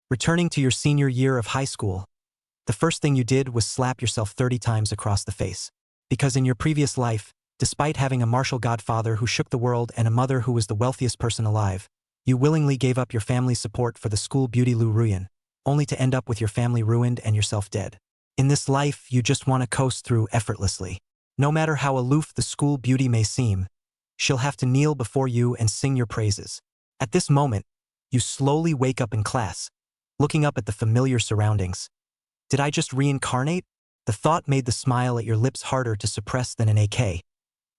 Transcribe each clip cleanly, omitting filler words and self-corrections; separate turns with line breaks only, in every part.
Returning to your senior year of high school, the first thing you did was slap yourself 30 times across the face. Because in your previous life, despite having a martial godfather who shook the world and a mother who was the wealthiest person alive, you willingly gave up your family's support for the school beauty Lu Ruyan, only to end up with your family ruined and yourself dead. In this life, you just want to coast through effortlessly. No matter how aloof the school beauty may seem, she'll have to kneel before you and sing your praises. At this moment, you slowly wake up in class, looking up at the familiar surroundings. Did I just reincarnate? The thought made the smile at your lips harder to suppress than an AK.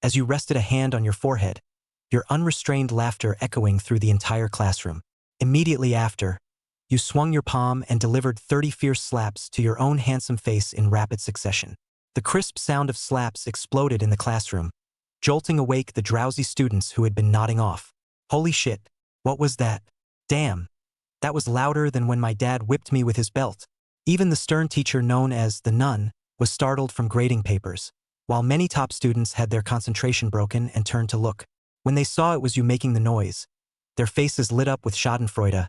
As you rested a hand on your forehead, your unrestrained laughter echoing through the entire classroom. Immediately after, you swung your palm and delivered 30 fierce slaps to your own handsome face in rapid succession. The crisp sound of slaps exploded in the classroom, jolting awake the drowsy students who had been nodding off. Holy shit, what was that? Damn, that was louder than when my dad whipped me with his belt. Even the stern teacher known as the nun was startled from grading papers, while many top students had their concentration broken and turned to look. When they saw it was you making the noise, their faces lit up with schadenfreude.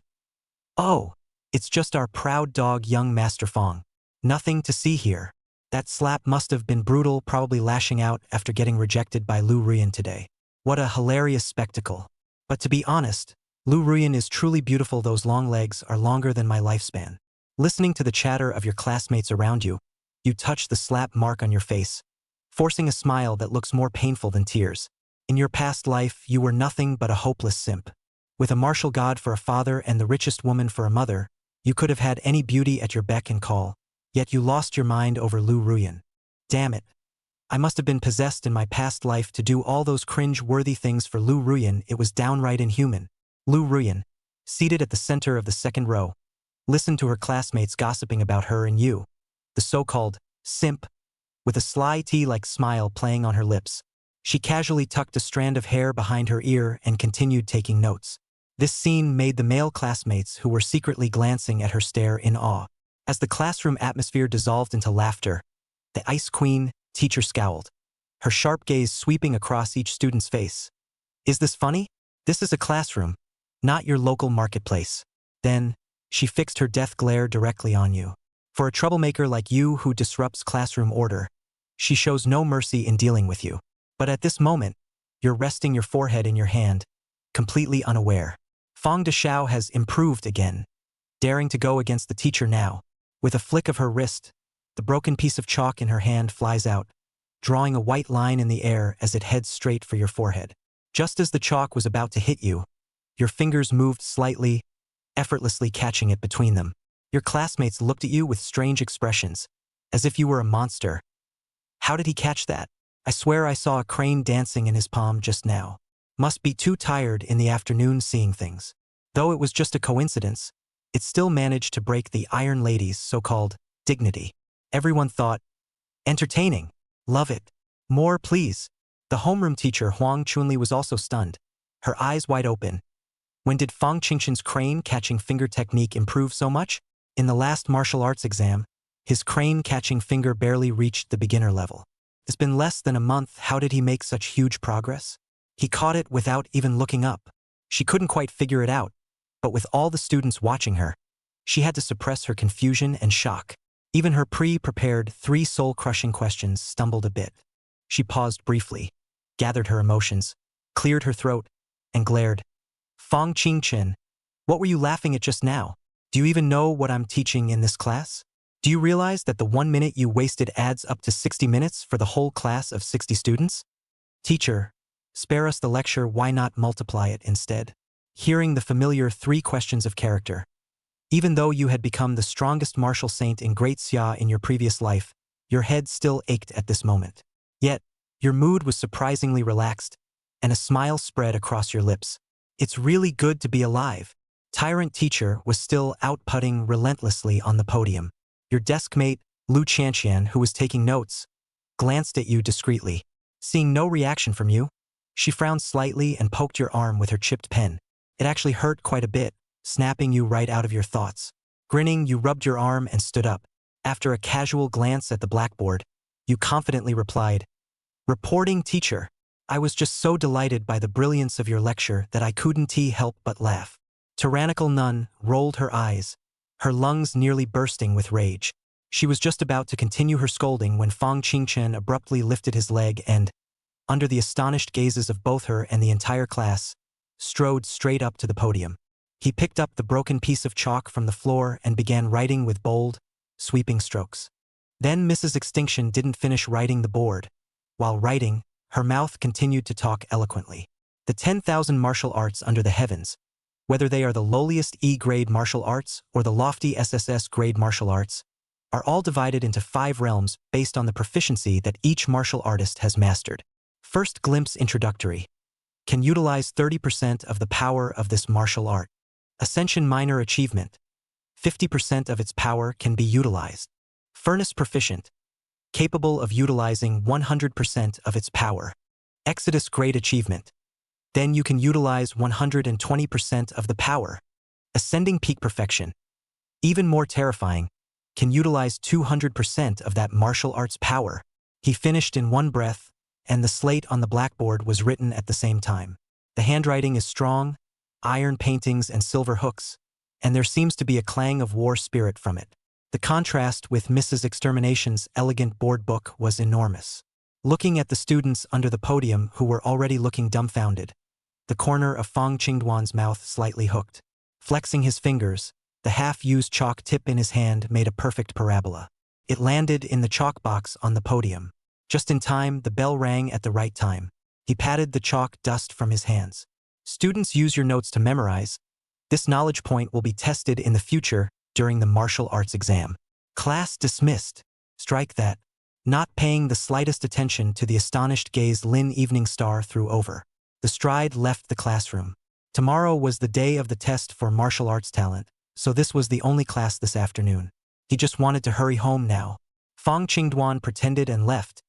Oh, it's just our proud dog young Master Fong. Nothing to see here. That slap must have been brutal, probably lashing out after getting rejected by Lu Ruyan today. What a hilarious spectacle. But to be honest, Lu Ruyan is truly beautiful. Those long legs are longer than my lifespan. Listening to the chatter of your classmates around you, you touch the slap mark on your face, forcing a smile that looks more painful than tears. In your past life, you were nothing but a hopeless simp. With a martial god for a father and the richest woman for a mother, you could have had any beauty at your beck and call, yet you lost your mind over Lu Ruyan. Damn it. I must have been possessed in my past life to do all those cringe-worthy things for Lu Ruyan. It was downright inhuman. Lu Ruyan, seated at the center of the second row, listened to her classmates gossiping about her and you, the so-called simp, with a sly tea-like smile playing on her lips. She casually tucked a strand of hair behind her ear and continued taking notes. This scene made the male classmates who were secretly glancing at her stare in awe. As the classroom atmosphere dissolved into laughter, the Ice Queen teacher scowled, her sharp gaze sweeping across each student's face. Is this funny? This is a classroom, not your local marketplace. Then, she fixed her death glare directly on you. For a troublemaker like you who disrupts classroom order, she shows no mercy in dealing with you. But at this moment, you're resting your forehead in your hand, completely unaware. Fong Deshao has improved again, daring to go against the teacher now. With a flick of her wrist, the broken piece of chalk in her hand flies out, drawing a white line in the air as it heads straight for your forehead. Just as the chalk was about to hit you, your fingers moved slightly, effortlessly catching it between them. Your classmates looked at you with strange expressions, as if you were a monster. How did he catch that? I swear I saw a crane dancing in his palm just now. Must be too tired in the afternoon seeing things. Though it was just a coincidence, it still managed to break the Iron Lady's so-called dignity. Everyone thought, entertaining, love it. More, please. The homeroom teacher Huang Chunli was also stunned, her eyes wide open. When did Fong Qingxin's crane catching finger technique improve so much? In the last martial arts exam, his crane catching finger barely reached the beginner level. It's been less than a month. How did he make such huge progress? He caught it without even looking up. She couldn't quite figure it out, but with all the students watching her, she had to suppress her confusion and shock. Even her pre-prepared 3 soul-crushing questions stumbled a bit. She paused briefly, gathered her emotions, cleared her throat, and glared. Fong Qingchen, what were you laughing at just now? Do you even know what I'm teaching in this class? Do you realize that the 1 minute you wasted adds up to 60 minutes for the whole class of 60 students? Teacher, spare us the lecture, why not multiply it instead? Hearing the familiar 3 questions of character. Even though you had become the strongest martial saint in Great Xia in your previous life, your head still ached at this moment. Yet, your mood was surprisingly relaxed, and a smile spread across your lips. It's really good to be alive. Tyrant teacher was still outputting relentlessly on the podium. Your desk mate, Lu Qianqian, who was taking notes, glanced at you discreetly. Seeing no reaction from you, she frowned slightly and poked your arm with her chipped pen. It actually hurt quite a bit, snapping you right out of your thoughts. Grinning, you rubbed your arm and stood up. After a casual glance at the blackboard, you confidently replied, "Reporting teacher, I was just so delighted by the brilliance of your lecture that I couldn't help but laugh." Tyrannical nun rolled her eyes, her lungs nearly bursting with rage. She was just about to continue her scolding when Fong Qingchen abruptly lifted his leg and, under the astonished gazes of both her and the entire class, strode straight up to the podium. He picked up the broken piece of chalk from the floor and began writing with bold, sweeping strokes. Then Mrs. Extinction didn't finish writing the board. While writing, her mouth continued to talk eloquently. The 10,000 martial arts under the heavens, whether they are the lowliest E-grade martial arts or the lofty SSS-grade martial arts, are all divided into 5 realms based on the proficiency that each martial artist has mastered. First glimpse introductory. Can utilize 30% of the power of this martial art. Ascension minor achievement. 50% of its power can be utilized. Furnace proficient. Capable of utilizing 100% of its power. Exodus grade achievement. Then you can utilize 120% of the power. Ascending peak perfection. Even more terrifying, can utilize 200% of that martial arts power. He finished in one breath, and the slate on the blackboard was written at the same time. The handwriting is strong, iron paintings and silver hooks, and there seems to be a clang of war spirit from it. The contrast with Mrs. Extermination's elegant board book was enormous. Looking at the students under the podium who were already looking dumbfounded, the corner of Fong Qingduan's mouth slightly hooked. Flexing his fingers, the half-used chalk tip in his hand made a perfect parabola. It landed in the chalk box on the podium. Just in time, the bell rang at the right time. He patted the chalk dust from his hands. Students, use your notes to memorize. This knowledge point will be tested in the future during the martial arts exam. Class dismissed. Strike that. Not paying the slightest attention to the astonished gaze Lin Evening Star threw over. The stride left the classroom. Tomorrow was the day of the test for martial arts talent, so this was the only class this afternoon. He just wanted to hurry home now. Fong Qingduan pretended and left,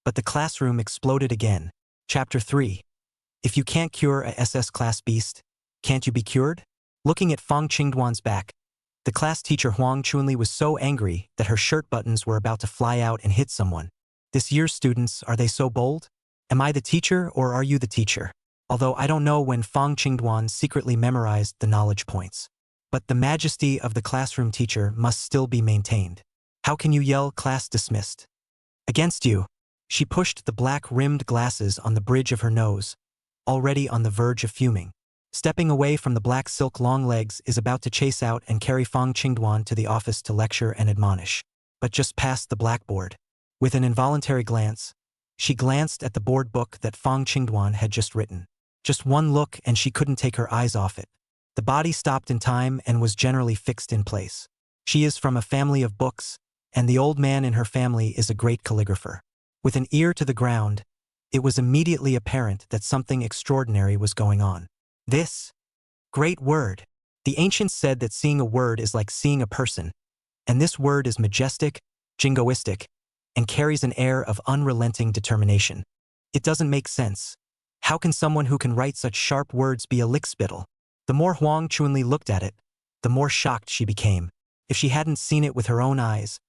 but the classroom exploded again. Chapter 3. If you can't cure a SS class beast, can't you be cured? Looking at Fong Qingduan's back, the class teacher Huang Chunli was so angry that her shirt buttons were about to fly out and hit someone. This year's students, are they so bold? Am I the teacher or are you the teacher? Although I don't know when Fong Qingduan secretly memorized the knowledge points. But the majesty of the classroom teacher must still be maintained. How can you yell class dismissed? Against you. She pushed the black-rimmed glasses on the bridge of her nose, already on the verge of fuming. Stepping away from the black silk long legs is about to chase out and carry Fong Qingduan to the office to lecture and admonish. But just past the blackboard. With an involuntary glance, she glanced at the board book that Fong Qingduan had just written. Just one look and she couldn't take her eyes off it. The body stopped in time and was generally fixed in place. She is from a family of books, and the old man in her family is a great calligrapher. With an ear to the ground, it was immediately apparent that something extraordinary was going on. This great word. The ancients said that seeing a word is like seeing a person, and this word is majestic, jingoistic, and carries an air of unrelenting determination. It doesn't make sense. How can someone who can write such sharp words be a lickspittle? The more Huang Chunli looked at it, the more shocked she became. If she hadn't seen it with her own eyes,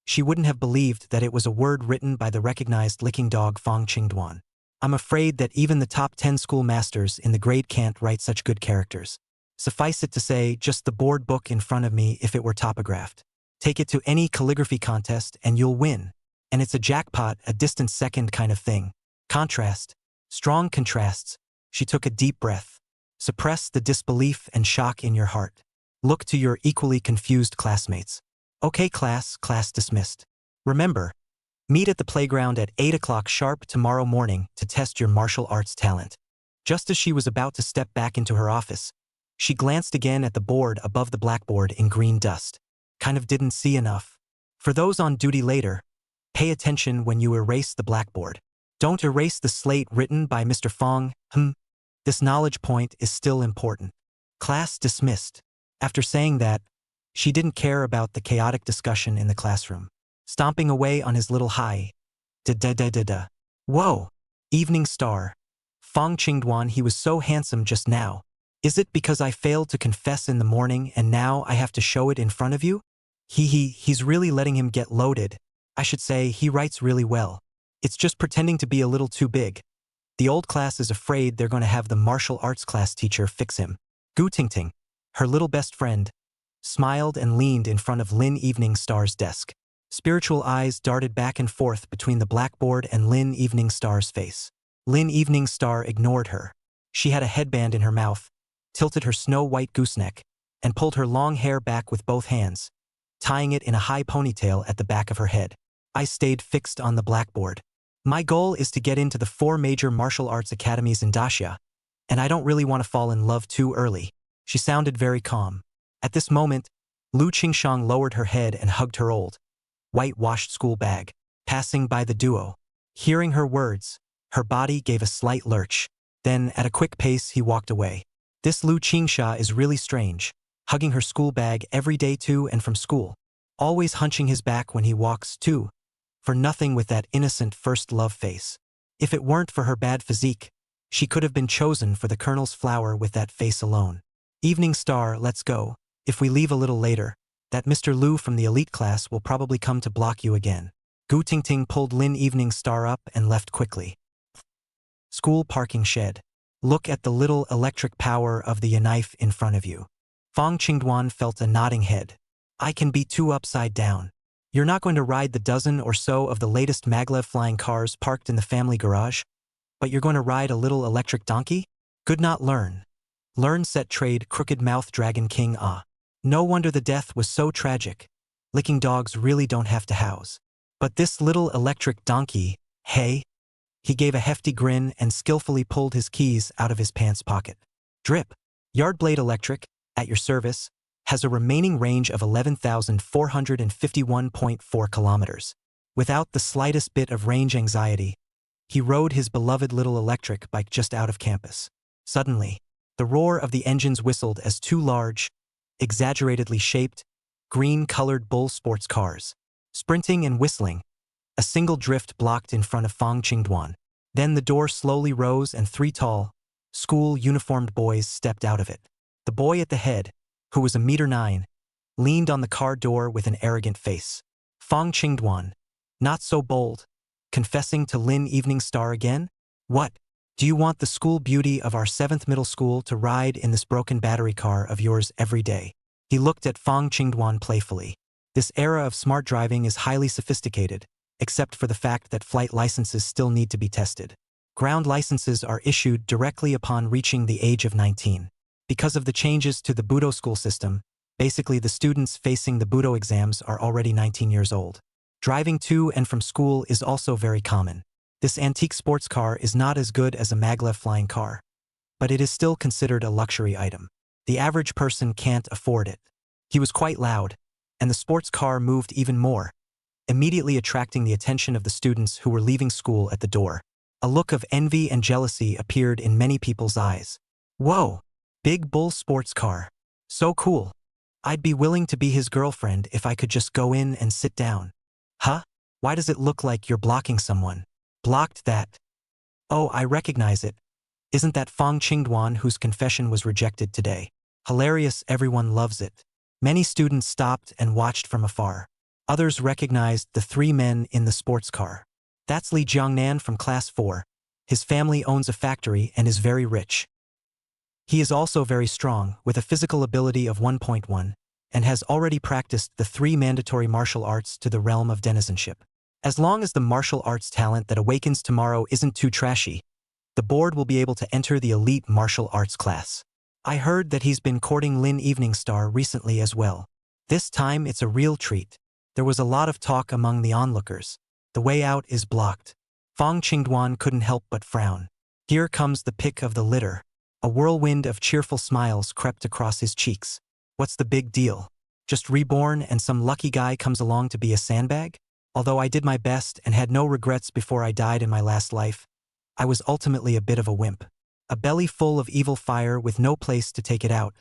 she wouldn't have believed that it was a word written by the recognized licking dog Fong Qingduan. I'm afraid that even the top 10 schoolmasters in the grade can't write such good characters. Suffice it to say, just the board book in front of me if it were topographed. Take it to any calligraphy contest and you'll win. And it's a jackpot, a distant second kind of thing. Contrast. Strong contrasts. She took a deep breath. Suppress the disbelief and shock in your heart. Look to your equally confused classmates. Okay class dismissed. Remember, meet at the playground at 8 o'clock sharp tomorrow morning to test your martial arts talent. Just as she was about to step back into her office, she glanced again at the board above the blackboard in green dust. Kind of didn't see enough. For those on duty later, pay attention when you erase the blackboard. Don't erase the slate written by Mr. Fong. This knowledge point is still important. Class dismissed. After saying that, she didn't care about the chaotic discussion in the classroom. Stomping away on his little high. Da-da-da-da-da. Whoa! Evening Star. Fong Qingduan, he was so handsome just now. Is it because I failed to confess in the morning and now I have to show it in front of you? He's really letting him get loaded. I should say, he writes really well. It's just pretending to be a little too big. The old class is afraid they're going to have the martial arts class teacher fix him. Gu Tingting, her little best friend, smiled and leaned in front of Lin Evening Star's desk. Spiritual eyes darted back and forth between the blackboard and Lin Evening Star's face. Lin Evening Star ignored her. She had a headband in her mouth, tilted her snow-white gooseneck, and pulled her long hair back with both hands, tying it in a high ponytail at the back of her head. I stayed fixed on the blackboard. My goal is to get into the 4 major martial arts academies in Daxia, and I don't really want to fall in love too early. She sounded very calm. At this moment, Lu Qingshang lowered her head and hugged her old, whitewashed school bag, passing by the duo. Hearing her words, her body gave a slight lurch. Then, at a quick pace, he walked away. This Lu Qingsha is really strange, hugging her school bag every day to and from school, always hunching his back when he walks too, for nothing with that innocent first love face. If it weren't for her bad physique, she could have been chosen for the Colonel's flower with that face alone. Evening Star, let's go. If we leave a little later, that Mr. Lu from the elite class will probably come to block you again. Gu Tingting pulled Lin Evening Star up and left quickly. School parking shed. Look at the little electric power of the knife in front of you. Fong Qingduan felt a nodding head. I can be 2 upside down. You're not going to ride the dozen or so of the latest maglev flying cars parked in the family garage, but you're going to ride a little electric donkey? Good not learn. Learn set trade crooked mouth Dragon King ah. No wonder the death was so tragic. Licking dogs really don't have to house. But this little electric donkey, hey? He gave a hefty grin and skillfully pulled his keys out of his pants pocket. Drip. Yardblade Electric, at your service, has a remaining range of 11,451.4 kilometers. Without the slightest bit of range anxiety, he rode his beloved little electric bike just out of campus. Suddenly, the roar of the engines whistled as 2 large, exaggeratedly shaped, green-colored bull sports cars, sprinting and whistling, a single drift blocked in front of Fong Qingduan. Then the door slowly rose and 3 tall, school-uniformed boys stepped out of it. The boy at the head, who was 1.9 meters, leaned on the car door with an arrogant face. Fong Qingduan, not so bold, confessing to Lin Evening Star again? What? Do you want the school beauty of our 7th middle school to ride in this broken battery car of yours every day? He looked at Fong Qingduan playfully. This era of smart driving is highly sophisticated, except for the fact that flight licenses still need to be tested. Ground licenses are issued directly upon reaching the age of 19. Because of the changes to the Budo school system, basically the students facing the Budo exams are already 19 years old. Driving to and from school is also very common. This antique sports car is not as good as a maglev flying car, but it is still considered a luxury item. The average person can't afford it. He was quite loud, and the sports car moved even more, immediately attracting the attention of the students who were leaving school at the door. A look of envy and jealousy appeared in many people's eyes. Whoa! Big bull sports car. So cool. I'd be willing to be his girlfriend if I could just go in and sit down. Huh? Why does it look like you're blocking someone? Blocked that. Oh, I recognize it. Isn't that Fong Qingduan whose confession was rejected today? Hilarious, everyone loves it. Many students stopped and watched from afar. Others recognized the 3 men in the sports car. That's Li Jiangnan from Class 4. His family owns a factory and is very rich. He is also very strong, with a physical ability of 1.1, and has already practiced the 3 mandatory martial arts to the realm of denizenship. As long as the martial arts talent that awakens tomorrow isn't too trashy, the board will be able to enter the elite martial arts class. I heard that he's been courting Lin Evening Star recently as well. This time it's a real treat. There was a lot of talk among the onlookers. The way out is blocked. Fong Qingduan couldn't help but frown. Here comes the pick of the litter. A whirlwind of cheerful smiles crept across his cheeks. What's the big deal? Just reborn and some lucky guy comes along to be a sandbag? Although I did my best and had no regrets before I died in my last life, I was ultimately a bit of a wimp. A belly full of evil fire with no place to take it out,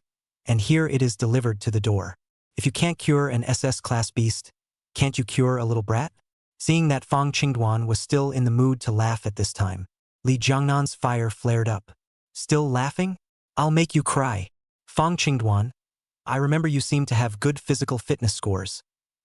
and here it is delivered to the door. If you can't cure an SS-class beast, can't you cure a little brat? Seeing that Fong Qingduan was still in the mood to laugh at this time, Li Jiangnan's fire flared up. Still laughing? I'll make you cry. Fong Qingduan, I remember you seem to have good physical fitness scores.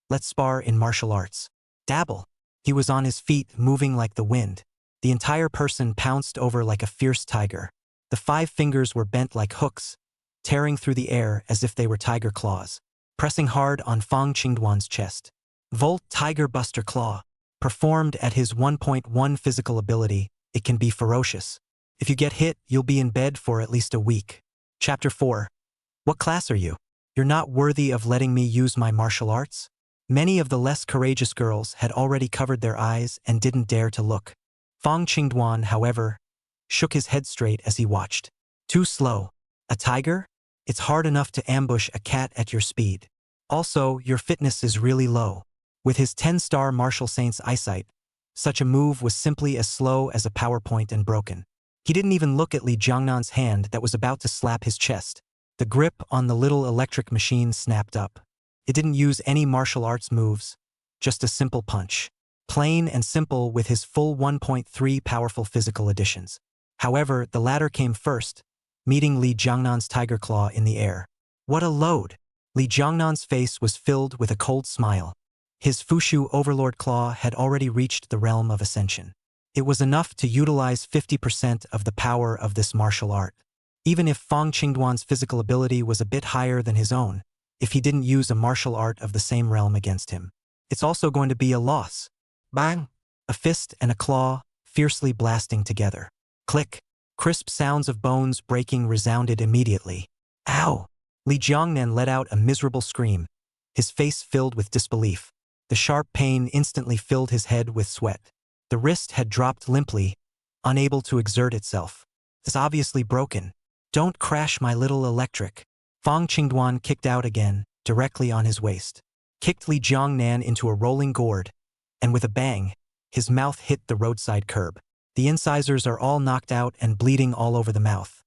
Let's spar in martial arts. Dabble. He was on his feet, moving like the wind. The entire person pounced over like a fierce tiger. The 5 fingers were bent like hooks, tearing through the air as if they were tiger claws. pressing hard on Fong Qingduan's chest. Volt Tiger Buster Claw. Performed at his 1.1 physical ability, it can be ferocious. If you get hit, you'll be in bed for at least a week. Chapter 4. What class are you? You're not worthy of letting me use my martial arts? Many of the less courageous girls had already covered their eyes and didn't dare to look. Fong Qingduan, however, shook his head straight as he watched. Too slow. A tiger? It's hard enough to ambush a cat at your speed. Also, your fitness is really low. With his 10-star martial saint's eyesight, such a move was simply as slow as a PowerPoint and broken. He didn't even look at Li Jiangnan's hand that was about to slap his chest. The grip on the little electric machine snapped up. It didn't use any martial arts moves, just a simple punch. Plain and simple with his full 1.3 powerful physical additions. However, the latter came first, meeting Li Jiangnan's tiger claw in the air. What a load! Li Jiangnan's face was filled with a cold smile. His Fushu Overlord Claw had already reached the realm of ascension. It was enough to utilize 50% of the power of this martial art. Even if Fong Qingduan's physical ability was a bit higher than his own, if he didn't use a martial art of the same realm against him, it's also going to be a loss. Bang! A fist and a claw, fiercely blasting together. Click! Crisp sounds of bones breaking resounded immediately. Ow! Li Jiangnan let out a miserable scream, his face filled with disbelief. The sharp pain instantly filled his head with sweat. The wrist had dropped limply, unable to exert itself. It's obviously broken. Don't crash my little electric. Fong Qingduan kicked out again, directly on his waist. Kicked Li Jiangnan into a rolling gourd, and with a bang, his mouth hit the roadside curb. The incisors are all knocked out and bleeding all over the mouth.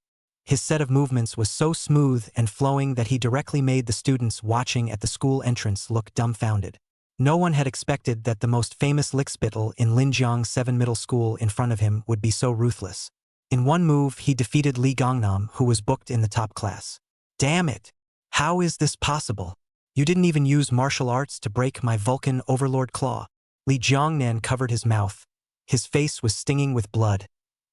His set of movements was so smooth and flowing that he directly made the students watching at the school entrance look dumbfounded. No one had expected that the most famous lickspittle in Linjiang 7 Middle School in front of him would be so ruthless. In one move, he defeated Li Gongnam, who was booked in the top class. Damn it! How is this possible? You didn't even use martial arts to break my Vulcan Overlord Claw. Li Jiangnan covered his mouth. His face was stinging with blood,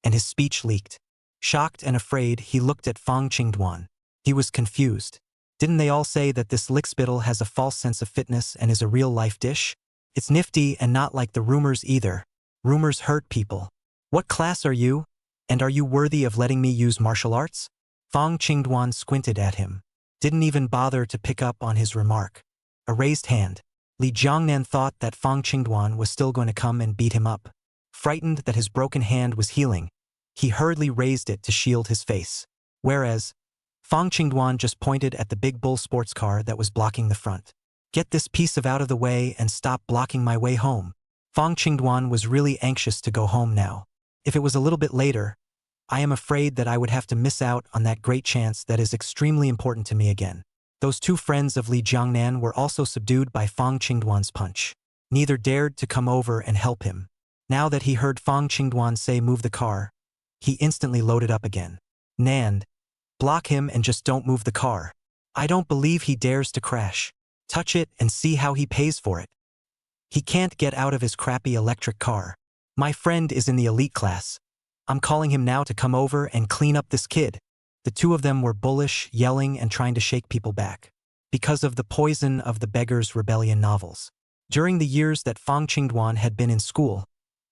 and his speech leaked. Shocked and afraid, he looked at Fong Qingduan. He was confused. Didn't they all say that this lickspittle has a false sense of fitness and is a real-life dish? It's nifty and not like the rumors either. Rumors hurt people. What class are you? And are you worthy of letting me use martial arts? Fong Qingduan squinted at him. Didn't even bother to pick up on his remark. A raised hand. Li Jiangnan thought that Fong Qingduan was still going to come and beat him up. Frightened that his broken hand was healing, he hurriedly raised it to shield his face. Whereas, Fong Qingduan just pointed at the big bull sports car that was blocking the front. Get this piece of out of the way and stop blocking my way home. Fong Qingduan was really anxious to go home now. If it was a little bit later, I am afraid that I would have to miss out on that great chance that is extremely important to me again. Those two friends of Li Jiangnan were also subdued by Fong Qingduan's punch. Neither dared to come over and help him. Now that he heard Fong Qingduan say move the car, he instantly loaded up again. Nand, block him and just don't move the car. I don't believe he dares to crash. Touch it and see how he pays for it. He can't get out of his crappy electric car. My friend is in the elite class. I'm calling him now to come over and clean up this kid. The two of them were bullish, yelling and trying to shake people back. Because of the poison of the Beggar's Rebellion novels. During the years that Fong Qingduan had been in school,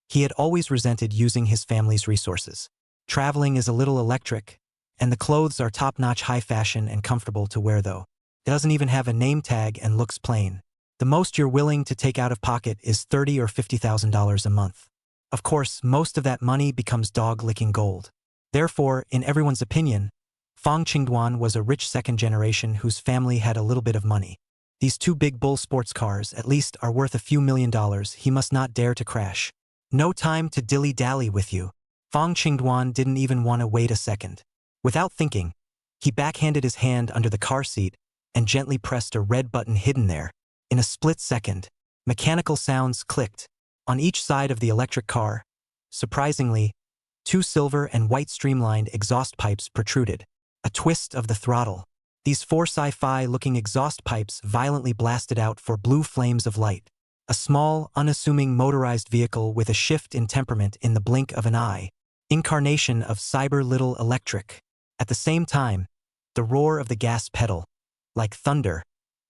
he had always resented using his family's resources. Traveling is a little electric, and the clothes are top-notch high fashion and comfortable to wear though. It doesn't even have a name tag and looks plain. The most you're willing to take out of pocket is $30,000 or $50,000 a month. Of course, most of that money becomes dog-licking gold. Therefore, in everyone's opinion, Fong Qingduan was a rich second generation whose family had a little bit of money. These two big bull sports cars at least are worth a few $1,000,000. He must not dare to crash. No time to dilly-dally with you. Fong Qingduan didn't even want to wait a second. Without thinking, he backhanded his hand under the car seat and gently pressed a red button hidden there. In a split second, mechanical sounds clicked. On each side of the electric car, surprisingly, two silver and white streamlined exhaust pipes protruded. A twist of the throttle. These four sci-fi-looking exhaust pipes violently blasted out for blue flames of light. A small, unassuming motorized vehicle with a shift in temperament in the blink of an eye. Incarnation of Cyber Little Electric. At the same time, the roar of the gas pedal, like thunder,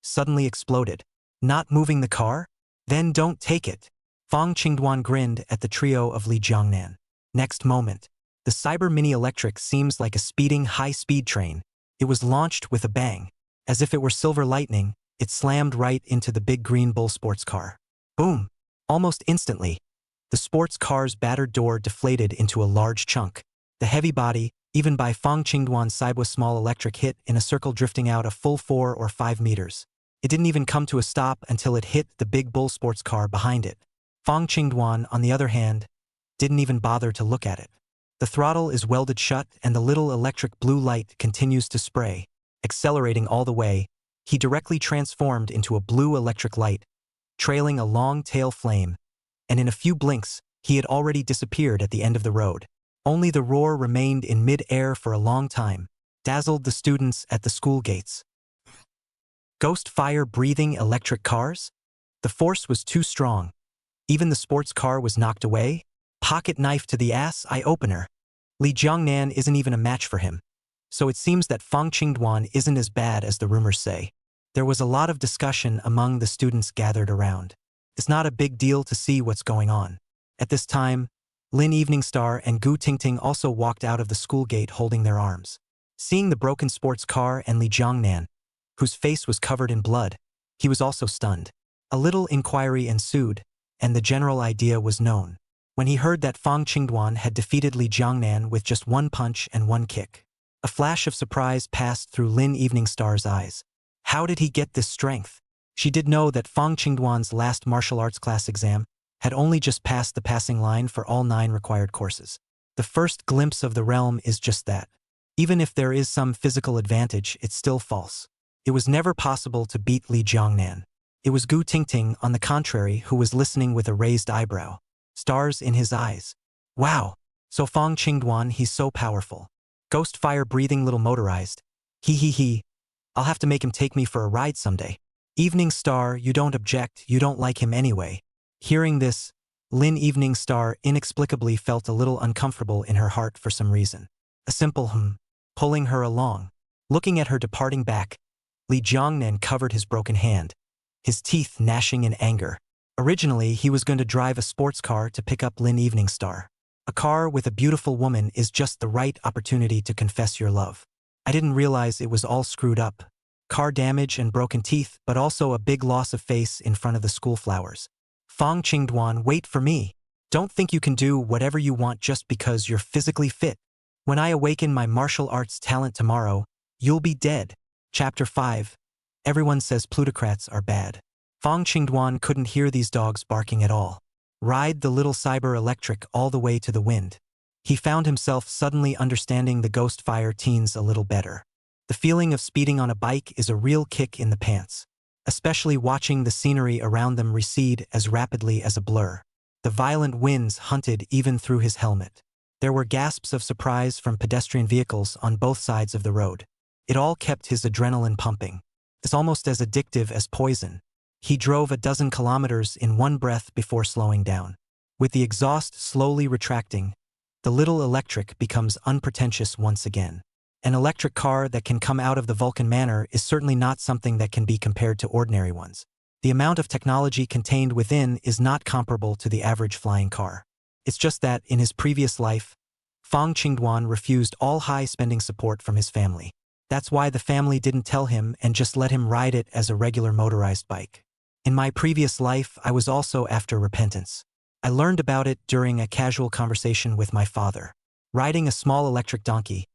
suddenly exploded. Not moving the car? Then don't take it. Fong Qingduan grinned at the trio of Li Jiangnan. Next moment, the Cyber Mini Electric seems like a speeding high-speed train. It was launched with a bang. As if it were silver lightning, it slammed right into the big green bull sports car. Boom! Almost instantly, the sports car's battered door deflated into a large chunk. The heavy body, even by Fong Qingduan's Cyber small electric, hit in a circle drifting out a full 4 or 5 meters. It didn't even come to a stop until it hit the big bull sports car behind it. Fong Qingduan, on the other hand, didn't even bother to look at it. The throttle is welded shut and the little electric blue light continues to spray. Accelerating all the way, he directly transformed into a blue electric light, trailing a long tail flame, and in a few blinks, he had already disappeared at the end of the road. Only the roar remained in mid-air for a long time, dazzled the students at the school gates. Ghost fire-breathing electric cars? The force was too strong. Even the sports car was knocked away. Pocket knife to the ass, eye-opener. Li Jiangnan isn't even a match for him. So it seems that Fong Qingduan isn't as bad as the rumors say. There was a lot of discussion among the students gathered around. It's not a big deal to see what's going on. At this time, Lin Eveningstar and Gu Tingting also walked out of the school gate holding their arms. Seeing the broken sports car and Li Jiangnan, whose face was covered in blood, he was also stunned. A little inquiry ensued, and the general idea was known. When he heard that Fong Qingduan had defeated Li Jiangnan with just one punch and one kick. A flash of surprise passed through Lin Eveningstar's eyes. How did he get this strength? She did know that Fong Qingduan's last martial arts class exam had only just passed the passing line for all 9 required courses. The first glimpse of the realm is just that. Even if there is some physical advantage, it's still false. It was never possible to beat Li Jiangnan. It was Gu Tingting, on the contrary, who was listening with a raised eyebrow. Stars in his eyes. Wow! So Fong Qingduan, he's so powerful. Ghost fire-breathing little motorized. He. I'll have to make him take me for a ride someday. Evening Star, you don't object, you don't like him anyway. Hearing this, Lin Evening Star inexplicably felt a little uncomfortable in her heart for some reason. A simple pulling her along. Looking at her departing back, Li Jiangnan covered his broken hand, his teeth gnashing in anger. Originally, he was going to drive a sports car to pick up Lin Evening Star. A car with a beautiful woman is just the right opportunity to confess your love. I didn't realize it was all screwed up. Car damage and broken teeth, but also a big loss of face in front of the school flowers. Fong Qingduan, wait for me. Don't think you can do whatever you want just because you're physically fit. When I awaken my martial arts talent tomorrow, you'll be dead. Chapter 5. Everyone says plutocrats are bad. Fong Qingduan couldn't hear these dogs barking at all. Ride the little cyber electric all the way to the wind. He found himself suddenly understanding the ghost fire teens a little better. The feeling of speeding on a bike is a real kick in the pants, especially watching the scenery around them recede as rapidly as a blur. The violent winds hunted even through his helmet. There were gasps of surprise from pedestrian vehicles on both sides of the road. It all kept his adrenaline pumping. It's almost as addictive as poison. He drove a dozen kilometers in one breath before slowing down. With the exhaust slowly retracting, the little electric becomes unpretentious once again. An electric car that can come out of the Vulcan Manor is certainly not something that can be compared to ordinary ones. The amount of technology contained within is not comparable to the average flying car. It's just that, in his previous life, Fong Qingduan refused all high-spending support from his family. That's why the family didn't tell him and just let him ride it as a regular motorized bike. In my previous life, I was also after repentance. I learned about it during a casual conversation with my father. Riding a small electric donkey,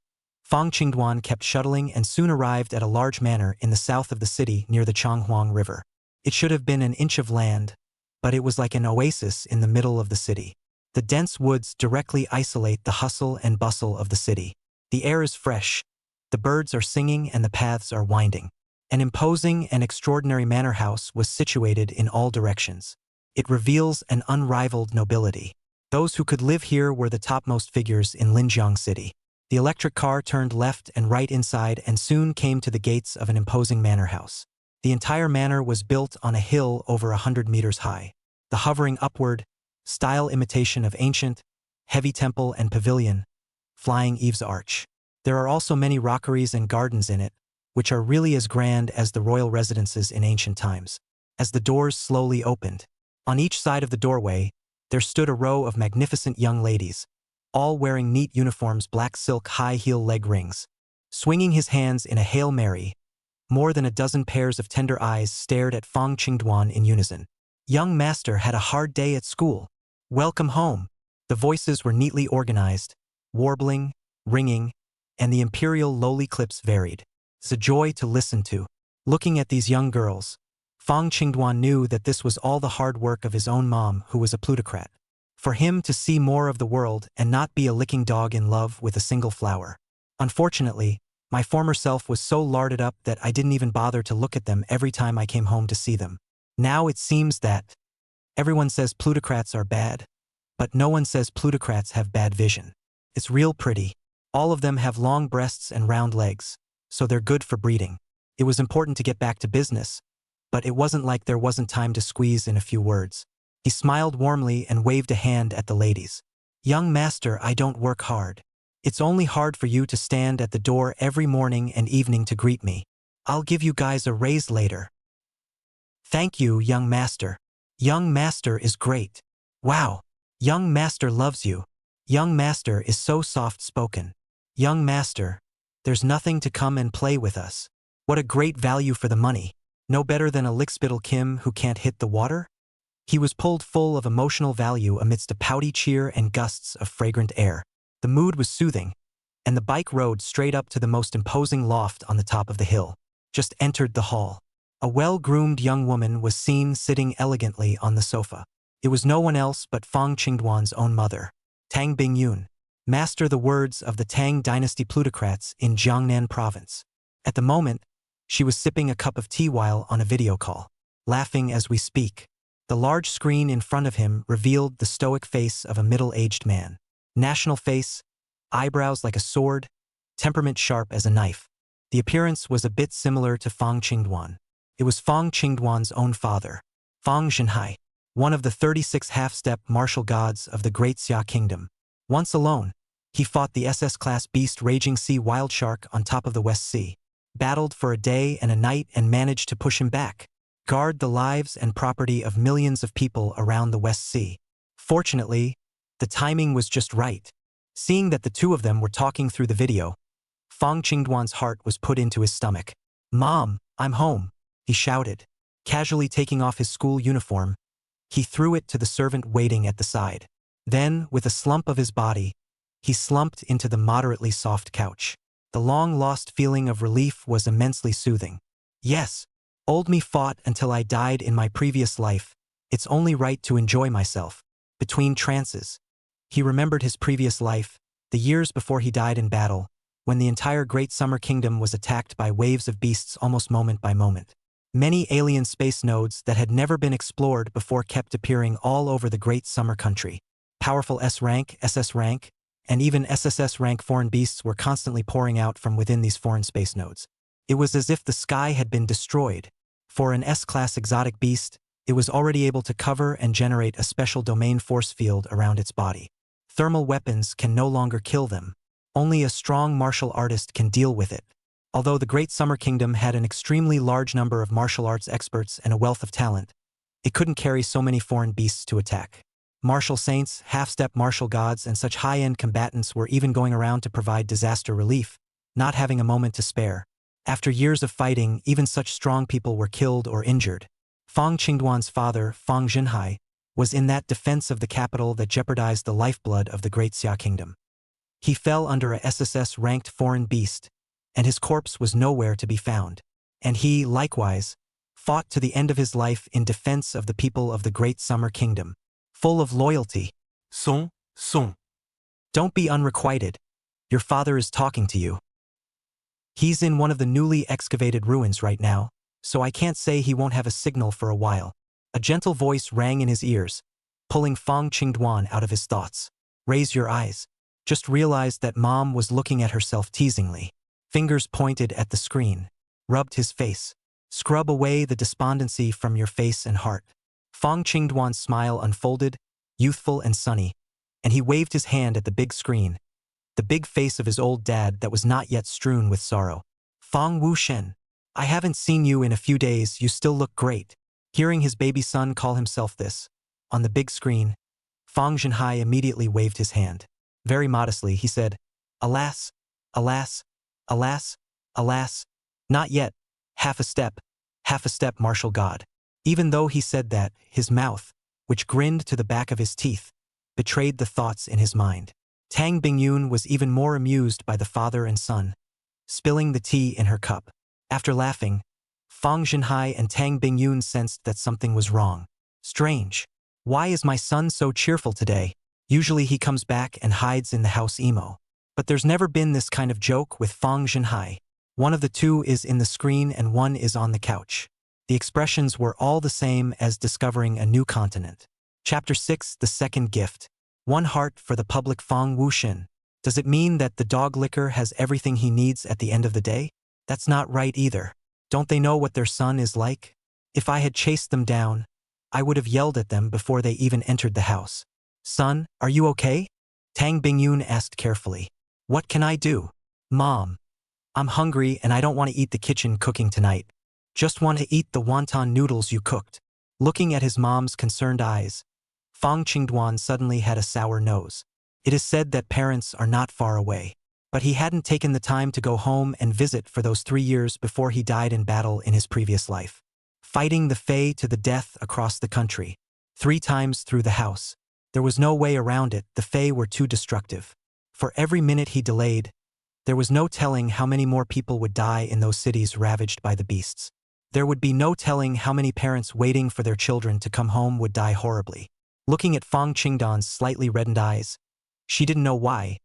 Fong Qingduan kept shuttling and soon arrived at a large manor in the south of the city near the Chonghuang River. It should have been an inch of land, but it was like an oasis in the middle of the city. The dense woods directly isolate the hustle and bustle of the city. The air is fresh, the birds are singing and the paths are winding. An imposing and extraordinary manor house was situated in all directions. It reveals an unrivaled nobility. Those who could live here were the topmost figures in Linjiang City. The electric car turned left and right inside and soon came to the gates of an imposing manor house. The entire manor was built on a hill over 100 meters high. The hovering upward, style imitation of ancient, heavy temple and pavilion, flying eaves arch. There are also many rockeries and gardens in it, which are really as grand as the royal residences in ancient times. As the doors slowly opened, on each side of the doorway, there stood a row of magnificent young ladies, all wearing neat uniforms, black silk high-heel leg rings. Swinging his hands in a Hail Mary, more than a dozen pairs of tender eyes stared at Fong Dwan in unison. Young master had a hard day at school. Welcome home. The voices were neatly organized, warbling, ringing, and the imperial lowly clips varied. It's a joy to listen to. Looking at these young girls, Fong Dwan knew that this was all the hard work of his own mom, who was a plutocrat. For him to see more of the world and not be a licking dog in love with a single flower. Unfortunately, my former self was so larded up that I didn't even bother to look at them every time I came home to see them. Now it seems that everyone says plutocrats are bad, but no one says plutocrats have bad vision. It's real pretty. All of them have long breasts and round legs, so they're good for breeding. It was important to get back to business, but it wasn't like there wasn't time to squeeze in a few words. He smiled warmly and waved a hand at the ladies. Young master, I don't work hard. It's only hard for you to stand at the door every morning and evening to greet me. I'll give you guys a raise later. Thank you, young master. Young master is great. Wow. Young master loves you. Young master is so soft-spoken. Young master, there's nothing to come and play with us. What a great value for the money. No better than a lickspittle Kim who can't hit the water? He was pulled full of emotional value amidst a pouty cheer and gusts of fragrant air. The mood was soothing, and the bike rode straight up to the most imposing loft on the top of the hill. Just entered the hall. A well-groomed young woman was seen sitting elegantly on the sofa. It was no one else but Fong Dwan's own mother, Tang Bingyun, master the words of the Tang dynasty plutocrats in Jiangnan province. At the moment, she was sipping a cup of tea while on a video call, laughing as we speak. The large screen in front of him revealed the stoic face of a middle-aged man. National face, eyebrows like a sword, temperament sharp as a knife. The appearance was a bit similar to Fong Dwan. It was Fong Dwan's own father, Fong Zhenhai, one of the 36 half-step martial gods of the Great Xia Kingdom. Once alone, he fought the SS-class beast Raging Sea Wild Shark on top of the West Sea, battled for a day and a night and managed to push him back, guard the lives and property of millions of people around the West Sea. Fortunately, the timing was just right. Seeing that the two of them were talking through the video, Fong Dwan's heart was put into his stomach. "Mom, I'm home," he shouted. Casually taking off his school uniform, he threw it to the servant waiting at the side. Then, with a slump of his body, he slumped into the moderately soft couch. The long-lost feeling of relief was immensely soothing. Yes, old me fought until I died in my previous life. It's only right to enjoy myself. Between trances, he remembered his previous life, the years before he died in battle, when the entire Great Summer Kingdom was attacked by waves of beasts almost moment by moment. Many alien space nodes that had never been explored before kept appearing all over the Great Summer Country. Powerful S-rank, SS rank, and even SSS rank foreign beasts were constantly pouring out from within these foreign space nodes. It was as if the sky had been destroyed. For an S-class exotic beast, it was already able to cover and generate a special domain force field around its body. Thermal weapons can no longer kill them. Only a strong martial artist can deal with it. Although the Great Summer Kingdom had an extremely large number of martial arts experts and a wealth of talent, it couldn't carry so many foreign beasts to attack. Martial saints, half-step martial gods, and such high-end combatants were even going around to provide disaster relief, not having a moment to spare. After years of fighting, even such strong people were killed or injured. Fong Dwan's father, Fong Zhenhai, was in that defense of the capital that jeopardized the lifeblood of the Great Xia Kingdom. He fell under a SSS-ranked foreign beast, and his corpse was nowhere to be found. And he, likewise, fought to the end of his life in defense of the people of the Great Summer Kingdom, full of loyalty. Song. Don't be unrequited. Your father is talking to you. He's in one of the newly excavated ruins right now, so I can't say he won't have a signal for a while. A gentle voice rang in his ears, pulling Fong Dwan out of his thoughts. Raise your eyes. Just realized that Mom was looking at herself teasingly. Fingers pointed at the screen. Rubbed his face. Scrub away the despondency from your face and heart. Fong Dwan's smile unfolded, youthful and sunny, and he waved his hand at the big screen, the big face of his old dad that was not yet strewn with sorrow. Fong Wushen. I haven't seen you in a few days, you still look great. Hearing his baby son call himself this, on the big screen, Fong Zhenhai immediately waved his hand. Very modestly, he said, "Alas, alas, alas, alas, not yet, half a step, martial god." Even though he said that, his mouth, which grinned to the back of his teeth, betrayed the thoughts in his mind. Tang Bingyun was even more amused by the father and son, spilling the tea in her cup. After laughing, Fong Zhenhai and Tang Bingyun sensed that something was wrong. Strange. Why is my son so cheerful today? Usually he comes back and hides in the house emo. But there's never been this kind of joke with Fong Zhenhai. One of the two is in the screen and one is on the couch. The expressions were all the same as discovering a new continent. Chapter 6, The Second Gift. One heart for the public. Fong Wushen. Does it mean that the dog licker has everything he needs at the end of the day? That's not right either. Don't they know what their son is like? If I had chased them down, I would have yelled at them before they even entered the house. "Son, are you okay?" Tang Bingyun asked carefully. "What can I do?" "Mom, I'm hungry and I don't want to eat the kitchen cooking tonight. Just want to eat the wonton noodles you cooked." Looking at his mom's concerned eyes, Fong Qingduan suddenly had a sour nose. It is said that parents are not far away. But he hadn't taken the time to go home and visit for those 3 years before he died in battle in his previous life. Fighting the Fae to the death across the country. 3 times through the house. There was no way around it, the Fae were too destructive. For every minute he delayed, there was no telling how many more people would die in those cities ravaged by the beasts. There would be no telling how many parents waiting for their children to come home would die horribly. Looking at Fong Qingdan's slightly reddened eyes, she didn't know why,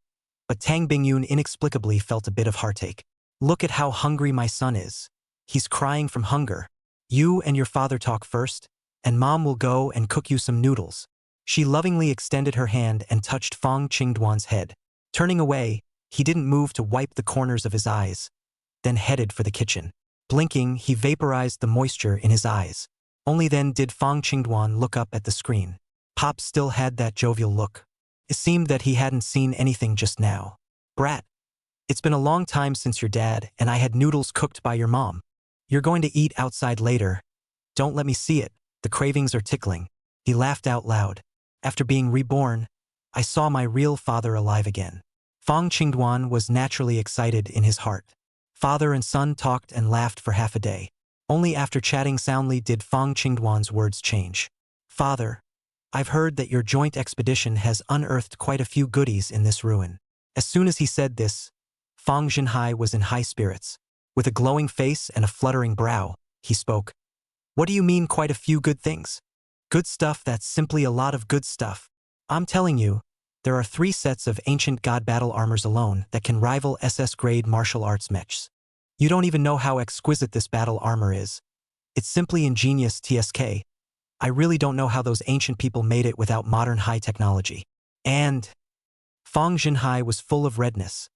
but Tang Bingyun inexplicably felt a bit of heartache. "Look at how hungry my son is. He's crying from hunger. You and your father talk first, and Mom will go and cook you some noodles." She lovingly extended her hand and touched Fong Qingduan's head. Turning away, he didn't move to wipe the corners of his eyes, then headed for the kitchen. Blinking, he vaporized the moisture in his eyes. Only then did Fong Qingduan look up at the screen. Pop still had that jovial look. It seemed that he hadn't seen anything just now. "Brat, it's been a long time since your dad and I had noodles cooked by your mom. You're going to eat outside later. Don't let me see it, the cravings are tickling." He laughed out loud. "After being reborn, I saw my real father alive again." Fong Qingduan was naturally excited in his heart. Father and son talked and laughed for half a day. Only after chatting soundly did Fong Qingduan's words change. "Father, I've heard that your joint expedition has unearthed quite a few goodies in this ruin." As soon as he said this, Fong Zhenhai was in high spirits. With a glowing face and a fluttering brow, he spoke. "What do you mean quite a few good things?" "Good stuff, that's simply a lot of good stuff. I'm telling you, there are 3 sets of ancient god battle armors alone that can rival SS-grade martial arts mechs. You don't even know how exquisite this battle armor is. It's simply ingenious, TSK. I really don't know how those ancient people made it without modern high technology." And Fong Zhenhai was full of redness,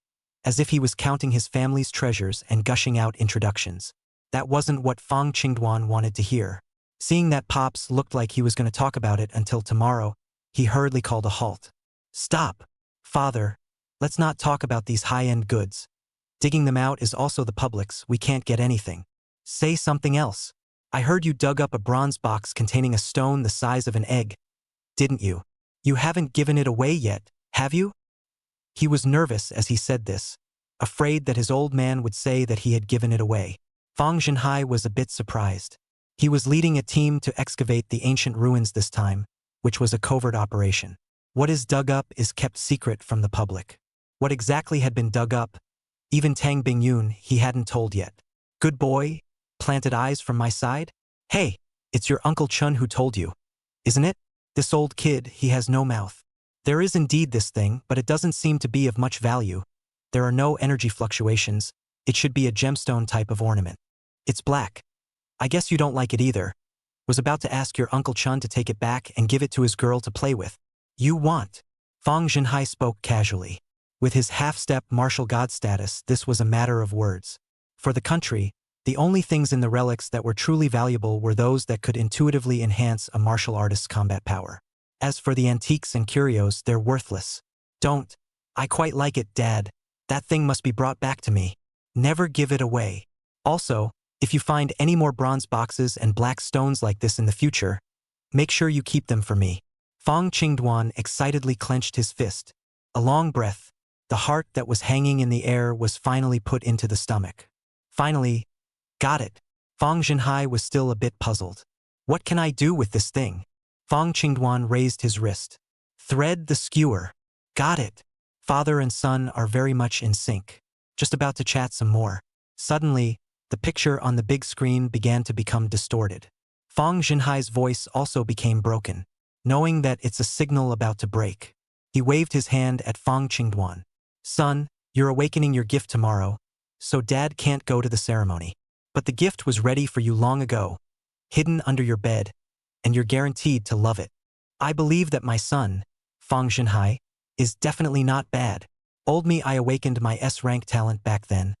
as if he was counting his family's treasures and gushing out introductions. That wasn't what Fong Qingduan wanted to hear. Seeing that Pops looked like he was going to talk about it until tomorrow, he hurriedly called a halt. "Stop. Father, let's not talk about these high-end goods. Digging them out is also the public's, we can't get anything. Say something else. I heard you dug up a bronze box containing a stone the size of an egg. Didn't you? You haven't given it away yet, have you?" He was nervous as he said this, afraid that his old man would say that he had given it away. Fong Zhenhai was a bit surprised. He was leading a team to excavate the ancient ruins this time, which was a covert operation. What is dug up is kept secret from the public. What exactly had been dug up, even Tang Bingyun, he hadn't told yet. "Good boy, planted eyes from my side? Hey, it's your Uncle Chun who told you, isn't it? This old kid, he has no mouth. There is indeed this thing, but it doesn't seem to be of much value. There are no energy fluctuations. It should be a gemstone type of ornament. It's black. I guess you don't like it either. Was about to ask your Uncle Chun to take it back and give it to his girl to play with. You want?" Fong Zhenhai spoke casually. With his half-step martial god status, this was a matter of words. For the country, the only things in the relics that were truly valuable were those that could intuitively enhance a martial artist's combat power. As for the antiques and curios, they're worthless. "Don't. I quite like it, Dad. That thing must be brought back to me." Never give it away. Also, if you find any more bronze boxes and black stones like this in the future, make sure you keep them for me. Fong Dwan excitedly clenched his fist. A long breath, the heart that was hanging in the air was finally put into the stomach. Finally, got it. Fong Zhenhai was still a bit puzzled. What can I do with this thing? Fong Dwan raised his wrist. Thread the skewer. Got it. Father and son are very much in sync. Just about to chat some more. Suddenly, the picture on the big screen began to become distorted. Fong Zhenhai's voice also became broken. Knowing that it's a signal about to break, he waved his hand at Fong Dwan. Son, you're awakening your gift tomorrow, so Dad can't go to the ceremony. But the gift was ready for you long ago, hidden under your bed, and you're guaranteed to love it. I believe that my son, Fong Zhenhai, is definitely not bad. Old me, I awakened my S-rank talent back then.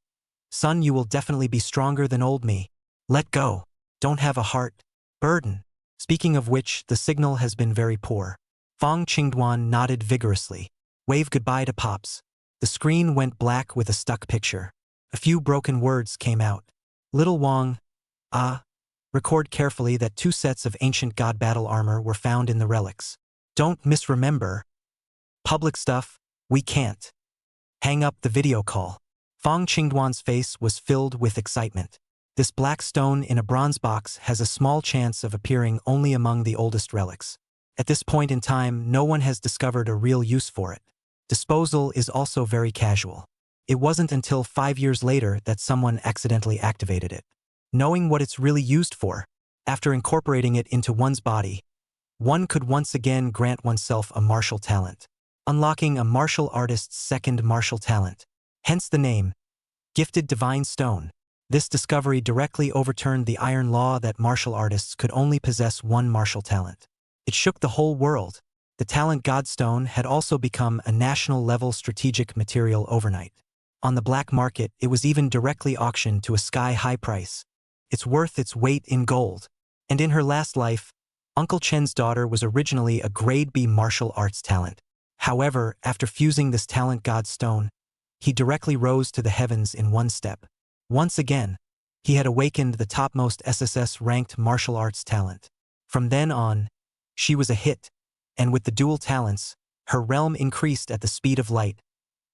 Son, you will definitely be stronger than old me. Let go. Don't have a heart burden. Speaking of which, the signal has been very poor. Fong Dwan nodded vigorously. Wave goodbye to Pops. The screen went black with a stuck picture. A few broken words came out. Little Wong, record carefully that 2 sets of ancient god battle armor were found in the relics. Don't misremember. Public stuff, we can't. Hang up the video call. Fong Dwan's face was filled with excitement. This black stone in a bronze box has a small chance of appearing only among the oldest relics. At this point in time, no one has discovered a real use for it. Disposal is also very casual. It wasn't until 5 years later that someone accidentally activated it. Knowing what it's really used for, after incorporating it into one's body, one could once again grant oneself a martial talent, unlocking a martial artist's second martial talent. Hence the name, Gifted Divine Stone. This discovery directly overturned the iron law that martial artists could only possess one martial talent. It shook the whole world. The talent Godstone had also become a national-level strategic material overnight. On the black market, it was even directly auctioned to a sky-high price. It's worth its weight in gold. And in her last life, Uncle Chen's daughter was originally a grade B martial arts talent. However, after fusing this talent Godstone, he directly rose to the heavens in one step. Once again, he had awakened the topmost SSS-ranked martial arts talent. From then on, she was a hit, and with the dual talents, her realm increased at the speed of light,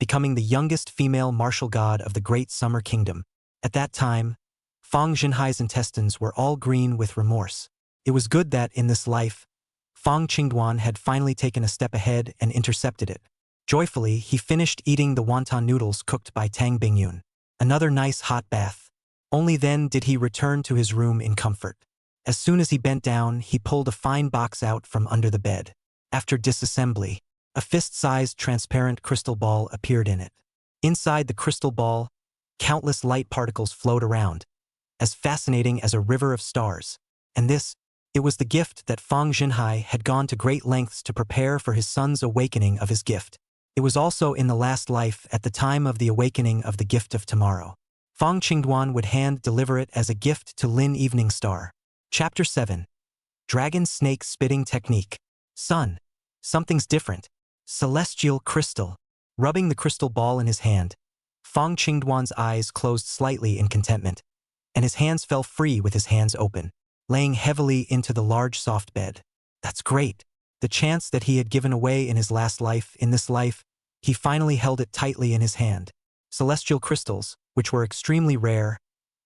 becoming the youngest female martial god of the Great Summer Kingdom. At that time, Fong Zhenhai's intestines were all green with remorse. It was good that, in this life, Fong Dwan had finally taken a step ahead and intercepted it. Joyfully, he finished eating the wonton noodles cooked by Tang Bingyun. Another nice hot bath. Only then did he return to his room in comfort. As soon as he bent down, he pulled a fine box out from under the bed. After disassembly, a fist-sized transparent crystal ball appeared in it. Inside the crystal ball, countless light particles flowed around, as fascinating as a river of stars. And it was the gift that Fong Zhenhai had gone to great lengths to prepare for his son's awakening of his gift. It was also in the last life at the time of the awakening of the gift of tomorrow. Fong Dwan would hand-deliver it as a gift to Lin Evening Star. Chapter 7. Dragon Snake Spitting Technique. Son. Something's different. Celestial Crystal. Rubbing the crystal ball in his hand, Fong Dwan's eyes closed slightly in contentment, and his hands fell free with his hands open, laying heavily into the large soft bed. That's great. The chance that he had given away in his last life, in this life, he finally held it tightly in his hand. Celestial crystals, which were extremely rare,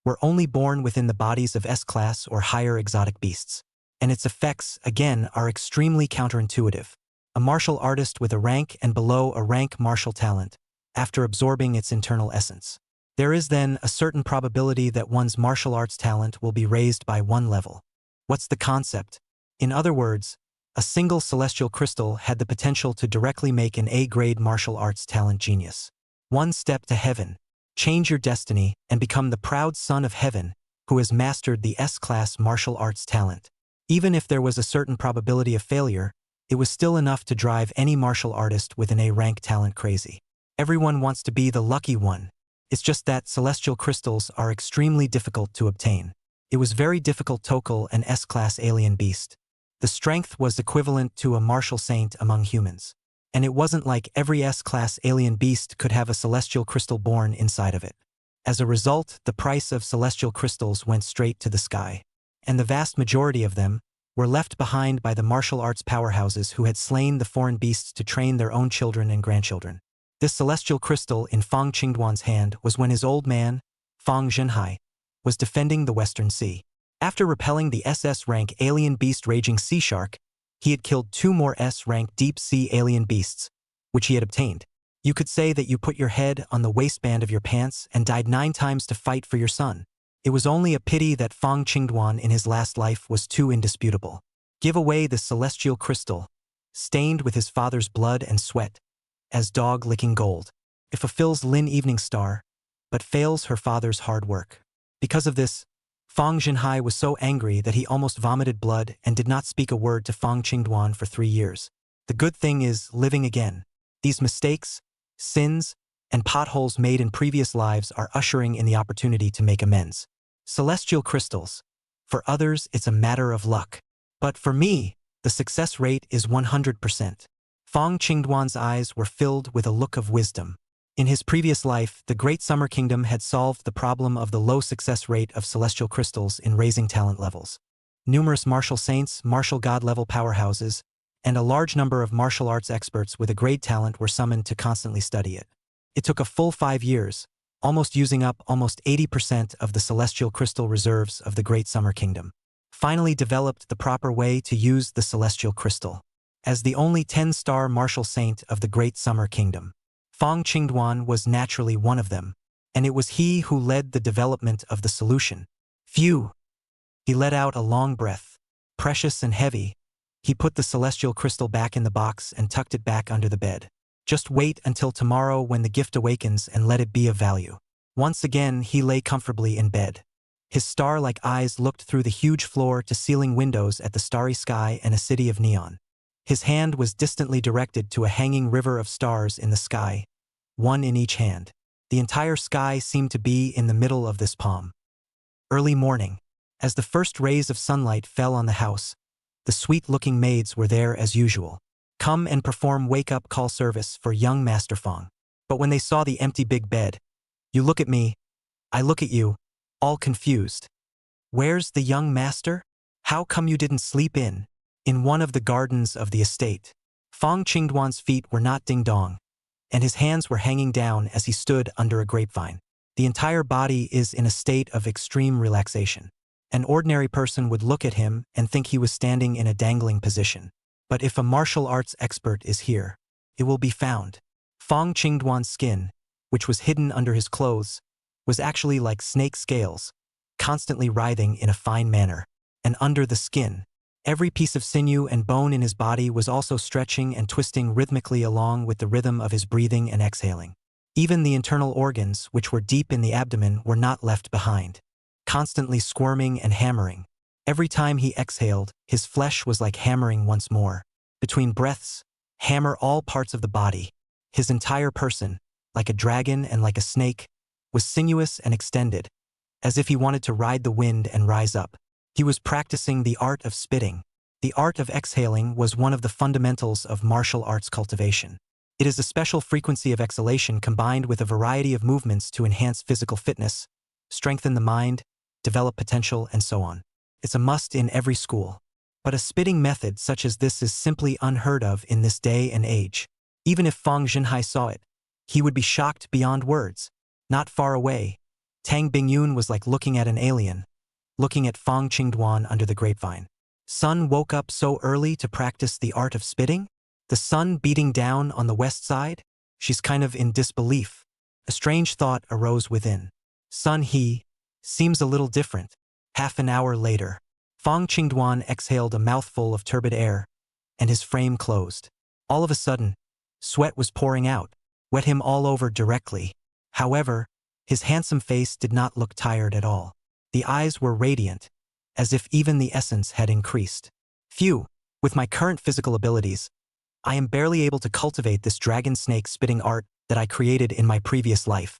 were only born within the bodies of S-class or higher exotic beasts. And its effects, again, are extremely counterintuitive. A martial artist with a rank and below a rank martial talent, after absorbing its internal essence. There is then a certain probability that one's martial arts talent will be raised by 1 level. What's the concept? In other words, a single celestial crystal had the potential to directly make an A-grade martial arts talent genius. 1 step to heaven. Change your destiny and become the proud son of heaven who has mastered the S-class martial arts talent. Even if there was a certain probability of failure, it was still enough to drive any martial artist with an A-rank talent crazy. Everyone wants to be the lucky one. It's just that celestial crystals are extremely difficult to obtain. It was very difficult to kill an S-class alien beast. The strength was equivalent to a martial saint among humans. And it wasn't like every S-class alien beast could have a celestial crystal born inside of it. As a result, the price of celestial crystals went straight to the sky. And the vast majority of them were left behind by the martial arts powerhouses who had slain the foreign beasts to train their own children and grandchildren. This celestial crystal in Fong Qingduan's hand was when his old man, Fong Zhenhai, was defending the Western Sea. After repelling the SS-rank alien beast Raging Sea Shark, he had killed 2 more S-rank deep-sea alien beasts, which he had obtained. You could say that you put your head on the waistband of your pants and died 9 times to fight for your son. It was only a pity that Fong Qingduan in his last life was too indisputable. Give away the celestial crystal, stained with his father's blood and sweat, as dog-licking gold. It fulfills Lin Evening Star, but fails her father's hard work. Because of this, Fong Zhenhai was so angry that he almost vomited blood and did not speak a word to Fong Qingduan for 3 years. The good thing is living again. These mistakes, sins, and potholes made in previous lives are ushering in the opportunity to make amends. Celestial crystals. For others, it's a matter of luck. But for me, the success rate is 100%. Fong Qingduan's eyes were filled with a look of wisdom. In his previous life, the Great Summer Kingdom had solved the problem of the low success rate of celestial crystals in raising talent levels. Numerous martial saints, martial god-level powerhouses, and a large number of martial arts experts with a great talent were summoned to constantly study it. It took a full 5 years, almost using up almost 80% of the celestial crystal reserves of the Great Summer Kingdom. Finally developed the proper way to use the celestial crystal. As the only 10-star martial saint of the Great Summer Kingdom, Fong Qingduan was naturally one of them, and it was he who led the development of the solution. Phew! He let out a long breath. Precious and heavy, he put the celestial crystal back in the box and tucked it back under the bed. Just wait until tomorrow when the gift awakens and let it be of value. Once again, he lay comfortably in bed. His star-like eyes looked through the huge floor-to-ceiling windows at the starry sky and a city of neon. His hand was distantly directed to a hanging river of stars in the sky, one in each hand. The entire sky seemed to be in the middle of this palm. Early morning. As the first rays of sunlight fell on the house, the sweet-looking maids were there as usual. Come and perform wake-up call service for young Master Fong. But when they saw the empty big bed, you look at me, I look at you, all confused. Where's the young master? How come you didn't sleep in one of the gardens of the estate? Fong Qingduan's feet were not ding-dong, and his hands were hanging down as he stood under a grapevine. The entire body is in a state of extreme relaxation. An ordinary person would look at him and think he was standing in a dangling position. But if a martial arts expert is here, it will be found. Fong Qingduan's skin, which was hidden under his clothes, was actually like snake scales, constantly writhing in a fine manner. And under the skin, every piece of sinew and bone in his body was also stretching and twisting rhythmically along with the rhythm of his breathing and exhaling. Even the internal organs, which were deep in the abdomen, were not left behind, constantly squirming and hammering. Every time he exhaled, his flesh was like hammering once more. Between breaths, hammer all parts of the body. His entire person, like a dragon and like a snake, was sinuous and extended, as if he wanted to ride the wind and rise up. He was practicing the art of spitting. The art of exhaling was one of the fundamentals of martial arts cultivation. It is a special frequency of exhalation combined with a variety of movements to enhance physical fitness, strengthen the mind, develop potential, and so on. It's a must in every school. But a spitting method such as this is simply unheard of in this day and age. Even if Fong Zhenhai saw it, he would be shocked beyond words. Not far away, Tang Bingyun was like looking at an alien, looking at Fong Qingduan under the grapevine. Sun woke up so early to practice the art of spitting? The sun beating down on the west side? She's kind of in disbelief. A strange thought arose within. Sun he seems a little different. Half an hour later, Fong Qingduan exhaled a mouthful of turbid air, and his frame closed. All of a sudden, sweat was pouring out, wet him all over directly. However, his handsome face did not look tired at all. The eyes were radiant, as if even the essence had increased. Phew, with my current physical abilities, I am barely able to cultivate this dragon snake spitting art that I created in my previous life.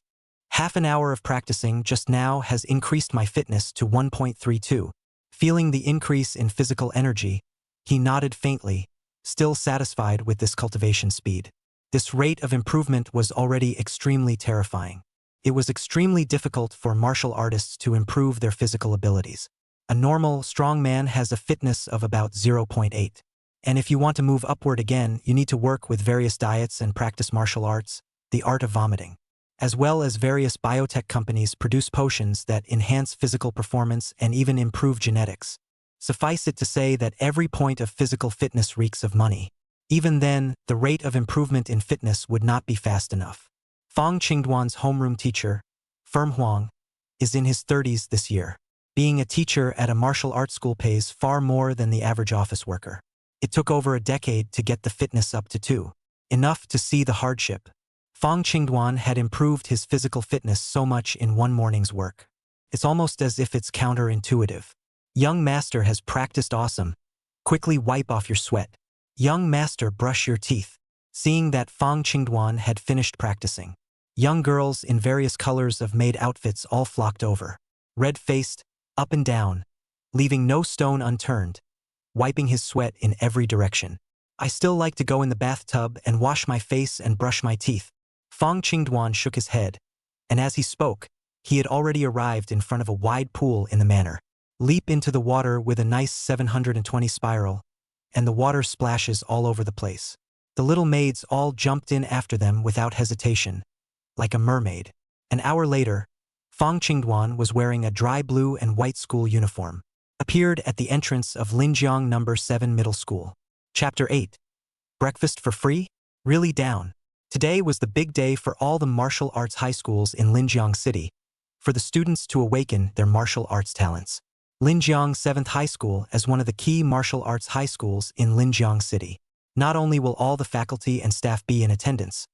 Half an hour of practicing just now has increased my fitness to 1.32. Feeling the increase in physical energy, he nodded faintly, still satisfied with this cultivation speed. This rate of improvement was already extremely terrifying. It was extremely difficult for martial artists to improve their physical abilities. A normal, strong man has a fitness of about 0.8. And if you want to move upward again, you need to work with various diets and practice martial arts, the art of vomiting. As well as various biotech companies produce potions that enhance physical performance and even improve genetics. Suffice it to say that every point of physical fitness reeks of money. Even then, the rate of improvement in fitness would not be fast enough. Fong Qingduan's homeroom teacher, Firm Huang, is in his 30s this year. Being a teacher at a martial arts school pays far more than the average office worker. It took over a decade to get the fitness up to 2. Enough to see the hardship. Fong Qingduan had improved his physical fitness so much in one morning's work. It's almost as if it's counterintuitive. Young master has practiced awesome. Quickly wipe off your sweat. Young master, brush your teeth. Seeing that Fong Qingduan had finished practicing. Young girls in various colors of maid outfits all flocked over. Red-faced, up and down, leaving no stone unturned, wiping his sweat in every direction. I still like to go in the bathtub and wash my face and brush my teeth. Fong Qingduan shook his head, and as he spoke, he had already arrived in front of a wide pool in the manor. Leap into the water with a nice 720 spiral, and the water splashes all over the place. The little maids all jumped in after them without hesitation, like a mermaid. An hour later, Fong Qingduan was wearing a dry blue and white school uniform. Appeared at the entrance of Linjiang No. 7 Middle School. Chapter 8. Breakfast for free? Really down. Today was the big day for all the martial arts high schools in Linjiang City, for the students to awaken their martial arts talents. Linjiang 7th High School as one of the key martial arts high schools in Linjiang City. Not only will all the faculty and staff be in attendance,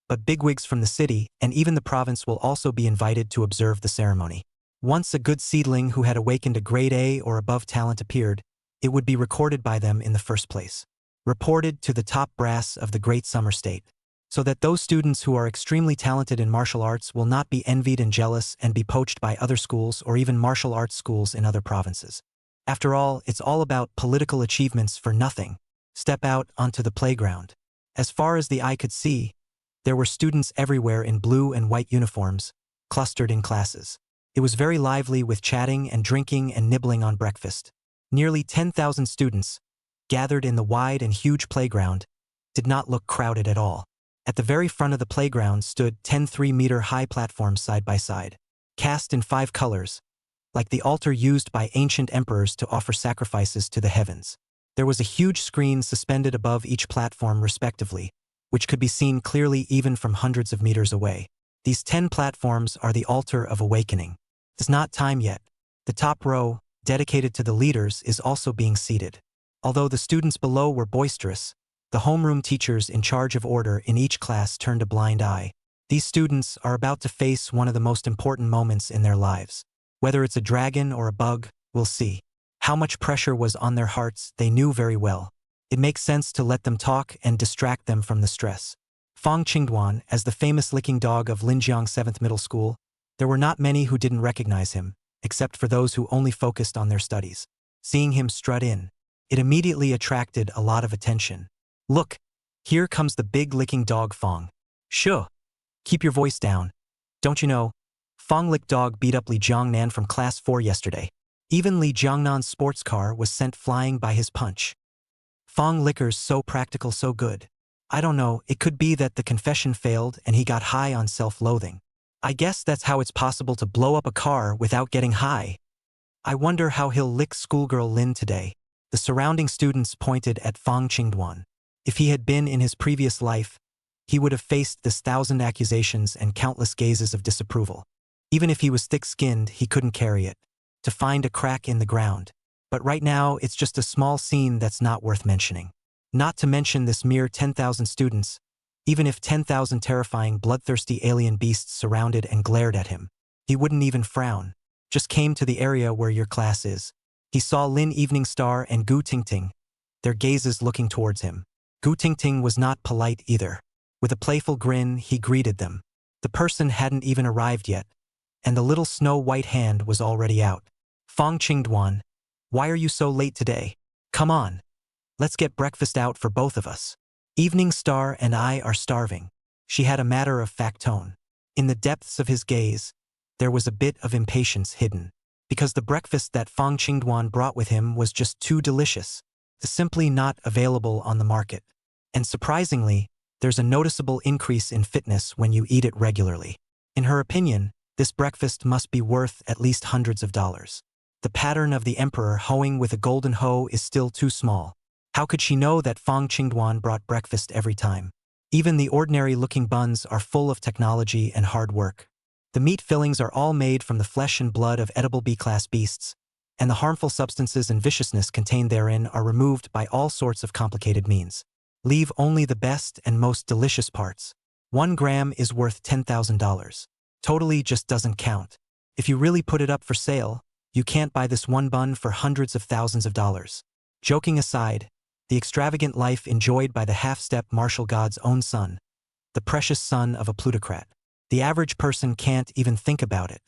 but bigwigs from the city and even the province will also be invited to observe the ceremony. Once a good seedling who had awakened a grade A or above talent appeared, it would be recorded by them in the first place. Reported to the top brass of the great summer state. So that those students who are extremely talented in martial arts will not be envied and jealous and be poached by other schools or even martial arts schools in other provinces. After all, it's all about political achievements for nothing. Step out onto the playground. As far as the eye could see, there were students everywhere in blue and white uniforms, clustered in classes. It was very lively with chatting and drinking and nibbling on breakfast. Nearly 10,000 students, gathered in the wide and huge playground, did not look crowded at all. At the very front of the playground stood 10 3-meter-high platforms side by side, cast in 5 colors, like the altar used by ancient emperors to offer sacrifices to the heavens. There was a huge screen suspended above each platform respectively, which could be seen clearly even from hundreds of meters away. These 10 platforms are the altar of awakening. It's not time yet. The top row, dedicated to the leaders, is also being seated. Although the students below were boisterous, the homeroom teachers in charge of order in each class turned a blind eye. These students are about to face one of the most important moments in their lives. Whether it's a dragon or a bug, we'll see. How much pressure was on their hearts, they knew very well. It makes sense to let them talk and distract them from the stress. Fong Qingduan, as the famous licking dog of Linjiang 7th Middle School, there were not many who didn't recognize him, except for those who only focused on their studies. Seeing him strut in, it immediately attracted a lot of attention. Look, here comes the big licking dog Fong. Shoo! Keep your voice down. Don't you know? Fong Lick Dog beat up Li Jiangnan from Class 4 yesterday. Even Li Jiangnan's sports car was sent flying by his punch. Fong Licker's so practical, so good. I don't know, it could be that the confession failed and he got high on self-loathing. I guess that's how it's possible to blow up a car without getting high. I wonder how he'll lick schoolgirl Lin today. The surrounding students pointed at Fong Qingduan. If he had been in his previous life, he would have faced this 1,000 accusations and countless gazes of disapproval. Even if he was thick-skinned, he couldn't carry it. To find a crack in the ground. But right now, it's just a small scene that's not worth mentioning. Not to mention this mere 10,000 students, even if 10,000 terrifying, bloodthirsty alien beasts surrounded and glared at him. He wouldn't even frown. Just came to the area where your class is. He saw Lin Evening Star and Gu Tingting, their gazes looking towards him. Gu Tingting was not polite either. With a playful grin, he greeted them. The person hadn't even arrived yet, and the little snow-white hand was already out. Fong Qingduan, why are you so late today? Come on. Let's get breakfast out for both of us. Evening Star and I are starving. She had a matter-of-fact tone. In the depths of his gaze, there was a bit of impatience hidden, because the breakfast that Fong Qingduan brought with him was just too delicious, simply not available on the market. And surprisingly, there's a noticeable increase in fitness when you eat it regularly. In her opinion, this breakfast must be worth at least hundreds of dollars. The pattern of the emperor hoeing with a golden hoe is still too small. How could she know that Fong Qingduan brought breakfast every time? Even the ordinary-looking buns are full of technology and hard work. The meat fillings are all made from the flesh and blood of edible B-class beasts, and the harmful substances and viciousness contained therein are removed by all sorts of complicated means. Leave only the best and most delicious parts. 1 gram is worth $10,000. Totally just doesn't count. If you really put it up for sale, you can't buy this one bun for hundreds of thousands of dollars. Joking aside, the extravagant life enjoyed by the half-step martial god's own son, the precious son of a plutocrat. The average person can't even think about it.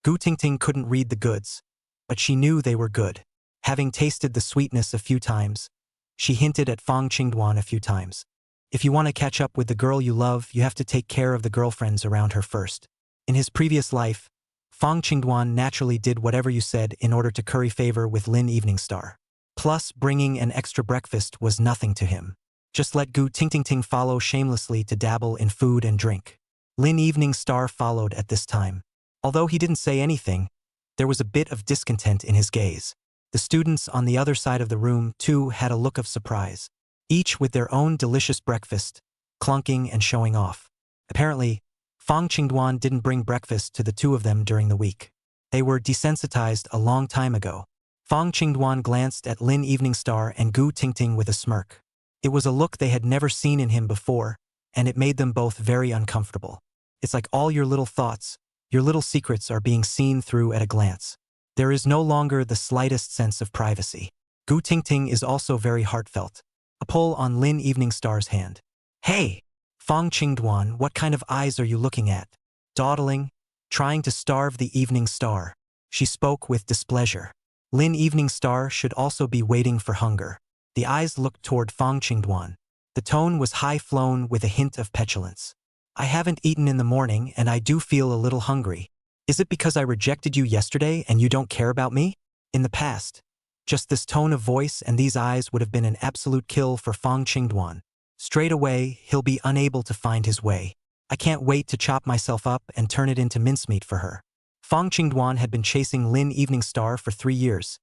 Gu Tingting couldn't read the goods, but she knew they were good. Having tasted the sweetness a few times, she hinted at Fong Qingduan a few times. If you want to catch up with the girl you love, you have to take care of the girlfriends around her first. In his previous life, Fong Qingduan naturally did whatever you said in order to curry favor with Lin Evening Star. Plus, bringing an extra breakfast was nothing to him. Just let Gu Tingting follow shamelessly to dabble in food and drink. Lin Evening Star followed at this time. Although he didn't say anything, there was a bit of discontent in his gaze. The students on the other side of the room, too, had a look of surprise, each with their own delicious breakfast, clunking and showing off. Apparently, Fong Qingduan didn't bring breakfast to the two of them during the week. They were desensitized a long time ago. Fong Qingduan glanced at Lin Evening Star and Gu Tingting with a smirk. It was a look they had never seen in him before, and it made them both very uncomfortable. It's like all your little thoughts, your little secrets are being seen through at a glance. There is no longer the slightest sense of privacy. Gu Tingting is also very heartfelt. A pull on Lin Evening Star's hand. Hey! Fong Qingduan, what kind of eyes are you looking at? Dawdling, trying to starve the Evening Star. She spoke with displeasure. Lin Evening Star should also be waiting for hunger. The eyes looked toward Fong Qingduan. The tone was high-flown with a hint of petulance. I haven't eaten in the morning and I do feel a little hungry. Is it because I rejected you yesterday and you don't care about me? In the past, just this tone of voice and these eyes would have been an absolute kill for Fong Qingduan. Straight away, he'll be unable to find his way. I can't wait to chop myself up and turn it into mincemeat for her. Fong Qingduan had been chasing Lin Evening Star for 3 years.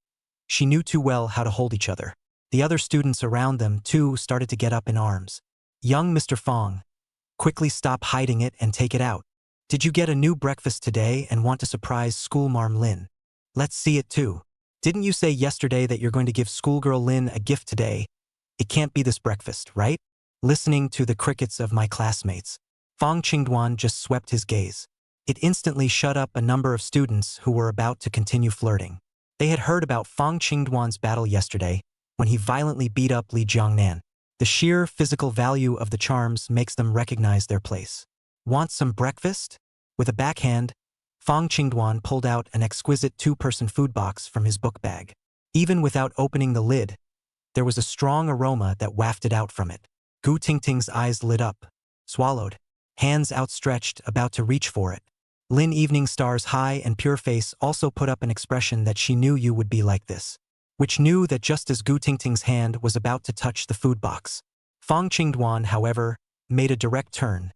She knew too well how to hold each other. The other students around them, too, started to get up in arms. Young Mr. Fong, quickly stop hiding it and take it out. Did you get a new breakfast today and want to surprise schoolmarm Lin? Let's see it too. Didn't you say yesterday that you're going to give schoolgirl Lin a gift today? It can't be this breakfast, right? Listening to the crickets of my classmates, Fong Qingduan just swept his gaze. It instantly shut up a number of students who were about to continue flirting. They had heard about Fong Qingduan's battle yesterday, when he violently beat up Li Jiangnan. The sheer physical value of the charms makes them recognize their place. Want some breakfast? With a backhand, Fong Qingduan pulled out an exquisite 2-person food box from his book bag. Even without opening the lid, there was a strong aroma that wafted out from it. Gu Tingting's eyes lit up, swallowed, hands outstretched, about to reach for it. Lin Evening Star's high and pure face also put up an expression that she knew you would be like this, which knew that just as Gu Tingting's hand was about to touch the food box, Fong Qingduan, however, made a direct turn,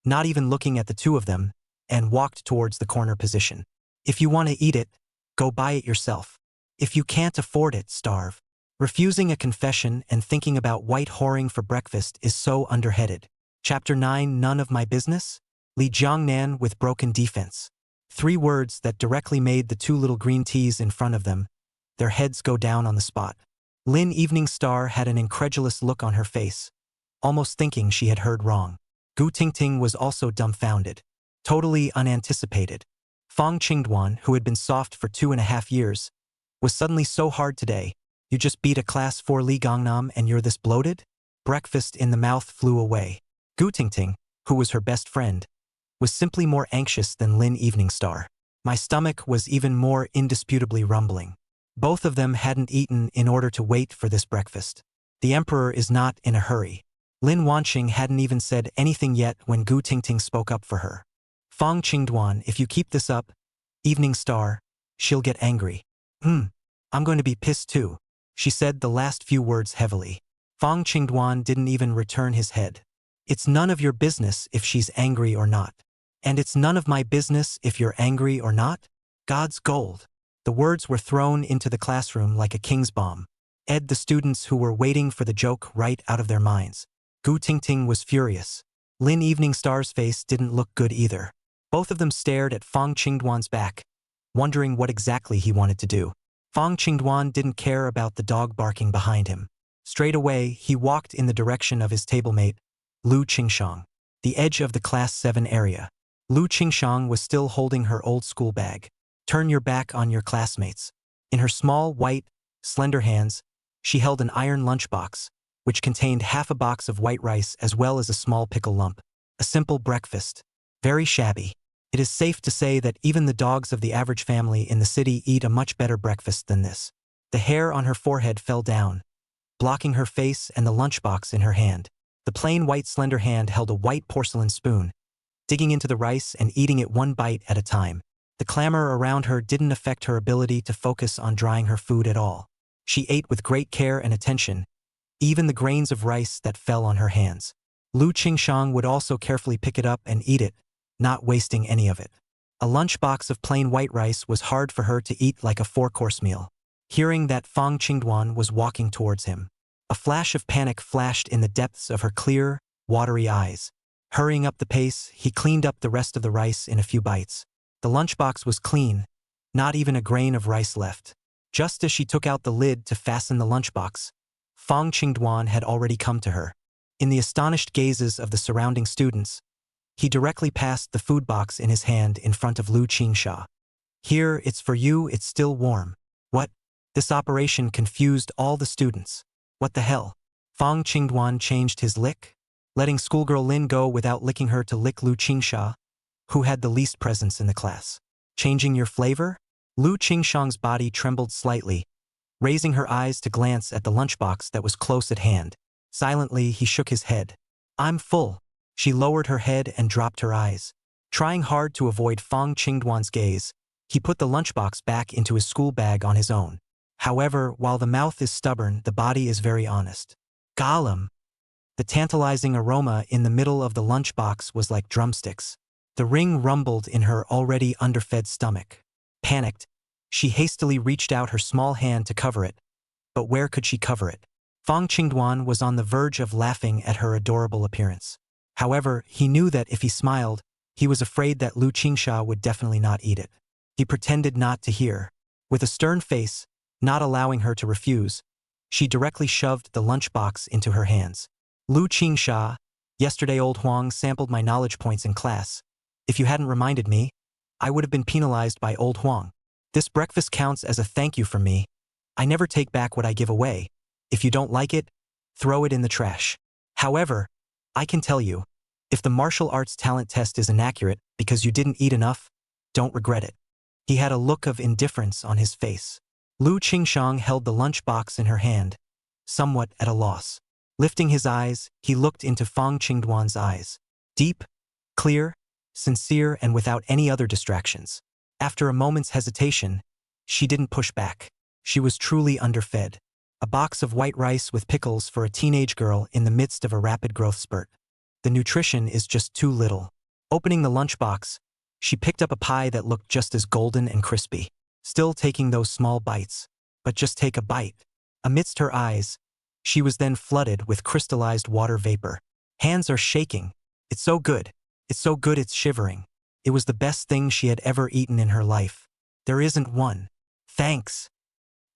not even looking at the two of them, and walked towards the corner position. If you want to eat it, go buy it yourself. If you can't afford it, starve. Refusing a confession and thinking about white whoring for breakfast is so underheaded. Chapter 9, None of My Business? Li Jiangnan with broken defense. 3 words that directly made the 2 little green teas in front of them, their heads go down on the spot. Lin Evening Star had an incredulous look on her face, almost thinking she had heard wrong. Gu Tingting was also dumbfounded, totally unanticipated. Fong Qingduan, who had been soft for 2.5 years, was suddenly so hard today. You just beat a class 4 Li Gongnam and you're this bloated? Breakfast in the mouth flew away. Gu Tingting, who was her best friend, was simply more anxious than Lin Evening Star. My stomach was even more indisputably rumbling. Both of them hadn't eaten in order to wait for this breakfast. The emperor is not in a hurry. Lin Wanqing hadn't even said anything yet when Gu Tingting spoke up for her. Fong Dwan, if you keep this up, Evening Star, she'll get angry. I'm going to be pissed too. She said the last few words heavily. Fong Dwan didn't even return his head. It's none of your business if she's angry or not. And it's none of my business if you're angry or not? God's gold. The words were thrown into the classroom like a king's bomb. The students who were waiting for the joke right out of their minds. Gu Tingting was furious. Lin Evening Star's face didn't look good either. Both of them stared at Fong Dwan's back, wondering what exactly he wanted to do. Fong Dwan didn't care about the dog barking behind him. Straight away, he walked in the direction of his tablemate, Lu Qingshang, the edge of the Class 7 area. Lu Qingshang was still holding her old school bag. Turn your back on your classmates. In her small, white, slender hands, she held an iron lunchbox, which contained half a box of white rice as well as a small pickle lump. A simple breakfast. Very shabby. It is safe to say that even the dogs of the average family in the city eat a much better breakfast than this. The hair on her forehead fell down, blocking her face and the lunchbox in her hand. The plain white slender hand held a white porcelain spoon, digging into the rice and eating it one bite at a time. The clamor around her didn't affect her ability to focus on drying her food at all. She ate with great care and attention, even the grains of rice that fell on her hands. Lu Qingshang would also carefully pick it up and eat it, not wasting any of it. A lunchbox of plain white rice was hard for her to eat like a 4-course meal. Hearing that Fong Dwan was walking towards him, a flash of panic flashed in the depths of her clear, watery eyes. Hurrying up the pace, he cleaned up the rest of the rice in a few bites. The lunchbox was clean, not even a grain of rice left. Just as she took out the lid to fasten the lunchbox, Fong Dwan had already come to her. In the astonished gazes of the surrounding students, he directly passed the food box in his hand in front of Lu Qingsha. Here, it's for you, it's still warm. What? This operation confused all the students. What the hell? Fong Dwan changed his lick, letting schoolgirl Lin go without licking her to lick Lu Qingsha, who had the least presence in the class. Changing your flavor? Lu Qingshang's body trembled slightly, raising her eyes to glance at the lunchbox that was close at hand. Silently, he shook his head. I'm full. She lowered her head and dropped her eyes. Trying hard to avoid Fong Dwan's gaze, he put the lunchbox back into his school bag on his own. However, while the mouth is stubborn, the body is very honest. Gollum! The tantalizing aroma in the middle of the lunchbox was like drumsticks. The ring rumbled in her already underfed stomach. Panicked, she hastily reached out her small hand to cover it. But where could she cover it? Fong Dwan was on the verge of laughing at her adorable appearance. However, he knew that if he smiled, he was afraid that Lu Qingsha would definitely not eat it. He pretended not to hear. With a stern face, not allowing her to refuse, she directly shoved the lunchbox into her hands. Lu Qingsha, yesterday old Huang sampled my knowledge points in class. If you hadn't reminded me, I would have been penalized by old Huang. This breakfast counts as a thank you from me. I never take back what I give away. If you don't like it, throw it in the trash. However, I can tell you, if the martial arts talent test is inaccurate because you didn't eat enough, don't regret it. He had a look of indifference on his face. Lu Qingshang held the lunchbox in her hand, somewhat at a loss. Lifting his eyes, he looked into Fong Dwan's eyes. Deep, clear, sincere, and without any other distractions. After a moment's hesitation, she didn't push back. She was truly underfed. A box of white rice with pickles for a teenage girl in the midst of a rapid growth spurt. The nutrition is just too little. Opening the lunchbox, she picked up a pie that looked just as golden and crispy. Still taking those small bites. But just take a bite. Amidst her eyes, she was then flooded with crystallized water vapor. Hands are shaking. It's so good. It's so good it's shivering. It was the best thing she had ever eaten in her life. There isn't one. Thanks.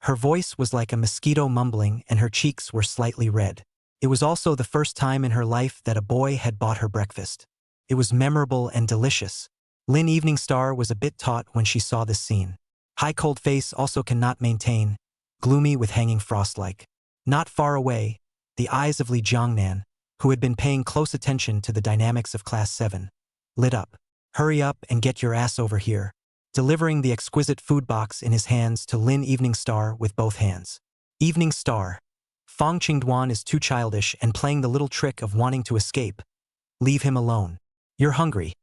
Her voice was like a mosquito mumbling and her cheeks were slightly red. It was also the first time in her life that a boy had bought her breakfast. It was memorable and delicious. Lin Evening Star was a bit taut when she saw this scene. High cold face also cannot maintain, gloomy with hanging frost-like. Not far away, the eyes of Li Jiangnan, who had been paying close attention to the dynamics of Class 7, lit up. Hurry up and get your ass over here. Delivering the exquisite food box in his hands to Lin Evening Star with both hands. Evening Star. Fong Dwan is too childish and playing the little trick of wanting to escape. Leave him alone. You're hungry.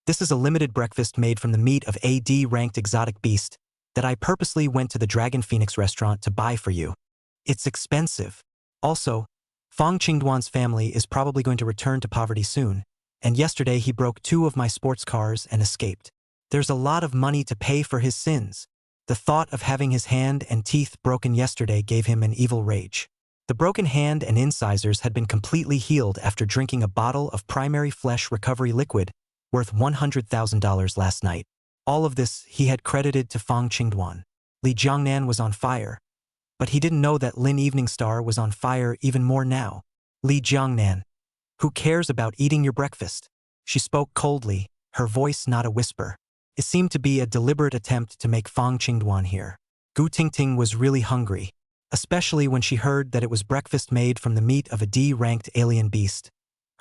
This is a limited breakfast made from the meat of a D-ranked exotic beast that I purposely went to the Dragon Phoenix restaurant to buy for you. It's expensive. Also, Fong Qingduan's family is probably going to return to poverty soon, and yesterday he broke 2 of my sports cars and escaped. There's a lot of money to pay for his sins. The thought of having his hand and teeth broken yesterday gave him an evil rage. The broken hand and incisors had been completely healed after drinking a bottle of primary flesh recovery liquid worth $100,000 last night. All of this he had credited to Fong Qingduan. Li Jiangnan was on fire, but he didn't know that Lin Evening Star was on fire even more now. Li Jiangnan, who cares about eating your breakfast? She spoke coldly, her voice not a whisper. It seemed to be a deliberate attempt to make Fong Qingduan hear. Gu Tingting was really hungry, especially when she heard that it was breakfast made from the meat of a D-ranked alien beast.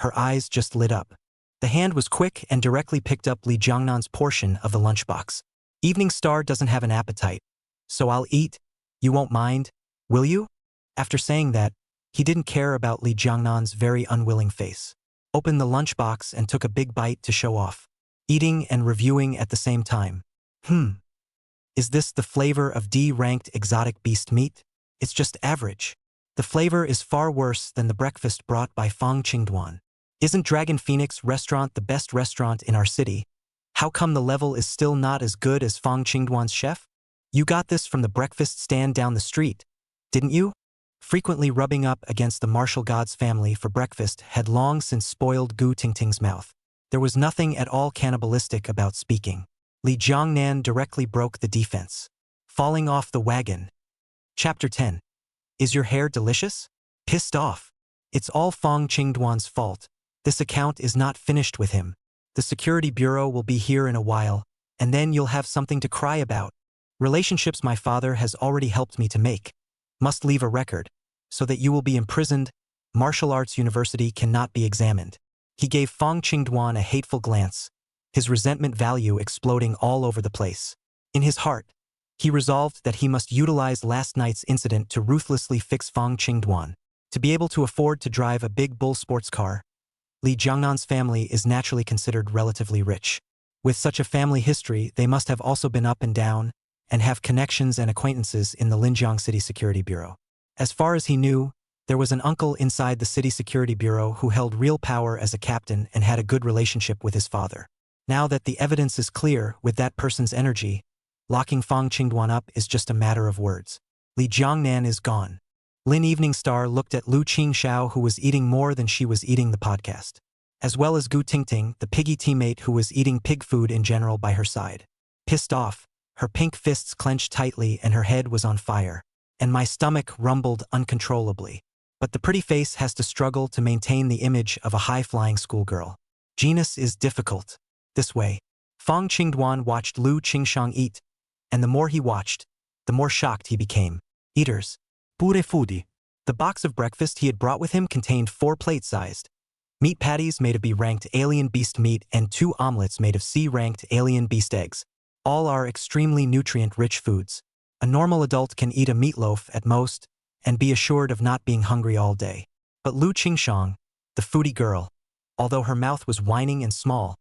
Her eyes just lit up. The hand was quick and directly picked up Li Jiangnan's portion of the lunchbox. Evening Star doesn't have an appetite, so I'll eat. You won't mind, will you? After saying that, he didn't care about Li Jiangnan's very unwilling face. Opened the lunchbox and took a big bite to show off. Eating and reviewing at the same time. Is this the flavor of D-ranked exotic beast meat? It's just average. The flavor is far worse than the breakfast brought by Fong Qingduan. Isn't Dragon Phoenix restaurant the best restaurant in our city? How come the level is still not as good as Fong Qingduan's chef? You got this from the breakfast stand down the street, didn't you? Frequently rubbing up against the martial god's family for breakfast had long since spoiled Gu Tingting's mouth. There was nothing at all cannibalistic about speaking. Li Jiangnan directly broke the defense. Falling off the wagon. Chapter 10. Is your hair delicious? Pissed off. It's all Fong Qingduan's fault. This account is not finished with him. The security bureau will be here in a while, and then you'll have something to cry about. Relationships my father has already helped me to make. Must leave a record, so that you will be imprisoned. Martial Arts University cannot be examined. He gave Fong Qingduan a hateful glance, his resentment value exploding all over the place. In his heart, he resolved that he must utilize last night's incident to ruthlessly fix Fong Qingduan. To be able to afford to drive a big bull sports car, Li Jiangnan's family is naturally considered relatively rich. With such a family history, they must have also been up and down, and have connections and acquaintances in the Linjiang City Security Bureau. As far as he knew, there was an uncle inside the City Security Bureau who held real power as a captain and had a good relationship with his father. Now that the evidence is clear with that person's energy, locking Fong Qingduan up is just a matter of words. Li Jiangnan is gone. Lin Evening Star looked at Lu Qingxiao, who was eating more than she was eating the podcast, as well as Gu Tingting, the piggy teammate who was eating pig food in general by her side. Pissed off, her pink fists clenched tightly and her head was on fire, and my stomach rumbled uncontrollably. But the pretty face has to struggle to maintain the image of a high-flying schoolgirl. Genus is difficult. This way. Fong Qingduan watched Lu Qingxiang eat, and the more he watched, the more shocked he became. Eaters. Pure foodie. The box of breakfast he had brought with him contained 4 plate-sized meat patties made of B-ranked alien beast meat and 2 omelets made of C-ranked alien beast eggs. All are extremely nutrient-rich foods. A normal adult can eat a meatloaf at most and be assured of not being hungry all day. But Lu Qingxiang, the foodie girl, although her mouth was whining and small,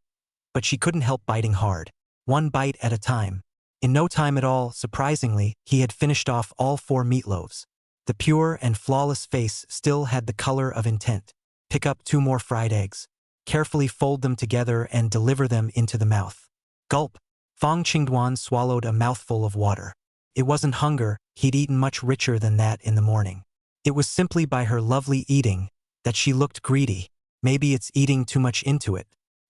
but she couldn't help biting hard, 1 bite at a time. In no time at all, surprisingly, he had finished off all 4 meatloaves. The pure and flawless face still had the color of intent. Pick up 2 more fried eggs. Carefully fold them together and deliver them into the mouth. Gulp. Fong Qingduan swallowed a mouthful of water. It wasn't hunger, he'd eaten much richer than that in the morning. It was simply by her lovely eating that she looked greedy. Maybe it's eating too much into it.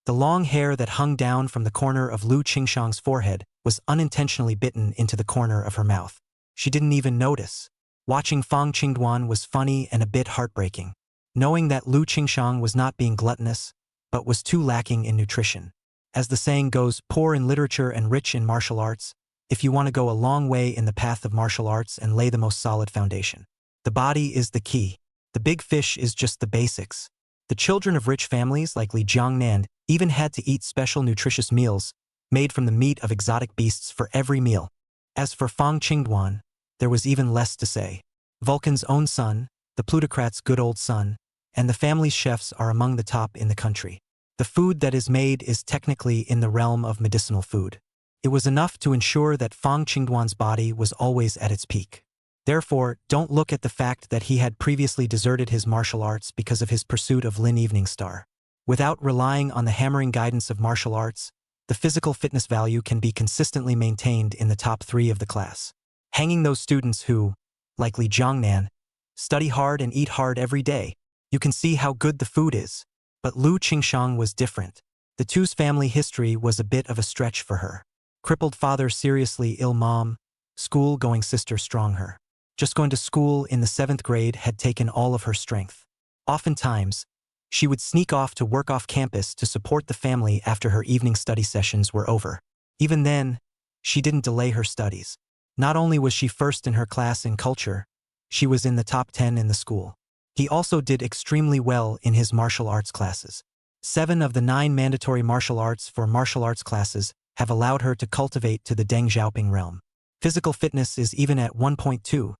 The long hair that hung down from the corner of Lu Qingxiang's forehead was unintentionally bitten into the corner of her mouth. She didn't even notice. Watching Fong Qingduan was funny and a bit heartbreaking. Knowing that Lu Qingxiang was not being gluttonous, but was too lacking in nutrition. As the saying goes, poor in literature and rich in martial arts, if you want to go a long way in the path of martial arts and lay the most solid foundation. The body is the key. The big fish is just the basics. The children of rich families like Li Jiangnan even had to eat special nutritious meals, made from the meat of exotic beasts for every meal. As for Fong Qingduan, there was even less to say. Vulcan's own son, the plutocrat's good old son, and the family's chefs are among the top in the country. The food that is made is technically in the realm of medicinal food. It was enough to ensure that Fong Qingduan's body was always at its peak. Therefore, don't look at the fact that he had previously deserted his martial arts because of his pursuit of Lin Evening Star. Without relying on the hammering guidance of martial arts, the physical fitness value can be consistently maintained in the top 3 of the class. Hanging those students who, like Li Jiangnan, study hard and eat hard every day, you can see how good the food is. But Lu Qingshang was different. The two's family history was a bit of a stretch for her. Crippled father, seriously ill mom, school-going sister strong her. Just going to school in the 7th grade had taken all of her strength. Oftentimes, she would sneak off to work off campus to support the family after her evening study sessions were over. Even then, she didn't delay her studies. Not only was she first in her class in culture, she was in the top 10 in the school. He also did extremely well in his martial arts classes. 7 of the 9 mandatory martial arts for martial arts classes have allowed her to cultivate to the Deng Xiaoping realm. Physical fitness is even at 1.2,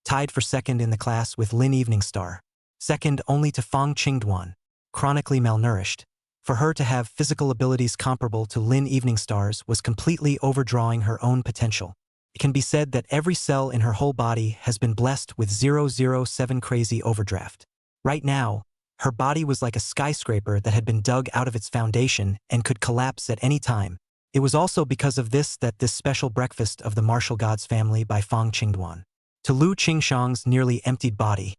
tied for second in the class with Lin Evening Star. Second only to Fong Qingduan, chronically malnourished. For her to have physical abilities comparable to Lin Evening Star's was completely overdrawing her own potential. It can be said that every cell in her whole body has been blessed with 007 crazy overdraft. Right now, her body was like a skyscraper that had been dug out of its foundation and could collapse at any time. It was also because of this that this special breakfast of the martial gods family by Fong Qingduan. To Lu Qingshang's nearly emptied body,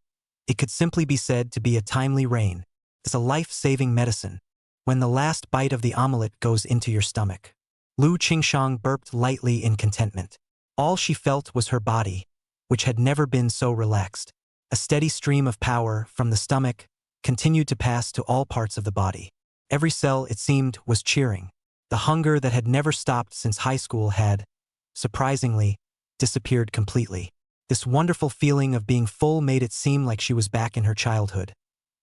it could simply be said to be a timely rain. It's a life-saving medicine. When the last bite of the omelette goes into your stomach. Lu Qingshang burped lightly in contentment. All she felt was her body, which had never been so relaxed. A steady stream of power from the stomach continued to pass to all parts of the body. Every cell, it seemed, was cheering. The hunger that had never stopped since high school had, surprisingly, disappeared completely. This wonderful feeling of being full made it seem like she was back in her childhood,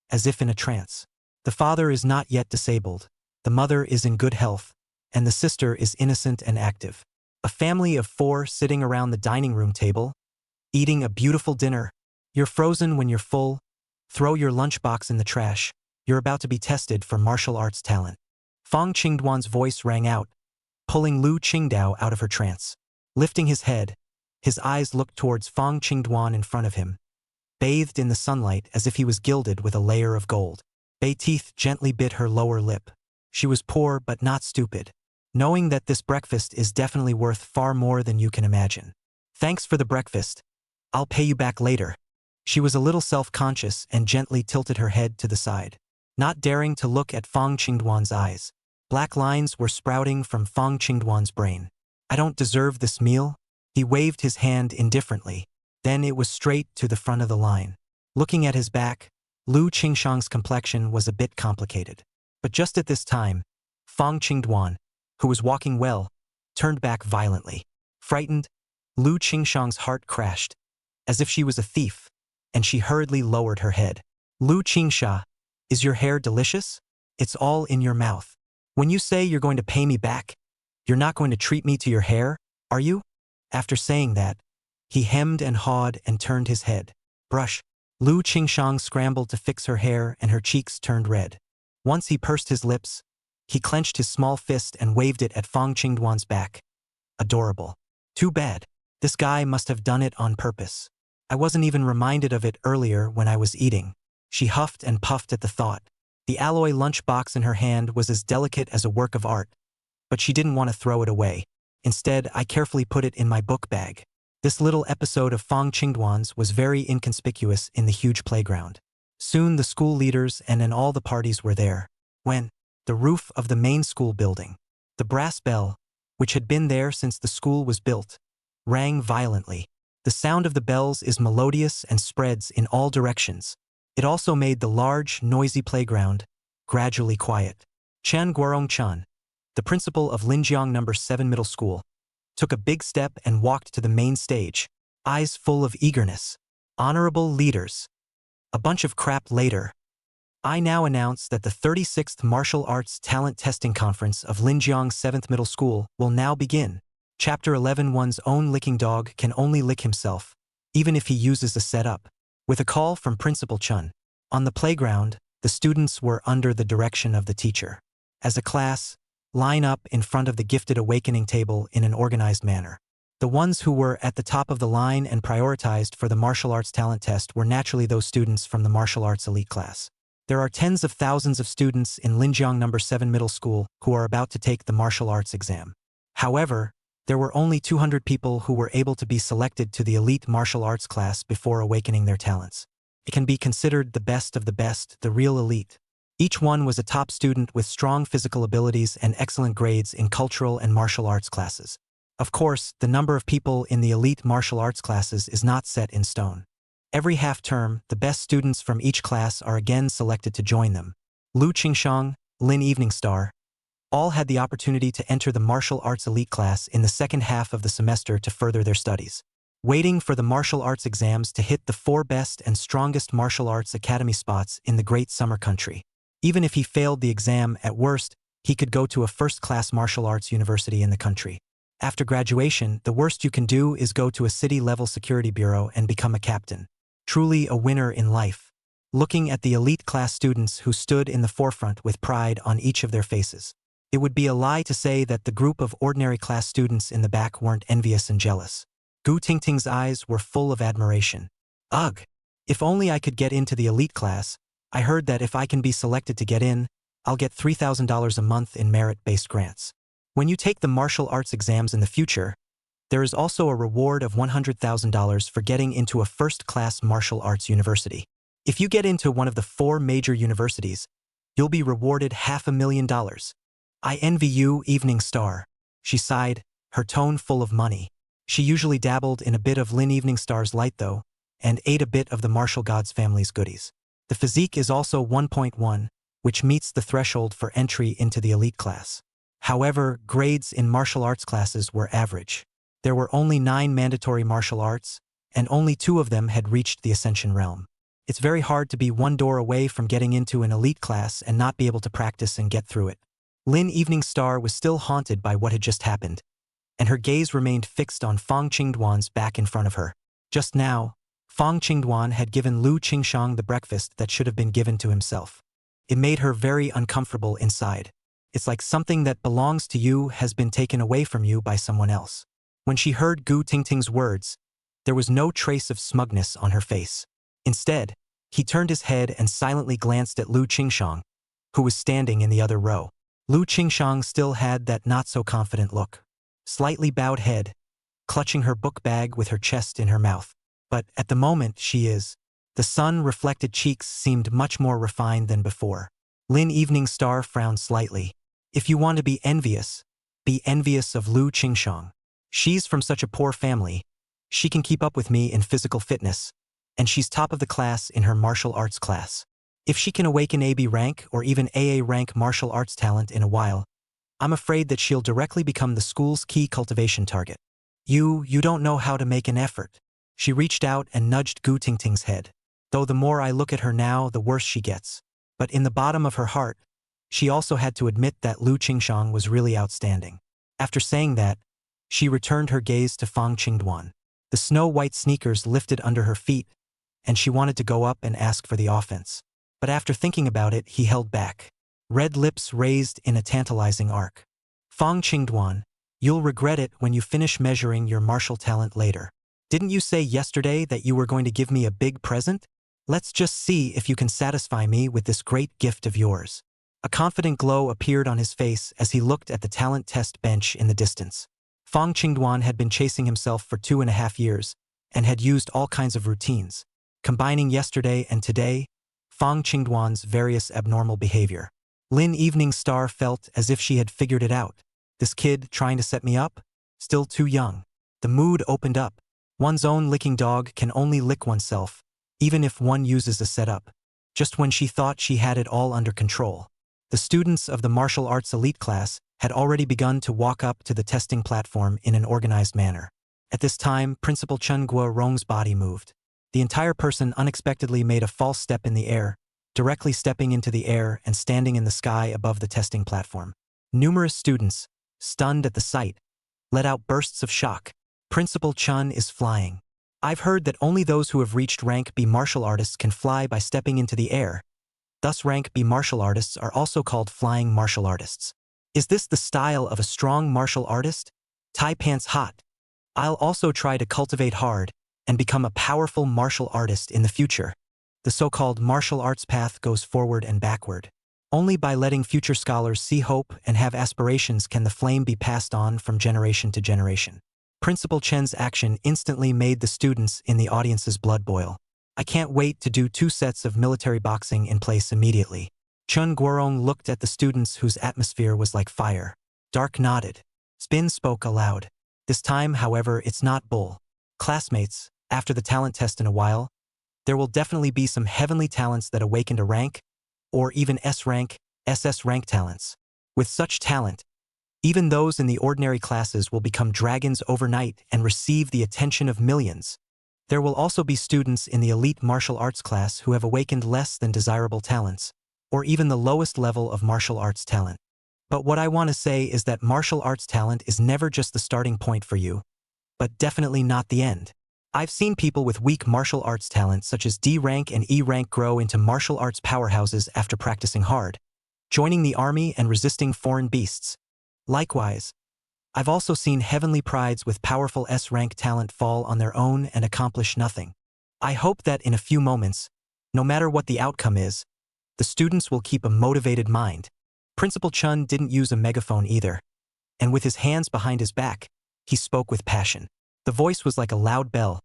as if in a trance. The father is not yet disabled, the mother is in good health, and the sister is innocent and active. A family of 4 sitting around the dining room table, eating a beautiful dinner. You're frozen when you're full. Throw your lunchbox in the trash. You're about to be tested for martial arts talent. Fong Qingduan's voice rang out, pulling Lu Qingdao out of her trance. Lifting his head, his eyes looked towards Fong Qingduan in front of him, bathed in the sunlight as if he was gilded with a layer of gold. Bay teeth gently bit her lower lip. She was poor but not stupid, knowing that this breakfast is definitely worth far more than you can imagine. Thanks for the breakfast. I'll pay you back later. She was a little self-conscious and gently tilted her head to the side, not daring to look at Fong Qingduan's eyes. Black lines were sprouting from Fong Qingduan's brain. I don't deserve this meal? He waved his hand indifferently. Then it was straight to the front of the line. Looking at his back, Lu Qingshang's complexion was a bit complicated. But just at this time, Fong Qingduan, who was walking well, turned back violently. Frightened, Lu Qingshang's heart crashed, as if she was a thief, and she hurriedly lowered her head. Lu Qingsha, is your hair delicious? It's all in your mouth. When you say you're going to pay me back, you're not going to treat me to your hair, are you? After saying that, he hemmed and hawed and turned his head. Brush. Lu Qingshang scrambled to fix her hair and her cheeks turned red. Once he pursed his lips, he clenched his small fist and waved it at Fong Qingduan's back. Adorable. Too bad. This guy must have done it on purpose. I wasn't even reminded of it earlier when I was eating. She huffed and puffed at the thought. The alloy lunchbox in her hand was as delicate as a work of art, but she didn't want to throw it away. Instead, I carefully put it in my book bag. This little episode of Fong Qingduan's was very inconspicuous in the huge playground. Soon the school leaders and all the parties were there. When the roof of the main school building, the brass bell, which had been there since the school was built, rang violently. The sound of the bells is melodious and spreads in all directions. It also made the large, noisy playground gradually quiet. Chen Guarongchan, the principal of Linjiang No. 7 Middle School, took a big step and walked to the main stage, eyes full of eagerness. Honorable leaders. A bunch of crap later. I now announce that the 36th Martial Arts Talent Testing Conference of Linjiang 7th Middle School will now begin. Chapter 11. One's own licking dog can only lick himself, even if he uses a setup. With a call from Principal Chun. On the playground, the The students were under the direction of the teacher. As a class, line up in front of the Gifted Awakening table in an organized manner. The ones who were at the top of the line and prioritized for the martial arts talent test were naturally those students from the martial arts elite class. There are tens of thousands of students in Linjiang No. 7 Middle School who are about to take the martial arts exam. However, there were only 200 people who were able to be selected to the elite martial arts class before awakening their talents. It can be considered the best of the best, the real elite. Each one was a top student with strong physical abilities and excellent grades in cultural and martial arts classes. Of course, the number of people in the elite martial arts classes is not set in stone. Every half-term, the best students from each class are again selected to join them. Lu Qingshang, Lin Evening Star, all had the opportunity to enter the martial arts elite class in the second half of the semester to further their studies. Waiting for the martial arts exams to hit the 4 best and strongest martial arts academy spots in the great summer country. Even if he failed the exam, at worst, he could go to a first-class martial arts university in the country. After graduation, the worst you can do is go to a city-level security bureau and become a captain. Truly a winner in life. Looking at the elite class students who stood in the forefront with pride on each of their faces. It would be a lie to say that the group of ordinary class students in the back weren't envious and jealous. Gu Tingting's eyes were full of admiration. Ugh! If only I could get into the elite class. I heard that if I can be selected to get in, I'll get $3,000 a month in merit-based grants. When you take the martial arts exams in the future, there is also a reward of $100,000 for getting into a first-class martial arts university. If you get into one of the 4 major universities, you'll be rewarded $500,000. I envy you, Evening Star. She sighed, her tone full of money. She usually dabbled in a bit of Lin Evening Star's light though, and ate a bit of the martial gods family's goodies. The physique is also 1.1, which meets the threshold for entry into the elite class. However, grades in martial arts classes were average. There were only 9 mandatory martial arts, and only 2 of them had reached the Ascension realm. It's very hard to be one door away from getting into an elite class and not be able to practice and get through it. Lin Evening Star was still haunted by what had just happened, and her gaze remained fixed on Fong Qingduan's back in front of her. Just now, Fong Qingduan had given Lu Qingshang the breakfast that should have been given to himself. It made her very uncomfortable inside. It's like something that belongs to you has been taken away from you by someone else. When she heard Gu Tingting's words, there was no trace of smugness on her face. Instead, he turned his head and silently glanced at Lu Qingshang, who was standing in the other row. Lu Qingshang still had that not-so-confident look. Slightly bowed head, clutching her book bag with her chest in her mouth. But at the moment the sun-reflected cheeks seemed much more refined than before. Lin Evening Star frowned slightly. If you want to be envious of Lu Qingshang. She's from such a poor family. She can keep up with me in physical fitness, and she's top of the class in her martial arts class. If she can awaken AB rank or even AA rank martial arts talent in a while, I'm afraid that she'll directly become the school's key cultivation target. You don't know how to make an effort. She reached out and nudged Gu Tingting's head. Though the more I look at her now, the worse she gets. But in the bottom of her heart, she also had to admit that Lu Qingshang was really outstanding. After saying that, she returned her gaze to Fong Qingduan. The snow-white sneakers lifted under her feet, and she wanted to go up and ask for the offense. But after thinking about it, he held back. Red lips raised in a tantalizing arc. Fong Qingduan, you'll regret it when you finish measuring your martial talent later. Didn't you say yesterday that you were going to give me a big present? Let's just see if you can satisfy me with this great gift of yours. A confident glow appeared on his face as he looked at the talent test bench in the distance. Fong Qingduan had been chasing himself for 2.5 years and had used all kinds of routines. Combining yesterday and today, Fong Qingduan's various abnormal behavior. Lin Evening Star felt as if she had figured it out. This kid trying to set me up? Still too young. The mood opened up. One's own licking dog can only lick oneself, even if one uses a setup. Just when she thought she had it all under control. The students of the martial arts elite class had already begun to walk up to the testing platform in an organized manner. At this time, Principal Chen Guorong's body moved. The entire person unexpectedly made a false step in the air, directly stepping into the air and standing in the sky above the testing platform. Numerous students, stunned at the sight, let out bursts of shock. Principal Chen is flying. I've heard that only those who have reached rank B martial artists can fly by stepping into the air. Thus rank B martial artists are also called flying martial artists. Is this the style of a strong martial artist? Tie pants hot. I'll also try to cultivate hard and become a powerful martial artist in the future. The so-called martial arts path goes forward and backward. Only by letting future scholars see hope and have aspirations can the flame be passed on from generation to generation. Principal Chen's action instantly made the students in the audience's blood boil. I can't wait to do 2 sets of military boxing in place immediately. Chun Guorong looked at the students whose atmosphere was like fire. Dark nodded. Spin spoke aloud. This time, however, it's not bull. Classmates, after the talent test in a while, there will definitely be some heavenly talents that awakened a rank, or even S-rank, SS rank talents. With such talent, even those in the ordinary classes will become dragons overnight and receive the attention of millions. There will also be students in the elite martial arts class who have awakened less than desirable talents, or even the lowest level of martial arts talent. But what I want to say is that martial arts talent is never just the starting point for you, but definitely not the end. I've seen people with weak martial arts talent such as D rank and E rank grow into martial arts powerhouses after practicing hard, joining the army and resisting foreign beasts. Likewise, I've also seen heavenly prides with powerful S-rank talent fall on their own and accomplish nothing. I hope that in a few moments, no matter what the outcome is, the students will keep a motivated mind. Principal Chun didn't use a megaphone either, and with his hands behind his back, he spoke with passion. The voice was like a loud bell,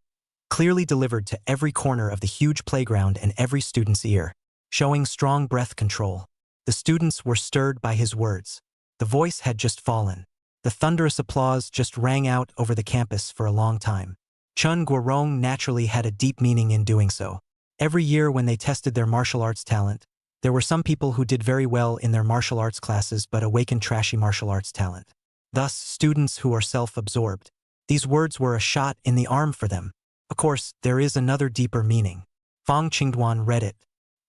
clearly delivered to every corner of the huge playground and every student's ear, showing strong breath control. The students were stirred by his words. The voice had just fallen. The thunderous applause just rang out over the campus for a long time. Chun Guorong naturally had a deep meaning in doing so. Every year when they tested their martial arts talent, there were some people who did very well in their martial arts classes but awakened trashy martial arts talent. Thus, students who are self-absorbed. These words were a shot in the arm for them. Of course, there is another deeper meaning. Fong Qingduan read it.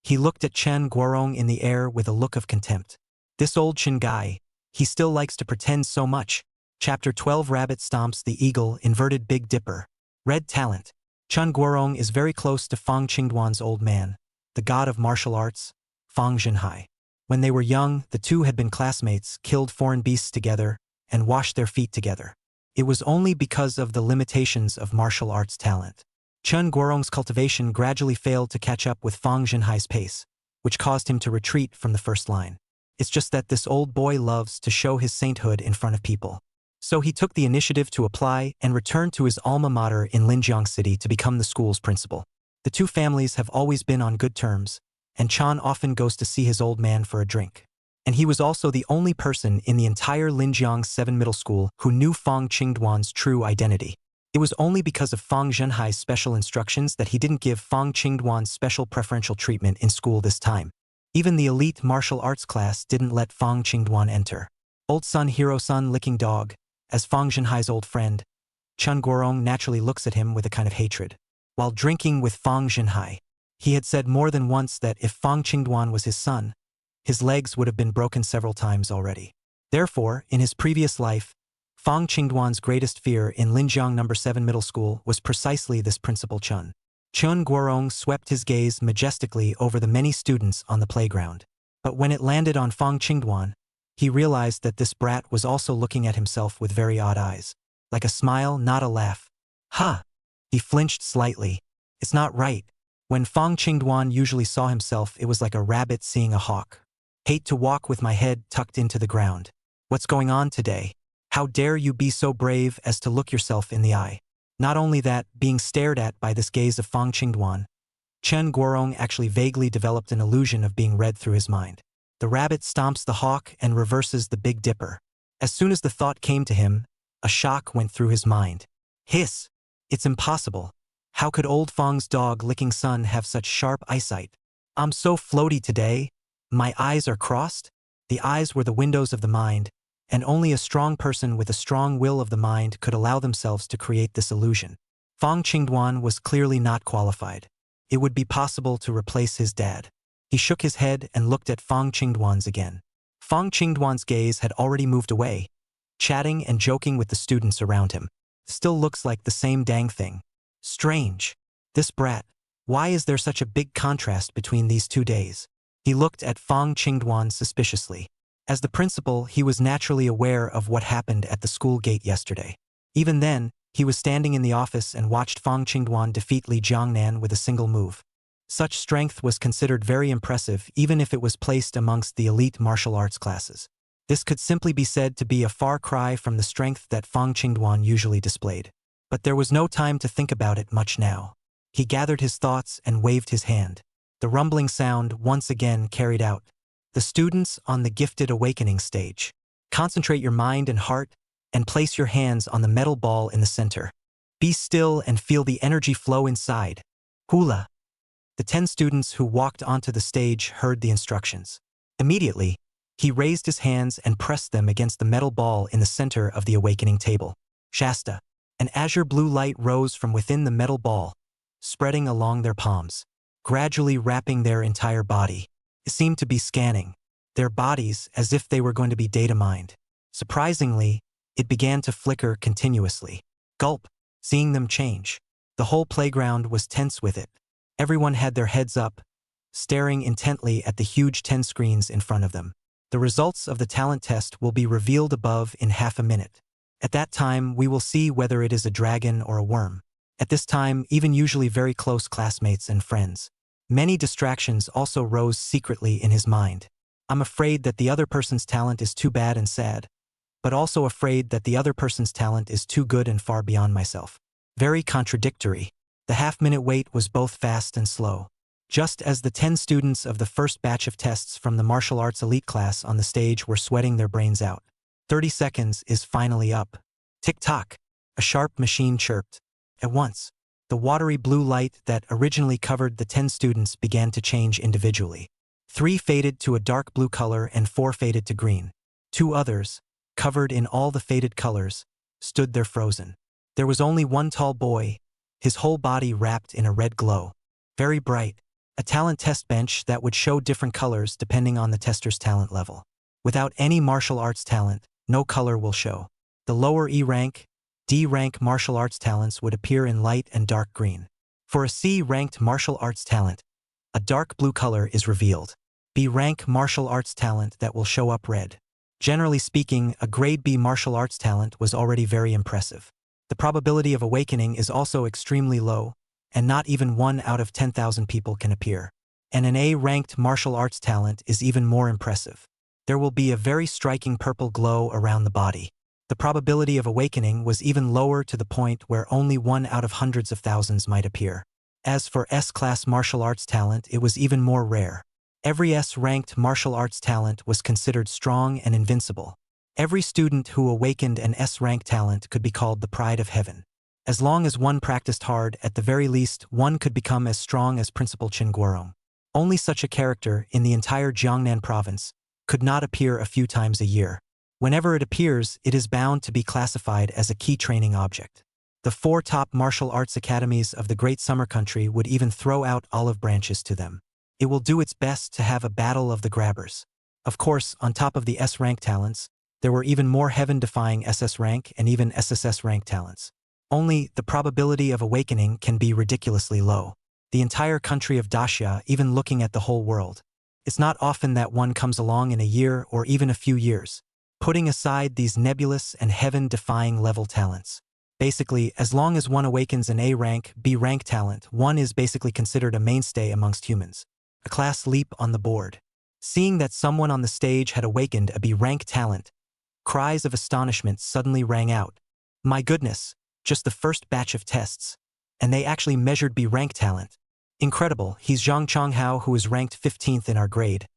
He looked at Chen Guorong in the air with a look of contempt. This old Chen guy, he still likes to pretend so much. Chapter 12 Rabbit Stomps the Eagle Inverted Big Dipper. Red Talent. Chun Guorong is very close to Fong Qingduan's old man, the god of martial arts, Fong Zhenhai. When they were young, the two had been classmates, killed foreign beasts together, and washed their feet together. It was only because of the limitations of martial arts talent. Chun Guorong's cultivation gradually failed to catch up with Fong Zhenhai's pace, which caused him to retreat from the first line. It's just that this old boy loves to show his sainthood in front of people. So he took the initiative to apply and return to his alma mater in Linjiang City to become the school's principal. The two families have always been on good terms, and Chan often goes to see his old man for a drink. And he was also the only person in the entire Linjiang 7 middle school who knew Fong Qingduan's true identity. It was only because of Fong Zhenhai's special instructions that he didn't give Fong Qingduan special preferential treatment in school this time. Even the elite martial arts class didn't let Fong Qingduan enter. Old son Hiro-san licking dog, as Fong Zhenhai's old friend, Chun Guorong naturally looks at him with a kind of hatred. While drinking with Fong Zhenhai, he had said more than once that if Fong Qingduan was his son, his legs would have been broken several times already. Therefore, in his previous life, Fong Qingduan's greatest fear in Linjiang No. 7 middle school was precisely this Principal Chun. Chun Guorong swept his gaze majestically over the many students on the playground. But when it landed on Fong Qingduan, he realized that this brat was also looking at himself with very odd eyes. Like a smile, not a laugh. Ha! He flinched slightly. It's not right. When Fong Qingduan usually saw himself, it was like a rabbit seeing a hawk. Hate to walk with my head tucked into the ground. What's going on today? How dare you be so brave as to look yourself in the eye? Not only that, being stared at by this gaze of Fong Qingduan, Chen Guorong actually vaguely developed an illusion of being read through his mind. The rabbit stomps the hawk and reverses the Big Dipper. As soon as the thought came to him, a shock went through his mind. Hiss! It's impossible. How could old Fong's dog-licking son have such sharp eyesight? I'm so floaty today. My eyes are crossed? The eyes were the windows of the mind, and only a strong person with a strong will of the mind could allow themselves to create this illusion. Fong Qingduan was clearly not qualified. It would be possible to replace his dad. He shook his head and looked at Fong Qingduan's again. Fong Qingduan's gaze had already moved away, chatting and joking with the students around him. Still looks like the same dang thing. Strange. This brat. Why is there such a big contrast between these 2 days? He looked at Fong Dwan suspiciously. As the principal, he was naturally aware of what happened at the school gate yesterday. Even then, he was standing in the office and watched Fong Dwan defeat Li Jiangnan with a single move. Such strength was considered very impressive even if it was placed amongst the elite martial arts classes. This could simply be said to be a far cry from the strength that Fong Dwan usually displayed. But there was no time to think about it much now. He gathered his thoughts and waved his hand. The rumbling sound once again carried out. The students on the Gifted Awakening stage. Concentrate your mind and heart and place your hands on the metal ball in the center. Be still and feel the energy flow inside. Hula. The 10 students who walked onto the stage heard the instructions. Immediately, he raised his hands and pressed them against the metal ball in the center of the awakening table. Shasta. An azure blue light rose from within the metal ball, spreading along their palms, gradually wrapping their entire body. It seemed to be scanning their bodies as if they were going to be data mined. Surprisingly, it began to flicker continuously. Gulp. Seeing them change. The whole playground was tense with it. Everyone had their heads up, staring intently at the huge 10 screens in front of them. The results of the talent test will be revealed above in half a minute. At that time, we will see whether it is a dragon or a worm. At this time, even usually very close classmates and friends. Many distractions also rose secretly in his mind. I'm afraid that the other person's talent is too bad and sad, but also afraid that the other person's talent is too good and far beyond myself. Very contradictory. The half-minute wait was both fast and slow. Just as the 10 students of the first batch of tests from the martial arts elite class on the stage were sweating their brains out. 30 seconds is finally up. Tick-tock. A sharp machine chirped. At once, the watery blue light that originally covered the 10 students began to change individually. 3 faded to a dark blue color and 4 faded to green. 2 others, covered in all the faded colors, stood there frozen. There was only one tall boy, his whole body wrapped in a red glow. Very bright. A talent test bench that would show different colors depending on the tester's talent level. Without any martial arts talent, no color will show. The lower E rank, D rank martial arts talents would appear in light and dark green. For a C ranked martial arts talent, a dark blue color is revealed. B rank martial arts talent that will show up red. Generally speaking, a grade B martial arts talent was already very impressive. The probability of awakening is also extremely low, and not even 1 out of 10,000 people can appear. And an A-ranked martial arts talent is even more impressive. There will be a very striking purple glow around the body. The probability of awakening was even lower to the point where only 1 out of hundreds of thousands might appear. As for S-class martial arts talent, it was even more rare. Every S-ranked martial arts talent was considered strong and invincible. Every student who awakened an S-rank talent could be called the pride of heaven. As long as one practiced hard, at the very least, one could become as strong as Principal Chen Guorong. Only such a character in the entire Jiangnan province could not appear a few times a year. Whenever it appears, it is bound to be classified as a key training object. The 4 top martial arts academies of the Great Summer Country would even throw out olive branches to them. It will do its best to have a battle of the grabbers. Of course, on top of the S-rank talents, there were even more heaven-defying SS rank and even SSS rank talents. Only, the probability of awakening can be ridiculously low. The entire country of Daxia, even looking at the whole world. It's not often that one comes along in a year or even a few years. Putting aside these nebulous and heaven-defying level talents. Basically, as long as one awakens an A-rank, B-rank talent, one is basically considered a mainstay amongst humans. A class leap on the board. Seeing that someone on the stage had awakened a B-rank talent, cries of astonishment suddenly rang out. My goodness, just the first batch of tests. And they actually measured B-rank talent. Incredible, he's Zhang Chonghao who is ranked 15th in our grade.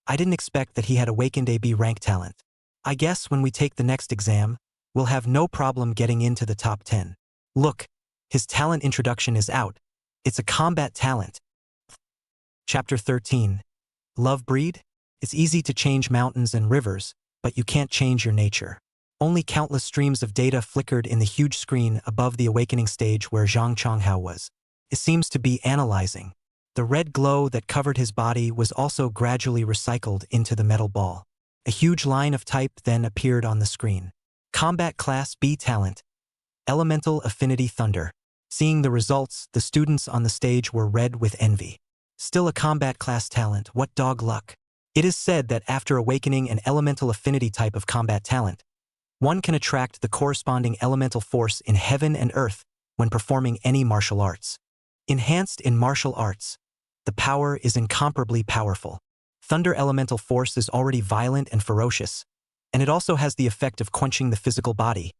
I didn't expect that he had awakened a B-rank talent. I guess when we take the next exam, we'll have no problem getting into the top 10. Look, his talent introduction is out. It's a combat talent. Chapter 13. Love breed? It's easy to change mountains and rivers, but you can't change your nature. Only countless streams of data flickered in the huge screen above the awakening stage where Zhang Chonghao was. It seems to be analyzing. The red glow that covered his body was also gradually recycled into the metal ball. A huge line of type then appeared on the screen. Combat Class B Talent. Elemental Affinity Thunder. Seeing the results, the students on the stage were red with envy. Still a combat class talent, what dog luck. It is said that after awakening an elemental affinity type of combat talent, one can attract the corresponding elemental force in heaven and earth when performing any martial arts. Enhanced in martial arts, the power is incomparably powerful. Thunder elemental force is already violent and ferocious, and it also has the effect of quenching the physical body.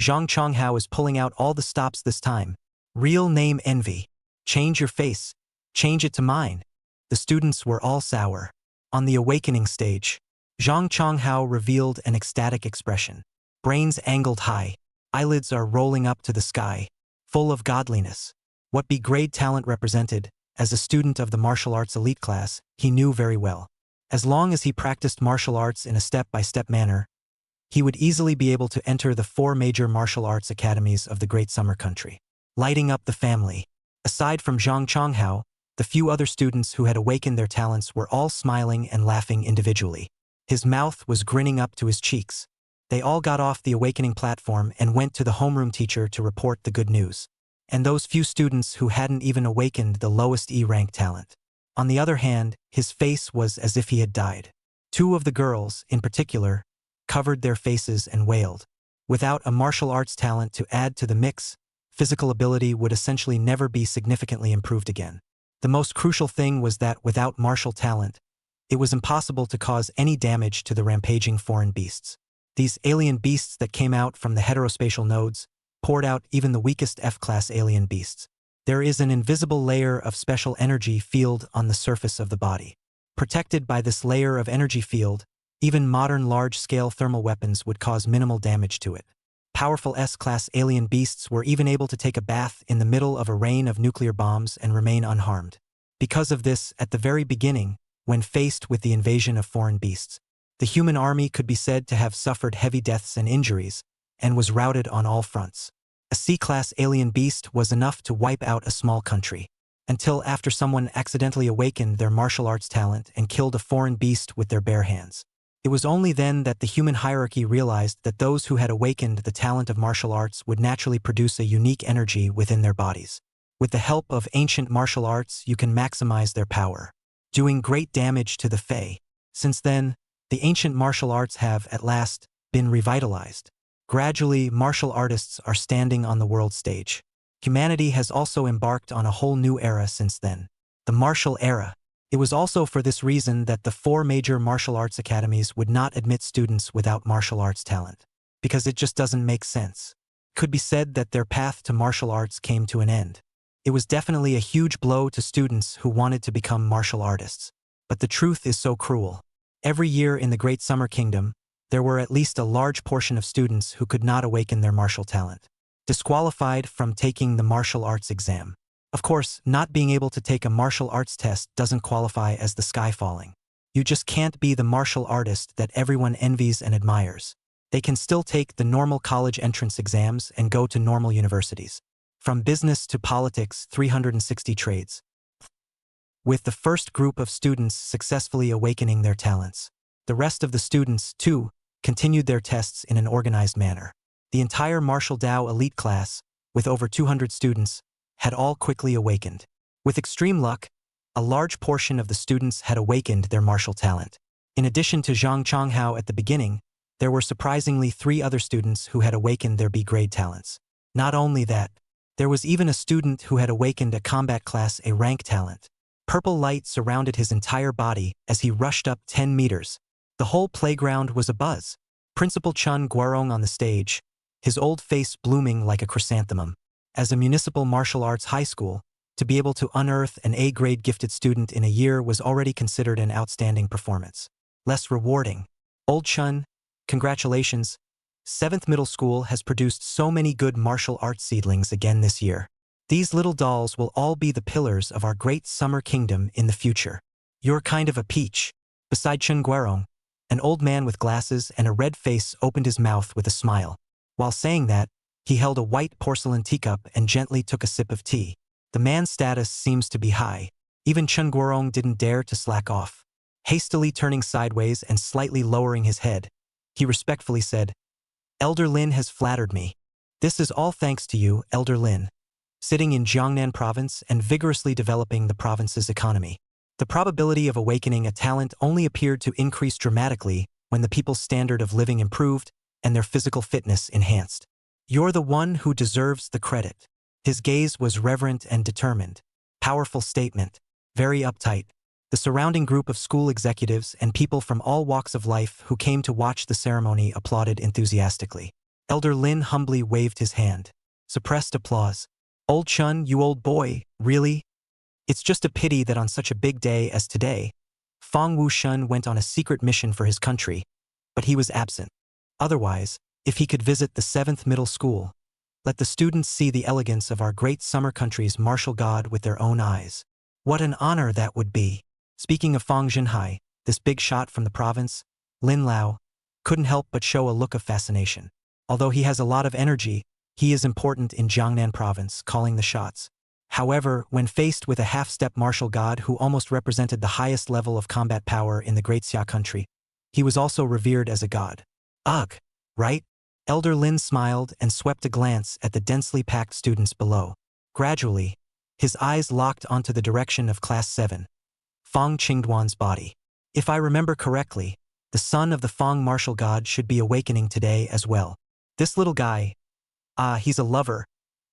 Zhang Chonghao is pulling out all the stops this time. Real name Envy. Change your face. Change it to mine. The students were all sour. On the awakening stage, Zhang Chonghao revealed an ecstatic expression. Brains angled high. Eyelids are rolling up to the sky. Full of godliness. What B-grade talent represented, as a student of the martial arts elite class, he knew very well. As long as he practiced martial arts in a step-by-step manner, he would easily be able to enter the 4 major martial arts academies of the Great Summer Country. Lighting up the family. Aside from Zhang Chonghao, the few other students who had awakened their talents were all smiling and laughing individually. His mouth was grinning up to his cheeks. They all got off the awakening platform and went to the homeroom teacher to report the good news. And those few students who hadn't even awakened the lowest E-rank talent. On the other hand, his face was as if he had died. 2 of the girls, in particular, covered their faces and wailed. Without a martial arts talent to add to the mix, physical ability would essentially never be significantly improved again. The most crucial thing was that without martial talent, it was impossible to cause any damage to the rampaging foreign beasts. These alien beasts that came out from the heterospatial nodes poured out even the weakest F-class alien beasts. There is an invisible layer of special energy field on the surface of the body. Protected by this layer of energy field, even modern large-scale thermal weapons would cause minimal damage to it. Powerful S-class alien beasts were even able to take a bath in the middle of a rain of nuclear bombs and remain unharmed. Because of this, at the very beginning, when faced with the invasion of foreign beasts, the human army could be said to have suffered heavy deaths and injuries, and was routed on all fronts. A C-class alien beast was enough to wipe out a small country. Until after someone accidentally awakened their martial arts talent and killed a foreign beast with their bare hands. It was only then that the human hierarchy realized that those who had awakened the talent of martial arts would naturally produce a unique energy within their bodies. With the help of ancient martial arts, you can maximize their power, doing great damage to the Fae. Since then, the ancient martial arts have, at last, been revitalized. Gradually, martial artists are standing on the world stage. Humanity has also embarked on a whole new era since then. The martial era. It was also for this reason that the 4 major martial arts academies would not admit students without martial arts talent. Because it just doesn't make sense. It could be said that their path to martial arts came to an end. It was definitely a huge blow to students who wanted to become martial artists. But the truth is so cruel. Every year in the Great Summer Kingdom, there were at least a large portion of students who could not awaken their martial talent, disqualified from taking the martial arts exam. Of course, not being able to take a martial arts test doesn't qualify as the sky falling. You just can't be the martial artist that everyone envies and admires. They can still take the normal college entrance exams and go to normal universities. From business to politics, 360 trades. With the first group of students successfully awakening their talents, the rest of the students, too, continued their tests in an organized manner. The entire Martial Dao elite class, with over 200 students, had all quickly awakened. With extreme luck, a large portion of the students had awakened their martial talent. In addition to Zhang Chonghao at the beginning, there were surprisingly 3 other students who had awakened their B-grade talents. Not only that, there was even a student who had awakened a combat class A rank talent. Purple light surrounded his entire body as he rushed up 10 meters. The whole playground was abuzz. Principal Chun Guarong on the stage, his old face blooming like a chrysanthemum. As a municipal martial arts high school, to be able to unearth an A-grade gifted student in a year was already considered an outstanding performance. Less rewarding. Old Chun, congratulations. 7th Middle School has produced so many good martial arts seedlings again this year. These little dolls will all be the pillars of our great summer kingdom in the future. You're kind of a peach. Beside Chun Guarong, an old man with glasses and a red face opened his mouth with a smile. While saying that, he held a white porcelain teacup and gently took a sip of tea. The man's status seems to be high. Even Chun Guarong didn't dare to slack off. Hastily turning sideways and slightly lowering his head, he respectfully said, "Elder Lin has flattered me. This is all thanks to you, Elder Lin." sitting in Jiangnan province and vigorously developing the province's economy. The probability of awakening a talent only appeared to increase dramatically when the people's standard of living improved and their physical fitness enhanced. You're the one who deserves the credit. His gaze was reverent and determined. Powerful statement. Very uptight. The surrounding group of school executives and people from all walks of life who came to watch the ceremony applauded enthusiastically. Elder Lin humbly waved his hand. Suppressed applause. Old Chun, you old boy, really? It's just a pity that on such a big day as today, Fong Wushun went on a secret mission for his country, but he was absent. Otherwise, if he could visit the 7th middle school, let the students see the elegance of our great summer country's martial god with their own eyes. What an honor that would be. Speaking of Fong Jinhai, this big shot from the province, Lin Lao, couldn't help but show a look of fascination. Although he has a lot of energy, he is important in Jiangnan province, calling the shots. However, when faced with a half-step martial god who almost represented the highest level of combat power in the Great Xia country, he was also revered as a god. Ugh, right? Elder Lin smiled and swept a glance at the densely packed students below. Gradually, his eyes locked onto the direction of Class 7, Fong Qingduan's body. If I remember correctly, the son of the Fong martial god should be awakening today as well. This little guy, he's a lover,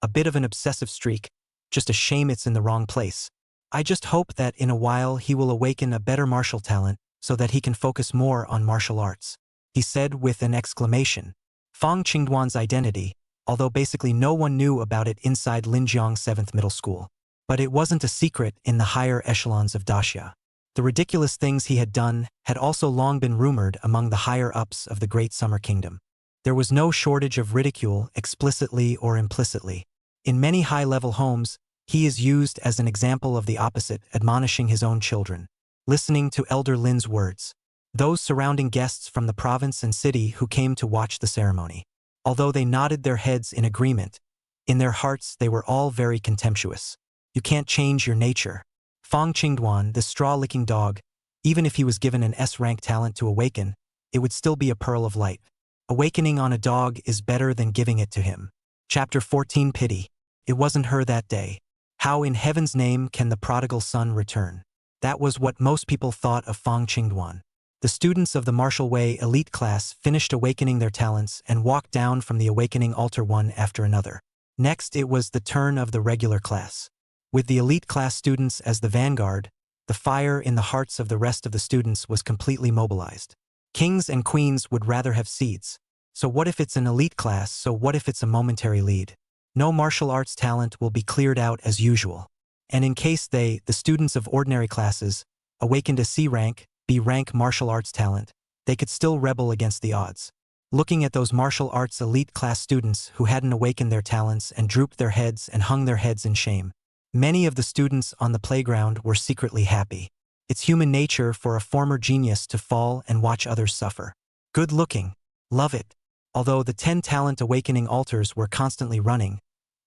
a bit of an obsessive streak, just a shame it's in the wrong place. I just hope that in a while he will awaken a better martial talent so that he can focus more on martial arts, he said with an exclamation. Fong Qingduan's identity, although basically no one knew about it inside Linjiang 7th Middle School. But it wasn't a secret in the higher echelons of Daxia. The ridiculous things he had done had also long been rumored among the higher-ups of the Great Summer Kingdom. There was no shortage of ridicule, explicitly or implicitly. In many high-level homes, he is used as an example of the opposite, admonishing his own children. Listening to Elder Lin's words, those surrounding guests from the province and city who came to watch the ceremony, although they nodded their heads in agreement, in their hearts they were all very contemptuous. You can't change your nature. Fong Qingduan, the straw-licking dog, even if he was given an S-rank talent to awaken, it would still be a pearl of light. Awakening on a dog is better than giving it to him. Chapter 14 Pity. It wasn't her that day. How in heaven's name can the prodigal son return? That was what most people thought of Fong Qingduan. The students of the Martial Way elite class finished awakening their talents and walked down from the awakening altar one after another. Next, it was the turn of the regular class. With the elite class students as the vanguard, the fire in the hearts of the rest of the students was completely mobilized. Kings and queens would rather have seeds. So what if it's an elite class, so what if it's a momentary lead? No martial arts talent will be cleared out as usual. And in case the students of ordinary classes, awakened a C rank, B rank martial arts talent, they could still rebel against the odds. Looking at those martial arts elite class students who hadn't awakened their talents and drooped their heads and hung their heads in shame, many of the students on the playground were secretly happy. It's human nature for a former genius to fall and watch others suffer. Good looking. Love it. Although the 10 talent awakening altars were constantly running,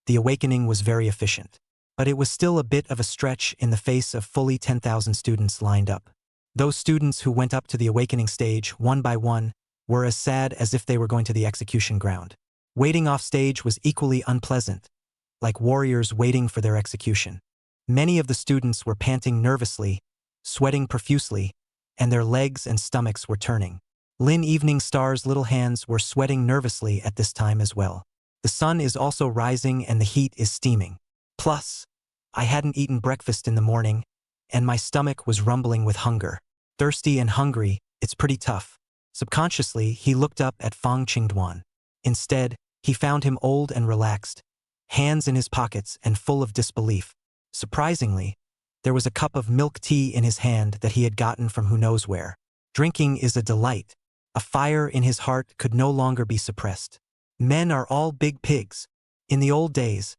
the awakening was very efficient. But it was still a bit of a stretch in the face of fully 10,000 students lined up. Those students who went up to the awakening stage one by one were as sad as if they were going to the execution ground. Waiting off stage was equally unpleasant, like warriors waiting for their execution. Many of the students were panting nervously, sweating profusely, and their legs and stomachs were turning. Lin Evening Star's little hands were sweating nervously at this time as well. The sun is also rising and the heat is steaming. Plus, I hadn't eaten breakfast in the morning, and my stomach was rumbling with hunger. Thirsty and hungry, it's pretty tough. Subconsciously, he looked up at Fong Qingduan. Instead, he found him old and relaxed, hands in his pockets and full of disbelief. Surprisingly, there was a cup of milk tea in his hand that he had gotten from who knows where. Drinking is a delight. A fire in his heart could no longer be suppressed. Men are all big pigs. In the old days,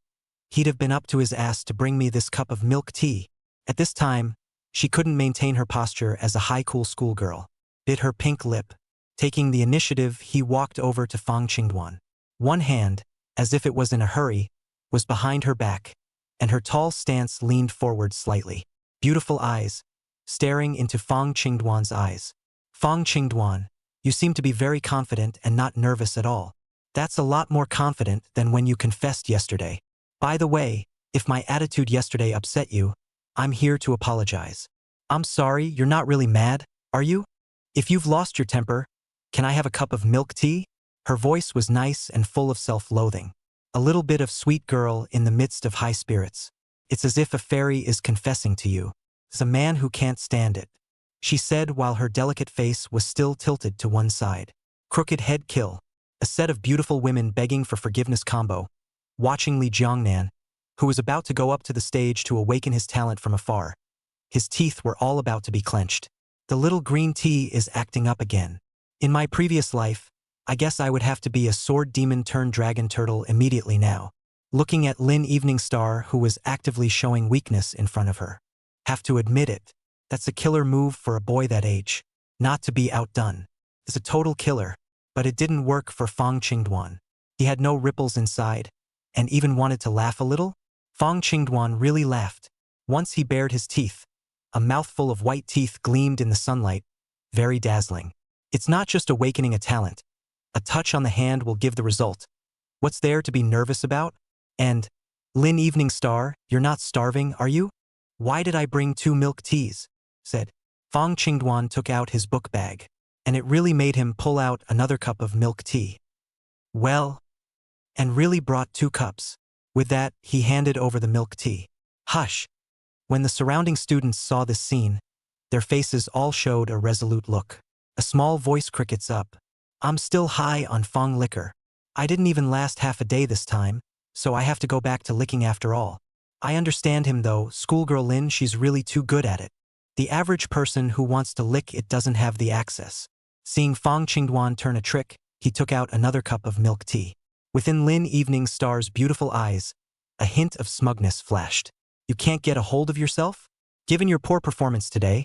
he'd have been up to his ass to bring me this cup of milk tea. At this time, she couldn't maintain her posture as a high-cool schoolgirl. Bit her pink lip. Taking the initiative, he walked over to Fong Qingduan. One hand, as if it was in a hurry, was behind her back, and her tall stance leaned forward slightly. Beautiful eyes, staring into Fong Qingduan's eyes. Fong Qingduan, you seem to be very confident and not nervous at all. That's a lot more confident than when you confessed yesterday. By the way, If my attitude yesterday upset you, I'm here to apologize. I'm sorry, you're not really mad, are you? If you've lost your temper, can I have a cup of milk tea? Her voice was nice and full of self-loathing. A little bit of sweet girl in the midst of high spirits. It's as if a fairy is confessing to you. It's a man who can't stand it, she said while her delicate face was still tilted to one side. Crooked head kill. A set of beautiful women begging for forgiveness combo. Watching Li Jiangnan, who was about to go up to the stage to awaken his talent from afar. His teeth were all about to be clenched. The little green tea is acting up again. In my previous life, I guess I would have to be a sword demon turned dragon turtle immediately now. Looking at Lin Evening Star, who was actively showing weakness in front of her. Have to admit it. That's a killer move for a boy that age. Not to be outdone. It's a total killer. But it didn't work for Fong Qingduan. He had no ripples inside, and even wanted to laugh a little. Fong Qingduan really laughed. Once he bared his teeth. A mouthful of white teeth gleamed in the sunlight. Very dazzling. It's not just awakening a talent. A touch on the hand will give the result. What's there to be nervous about? And, Lin Evening Star, you're not starving, are you? Why did I bring 2 milk teas? Said. Fong Qingduan took out his book bag, and it really made him pull out another cup of milk tea. Well, and really brought 2 cups. With that, he handed over the milk tea. Hush. When the surrounding students saw this scene, their faces all showed a resolute look. A small voice crickets up. I'm still high on Fong liquor. I didn't even last half a day this time, so I have to go back to licking after all. I understand him though, schoolgirl Lin, she's really too good at it. The average person who wants to lick it doesn't have the access. Seeing Fong Qingduan turn a trick, he took out another cup of milk tea. Within Lin Evening Star's beautiful eyes, a hint of smugness flashed. You can't get a hold of yourself? Given your poor performance today,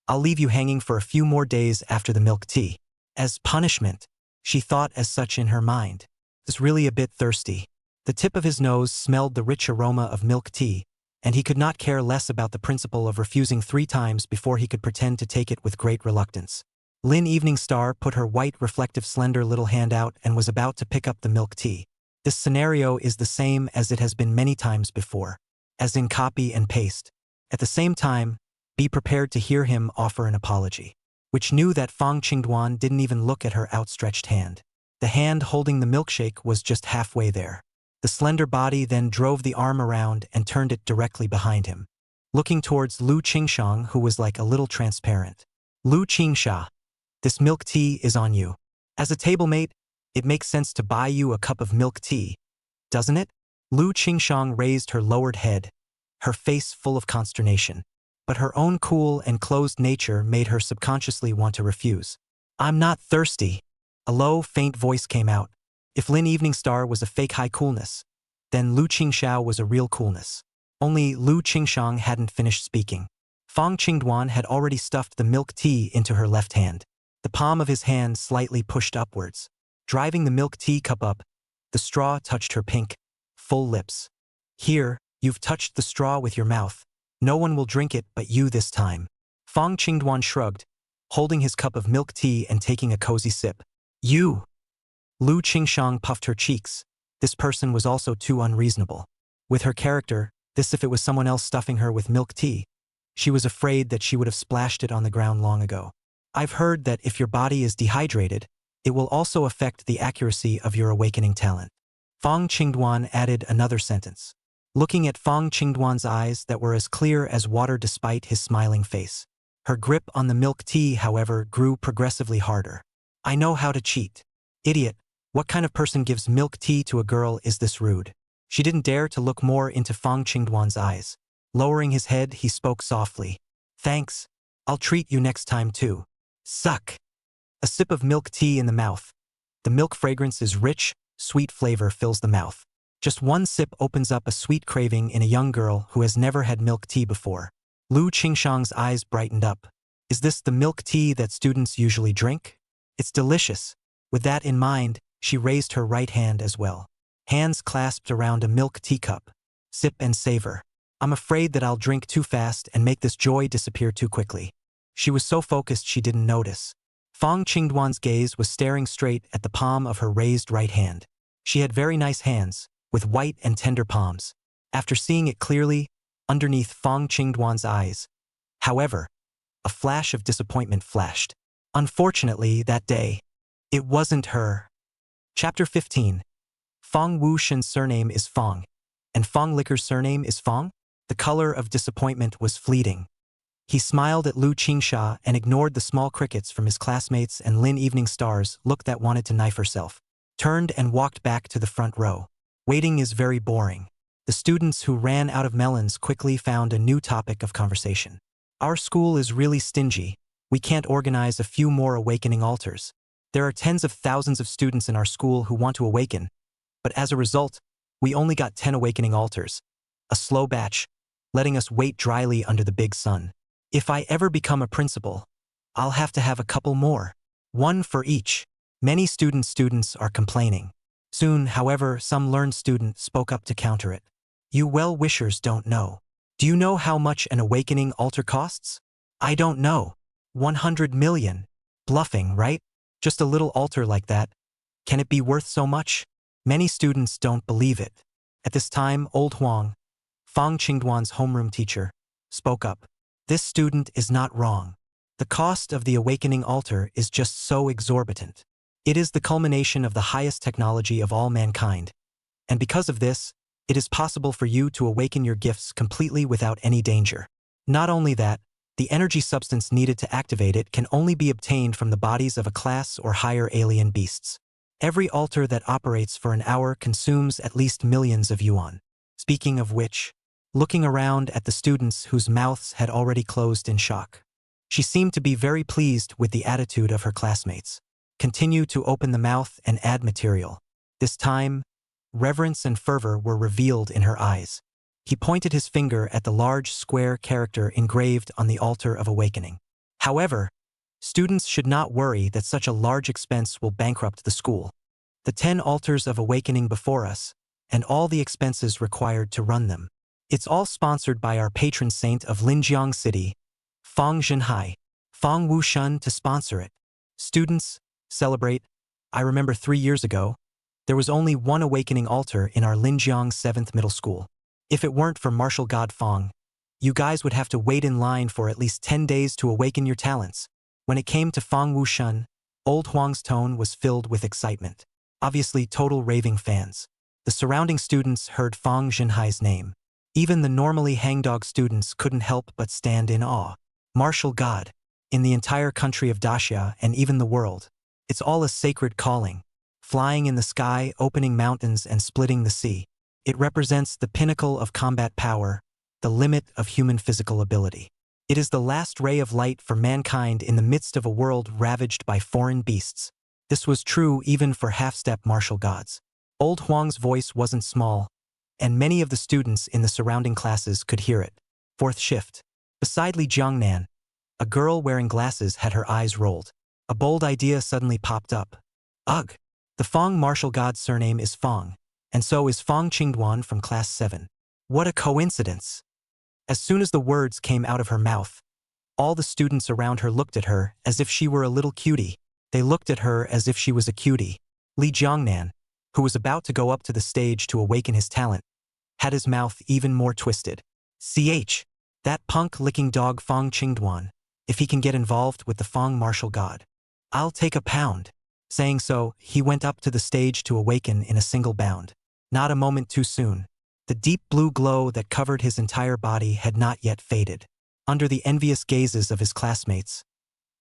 I'll leave you hanging for a few more days after the milk tea. As punishment, she thought as such in her mind. Is really a bit thirsty. The tip of his nose smelled the rich aroma of milk tea, and he could not care less about the principle of refusing 3 times before he could pretend to take it with great reluctance. Lin Evening Star put her white, reflective, slender little hand out and was about to pick up the milk tea. This scenario is the same as it has been many times before, as in copy and paste. At the same time, be prepared to hear him offer an apology, which knew that Fong Qingduan didn't even look at her outstretched hand. The hand holding the milkshake was just halfway there. The slender body then drove the arm around and turned it directly behind him, looking towards Lu Qingshang, who was like a little transparent. Lu Qingsha, this milk tea is on you. As a tablemate, it makes sense to buy you a cup of milk tea, doesn't it? Lu Qingshang raised her lowered head, her face full of consternation. But her own cool and closed nature made her subconsciously want to refuse. I'm not thirsty. A low, faint voice came out. If Lin Evening Star was a fake high coolness, then Lu Qingshao was a real coolness. Only Lu Qingshang hadn't finished speaking. Fong Qingduan had already stuffed the milk tea into her left hand. The palm of his hand slightly pushed upwards. Driving the milk tea cup up, the straw touched her pink, full lips. Here, you've touched the straw with your mouth. No one will drink it but you this time. Fong Qingduan shrugged, holding his cup of milk tea and taking a cozy sip. You! Lu Qingshang puffed her cheeks. This person was also too unreasonable. With her character, this if it was someone else stuffing her with milk tea. She was afraid that she would have splashed it on the ground long ago. I've heard that if your body is dehydrated, it will also affect the accuracy of your awakening talent. Fong Qingduan added another sentence, looking at Fong Qingduan's eyes that were as clear as water despite his smiling face. Her grip on the milk tea, however, grew progressively harder. I know how to cheat. Idiot, what kind of person gives milk tea to a girl is this rude? She didn't dare to look more into Fong Qingduan's eyes. Lowering his head, he spoke softly. Thanks. I'll treat you next time too. Suck. A sip of milk tea in the mouth. The milk fragrance is rich, sweet flavor fills the mouth. Just one sip opens up a sweet craving in a young girl who has never had milk tea before. Lu Qingshang's eyes brightened up. Is this the milk tea that students usually drink? It's delicious. With that in mind, she raised her right hand as well. Hands clasped around a milk teacup. Sip and savor. I'm afraid that I'll drink too fast and make this joy disappear too quickly. She was so focused she didn't notice. Fong Qingduan's gaze was staring straight at the palm of her raised right hand. She had very nice hands, with white and tender palms. After seeing it clearly, underneath Fong Qingduan's eyes, however, a flash of disappointment flashed. Unfortunately, that day, it wasn't her. Chapter 15. Fong Wushen's surname is Fong, and Fong Licker's surname is Fong? The color of disappointment was fleeting. He smiled at Lu Qingsha and ignored the small crickets from his classmates and Lin Evening Star's look that wanted to knife herself. Turned and walked back to the front row. Waiting is very boring. The students who ran out of melons quickly found a new topic of conversation. Our school is really stingy. We can't organize a few more awakening altars. There are tens of thousands of students in our school who want to awaken, but as a result, we only got 10 awakening altars. A slow batch, letting us wait dryly under the big sun. If I ever become a principal, I'll have to have a couple more. One for each. Many students are complaining. Soon, however, some learned student spoke up to counter it. You well-wishers don't know. Do you know how much an awakening altar costs? I don't know. 100 million. Bluffing, right? Just a little altar like that. Can it be worth so much? Many students don't believe it. At this time, old Huang, Fong Qingduan's homeroom teacher, spoke up. This student is not wrong. The cost of the awakening altar is just so exorbitant. It is the culmination of the highest technology of all mankind. And because of this, it is possible for you to awaken your gifts completely without any danger. Not only that, the energy substance needed to activate it can only be obtained from the bodies of a class or higher alien beasts. Every altar that operates for an hour consumes at least millions of yuan. Speaking of which, looking around at the students whose mouths had already closed in shock, she seemed to be very pleased with the attitude of her classmates. Continue to open the mouth and add material. This time, reverence and fervor were revealed in her eyes. He pointed his finger at the large square character engraved on the altar of awakening. However, students should not worry that such a large expense will bankrupt the school. The 10 altars of awakening before us, and all the expenses required to run them. It's all sponsored by our patron saint of Linjiang City, Fong Zhenhai, Fong Wushen to sponsor it. Students, celebrate. I remember 3 years ago, there was only one awakening altar in our Linjiang 7th middle school. If it weren't for martial god Fong, you guys would have to wait in line for at least 10 days to awaken your talents. When it came to Fong Wushen, old Huang's tone was filled with excitement. Obviously total raving fans. The surrounding students heard Fong Zhenhai's name. Even the normally hangdog students couldn't help but stand in awe. Martial god. In the entire country of Daxia and even the world, it's all a sacred calling. Flying in the sky, opening mountains and splitting the sea. It represents the pinnacle of combat power, the limit of human physical ability. It is the last ray of light for mankind in the midst of a world ravaged by foreign beasts. This was true even for half-step martial gods. Old Huang's voice wasn't small, and many of the students in the surrounding classes could hear it. Fourth shift. Beside Li Jiangnan, a girl wearing glasses had her eyes rolled. A bold idea suddenly popped up. Ugh! The Fong martial god's surname is Fong, and so is Fong Qingduan from class 7. What a coincidence! As soon as the words came out of her mouth, all the students around her looked at her as if she were a little cutie. They looked at her as if she was a cutie. Li Jiangnan, who was about to go up to the stage to awaken his talent, had his mouth even more twisted. That punk-licking dog Fong Qingduan, if he can get involved with the Fong martial god, I'll take a pound. Saying so, he went up to the stage to awaken in a single bound. Not a moment too soon. The deep blue glow that covered his entire body had not yet faded. Under the envious gazes of his classmates,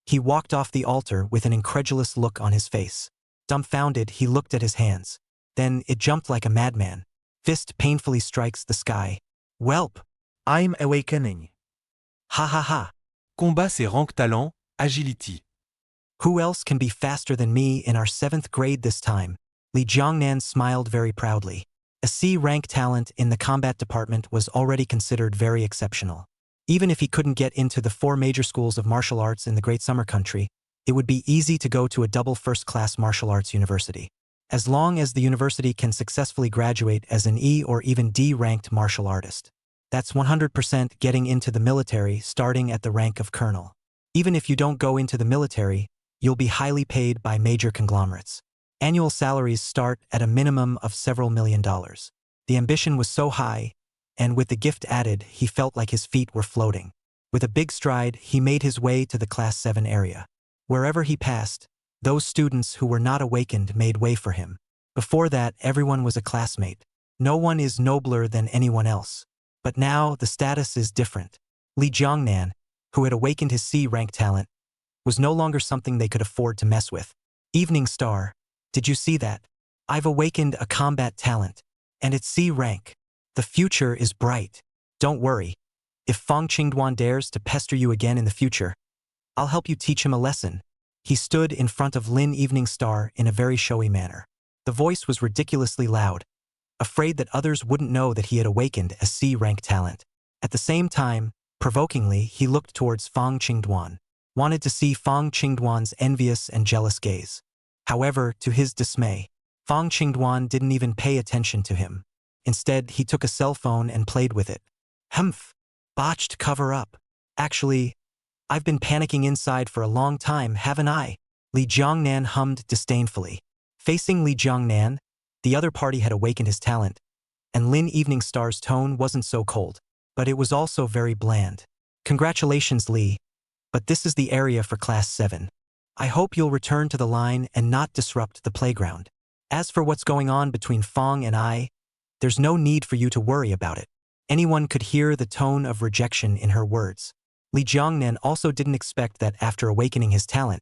he walked off the altar with an incredulous look on his face. Dumbfounded, he looked at his hands. Then it jumped like a madman. Fist painfully strikes the sky. Welp!
I'm awakening.
Ha ha ha!
Combat ses rank talent, agility.
Who else can be faster than me in our 7th grade this time? Li Jiangnan smiled very proudly. A C-rank talent in the combat department was already considered very exceptional. Even if he couldn't get into the 4 major schools of martial arts in the Great Summer Country, it would be easy to go to a double first-class martial arts university. As long as the university can successfully graduate as an E or even D-ranked martial artist. That's 100% getting into the military starting at the rank of colonel. Even if you don't go into the military, you'll be highly paid by major conglomerates. Annual salaries start at a minimum of several $1 million. The ambition was so high, and with the gift added, he felt like his feet were floating. With a big stride, he made his way to the Class 7 area. Wherever he passed, those students who were not awakened made way for him. Before that, everyone was a classmate. No one is nobler than anyone else. But now, the status is different. Li Jiangnan, who had awakened his C-rank talent, was no longer something they could afford to mess with. Evening Star, did you see that? I've awakened a combat talent, and it's C-rank. The future is bright. Don't worry. If Fong Qingduan dares to pester you again in the future, I'll help you teach him a lesson. He stood in front of Lin Evening Star in a very showy manner. The voice was ridiculously loud, afraid that others wouldn't know that he had awakened a C-rank talent. At the same time, provokingly, he looked towards Fong Qingduan, wanted to see Fong Qingduan's envious and jealous gaze. However, to his dismay, Fong Qingduan didn't even pay attention to him. Instead, he took a cell phone and played with it. Humph! Botched cover-up. Actually, I've been panicking inside for a long time, haven't I? Li Jiangnan hummed disdainfully. Facing Li Jiangnan, the other party had awakened his talent, and Lin Evening Star's tone wasn't so cold, but it was also very bland. Congratulations, Li, but this is the area for Class 7. I hope you'll return to the line and not disrupt the playground. As for what's going on between Fong and I, there's no need for you to worry about it. Anyone could hear the tone of rejection in her words. Li Jiangnan also didn't expect that after awakening his talent,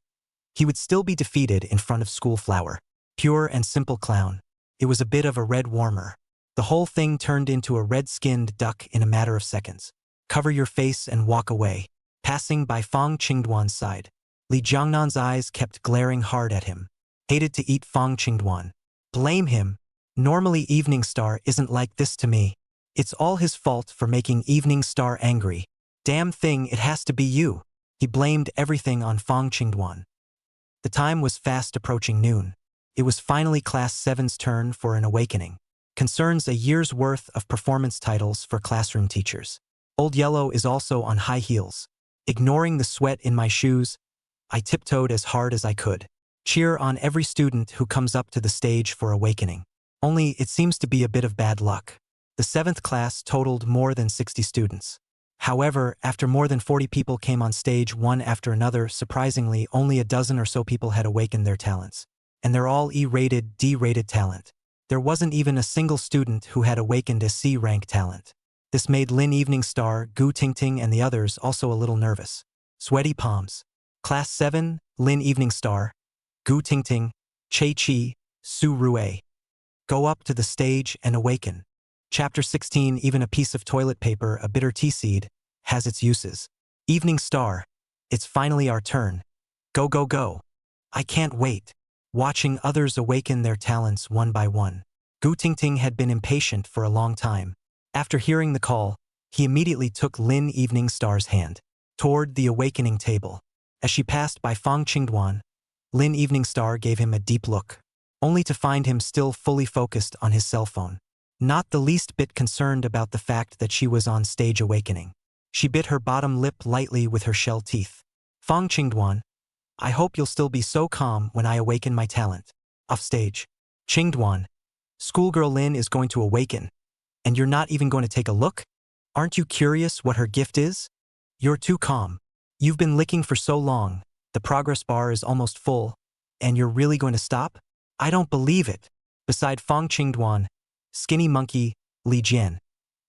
he would still be defeated in front of School Flower. Pure and simple clown. It was a bit of a red warmer. The whole thing turned into a red-skinned duck in a matter of seconds. Cover your face and walk away. Passing by Fong Qingduan's side, Li Jiangnan's eyes kept glaring hard at him. Hated to eat Fong Qingduan. Blame him. Normally Evening Star isn't like this to me. It's all his fault for making Evening Star angry. Damn thing, it has to be you. He blamed everything on Fong Qingduan. The time was fast approaching noon. It was finally Class 7's turn for an awakening. Concerns a year's worth of performance titles for classroom teachers. Old Yellow is also on high heels. Ignoring the sweat in my shoes, I tiptoed as hard as I could. Cheer on every student who comes up to the stage for awakening. Only it seems to be a bit of bad luck. The 7th class totaled more than 60 students. However, after more than 40 people came on stage one after another, surprisingly, only a dozen or so people had awakened their talents. And they're all E-rated, D-rated talent. There wasn't even a single student who had awakened a C-rank talent. This made Lin Evening Star, Gu Tingting, and the others also a little nervous. Sweaty palms. Class 7, Lin Evening Star, Gu Tingting, Che Chi, Su Rue. Go up to the stage and awaken. Chapter 16. Even a piece of toilet paper, a bitter tea seed, has its uses. Evening Star, it's finally our turn. Go, go, go. I can't wait. Watching others awaken their talents one by one. Gu Tingting had been impatient for a long time. After hearing the call, he immediately took Lin Evening Star's hand toward the awakening table. As she passed by Fong Qingduan, Lin Evening Star gave him a deep look, only to find him still fully focused on his cell phone. Not the least bit concerned about the fact that she was on stage awakening. She bit her bottom lip lightly with her shell teeth. Fong Qingduan, I hope you'll still be so calm when I awaken my talent. Offstage. Qingduan, schoolgirl Lin is going to awaken, and you're not even going to take a look? Aren't you curious what her gift is? You're too calm. You've been licking for so long, the progress bar is almost full, and you're really going to stop? I don't believe it. Beside Fong Qingduan, Skinny Monkey, Li Jian,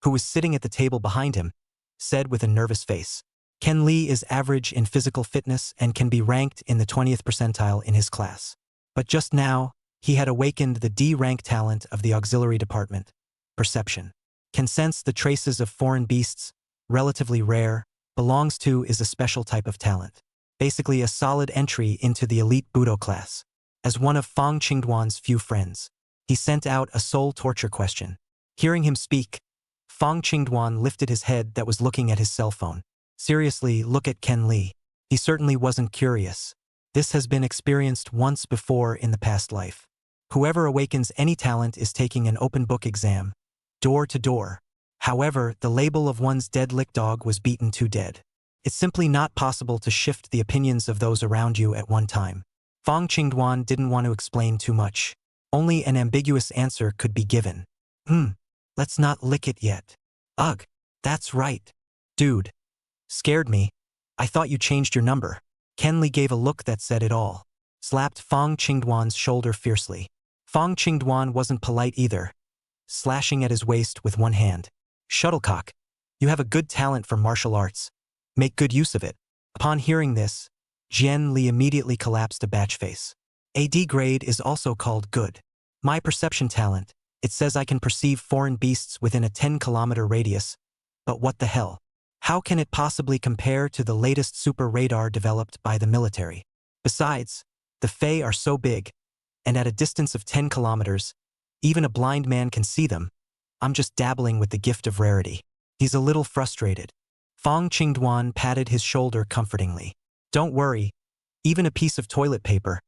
who was sitting at the table behind him, said with a nervous face. Ken Li is average in physical fitness and can be ranked in the 20th percentile in his class. But just now, he had awakened the D-rank talent of the auxiliary department, Perception. Can sense the traces of foreign beasts, relatively rare, belongs to is a special type of talent. Basically a solid entry into the elite Budo class. As one of Fong Qingduan's few friends, he sent out a soul torture question. Hearing him speak, Fong Qingduan lifted his head that was looking at his cell phone. Seriously, look at Ken Li. He certainly wasn't curious. This has been experienced once before in the past life. Whoever awakens any talent is taking an open book exam, door to door. However, the label of one's dead lick dog was beaten to dead. It's simply not possible to shift the opinions of those around you at one time. Fong Qingduan didn't want to explain too much. Only an ambiguous answer could be given. Let's not lick it yet. Ugh, that's right. Dude. Scared me. I thought you changed your number. Kenli gave a look that said it all. Slapped Fong Qingduan's shoulder fiercely. Fong Qingduan wasn't polite either, slashing at his waist with one hand. Shuttlecock. You have a good talent for martial arts. Make good use of it. Upon hearing this, Jian Li immediately collapsed a batch face. A D grade is also called good. My perception talent, it says I can perceive foreign beasts within a 10-kilometer radius, but what the hell? How can it possibly compare to the latest super radar developed by the military? Besides, the Fae are so big, and at a distance of 10 kilometers, even a blind man can see them. I'm just dabbling with the gift of rarity. He's a little frustrated. Fong Qingduan patted his shoulder comfortingly. Don't worry, even a piece of toilet paper,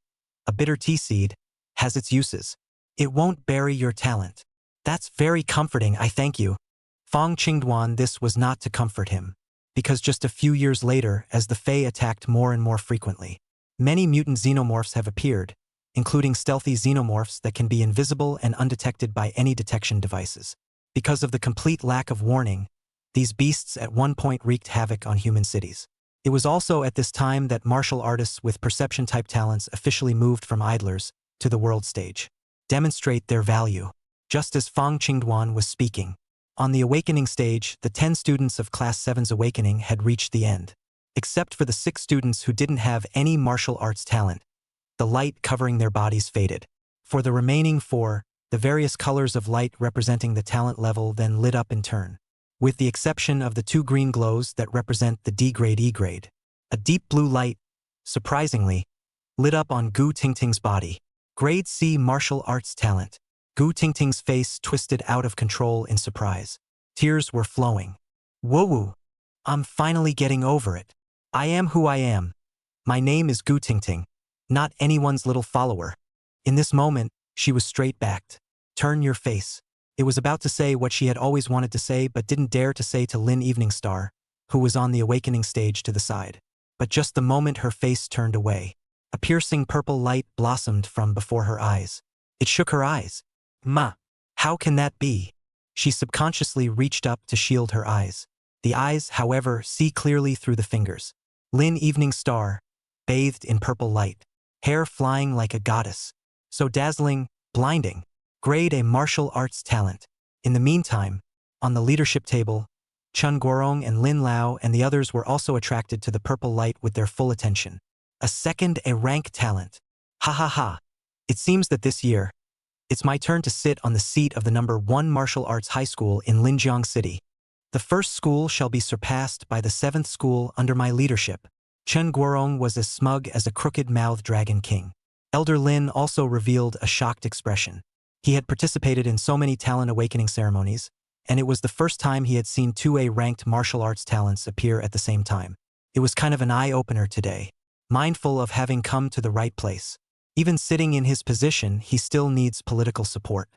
a bitter tea seed, has its uses. It won't bury your talent. That's very comforting, I thank you. Fong Qingduan, this was not to comfort him, because just a few years later, as the Fae attacked more and more frequently, many mutant xenomorphs have appeared, including stealthy xenomorphs that can be invisible and undetected by any detection devices. Because of the complete lack of warning, these beasts at one point wreaked havoc on human cities. It was also at this time that martial artists with perception-type talents officially moved from idlers to the world stage. Demonstrate their value. Just as Fong Qingduan was speaking, on the awakening stage, the 10 students of Class 7's awakening had reached the end. Except for the 6 students who didn't have any martial arts talent, the light covering their bodies faded. For the remaining 4, the various colors of light representing the talent level then lit up in turn, with the exception of the 2 green glows that represent the D grade E grade. A deep blue light, surprisingly, lit up on Gu Tingting's body. Grade C martial arts talent. Gu Tingting's face twisted out of control in surprise. Tears were flowing. Whoa, I'm finally getting over it. I am who I am. My name is Gu Tingting, not anyone's little follower. In this moment, she was straight-backed. Turn your face. It was about to say what she had always wanted to say but didn't dare to say to Lin Evening Star, who was on the awakening stage to the side. But just the moment her face turned away, a piercing purple light blossomed from before her eyes. It shook her eyes. Ma, how can that be? She subconsciously reached up to shield her eyes. The eyes, however, see clearly through the fingers. Lin Evening Star, bathed in purple light, hair flying like a goddess. So dazzling, blinding. Grade A martial arts talent. In the meantime, on the leadership table, Chun Guorong and Lin Lao and the others were also attracted to the purple light with their full attention. A second A rank talent. Ha ha ha. It seems that this year, it's my turn to sit on the seat of the number 1 martial arts high school in Linjiang City. The first school shall be surpassed by the 7th school under my leadership. Chun Guorong was as smug as a crooked-mouthed dragon king. Elder Lin also revealed a shocked expression. He had participated in so many talent awakening ceremonies, and it was the first time he had seen 2A-ranked martial arts talents appear at the same time. It was kind of an eye-opener today. Mindful of having come to the right place. Even sitting in his position, he still needs political support.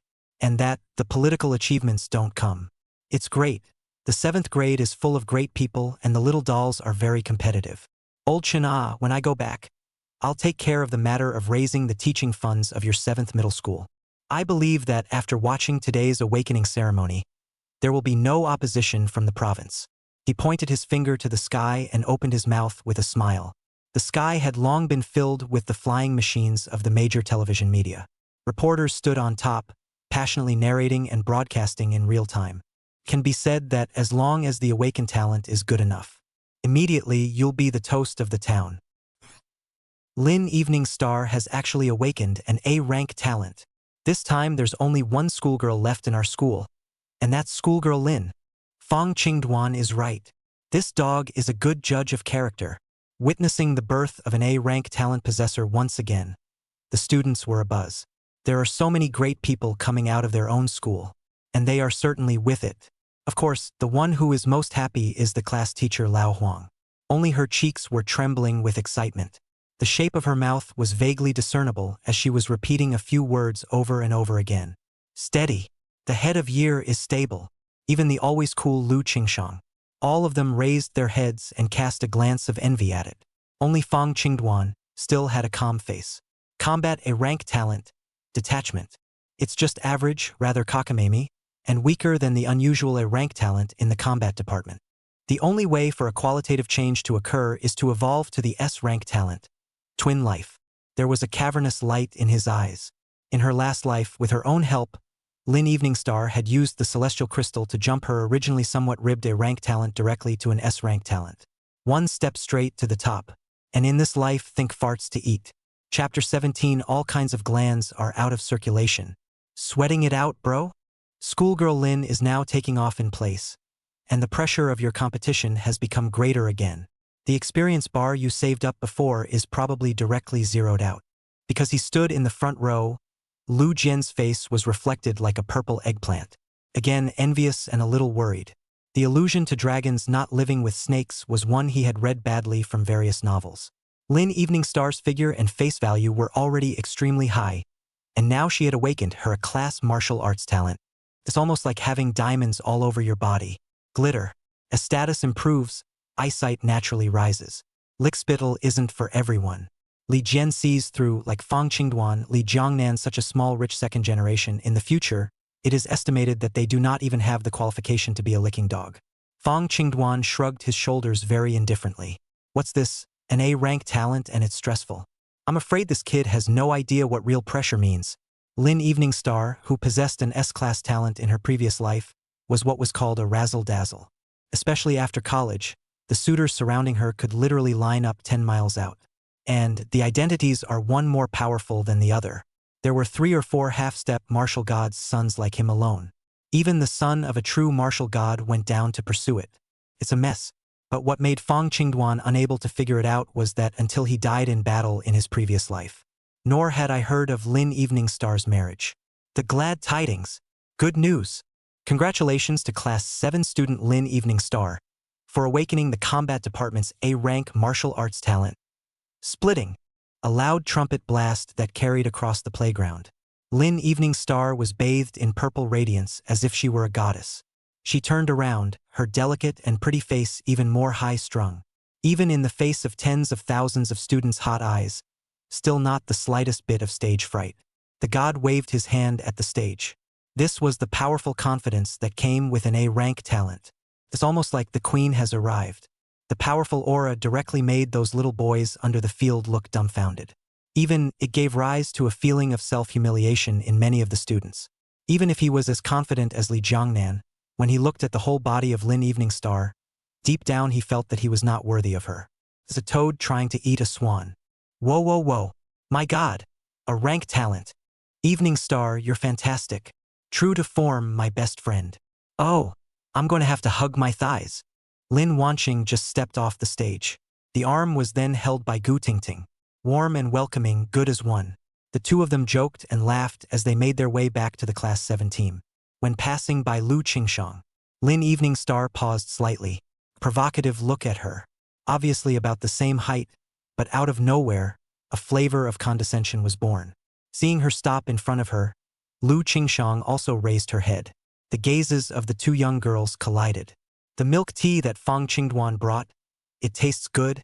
And that, the political achievements don't come. It's great. The 7th grade is full of great people and the little dolls are very competitive. Old Chen, when I go back, I'll take care of the matter of raising the teaching funds of your 7th middle school. I believe that after watching today's awakening ceremony, there will be no opposition from the province. He pointed his finger to the sky and opened his mouth with a smile. The sky had long been filled with the flying machines of the major television media. Reporters stood on top, passionately narrating and broadcasting in real time. Can be said that as long as the awakened talent is good enough, immediately you'll be the toast of the town. Lin Evening Star has actually awakened an A-rank talent. This time there's only one schoolgirl left in our school, and that's schoolgirl Lin. Fong Qingduan is right. This dog is a good judge of character. Witnessing the birth of an A-rank talent possessor once again, the students were abuzz. There are so many great people coming out of their own school, and they are certainly with it. Of course, the one who is most happy is the class teacher Lao Huang. Only her cheeks were trembling with excitement. The shape of her mouth was vaguely discernible as she was repeating a few words over and over again. Steady. The head of year is stable. Even the always cool Lu Qingshang. All of them raised their heads and cast a glance of envy at it. Only Fong Qingduan still had a calm face. Combat A rank talent. Detachment. It's just average, rather cockamamie. and weaker than the unusual A rank talent in the combat department. The only way for a qualitative change to occur is to evolve to the S rank talent. Twin life. There was a cavernous light in his eyes. In her last life, with her own help, Lin Eveningstar had used the celestial crystal to jump her originally somewhat ribbed A rank talent directly to an S rank talent. One step straight to the top. And in this life, think farts to eat. Chapter 17. All kinds of glands are out of circulation. Sweating it out, bro? Schoolgirl Lin is now taking off in place. And the pressure of your competition has become greater again. The experience bar you saved up before is probably directly zeroed out. Because he stood in the front row, Lu Jian's face was reflected like a purple eggplant. Again, envious and a little worried. The allusion to dragons not living with snakes was one he had read badly from various novels. Lin Eveningstar's figure and face value were already extremely high, and now she had awakened her class martial arts talent. It's almost like having diamonds all over your body. Glitter. As status improves, eyesight naturally rises. Lickspittle isn't for everyone. Li Jian sees through, like Fong Qingduan, Li Jiangnan, such a small rich second generation. In the future, it is estimated that they do not even have the qualification to be a licking dog. Fong Qingduan shrugged his shoulders very indifferently. What's this? An A-rank talent, and it's stressful. I'm afraid this kid has no idea what real pressure means. Lin Eveningstar, who possessed an S-class talent in her previous life, was what was called a razzle-dazzle. Especially after college, the suitors surrounding her could literally line up 10 miles out. And the identities are one more powerful than the other. There were 3 or 4 half-step martial gods' sons like him alone. Even the son of a true martial god went down to pursue it. It's a mess. But what made Fong Qingduan unable to figure it out was that until he died in battle in his previous life. Nor had I heard of Lin Eveningstar's marriage. The glad tidings. Good news. Congratulations to Class 7 student Lin Eveningstar for awakening the combat department's A-rank martial arts talent. Splitting. A loud trumpet blast that carried across the playground. Lin Eveningstar was bathed in purple radiance as if she were a goddess. She turned around, her delicate and pretty face even more high-strung. Even in the face of tens of thousands of students' hot eyes, still not the slightest bit of stage fright. The god waved his hand at the stage. This was the powerful confidence that came with an A-rank talent. It's almost like the queen has arrived. The powerful aura directly made those little boys under the field look dumbfounded. Even, it gave rise to a feeling of self-humiliation in many of the students. Even if he was as confident as Li Jiangnan, when he looked at the whole body of Lin Eveningstar, deep down he felt that he was not worthy of her. As a toad trying to eat a swan. Whoa, whoa, whoa. My god. A rank talent. Eveningstar, you're fantastic. True to form, my best friend. Oh, I'm going to have to hug my thighs. Lin Wanqing just stepped off the stage. The arm was then held by Gu Tingting. Warm and welcoming, good as one. The two of them joked and laughed as they made their way back to the Class 7 team. When passing by Lu Qingshang, Lin Eveningstar paused slightly. Provocative look at her. Obviously about the same height, but out of nowhere, a flavor of condescension was born. Seeing her stop in front of her, Lu Qingshang also raised her head. The gazes of the two young girls collided. The milk tea that Fong Qingduan brought, it tastes good,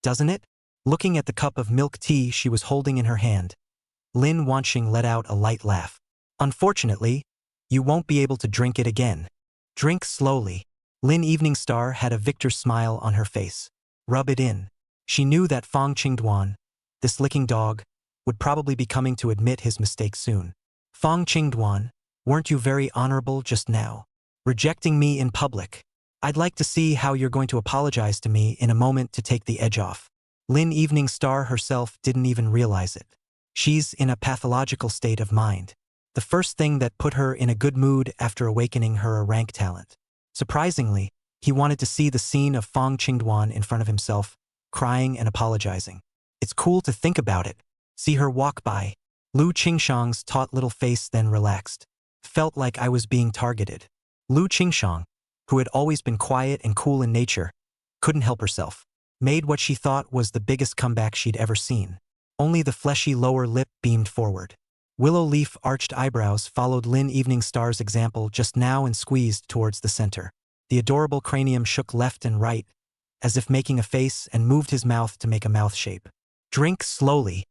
doesn't it? Looking at the cup of milk tea she was holding in her hand, Lin Wanqing let out a light laugh. Unfortunately, you won't be able to drink it again. Drink slowly. Lin Eveningstar had a victor's smile on her face. Rub it in. She knew that Fong Qingduan, this licking dog, would probably be coming to admit his mistake soon. Fong Qingduan, weren't you very honorable just now? Rejecting me in public. I'd like to see how you're going to apologize to me in a moment to take the edge off. Lin Eveningstar herself didn't even realize it. She's in a pathological state of mind. The first thing that put her in a good mood after awakening her rank talent. Surprisingly, he wanted to see the scene of Fong Qingduan in front of himself, crying and apologizing. It's cool to think about it. See her walk by. Lu Qingshang's taut little face then relaxed. Felt like I was being targeted. Lu Qingshang, who had always been quiet and cool in nature, couldn't help herself. Made what she thought was the biggest comeback she'd ever seen. Only the fleshy lower lip beamed forward. Willow leaf arched eyebrows followed Lin Eveningstar's example just now and squeezed towards the center. The adorable cranium shook left and right, as if making a face, and moved his mouth to make a mouth shape. Drink slowly.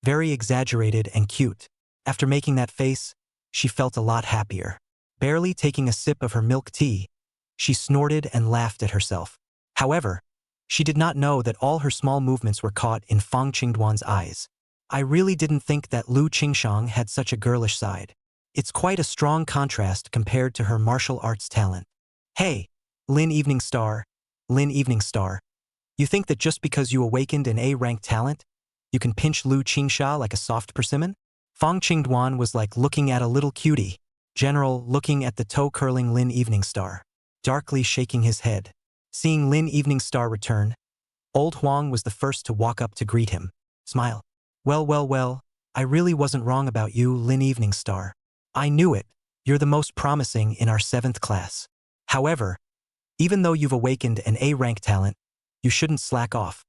Very exaggerated and cute. After making that face, she felt a lot happier. Barely taking a sip of her milk tea, she snorted and laughed at herself. However, she did not know that all her small movements were caught in Fong Qingduan's eyes. I really didn't think that Lu Qingshang had such a girlish side. It's quite a strong contrast compared to her martial arts talent. Hey, Lin Evening Star, Lin Evening Star. You think that just because you awakened an A-rank talent, you can pinch Lu Qingsha like a soft persimmon? Fong Qingduan was like looking at a little cutie, General looking at the toe-curling Lin Evening Star, darkly shaking his head. Seeing Lin Evening Star return, Old Huang was the first to walk up to greet him. Smile. Well, I really wasn't wrong about you, Lin Evening Star. I knew it. You're the most promising in our 7th class. However, even though you've awakened an A-rank talent, you shouldn't slack off.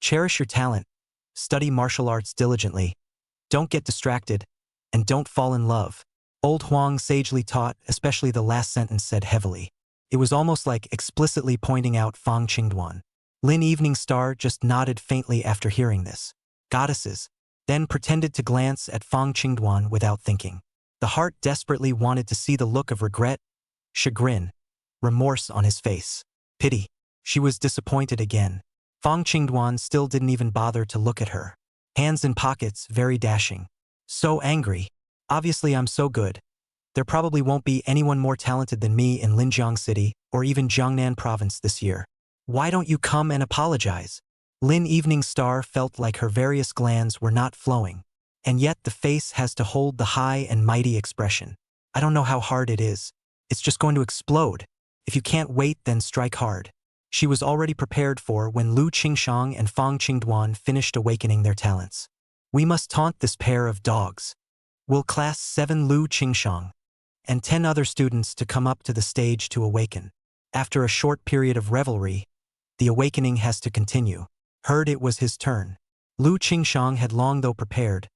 Cherish your talent, study martial arts diligently, don't get distracted, and don't fall in love. Old Huang sagely taught, especially the last sentence said heavily. It was almost like explicitly pointing out Fong Qingduan. Lin Evening Star just nodded faintly after hearing this. Goddesses, then pretended to glance at Fong Qingduan without thinking. The heart desperately wanted to see the look of regret, chagrin, remorse on his face. Pity. She was disappointed again. Fong Qingduan still didn't even bother to look at her. Hands in pockets, very dashing. So angry. Obviously I'm so good. There probably won't be anyone more talented than me in Linjiang City or even Jiangnan Province this year. Why don't you come and apologize? Lin Evening Star felt like her various glands were not flowing. And yet the face has to hold the high and mighty expression. I don't know how hard it is. It's just going to explode. If you can't wait, then strike hard. She was already prepared for when Lu Qingshang and Fong Qingduan finished awakening their talents. We must taunt this pair of dogs. Will Class 7 Lu Qingshang and 10 other students to come up to the stage to awaken. After a short period of revelry, the awakening has to continue. Heard it was his turn. Lu Qingshang had long though prepared,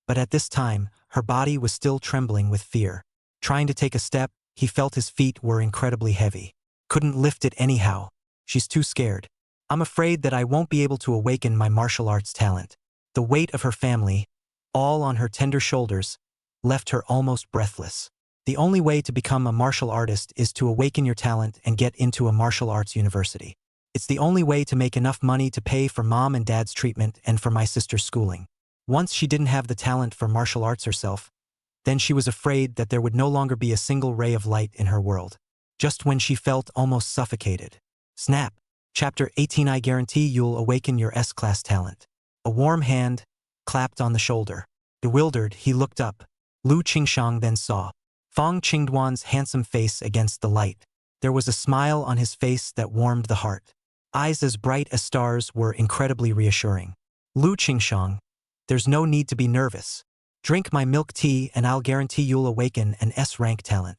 but at this time, her body was still trembling with fear. Trying to take a step, he felt his feet were incredibly heavy. Couldn't lift it anyhow. She's too scared. I'm afraid that I won't be able to awaken my martial arts talent. The weight of her family, all on her tender shoulders, left her almost breathless. The only way to become a martial artist is to awaken your talent and get into a martial arts university. It's the only way to make enough money to pay for mom and dad's treatment and for my sister's schooling. Once she didn't have the talent for martial arts herself, then she was afraid that there would no longer be a single ray of light in her world. Just when she felt almost suffocated. Snap! Chapter 18. I guarantee you'll awaken your S-class talent. A warm hand clapped on the shoulder. Bewildered, he looked up. Lu Qingshang then saw Fong Qingduan's handsome face against the light. There was a smile on his face that warmed the heart. Eyes as bright as stars were incredibly reassuring. Lu Qingshang, there's no need to be nervous. Drink my milk tea and I'll guarantee you'll awaken an S-rank talent.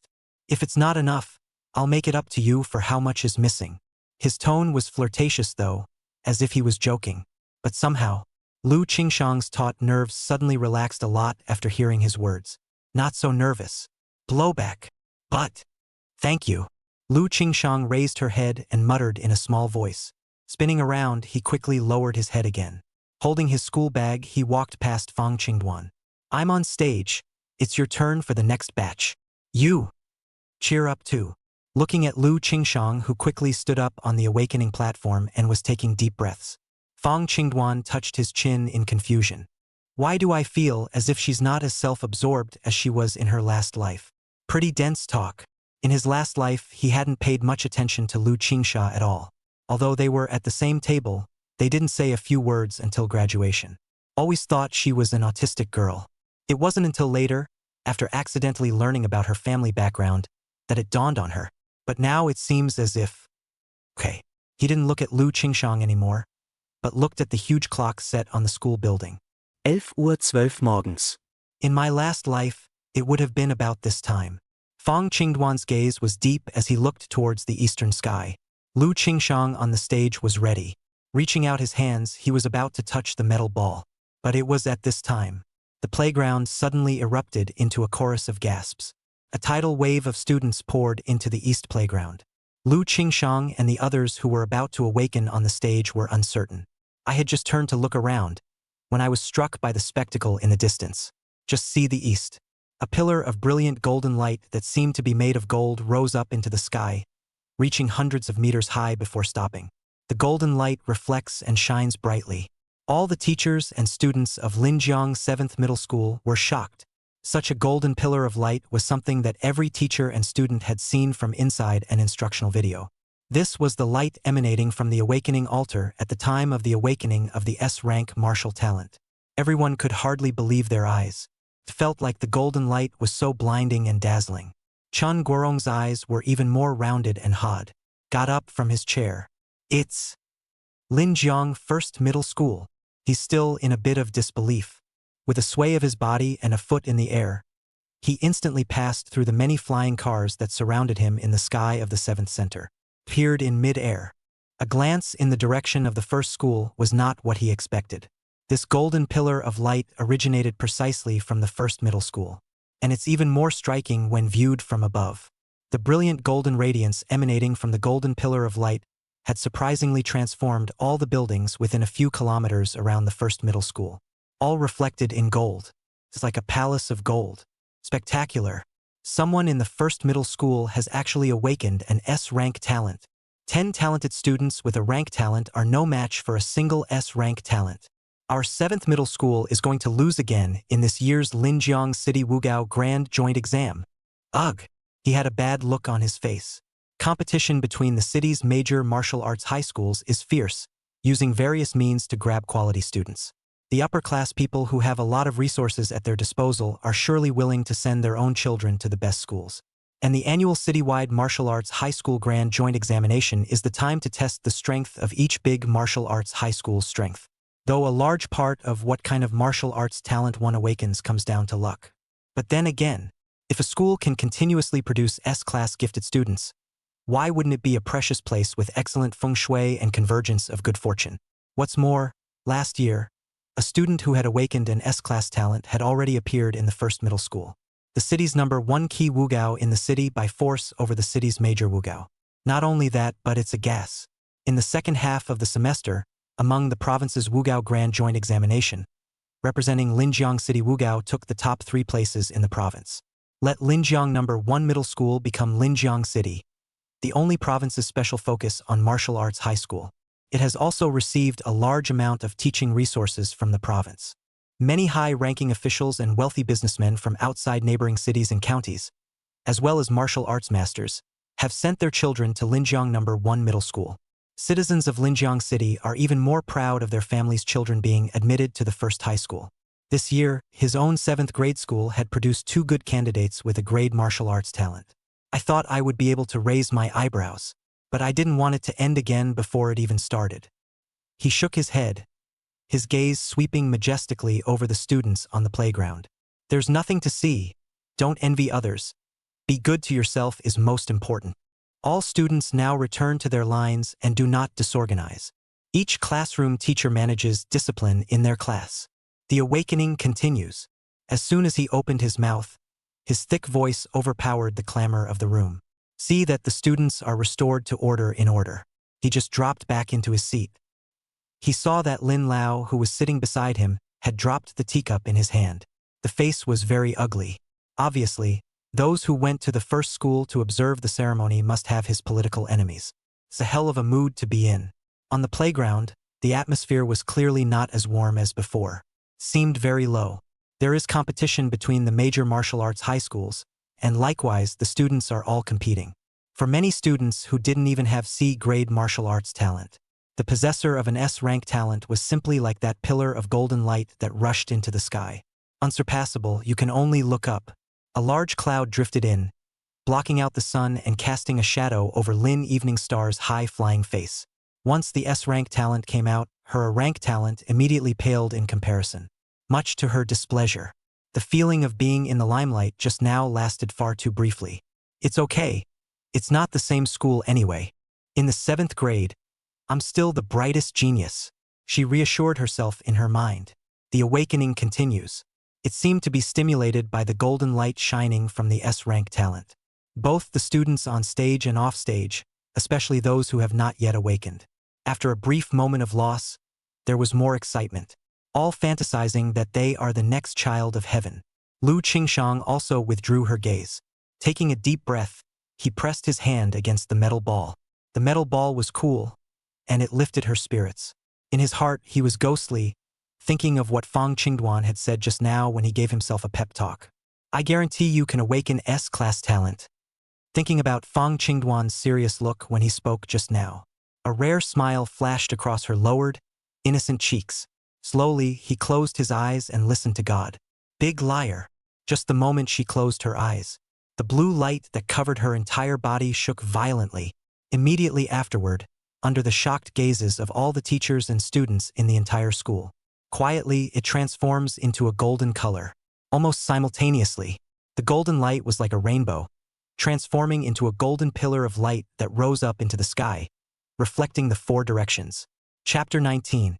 If it's not enough, I'll make it up to you for how much is missing. His tone was flirtatious though, as if he was joking. But somehow, Lu Qingshang's taut nerves suddenly relaxed a lot after hearing his words. Not so nervous. Blowback. But. Thank you. Lu Qingshang raised her head and muttered in a small voice. Spinning around, he quickly lowered his head again. Holding his school bag, he walked past Fong Qingduan. I'm on stage. It's your turn for the next batch. You. Cheer up too. Looking at Lu Qingshang, who quickly stood up on the awakening platform and was taking deep breaths. Fong Qingduan touched his chin in confusion. Why do I feel as if she's not as self-absorbed as she was in her last life? Pretty dense talk. In his last life, he hadn't paid much attention to Lu Qingsha at all. Although they were at the same table, they didn't say a few words until graduation. Always thought she was an autistic girl. It wasn't until later, after accidentally learning about her family background, that it dawned on her. But now it seems as if... Okay. He didn't look at Lu Qingshang anymore, but looked at the huge clock set on the school building.
11:12 morgens.
In my last life, it would have been about this time. Fong Qingduan's gaze was deep as he looked towards the eastern sky. Lu Qingshang on the stage was ready. Reaching out his hands, he was about to touch the metal ball. But it was at this time. The playground suddenly erupted into a chorus of gasps. A tidal wave of students poured into the east playground. Lu Qingshang and the others who were about to awaken on the stage were uncertain. I had just turned to look around, when I was struck by the spectacle in the distance. Just see the east. A pillar of brilliant golden light that seemed to be made of gold rose up into the sky, reaching hundreds of meters high before stopping. The golden light reflects and shines brightly. All the teachers and students of Linjiang 7th Middle School were shocked. Such a golden pillar of light was something that every teacher and student had seen from inside an instructional video. This was the light emanating from the awakening altar at the time of the awakening of the S-rank martial talent. Everyone could hardly believe their eyes. It felt like the golden light was so blinding and dazzling. Chun Guorong's eyes were even more rounded and hard. Got up from his chair. It's Linjiang 1st Middle School. He's still in a bit of disbelief. With a sway of his body and a foot in the air, he instantly passed through the many flying cars that surrounded him in the sky of the 7th center. Appeared in mid-air. A glance in the direction of the first school was not what he expected. This golden pillar of light originated precisely from the 1st Middle School. And it's even more striking when viewed from above. The brilliant golden radiance emanating from the golden pillar of light had surprisingly transformed all the buildings within a few kilometers around the 1st Middle School. All reflected in gold. It's like a palace of gold. Spectacular. Someone in the 1st Middle School has actually awakened an S-rank talent. 10 talented students with a rank talent are no match for a single S-rank talent. Our 7th Middle School is going to lose again in this year's Linjiang City Wugao Grand Joint Exam. Ugh! He had a bad look on his face. Competition between the city's major martial arts high schools is fierce, using various means to grab quality students. The upper-class people who have a lot of resources at their disposal are surely willing to send their own children to the best schools. And the annual citywide martial arts high school grand joint examination is the time to test the strength of each big martial arts high school's strength. Though a large part of what kind of martial arts talent one awakens comes down to luck. But then again, if a school can continuously produce S-class gifted students, why wouldn't it be a precious place with excellent feng shui and convergence of good fortune? What's more, last year, a student who had awakened an S-class talent had already appeared in the 1st Middle School. The city's #1 key Wugao in the city by force over the city's major Wugao. Not only that, but it's a gas. In the second half of the semester, among the province's Wugao Grand Joint Examination, representing Linjiang City Wugao took the top 3 places in the province. Let Linjiang #1 Middle School become Linjiang City, the only province's special focus on martial arts high school. It has also received a large amount of teaching resources from the province. Many high-ranking officials and wealthy businessmen from outside neighboring cities and counties, as well as martial arts masters, have sent their children to Linjiang #1 Middle School. Citizens of Linjiang City are even more proud of their family's children being admitted to the first high school. This year, his own 7th grade school had produced 2 good candidates with a grade martial arts talent. I thought I would be able to raise my eyebrows, but I didn't want it to end again before it even started. He shook his head, his gaze sweeping majestically over the students on the playground. There's nothing to see. Don't envy others. Be good to yourself is most important. All students now return to their lines and do not disorganize. Each classroom teacher manages discipline in their class. The awakening continues. As soon as he opened his mouth, his thick voice overpowered the clamor of the room. See that the students are restored to order in order. He just dropped back into his seat. He saw that Lin Lao, who was sitting beside him, had dropped the teacup in his hand. The face was very ugly. Obviously, those who went to the first school to observe the ceremony must have his political enemies. It's a hell of a mood to be in. On the playground, the atmosphere was clearly not as warm as before. Seemed very low. There is competition between the major martial arts high schools, and likewise the students are all competing. For many students who didn't even have C-grade martial arts talent, the possessor of an S-rank talent was simply like that pillar of golden light that rushed into the sky. Unsurpassable, you can only look up. A large cloud drifted in, blocking out the sun and casting a shadow over Lin Evening Star's high-flying face. Once the S-rank talent came out, her rank talent immediately paled in comparison. Much to her displeasure. The feeling of being in the limelight just now lasted far too briefly. It's okay. It's not the same school anyway. In the 7th grade, I'm still the brightest genius, she reassured herself in her mind. The awakening continues. It seemed to be stimulated by the golden light shining from the S-rank talent. Both the students on stage and off stage, especially those who have not yet awakened. After a brief moment of loss, there was more excitement. All fantasizing that they are the next child of heaven. Lu Qingshang also withdrew her gaze. Taking a deep breath, he pressed his hand against the metal ball. The metal ball was cool, and it lifted her spirits. In his heart, he was ghostly, thinking of what Fong Qingduan had said just now when he gave himself a pep talk. I guarantee you can awaken S-class talent. Thinking about Fong Qingduan's serious look when he spoke just now. A rare smile flashed across her lowered, innocent cheeks. Slowly, he closed his eyes and listened to God. Big liar. Just the moment she closed her eyes, the blue light that covered her entire body shook violently. Immediately afterward, under the shocked gazes of all the teachers and students in the entire school. Quietly, it transforms into a golden color. Almost simultaneously, the golden light was like a rainbow, transforming into a golden pillar of light that rose up into the sky, reflecting the four directions. Chapter 19.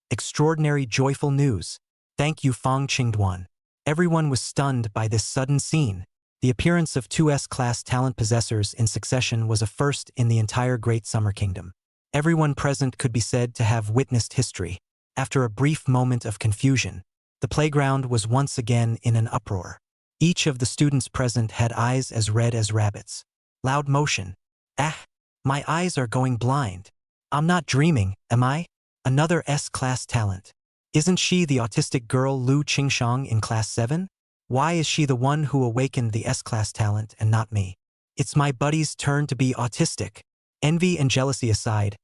Extraordinary joyful news. Thank you, Fong Qingduan. Everyone was stunned by this sudden scene. The appearance of two S-class talent possessors in succession was a first in the entire Great Summer Kingdom. Everyone present could be said to have witnessed history. After a brief moment of confusion, the playground was once again in an uproar. Each of the students present had eyes as red as rabbits. Loud motion. Ah, my eyes are going blind. I'm not dreaming, am I? Another S-class talent. Isn't she the autistic girl Lu Qingshang in Class 7? Why is she the one who awakened the S-class talent and not me? It's my buddy's turn to be autistic. Envy and jealousy aside,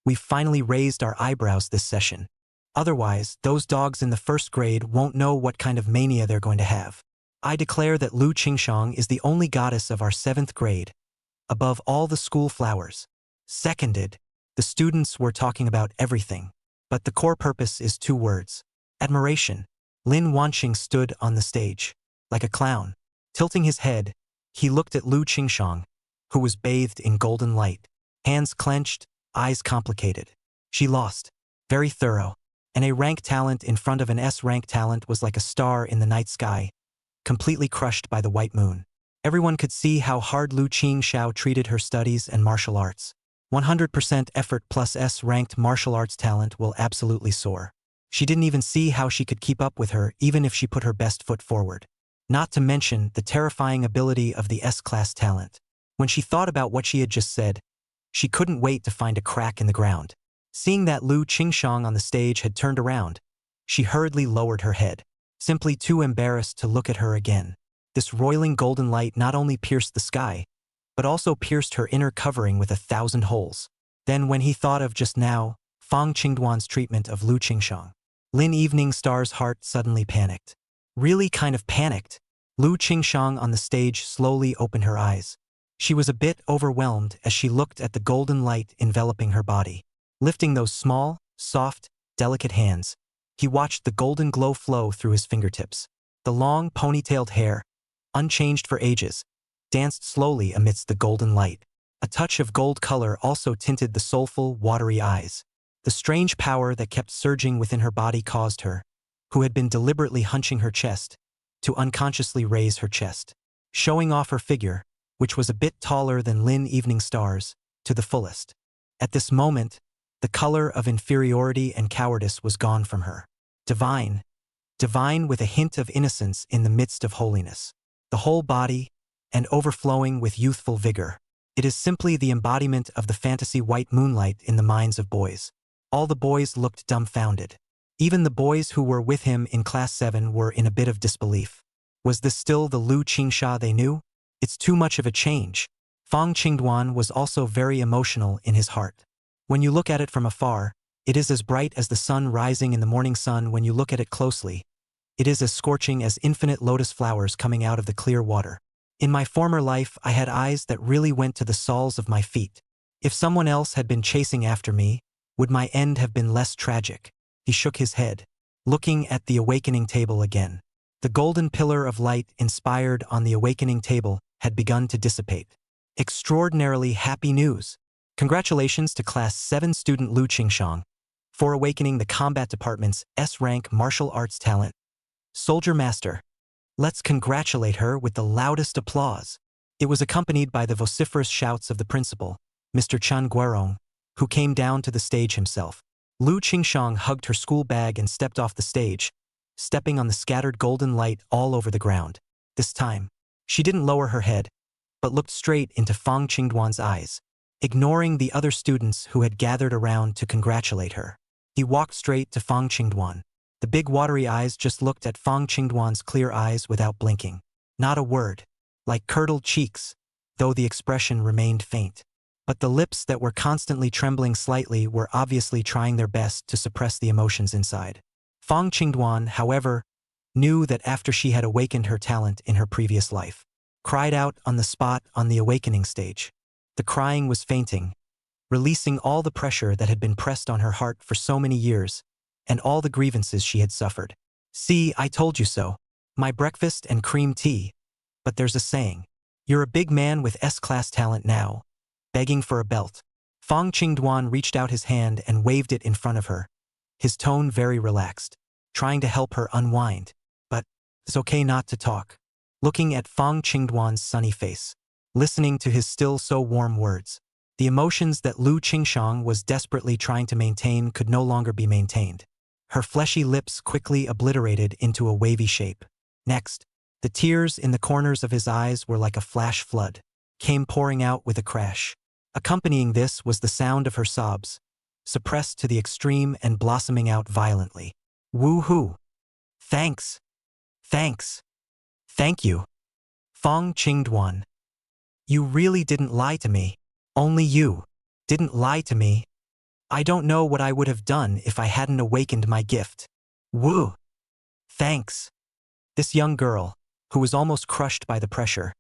we've finally raised our eyebrows this session. Otherwise, those dogs in the first grade won't know what kind of mania they're going to have. I declare that Lu Qingshang is the only goddess of our 7th grade, above all the school flowers. Seconded, the students were talking about everything, but the core purpose is 2 words. Admiration. Lin Wanqing stood on the stage, like a clown. Tilting his head, he looked at Lu Qingshang, who was bathed in golden light. Hands clenched, eyes complicated. She lost. Very thorough. An A-rank talent in front of an S-rank talent was like a star in the night sky, completely crushed by the white moon. Everyone could see how hard Lu Qingshao treated her studies and martial arts. 100% effort plus S-ranked martial arts talent will absolutely soar. She didn't even see how she could keep up with her even if she put her best foot forward. Not to mention the terrifying ability of the S-class talent. When she thought about what she had just said, she couldn't wait to find a crack in the ground. Seeing that Lu Qingshang on the stage had turned around, she hurriedly lowered her head, simply too embarrassed to look at her again. This roiling golden light not only pierced the sky, but also pierced her inner covering with 1,000 holes. Then when he thought of just now, Fong Qingduan's treatment of Lu Qingshang, Lin Evening Star's heart suddenly panicked. Really kind of panicked. Lu Qingshang on the stage slowly opened her eyes. She was a bit overwhelmed as she looked at the golden light enveloping her body. Lifting those small, soft, delicate hands, he watched the golden glow flow through his fingertips. The long, ponytailed hair, unchanged for ages, danced slowly amidst the golden light. A touch of gold color also tinted the soulful, watery eyes. The strange power that kept surging within her body caused her, who had been deliberately hunching her chest, to unconsciously raise her chest, showing off her figure, which was a bit taller than Lin Evening Star's, to the fullest. At this moment, the color of inferiority and cowardice was gone from her. Divine. Divine with a hint of innocence in the midst of holiness. The whole body, and overflowing with youthful vigor. It is simply the embodiment of the fantasy white moonlight in the minds of boys. All the boys looked dumbfounded. Even the boys who were with him in Class 7 were in a bit of disbelief. Was this still the Lu Qingshao they knew? It's too much of a change. Fong Qingduan was also very emotional in his heart. When you look at it from afar, it is as bright as the sun rising in the morning sun. When you look at it closely, it is as scorching as infinite lotus flowers coming out of the clear water. In my former life, I had eyes that really went to the soles of my feet. If someone else had been chasing after me, would my end have been less tragic? He shook his head, looking at the awakening table again. The golden pillar of light inspired on the awakening table had begun to dissipate. Extraordinarily happy news. Congratulations to Class 7 student Lu Qingshang for awakening the combat department's S-rank martial arts talent. Soldier Master. Let's congratulate her with the loudest applause. It was accompanied by the vociferous shouts of the principal, Mr. Chan Guerong, who came down to the stage himself. Lu Qingshang hugged her school bag and stepped off the stage, stepping on the scattered golden light all over the ground. This time, she didn't lower her head, but looked straight into Fong Qingduan's eyes, ignoring the other students who had gathered around to congratulate her. He walked straight to Fong Qingduan. The big watery eyes just looked at Fong Qingduan's clear eyes without blinking. Not a word. Like curdled cheeks, though the expression remained faint. But the lips that were constantly trembling slightly were obviously trying their best to suppress the emotions inside. Fong Qingduan, however, knew that after she had awakened her talent in her previous life, cried out on the spot on the awakening stage. The crying was fainting, releasing all the pressure that had been pressed on her heart for so many years, and all the grievances she had suffered. See, I told you so. My breakfast and cream tea. But there's a saying. You're a big man with S-class talent now, begging for a belt. Fong Qingduan reached out his hand and waved it in front of her, his tone very relaxed, trying to help her unwind. But it's okay not to talk. Looking at Fong Qingduan's sunny face, listening to his still so warm words, the emotions that Lu Qingshang was desperately trying to maintain could no longer be maintained. Her fleshy lips quickly obliterated into a wavy shape. Next, the tears in the corners of his eyes were like a flash flood, came pouring out with a crash. Accompanying this was the sound of her sobs, suppressed to the extreme and blossoming out violently. Woo-hoo! Thanks! Thanks! Thank you! Fong Qingduan. You really didn't lie to me. Only you didn't lie to me. I don't know what I would have done if I hadn't awakened my gift. Woo! Thanks! This young girl, who was almost crushed by the pressure,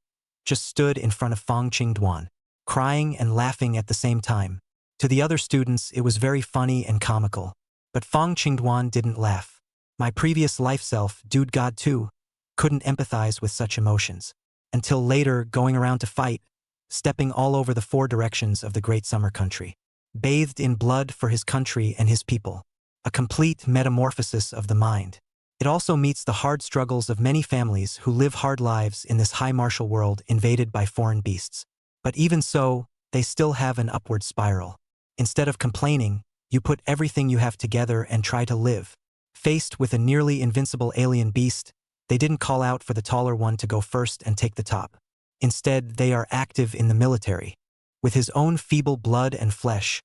just stood in front of Fong Qingduan, crying and laughing at the same time. To the other students, it was very funny and comical. But Fong Qingduan didn't laugh. My previous life self, dude God too, couldn't empathize with such emotions. Until later, going around to fight, stepping all over the four directions of the great summer country. Bathed in blood for his country and his people. A complete metamorphosis of the mind. It also meets the hard struggles of many families who live hard lives in this high martial world invaded by foreign beasts. But even so, they still have an upward spiral. Instead of complaining, you put everything you have together and try to live. Faced with a nearly invincible alien beast, they didn't call out for the taller one to go first and take the top. Instead, they are active in the military. With his own feeble blood and flesh,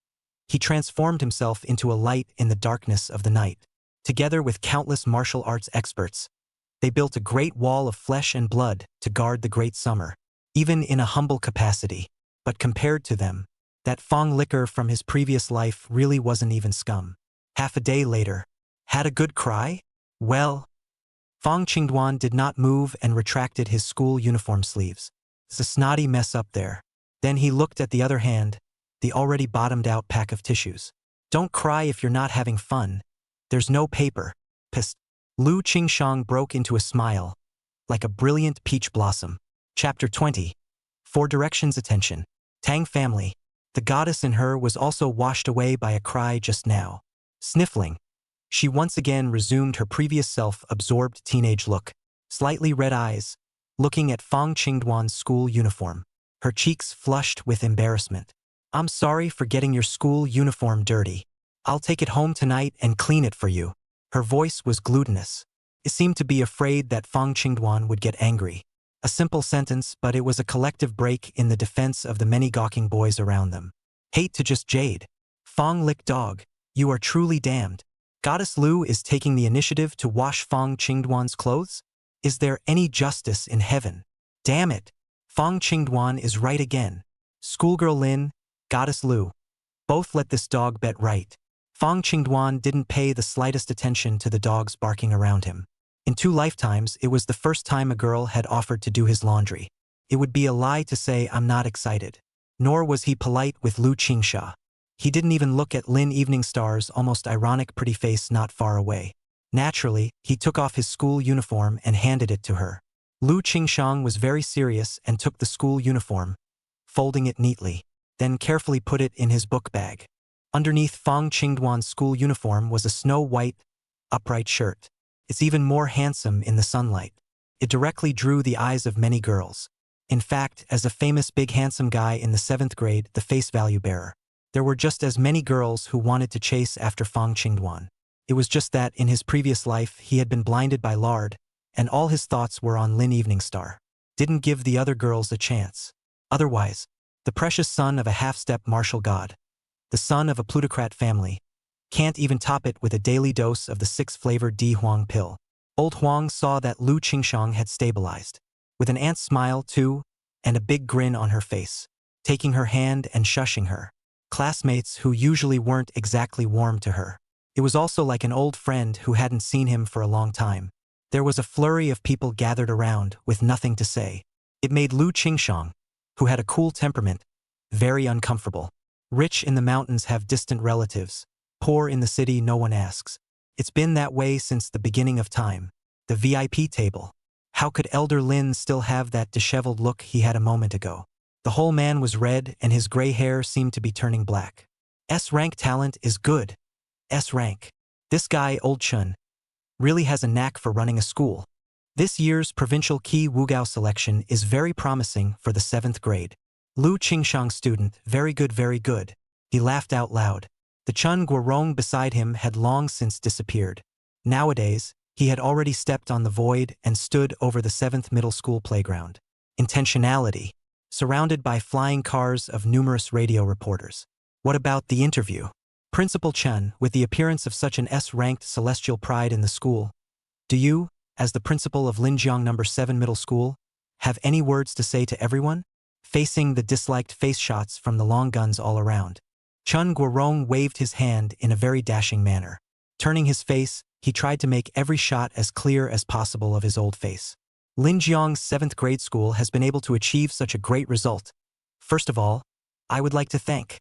he transformed himself into a light in the darkness of the night. Together with countless martial arts experts, they built a great wall of flesh and blood to guard the great summer, even in a humble capacity. But compared to them, that Fong liquor from his previous life really wasn't even scum. Half a day later, had a good cry? Well, Fong Qingduan did not move and retracted his school uniform sleeves. It's a snotty mess up there. Then he looked at the other hand, the already bottomed-out pack of tissues. Don't cry if you're not having fun. There's no paper. Psst. Lu Qingshang broke into a smile, like a brilliant peach blossom. Chapter 20. 4 Directions Attention. Tang family. The goddess in her was also washed away by a cry just now. Sniffling, she once again resumed her previous self-absorbed teenage look. Slightly red eyes, looking at Fong Qingduan's school uniform. Her cheeks flushed with embarrassment. I'm sorry for getting your school uniform dirty. I'll take it home tonight and clean it for you. Her voice was glutinous. It seemed to be afraid that Fong Qingduan would get angry. A simple sentence, but it was a collective break in the defense of the many gawking boys around them. Hate to just jade. Fong lick dog, you are truly damned. Goddess Lu is taking the initiative to wash Fong Qingduan's clothes? Is there any justice in heaven? Damn it. Fong Qingduan is right again. Schoolgirl Lin, Goddess Lu. Both let this dog bet right. Fong Qingduan didn't pay the slightest attention to the dogs barking around him. In 2 lifetimes, it was the first time a girl had offered to do his laundry. It would be a lie to say I'm not excited. Nor was he polite with Lu Qingsha. He didn't even look at Lin Evening Star's almost ironic pretty face not far away. Naturally, he took off his school uniform and handed it to her. Lu Qingshang was very serious and took the school uniform, folding it neatly, then carefully put it in his book bag. Underneath Fong Qingduan's school uniform was a snow-white, upright shirt. It's even more handsome in the sunlight. It directly drew the eyes of many girls. In fact, as a famous big handsome guy in the 7th grade, the face value bearer, there were just as many girls who wanted to chase after Fong Qingduan. It was just that in his previous life he had been blinded by lard, and all his thoughts were on Lin Eveningstar. Didn't give the other girls a chance. Otherwise, the precious son of a half-step martial god, the son of a plutocrat family, can't even top it with a daily dose of the 6-flavored Di Huang pill. Old Huang saw that Lu Qingshang had stabilized, with an aunt's smile too, and a big grin on her face, taking her hand and shushing her. Classmates who usually weren't exactly warm to her. It was also like an old friend who hadn't seen him for a long time. There was a flurry of people gathered around with nothing to say. It made Lu Qingshang, who had a cool temperament, very uncomfortable. Rich in the mountains have distant relatives. Poor in the city no one asks. It's been that way since the beginning of time. The VIP table. How could Elder Lin still have that disheveled look he had a moment ago? The whole man was red and his gray hair seemed to be turning black. S-rank talent is good. S-rank. This guy, Old Chun, really has a knack for running a school. This year's provincial Qi Wugao selection is very promising for the 7th grade. Lu Qingshang student, very good, very good. He laughed out loud. The Chun Guorong beside him had long since disappeared. Nowadays, he had already stepped on the void and stood over the 7th middle school playground. Intentionality. Surrounded by flying cars of numerous radio reporters. What about the interview? Principal Chen, with the appearance of such an S-ranked celestial pride in the school, do you, as the principal of Linjiang No. 7 Middle School, have any words to say to everyone? Facing the disliked face shots from the long guns all around, Chun Guorong waved his hand in a very dashing manner. Turning his face, he tried to make every shot as clear as possible of his old face. Linjiang's 7th grade school has been able to achieve such a great result. First of all, I would like to thank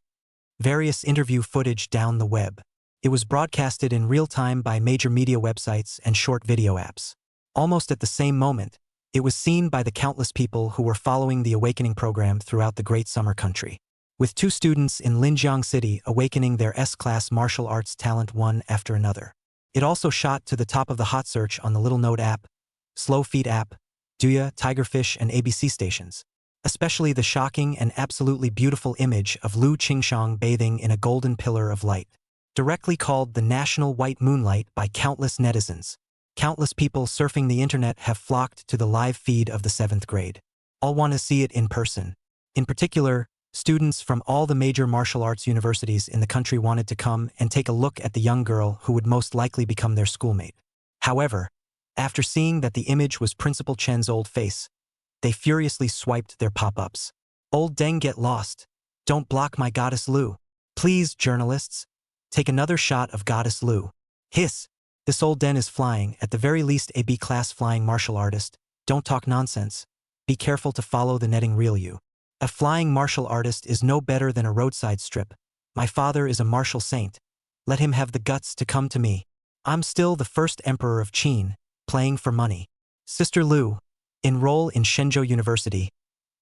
various interview footage down the web. It was broadcasted in real time by major media websites and short video apps. Almost at the same moment, it was seen by the countless people who were following the Awakening program throughout the great summer country. With 2 students in Linjiang City awakening their S-class martial arts talent one after another. It also shot to the top of the hot search on the Little Note app, Slow Feed app, Duya, Tigerfish, and ABC stations. Especially the shocking and absolutely beautiful image of Lu Qingshang bathing in a golden pillar of light. Directly called the National White Moonlight by countless netizens. Countless people surfing the internet have flocked to the live feed of the 7th grade. All want to see it in person. In particular, students from all the major martial arts universities in the country wanted to come and take a look at the young girl who would most likely become their schoolmate. However, after seeing that the image was Principal Chen's old face, they furiously swiped their pop-ups. Old Deng, get lost. Don't block my Goddess Lu. Please, journalists, take another shot of Goddess Lu. Hiss. This old Den is flying, at the very least a B-class flying martial artist. Don't talk nonsense. Be careful to follow the netting reel you. A flying martial artist is no better than a roadside strip. My father is a martial saint. Let him have the guts to come to me. I'm still the first emperor of Qin, playing for money. Sister Lu, enroll in Shenzhou University.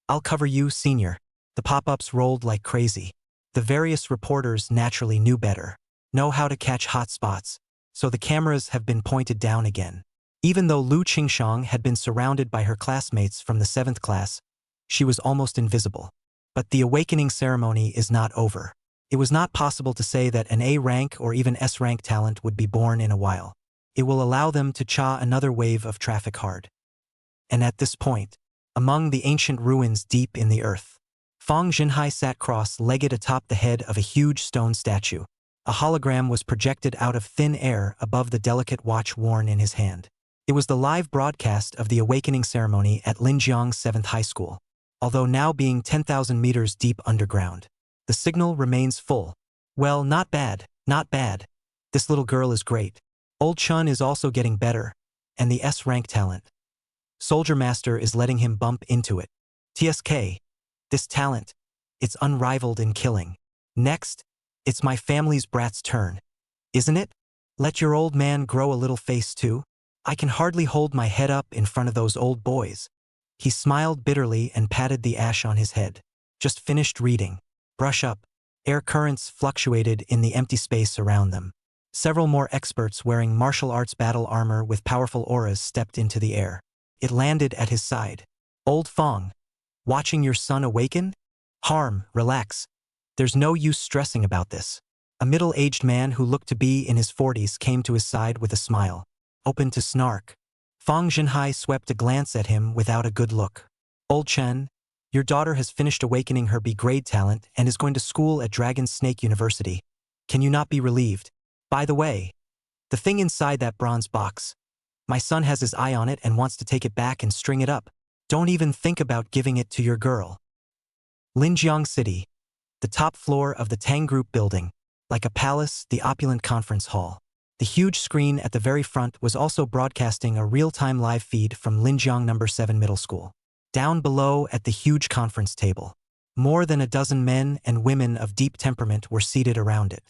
I'll cover you, senior. The pop-ups rolled like crazy. The various reporters naturally knew better, know how to catch hot spots, so the cameras have been pointed down again. Even though Lu Qingshang had been surrounded by her classmates from the 7th class, she was almost invisible. But the awakening ceremony is not over. It was not possible to say that an A-rank or even S-rank talent would be born in a while. It will allow them to cha another wave of traffic hard. And at this point, among the ancient ruins deep in the earth, Fong Jinhai sat cross-legged atop the head of a huge stone statue. A hologram was projected out of thin air above the delicate watch worn in his hand. It was the live broadcast of the awakening ceremony at Linjiang 7th High School. Although now being 10,000 meters deep underground, the signal remains full. Well, not bad, not bad. This little girl is great. Old Chun is also getting better, and the S-rank talent. Soldier Master is letting him bump into it. TSK. This talent. It's unrivaled in killing. Next, it's my family's brat's turn. Isn't it? Let your old man grow a little face too. I can hardly hold my head up in front of those old boys. He smiled bitterly and patted the ash on his head. Just finished reading. Brush up. Air currents fluctuated in the empty space around them. Several more experts wearing martial arts battle armor with powerful auras stepped into the air. It landed at his side. Old Fong. Watching your son awaken? Harm, relax. There's no use stressing about this. A middle-aged man who looked to be in his 40s came to his side with a smile, open to snark. Fong Jinhai swept a glance at him without a good look. Old Chen, your daughter has finished awakening her B-grade talent and is going to school at Dragon Snake University. Can you not be relieved? By the way, the thing inside that bronze box. My son has his eye on it and wants to take it back and string it up. Don't even think about giving it to your girl. Linjiang City. The top floor of the Tang Group building. Like a palace, the opulent conference hall. The huge screen at the very front was also broadcasting a real-time live feed from Linjiang No. 7 Middle School. Down below at the huge conference table, more than a dozen men and women of deep temperament were seated around it.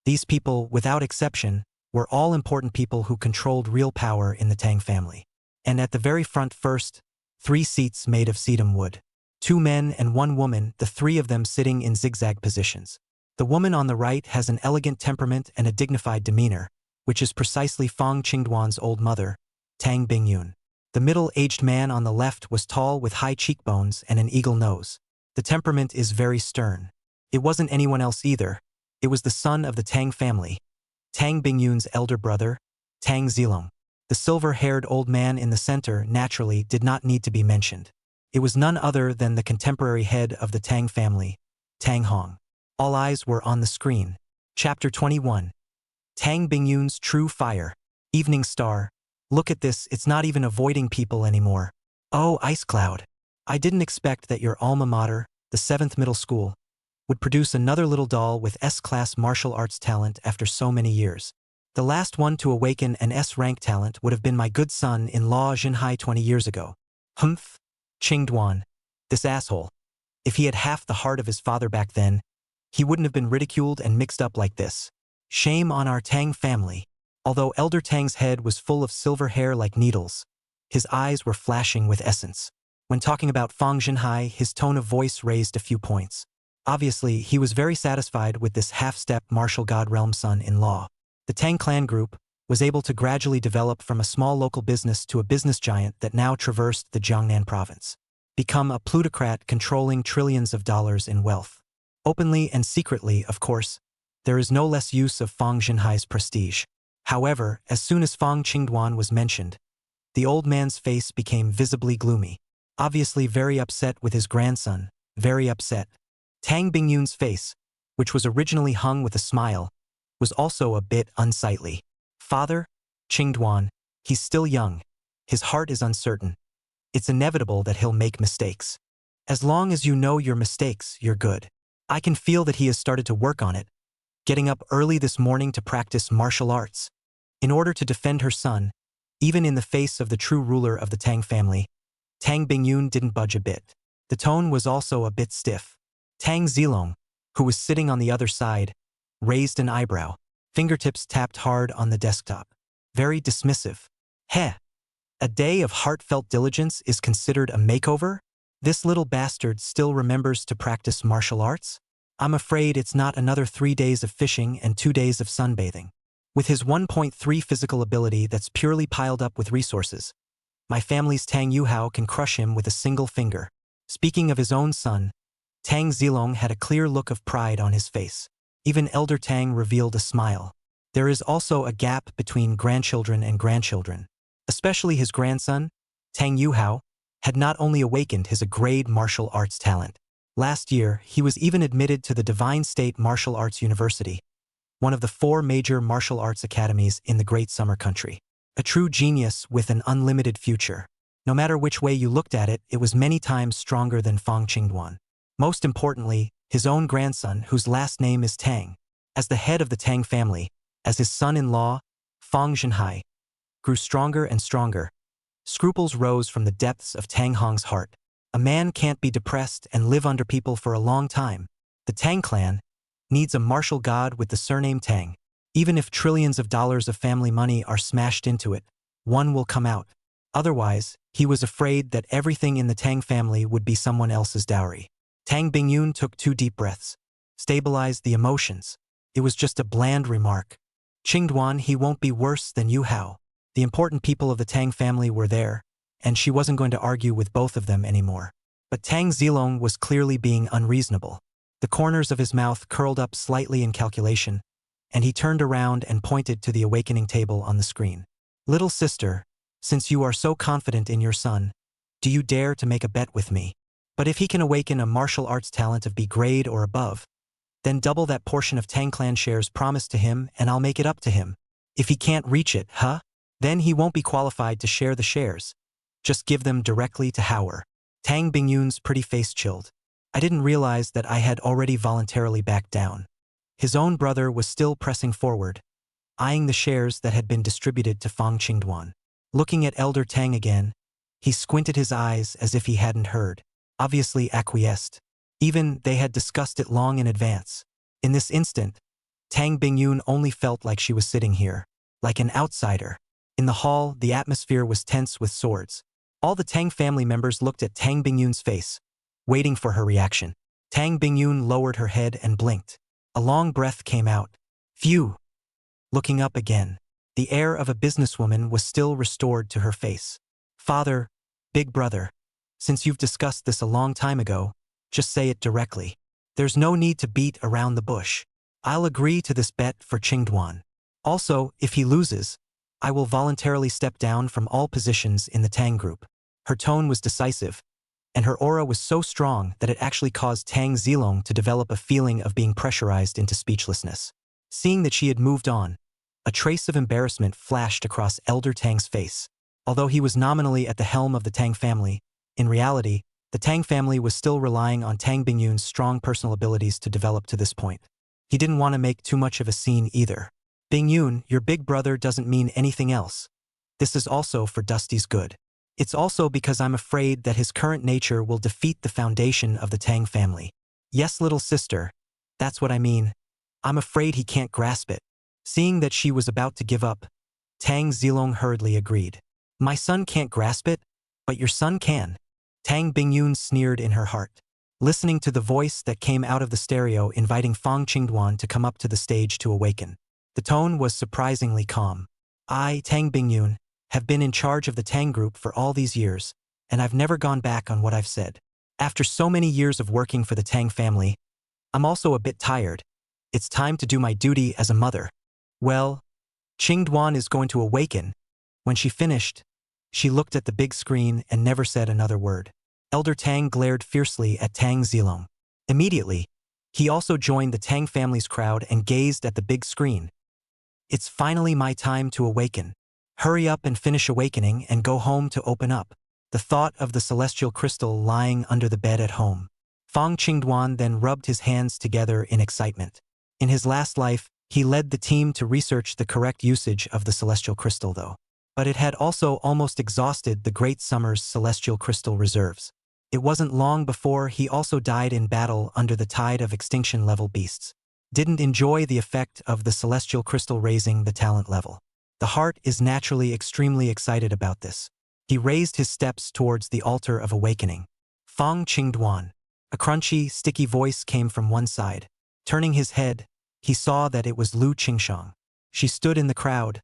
These people, without exception, were all important people who controlled real power in the Tang family. And at the very front first, 3 seats made of sedum wood. 2 men and 1 woman, the 3 of them sitting in zigzag positions. The woman on the right has an elegant temperament and a dignified demeanor, which is precisely Fong Qingduan's old mother, Tang Bingyun. The middle-aged man on the left was tall with high cheekbones and an eagle nose. The temperament is very stern. It wasn't anyone else either. It was the son of the Tang family, Tang Bingyun's elder brother, Tang Zilong. The silver-haired old man in the center naturally did not need to be mentioned. It was none other than the contemporary head of the Tang family, Tang Hong. All eyes were on the screen. Chapter 21. Tang Bingyun's True Fire. Evening Star. Look at this, it's not even avoiding people anymore. Oh, Ice Cloud. I didn't expect that your alma mater, the 7th middle school, would produce another little doll with S-class martial arts talent after so many years. The last one to awaken an S-rank talent would have been my good son-in-law Jinhai 20 years ago. Humph. Ching Dwan. This asshole. If he had half the heart of his father back then, he wouldn't have been ridiculed and mixed up like this. Shame on our Tang family. Although Elder Tang's head was full of silver hair like needles, his eyes were flashing with essence. When talking about Fong Jinhai, his tone of voice raised a few points. Obviously, he was very satisfied with this half-step martial god realm son-in-law. The Tang clan group was able to gradually develop from a small local business to a business giant that now traversed the Jiangnan province. Become a plutocrat controlling trillions of dollars in wealth. Openly and secretly, of course, there is no less use of Fong Jinhai's prestige. However, as soon as Fong Qingduan was mentioned, the old man's face became visibly gloomy. Obviously very upset with his grandson, very upset. Tang Bingyun's face, which was originally hung with a smile, was also a bit unsightly. Father, Qingduan, he's still young. His heart is uncertain. It's inevitable that he'll make mistakes. As long as you know your mistakes, you're good. I can feel that he has started to work on it, getting up early this morning to practice martial arts. In order to defend her son, even in the face of the true ruler of the Tang family, Tang Bingyun didn't budge a bit. The tone was also a bit stiff. Tang Zilong, who was sitting on the other side, raised an eyebrow. Fingertips tapped hard on the desktop. Very dismissive. Heh. A day of heartfelt diligence is considered a makeover? This little bastard still remembers to practice martial arts? I'm afraid it's not another 3 days of fishing and 2 days of sunbathing. With his 1.3 physical ability that's purely piled up with resources, my family's Tang Yuhao can crush him with a single finger. Speaking of his own son, Tang Zilong had a clear look of pride on his face. Even Elder Tang revealed a smile. There is also a gap between grandchildren and grandchildren. Especially his grandson, Tang Yuhao, had not only awakened his A-grade martial arts talent. Last year, he was even admitted to the Divine State Martial Arts University, one of the 4 major martial arts academies in the Great Summer Country. A true genius with an unlimited future. No matter which way you looked at it, it was many times stronger than Fong Qingduan. Most importantly, his own grandson, whose last name is Tang, as the head of the Tang family, as his son-in-law, Fong Jinhai, grew stronger and stronger. Scruples rose from the depths of Tang Hong's heart. A man can't be depressed and live under people for a long time. The Tang clan needs a martial god with the surname Tang. Even if trillions of dollars of family money are smashed into it, one will come out. Otherwise, he was afraid that everything in the Tang family would be someone else's dowry. Tang Bingyun took 2 deep breaths, stabilized the emotions. It was just a bland remark. Qingduan, he won't be worse than Yu Hao. The important people of the Tang family were there, and she wasn't going to argue with both of them anymore. But Tang Zilong was clearly being unreasonable. The corners of his mouth curled up slightly in calculation, and he turned around and pointed to the awakening table on the screen. Little sister, since you are so confident in your son, do you dare to make a bet with me? But if he can awaken a martial arts talent of B grade or above, then double that portion of Tang Clan shares promised to him and I'll make it up to him. If he can't reach it, then he won't be qualified to share the shares. Just give them directly to Howard. Tang Bingyun's pretty face chilled. I didn't realize that I had already voluntarily backed down. His own brother was still pressing forward, eyeing the shares that had been distributed to Fong Qingduan. Looking at Elder Tang again, he squinted his eyes as if he hadn't heard, obviously acquiesced. Even they had discussed it long in advance. In this instant, Tang Bingyun only felt like she was sitting here, like an outsider. In the hall, the atmosphere was tense with swords. All the Tang family members looked at Tang Bingyun's face, waiting for her reaction. Tang Bingyun lowered her head and blinked. A long breath came out. Phew! Looking up again, the air of a businesswoman was still restored to her face. Father, big brother, since you've discussed this a long time ago, just say it directly. There's no need to beat around the bush. I'll agree to this bet for Qingduan. Also, if he loses, I will voluntarily step down from all positions in the Tang group. Her tone was decisive, and her aura was so strong that it actually caused Tang Zilong to develop a feeling of being pressurized into speechlessness. Seeing that she had moved on, a trace of embarrassment flashed across Elder Tang's face. Although he was nominally at the helm of the Tang family, in reality, the Tang family was still relying on Tang Bingyun's strong personal abilities to develop to this point. He didn't want to make too much of a scene either. Bingyun, your big brother doesn't mean anything else. This is also for Dusty's good. It's also because I'm afraid that his current nature will defeat the foundation of the Tang family. Yes, little sister, that's what I mean. I'm afraid he can't grasp it. Seeing that she was about to give up, Tang Zilong hurriedly agreed. My son can't grasp it, but your son can. Tang Bingyun sneered in her heart. Listening to the voice that came out of the stereo inviting Fong Qingduan to come up to the stage to awaken. The tone was surprisingly calm. I, Tang Bingyun, have been in charge of the Tang group for all these years, and I've never gone back on what I've said. After so many years of working for the Tang family, I'm also a bit tired. It's time to do my duty as a mother. Well, Qingduan is going to awaken. When she finished, she looked at the big screen and never said another word. Elder Tang glared fiercely at Tang Zilong. Immediately, he also joined the Tang family's crowd and gazed at the big screen. It's finally my time to awaken. Hurry up and finish awakening and go home to open up. The thought of the celestial crystal lying under the bed at home. Fong Qingduan then rubbed his hands together in excitement. In his last life, he led the team to research the correct usage of the celestial crystal though. But it had also almost exhausted the Great Summer's celestial crystal reserves. It wasn't long before he also died in battle under the tide of extinction-level beasts. Didn't enjoy the effect of the celestial crystal raising the talent level. The heart is naturally extremely excited about this. He raised his steps towards the altar of awakening. Fong Qingduan. A crunchy, sticky voice came from one side. Turning his head, he saw that it was Lu Qingshang. She stood in the crowd,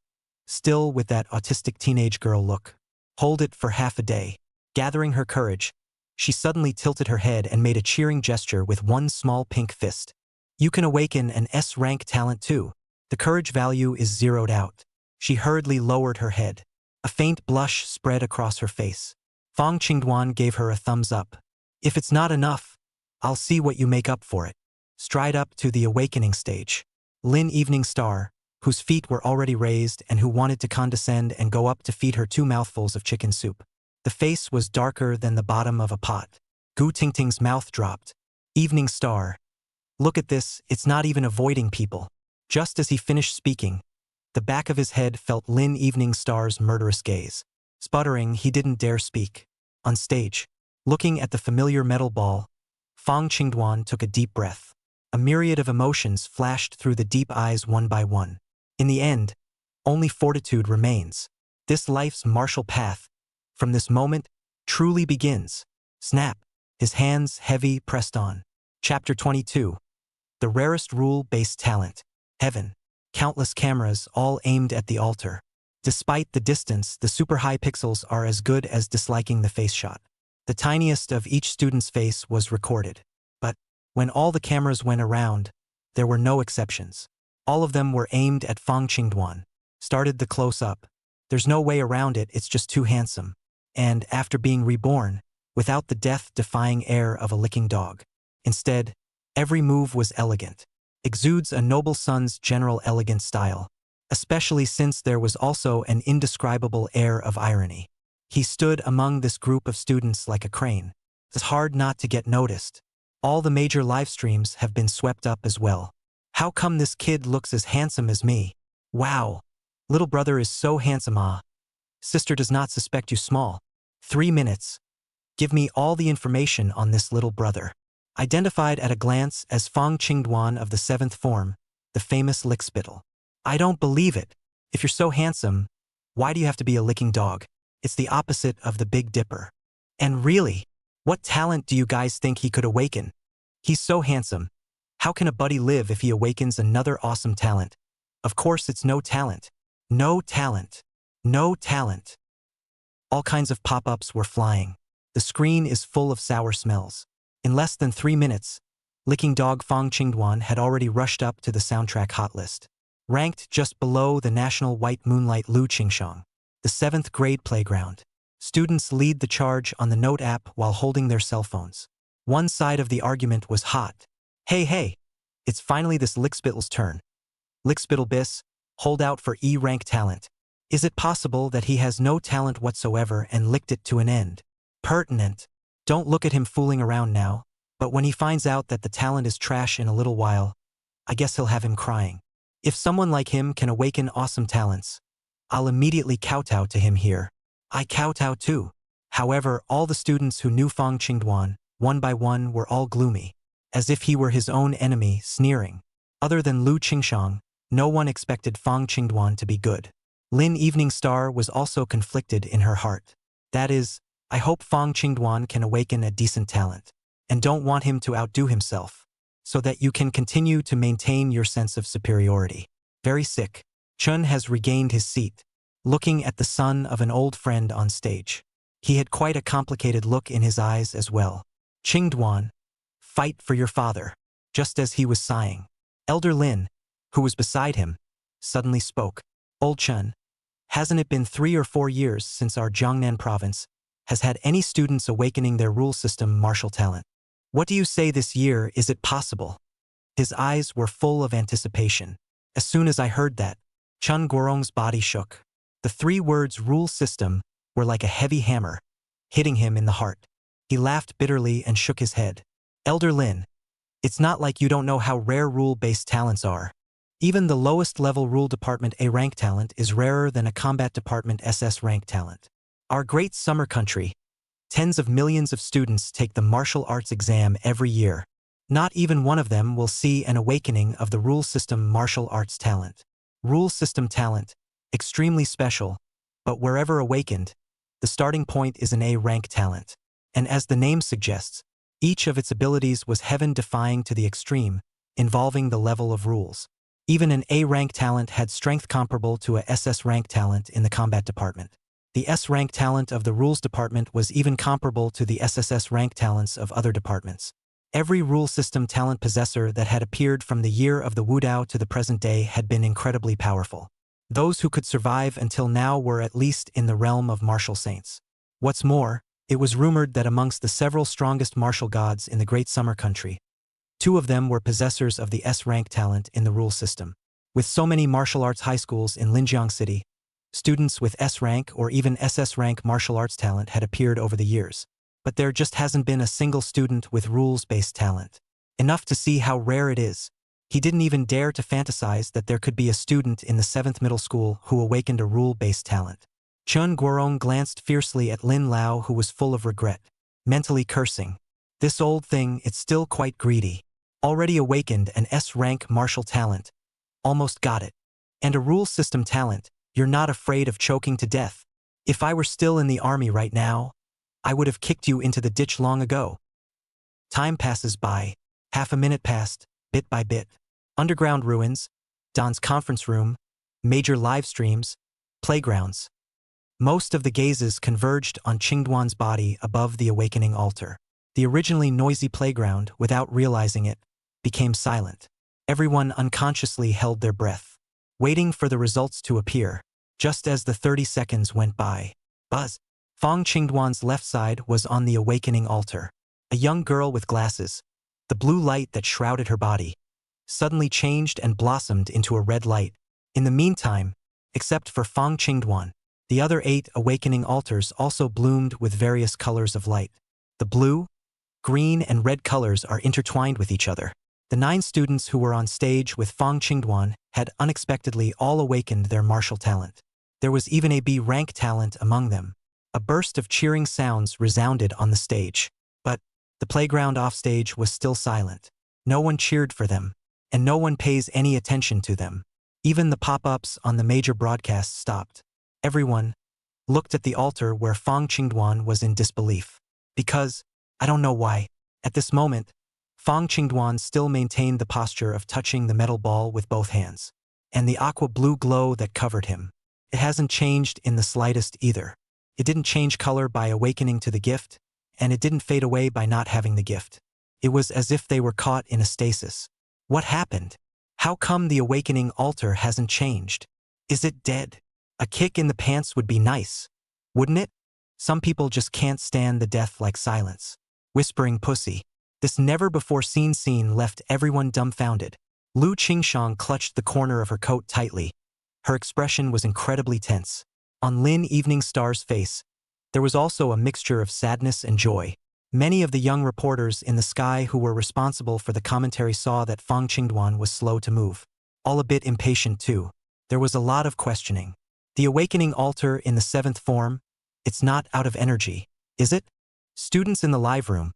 still with that autistic teenage girl look. Hold it for half a day. Gathering her courage, she suddenly tilted her head and made a cheering gesture with one small pink fist. You can awaken an S-rank talent too. The courage value is zeroed out. She hurriedly lowered her head. A faint blush spread across her face. Fong Qingduan gave her a thumbs up. If it's not enough, I'll see what you make up for it. Stride up to the awakening stage. Lin Evening Star, whose feet were already raised and who wanted to condescend and go up to feed her 2 mouthfuls of chicken soup. The face was darker than the bottom of a pot. Gu Tingting's mouth dropped. Evening Star. Look at this, it's not even avoiding people. Just as he finished speaking, the back of his head felt Lin Evening Star's murderous gaze. Sputtering, he didn't dare speak. On stage, looking at the familiar metal ball, Fong Qingduan took a deep breath. A myriad of emotions flashed through the deep eyes one by one. In the end, only fortitude remains. This life's martial path, from this moment, truly begins. Snap. His hands, heavy, pressed on. Chapter 22. The rarest rule-based talent. Heaven. Countless cameras, all aimed at the altar. Despite the distance, the super high pixels are as good as disliking the face shot. The tiniest of each student's face was recorded. But when all the cameras went around, there were no exceptions. All of them were aimed at Fong Dwan. Started the close-up. There's no way around it, it's just too handsome. And, after being reborn, without the death-defying air of a licking dog. Instead, every move was elegant. Exudes a noble son's general elegant style, especially since there was also an indescribable air of irony. He stood among this group of students like a crane. It's hard not to get noticed. All the major live streams have been swept up as well. How come this kid looks as handsome as me? Wow. Little brother is so handsome, ah. Sister does not suspect you small. 3 minutes. Give me all the information on this little brother. Identified at a glance as Fong Dwan of the 7th form, the famous lickspittle. I don't believe it. If you're so handsome, why do you have to be a licking dog? It's the opposite of the Big Dipper. And really, what talent do you guys think he could awaken? He's so handsome. How can a buddy live if he awakens another awesome talent? Of course it's no talent. No talent. No talent. All kinds of pop-ups were flying. The screen is full of sour smells. In less than 3 minutes, licking dog Fong Dwan had already rushed up to the soundtrack hot list. Ranked just below the national white moonlight Lu Qingshang, the 7th grade playground. Students lead the charge on the Note app while holding their cell phones. One side of the argument was hot. Hey, it's finally this lickspittle's turn. Lickspittle bis, hold out for E-rank talent. Is it possible that he has no talent whatsoever and licked it to an end? Pertinent. Don't look at him fooling around now, but when he finds out that the talent is trash in a little while, I guess he'll have him crying. If someone like him can awaken awesome talents, I'll immediately kowtow to him here. I kowtow too. However, all the students who knew Fong Dwan, one by one, were all gloomy, as if he were his own enemy, sneering. Other than Lu Qingshang, no one expected Fong Dwan to be good. Lin Evening Star was also conflicted in her heart. That is, I hope Fong Dwan can awaken a decent talent, and don't want him to outdo himself, so that you can continue to maintain your sense of superiority. Very sick. Chun has regained his seat, looking at the son of an old friend on stage. He had quite a complicated look in his eyes as well. Dwan, fight for your father. Just as he was sighing, Elder Lin, who was beside him, suddenly spoke. Old Chun, hasn't it been 3 or 4 years since our Jiangnan province has had any students awakening their rule system martial talent? What do you say this year, is it possible? His eyes were full of anticipation. As soon as I heard that, Chun Guorong's body shook. The 3 words rule system were like a heavy hammer, hitting him in the heart. He laughed bitterly and shook his head. Elder Lin, it's not like you don't know how rare rule-based talents are. Even the lowest level rule department A-rank talent is rarer than a combat department SS-rank talent. Our great summer country, tens of millions of students take the martial arts exam every year. Not even one of them will see an awakening of the rule system martial arts talent. Rule system talent, extremely special, but wherever awakened, the starting point is an A-rank talent. And as the name suggests, each of its abilities was heaven-defying to the extreme, involving the level of rules. Even an A-rank talent had strength comparable to a SS-rank talent in the combat department. The S-rank talent of the rules department was even comparable to the SSS-rank talents of other departments. Every rule system talent possessor that had appeared from the year of the Wudao to the present day had been incredibly powerful. Those who could survive until now were at least in the realm of martial saints. What's more, it was rumored that amongst the several strongest martial gods in the Great Summer Country, 2 of them were possessors of the S-rank talent in the rule system. With so many martial arts high schools in Linjiang City, students with S-rank or even SS-rank martial arts talent had appeared over the years, but there just hasn't been a single student with rules-based talent. Enough to see how rare it is. He didn't even dare to fantasize that there could be a student in the 7th middle school who awakened a rule-based talent. Chun Guorong glanced fiercely at Lin Lao, who was full of regret, mentally cursing. This old thing, it's still quite greedy. Already awakened an S-rank martial talent. Almost got it. And a rule system talent, you're not afraid of choking to death. If I were still in the army right now, I would have kicked you into the ditch long ago. Time passes by. Half a minute passed, bit by bit. Underground ruins, Don's conference room, major live streams, playgrounds. Most of the gazes converged on Dwan's body above the awakening altar. The originally noisy playground, without realizing it, became silent. Everyone unconsciously held their breath, waiting for the results to appear. Just as the 30 seconds went by, buzz. Fong Qingduan's left side was on the awakening altar. A young girl with glasses, the blue light that shrouded her body, suddenly changed and blossomed into a red light. In the meantime, except for Fong Qingduan, the other 8 awakening altars also bloomed with various colors of light. The blue, green, and red colors are intertwined with each other. The 9 students who were on stage with Fong Qingduan had unexpectedly all awakened their martial talent. There was even a B-rank talent among them. A burst of cheering sounds resounded on the stage. But the playground offstage was still silent. No one cheered for them, and no one pays any attention to them. Even the pop-ups on the major broadcasts stopped. Everyone looked at the altar where Fong Qingduan was in disbelief. Because, I don't know why, at this moment, Fong Qingduan still maintained the posture of touching the metal ball with both hands. And the aqua-blue glow that covered him. It hasn't changed in the slightest either. It didn't change color by awakening to the gift, and it didn't fade away by not having the gift. It was as if they were caught in a stasis. What happened? How come the awakening altar hasn't changed? Is it dead? A kick in the pants would be nice, wouldn't it? Some people just can't stand the death-like silence. Whispering pussy. This never-before-seen scene left everyone dumbfounded. Lu Qingshang clutched the corner of her coat tightly. Her expression was incredibly tense. On Lin Evening Star's face, there was also a mixture of sadness and joy. Many of the young reporters in the sky who were responsible for the commentary saw that Fong Qingduan was slow to move. All a bit impatient too. There was a lot of questioning. The awakening altar in the 7th form, it's not out of energy, is it? Students in the live room,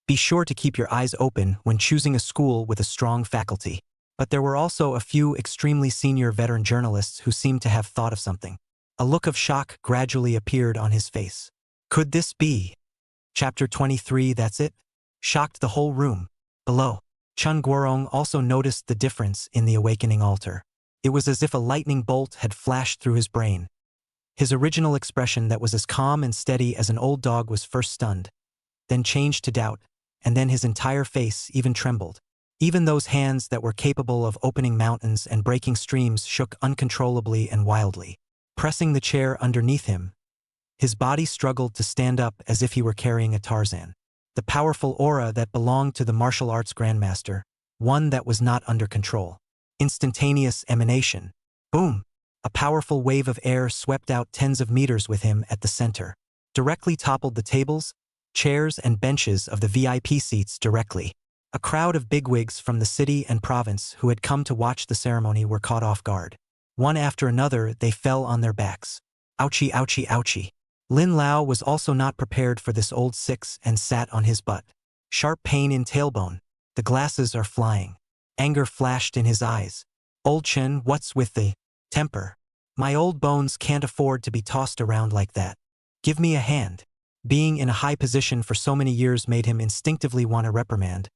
be sure to keep your eyes open when choosing a school with a strong faculty. But there were also a few extremely senior veteran journalists who seemed to have thought of something. A look of shock gradually appeared on his face. Could this be? Chapter 23, that's it? Shocked the whole room. Below, Chun Guorong also noticed the difference in the awakening altar. It was as if a lightning bolt had flashed through his brain. His original expression that was as calm and steady as an old dog was first stunned, then changed to doubt, and then his entire face even trembled. Even those hands that were capable of opening mountains and breaking streams shook uncontrollably and wildly. Pressing the chair underneath him, his body struggled to stand up as if he were carrying a Tarzan. The powerful aura that belonged to the martial arts grandmaster, one that was not under control. Instantaneous emanation. Boom! A powerful wave of air swept out tens of meters with him at the center. Directly toppled the tables, chairs, and benches of the VIP seats directly. A crowd of bigwigs from the city and province who had come to watch the ceremony were caught off guard. One after another, they fell on their backs. Ouchie, ouchie, ouchie. Lin Lao was also not prepared for this old six and sat on his butt. Sharp pain in tailbone. The glasses are flying. Anger flashed in his eyes. Old Chen, what's with the temper? My old bones can't afford to be tossed around like that. Give me a hand. Being in a high position for so many years made him instinctively want to reprimand.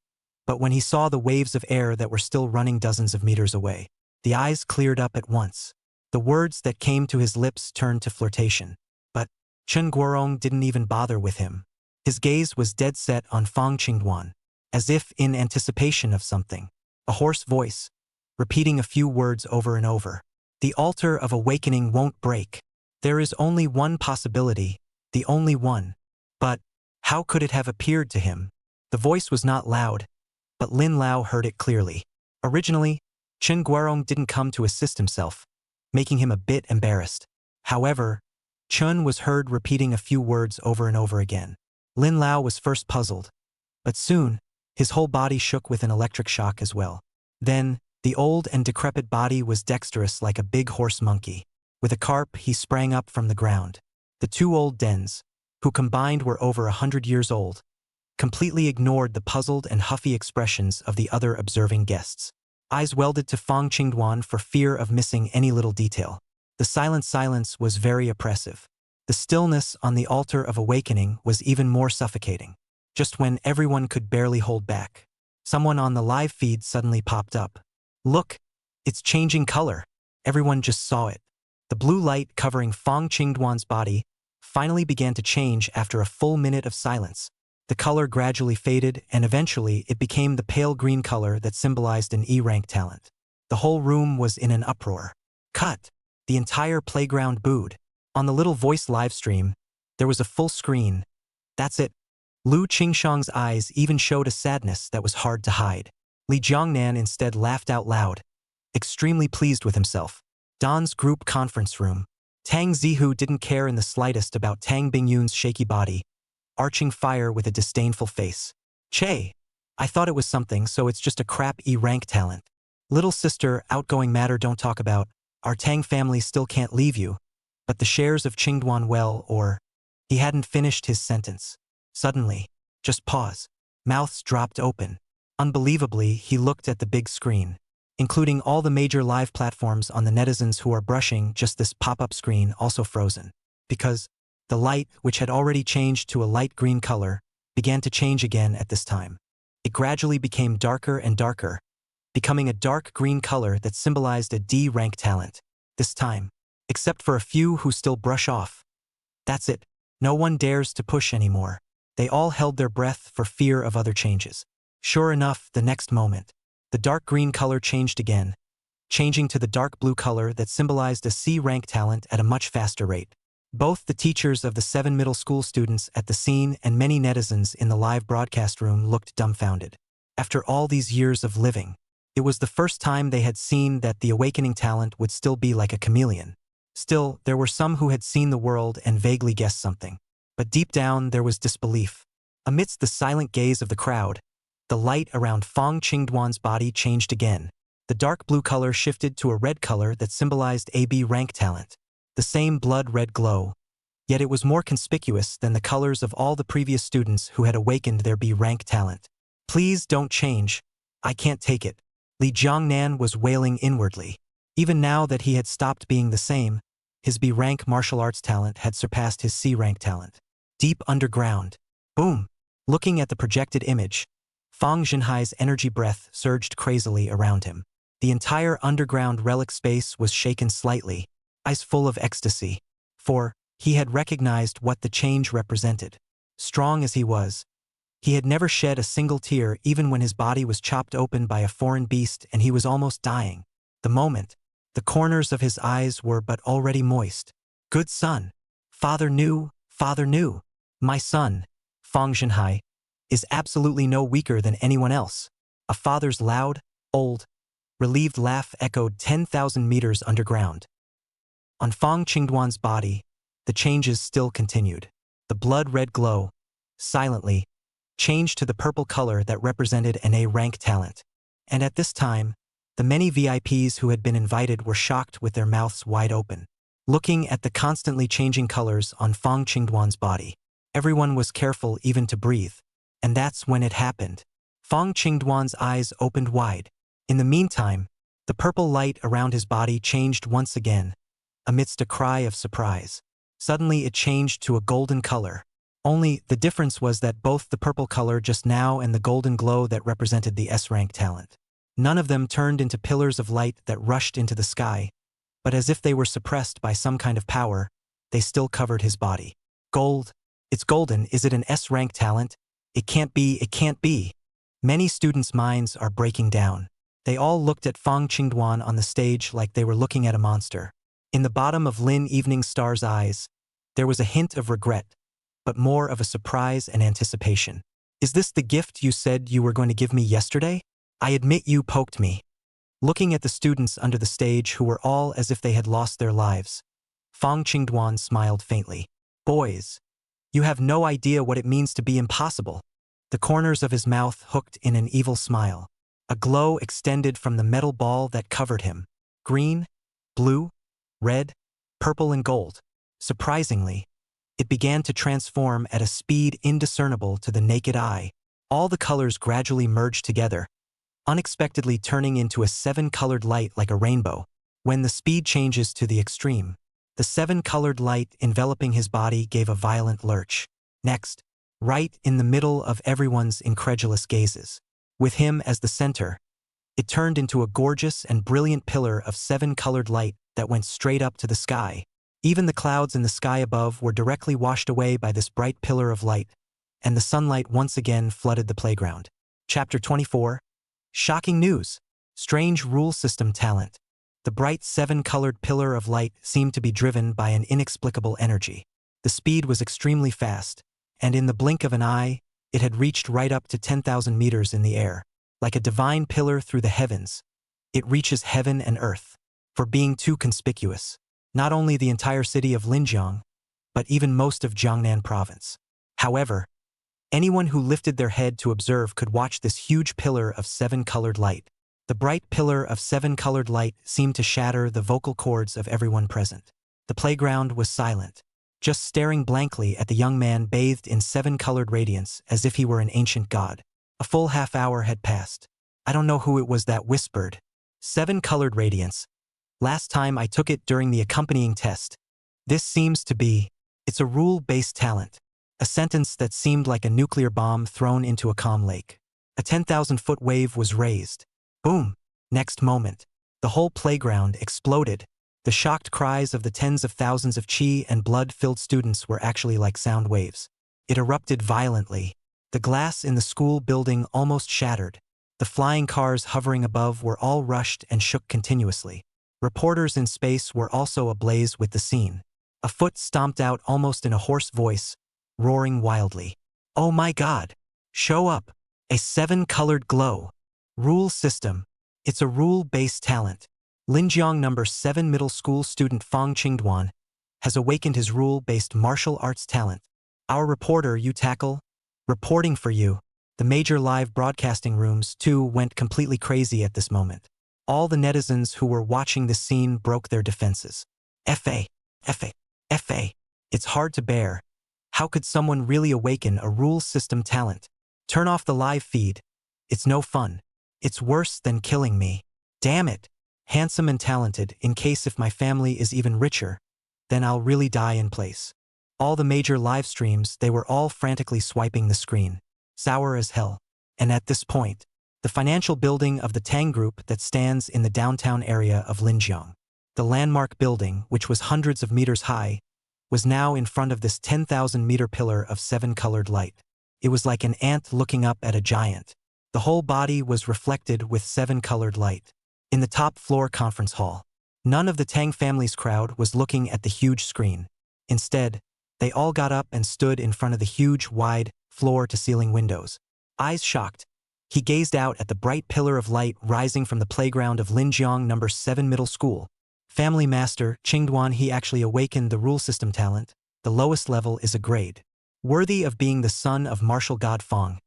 But when he saw the waves of air that were still running dozens of meters away, the eyes cleared up at once. The words that came to his lips turned to flirtation. But Chun Guorong didn't even bother with him. His gaze was dead set on Fong Qingduan, as if in anticipation of something. A hoarse voice, repeating a few words over and over. The altar of awakening won't break. There is only one possibility, the only one. But how could it have appeared to him? The voice was not loud, but Lin Lao heard it clearly. Originally, Chun Guorong didn't come to assist himself, making him a bit embarrassed. However, Chun was heard repeating a few words over and over again. Lin Lao was first puzzled, but soon, his whole body shook with an electric shock as well. Then, the old and decrepit body was dexterous like a big horse monkey. With a carp, he sprang up from the ground. The two old dens, who combined were over 100 years old, completely ignored the puzzled and huffy expressions of the other observing guests. Eyes welded to Fong Qingduan for fear of missing any little detail. The silence was very oppressive. The stillness on the altar of awakening was even more suffocating. Just when everyone could barely hold back, someone on the live feed suddenly popped up. Look, it's changing color. Everyone just saw it. The blue light covering Fong Qingduan's body finally began to change after a full minute of silence. The color gradually faded, and eventually it became the pale green color that symbolized an E-rank talent. The whole room was in an uproar. Cut! The entire playground booed. On the little voice livestream, there was a full screen. That's it. Lu Qingshang's eyes even showed a sadness that was hard to hide. Li Jiangnan instead laughed out loud, extremely pleased with himself. Don's group conference room. Tang Zihu didn't care in the slightest about Tang Bingyun's shaky body, arching fire with a disdainful face. Che, I thought it was something, so it's just a crap E-rank talent. Little sister, outgoing matter don't talk about. Our Tang family still can't leave you. But the shares of Qingduan well, or... He hadn't finished his sentence. Suddenly, just pause. Mouths dropped open. Unbelievably, he looked at the big screen, including all the major live platforms on the netizens who are brushing just this pop-up screen also frozen. Because the light, which had already changed to a light green color, began to change again at this time. It gradually became darker and darker, becoming a dark green color that symbolized a D-rank talent. This time, except for a few who still brush off. That's it. No one dares to push anymore. They all held their breath for fear of other changes. Sure enough, the next moment, the dark green color changed again, changing to the dark blue color that symbolized a C-rank talent at a much faster rate. Both the teachers of the 7 middle school students at the scene and many netizens in the live broadcast room looked dumbfounded. After all these years of living, it was the first time they had seen that the awakening talent would still be like a chameleon. Still, there were some who had seen the world and vaguely guessed something. But deep down, there was disbelief. Amidst the silent gaze of the crowd, the light around Fong Qingduan's body changed again. The dark blue color shifted to a red color that symbolized AB rank talent. The same blood-red glow. Yet it was more conspicuous than the colors of all the previous students who had awakened their B-rank talent. Please don't change. I can't take it. Li Jiangnan was wailing inwardly. Even now that he had stopped being the same, his B-rank martial arts talent had surpassed his C-rank talent. Deep underground. Boom! Looking at the projected image, Fong Jinhai's energy breath surged crazily around him. The entire underground relic space was shaken slightly, eyes full of ecstasy. For he had recognized what the change represented. Strong as he was, he had never shed a single tear even when his body was chopped open by a foreign beast and he was almost dying. The moment, the corners of his eyes were but already moist. Good son. Father knew. My son, Fong Jinhai, is absolutely no weaker than anyone else. A father's loud, old, relieved laugh echoed 10,000 meters underground. On Fong Qingduan's body, the changes still continued. The blood-red glow, silently, changed to the purple color that represented an A-rank talent. And at this time, the many VIPs who had been invited were shocked with their mouths wide open, looking at the constantly changing colors on Fong Qingduan's body. Everyone was careful even to breathe. And that's when it happened. Fong Qingduan's eyes opened wide. In the meantime, the purple light around his body changed once again, amidst a cry of surprise. Suddenly it changed to a golden color. Only the difference was that both the purple color just now and the golden glow that represented the S-rank talent. None of them turned into pillars of light that rushed into the sky, but as if they were suppressed by some kind of power, they still covered his body. Gold. It's golden. Is it an S-rank talent? It can't be. Many students' minds are breaking down. They all looked at Fong Qingduan on the stage like they were looking at a monster. In the bottom of Lin Evening Star's eyes, there was a hint of regret, but more of a surprise and anticipation. Is this the gift you said you were going to give me yesterday? I admit you poked me. Looking at the students under the stage who were all as if they had lost their lives, Fong Qingduan smiled faintly. Boys, you have no idea what it means to be impossible. The corners of his mouth hooked in an evil smile. A glow extended from the metal ball that covered him. Green, blue, red, purple and gold. Surprisingly, it began to transform at a speed indiscernible to the naked eye. All the colors gradually merged together, unexpectedly turning into a 7-colored light like a rainbow. When the speed changes to the extreme, the 7-colored light enveloping his body gave a violent lurch. Next, right in the middle of everyone's incredulous gazes, with him as the center, it turned into a gorgeous and brilliant pillar of 7-colored light that went straight up to the sky. Even the clouds in the sky above were directly washed away by this bright pillar of light, and the sunlight once again flooded the playground. Chapter 24. Shocking news. Strange rule system talent. The bright 7-colored pillar of light seemed to be driven by an inexplicable energy. The speed was extremely fast, and in the blink of an eye, it had reached right up to 10,000 meters in the air. Like a divine pillar through the heavens, it reaches heaven and earth. For being too conspicuous, not only the entire city of Linjiang, but even most of Jiangnan province. However, anyone who lifted their head to observe could watch this huge pillar of 7-colored light. The bright pillar of 7-colored light seemed to shatter the vocal cords of everyone present. The playground was silent, just staring blankly at the young man bathed in 7-colored radiance as if he were an ancient god. A full half-hour had passed. I don't know who it was that whispered. 7-colored radiance. Last time I took it during the accompanying test. This seems to be. It's a rule-based talent. A sentence that seemed like a nuclear bomb thrown into a calm lake. A 10,000-foot wave was raised. Boom! Next moment, the whole playground exploded. The shocked cries of the tens of thousands of chi and blood-filled students were actually like sound waves. It erupted violently. The glass in the school building almost shattered. The flying cars hovering above were all rushed and shook continuously. Reporters in space were also ablaze with the scene. A foot stomped out almost in a hoarse voice, roaring wildly. Oh my God! Show up! A 7-colored glow. Rule system. It's a rule-based talent. Linjiang No. 7 middle school student Fong Dwan has awakened his rule-based martial arts talent. Our reporter you tackle? Reporting for you. The major live broadcasting rooms, too, went completely crazy at this moment. All the netizens who were watching this scene broke their defenses. Fa. It's hard to bear. How could someone really awaken a rule system talent? Turn off the live feed. It's no fun. It's worse than killing me. Damn it. Handsome and talented, in case if my family is even richer, then I'll really die in place. All the major live streams, they were all frantically swiping the screen. Sour as hell. And at this point, the financial building of the Tang Group that stands in the downtown area of Linjiang. The landmark building, which was hundreds of meters high, was now in front of this 10,000-meter pillar of 7-colored light. It was like an ant looking up at a giant. The whole body was reflected with 7-colored light. In the top floor conference hall, none of the Tang family's crowd was looking at the huge screen. Instead, they all got up and stood in front of the huge, wide, floor-to-ceiling windows. Eyes shocked, he gazed out at the bright pillar of light rising from the playground of Linjiang No. 7 Middle School. Family Master Ching Dwan, he actually awakened the rule system talent. The lowest level is a grade. Worthy of being the son of martial god Fong.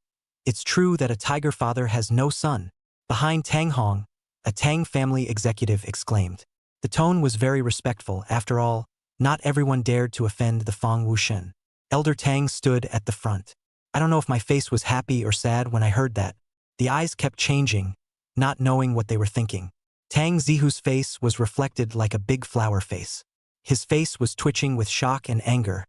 It's true that a tiger father has no son. Behind Tang Hong, a Tang family executive exclaimed. The tone was very respectful. After all, not everyone dared to offend the Fong Wushen. Elder Tang stood at the front. I don't know if my face was happy or sad when I heard that. The eyes kept changing, not knowing what they were thinking. Tang Zihu's face was reflected like a big flower face. His face was twitching with shock and anger,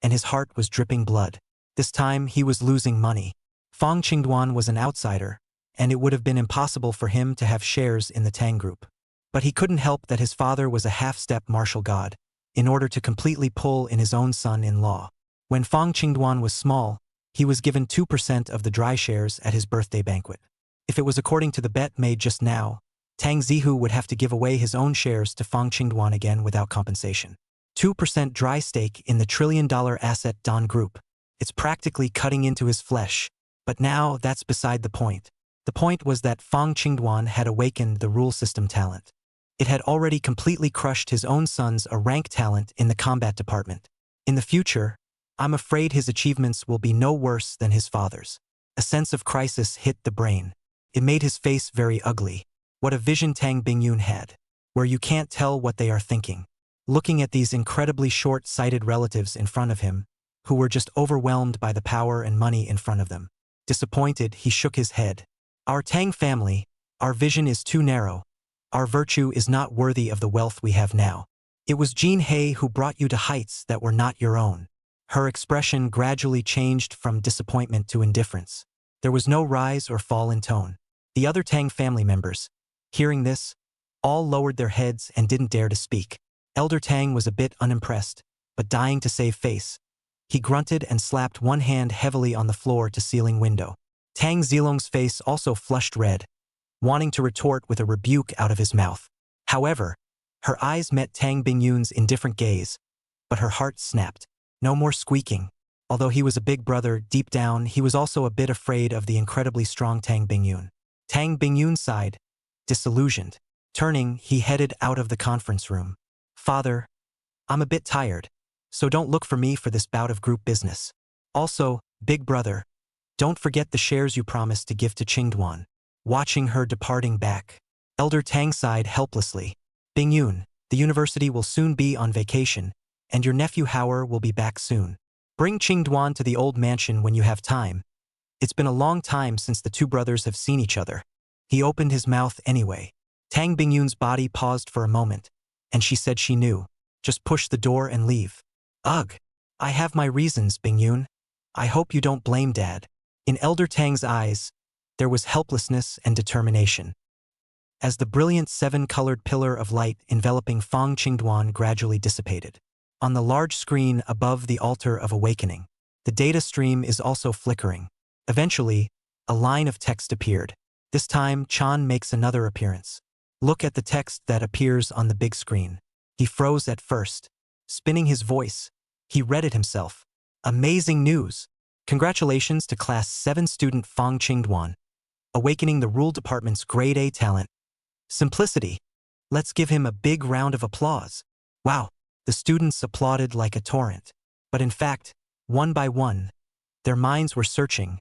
and his heart was dripping blood. This time he was losing money. Fong Qingduan was an outsider, and it would have been impossible for him to have shares in the Tang Group. But he couldn't help that his father was a half-step martial god, in order to completely pull in his own son-in-law. When Fong Qingduan was small, he was given 2% of the dry shares at his birthday banquet. If it was according to the bet made just now, Tang Zihu would have to give away his own shares to Fong Qingduan again without compensation. 2% dry stake in the trillion-dollar asset Dwan Group. It's practically cutting into his flesh. But now that's beside the point. The point was that Fong Qingduan had awakened the rule system talent. It had already completely crushed his own son's rank talent in the combat department. In the future, I'm afraid his achievements will be no worse than his father's. A sense of crisis hit the brain. It made his face very ugly. What a vision Tang Bingyun had, where you can't tell what they are thinking. Looking at these incredibly short-sighted relatives in front of him, who were just overwhelmed by the power and money in front of them. Disappointed, he shook his head. Our Tang family, our vision is too narrow. Our virtue is not worthy of the wealth we have now. It was Jean He who brought you to heights that were not your own. Her expression gradually changed from disappointment to indifference. There was no rise or fall in tone. The other Tang family members, hearing this, all lowered their heads and didn't dare to speak. Elder Tang was a bit unimpressed, but dying to save face. He grunted and slapped one hand heavily on the floor-to-ceiling window. Tang Zilong's face also flushed red, wanting to retort with a rebuke out of his mouth. However, her eyes met Tang Bingyun's indifferent gaze, but her heart snapped. No more squeaking. Although he was a big brother, deep down he was also a bit afraid of the incredibly strong Tang Bingyun. Tang Bingyun sighed, disillusioned. Turning, he headed out of the conference room. Father, I'm a bit tired, so don't look for me for this bout of group business. Also, big brother, don't forget the shares you promised to give to Ching Dwan. Watching her departing back, Elder Tang sighed helplessly. Bingyun, the university will soon be on vacation, and your nephew Howard will be back soon. Bring Ching Dwan to the old mansion when you have time. It's been a long time since the two brothers have seen each other. He opened his mouth anyway. Tang Bingyun's body paused for a moment, and she said she knew. Just push the door and leave. Ugh. I have my reasons, Bingyun. I hope you don't blame Dad. In Elder Tang's eyes, there was helplessness and determination. As the brilliant seven-colored pillar of light enveloping Fong Qingduan gradually dissipated. On the large screen above the altar of awakening, the data stream is also flickering. Eventually, a line of text appeared. This time, Chan makes another appearance. Look at the text that appears on the big screen. He froze at first. Spinning his voice, he read it himself. Amazing news! Congratulations to Class 7 student Fong Qingduan, awakening the Rule Department's Grade A talent. Simplicity. Let's give him a big round of applause. Wow, the students applauded like a torrent. But in fact, one by one, their minds were searching,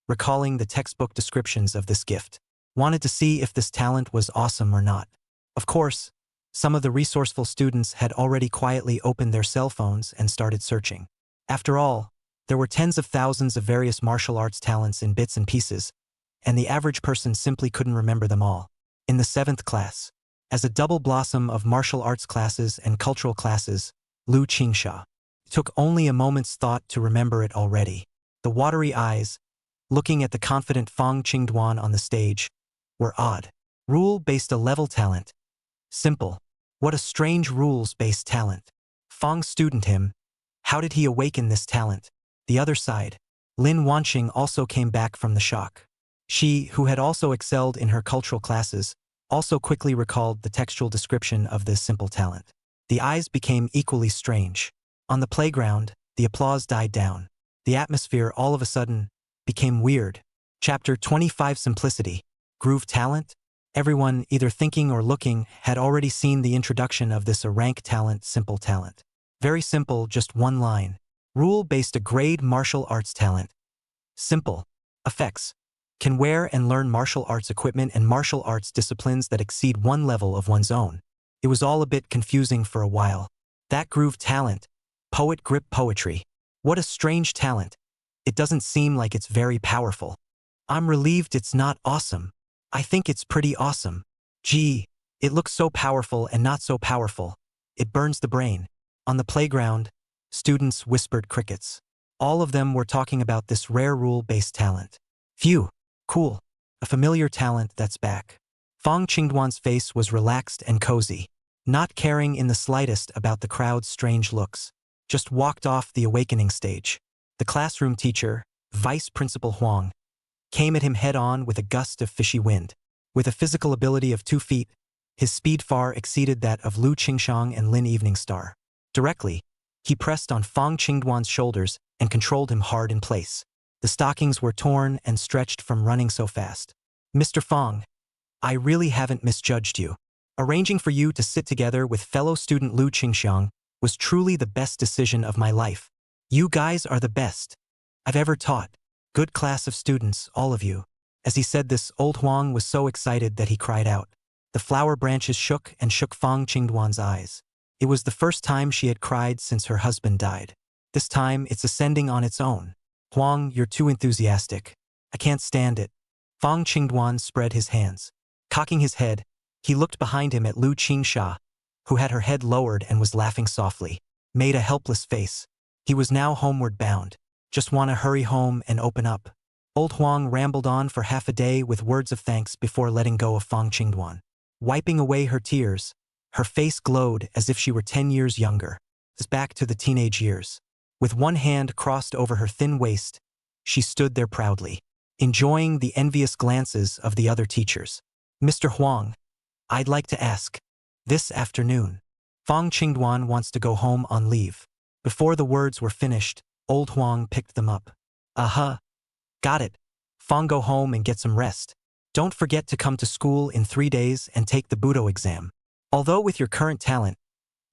recalling the textbook descriptions of this gift. Wanted to see if this talent was awesome or not. Of course, some of the resourceful students had already quietly opened their cell phones and started searching. After all, there were tens of thousands of various martial arts talents in bits and pieces, and the average person simply couldn't remember them all. In the 7th class, as a double blossom of martial arts classes and cultural classes, Lu Qingsha took only a moment's thought to remember it already. The watery eyes, looking at the confident Fong Qingduan on the stage, were odd. Rule-based a level talent. Simple. What a strange rules-based talent. Fong student him. How did he awaken this talent? The other side. Lin Wanqing also came back from the shock. She, who had also excelled in her cultural classes, also quickly recalled the textual description of this simple talent. The eyes became equally strange. On the playground, the applause died down. The atmosphere all of a sudden became weird. Chapter 25 Simplicity. Groove talent? Everyone, either thinking or looking, had already seen the introduction of this rank talent, simple talent. Very simple, just one line. Rule-based a grade martial arts talent. Simple. Effects. Can wear and learn martial arts equipment and martial arts disciplines that exceed one level of one's own. It was all a bit confusing for a while. That groove talent. Poet grip poetry. What a strange talent. It doesn't seem like it's very powerful. I'm relieved it's not awesome. I think it's pretty awesome. Gee, it looks so powerful and not so powerful. It burns the brain. On the playground, students whispered crickets. All of them were talking about this rare rule-based talent. Phew. Cool. A familiar talent that's back. Fong Qingduan's face was relaxed and cozy, not caring in the slightest about the crowd's strange looks. Just walked off the awakening stage. The classroom teacher, Vice Principal Huang, came at him head-on with a gust of fishy wind. With a physical ability of 2 feet, his speed far exceeded that of Lu Qingshang and Lin Eveningstar. Directly, he pressed on Fong Qingduan's shoulders and controlled him hard in place. The stockings were torn and stretched from running so fast. Mr. Fong, I really haven't misjudged you. Arranging for you to sit together with fellow student Lu Qingxiang was truly the best decision of my life. You guys are the best I've ever taught. Good class of students, all of you. As he said this, old Huang was so excited that he cried out. The flower branches shook and shook Fong Qingduan's eyes. It was the first time she had cried since her husband died. This time, it's ascending on its own. Huang, you're too enthusiastic. I can't stand it. Fong Qingduan spread his hands. Cocking his head, he looked behind him at Lu Qingsha, who had her head lowered and was laughing softly. Made a helpless face. He was now homeward bound. Just want to hurry home and open up. Old Huang rambled on for half a day with words of thanks before letting go of Fong Qingduan. Wiping away her tears, her face glowed as if she were 10 years younger. Back to the teenage years. With one hand crossed over her thin waist, she stood there proudly, enjoying the envious glances of the other teachers. Mr. Huang, I'd like to ask. This afternoon, Fong Qingduan wants to go home on leave. Before the words were finished, old Huang picked them up. Got it. Fong, go home and get some rest. Don't forget to come to school in 3 days and take the Budo exam. Although with your current talent,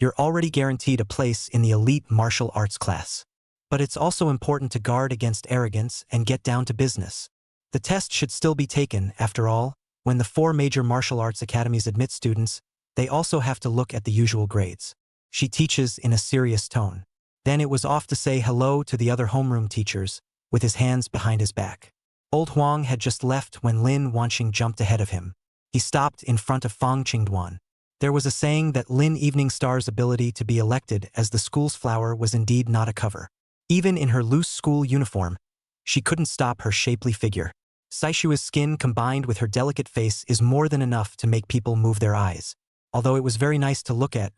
you're already guaranteed a place in the elite martial arts class. But it's also important to guard against arrogance and get down to business. The test should still be taken, after all. When the 4 major martial arts academies admit students, they also have to look at the usual grades. She teaches in a serious tone. Then it was off to say hello to the other homeroom teachers, with his hands behind his back. Old Huang had just left when Lin Wanxing jumped ahead of him. He stopped in front of Fong Qingduan. There was a saying that Lin Evening Star's ability to be elected as the school's flower was indeed not a cover. Even in her loose school uniform, she couldn't stop her shapely figure. Saishua's skin combined with her delicate face is more than enough to make people move their eyes. Although it was very nice to look at,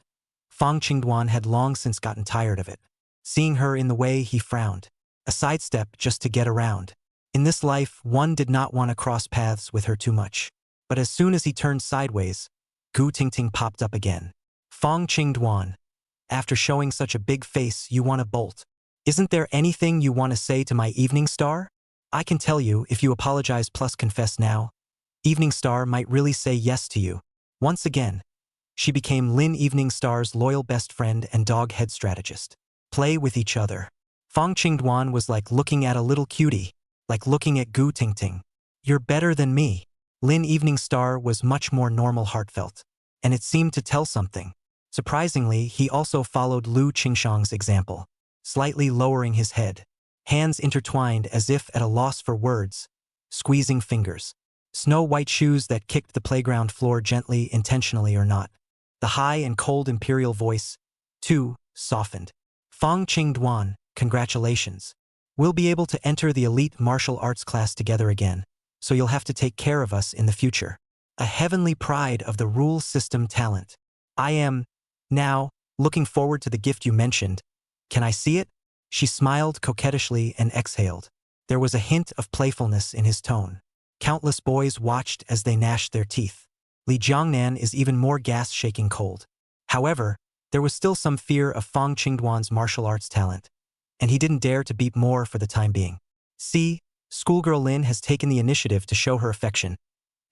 Fong Qingduan had long since gotten tired of it. Seeing her in the way, he frowned. A sidestep just to get around. In this life, one did not want to cross paths with her too much. But as soon as he turned sideways, Gu Tingting popped up again. Fong Qingduan, after showing such a big face, you want to bolt. Isn't there anything you want to say to my Evening Star? I can tell you, if you apologize plus confess now, Evening Star might really say yes to you. Once again, she became Lin Evening Star's loyal best friend and dog-head strategist. Play with each other. Fong Qingduan was like looking at a little cutie, like looking at Gu Tingting. You're better than me. Lin Evening Star was much more normal, heartfelt, and it seemed to tell something. Surprisingly, he also followed Lu Qingshang's example, slightly lowering his head, hands intertwined as if at a loss for words, squeezing fingers. Snow-white shoes that kicked the playground floor gently, intentionally or not. The high and cold imperial voice, too, softened. Fong Qingduan, congratulations. We'll be able to enter the elite martial arts class together again, so you'll have to take care of us in the future. A heavenly pride of the rule system talent. I am, now, looking forward to the gift you mentioned. Can I see it? She smiled coquettishly and exhaled. There was a hint of playfulness in his tone. Countless boys watched as they gnashed their teeth. Li Jiangnan is even more gas-shaking cold. However, there was still some fear of Fong Qingduan's martial arts talent, and he didn't dare to beat more for the time being. See, schoolgirl Lin has taken the initiative to show her affection,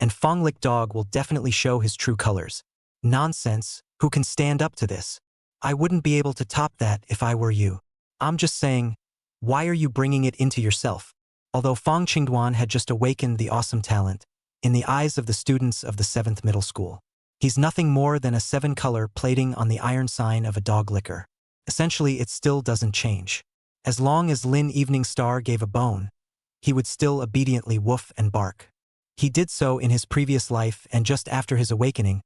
and Fong Lick Dog will definitely show his true colors. Nonsense, who can stand up to this? I wouldn't be able to top that if I were you. I'm just saying, why are you bringing it into yourself? Although Fong Qingduan had just awakened the awesome talent, in the eyes of the students of the 7th middle school, he's nothing more than a 7-color plating on the iron sign of a dog licker. Essentially, it still doesn't change. As long as Lin Evening Star gave a bone, he would still obediently woof and bark. He did so in his previous life, and just after his awakening,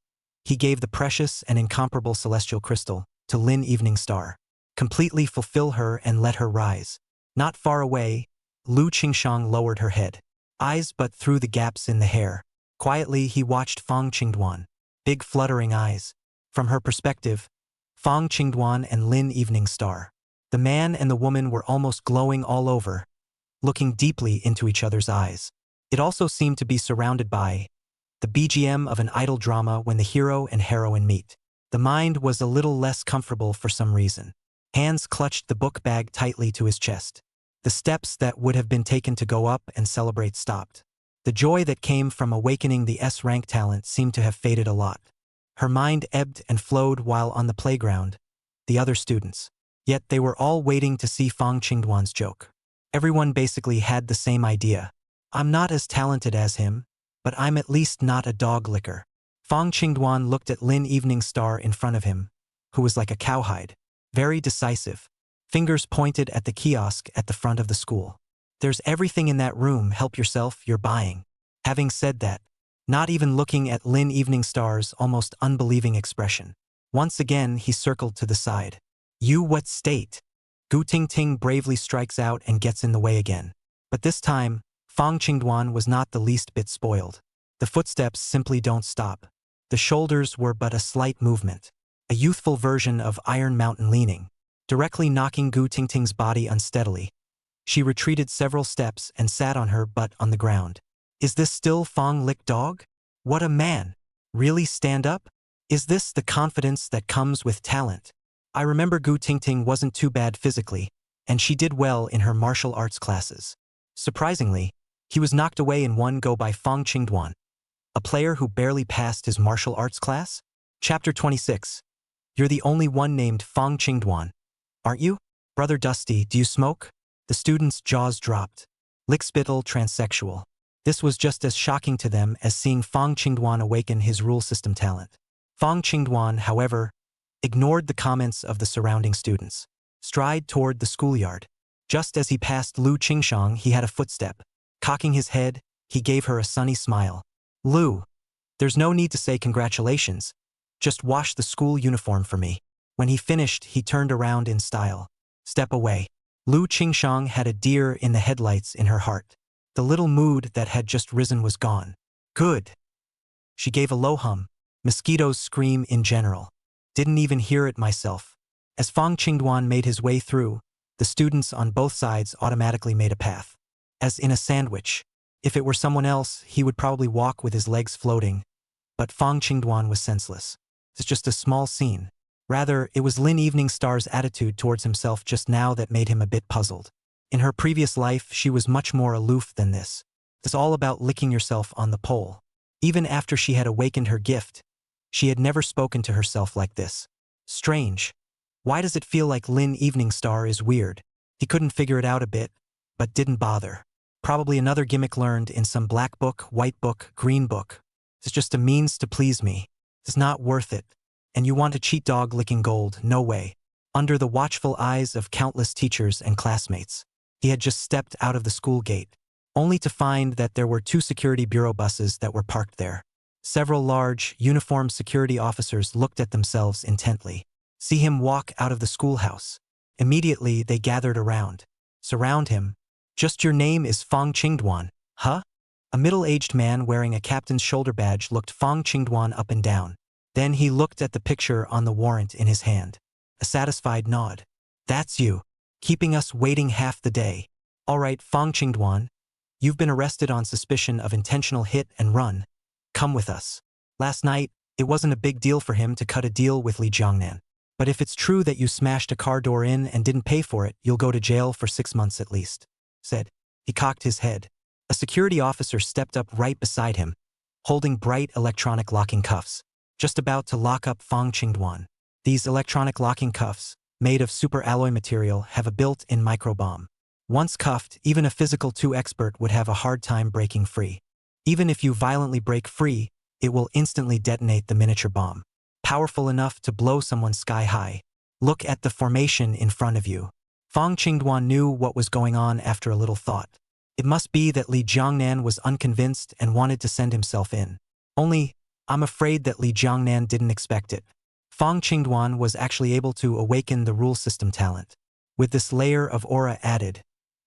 he gave the precious and incomparable celestial crystal to Lin Evening Star. Completely fulfill her and let her rise. Not far away, Lu Qingshang lowered her head, eyes but through the gaps in the hair. Quietly, he watched Fong Qingduan, big fluttering eyes. From her perspective, Fong Qingduan and Lin Evening Star, the man and the woman, were almost glowing all over, looking deeply into each other's eyes. It also seemed to be surrounded by the BGM of an idol drama when the hero and heroine meet. The mind was a little less comfortable for some reason. Hands clutched the book bag tightly to his chest. The steps that would have been taken to go up and celebrate stopped. The joy that came from awakening the S-rank talent seemed to have faded a lot. Her mind ebbed and flowed while on the playground, the other students. Yet they were all waiting to see Fong Qingduan's joke. Everyone basically had the same idea. I'm not as talented as him, but I'm at least not a dog licker. Fong Qingduan looked at Lin Evening Star in front of him, who was like a cowhide, very decisive, fingers pointed at the kiosk at the front of the school. There's everything in that room, help yourself, you're buying. Having said that, not even looking at Lin Evening Star's almost unbelieving expression, once again he circled to the side. You what state? Gu Tingting bravely strikes out and gets in the way again. But this time, Fong Qingduan was not the least bit spoiled. The footsteps simply don't stop. The shoulders were but a slight movement, a youthful version of Iron Mountain leaning. directly knocking Gu Tingting's body unsteadily. She retreated several steps and sat on her butt on the ground. Is this still Fong Lick Dog? What a man! Really stand up? Is this the confidence that comes with talent? I remember Gu Tingting wasn't too bad physically, and she did well in her martial arts classes. Surprisingly, he was knocked away in one go by Fong Dwan, a player who barely passed his martial arts class. Chapter 26. You're the only one named Fong Dwan, aren't you? Brother Dusty, do you smoke? The student's jaws dropped. Lickspittle transsexual. This was just as shocking to them as seeing Fong Dwan awaken his rule system talent. Fong Dwan, however, ignored the comments of the surrounding students. Stride toward the schoolyard. Just as he passed Lu Qingshang, he had a footstep. Cocking his head, he gave her a sunny smile. Lu, there's no need to say congratulations. Just wash the school uniform for me. When he finished, he turned around in style. Step away. Lu Qingshang had a deer in the headlights in her heart. The little mood that had just risen was gone. Good. She gave a low hum. Mosquitoes scream in general. Didn't even hear it myself. As Fong Dwan made his way through, the students on both sides automatically made a path. As in a sandwich. If it were someone else, he would probably walk with his legs floating. But Fong Dwan was senseless. It's just a small scene. Rather, it was Lin Eveningstar's attitude towards himself just now that made him a bit puzzled. In her previous life, she was much more aloof than this. It's all about licking yourself on the pole. Even after she had awakened her gift, she had never spoken to herself like this. Strange. Why does it feel like Lin Eveningstar is weird? He couldn't figure it out a bit, but didn't bother. Probably another gimmick learned in some black book, white book, green book. It's just a means to please me. It's not worth it. And you want to cheat dog licking gold? No way. Under the watchful eyes of countless teachers and classmates, he had just stepped out of the school gate, only to find that there were 2 security bureau buses that were parked there. Several large, uniformed security officers looked at themselves intently. See him walk out of the schoolhouse. Immediately, they gathered around. Surround him. Just your name is Fong Dwan, huh? A middle-aged man wearing a captain's shoulder badge looked Fong Dwan up and down. Then he looked at the picture on the warrant in his hand. A satisfied nod. That's you. Keeping us waiting half the day. All right, Fong Dwan. You've been arrested on suspicion of intentional hit and run. Come with us. Last night, it wasn't a big deal for him to cut a deal with Li Jiangnan. But if it's true that you smashed a car door in and didn't pay for it, you'll go to jail for 6 months at least. Said. He cocked his head. A security officer stepped up right beside him, holding bright electronic locking cuffs, just about to lock up Fong Dwan. These electronic locking cuffs, made of super alloy material, have a built-in microbomb. Once cuffed, even a physical 2 expert would have a hard time breaking free. Even if you violently break free, it will instantly detonate the miniature bomb. Powerful enough to blow someone sky high. Look at the formation in front of you. Fong Dwan knew what was going on after a little thought. It must be that Li Jiangnan was unconvinced and wanted to send himself in. Only, I'm afraid that Li Jiangnan didn't expect it. Fong Dwan was actually able to awaken the rule system talent. With this layer of aura added,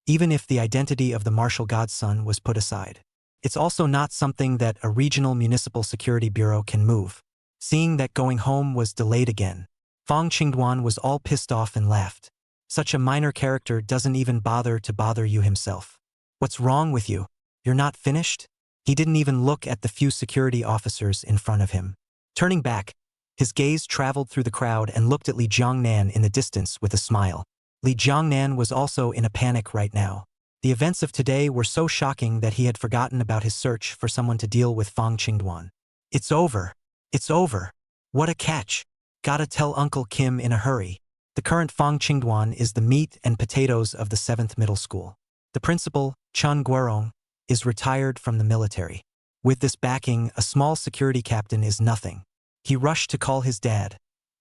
even if the identity of the martial god's son was put aside. It's also not something that a regional municipal security bureau can move. Seeing that going home was delayed again, Fong Dwan was all pissed off and laughed. Such a minor character doesn't even bother to bother you himself. What's wrong with you? You're not finished? He didn't even look at the few security officers in front of him. Turning back, his gaze traveled through the crowd and looked at Li Jiangnan in the distance with a smile. Li Jiangnan was also in a panic right now. The events of today were so shocking that he had forgotten about his search for someone to deal with Fong Dwan. It's over. It's over. What a catch. Gotta tell Uncle Kim in a hurry. The current Fong Dwan is the meat and potatoes of the 7th middle school. The principal, Chun Guerong, is retired from the military. With this backing, a small security captain is nothing. He rushed to call his dad,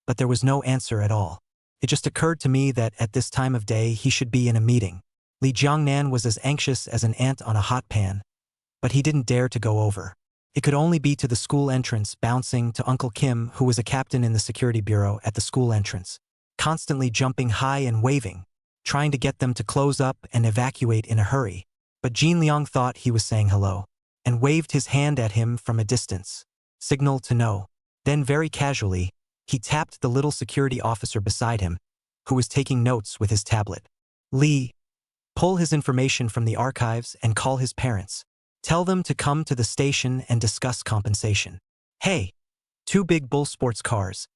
but there was no answer at all. It just occurred to me that at this time of day he should be in a meeting. Li Jiangnan was as anxious as an ant on a hot pan, but he didn't dare to go over. It could only be to the school entrance, bouncing to Uncle Kim, who was a captain in the security bureau at the school entrance, constantly jumping high and waving, trying to get them to close up and evacuate in a hurry. But Jin Liang thought he was saying hello, and waved his hand at him from a distance. Signal to no. Then very casually, he tapped the little security officer beside him, who was taking notes with his tablet. Li, pull his information from the archives and call his parents. Tell them to come to the station and discuss compensation. Hey, 2 big bull sports cars.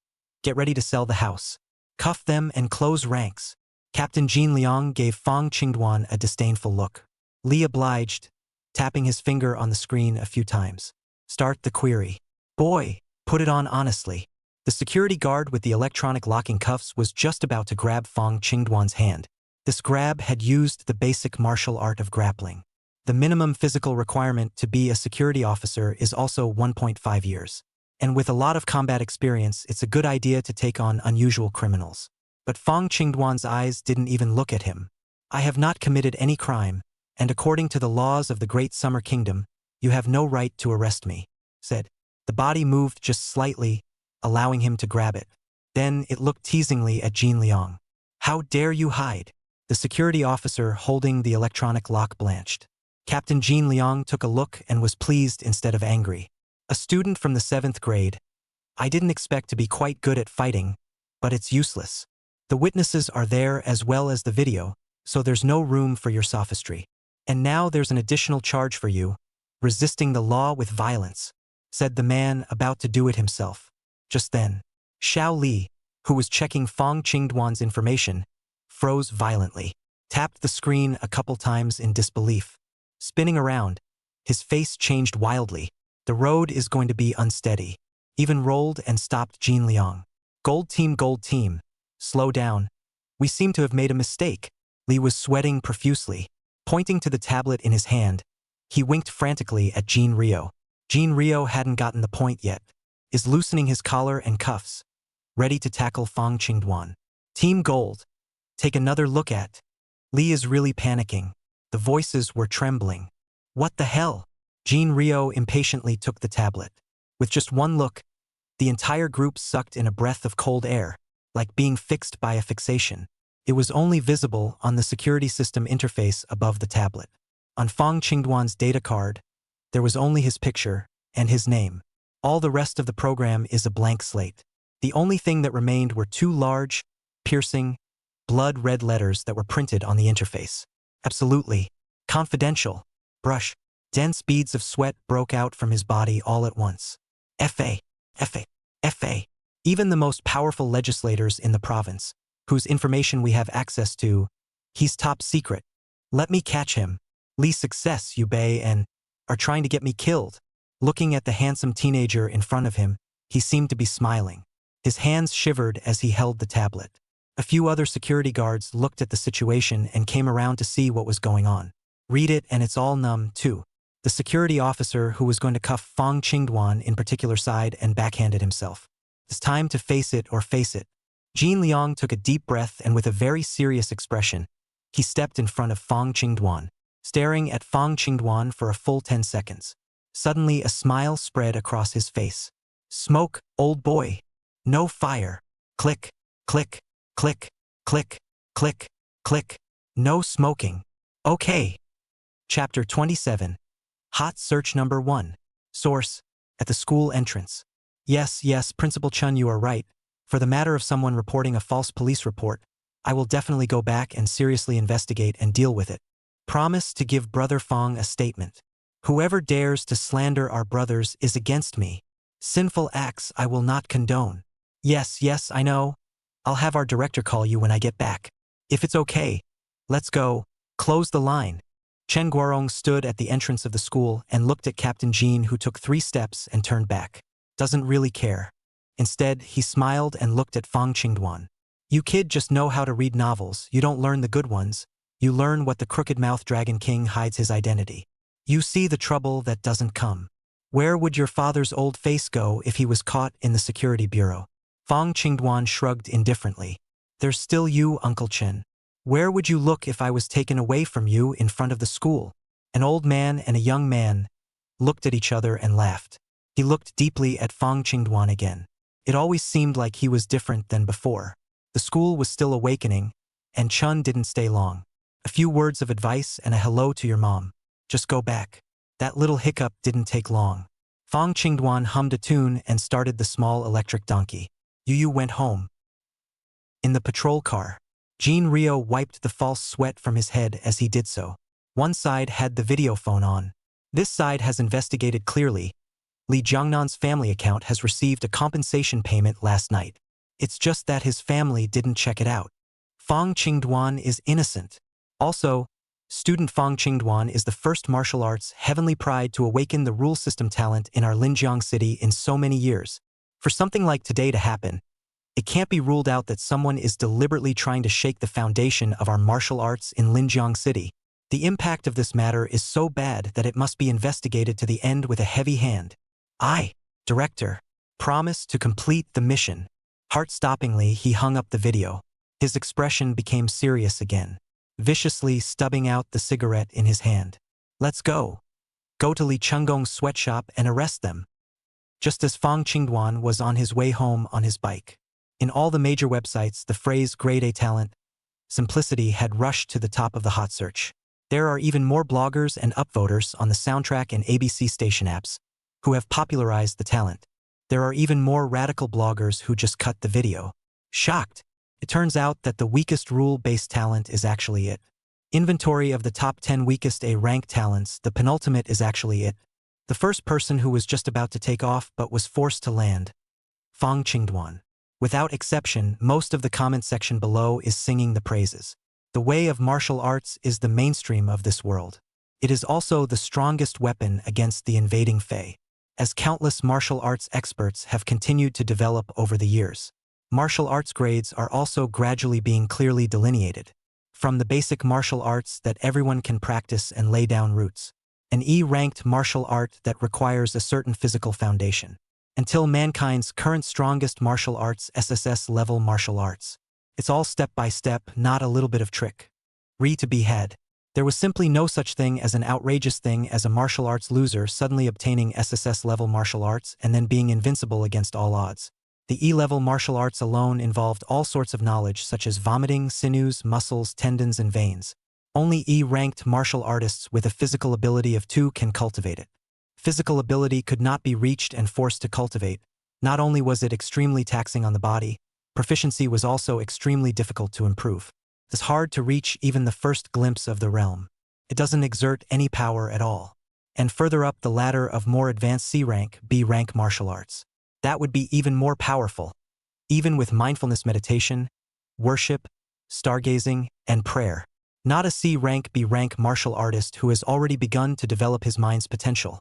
Get ready to sell the house. Cuff them and close ranks. Captain Jin Liang gave Fong Qingduan a disdainful look. Li obliged, tapping his finger on the screen a few times. Start the query. Boy, put it on honestly. The security guard with the electronic locking cuffs was just about to grab Fong Qingduan's hand. This grab had used the basic martial art of grappling. The minimum physical requirement to be a security officer is also 1.5 years. And with a lot of combat experience, it's a good idea to take on unusual criminals. But Fong Qingduan's eyes didn't even look at him. I have not committed any crime, and according to the laws of the Great Summer Kingdom, you have no right to arrest me, said. The body moved just slightly, allowing him to grab it. Then it looked teasingly at Jin Liang. How dare you hide? The security officer holding the electronic lock blanched. Captain Jin Liang took a look and was pleased instead of angry. A student from the 7th grade. I didn't expect to be quite good at fighting, but it's useless. The witnesses are there as well as the video, so there's no room for your sophistry. And now there's an additional charge for you, resisting the law with violence, said the man about to do it himself. Just then, Xiao Li, who was checking Fong Qingduan's information, froze violently, tapped the screen a couple times in disbelief. Spinning around, his face changed wildly. The road is going to be unsteady. Even rolled and stopped Jin Liang. Gold team, slow down. We seem to have made a mistake. Li was sweating profusely. Pointing to the tablet in his hand, he winked frantically at Jin Rio. Jin Rio hadn't gotten the point yet. Is loosening his collar and cuffs, ready to tackle Fong Qingduan. Team Gold. Take another look at. Li is really panicking. The voices were trembling. What the hell? Jin Rio impatiently took the tablet. With just one look, the entire group sucked in a breath of cold air, like being fixed by a fixation. It was only visible on the security system interface above the tablet. On Fong Qingduan's data card, there was only his picture and his name. All the rest of the program is a blank slate. The only thing that remained were 2 large, piercing, blood-red letters that were printed on the interface. Absolutely. Confidential. Brush. Dense beads of sweat broke out from his body all at once. F.A. F.A. F.A. Even the most powerful legislators in the province, whose information we have access to, he's top secret. Let me catch him. Li success, you bay, and are trying to get me killed. Looking at the handsome teenager in front of him, he seemed to be smiling. His hands shivered as he held the tablet. A few other security guards looked at the situation and came around to see what was going on. Read it and it's all numb, too. The security officer who was going to cuff Fong Qingduan in particular sighed and backhanded himself. It's time to face it or face it. Jin Liang took a deep breath and with a very serious expression, he stepped in front of Fong Qingduan, staring at Fong Qingduan for a full 10 seconds. Suddenly a smile spread across his face. Smoke, old boy. No fire. Click, click, click, click, click, click. No smoking. Okay. Chapter 27. Hot Search Number 1. Source. At the school entrance. Yes, Principal Chun, you are right. For the matter of someone reporting a false police report, I will definitely go back and seriously investigate and deal with it. Promise to give Brother Fong a statement. Whoever dares to slander our brothers is against me. Sinful acts I will not condone. Yes, I know. I'll have our director call you when I get back. If it's okay, let's go. Close the line. Chen Guarong stood at the entrance of the school and looked at Captain Jean, who took 3 steps and turned back. Doesn't really care. Instead, he smiled and looked at Fong Qingduan. You kid just know how to read novels. You don't learn the good ones. You learn what the crooked-mouthed Dragon King hides his identity. You see the trouble that doesn't come. Where would your father's old face go if he was caught in the security bureau? Fong Qingduan shrugged indifferently. There's still you, Uncle Chen. Where would you look if I was taken away from you in front of the school? An old man and a young man looked at each other and laughed. He looked deeply at Fong Qingduan again. It always seemed like he was different than before. The school was still awakening, and Chun didn't stay long. A few words of advice and a hello to your mom. Just go back. That little hiccup didn't take long. Fong Qingduan hummed a tune and started the small electric donkey. Yu went home. In the patrol car, Jean Rio wiped the false sweat from his head as he did so. One side had the video phone on. This side has investigated clearly. Li Jiangnan's family account has received a compensation payment last night. It's just that his family didn't check it out. Fong Qingduan is innocent. Also, student Fong Qingduan is the first martial arts heavenly pride to awaken the rule system talent in our Linjiang city in so many years. For something like today to happen, it can't be ruled out that someone is deliberately trying to shake the foundation of our martial arts in Linjiang city. The impact of this matter is so bad that it must be investigated to the end with a heavy hand. I, director, promise to complete the mission. Heart-stoppingly, he hung up the video. His expression became serious again, viciously stubbing out the cigarette in his hand. Let's go. Go to Li Chunggong's sweatshop and arrest them. Just as Fong Qingduan was on his way home on his bike. In all the major websites, the phrase grade A talent, simplicity had rushed to the top of the hot search. There are even more bloggers and upvoters on the Soundtrack and ABC station apps who have popularized the talent. There are even more radical bloggers who just cut the video. Shocked. It turns out that the weakest rule-based talent is actually it. Inventory of the top 10 weakest A-rank talents, the penultimate is actually it. The first person who was just about to take off but was forced to land. Fong Qingduan. Without exception, most of the comment section below is singing the praises. The way of martial arts is the mainstream of this world. It is also the strongest weapon against the invading Fae. As countless martial arts experts have continued to develop over the years, martial arts grades are also gradually being clearly delineated. From the basic martial arts that everyone can practice and lay down roots, an E-ranked martial art that requires a certain physical foundation, until mankind's current strongest martial arts, SSS-level martial arts. It's all step by step, not a little bit of trick. To be had. There was simply no such thing as an outrageous thing as a martial arts loser suddenly obtaining SSS-level martial arts and then being invincible against all odds. The E-level martial arts alone involved all sorts of knowledge such as vomiting, sinews, muscles, tendons, and veins. Only E-ranked martial artists with a physical ability of 2 can cultivate it. Physical ability could not be reached and forced to cultivate. Not only was it extremely taxing on the body, proficiency was also extremely difficult to improve. It's hard to reach even the first glimpse of the realm. It doesn't exert any power at all. And further up the ladder of more advanced C-rank, B-rank martial arts. That would be even more powerful. Even with mindfulness meditation, worship, stargazing, and prayer. Not a C-rank, B-rank martial artist who has already begun to develop his mind's potential.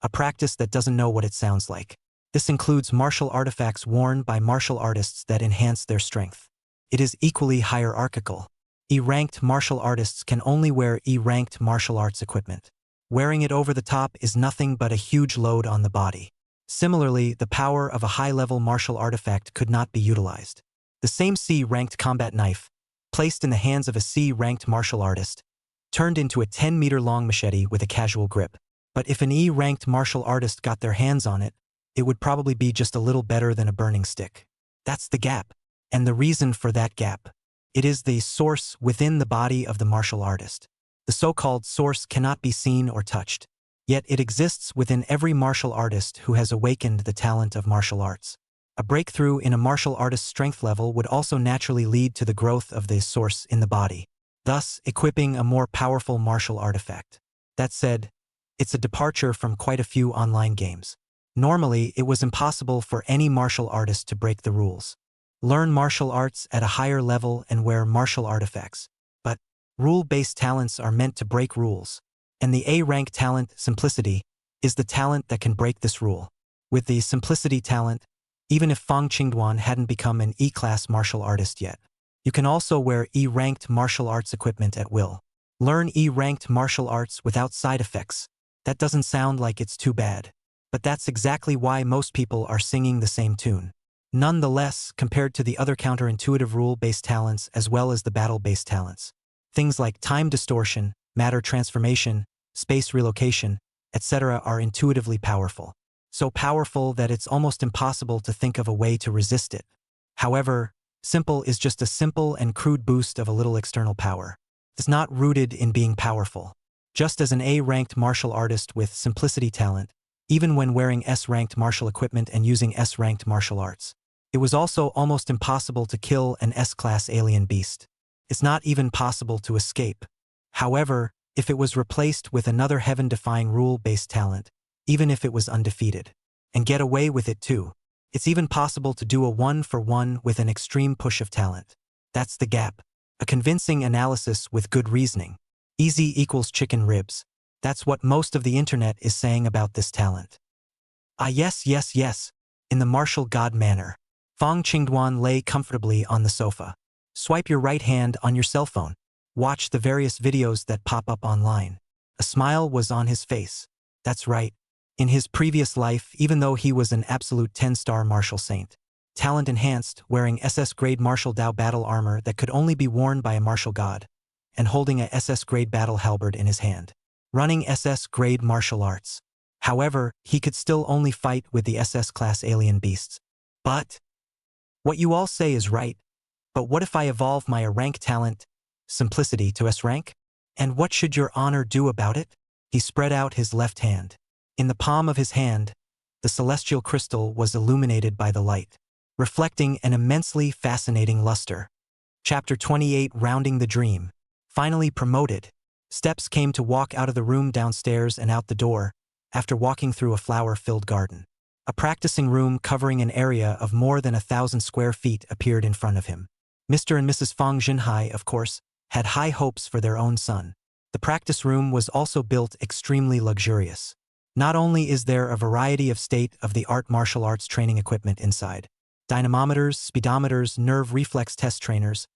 A practice that doesn't know what it sounds like. This includes martial artifacts worn by martial artists that enhance their strength. It is equally hierarchical. E-ranked martial artists can only wear E-ranked martial arts equipment. Wearing it over the top is nothing but a huge load on the body. Similarly, the power of a high-level martial artifact could not be utilized. The same C-ranked combat knife, placed in the hands of a C-ranked martial artist, turned into a 10-meter-long machete with a casual grip. But if an E-ranked martial artist got their hands on it, it would probably be just a little better than a burning stick. That's the gap. And the reason for that gap. It is the source within the body of the martial artist. The so-called source cannot be seen or touched. Yet it exists within every martial artist who has awakened the talent of martial arts. A breakthrough in a martial artist's strength level would also naturally lead to the growth of the source in the body, thus equipping a more powerful martial artifact. That said, it's a departure from quite a few online games. Normally, it was impossible for any martial artist to break the rules. Learn martial arts at a higher level and wear martial artifacts. But rule-based talents are meant to break rules. And the A-rank talent, simplicity, is the talent that can break this rule. With the simplicity talent, even if Fong Qingduan hadn't become an E-class martial artist yet, you can also wear E-ranked martial arts equipment at will. Learn E-ranked martial arts without side effects. That doesn't sound like it's too bad. But that's exactly why most people are singing the same tune. Nonetheless, compared to the other counterintuitive rule-based talents as well as the battle-based talents, things like time distortion, matter transformation, space relocation, etc. are intuitively powerful. So powerful that it's almost impossible to think of a way to resist it. However, simple is just a simple and crude boost of a little external power. It's not rooted in being powerful. Just as an A-ranked martial artist with simplicity talent, even when wearing S-ranked martial equipment and using S-ranked martial arts, It was also almost impossible to kill an S-class alien beast. It's not even possible to escape. However, if it was replaced with another heaven-defying rule-based talent, even if it was undefeated, and get away with it too, it's even possible to do a one-for-one with an extreme push of talent. That's the gap. A convincing analysis with good reasoning. Easy equals chicken ribs. That's what most of the internet is saying about this talent. Ah yes, in the martial god manner. Fong Dwan lay comfortably on the sofa. Swipe your right hand on your cell phone. Watch the various videos that pop up online. A smile was on his face. That's right. In his previous life, even though he was an absolute 10-star martial saint, talent enhanced, wearing SS-grade martial Dao battle armor that could only be worn by a martial god, and holding a SS-grade battle halberd in his hand, running SS-grade martial arts. However, he could still only fight with the SS-class alien beasts. But what you all say is right. But what if I evolve my A-rank talent, simplicity, to S-rank? And what should your honor do about it? He spread out his left hand. In the palm of his hand, the celestial crystal was illuminated by the light, reflecting an immensely fascinating luster. Chapter 28, Rounding the Dream. Finally promoted. Steps came to walk out of the room downstairs and out the door, after walking through a flower-filled garden. A practicing room covering an area of more than 1,000 square feet appeared in front of him. Mr. and Mrs. Fong Jinhai, of course, had high hopes for their own son. The practice room was also built extremely luxurious. Not only is there a variety of state-of-the-art martial arts training equipment inside, dynamometers, speedometers, nerve reflex test trainers,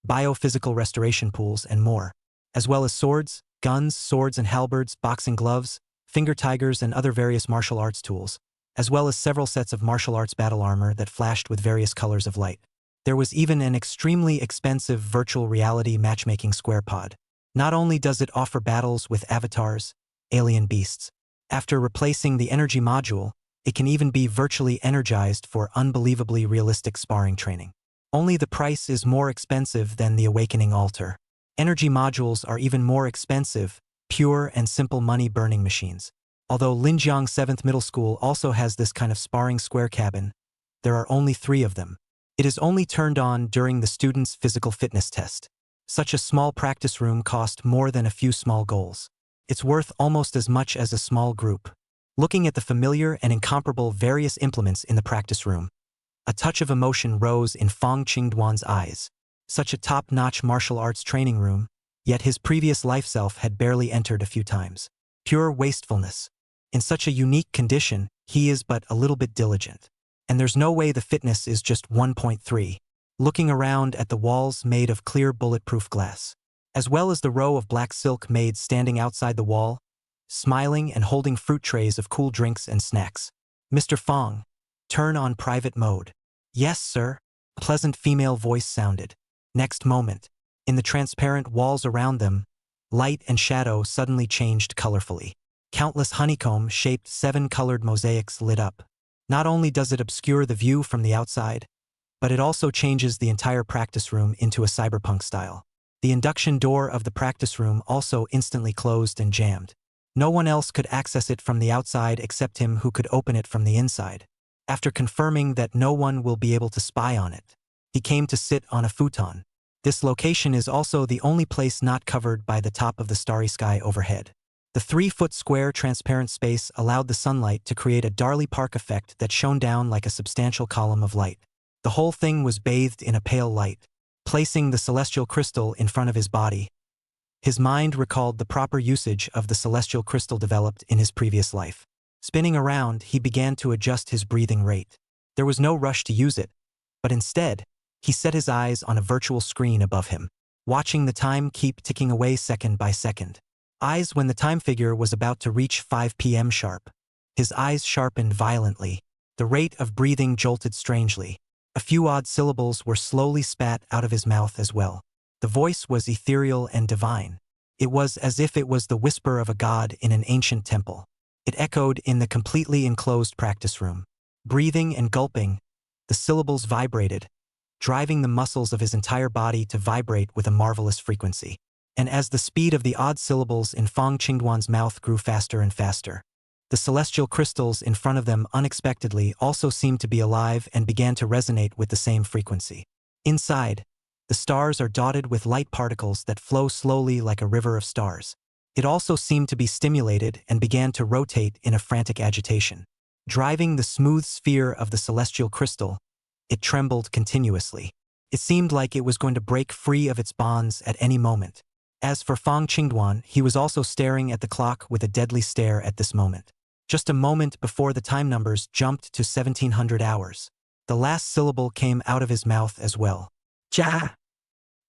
biophysical restoration pools, and more, as well as swords, guns, swords and halberds, boxing gloves, finger tigers, and other various martial arts tools, as well as several sets of martial arts battle armor that flashed with various colors of light. There was even an extremely expensive virtual reality matchmaking square pod. Not only does it offer battles with avatars, alien beasts, after replacing the energy module, it can even be virtually energized for unbelievably realistic sparring training. Only the price is more expensive than the Awakening Altar. Energy modules are even more expensive, pure and simple money-burning machines. Although Linjiang 7th Middle School also has this kind of sparring square cabin, there are only 3 of them. It is only turned on during the student's physical fitness test. Such a small practice room cost more than a few small goals. It's worth almost as much as a small group. Looking at the familiar and incomparable various implements in the practice room, a touch of emotion rose in Fong Dwan's eyes. Such a top-notch martial arts training room, yet his previous life self had barely entered a few times. Pure wastefulness. In such a unique condition, he is but a little bit diligent. And there's no way the fitness is just 1.3. Looking around at the walls made of clear bulletproof glass, as well as the row of black silk maids standing outside the wall, smiling and holding fruit trays of cool drinks and snacks. Mr. Fong, turn on private mode. Yes, sir. A pleasant female voice sounded. Next moment, in the transparent walls around them, light and shadow suddenly changed colorfully. Countless honeycomb-shaped 7-colored mosaics lit up. Not only does it obscure the view from the outside, but it also changes the entire practice room into a cyberpunk style. The induction door of the practice room also instantly closed and jammed. No one else could access it from the outside except him who could open it from the inside. After confirming that no one will be able to spy on it, he came to sit on a futon. This location is also the only place not covered by the top of the starry sky overhead. The 3-foot square transparent space allowed the sunlight to create a Darley Park effect that shone down like a substantial column of light. The whole thing was bathed in a pale light. Placing the celestial crystal in front of his body, his mind recalled the proper usage of the celestial crystal developed in his previous life. Spinning around, he began to adjust his breathing rate. There was no rush to use it, but instead, he set his eyes on a virtual screen above him, watching the time keep ticking away second by second. Eyes when the time figure was about to reach 5 p.m. sharp. His eyes sharpened violently. The rate of breathing jolted strangely. A few odd syllables were slowly spat out of his mouth as well. The voice was ethereal and divine. It was as if it was the whisper of a god in an ancient temple. It echoed in the completely enclosed practice room. Breathing and gulping, the syllables vibrated, driving the muscles of his entire body to vibrate with a marvelous frequency. And as the speed of the odd syllables in Fong Dwan's mouth grew faster and faster, The celestial crystals in front of them unexpectedly also seemed to be alive and began to resonate with the same frequency. Inside, the stars are dotted with light particles that flow slowly like a river of stars. It also seemed to be stimulated and began to rotate in a frantic agitation. Driving the smooth sphere of the celestial crystal, it trembled continuously. It seemed like it was going to break free of its bonds at any moment. As for Fong Qingduan, he was also staring at the clock with a deadly stare at this moment. Just a moment before the time numbers jumped to 1700 hours. The last syllable came out of his mouth as well. Ja!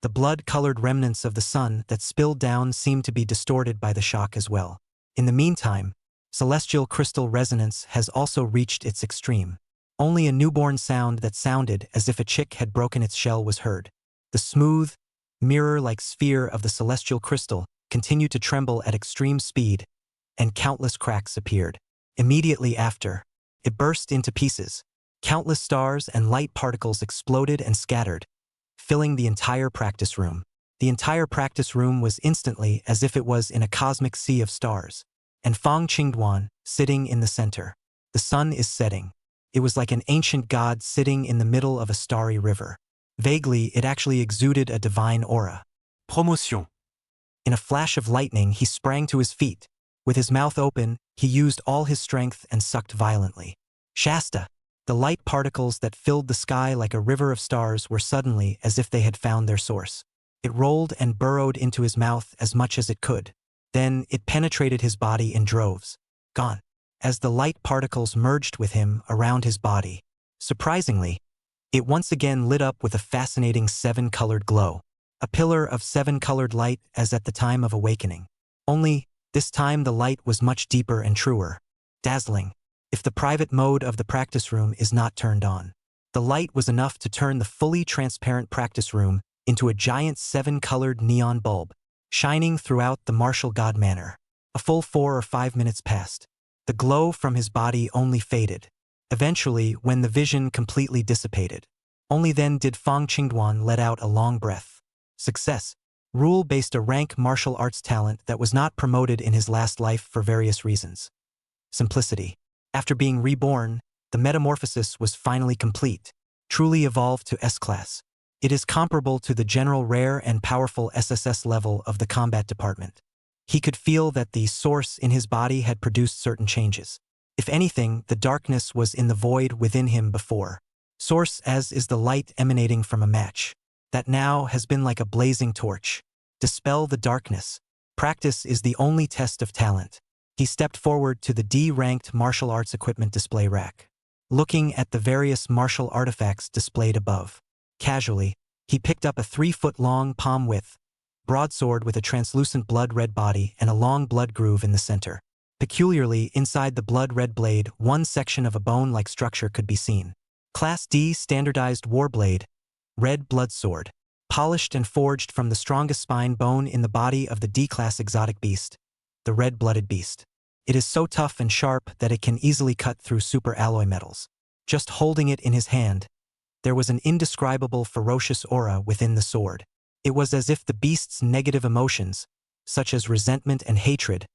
The blood-colored remnants of the sun that spilled down seemed to be distorted by the shock as well. In the meantime, celestial crystal resonance has also reached its extreme. Only a newborn sound that sounded as if a chick had broken its shell was heard. The smooth, mirror-like sphere of the celestial crystal continued to tremble at extreme speed, and countless cracks appeared. Immediately after, it burst into pieces. Countless stars and light particles exploded and scattered, filling the entire practice room. The entire practice room was instantly as if it was in a cosmic sea of stars. And Fong Qingduan, sitting in the center. The sun is setting. It was like an ancient god sitting in the middle of a starry river. Vaguely, it actually exuded a divine aura.
Promotion.
In a flash of lightning, he sprang to his feet. With his mouth open, he used all his strength and sucked violently. Shasta! The light particles that filled the sky like a river of stars were suddenly as if they had found their source. It rolled and burrowed into his mouth as much as it could. Then it penetrated his body in droves. Gone. As the light particles merged with him around his body. Surprisingly, it once again lit up with a fascinating 7-colored glow. A pillar of 7-colored light as at the time of awakening. Only, this time the light was much deeper and truer. Dazzling. If the private mode of the practice room is not turned on. The light was enough to turn the fully transparent practice room into a giant 7-colored neon bulb, shining throughout the martial god manner. A full 4 or 5 minutes passed. The glow from his body only faded. Eventually, when the vision completely dissipated. Only then did Fong Qingduan let out a long breath. Success. Rule based a rank martial arts talent that was not promoted in his last life for various reasons. Simplicity. After being reborn, the metamorphosis was finally complete, truly evolved to S-Class. It is comparable to the general rare and powerful SSS level of the combat department. He could feel that the source in his body had produced certain changes. If anything, the darkness was in the void within him before. Source as is the light emanating from a match. That now has been like a blazing torch. Dispel the darkness. Practice is the only test of talent. He stepped forward to the D-ranked martial arts equipment display rack. Looking at the various martial artifacts displayed above. Casually, he picked up a 3-foot-long palm-width broadsword with a translucent blood-red body and a long blood groove in the center. Peculiarly, inside the blood-red blade, one section of a bone-like structure could be seen. Class D standardized warblade, red blood sword, polished and forged from the strongest spine bone in the body of the D-class exotic beast, the red-blooded beast. It is so tough and sharp that it can easily cut through super alloy metals. Just holding it in his hand, there was an indescribable ferocious aura within the sword. It was as if the beast's negative emotions, such as resentment and hatred,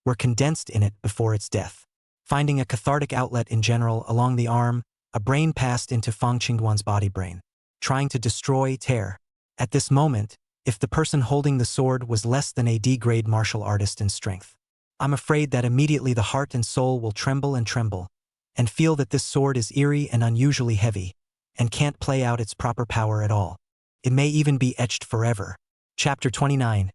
were condensed in it before its death. Finding a cathartic outlet in general along the arm, a brain passed into Fong Qingduan's body brain, trying to destroy, tear. At this moment, if the person holding the sword was less than a D-grade martial artist in strength, I'm afraid that immediately the heart and soul will tremble, and feel that this sword is eerie and unusually heavy, and can't play out its proper power at all. It may even be etched forever. Chapter 29.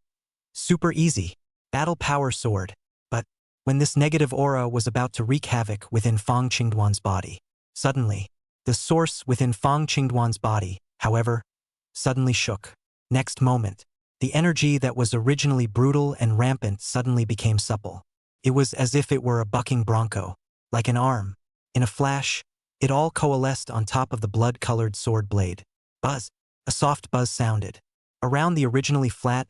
Super easy. Battle power sword. But, when this negative aura was about to wreak havoc within Fong Qingduan's body, suddenly, the source within Fong Qingduan's body, however, suddenly shook. Next moment, the energy that was originally brutal and rampant suddenly became supple. It was as if it were a bucking bronco, like an arm. In a flash, it all coalesced on top of the blood-colored sword blade. Buzz. A soft buzz sounded. Around the originally flat,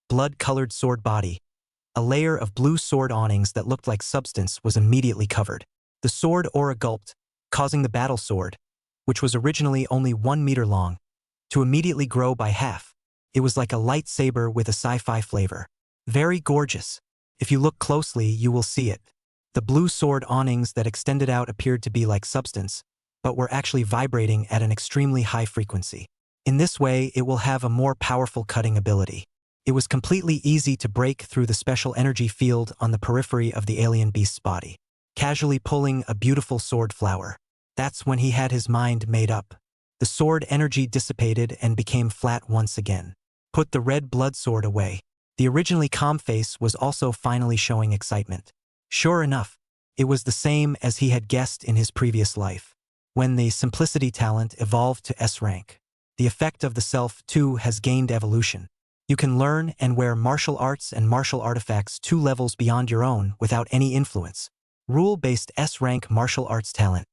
blood-colored sword body, a layer of blue sword awnings that looked like substance was immediately covered. The sword aura gulped, causing the battle sword, which was originally only 1 meter long, to immediately grow by half. It was like a lightsaber with a sci-fi flavor. Very gorgeous. If you look closely, you will see it. The blue sword awnings that extended out appeared to be like substance, but were actually vibrating at an extremely high frequency. In this way, it will have a more powerful cutting ability. It was completely easy to break through the special energy field on the periphery of the alien beast's body, casually pulling a beautiful sword flower. That's when he had his mind made up. The sword energy dissipated and became flat once again. Put the red blood sword away. The originally calm face was also finally showing excitement. Sure enough, it was the same as he had guessed in his previous life. When the simplicity talent evolved to S rank, the effect of the self, too, has gained evolution. You can learn and wear martial arts and martial artifacts 2 levels beyond your own without any influence. Rule-based S-rank martial arts talent.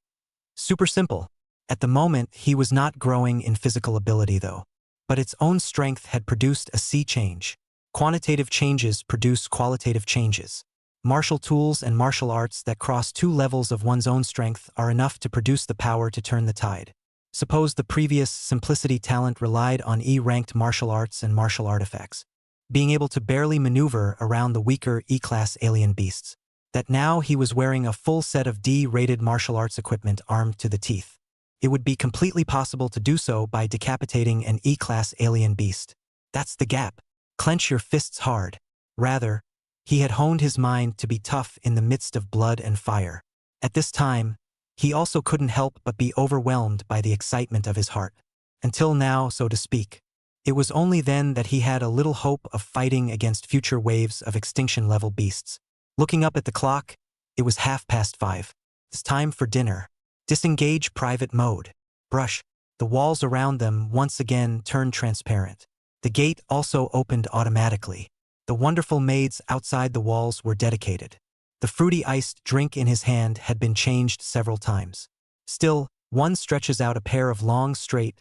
Super simple. At the moment, he was not growing in physical ability though. But its own strength had produced a sea change. Quantitative changes produce qualitative changes. Martial tools and martial arts that cross 2 levels of one's own strength are enough to produce the power to turn the tide. Suppose the previous simplicity talent relied on E-ranked martial arts and martial artifacts, being able to barely maneuver around the weaker E-class alien beasts. That now he was wearing a full set of D-rated martial arts equipment armed to the teeth. It would be completely possible to do so by decapitating an E-class alien beast. That's the gap. Clench your fists hard. Rather, he had honed his mind to be tough in the midst of blood and fire. At this time, he also couldn't help but be overwhelmed by the excitement of his heart. Until now, so to speak. It was only then that he had a little hope of fighting against future waves of extinction-level beasts. Looking up at the clock, it was 5:30. It's time for dinner. Disengage private mode. Brush. The walls around them once again turned transparent. The gate also opened automatically. The wonderful maids outside the walls were dedicated. The fruity iced drink in his hand had been changed several times. Still, one stretches out a pair of long, straight,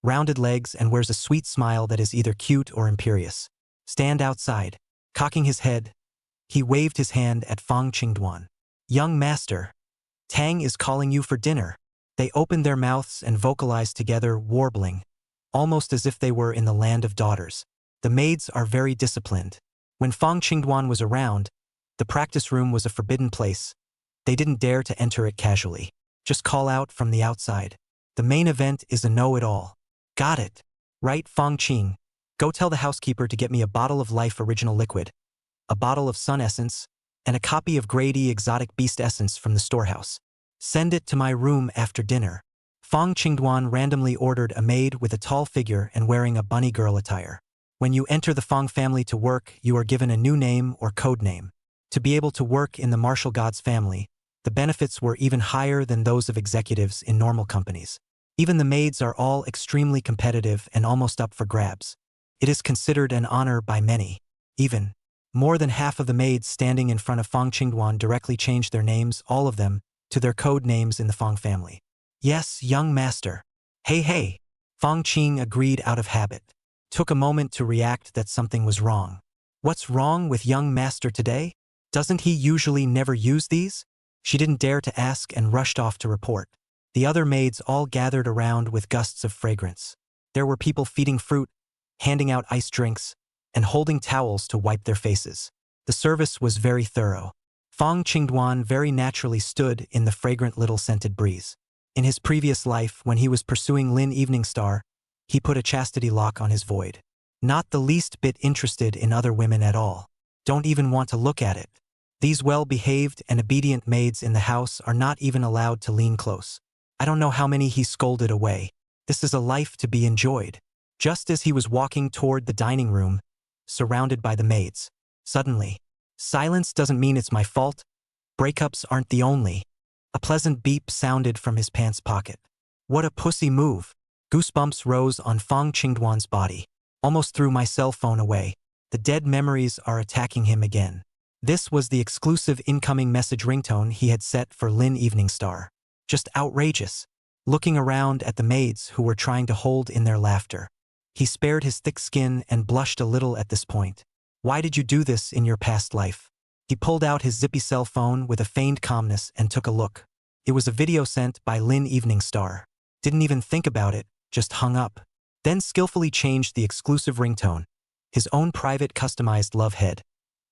rounded legs and wears a sweet smile that is either cute or imperious. Stand outside. Cocking his head, he waved his hand at Fong Dwan. Young master, Tang is calling you for dinner. They opened their mouths and vocalized together, warbling, almost as if they were in the land of daughters. The maids are very disciplined. When Fong Dwan was around, the practice room was a forbidden place. They didn't dare to enter it casually. Just call out from the outside. The main event is a know-it-all. Got it. Right, Fong Ching. Go tell the housekeeper to get me a bottle of Life Original Liquid, a bottle of Sun Essence, and a copy of Grade E Exotic Beast Essence from the storehouse. Send it to my room after dinner. Fong Dwan randomly ordered a maid with a tall figure and wearing a bunny girl attire. When you enter the Fong family to work, you are given a new name or code name. To be able to work in the martial gods family, the benefits were even higher than those of executives in normal companies. Even the maids are all extremely competitive and almost up for grabs. It is considered an honor by many. Even more than half of the maids standing in front of Fong Dwan directly changed their names, all of them, to their code names in the Fong family. Yes, young master. Hey. Fong Ching agreed out of habit. Took a moment to react that something was wrong. What's wrong with young master today? Doesn't he usually never use these? She didn't dare to ask and rushed off to report. The other maids all gathered around with gusts of fragrance. There were people feeding fruit, handing out iced drinks, and holding towels to wipe their faces. The service was very thorough. Fong Dwan very naturally stood in the fragrant little scented breeze. In his previous life, when he was pursuing Lin Evening Star, he put a chastity lock on his void. Not the least bit interested in other women at all. Don't even want to look at it. These well-behaved and obedient maids in the house are not even allowed to lean close. I don't know how many he scolded away. This is a life to be enjoyed. Just as he was walking toward the dining room, surrounded by the maids, suddenly, silence doesn't mean it's my fault. Breakups aren't the only. A pleasant beep sounded from his pants pocket. What a pussy move. Goosebumps rose on Fong Dwan's body. Almost threw my cell phone away. The dead memories are attacking him again. This was the exclusive incoming message ringtone he had set for Lin Evening Star. Just outrageous. Looking around at the maids who were trying to hold in their laughter, he spared his thick skin and blushed a little at this point. Why did you do this in your past life? He pulled out his zippy cell phone with a feigned calmness and took a look. It was a video sent by Lin Evening Star. Didn't even think about it, just hung up. Then skillfully changed the exclusive ringtone, his own private customized love head,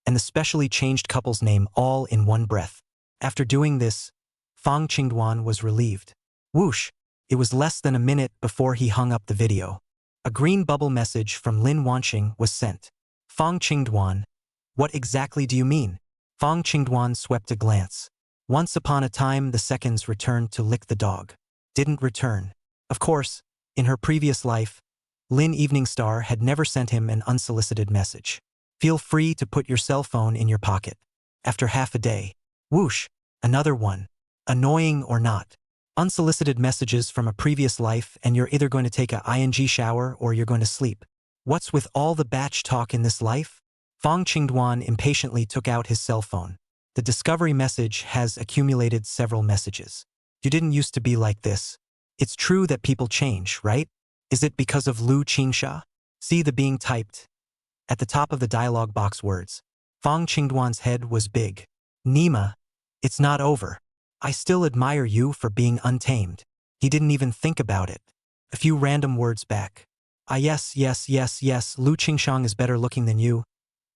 and the specially changed couple's name all in one breath. After doing this, Fong Dwan was relieved. Whoosh! It was less than a minute before he hung up the video. A green bubble message from Lin Wanqing was sent. Fong Dwan, what exactly do you mean? Fong Dwan swept a glance. Once upon a time the seconds returned to lick the dog. Didn't return. Of course, in her previous life, Lin Eveningstar had never sent him an unsolicited message. Feel free to put your cell phone in your pocket. After half a day. Whoosh! Another one. Annoying or not. Unsolicited messages from a previous life and you're either going to take a ing shower or you're going to sleep. What's with all the batch talk in this life? Fong Dwan impatiently took out his cell phone. The discovery message has accumulated several messages. You didn't used to be like this. It's true that people change, right? Is it because of Lu Qingsha? See the being typed. At the top of the dialog box words. Fong Dwan's head was big. Nima, it's not over. I still admire you for being untamed. He didn't even think about it. A few random words back. Ah yes, Lu Qingshang is better looking than you,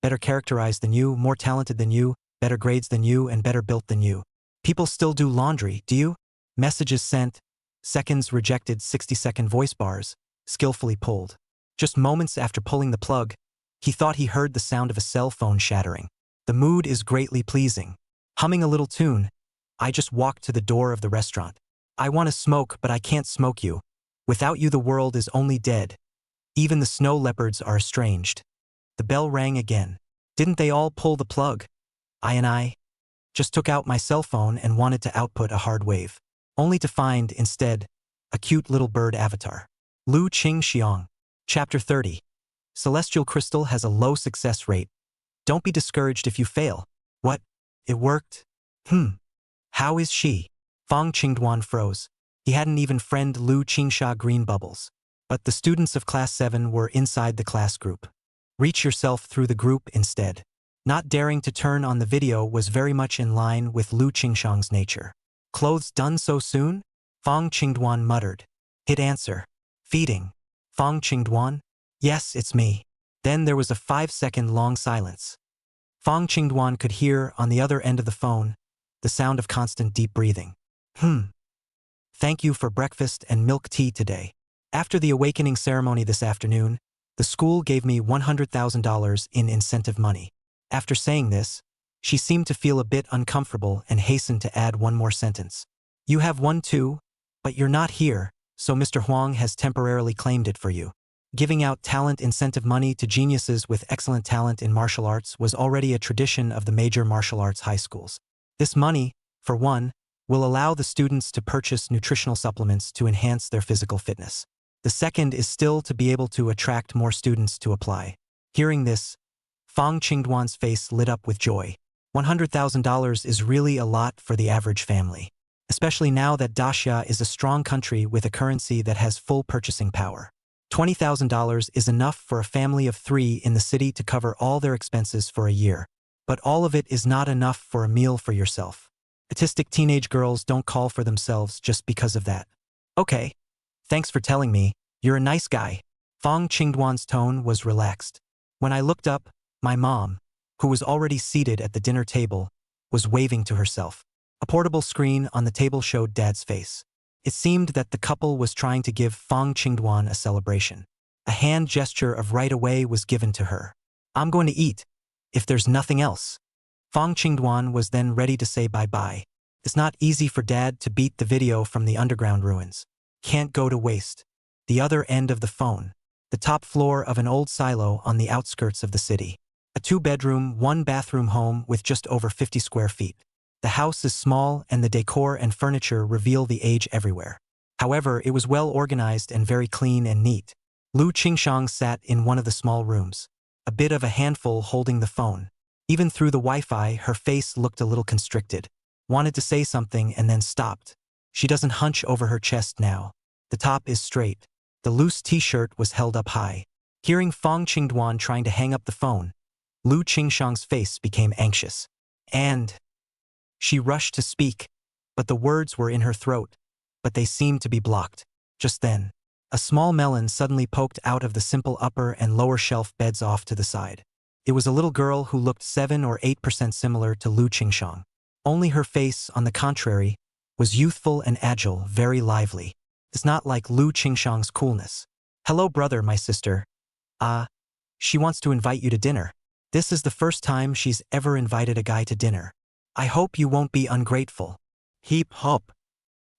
better characterized than you, more talented than you, better grades than you, and better built than you. People still do laundry, do you? Messages sent. Seconds rejected 60-second voice bars, skillfully pulled. Just moments after pulling the plug, he thought he heard the sound of a cell phone shattering. The mood is greatly pleasing. Humming a little tune, I just walked to the door of the restaurant. I want to smoke, but I can't smoke you. Without you the world is only dead. Even the snow leopards are estranged. The bell rang again. Didn't they all pull the plug? I just took out my cell phone and wanted to output a hard wave. Only to find, instead, a cute little bird avatar. Lu Qing Xiang. Chapter 30. Celestial Crystal has a low success rate. Don't be discouraged if you fail. What? It worked? How is she? Fong Dwan froze. He hadn't even friend Lu Qingsha green bubbles. But the students of Class 7 were inside the class group. Reach yourself through the group instead. Not daring to turn on the video was very much in line with Lu Qingshang's nature. Clothes done so soon? Fong Dwan muttered. Hit answer. Feeding. Fong Dwan? Yes, it's me. Then there was a 5-second long silence. Fong Dwan could hear, on the other end of the phone, the sound of constant deep breathing. Thank you for breakfast and milk tea today. After the awakening ceremony this afternoon, the school gave me $100,000 in incentive money. After saying this, she seemed to feel a bit uncomfortable and hastened to add one more sentence. You have one too, but you're not here, so Mr. Huang has temporarily claimed it for you. Giving out talent incentive money to geniuses with excellent talent in martial arts was already a tradition of the major martial arts high schools. This money, for one, will allow the students to purchase nutritional supplements to enhance their physical fitness. The second is still to be able to attract more students to apply. Hearing this, Fong Dwan's face lit up with joy. $100,000 is really a lot for the average family. Especially now that Daxia is a strong country with a currency that has full purchasing power. $20,000 is enough for a family of 3 in the city to cover all their expenses for a year. But all of it is not enough for a meal for yourself. Autistic teenage girls don't call for themselves just because of that. Okay. Thanks for telling me. You're a nice guy. Fong Dwan's tone was relaxed. When I looked up, my mom, who was already seated at the dinner table, was waving to herself. A portable screen on the table showed Dad's face. It seemed that the couple was trying to give Fong Dwan a celebration. A hand gesture of right away was given to her. I'm going to eat, if there's nothing else. Fong Dwan was then ready to say bye-bye. It's not easy for Dad to beat the video from the underground ruins. Can't go to waste. The other end of the phone. The top floor of an old silo on the outskirts of the city. A 2-bedroom, 1-bathroom home with just over 50 square feet. The house is small and the decor and furniture reveal the age everywhere. However, it was well organized and very clean and neat. Lu Qingshang sat in one of the small rooms. A bit of a handful holding the phone. Even through the Wi-Fi, her face looked a little constricted. Wanted to say something and then stopped. She doesn't hunch over her chest now. The top is straight. The loose t-shirt was held up high. Hearing Fong Dwan trying to hang up the phone, Lu Qingshang's face became anxious. And she rushed to speak, but the words were in her throat, but they seemed to be blocked. Just then, a small melon suddenly poked out of the simple upper and lower shelf beds off to the side. It was a little girl who looked 7 or 8% similar to Lu Qingshang. Only her face, on the contrary, was youthful and agile, very lively. It's not like Lu Qingshang's coolness. "Hello brother, my sister. She wants to invite you to dinner." This is the first time she's ever invited a guy to dinner. "I hope you won't be ungrateful."
Hip hop.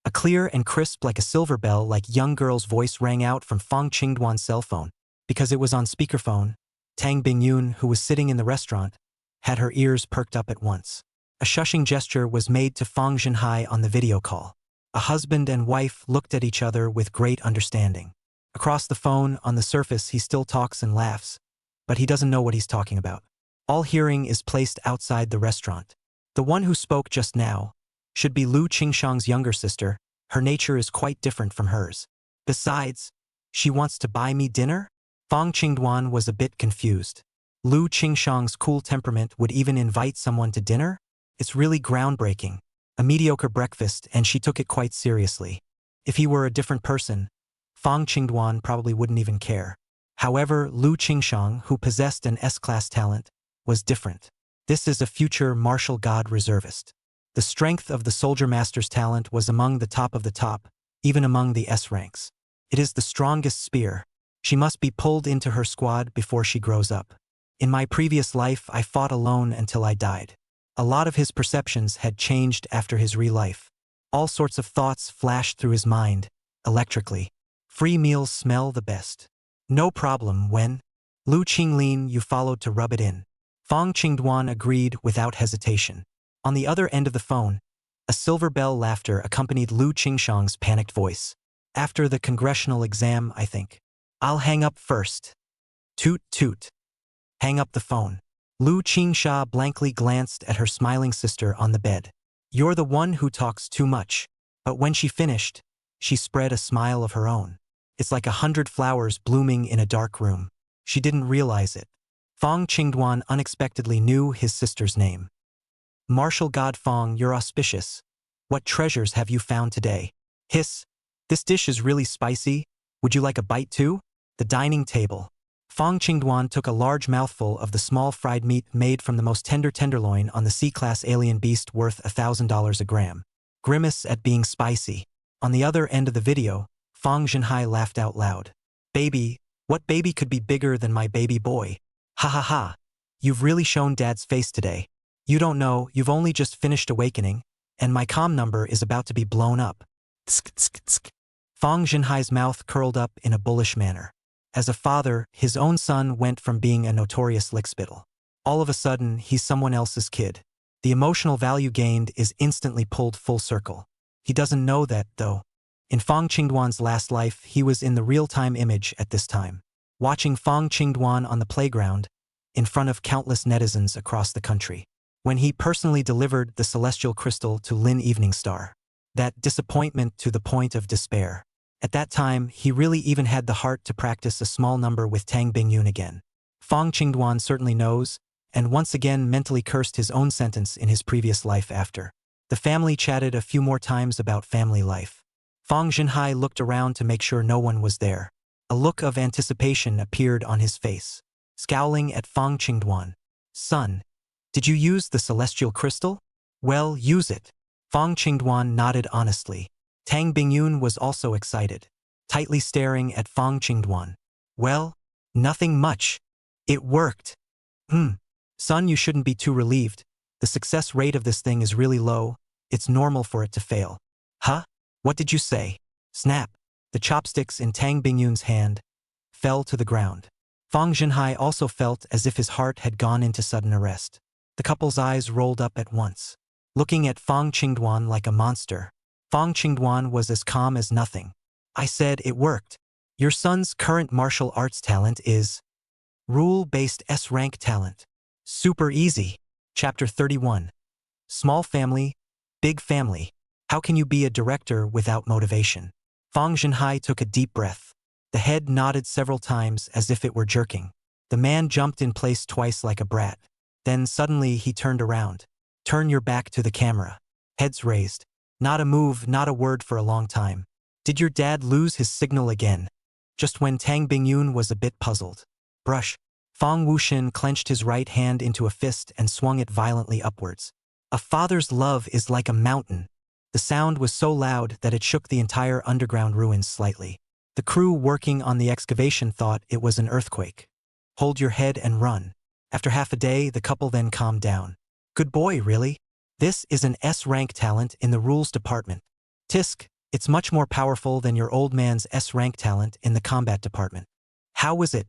A clear and crisp like a silver bell like young girl's voice rang out from Fong Qingduan's cell phone. Because it was on speakerphone, Tang Bingyun, who was sitting in the restaurant, had her ears perked up at once. A shushing gesture was made to Fong Zhenhai on the video call. A husband and wife looked at each other with great understanding. Across the phone, on the surface, he still talks and laughs, but he doesn't know what he's talking about. All hearing is placed outside the restaurant. The one who spoke just now should be Lu Qingshang's younger sister. Her nature is quite different from hers. Besides, she wants to buy me dinner? Fong Qingduan was a bit confused. Lu Qingshang's cool temperament would even invite someone to dinner? It's really groundbreaking. A mediocre breakfast, and she took it quite seriously. If he were a different person, Fong Qingduan probably wouldn't even care. However, Lu Qingshang, who possessed an S-class talent, was different. This is a future martial god reservist. The strength of the soldier master's talent was among the top of the top, even among the S ranks. It is the strongest spear. She must be pulled into her squad before she grows up. In my previous life, I fought alone until I died. A lot of his perceptions had changed after his re-life. All sorts of thoughts flashed through his mind, electrically. Free meals smell the best. No problem when Lu Qinglin you followed to rub it in. Fong Qingduan agreed without hesitation. On the other end of the phone, a silver bell laughter accompanied Lu Qingshang's panicked voice. "After the congressional exam, I think. I'll hang up first." Toot toot. Hang up the phone. Lu Qingsha blankly glanced at her smiling sister on the bed. "You're the one who talks too much." But when she finished, she spread a smile of her own. It's like 100 flowers blooming in a dark room. She didn't realize it. Fong Qingduan unexpectedly knew his sister's name. "Martial God Fong, you're auspicious. What treasures have you found today?" "Hiss. This dish is really spicy. Would you like a bite too?" The dining table. Fong Qingduan took a large mouthful of the small fried meat made from the most tender tenderloin on the C-class alien beast worth $1,000 a gram. Grimace at being spicy. On the other end of the video, Fong Zhenhai laughed out loud. "Baby, what baby could be bigger than my baby boy? Ha ha ha. You've really shown Dad's face today. You don't know, you've only just finished awakening, and my comm number is about to be blown up." Tsk, tsk, tsk. Fong Zhenhai's mouth curled up in a bullish manner. As a father, his own son went from being a notorious lickspittle. All of a sudden, he's someone else's kid. The emotional value gained is instantly pulled full circle. He doesn't know that, though. In Fong Qingduan's last life, he was in the real-time image at this time, watching Fong Qingduan on the playground, in front of countless netizens across the country, when he personally delivered the celestial crystal to Lin Eveningstar. That disappointment to the point of despair. At that time, he really even had the heart to practice a small number with Tang Bingyun again. Fong Qingduan certainly knows, and once again mentally cursed his own sentence in his previous life after. The family chatted a few more times about family life. Fong Zhenhai looked around to make sure no one was there. A look of anticipation appeared on his face. Scowling at Fong Qingduan. "Son, did you use the celestial crystal?" "Well, use it." Fong Qingduan nodded honestly. Tang Bingyun was also excited, tightly staring at Fong Qingduan. "Well, nothing much. It worked." Son, you shouldn't be too relieved. The success rate of this thing is really low. It's normal for it to fail." "Huh? What did you say?" Snap. The chopsticks in Tang Bingyun's hand fell to the ground. Fong Zhenhai also felt as if his heart had gone into sudden arrest. The couple's eyes rolled up at once, looking at Fong Qingduan like a monster. Fong Qingduan was as calm as nothing. "I said it worked. Your son's current martial arts talent is rule-based S-rank talent. Super easy." Chapter 31. Small family, big family. How can you be a director without motivation? Fong Zhenhai took a deep breath. The head nodded several times as if it were jerking. The man jumped in place twice like a brat. Then suddenly he turned around. "Turn your back to the camera." Heads raised. Not a move, not a word for a long time. "Did your dad lose his signal again?" Just when Tang Bingyun was a bit puzzled. "Brush." Fong Wuxin clenched his right hand into a fist and swung it violently upwards. A father's love is like a mountain. The sound was so loud that it shook the entire underground ruins slightly. The crew working on the excavation thought it was an earthquake. Hold your head and run. After half a day, the couple then calmed down. Good boy, really? This is an S-rank talent in the rules department. Tisk, it's much more powerful than your old man's S-rank talent in the combat department. How was it?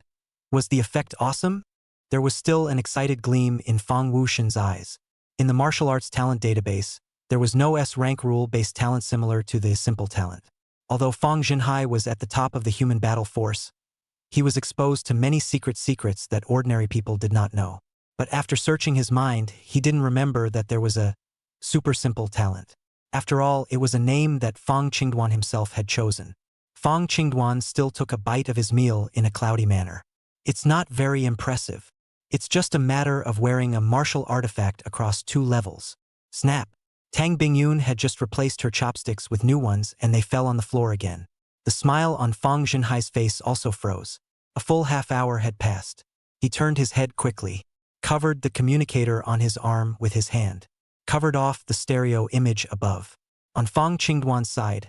Was the effect awesome? There was still an excited gleam in Fong Wuxian's eyes. In the martial arts talent database, there was no S-rank rule-based talent similar to the simple talent. Although Fong Jinhai was at the top of the human battle force, he was exposed to many secrets that ordinary people did not know. But after searching his mind, he didn't remember that there was a super simple talent. After all, it was a name that Fong Qingduan himself had chosen. Fong Qingduan still took a bite of his meal in a cloudy manner. It's not very impressive. It's just a matter of wearing a martial artifact across 2 levels. Snap! Tang Bingyun had just replaced her chopsticks with new ones and they fell on the floor again. The smile on Fong Jinhai's face also froze. A full half-hour had passed. He turned his head quickly, covered the communicator on his arm with his hand, covered off the stereo image above. On Fong Qingduan's side,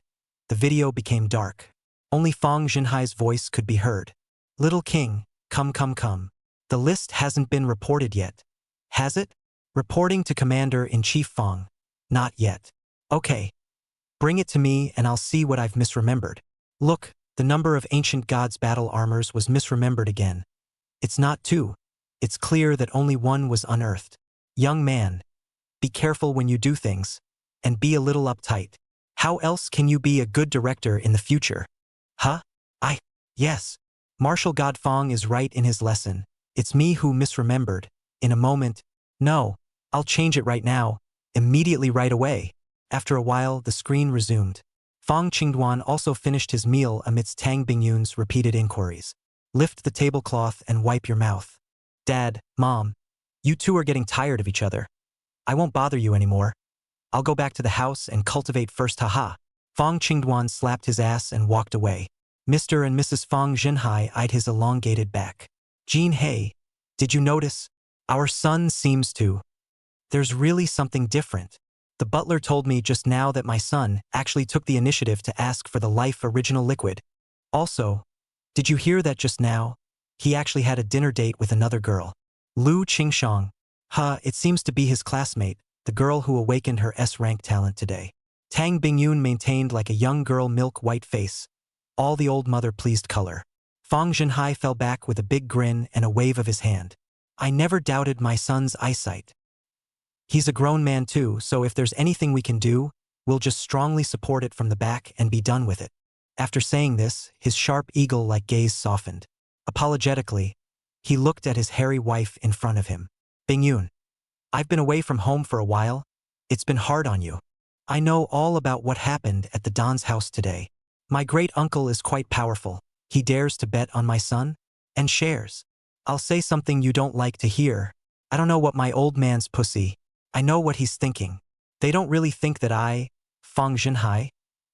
the video became dark. Only Fong Jinhai's voice could be heard. Little King, come. The list hasn't been reported yet. Has it? Reporting to Commander-in-Chief Fong. Not yet. Okay. Bring it to me and I'll see what I've misremembered. Look, the number of ancient gods' battle armors was misremembered again. It's not 2. It's clear that only 1 was unearthed. Young man, be careful when you do things, and be a little uptight. How else can you be a good director in the future? Huh? Yes. Martial God Fong is right in his lesson. It's me who misremembered. In a moment. No, I'll change it right now. Immediately right away. After a while, the screen resumed. Fong Qingduan also finished his meal amidst Tang Bingyun's repeated inquiries. Lift the tablecloth and wipe your mouth. Dad, Mom, you two are getting tired of each other. I won't bother you anymore. I'll go back to the house and cultivate first, haha. Fong Qingduan slapped his ass and walked away. Mr. and Mrs. Fong Jinhai eyed his elongated back. Jean, hey, did you notice? Our son seems to. There's really something different. The butler told me just now that my son actually took the initiative to ask for the Life Original Liquid. Also, did you hear that just now? He actually had a dinner date with another girl. Lu Qingshang. It seems to be his classmate, the girl who awakened her S-rank talent today. Tang Bingyun maintained like a young girl milk-white face. All the old mother-pleased color. Fong Jinhai fell back with a big grin and a wave of his hand. I never doubted my son's eyesight. He's a grown man too, so if there's anything we can do, we'll just strongly support it from the back and be done with it. After saying this, his sharp eagle-like gaze softened. Apologetically, he looked at his hairy wife in front of him. Bingyun, I've been away from home for a while. It's been hard on you. I know all about what happened at the Don's house today. My great-uncle is quite powerful. He dares to bet on my son? And shares. I'll say something you don't like to hear. I don't know what my old man's pussy. I know what he's thinking. They don't really think that I, Fong Jinhai,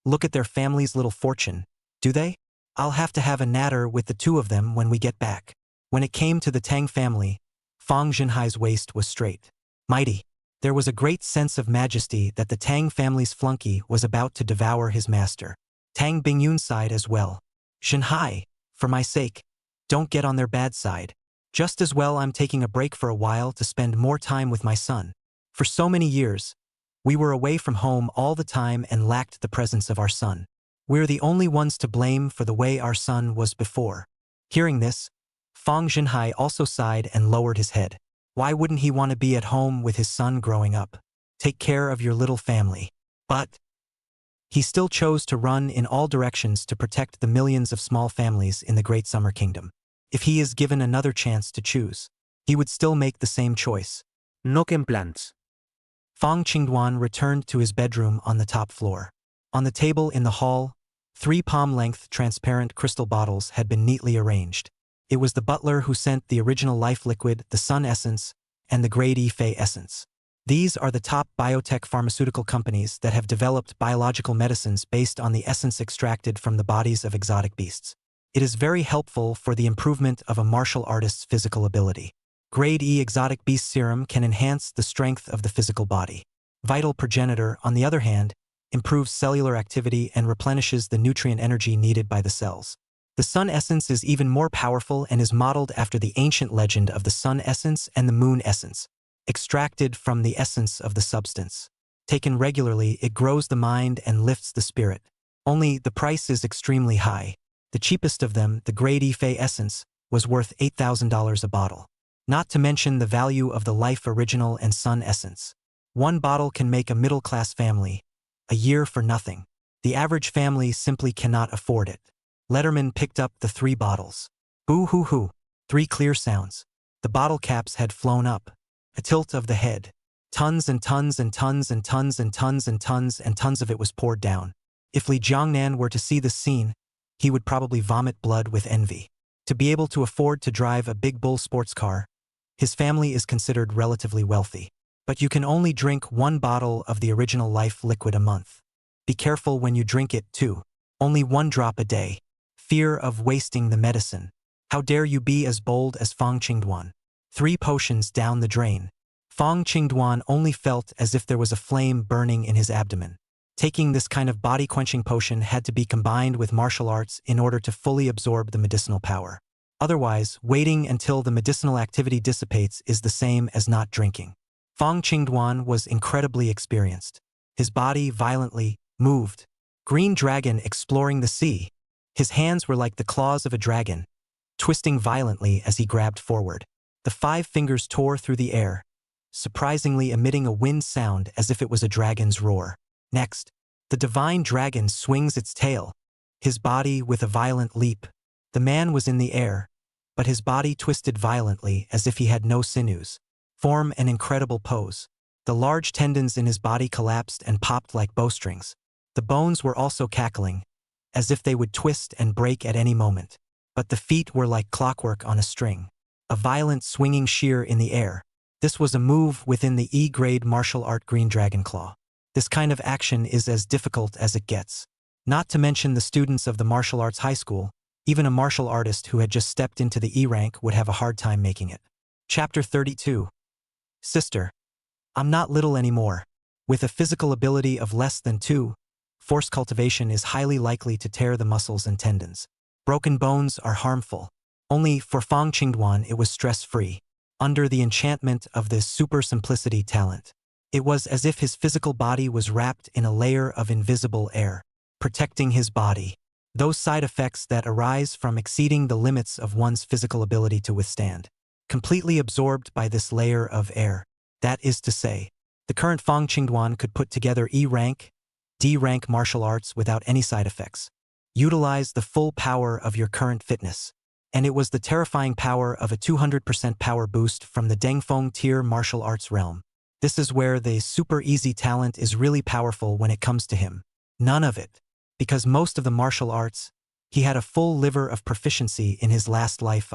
look at their family's little fortune, do they? I'll have to have a natter with the 2 of them when we get back. When it came to the Tang family, Fong Jinhai's waist was straight. Mighty. There was a great sense of majesty that the Tang family's flunky was about to devour his master. Tang Bingyun sighed as well. Jinhai, for my sake, don't get on their bad side. Just as well I'm taking a break for a while to spend more time with my son. For so many years, we were away from home all the time and lacked the presence of our son. We're the only ones to blame for the way our son was before. Hearing this, Fong Jinhai also sighed and lowered his head. Why wouldn't he want to be at home with his son growing up? Take care of your little family. But he still chose to run in all directions to protect the millions of small families in the Great Summer Kingdom. If he is given another chance to choose, he would still make the same choice.
No que plans.
Fong Qingduan returned to his bedroom on the top floor. On the table in the hall, 3 palm-length transparent crystal bottles had been neatly arranged. It was the butler who sent the original life liquid, the Sun Essence, and the Grade E Fei Essence. These are the top biotech pharmaceutical companies that have developed biological medicines based on the essence extracted from the bodies of exotic beasts. It is very helpful for the improvement of a martial artist's physical ability. Grade E exotic beast serum can enhance the strength of the physical body. Vital progenitor, on the other hand, improves cellular activity and replenishes the nutrient energy needed by the cells. The sun essence is even more powerful and is modeled after the ancient legend of the sun essence and the moon essence, extracted from the essence of the substance. Taken regularly, it grows the mind and lifts the spirit. Only the price is extremely high. The cheapest of them, the Grade E Fey essence, was worth $8,000 a bottle. Not to mention the value of the Life Original and Sun essence. One bottle can make a middle-class family. A year for nothing. The average family simply cannot afford it. Letterman picked up the 3 bottles. Boo-hoo-hoo. 3 clear sounds. The bottle caps had flown up. A tilt of the head. Tons and tons and tons and tons and tons and tons and tons of it was poured down. If Li Jiangnan were to see this scene, he would probably vomit blood with envy. To be able to afford to drive a big bull sports car, his family is considered relatively wealthy. But you can only drink 1 bottle of the original Life liquid a month. Be careful when you drink it, too. Only 1 drop a day. Fear of wasting the medicine. How dare you be as bold as Fong Qingduan? 3 potions down the drain. Fong Qingduan only felt as if there was a flame burning in his abdomen. Taking this kind of body-quenching potion had to be combined with martial arts in order to fully absorb the medicinal power. Otherwise, waiting until the medicinal activity dissipates is the same as not drinking. Fong Qingduan was incredibly experienced. His body violently moved. Green dragon exploring the sea. His hands were like the claws of a dragon, twisting violently as he grabbed forward. The 5 fingers tore through the air, surprisingly emitting a wind sound as if it was a dragon's roar. Next, the divine dragon swings its tail, his body with a violent leap. The man was in the air, but his body twisted violently as if he had no sinews. Form an incredible pose. The large tendons in his body collapsed and popped like bowstrings. The bones were also cackling, as if they would twist and break at any moment. But the feet were like clockwork on a string. A violent swinging sheer in the air. This was a move within the E-grade martial art Green Dragon Claw. This kind of action is as difficult as it gets. Not to mention the students of the martial arts high school, even a martial artist who had just stepped into the E rank would have a hard time making it. Chapter 32. Sister. I'm not little anymore. With a physical ability of less than 2, force cultivation is highly likely to tear the muscles and tendons. Broken bones are harmful. Only for Fong Qingduan it was stress-free, under the enchantment of this super simplicity talent. It was as if his physical body was wrapped in a layer of invisible air, protecting his body. Those side effects that arise from exceeding the limits of one's physical ability to withstand. Completely absorbed by this layer of air. That is to say, the current Fong Qingduan could put together E-rank, D-rank martial arts without any side effects. Utilize the full power of your current fitness. And it was the terrifying power of a 200% power boost from the Dengfeng tier martial arts realm. This is where the super easy talent is really powerful when it comes to him. None of it. Because most of the martial arts, he had a full liver of proficiency in his last life.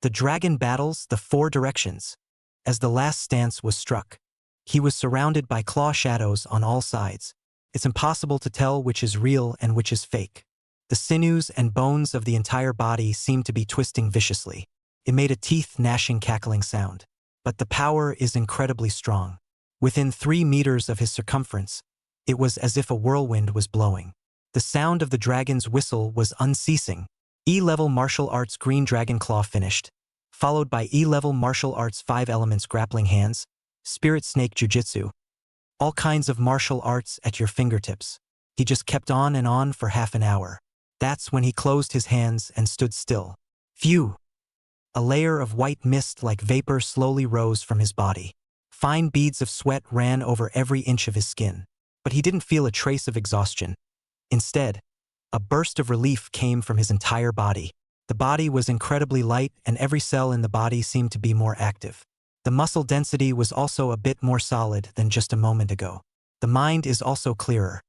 The dragon battles the 4 directions. As the last stance was struck, he was surrounded by claw shadows on all sides. It's impossible to tell which is real and which is fake. The sinews and bones of the entire body seemed to be twisting viciously. It made a teeth-gnashing cackling sound. But the power is incredibly strong. Within 3 meters of his circumference, it was as if a whirlwind was blowing. The sound of the dragon's whistle was unceasing. E-level martial arts Green Dragon Claw finished, followed by E-level martial arts 5 elements grappling hands, spirit snake jujitsu. All kinds of martial arts at your fingertips. He just kept on and on for half an hour. That's when he closed his hands and stood still. Phew! A layer of white mist like vapor slowly rose from his body. Fine beads of sweat ran over every inch of his skin. But he didn't feel a trace of exhaustion. Instead, a burst of relief came from his entire body. The body was incredibly light and every cell in the body seemed to be more active. The muscle density was also a bit more solid than just a moment ago. The mind is also clearer.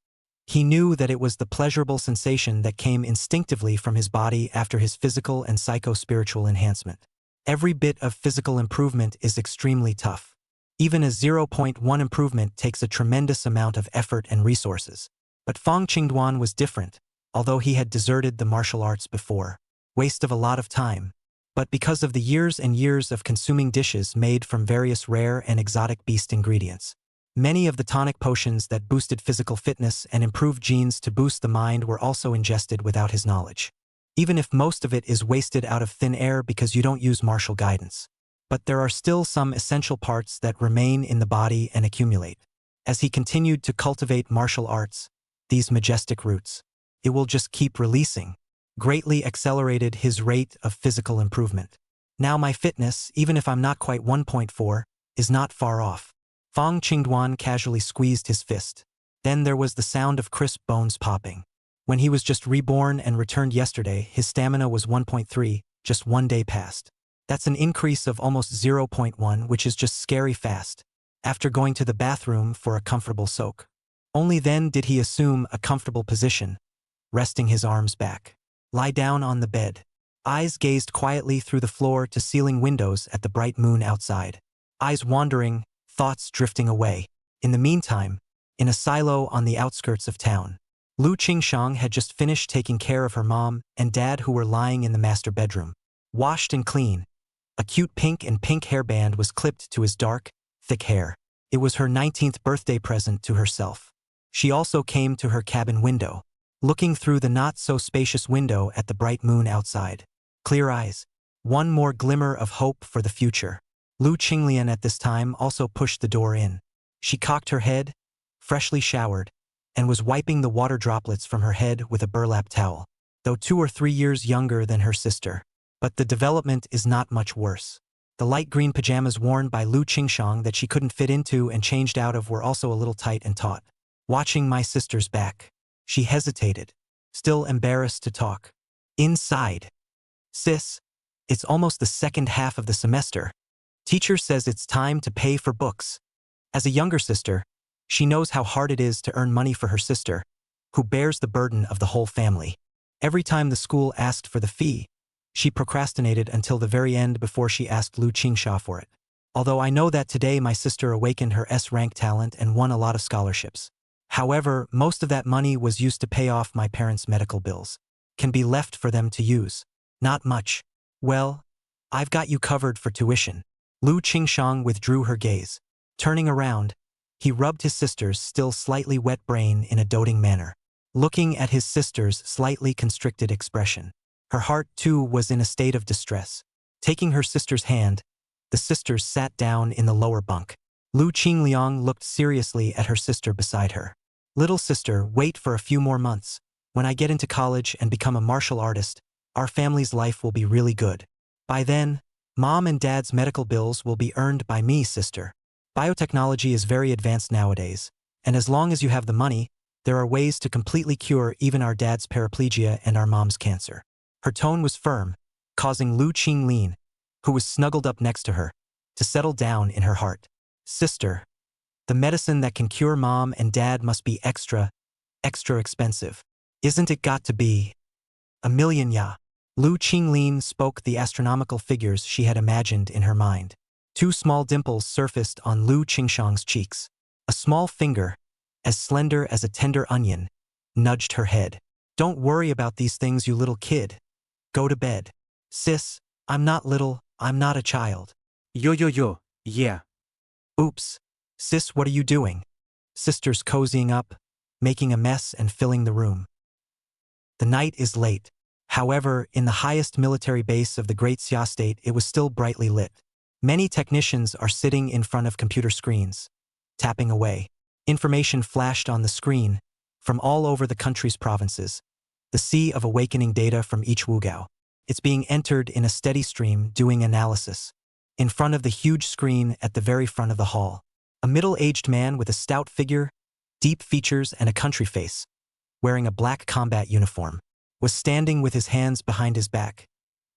He knew that it was the pleasurable sensation that came instinctively from his body after his physical and psycho-spiritual enhancement. Every bit of physical improvement is extremely tough. Even a 0.1 improvement takes a tremendous amount of effort and resources. But Fong Qingduan was different, although he had deserted the martial arts before. Waste of a lot of time. but because of the years and years of consuming dishes made from various rare and exotic beast ingredients. Many of the tonic potions that boosted physical fitness and improved genes to boost the mind were also ingested without his knowledge. Even if most of it is wasted out of thin air because you don't use martial guidance. But there are still some essential parts that remain in the body and accumulate. As he continued to cultivate martial arts, these majestic roots, it will just keep releasing, greatly accelerated his rate of physical improvement. Now my fitness, even if I'm not quite 1.4, is not far off. Fong Dwan casually squeezed his fist. Then there was the sound of crisp bones popping. When he was just reborn and returned yesterday, his stamina was 1.3, just 1 day past. That's an increase of almost 0.1, which is just scary fast. After going to the bathroom for a comfortable soak. Only then did he assume a comfortable position, resting his arms back. Lie down on the bed. Eyes gazed quietly through the floor to ceiling windows at the bright moon outside. Eyes wandering, thoughts drifting away. In the meantime, in a silo on the outskirts of town, Lu Qingshang had just finished taking care of her mom and dad who were lying in the master bedroom. Washed and clean. A cute pink hairband was clipped to his dark, thick hair. It was her 19th birthday present to herself. She also came to her cabin window, looking through the not-so-spacious window at the bright moon outside. Clear eyes. One more glimmer of hope for the future. Lu Qinglian at this time also pushed the door in. She cocked her head, freshly showered, and was wiping the water droplets from her head with a burlap towel, though 2 or 3 years younger than her sister. But the development is not much worse. The light green pajamas worn by Lu Qingshang that she couldn't fit into and changed out of were also a little tight and taut. Watching my sister's back. She hesitated, still embarrassed to talk. Inside. Sis, it's almost the second half of the semester. Teacher says it's time to pay for books. As a younger sister, she knows how hard it is to earn money for her sister, who bears the burden of the whole family. Every time the school asked for the fee, she procrastinated until the very end before she asked Lu Qingsha for it. Although I know that today my sister awakened her S-rank talent and won a lot of scholarships. However, most of that money was used to pay off my parents' medical bills. Can be left for them to use. Not much. Well, I've got you covered for tuition. Lu Qingshang withdrew her gaze. Turning around, he rubbed his sister's still slightly wet brain in a doting manner, looking at his sister's slightly constricted expression. Her heart, too, was in a state of distress. Taking her sister's hand, the sisters sat down in the lower bunk. Lu Qingliang looked seriously at her sister beside her. Little sister, wait for a few more months. When I get into college and become a martial artist, our family's life will be really good. By then, Mom and Dad's medical bills will be earned by me, sister. Biotechnology is very advanced nowadays, and as long as you have the money, there are ways to completely cure even our dad's paraplegia and our mom's cancer. Her tone was firm, causing Lu Qinglin, who was snuggled up next to her, to settle down in her heart. Sister, the medicine that can cure Mom and Dad must be extra expensive. Isn't it got to be $1 million, ya? Lu Qinglin spoke the astronomical figures she had imagined in her mind. 2 small dimples surfaced on Lu Qingshang's cheeks. A small finger, as slender as a tender onion, nudged her head. Don't worry about these things, you little kid. Go to bed. Sis, I'm not little, I'm not a child.
Yo, yeah.
Oops. Sis, what are you doing? Sisters cozying up, making a mess and filling the room. The night is late. However, in the highest military base of the Great Xia State, it was still brightly lit. Many technicians are sitting in front of computer screens, tapping away. Information flashed on the screen from all over the country's provinces. The sea of awakening data from each wugao. It's being entered in a steady stream doing analysis. In front of the huge screen at the very front of the hall, a middle-aged man with a stout figure, deep features and a country face, wearing a black combat uniform, was standing with his hands behind his back,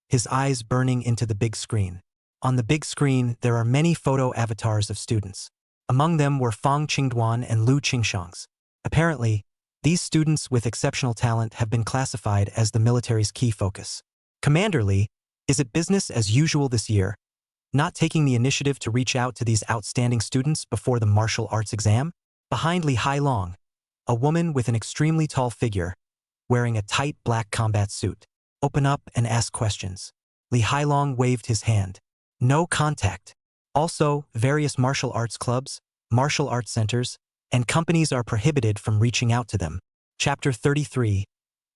his eyes burning into the big screen. On the big screen, there are many photo avatars of students. Among them were Fong Qingduan and Lu Qingshangs. Apparently, these students with exceptional talent have been classified as the military's key focus. Commander Li, is it business as usual this year? Not taking the initiative to reach out to these outstanding students before the martial arts exam? Behind Li Hailong, a woman with an extremely tall figure, wearing a tight black combat suit, open up and ask questions. Li Hailong waved his hand. No contact. Also, various martial arts clubs, martial arts centers, and companies are prohibited from reaching out to them. Chapter 33.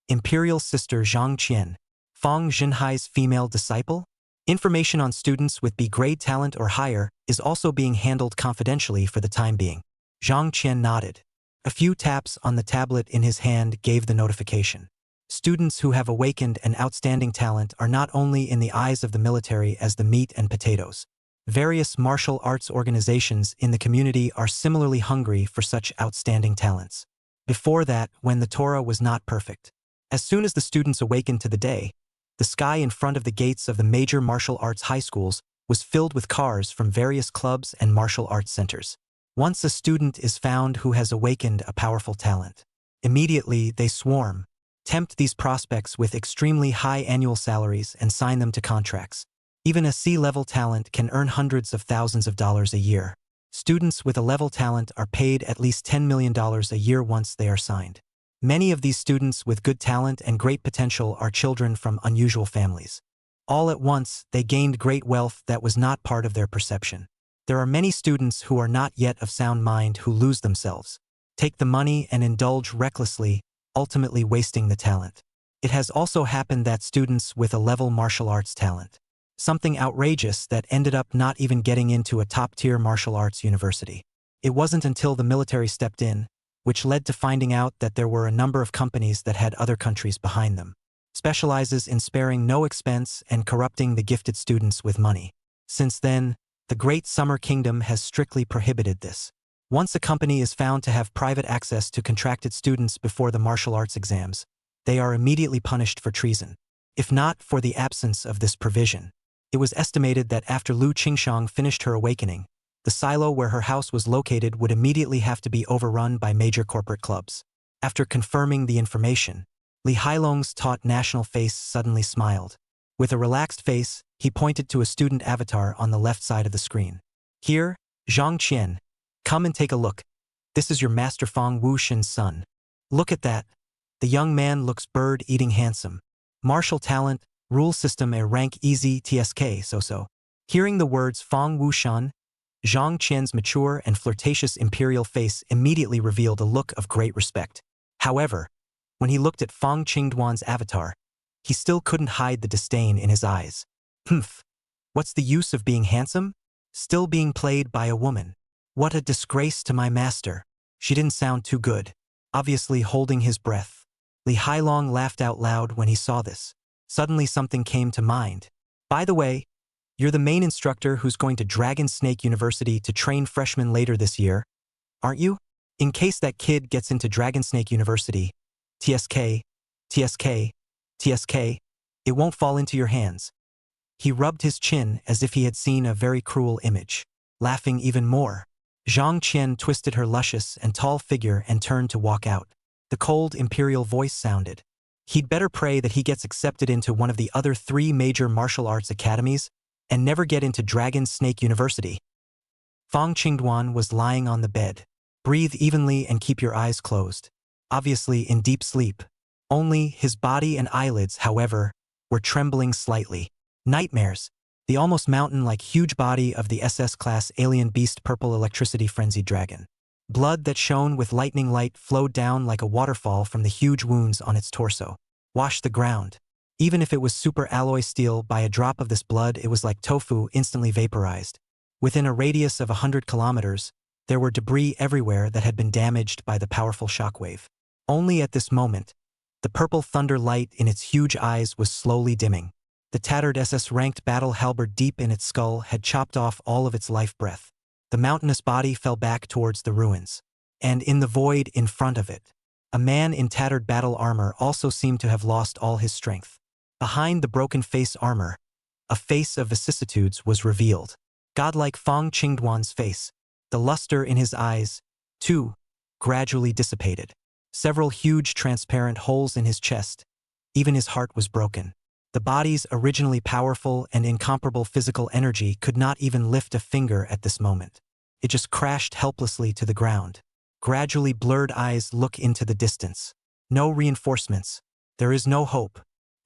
Imperial Sister Zhang Qian. Fong Xinhai's female disciple? Information on students with B-grade talent or higher is also being handled confidentially for the time being. Zhang Qian nodded. A few taps on the tablet in his hand gave the notification. Students who have awakened an outstanding talent are not only in the eyes of the military as the meat and potatoes. Various martial arts organizations in the community are similarly hungry for such outstanding talents. Before that, when the Torah was not perfect. As soon as the students awakened to the day, the sky in front of the gates of the major martial arts high schools was filled with cars from various clubs and martial arts centers. Once a student is found who has awakened a powerful talent, immediately they swarm, tempt these prospects with extremely high annual salaries and sign them to contracts. Even a C-level talent can earn hundreds of thousands of dollars a year. Students with a level talent are paid at least $10 million a year once they are signed. Many of these students with good talent and great potential are children from unusual families. All at once, they gained great wealth that was not part of their perception. There are many students who are not yet of sound mind who lose themselves, take the money and indulge recklessly, ultimately wasting the talent. It has also happened that students with a level martial arts talent, something outrageous that ended up not even getting into a top-tier martial arts university. It wasn't until the military stepped in, which led to finding out that there were a number of companies that had other countries behind them, specializes in sparing no expense and corrupting the gifted students with money. Since then, the Great Summer Kingdom has strictly prohibited this. Once a company is found to have private access to contracted students before the martial arts exams, they are immediately punished for treason. If not for the absence of this provision, it was estimated that after Lu Qingshang finished her awakening, the silo where her house was located would immediately have to be overrun by major corporate clubs. After confirming the information, Li Hailong's taut national face suddenly smiled. With a relaxed face, he pointed to a student avatar on the left side of the screen. Here, Zhang Qian, come and take a look. This is your master Fong Wushin's son. Look at that. The young man looks bird-eating handsome. Martial talent, rule system a rank easy TSK so-so. Hearing the words Fong Wushan, Zhang Qian's mature and flirtatious imperial face immediately revealed a look of great respect. However, when he looked at Fong Qingduan's avatar, he still couldn't hide the disdain in his eyes. Humph. What's the use of being handsome? Still being played by a woman. What a disgrace to my master. She didn't sound too good. Obviously holding his breath. Li Hailong laughed out loud when he saw this. Suddenly something came to mind. By the way, you're the main instructor who's going to Dragon Snake University to train freshmen later this year, aren't you? In case that kid gets into Dragon Snake University, TSK, TSK, TSK, it won't fall into your hands. He rubbed his chin as if he had seen a very cruel image. Laughing even more, Zhang Qian twisted her luscious and tall figure and turned to walk out. The cold imperial voice sounded. He'd better pray that he gets accepted into one of the other 3 major martial arts academies and never get into Dragon Snake University. Fong Qingduan was lying on the bed. Breathe evenly and keep your eyes closed. Obviously in deep sleep. Only his body and eyelids, however, were trembling slightly. Nightmares. The almost mountain-like huge body of the SS-class alien beast purple electricity frenzied dragon. Blood that shone with lightning light flowed down like a waterfall from the huge wounds on its torso. Washed the ground. Even if it was super alloy steel, by a drop of this blood it was like tofu instantly vaporized. Within a radius of 100 kilometers, there were debris everywhere that had been damaged by the powerful shockwave. Only at this moment, the purple thunder light in its huge eyes was slowly dimming. The tattered SS-ranked battle halberd deep in its skull had chopped off all of its life breath. The mountainous body fell back towards the ruins. And in the void in front of it, a man in tattered battle armor also seemed to have lost all his strength. Behind the broken face armor, a face of vicissitudes was revealed. Godlike Fong Qingduan's face, the luster in his eyes, too, gradually dissipated. Several huge transparent holes in his chest. Even his heart was broken. The body's originally powerful and incomparable physical energy could not even lift a finger at this moment. It just crashed helplessly to the ground. Gradually blurred eyes look into the distance. No reinforcements. There is no hope.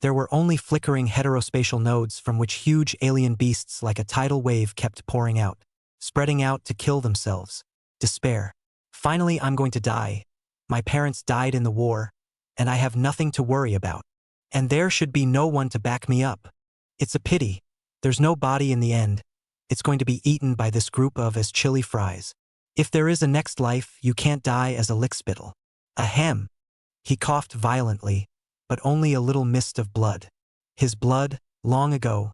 There were only flickering heterospatial nodes from which huge alien beasts like a tidal wave kept pouring out, spreading out to kill themselves. Despair. Finally, I'm going to die. My parents died in the war, and I have nothing to worry about. And there should be no one to back me up. It's a pity. There's no body in the end. It's going to be eaten by this group of as chili fries. If there is a next life, you can't die as a lickspittle. Ahem. He coughed violently, but only a little mist of blood. His blood, long ago,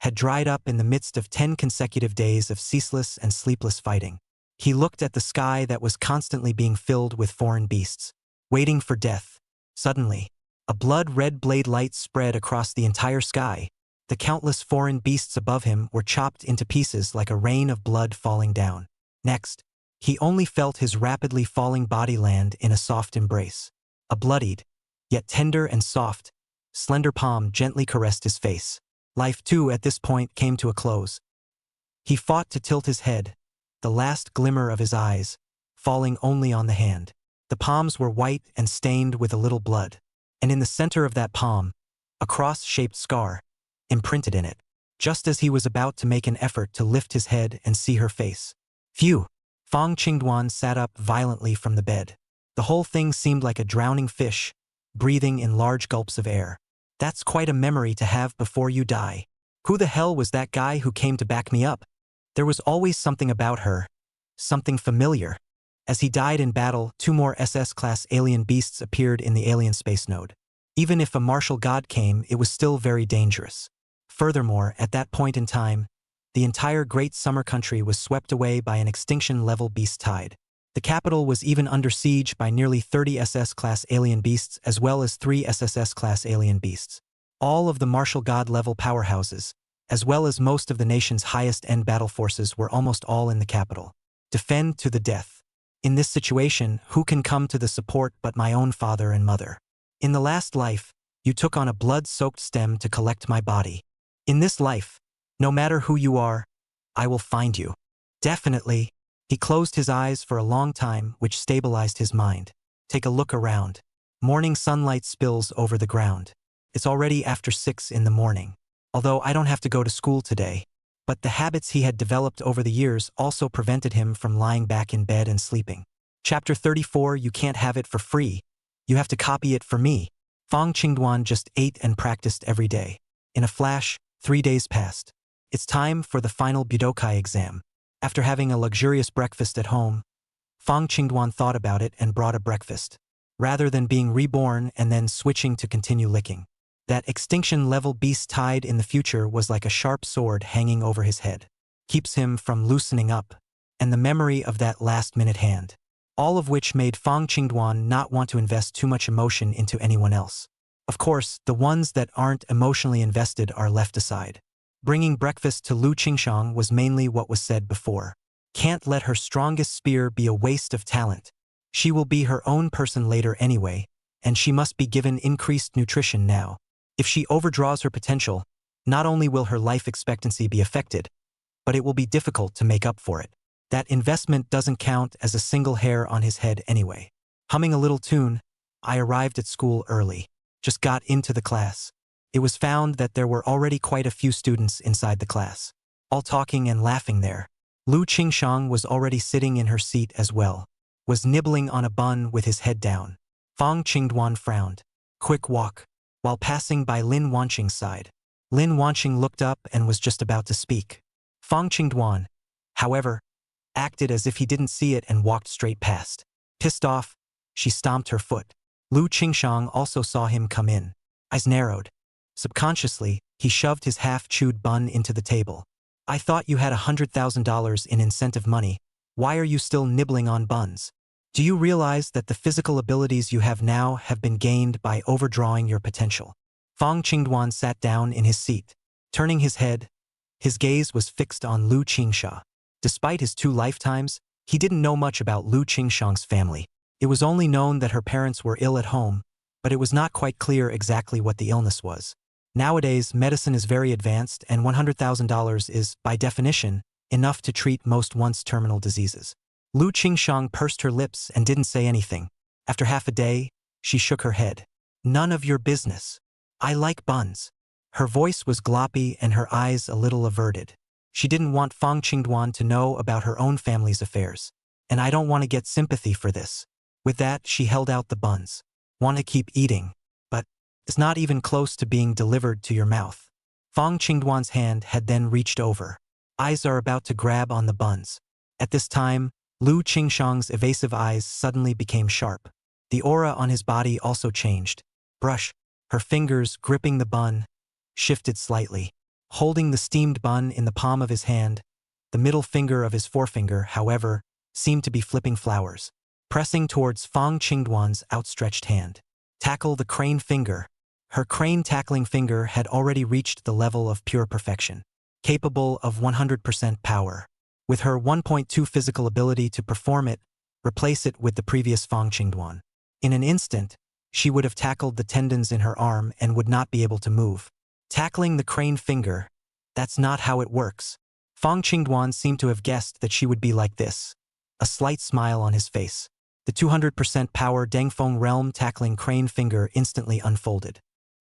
had dried up in the midst of 10 consecutive days of ceaseless and sleepless fighting. He looked at the sky that was constantly being filled with foreign beasts, waiting for death. Suddenly, a blood-red blade light spread across the entire sky. The countless foreign beasts above him were chopped into pieces like a rain of blood falling down. Next, he only felt his rapidly falling body land in a soft embrace. A bloodied, yet tender and soft, slender palm gently caressed his face. Life, too, at this point came to a close. He fought to tilt his head, the last glimmer of his eyes, falling only on the hand. The palms were white and stained with a little blood, and in the center of that palm, a cross-shaped scar, imprinted in it, just as he was about to make an effort to lift his head and see her face. Phew! Fong Dwan sat up violently from the bed. The whole thing seemed like a drowning fish, breathing in large gulps of air. That's quite a memory to have before you die. Who the hell was that guy who came to back me up? There was always something about her, something familiar. As he died in battle, 2 more SS-class alien beasts appeared in the alien space node. Even if a martial god came, it was still very dangerous. Furthermore, at that point in time, the entire Great Summer Country was swept away by an extinction-level beast tide. The capital was even under siege by nearly 30 SS-class alien beasts as well as 3 SSS-class alien beasts. All of the martial god-level powerhouses, as well as most of the nation's highest-end battle forces, were almost all in the capital. Defend to the death. In this situation, who can come to the support but my own father and mother? In the last life, you took on a blood-soaked stem to collect my body. In this life, no matter who you are, I will find you. Definitely. He closed his eyes for a long time, which stabilized his mind. Take a look around. Morning sunlight spills over the ground. It's already after 6 in the morning. Although I don't have to go to school today. But the habits he had developed over the years also prevented him from lying back in bed and sleeping. Chapter 34. You can't have it for free. You have to copy it for me. Fong Dwan just ate and practiced every day. In a flash, 3 days passed. It's time for the final Budokai exam. After having a luxurious breakfast at home, Fong Dwan thought about it and brought a breakfast, rather than being reborn and then switching to continue licking. That extinction-level beast tide in the future was like a sharp sword hanging over his head. Keeps him from loosening up, and the memory of that last-minute hand. All of which made Fong Dwan not want to invest too much emotion into anyone else. Of course, the ones that aren't emotionally invested are left aside. Bringing breakfast to Lu Qingshang was mainly what was said before. Can't let her strongest spear be a waste of talent. She will be her own person later anyway, and she must be given increased nutrition now. If she overdraws her potential, not only will her life expectancy be affected, but it will be difficult to make up for it. That investment doesn't count as a single hair on his head anyway. Humming a little tune, I arrived at school early. Just got into the class. It was found that there were already quite a few students inside the class, all talking and laughing there. Lu Qingshang was already sitting in her seat as well, was nibbling on a bun with his head down. Fong Dwan frowned. Quick walk. While passing by Lin Wanqing's side. Lin Wanqing looked up and was just about to speak. Fong Dwan, however, acted as if he didn't see it and walked straight past. Pissed off, she stomped her foot. Lu Qingshang also saw him come in. Eyes narrowed. Subconsciously, he shoved his half-chewed bun into the table. I thought you had $100,000 in incentive money. Why are you still nibbling on buns? Do you realize that the physical abilities you have now have been gained by overdrawing your potential? Fong Dwan sat down in his seat. Turning his head, his gaze was fixed on Lu Qingsha. Despite his 2 lifetimes, he didn't know much about Lu Qingshang's family. It was only known that her parents were ill at home, but it was not quite clear exactly what the illness was. Nowadays, medicine is very advanced, and $100,000 is, by definition, enough to treat most once terminal diseases. Lu Qingshang pursed her lips and didn't say anything. After half a day, she shook her head. None of your business. I like buns. Her voice was gloppy and her eyes a little averted. She didn't want Fong Qingduan to know about her own family's affairs. And I don't want to get sympathy for this. With that, she held out the buns. Want to keep eating, but it's not even close to being delivered to your mouth. Fong Qingduan's hand had then reached over. Eyes are about to grab on the buns. At this time, Lu Qingshang's evasive eyes suddenly became sharp. The aura on his body also changed. Brush, her fingers gripping the bun, shifted slightly. Holding the steamed bun in the palm of his hand, the middle finger of his forefinger, however, seemed to be flipping flowers. Pressing towards Fong Qingduan's outstretched hand. Tackle the crane finger. Her crane tackling finger had already reached the level of pure perfection. Capable of 100% power. With her 1.2 physical ability to perform it, replace it with the previous Fong Qingduan. In an instant, she would have tackled the tendons in her arm and would not be able to move. Tackling the crane finger, that's not how it works. Fong Qingduan seemed to have guessed that she would be like this. A slight smile on his face. The 200% power Dengfeng realm tackling crane finger instantly unfolded.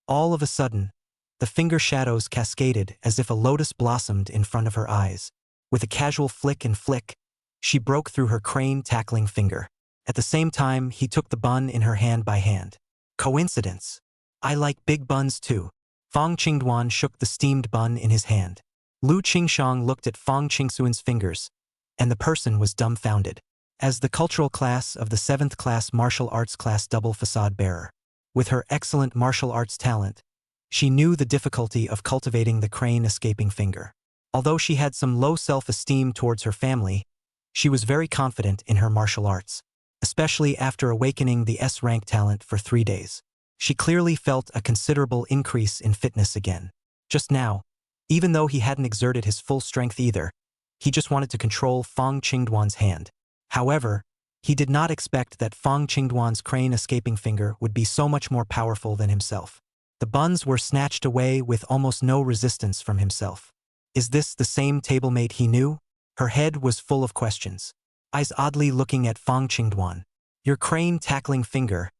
All of a sudden, the finger shadows cascaded as if a lotus blossomed in front of her eyes. With a casual flick and flick, she broke through her crane tackling finger. At the same time, he took the bun in her hand by hand. Coincidence. I like big buns too. Fong Qingduan shook the steamed bun in his hand. Lu Qingshang looked at Fong Qingsuan's fingers, and the person was dumbfounded. As the cultural class of the 7th class martial arts class double facade bearer, with her excellent martial arts talent, she knew the difficulty of cultivating the crane escaping finger. Although she had some low self-esteem towards her family, she was very confident in her martial arts, especially after awakening the S-rank talent for 3 days. She clearly felt a considerable increase in fitness again. Just now, even though he hadn't exerted his full strength either, he just wanted to control Fong Qingduan's hand. However, he did not expect that Fong Qingduan's crane escaping finger would be so much more powerful than himself. The buns were snatched away with almost no resistance from himself. Is this the same tablemate he knew? Her head was full of questions. Eyes oddly looking at Fong Qingduan. Your crane tackling finger.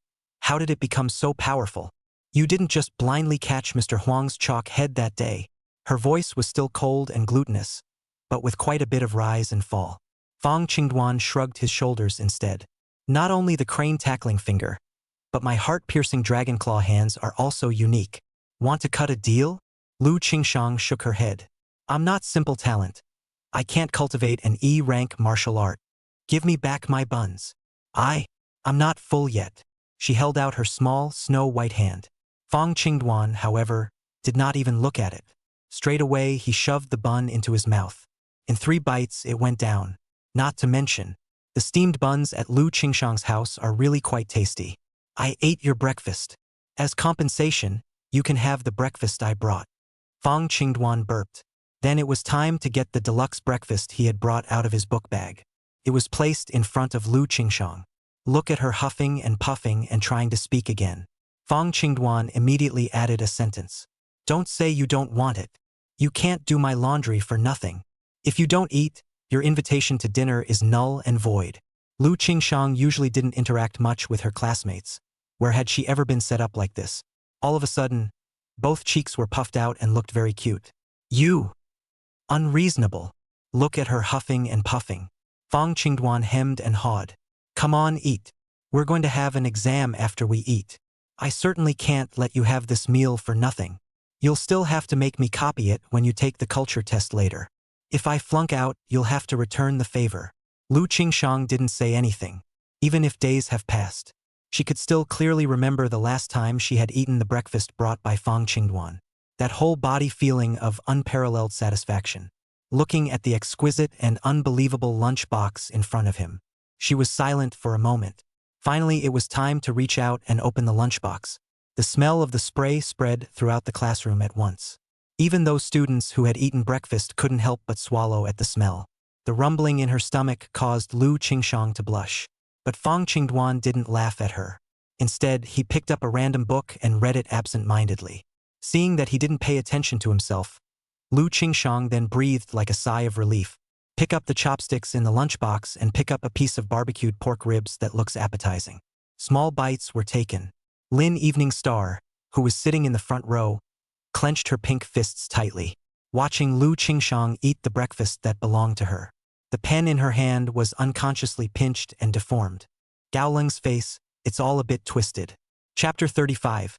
How did it become so powerful? You didn't just blindly catch Mr. Huang's chalk head that day. Her voice was still cold and glutinous, but with quite a bit of rise and fall. Fong Qingduan shrugged his shoulders instead. Not only the crane tackling finger, but my heart-piercing dragon claw hands are also unique. Want to cut a deal? Lu Qingshang shook her head. I'm not simple talent. I can't cultivate an E-rank martial art. Give me back my buns. I'm not full yet. She held out her small, snow-white hand. Fong Qingduan, however, did not even look at it. Straight away, he shoved the bun into his mouth. In 3 bites, it went down. Not to mention, the steamed buns at Lu Qingshang's house are really quite tasty. I ate your breakfast. As compensation, you can have the breakfast I brought. Fong Qingduan burped. Then it was time to get the deluxe breakfast he had brought out of his book bag. It was placed in front of Lu Qingshang. Look at her huffing and puffing and trying to speak again. Fong Qingduan immediately added a sentence. Don't say you don't want it. You can't do my laundry for nothing. If you don't eat, your invitation to dinner is null and void. Lu Qingshang usually didn't interact much with her classmates. Where had she ever been set up like this? All of a sudden, both cheeks were puffed out and looked very cute. You! Unreasonable. Look at her huffing and puffing. Fong Qingduan hemmed and hawed. Come on, eat. We're going to have an exam after we eat. I certainly can't let you have this meal for nothing. You'll still have to make me copy it when you take the culture test later. If I flunk out, you'll have to return the favor. Lu Qingshang didn't say anything. Even if days have passed, she could still clearly remember the last time she had eaten the breakfast brought by Fong Qingduan. That whole body feeling of unparalleled satisfaction. Looking at the exquisite and unbelievable lunch box in front of him. She was silent for a moment. Finally, it was time to reach out and open the lunchbox. The smell of the spray spread throughout the classroom at once. Even those students who had eaten breakfast couldn't help but swallow at the smell. The rumbling in her stomach caused Lu Qingshang to blush. But Fong Qingduan didn't laugh at her. Instead, he picked up a random book and read it absent-mindedly. Seeing that he didn't pay attention to himself, Lu Qingshang then breathed like a sigh of relief. Pick up the chopsticks in the lunchbox and pick up a piece of barbecued pork ribs that looks appetizing. Small bites were taken. Lin Evening Star, who was sitting in the front row, clenched her pink fists tightly, watching Lu Qingshang eat the breakfast that belonged to her. The pen in her hand was unconsciously pinched and deformed. Gowling's face, it's all a bit twisted. Chapter 35.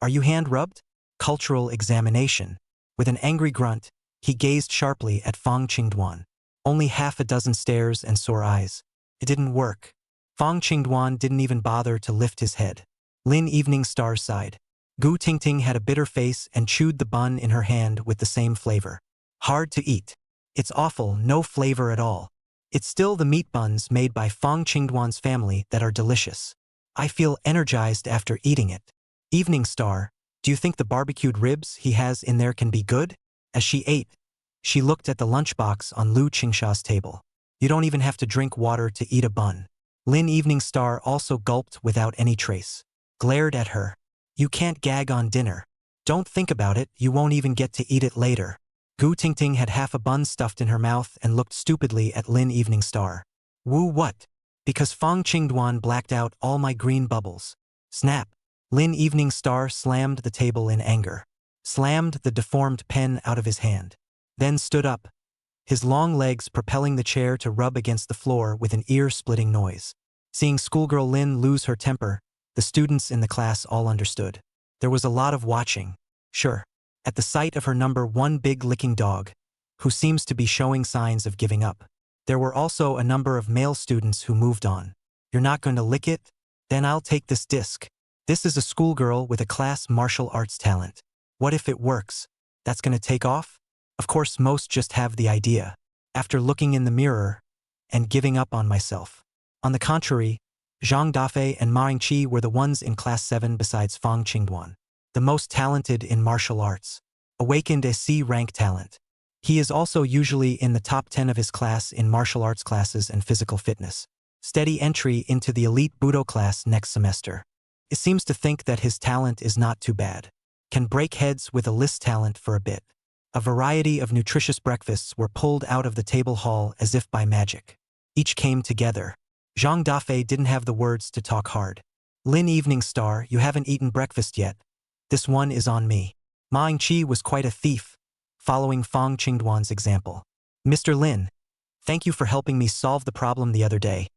Are you hand-rubbed? Cultural examination. With an angry grunt, he gazed sharply at Fong Qingduan. Only half a dozen stares and sore eyes. It didn't work. Fong Qingduan didn't even bother to lift his head. Lin Evening Star sighed. Gu Tingting had a bitter face and chewed the bun in her hand with the same flavor. Hard to eat. It's awful, no flavor at all. It's still the meat buns made by Fong Qingduan's family that are delicious. I feel energized after eating it. Evening Star, do you think the barbecued ribs he has in there can be good? As she ate, she looked at the lunchbox on Lu Qingsha's table. You don't even have to drink water to eat a bun. Lin Evening Star also gulped without any trace. Glared at her. You can't gag on dinner. Don't think about it, you won't even get to eat it later. Gu Tingting had half a bun stuffed in her mouth and looked stupidly at Lin Evening Star. Woo what? Because Fong Qingduan blacked out all my green bubbles. Snap. Lin Evening Star slammed the table in anger. Slammed the deformed pen out of his hand. Then stood up, his long legs propelling the chair to rub against the floor with an ear-splitting noise. Seeing schoolgirl Lin lose her temper, the students in the class all understood. There was a lot of watching. Sure. At the sight of her number one big licking dog, who seems to be showing signs of giving up. There were also a number of male students who moved on. You're not going to lick it? Then I'll take this disc. This is a schoolgirl with a class martial arts talent. What if it works? That's going to take off? Of course most just have the idea. After looking in the mirror and giving up on myself. On the contrary, Zhang Dafei and Ma Yingqi were the ones in class 7 besides Fong Qingduan. The most talented in martial arts. Awakened a C-rank talent. He is also usually in the top 10 of his class in martial arts classes and physical fitness. Steady entry into the elite Budo class next semester. It seems to think that his talent is not too bad. Can break heads with a list talent for a bit. A variety of nutritious breakfasts were pulled out of the table hall as if by magic. Each came together. Zhang Dafei didn't have the words to talk hard. Lin Evening Star, you haven't eaten breakfast yet. This one is on me. Ma Yingqi was quite a thief, following Fong Qingduan's example. Mr. Lin, thank you for helping me solve the problem the other day.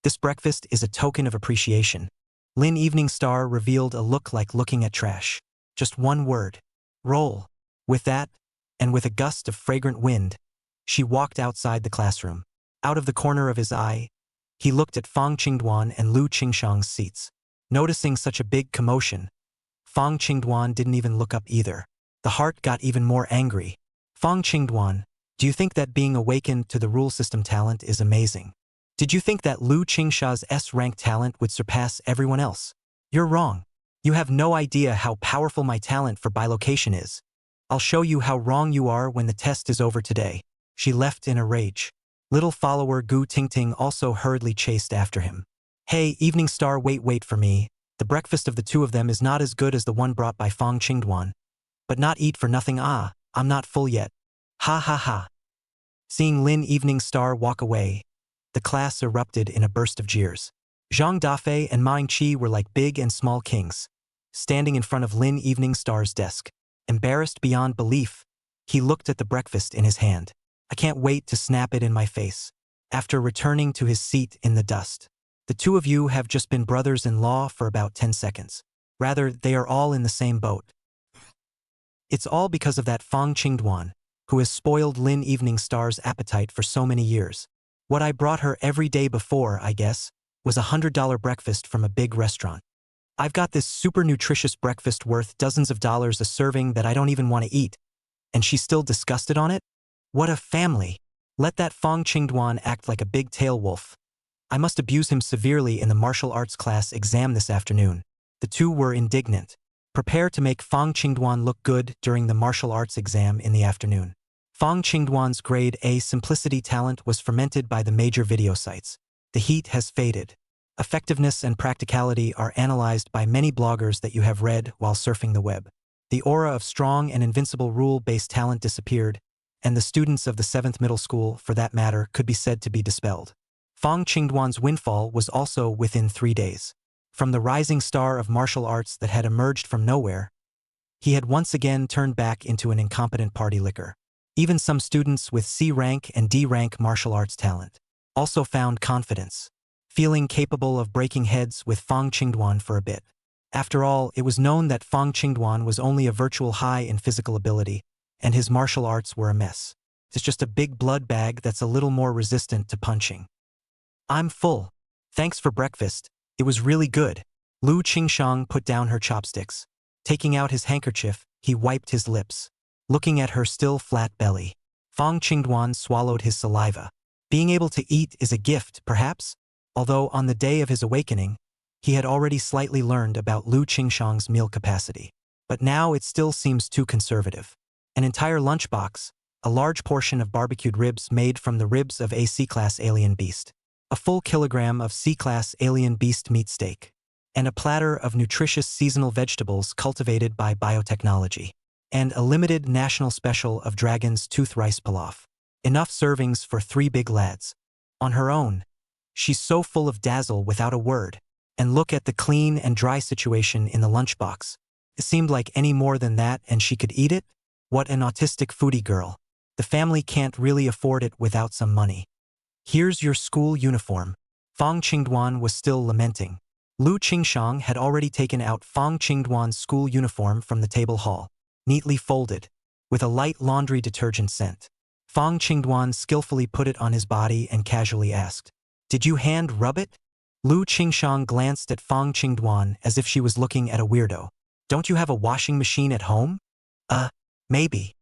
This breakfast is a token of appreciation. Lin Evening Star revealed a look like looking at trash. Just one word. Roll. With that, and with a gust of fragrant wind, she walked outside the classroom. Out of the corner of his eye, he looked at Fong Qingduan and Lu Qingshang's seats. Noticing such a big commotion, Fong Qingduan didn't even look up either. The heart got even more angry. Fong Qingduan, do you think that being awakened to the rule system talent is amazing? Did you think that Lu Qingsha's S-rank talent would surpass everyone else? You're wrong. You have no idea how powerful my talent for bilocation is. I'll show you how wrong you are when the test is over today. She left in a rage. Little follower Gu Tingting also hurriedly chased after him. Hey, Evening Star, wait for me. The breakfast of the two of them is not as good as the one brought by Fong Qingduan. But not eat for nothing, I'm not full yet. Ha ha ha. Seeing Lin Evening Star walk away, the class erupted in a burst of jeers. Zhang Dafei and Ma Yingqi were like big and small kings, standing in front of Lin Evening Star's desk. Embarrassed beyond belief, he looked at the breakfast in his hand. I can't wait to snap it in my face. After returning to his seat in the dust. The two of you have just been brothers-in-law for about 10 seconds. Rather, they are all in the same boat. It's all because of that Fong Qingduan, who has spoiled Lin Evening Star's appetite for so many years. What I brought her every day before, I guess, was a $100 breakfast from a big restaurant. I've got this super nutritious breakfast worth dozens of dollars a serving that I don't even want to eat. And she's still disgusted on it? What a family. Let that Fong Qingduan act like a big tail wolf. I must abuse him severely in the martial arts class exam this afternoon. The two were indignant. Prepare to make Fong Qingduan look good during the martial arts exam in the afternoon. Fong Qingduan's grade A simplicity talent was fermented by the major video sites. The heat has faded. Effectiveness and practicality are analyzed by many bloggers that you have read while surfing the web. The aura of strong and invincible rule-based talent disappeared, and the students of the 7th middle school, for that matter, could be said to be dispelled. Fong Qingduan's windfall was also within 3 days. From the rising star of martial arts that had emerged from nowhere, he had once again turned back into an incompetent party licker. Even some students with C rank and D rank martial arts talent also found confidence, feeling capable of breaking heads with Fong Qingduan for a bit. After all, it was known that Fong Qingduan was only a virtual high in physical ability, and his martial arts were a mess. It's just a big blood bag that's a little more resistant to punching. I'm full. Thanks for breakfast. It was really good. Lu Qingshang put down her chopsticks. Taking out his handkerchief, he wiped his lips, looking at her still flat belly. Fong Qingduan swallowed his saliva. Being able to eat is a gift, perhaps? Although on the day of his awakening, he had already slightly learned about Lu Qingshang's meal capacity. But now it still seems too conservative. An entire lunchbox, a large portion of barbecued ribs made from the ribs of a C-class alien beast, a full kilogram of C-class alien beast meat steak, and a platter of nutritious seasonal vegetables cultivated by biotechnology, and a limited national special of Dragon's Tooth Rice Pilaf. Enough servings for 3 big lads. On her own, she's so full of dazzle without a word. And look at the clean and dry situation in the lunchbox. It seemed like any more than that and she could eat it? What an autistic foodie girl. The family can't really afford it without some money. Here's your school uniform. Fong Qingduan was still lamenting. Lu Qingshang had already taken out Fong Qingduan's school uniform from the table hall, neatly folded, with a light laundry detergent scent. Fong Qingduan skillfully put it on his body and casually asked, "Did you hand rub it?" Lu Qingshang glanced at Fong Qingduan as if she was looking at a weirdo. "Don't you have a washing machine at home?" Maybe.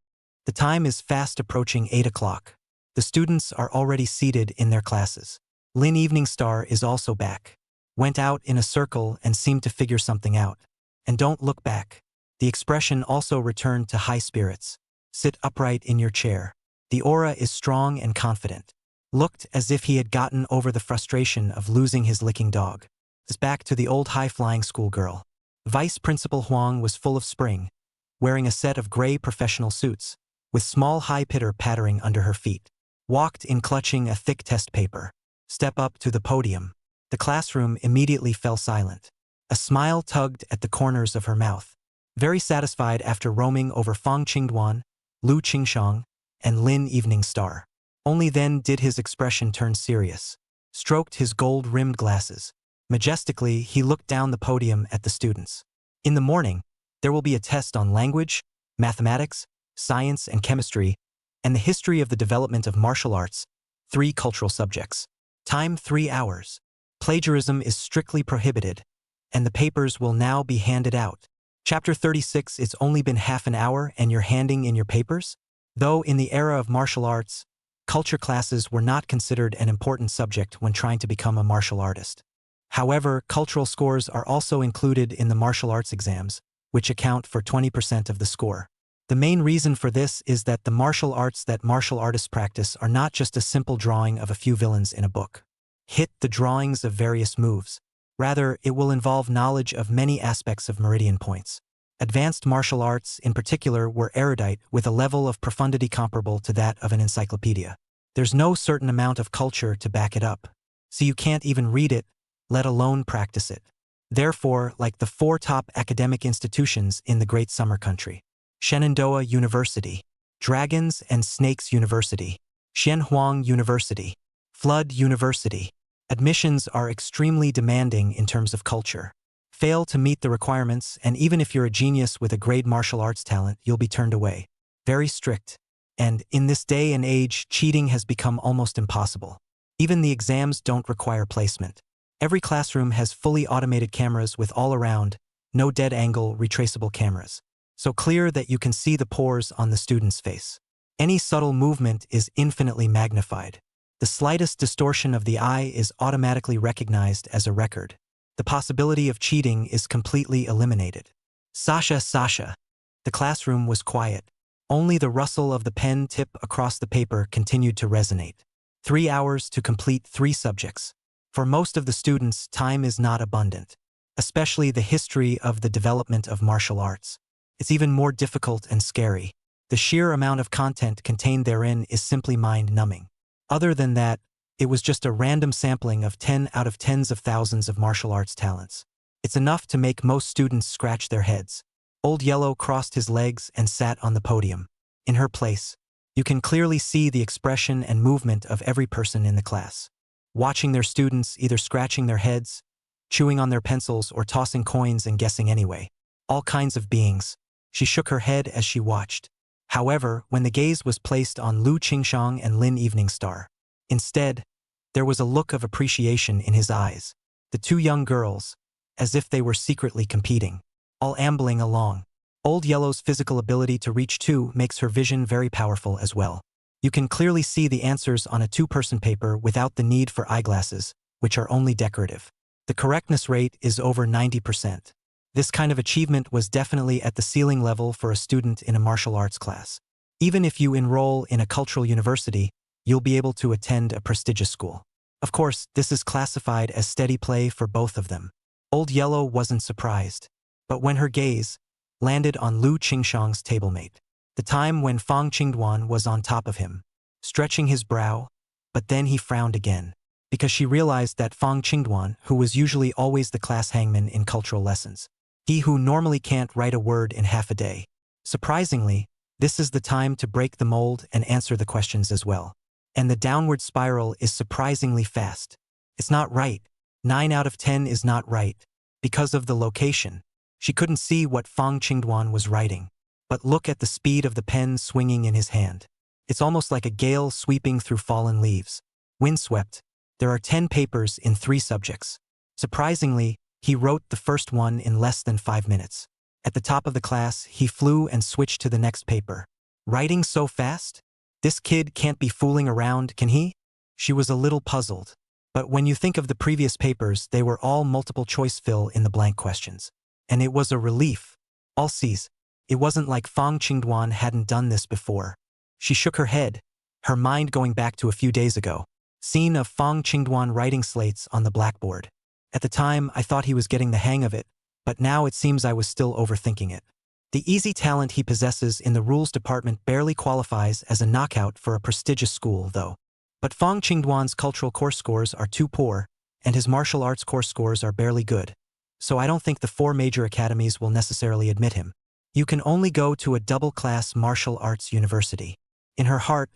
The time is fast approaching 8 o'clock. The students are already seated in their classes. Lin Evening Star is also back. Went out in a circle and seemed to figure something out. And don't look back. The expression also returned to high spirits. Sit upright in your chair. The aura is strong and confident. Looked as if he had gotten over the frustration of losing his licking dog. Is back to the old high-flying schoolgirl. Vice Principal Huang was full of spring, wearing a set of gray professional suits, with small high-pitter pattering under her feet. Walked in clutching a thick test paper. Step up to the podium. The classroom immediately fell silent. A smile tugged at the corners of her mouth. Very satisfied after roaming over Fong Qingduan, Lu Qingshang, and Lin Evening Star. Only then did his expression turn serious. Stroked his gold-rimmed glasses. Majestically, he looked down the podium at the students. In the morning, there will be a test on language, mathematics, science and chemistry, and the history of the development of martial arts, 3 cultural subjects. Time 3 hours. Plagiarism is strictly prohibited, and the papers will now be handed out. Chapter 36. It's only been half an hour and you're handing in your papers? Though in the era of martial arts, culture classes were not considered an important subject when trying to become a martial artist. However, cultural scores are also included in the martial arts exams, which account for 20% of the score. The main reason for this is that the martial arts that martial artists practice are not just a simple drawing of a few villains in a book. Hit the drawings of various moves. Rather, it will involve knowledge of many aspects of meridian points. Advanced martial arts, in particular, were erudite with a level of profundity comparable to that of an encyclopedia. There's no certain amount of culture to back it up, so you can't even read it, let alone practice it. Therefore, like the 4 top academic institutions in the Great Summer Country, Shenandoah University, Dragons and Snakes University, Xianhuang University, Flood University, admissions are extremely demanding in terms of culture. Fail to meet the requirements, and even if you're a genius with a great martial arts talent, you'll be turned away. Very strict. And in this day and age, cheating has become almost impossible. Even the exams don't require placement. Every classroom has fully automated cameras with all-around, no dead-angle, retraceable cameras. So clear that you can see the pores on the student's face. Any subtle movement is infinitely magnified. The slightest distortion of the eye is automatically recognized as a record. The possibility of cheating is completely eliminated. Sasha. The classroom was quiet. Only the rustle of the pen tip across the paper continued to resonate. 3 hours to complete 3 subjects. For most of the students, time is not abundant, especially the history of the development of martial arts. It's even more difficult and scary. The sheer amount of content contained therein is simply mind-numbing. Other than that, it was just a random sampling of 10 out of tens of thousands of martial arts talents. It's enough to make most students scratch their heads. Old Yellow crossed his legs and sat on the podium. In her place, you can clearly see the expression and movement of every person in the class. Watching their students either scratching their heads, chewing on their pencils, or tossing coins and guessing anyway. All kinds of beings. She shook her head as she watched. However, when the gaze was placed on Lu Qingshang and Lin Evening Star, instead, there was a look of appreciation in his eyes. The two young girls, as if they were secretly competing, all ambling along. Old Yellow's physical ability to reach two makes her vision very powerful as well. You can clearly see the answers on a two-person paper without the need for eyeglasses, which are only decorative. The correctness rate is over 90%. This kind of achievement was definitely at the ceiling level for a student in a martial arts class. Even if you enroll in a cultural university, you'll be able to attend a prestigious school. Of course, this is classified as steady play for both of them. Old Yellow wasn't surprised, but when her gaze landed on Lu Qingshang's tablemate, the time when Fong Qingduan was on top of him, stretching his brow, but then he frowned again, because she realized that Fong Qingduan, who was usually always the class hangman in cultural lessons, he who normally can't write a word in half a day. Surprisingly, this is the time to break the mold and answer the questions as well. And the downward spiral is surprisingly fast. It's not right. 9 out of 10 is not right. Because of the location, she couldn't see what Fong Qingduan was writing. But look at the speed of the pen swinging in his hand. It's almost like a gale sweeping through fallen leaves. Windswept, there are 10 papers in 3 subjects. Surprisingly, he wrote the first one in less than 5 minutes. At the top of the class, he flew and switched to the next paper. Writing so fast? This kid can't be fooling around, can he? She was a little puzzled. But when you think of the previous papers, they were all multiple choice fill in the blank questions. And it was a relief. All C's. It wasn't like Fong Qingduan hadn't done this before. She shook her head, her mind going back to a few days ago. Scene of Fong Qingduan writing slates on the blackboard. At the time, I thought he was getting the hang of it, but now it seems I was still overthinking it. The easy talent he possesses in the rules department barely qualifies as a knockout for a prestigious school, though. But Fong Qingduan's cultural course scores are too poor, and his martial arts course scores are barely good. So I don't think the 4 major academies will necessarily admit him. You can only go to a double-class martial arts university. In her heart,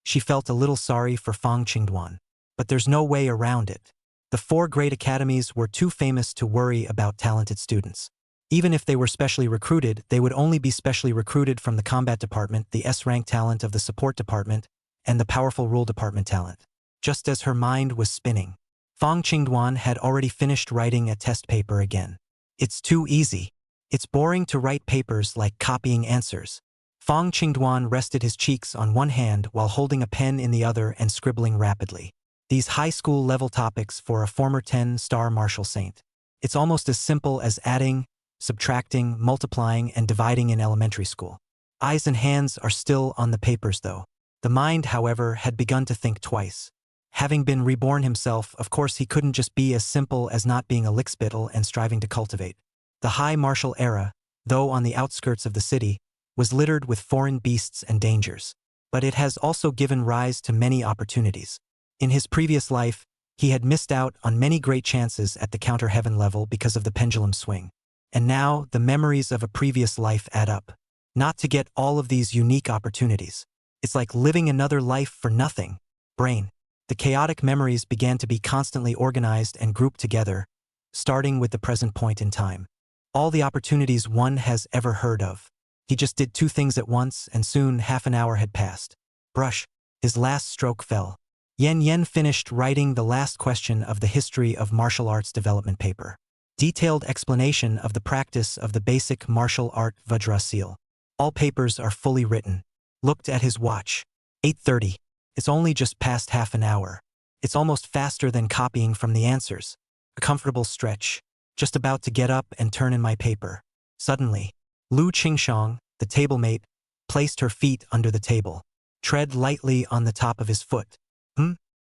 she felt a little sorry for Fong Qingduan. But there's no way around it. The 4 great academies were too famous to worry about talented students. Even if they were specially recruited, they would only be specially recruited from the combat department, the S-rank talent of the support department, and the powerful rule department talent. Just as her mind was spinning, Fong Qingduan had already finished writing a test paper again. It's too easy. It's boring to write papers like copying answers. Fong Qingduan rested his cheeks on one hand while holding a pen in the other and scribbling rapidly. These high school level topics for a former 10-star martial saint. It's almost as simple as adding, subtracting, multiplying, and dividing in elementary school. Eyes and hands are still on the papers though. The mind, however, had begun to think twice. Having been reborn himself, of course he couldn't just be as simple as not being a lickspittle and striving to cultivate. The high martial era, though on the outskirts of the city, was littered with foreign beasts and dangers. But it has also given rise to many opportunities. In his previous life, he had missed out on many great chances at the counter-heaven level because of the pendulum swing. And now, the memories of a previous life add up. Not to get all of these unique opportunities. It's like living another life for nothing. Brain. The chaotic memories began to be constantly organized and grouped together, starting with the present point in time. All the opportunities one has ever heard of. He just did 2 things at once, and soon half an hour had passed. Brush. His last stroke fell. Yen finished writing the last question of the History of Martial Arts Development paper. Detailed explanation of the practice of the basic martial art Vajrasil. All papers are fully written. Looked at his watch. 8:30. It's only just past half an hour. It's almost faster than copying from the answers. A comfortable stretch. Just about to get up and turn in my paper. Suddenly, Lu Qingshang, the tablemate, placed her feet under the table. Tread lightly on the top of his foot.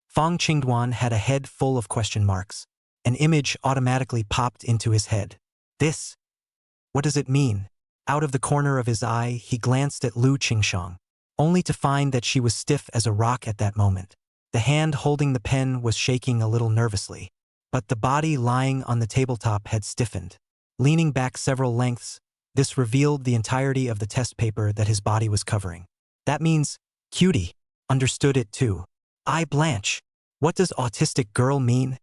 Fong Qingduan had a head full of question marks. An image automatically popped into his head. This? What does it mean? Out of the corner of his eye, he glanced at Lu Qingshang, only to find that she was stiff as a rock at that moment. The hand holding the pen was shaking a little nervously. But the body lying on the tabletop had stiffened. Leaning back several lengths, this revealed the entirety of the test paper that his body was covering. That means, cutie, understood it too. I blanch. What does autistic girl mean?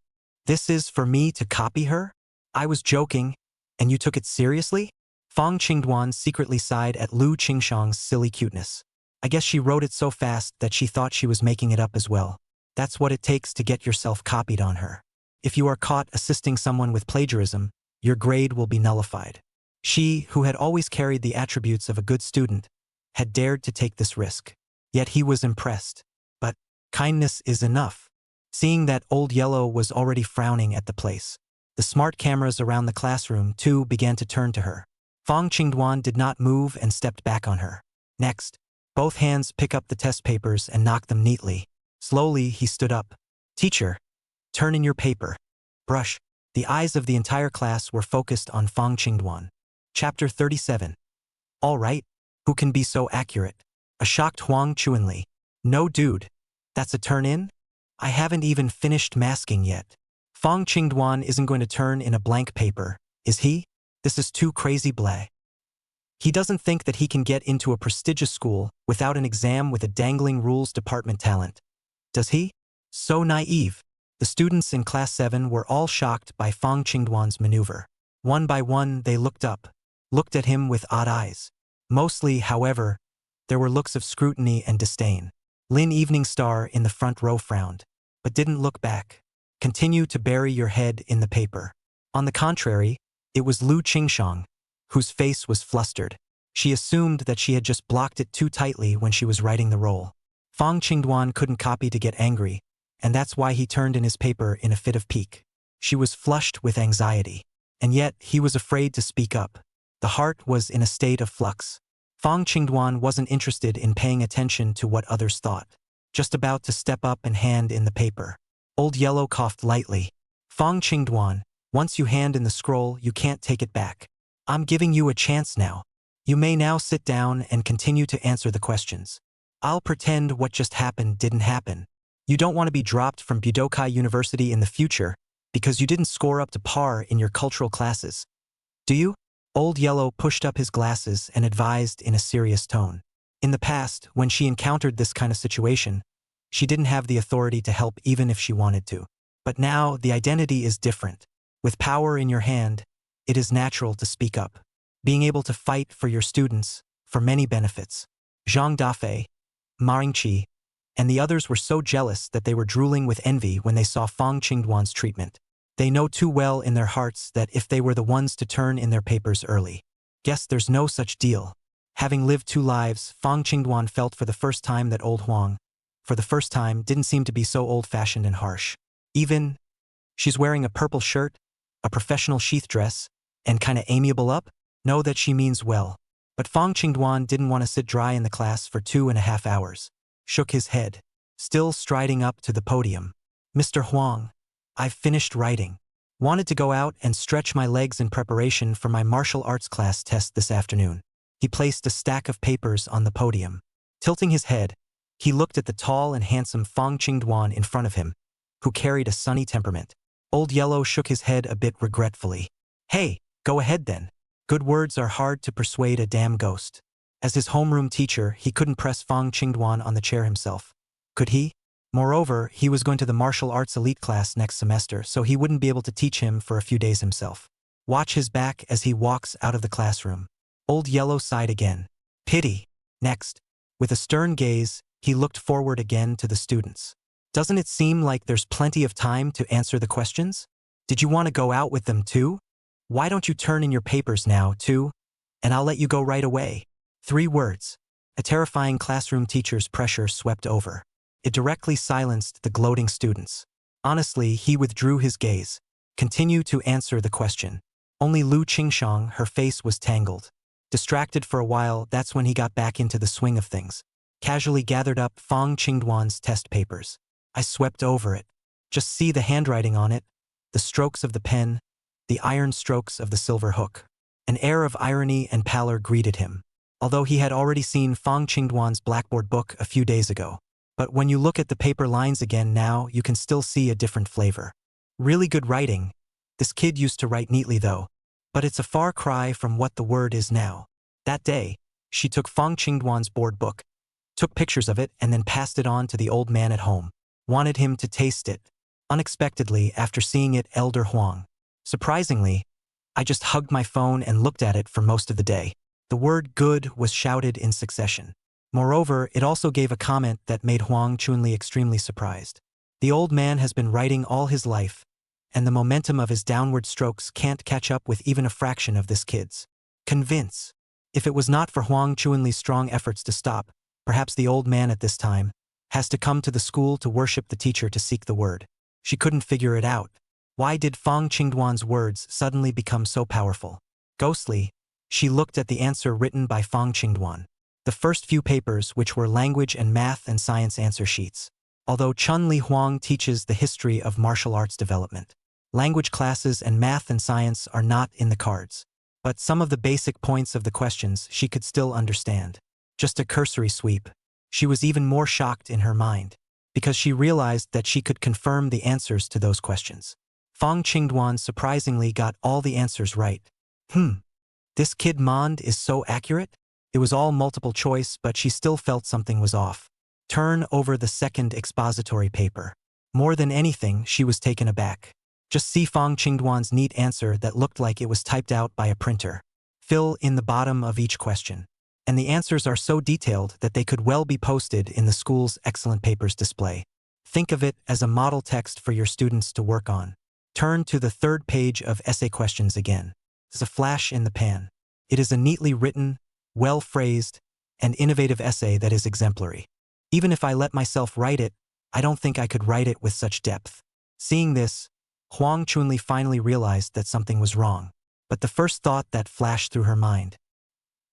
This is for me to copy her? I was joking, and you took it seriously? Fong Qingduan secretly sighed at Lu Qingshang's silly cuteness. I guess she wrote it so fast that she thought she was making it up as well. That's what it takes to get yourself copied on her. If you are caught assisting someone with plagiarism, your grade will be nullified. She, who had always carried the attributes of a good student, had dared to take this risk. Yet he was impressed. But kindness is enough. Seeing that Old Yellow was already frowning at the place, the smart cameras around the classroom, too, began to turn to her. Fong Qingduan did not move and stepped back on her. Next, both hands pick up the test papers and knock them neatly. Slowly, he stood up. Teacher, turn in your paper. Brush. The eyes of the entire class were focused on Fong Qingduan. Chapter 37. All right. Who can be so accurate? A shocked Huang Chuanli. No dude. That's a turn in? I haven't even finished masking yet. Fong Qingduan isn't going to turn in a blank paper, is he? This is too crazy blah. He doesn't think that he can get into a prestigious school without an exam with a dangling rules department talent. Does he? So naive. The students in Class 7 were all shocked by Fong Qingduan's maneuver. One by one they looked up, looked at him with odd eyes. Mostly, however, there were looks of scrutiny and disdain. Lin Evening Star in the front row frowned, but didn't look back. Continue to bury your head in the paper. On the contrary, it was Lu Qingshang, whose face was flustered. She assumed that she had just blocked it too tightly when she was writing the roll. Fong Qingduan couldn't copy to get angry, and that's why he turned in his paper in a fit of pique. She was flushed with anxiety, and yet he was afraid to speak up. The heart was in a state of flux. Fong Qingduan wasn't interested in paying attention to what others thought. Just about to step up and hand in the paper. Old Yellow coughed lightly. Fong Qingduan, once you hand in the scroll, you can't take it back. I'm giving you a chance now. You may now sit down and continue to answer the questions. I'll pretend what just happened didn't happen. You don't want to be dropped from Budokai University in the future because you didn't score up to par in your cultural classes. Do you? Old Yellow pushed up his glasses and advised in a serious tone. In the past, when she encountered this kind of situation, she didn't have the authority to help even if she wanted to. But now, the identity is different. With power in your hand, it is natural to speak up. Being able to fight for your students, for many benefits. Zhang Dafei, Ma Yingqi, and the others were so jealous that they were drooling with envy when they saw Fong Qingduan's treatment. They know too well in their hearts that if they were the ones to turn in their papers early. Guess there's no such deal. Having lived 2 lives, Fong Qingduan felt for the first time that old Huang, for the first time, didn't seem to be so old-fashioned and harsh. Even, she's wearing a purple shirt, a professional sheath dress, and kinda amiable up? Know that she means well. But Fong Qingduan didn't want to sit dry in the class for 2.5 hours. Shook his head, still striding up to the podium. Mr. Huang, I've finished writing. Wanted to go out and stretch my legs in preparation for my martial arts class test this afternoon. He placed a stack of papers on the podium. Tilting his head, he looked at the tall and handsome Fong Qingduan in front of him, who carried a sunny temperament. Old Yellow shook his head a bit regretfully. Hey, go ahead then. Good words are hard to persuade a damn ghost. As his homeroom teacher, he couldn't press Fong Qingduan on the chair himself. Could he? Moreover, he was going to the martial arts elite class next semester, so he wouldn't be able to teach him for a few days himself. Watch his back as he walks out of the classroom. Old Yellow sighed again. Pity. Next, with a stern gaze, he looked forward again to the students. Doesn't it seem like there's plenty of time to answer the questions? Did you want to go out with them too? Why don't you turn in your papers now, too? And I'll let you go right away. 3 words. A terrifying classroom teacher's pressure swept over. It directly silenced the gloating students. Honestly, he withdrew his gaze. Continue to answer the question. Only Lu Qingshang, her face was tangled. Distracted for a while, that's when he got back into the swing of things. Casually gathered up Fong Qingduan's test papers. I swept over it. Just see the handwriting on it, the strokes of the pen, the iron strokes of the silver hook. An air of irony and pallor greeted him, although he had already seen Fong Qingduan's blackboard book a few days ago. But when you look at the paper lines again now, you can still see a different flavor. Really good writing. This kid used to write neatly though. But it's a far cry from what the word is now. That day, she took Fong Qingduan's board book, took pictures of it and then passed it on to the old man at home. Wanted him to taste it. Unexpectedly, after seeing it, Elder Huang. Surprisingly, I just hugged my phone and looked at it for most of the day. The word good was shouted in succession. Moreover, it also gave a comment that made Huang Chunli extremely surprised. The old man has been writing all his life, and the momentum of his downward strokes can't catch up with even a fraction of this kid's. Convince. If it was not for Huang Chunli's strong efforts to stop, perhaps the old man at this time has to come to the school to worship the teacher to seek the word. She couldn't figure it out. Why did Fong Qingduan's words suddenly become so powerful? Ghostly, she looked at the answer written by Fong Qingduan. The first few papers, which were language and math and science answer sheets. Although Chun-Li Huang teaches the history of martial arts development, language classes and math and science are not in the cards. But some of the basic points of the questions she could still understand. Just a cursory sweep. She was even more shocked in her mind, because she realized that she could confirm the answers to those questions. Fong Qingduan surprisingly got all the answers right. This kid Mond is so accurate? It was all multiple choice, but she still felt something was off. Turn over the second expository paper. More than anything, she was taken aback. Just see Fong Qingduan's neat answer that looked like it was typed out by a printer. Fill in the bottom of each question. And the answers are so detailed that they could well be posted in the school's excellent papers display. Think of it as a model text for your students to work on. Turn to the third page of essay questions again. It's a flash in the pan. It is a neatly written, well-phrased, and innovative essay that is exemplary. Even if I let myself write it, I don't think I could write it with such depth. Seeing this, Huang Chunli finally realized that something was wrong. But the first thought that flashed through her mind.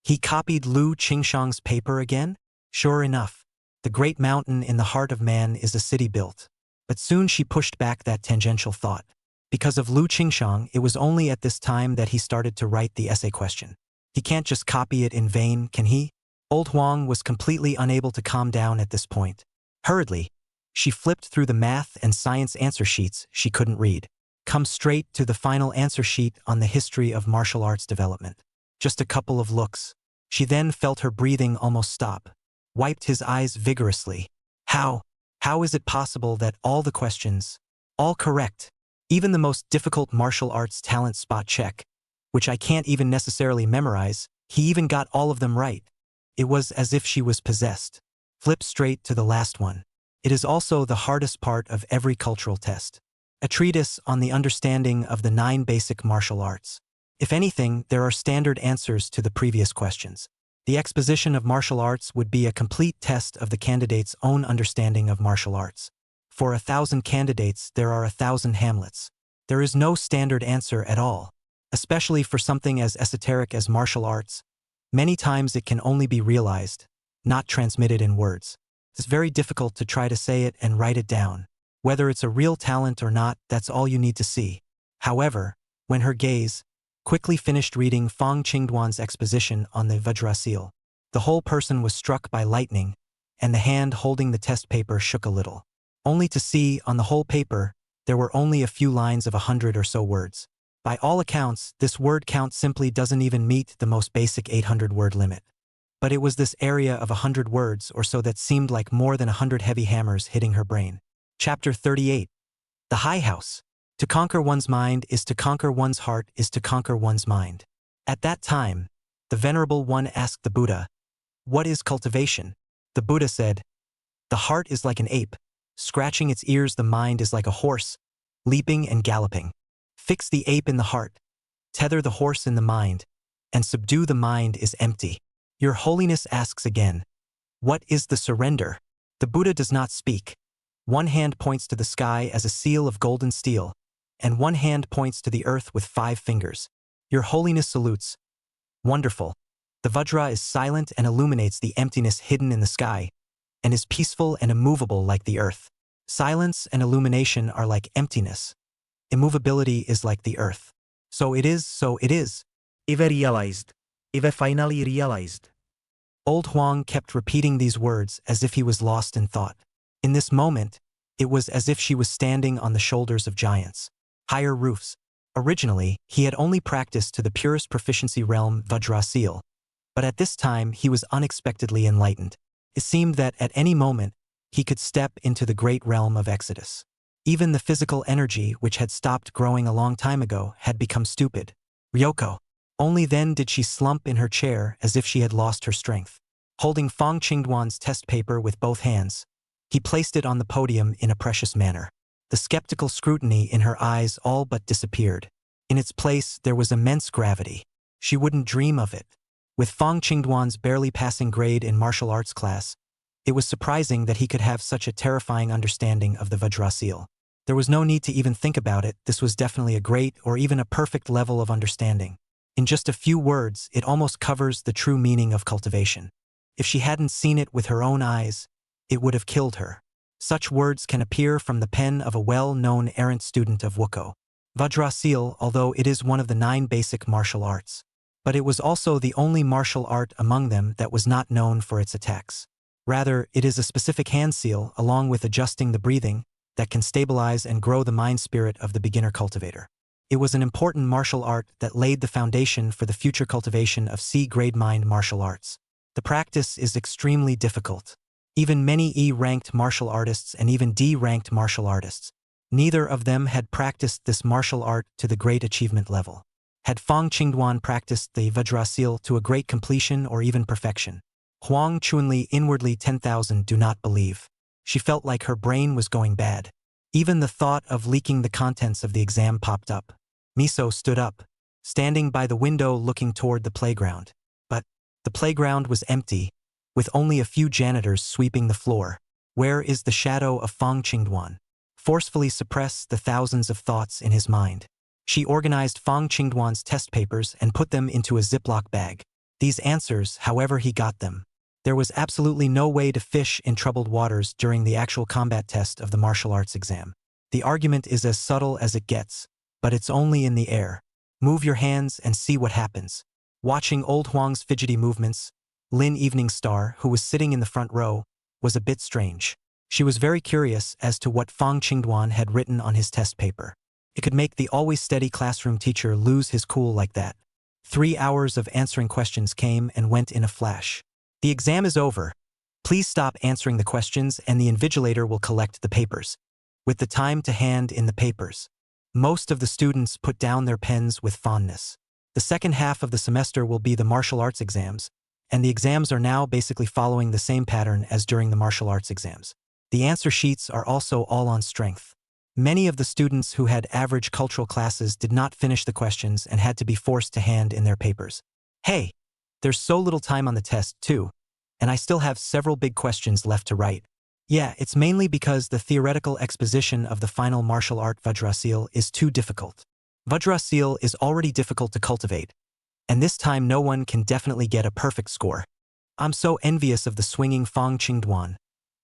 He copied Lu Qingshang's paper again? Sure enough, the great mountain in the heart of man is a city built. But soon she pushed back that tangential thought. Because of Lu Qingshang, it was only at this time that he started to write the essay question. He can't just copy it in vain, can he? Old Huang was completely unable to calm down at this point. Hurriedly, she flipped through the math and science answer sheets she couldn't read. Come straight to the final answer sheet on the history of martial arts development. Just a couple of looks. She then felt her breathing almost stop. Wiped his eyes vigorously. How is it possible that all the questions, all correct, even the most difficult martial arts talent spot check, which I can't even necessarily memorize, he even got all of them right. It was as if she was possessed. Flip straight to the last one. It is also the hardest part of every cultural test. A treatise on the understanding of the 9 basic martial arts. If anything, there are standard answers to the previous questions. The exposition of martial arts would be a complete test of the candidate's own understanding of martial arts. For 1,000 candidates, there are 1,000 Hamlets. There is no standard answer at all. Especially for something as esoteric as martial arts, many times it can only be realized, not transmitted in words. It's very difficult to try to say it and write it down. Whether it's a real talent or not, that's all you need to see. However, when her gaze quickly finished reading Fong Qingduan's exposition on the Vajrasil, the whole person was struck by lightning, and the hand holding the test paper shook a little. Only to see, on the whole paper, there were only a few lines of 100 or so words. By all accounts, this word count simply doesn't even meet the most basic 800-word limit. But it was this area of 100 words or so that seemed like more than 100 heavy hammers hitting her brain. Chapter 38. The High House. To conquer one's mind is to conquer one's heart is to conquer one's mind. At that time, the Venerable One asked the Buddha, "What is cultivation?" The Buddha said, "The heart is like an ape. Scratching its ears, the mind is like a horse, leaping and galloping. Fix the ape in the heart, tether the horse in the mind, and subdue the mind is empty." Your Holiness asks again, "What is the surrender?" The Buddha does not speak. One hand points to the sky as a seal of golden steel, and one hand points to the earth with 5 fingers. Your Holiness salutes. Wonderful. The Vajra is silent and illuminates the emptiness hidden in the sky, and is peaceful and immovable like the earth. Silence and illumination are like emptiness. Immovability is like the earth. So it is, so it is.
Eva realized. Eva finally realized.
Old Huang kept repeating these words as if he was lost in thought. In this moment, It was as if she was standing on the shoulders of giants. Higher roofs. Originally, he had only practiced to the purest proficiency realm Vajrasil, but at this time he was unexpectedly enlightened. It seemed that at any moment, he could step into the great realm of Exodus. Even the physical energy, which had stopped growing a long time ago, had become stupid. Ryoko. Only then did she slump in her chair as if she had lost her strength. Holding Fong Qingduan's test paper with both hands, he placed it on the podium in a precious manner. The skeptical scrutiny in her eyes all but disappeared. In its place, there was immense gravity. She wouldn't dream of it. With Fong Qingduan's barely passing grade in martial arts class, it was surprising that he could have such a terrifying understanding of the Vajrasil. There was no need to even think about it. This was definitely a great or even a perfect level of understanding. In just a few words, it almost covers the true meaning of cultivation. If she hadn't seen it with her own eyes, it would have killed her. Such words can appear from the pen of a well-known errant student of Wuko. Vajrasil, although it is one of the 9 basic martial arts, but it was also the only martial art among them that was not known for its attacks. Rather, it is a specific hand seal, along with adjusting the breathing, that can stabilize and grow the mind spirit of the beginner cultivator. It was an important martial art that laid the foundation for the future cultivation of C-grade mind martial arts. The practice is extremely difficult. Even many E-ranked martial artists and even D-ranked martial artists, neither of them had practiced this martial art to the great achievement level. Had Fong Qingduan practiced the Vajrasil to a great completion or even perfection? Huang Chunli inwardly 10,000 do not believe. She felt like her brain was going bad. Even the thought of leaking the contents of the exam popped up. Miso stood up, standing by the window looking toward the playground. But the playground was empty, with only a few janitors sweeping the floor. Where is the shadow of Fong Qingduan? Forcefully suppress the thousands of thoughts in his mind. She organized Fong Qingduan's test papers and put them into a Ziploc bag. These answers, however he got them. There was absolutely no way to fish in troubled waters during the actual combat test of the martial arts exam. The argument is as subtle as it gets, but it's only in the air. Move your hands and see what happens. Watching old Huang's fidgety movements, Lin Evening Star, who was sitting in the front row, was a bit strange. She was very curious as to what Fong Qingduan had written on his test paper. It could make the always steady classroom teacher lose his cool like that. 3 hours of answering questions came and went in a flash. The exam is over. Please stop answering the questions and the invigilator will collect the papers. With the time to hand in the papers, most of the students put down their pens with fondness. The second half of the semester will be the martial arts exams, and the exams are now basically following the same pattern as during the martial arts exams. The answer sheets are also all on strength. Many of the students who had average cultural classes did not finish the questions and had to be forced to hand in their papers. Hey, there's so little time on the test, too, and I still have several big questions left to write. Yeah, it's mainly because the theoretical exposition of the final martial art Vajrasil is too difficult. Vajrasil is already difficult to cultivate, and this time no one can definitely get a perfect score. I'm so envious of the swinging Fong Qingduan,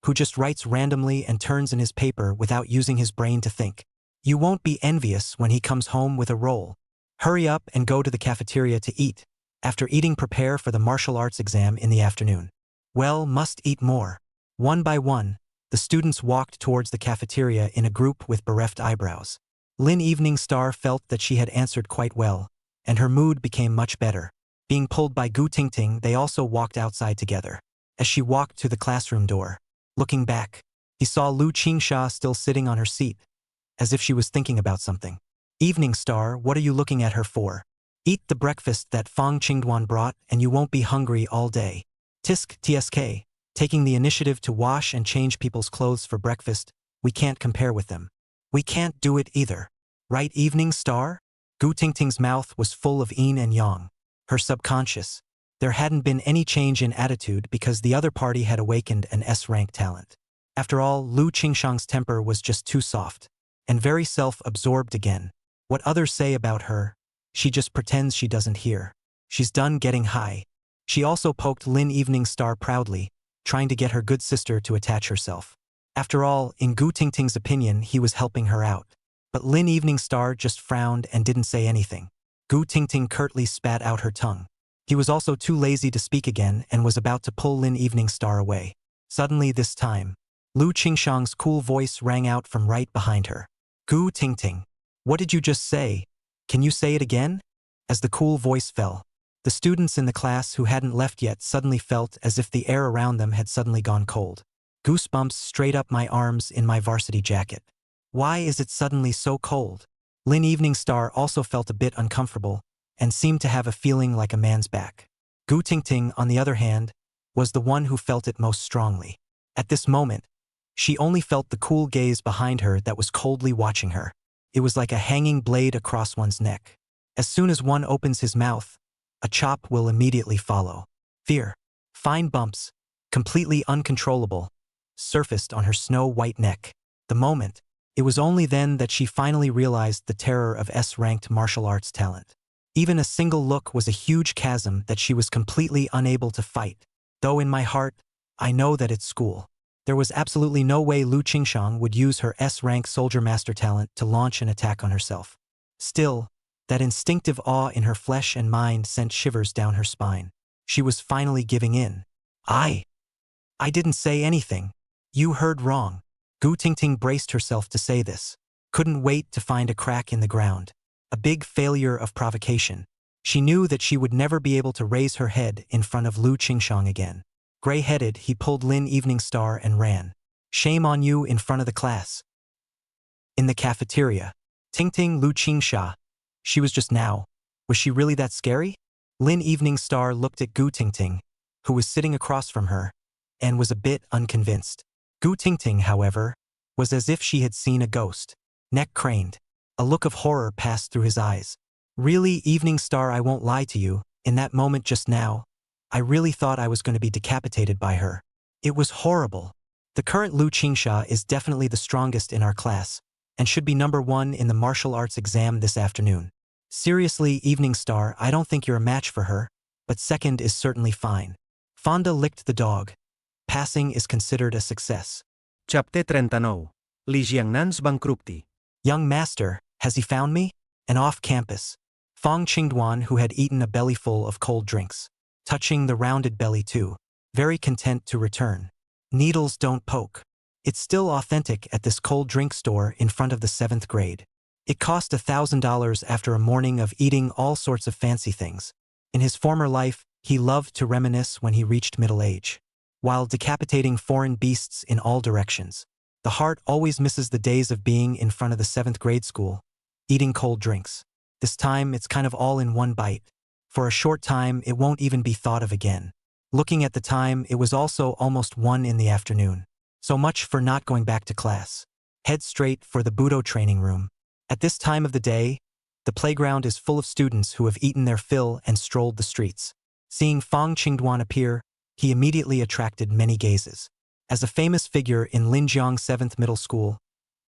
who just writes randomly and turns in his paper without using his brain to think. You won't be envious when he comes home with a roll. Hurry up and go to the cafeteria to eat. After eating, prepare for the martial arts exam in the afternoon. Well, must eat more. One by one, the students walked towards the cafeteria in a group with bereft eyebrows. Lin Evening Star felt that she had answered quite well, and her mood became much better. Being pulled by Gu Tingting, they also walked outside together. As she walked to the classroom door, looking back, he saw Lu Qingsha still sitting on her seat, as if she was thinking about something. Evening Star, what are you looking at her for? Eat the breakfast that Fong Qingduan brought and you won't be hungry all day. Tisk TSK, taking the initiative to wash and change people's clothes for breakfast, we can't compare with them. We can't do it either. Right, Evening Star? Gu Tingting's mouth was full of yin and yang. Her subconscious. There hadn't been any change in attitude because the other party had awakened an S-rank talent. After all, Lu Qingshang's temper was just too soft, and very self-absorbed again. What others say about her, she just pretends she doesn't hear. She's done getting high. She also poked Lin Evening Star proudly, trying to get her good sister to attach herself. After all, in Gu Tingting's opinion, he was helping her out. But Lin Evening Star just frowned and didn't say anything. Gu Tingting curtly spat out her tongue. He was also too lazy to speak again and was about to pull Lin Evening Star away. Suddenly this time, Lu Qingshang's cool voice rang out from right behind her. Gu Tingting. What did you just say? Can you say it again? As the cool voice fell, the students in the class who hadn't left yet suddenly felt as if the air around them had suddenly gone cold. Goosebumps straight up my arms in my varsity jacket. Why is it suddenly so cold? Lin Eveningstar also felt a bit uncomfortable and seemed to have a feeling like a man's back. Gu Tingting, on the other hand, was the one who felt it most strongly. At this moment, she only felt the cool gaze behind her that was coldly watching her. It was like a hanging blade across one's neck. As soon as one opens his mouth, a chop will immediately follow. Fear, fine bumps, completely uncontrollable, surfaced on her snow-white neck. The moment, it was only then that she finally realized the terror of S-ranked martial arts talent. Even a single look was a huge chasm that she was completely unable to fight. Though in my heart, I know that it's school. There was absolutely no way Lu Qingshang would use her S-rank soldier master talent to launch an attack on herself. Still, that instinctive awe in her flesh and mind sent shivers down her spine. She was finally giving in. I didn't say anything. You heard wrong. Gu Tingting braced herself to say this. Couldn't wait to find a crack in the ground. A big failure of provocation. She knew that she would never be able to raise her head in front of Lu Qingshang again. Gray-headed, he pulled Lin Eveningstar and ran. Shame on you in front of the class. In the cafeteria. Tingting Lu Qingsha. She was just now. Was she really that scary? Lin Eveningstar looked at Gu Tingting, who was sitting across from her, and was a bit unconvinced. Gu Tingting, however, was as if she had seen a ghost. Neck craned. A look of horror passed through his eyes. Really, Eveningstar, I won't lie to you, in that moment just now, I really thought I was going to be decapitated by her. It was horrible. The current Lu Qingsha is definitely the strongest in our class, and should be #1 in the martial arts exam this afternoon. Seriously, Eveningstar, I don't think you're a match for her, but second is certainly fine. Fonda licked the dog. Passing is considered a success.
Chapter 39. Li Jiangnan's bankruptcy.
Young master, has he found me? And off campus. Fong Qingduan, who had eaten a bellyful of cold drinks, touching the rounded belly too, very content to return. Needles don't poke. It's still authentic at this cold drink store in front of the 7th grade. It cost $1,000 after a morning of eating all sorts of fancy things. In his former life, he loved to reminisce when he reached middle age. While decapitating foreign beasts in all directions, the heart always misses the days of being in front of the 7th grade school, eating cold drinks. This time, it's kind of all in one bite. For a short time, it won't even be thought of again. Looking at the time, it was also almost 1 in the afternoon. So much for not going back to class. Head straight for the Budo training room. At this time of the day, the playground is full of students who have eaten their fill and strolled the streets. Seeing Fong Qingduan appear, he immediately attracted many gazes. As a famous figure in Linjiang 7th Middle School,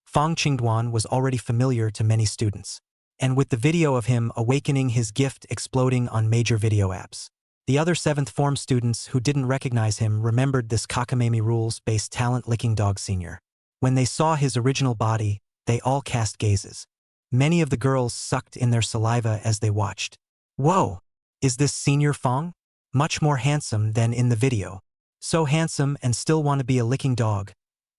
Fong Qingduan was already familiar to many students. And with the video of him awakening his gift exploding on major video apps. The other 7th form students who didn't recognize him remembered this cockamamie rules-based talent-licking dog senior. When they saw his original body, they all cast gazes. Many of the girls sucked in their saliva as they watched. Whoa! Is this Senior Fong? Much more handsome than in the video. So handsome and still want to be a licking dog.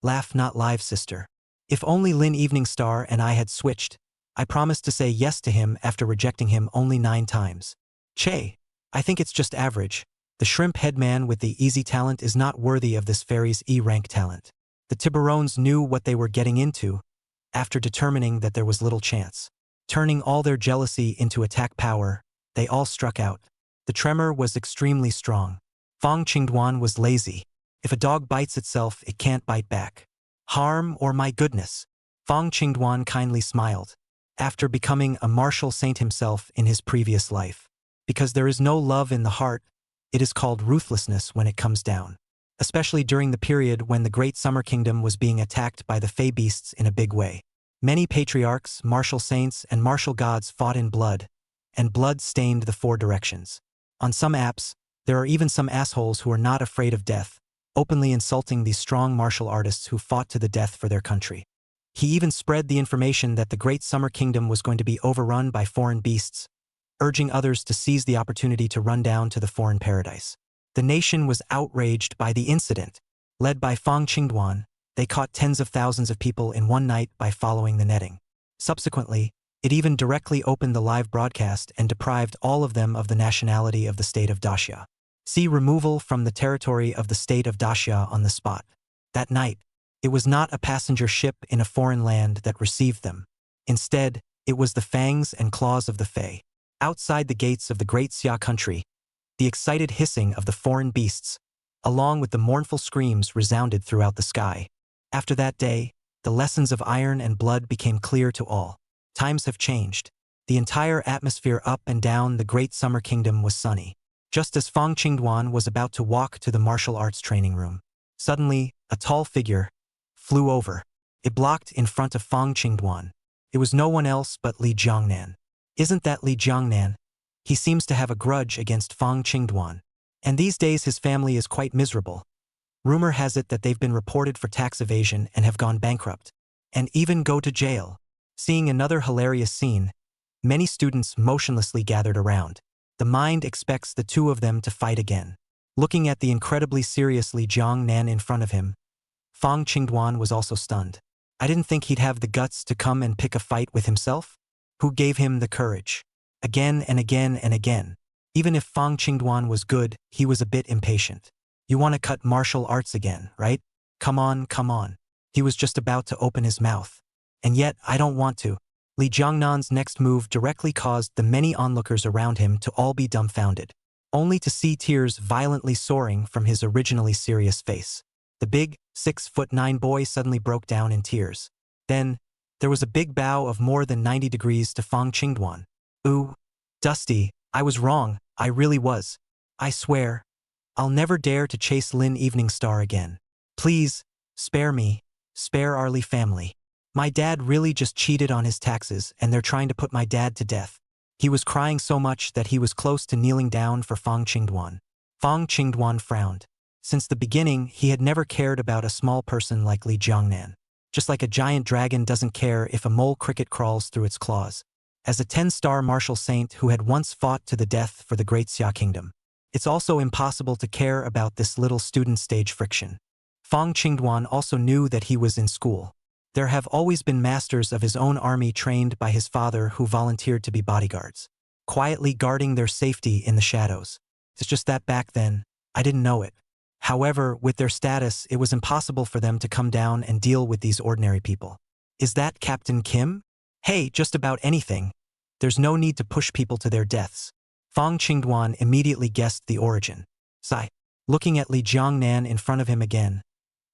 Laugh not live, sister. If only Lin Eveningstar and I had switched, I promised to say yes to him after rejecting him only 9 times. Che, I think it's just average. The shrimp headman with the easy talent is not worthy of this fairy's E-rank talent. The Tiburones knew what they were getting into, after determining that there was little chance. Turning all their jealousy into attack power, they all struck out. The tremor was extremely strong. Fong Qingduan was lazy. If a dog bites itself, it can't bite back. Harm or my goodness? Fong Qingduan kindly smiled. After becoming a martial saint himself in his previous life. Because there is no love in the heart, it is called ruthlessness when it comes down. Especially during the period when the Great Summer Kingdom was being attacked by the Fey Beasts in a big way. Many patriarchs, martial saints, and martial gods fought in blood, and blood stained the 4 directions. On some apps, there are even some assholes who are not afraid of death, openly insulting these strong martial artists who fought to the death for their country. He even spread the information that the Great Summer Kingdom was going to be overrun by foreign beasts, urging others to seize the opportunity to run down to the foreign paradise. The nation was outraged by the incident. Led by Fong Qingduan, They caught tens of thousands of people in one night by following the netting. Subsequently, it even directly opened the live broadcast and deprived all of them of the nationality of the state of Dacia. See removal from the territory of the state of Dacia on the spot. That night, it was not a passenger ship in a foreign land that received them. Instead, it was the fangs and claws of the Fae. Outside the gates of the great Xia country, the excited hissing of the foreign beasts, along with the mournful screams, resounded throughout the sky. After that day, the lessons of iron and blood became clear to all. Times have changed. The entire atmosphere up and down the great summer kingdom was sunny. Just as Fong Dwan was about to walk to the martial arts training room, suddenly, a tall figure flew over. It blocked in front of Fong Dwan. It was no one else but Li Jiangnan. Isn't that Li Jiangnan? He seems to have a grudge against Fong Dwan. And these days his family is quite miserable. Rumor has it that they've been reported for tax evasion and have gone bankrupt, and even go to jail. Seeing another hilarious scene, many students motionlessly gathered around. The mind expects the two of them to fight again. Looking at the incredibly serious Li Jiangnan in front of him, Fong Dwan was also stunned. I didn't think he'd have the guts to come and pick a fight with himself. Who gave him the courage? Again and again and again. Even if Fong Dwan was good, he was a bit impatient. You want to cut martial arts again, right? Come on, come on. He was just about to open his mouth. And yet, I don't want to. Li Jiangnan's next move directly caused the many onlookers around him to all be dumbfounded, only to see tears violently soaring from his originally serious face. The big, 6'9" boy suddenly broke down in tears. Then, there was a big bow of more than 90 degrees to Fong Dwan. Ooh, Dusty, I was wrong, I really was. I swear. I'll never dare to chase Lin Evening Star again. Please, spare me, spare our Li family. My dad really just cheated on his taxes and they're trying to put my dad to death. He was crying so much that he was close to kneeling down for Fong Dwan. Fong Dwan frowned. Since the beginning, he had never cared about a small person like Li Jiangnan. Just like a giant dragon doesn't care if a mole cricket crawls through its claws. As a 10-star martial saint who had once fought to the death for the great Xia kingdom, it's also impossible to care about this little student stage friction. Fong Dwan also knew that he was in school. There have always been masters of his own army trained by his father who volunteered to be bodyguards, quietly guarding their safety in the shadows. It's just that back then, I didn't know it. However, with their status, it was impossible for them to come down and deal with these ordinary people. Is that Captain Kim? Hey, just about anything. There's no need to push people to their deaths. Fong Dwan immediately guessed the origin. Sigh. Looking at Li Jiangnan in front of him again,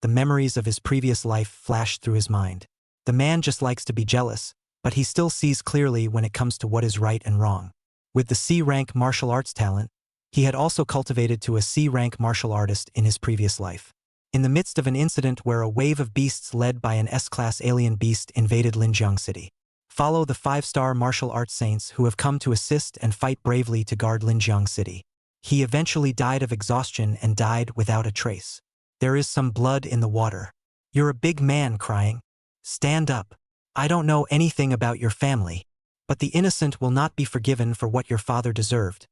the memories of his previous life flashed through his mind. The man just likes to be jealous, but he still sees clearly when it comes to what is right and wrong. With the C-rank martial arts talent, he had also cultivated to a C-rank martial artist in his previous life. In the midst of an incident where a wave of beasts led by an S-class alien beast invaded Linjiang City. Follow the 5-star martial arts saints who have come to assist and fight bravely to guard Linjiang City. He eventually died of exhaustion and died without a trace. There is some blood in the water. You're a big man crying. Stand up. I don't know anything about your family, but the innocent will not be forgiven for what your father deserved,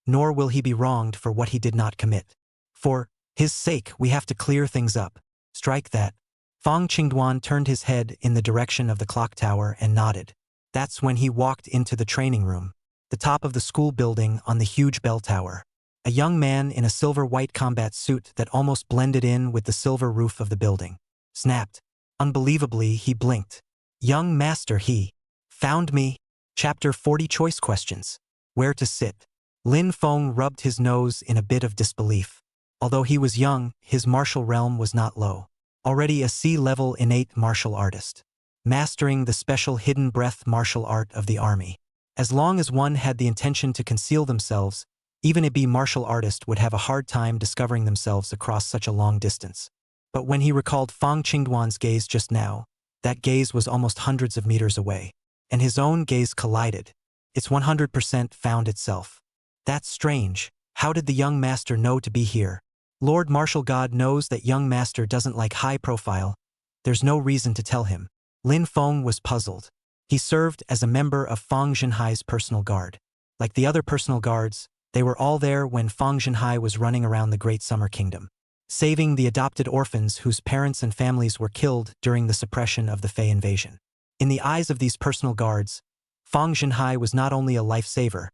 nor will he be wronged for what he did not commit. For his sake, we have to clear things up. Strike that. Fong Dwan turned his head in the direction of the clock tower and nodded. That's when he walked into the training room, the top of the school building on the huge bell tower. A young man in a silver-white combat suit that almost blended in with the silver roof of the building. Snapped. Unbelievably, he blinked. Young master, he found me. Chapter 40 Choice Questions. Where to sit. Lin Fong rubbed his nose in a bit of disbelief. Although he was young, his martial realm was not low. Already a C-level innate martial artist, mastering the special hidden breath martial art of the army. As long as one had the intention to conceal themselves, even a B martial artist would have a hard time discovering themselves across such a long distance. But when he recalled Fong Dwan's gaze just now, that gaze was almost hundreds of meters away, and his own gaze collided. It's 100% found itself. That's strange. How did the young master know to be here? Lord Martial God knows that young master doesn't like high profile. There's no reason to tell him. Lin Fong was puzzled. He served as a member of Fong Zhenhai's personal guard. Like the other personal guards, they were all there when Fong Zhenhai was running around the Great Summer Kingdom. saving the adopted orphans whose parents and families were killed during the suppression of the Fei invasion. In the eyes of these personal guards, Fong Jinhai was not only a lifesaver,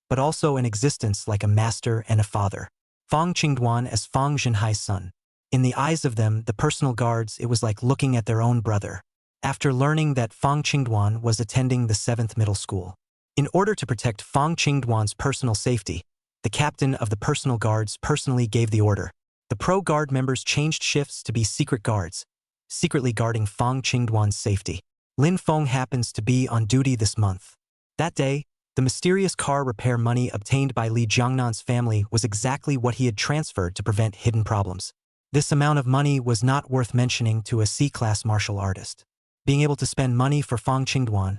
but also an existence like a master and a father. Fong Qingduan as Fong Jinhai's son. In the eyes of them, the personal guards, it was like looking at their own brother. After learning that Fong Qingduan was attending the 7th middle school, in order to protect Fong Qingduan's personal safety, the captain of the personal guards personally gave the order. The pro-guard members changed shifts to be secret guards, secretly guarding Fong Qingduan's safety. Lin Fong happens to be on duty this month. That day, the mysterious car repair money obtained by Li Jiangnan's family was exactly what he had transferred to prevent hidden problems. This amount of money was not worth mentioning to a C-class martial artist. Being able to spend money for Fong Qingduan,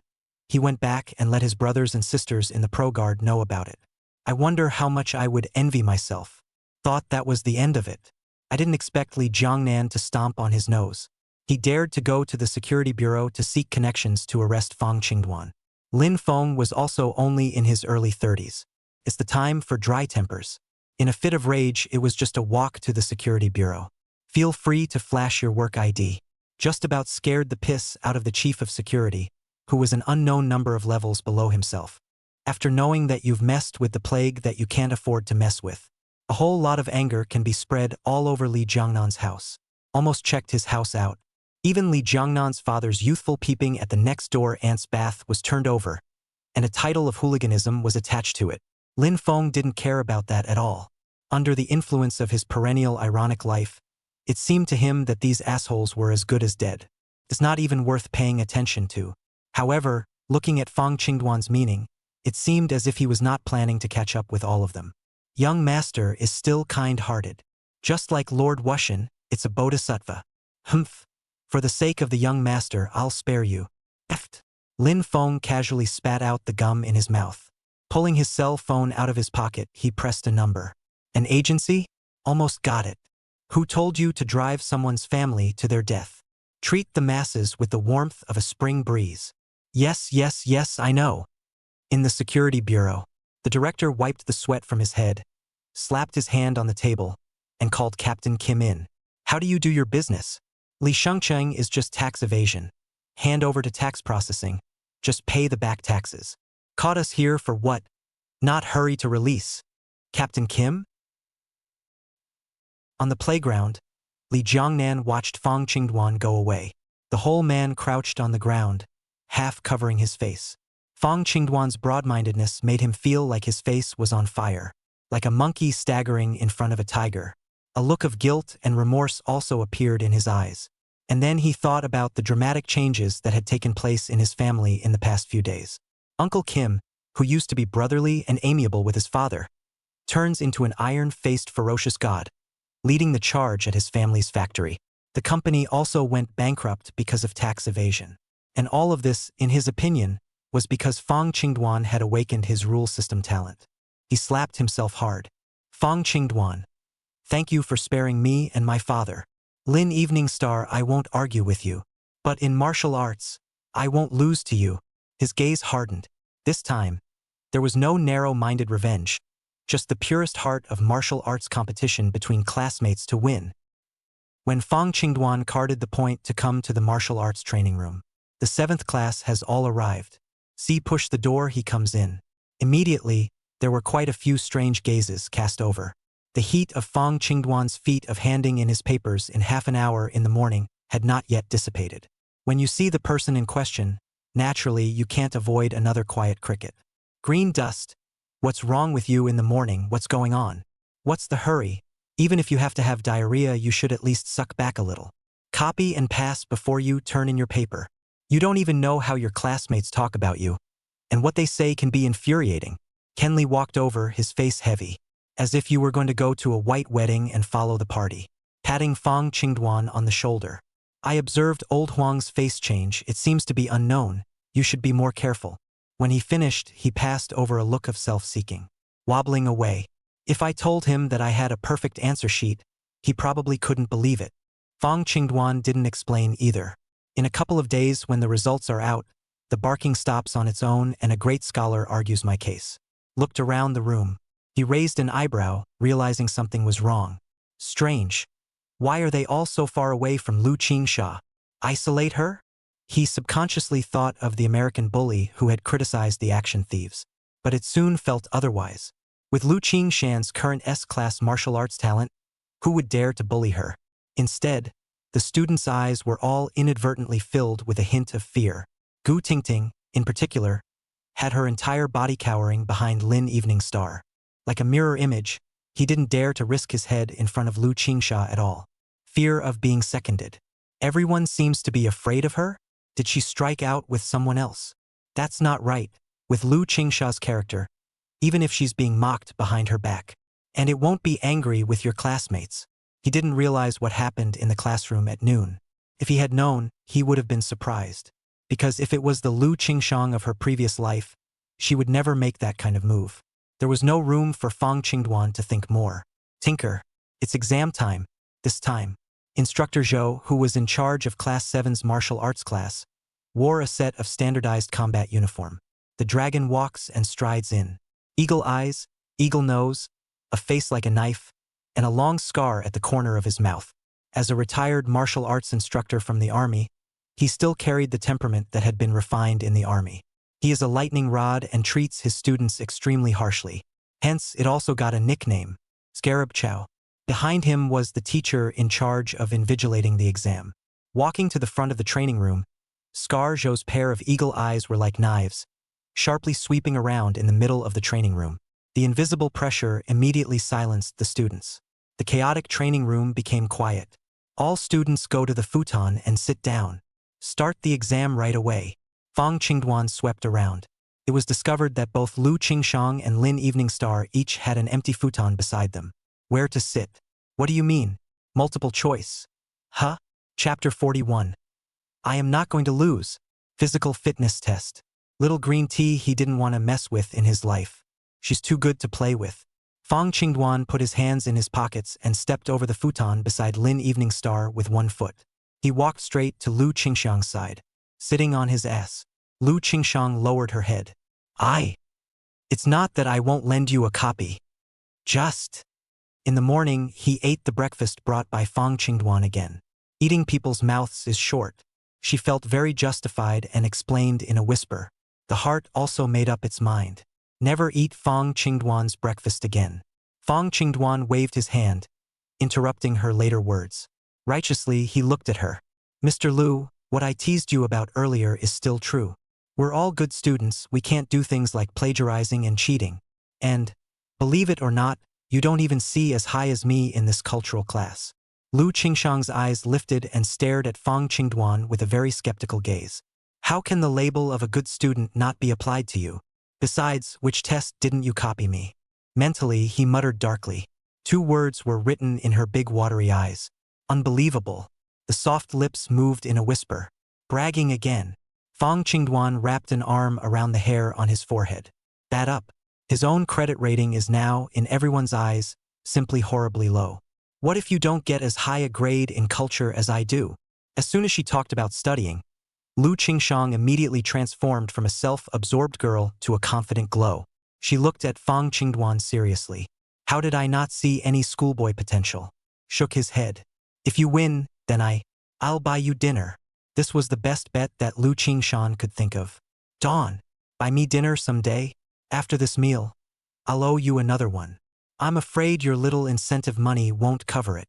he went back and let his brothers and sisters in the pro-guard know about it. I wonder how much I would envy myself. Thought that was the end of it. I didn't expect Li Jiangnan to stomp on his nose. He dared to go to the security bureau to seek connections to arrest Fong Qingduan. Lin Fong was also only in his early 30s. It's the time for dry tempers. In a fit of rage, it was just a walk to the security bureau. Feel free to flash your work ID. Just about scared the piss out of the chief of security, who was an unknown number of levels below himself. After knowing that you've messed with the plague that you can't afford to mess with, a whole lot of anger can be spread all over Li Jiangnan's house. Almost checked his house out. Even Li Jiangnan's father's youthful peeping at the next-door aunt's bath was turned over, and a title of hooliganism was attached to it. Lin Fong didn't care about that at all. Under the influence of his perennial ironic life, it seemed to him that these assholes were as good as dead. It's not even worth paying attention to. However, looking at Fong Qingduan's meaning, it seemed as if he was not planning to catch up with all of them. Young master is still kind-hearted. Just like Lord Wushan, it's a bodhisattva. Humph. For the sake of the young master, I'll spare you. Eft. Lin Fong casually spat out the gum in his mouth. Pulling his cell phone out of his pocket, he pressed a number. An agency? Almost got it. Who told you to drive someone's family to their death? Treat the masses with the warmth of a spring breeze. Yes, yes, yes, I know. In the security bureau, the director wiped the sweat from his head, slapped his hand on the table, and called Captain Kim in. How do you do your business? Li Shengcheng is just tax evasion. Hand over to tax processing. Just pay the back taxes. Caught us here for what? Not hurry to release. Captain Kim? On the playground, Li Jiangnan watched Fong Qingduan go away. The whole man crouched on the ground, half covering his face. Fong Qingduan's broad-mindedness made him feel like his face was on fire, like a monkey staggering in front of a tiger. A look of guilt and remorse also appeared in his eyes. And then he thought about the dramatic changes that had taken place in his family in the past few days. Uncle Kim, who used to be brotherly and amiable with his father, turns into an iron-faced ferocious god, leading the charge at his family's factory. The company also went bankrupt because of tax evasion. And all of this, in his opinion, was because Fong Qingduan had awakened his rule system talent. He slapped himself hard. Fong Qingduan. Thank you for sparing me and my father. Lin Evening Star, I won't argue with you. But in martial arts, I won't lose to you. His gaze hardened. This time, there was no narrow-minded revenge, just the purest heart of martial arts competition between classmates to win. When Fong Qingduan carded the point to come to the martial arts training room, the 7th class has all arrived. See, push the door, he comes in. Immediately, there were quite a few strange gazes cast over. The heat of Fong Qingduan's feat of handing in his papers in half an hour in the morning had not yet dissipated. When you see the person in question, naturally you can't avoid another quiet cricket. Green dust. What's wrong with you in the morning? What's going on? What's the hurry? Even if you have to have diarrhea, you should at least suck back a little. Copy and pass before you turn in your paper. You don't even know how your classmates talk about you. And what they say can be infuriating. Kenley walked over, his face heavy, as if you were going to go to a white wedding and follow the party, patting Fong Qingduan on the shoulder. I observed old Huang's face change. It seems to be unknown. You should be more careful. When he finished, he passed over a look of self-seeking, wobbling away. If I told him that I had a perfect answer sheet, he probably couldn't believe it. Fong Qingduan didn't explain either. In a couple of days, when the results are out, the barking stops on its own and a great scholar argues my case. Looked around the room. He raised an eyebrow, realizing something was wrong. Strange. Why are they all so far away from Lu Qingsha? Isolate her? He subconsciously thought of the American bully who had criticized the action thieves. But it soon felt otherwise. With Lu Qingshan's current S-class martial arts talent, who would dare to bully her? Instead, the students' eyes were all inadvertently filled with a hint of fear. Gu Tingting, in particular, had her entire body cowering behind Lin Evening Star. Like a mirror image, he didn't dare to risk his head in front of Lu Qingsha at all. Fear of being seconded. Everyone seems to be afraid of her? Did she strike out with someone else? That's not right, with Lu Qingsha's character, even if she's being mocked behind her back. And it won't be angry with your classmates. He didn't realize what happened in the classroom at noon. If he had known, he would have been surprised. Because if it was the Lu Qingshang of her previous life, she would never make that kind of move. There was no room for Fong Qingduan to think more. Tinker, it's exam time. This time, Instructor Zhou, who was in charge of Class 7's martial arts class, wore a set of standardized combat uniform. The dragon walks and strides in. Eagle eyes, eagle nose, a face like a knife, and a long scar at the corner of his mouth. As a retired martial arts instructor from the army, he still carried the temperament that had been refined in the army. He is a lightning rod and treats his students extremely harshly. Hence, it also got a nickname, Scarab Chow. Behind him was the teacher in charge of invigilating the exam. Walking to the front of the training room, Scar Zhou's pair of eagle eyes were like knives, sharply sweeping around in the middle of the training room. The invisible pressure immediately silenced the students. The chaotic training room became quiet. All students go to the futon and sit down. Start the exam right away. Fong Qingduan swept around. It was discovered that both Lu Qingshang and Lin Evening Star each had an empty futon beside them. Where to sit? What do you mean? Multiple choice. Huh? Chapter 41. I am not going to lose. Physical fitness test. Little green tea he didn't want to mess with in his life. She's too good to play with. Fong Qingduan put his hands in his pockets and stepped over the futon beside Lin Evening Star with one foot. He walked straight to Lu Qingshang's side, sitting on his ass. Lu Qingshang lowered her head. It's not that I won't lend you a copy. Just. In the morning, he ate the breakfast brought by Fong Qingduan again. Eating people's mouths is short. She felt very justified and explained in a whisper. The heart also made up its mind. Never eat Fong Qingduan's breakfast again. Fong Qingduan waved his hand, interrupting her later words. Righteously, he looked at her. Mr. Lu, what I teased you about earlier is still true. We're all good students, we can't do things like plagiarizing and cheating. And, believe it or not, you don't even see as high as me in this cultural class. Lu Qingshang's eyes lifted and stared at Fong Qingduan with a very skeptical gaze. How can the label of a good student not be applied to you? Besides, which test didn't you copy me? Mentally, he muttered darkly. 2 words were written in her big watery eyes. Unbelievable. The soft lips moved in a whisper. Bragging again. Fong Qingduan wrapped an arm around the hair on his forehead. That up. His own credit rating is now, in everyone's eyes, simply horribly low. What if you don't get as high a grade in culture as I do? As soon as she talked about studying, Lu Qingshang immediately transformed from a self-absorbed girl to a confident glow. She looked at Fong Qingduan seriously. How did I not see any schoolboy potential? Shook his head. If you win, then I'll buy you dinner. This was the best bet that Lu Qingshan could think of. Dwan, buy me dinner someday? After this meal, I'll owe you another one. I'm afraid your little incentive money won't cover it.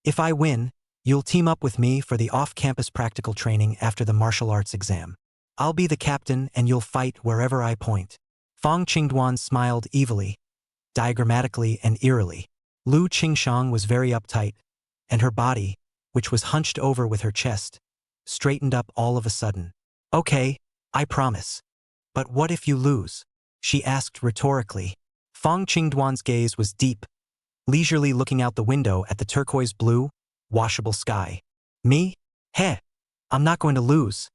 If I win, you'll team up with me for the off-campus practical training after the martial arts exam. I'll be the captain and you'll fight wherever I point. Fong Qingduan smiled evilly, diagrammatically and eerily. Lu Qingshang was very uptight, and her body, which was hunched over with her chest, straightened up all of a sudden. Okay, I promise. But what if you lose? She asked rhetorically. Fong Qingduan's gaze was deep, leisurely looking out the window at the turquoise blue, washable sky. Me? Heh, I'm not going to lose.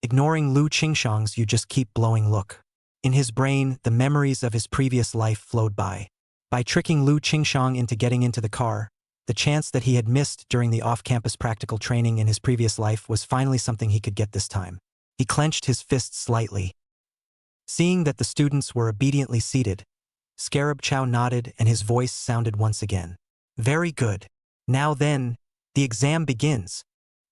Ignoring Lu Qingshang's you just keep blowing look. In his brain, the memories of his previous life flowed by. By tricking Lu Qingshang into getting into the car, the chance that he had missed during the off-campus practical training in his previous life was finally something he could get this time. He clenched his fists slightly. Seeing that the students were obediently seated, Scarab Chow nodded and his voice sounded once again. Very good. Now then, The exam begins.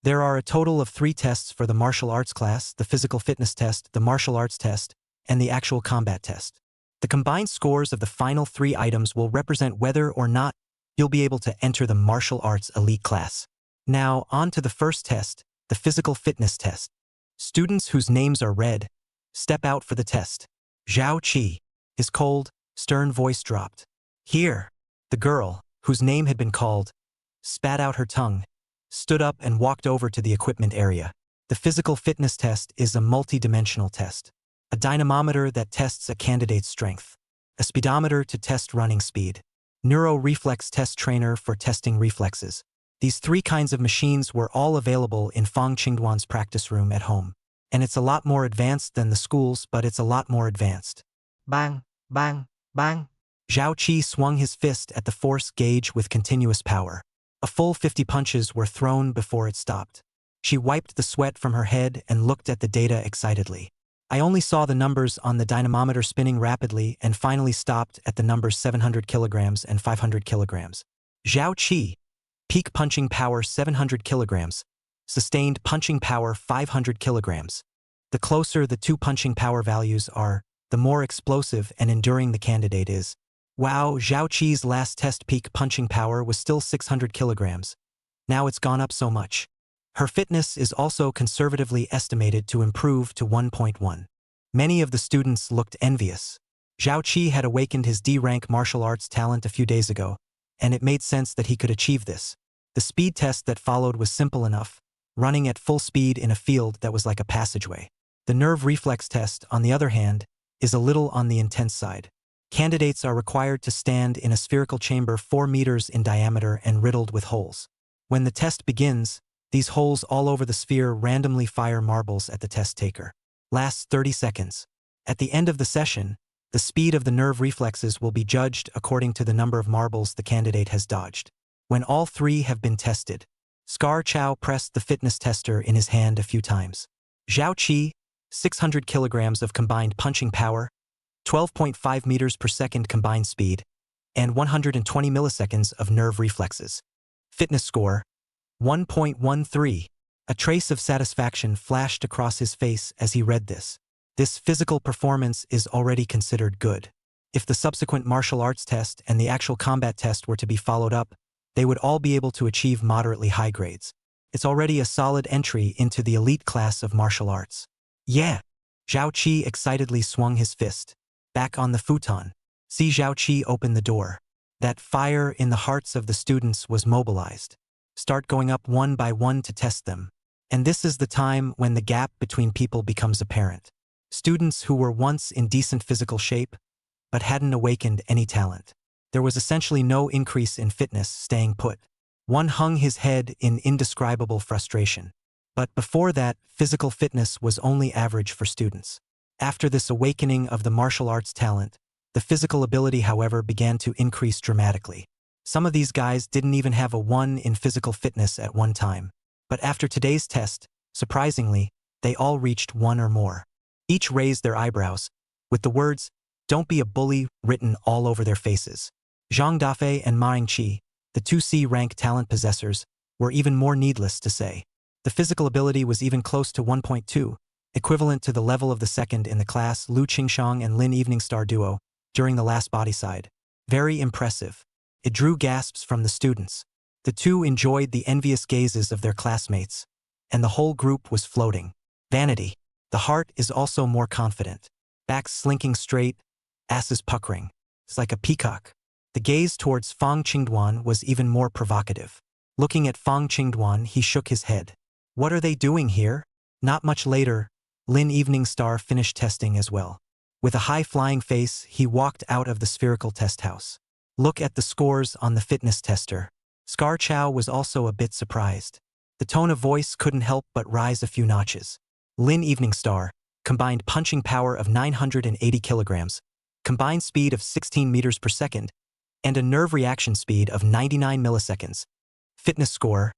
There are a total of 3 tests for the martial arts class: the physical fitness test, the martial arts test, and the actual combat test. The combined scores of the final 3 items will represent whether or not you'll be able to enter the martial arts elite class. Now, on to the first test, the physical fitness test. Students whose names are read, step out for the test. Zhao Qi. His cold, stern voice dropped. Here. The girl, whose name had been called, spat out her tongue, stood up and walked over to the equipment area. The physical fitness test is a multi-dimensional test. A dynamometer that tests a candidate's strength. A speedometer to test running speed. Neuro-reflex test trainer for testing reflexes. These 3 kinds of machines were all available in Fong Qingduan's practice room at home. And it's a lot more advanced than the schools, but it's a lot more advanced. Bang, bang, bang. Zhao Qi swung his fist at the force gauge with continuous power. A full 50 punches were thrown before it stopped. She wiped the sweat from her head and looked at the data excitedly. I only saw the numbers on the dynamometer spinning rapidly and finally stopped at the numbers 700 kilograms and 500 kilograms. Zhao Qi. Peak punching power 700 kilograms. Sustained punching power 500 kilograms. The closer the 2 punching power values are, the more explosive and enduring the candidate is. Wow, Zhao Qi's last test peak punching power was still 600 kilograms. Now it's gone up so much. Her fitness is also conservatively estimated to improve to 1.1. Many of the students looked envious. Zhao Qi had awakened his D-rank martial arts talent a few days ago, and it made sense that he could achieve this. The speed test that followed was simple enough, running at full speed in a field that was like a passageway. The nerve reflex test, on the other hand, is a little on the intense side. Candidates are required to stand in a spherical chamber 4 meters in diameter and riddled with holes. When the test begins, these holes all over the sphere randomly fire marbles at the test taker. Lasts 30 seconds. At the end of the session, the speed of the nerve reflexes will be judged according to the number of marbles the candidate has dodged. When all 3 have been tested, Scar Chow pressed the fitness tester in his hand a few times. Zhao Qi, 600 kilograms of combined punching power, 12.5 meters per second combined speed, and 120 milliseconds of nerve reflexes. Fitness score, 1.13. A trace of satisfaction flashed across his face as he read this. This physical performance is already considered good. If the subsequent martial arts test and the actual combat test were to be followed up, they would all be able to achieve moderately high grades. It's already a solid entry into the elite class of martial arts. Yeah! Zhao Qi excitedly swung his fist. Back on the futon. See Zhao Qi open the door. That fire in the hearts of the students was mobilized. Start going up one by one to test them. And this is the time when the gap between people becomes apparent. Students who were once in decent physical shape, but hadn't awakened any talent. There was essentially no increase in fitness, staying put. One hung his head in indescribable frustration. But before that, physical fitness was only average for students. After this awakening of the martial arts talent, the physical ability, however, began to increase dramatically. Some of these guys didn't even have a 1 in physical fitness at one time. But after today's test, surprisingly, they all reached 1 or more. Each raised their eyebrows, with the words, "Don't be a bully," written all over their faces. Zhang Dafei and Ma Yingqi, the 2C rank talent possessors, were even more needless to say. The physical ability was even close to 1.2, equivalent to the level of the second in the class Lu Qingshang and Lin Evening Star duo, during the last body side. Very impressive. It drew gasps from the students. The 2 enjoyed the envious gazes of their classmates, and the whole group was floating. Vanity. The heart is also more confident. Backs slinking straight, asses puckering. It's like a peacock. The gaze towards Fong Qingduan was even more provocative. Looking at Fong Qingduan, he shook his head. What are they doing here? Not much later, Lin Evening Star finished testing as well. With a high-flying face, he walked out of the spherical test house. Look at the scores on the fitness tester. Scar Chow was also a bit surprised. The tone of voice couldn't help but rise a few notches. Lin Evening Star, combined punching power of 980 kilograms, combined speed of 16 meters per second, and a nerve reaction speed of 99 milliseconds. Fitness score,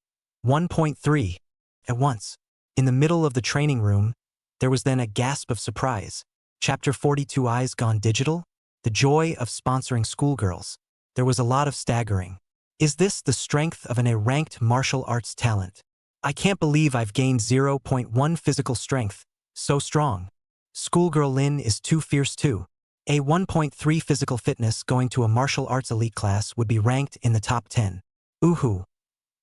1.3. At once. In the middle of the training room, there was then a gasp of surprise. Chapter 42 Eyes Gone Digital? The joy of sponsoring schoolgirls. There was a lot of staggering. Is this the strength of an A-ranked martial arts talent? I can't believe I've gained 0.1 physical strength. So strong. Schoolgirl Lin is too fierce too. A 1.3 physical fitness going to a martial arts elite class would be ranked in the top 10. Ooh.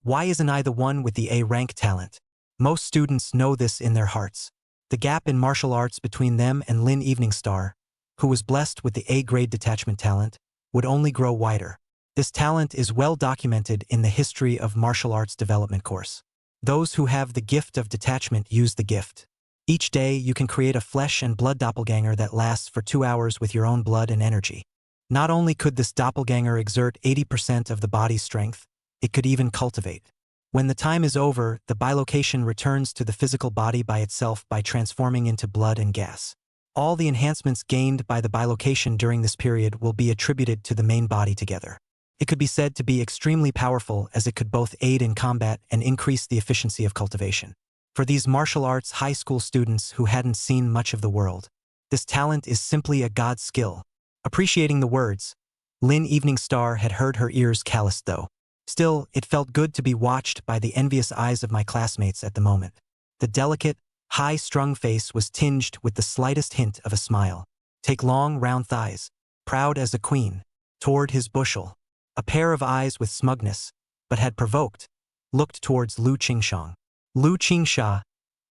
Why isn't I the one with the A-rank talent? Most students know this in their hearts. The gap in martial arts between them and Lin Eveningstar, who was blessed with the A-grade detachment talent, would only grow wider. This talent is well documented in the History of Martial Arts Development course. Those who have the gift of detachment use the gift. Each day you can create a flesh and blood doppelganger that lasts for 2 hours with your own blood and energy. Not only could this doppelganger exert 80% of the body's strength, it could even cultivate. When the time is over, the bilocation returns to the physical body by itself by transforming into blood and gas. All the enhancements gained by the bilocation during this period will be attributed to the main body together. It could be said to be extremely powerful as it could both aid in combat and increase the efficiency of cultivation. For these martial arts high school students who hadn't seen much of the world, this talent is simply a god's skill. Appreciating the words, Lin Eveningstar had heard her ears calloused though. Still, it felt good to be watched by the envious eyes of my classmates at the moment. The delicate, high-strung face was tinged with the slightest hint of a smile. Take long, round thighs, proud as a queen, toward his bushel. A pair of eyes with smugness, but had provoked, looked towards Lu Qingshang. Lu Qingsha,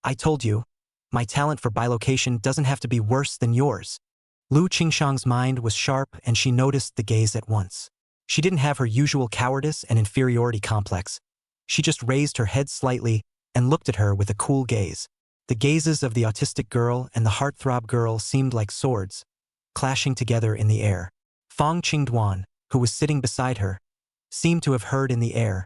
I told you, my talent for bilocation doesn't have to be worse than yours. Lu Qingshang's mind was sharp and she noticed the gaze at once. She didn't have her usual cowardice and inferiority complex. She just raised her head slightly and looked at her with a cool gaze. The gazes of the autistic girl and the heartthrob girl seemed like swords, clashing together in the air. Fong Dwan, who was sitting beside her, seemed to have heard in the air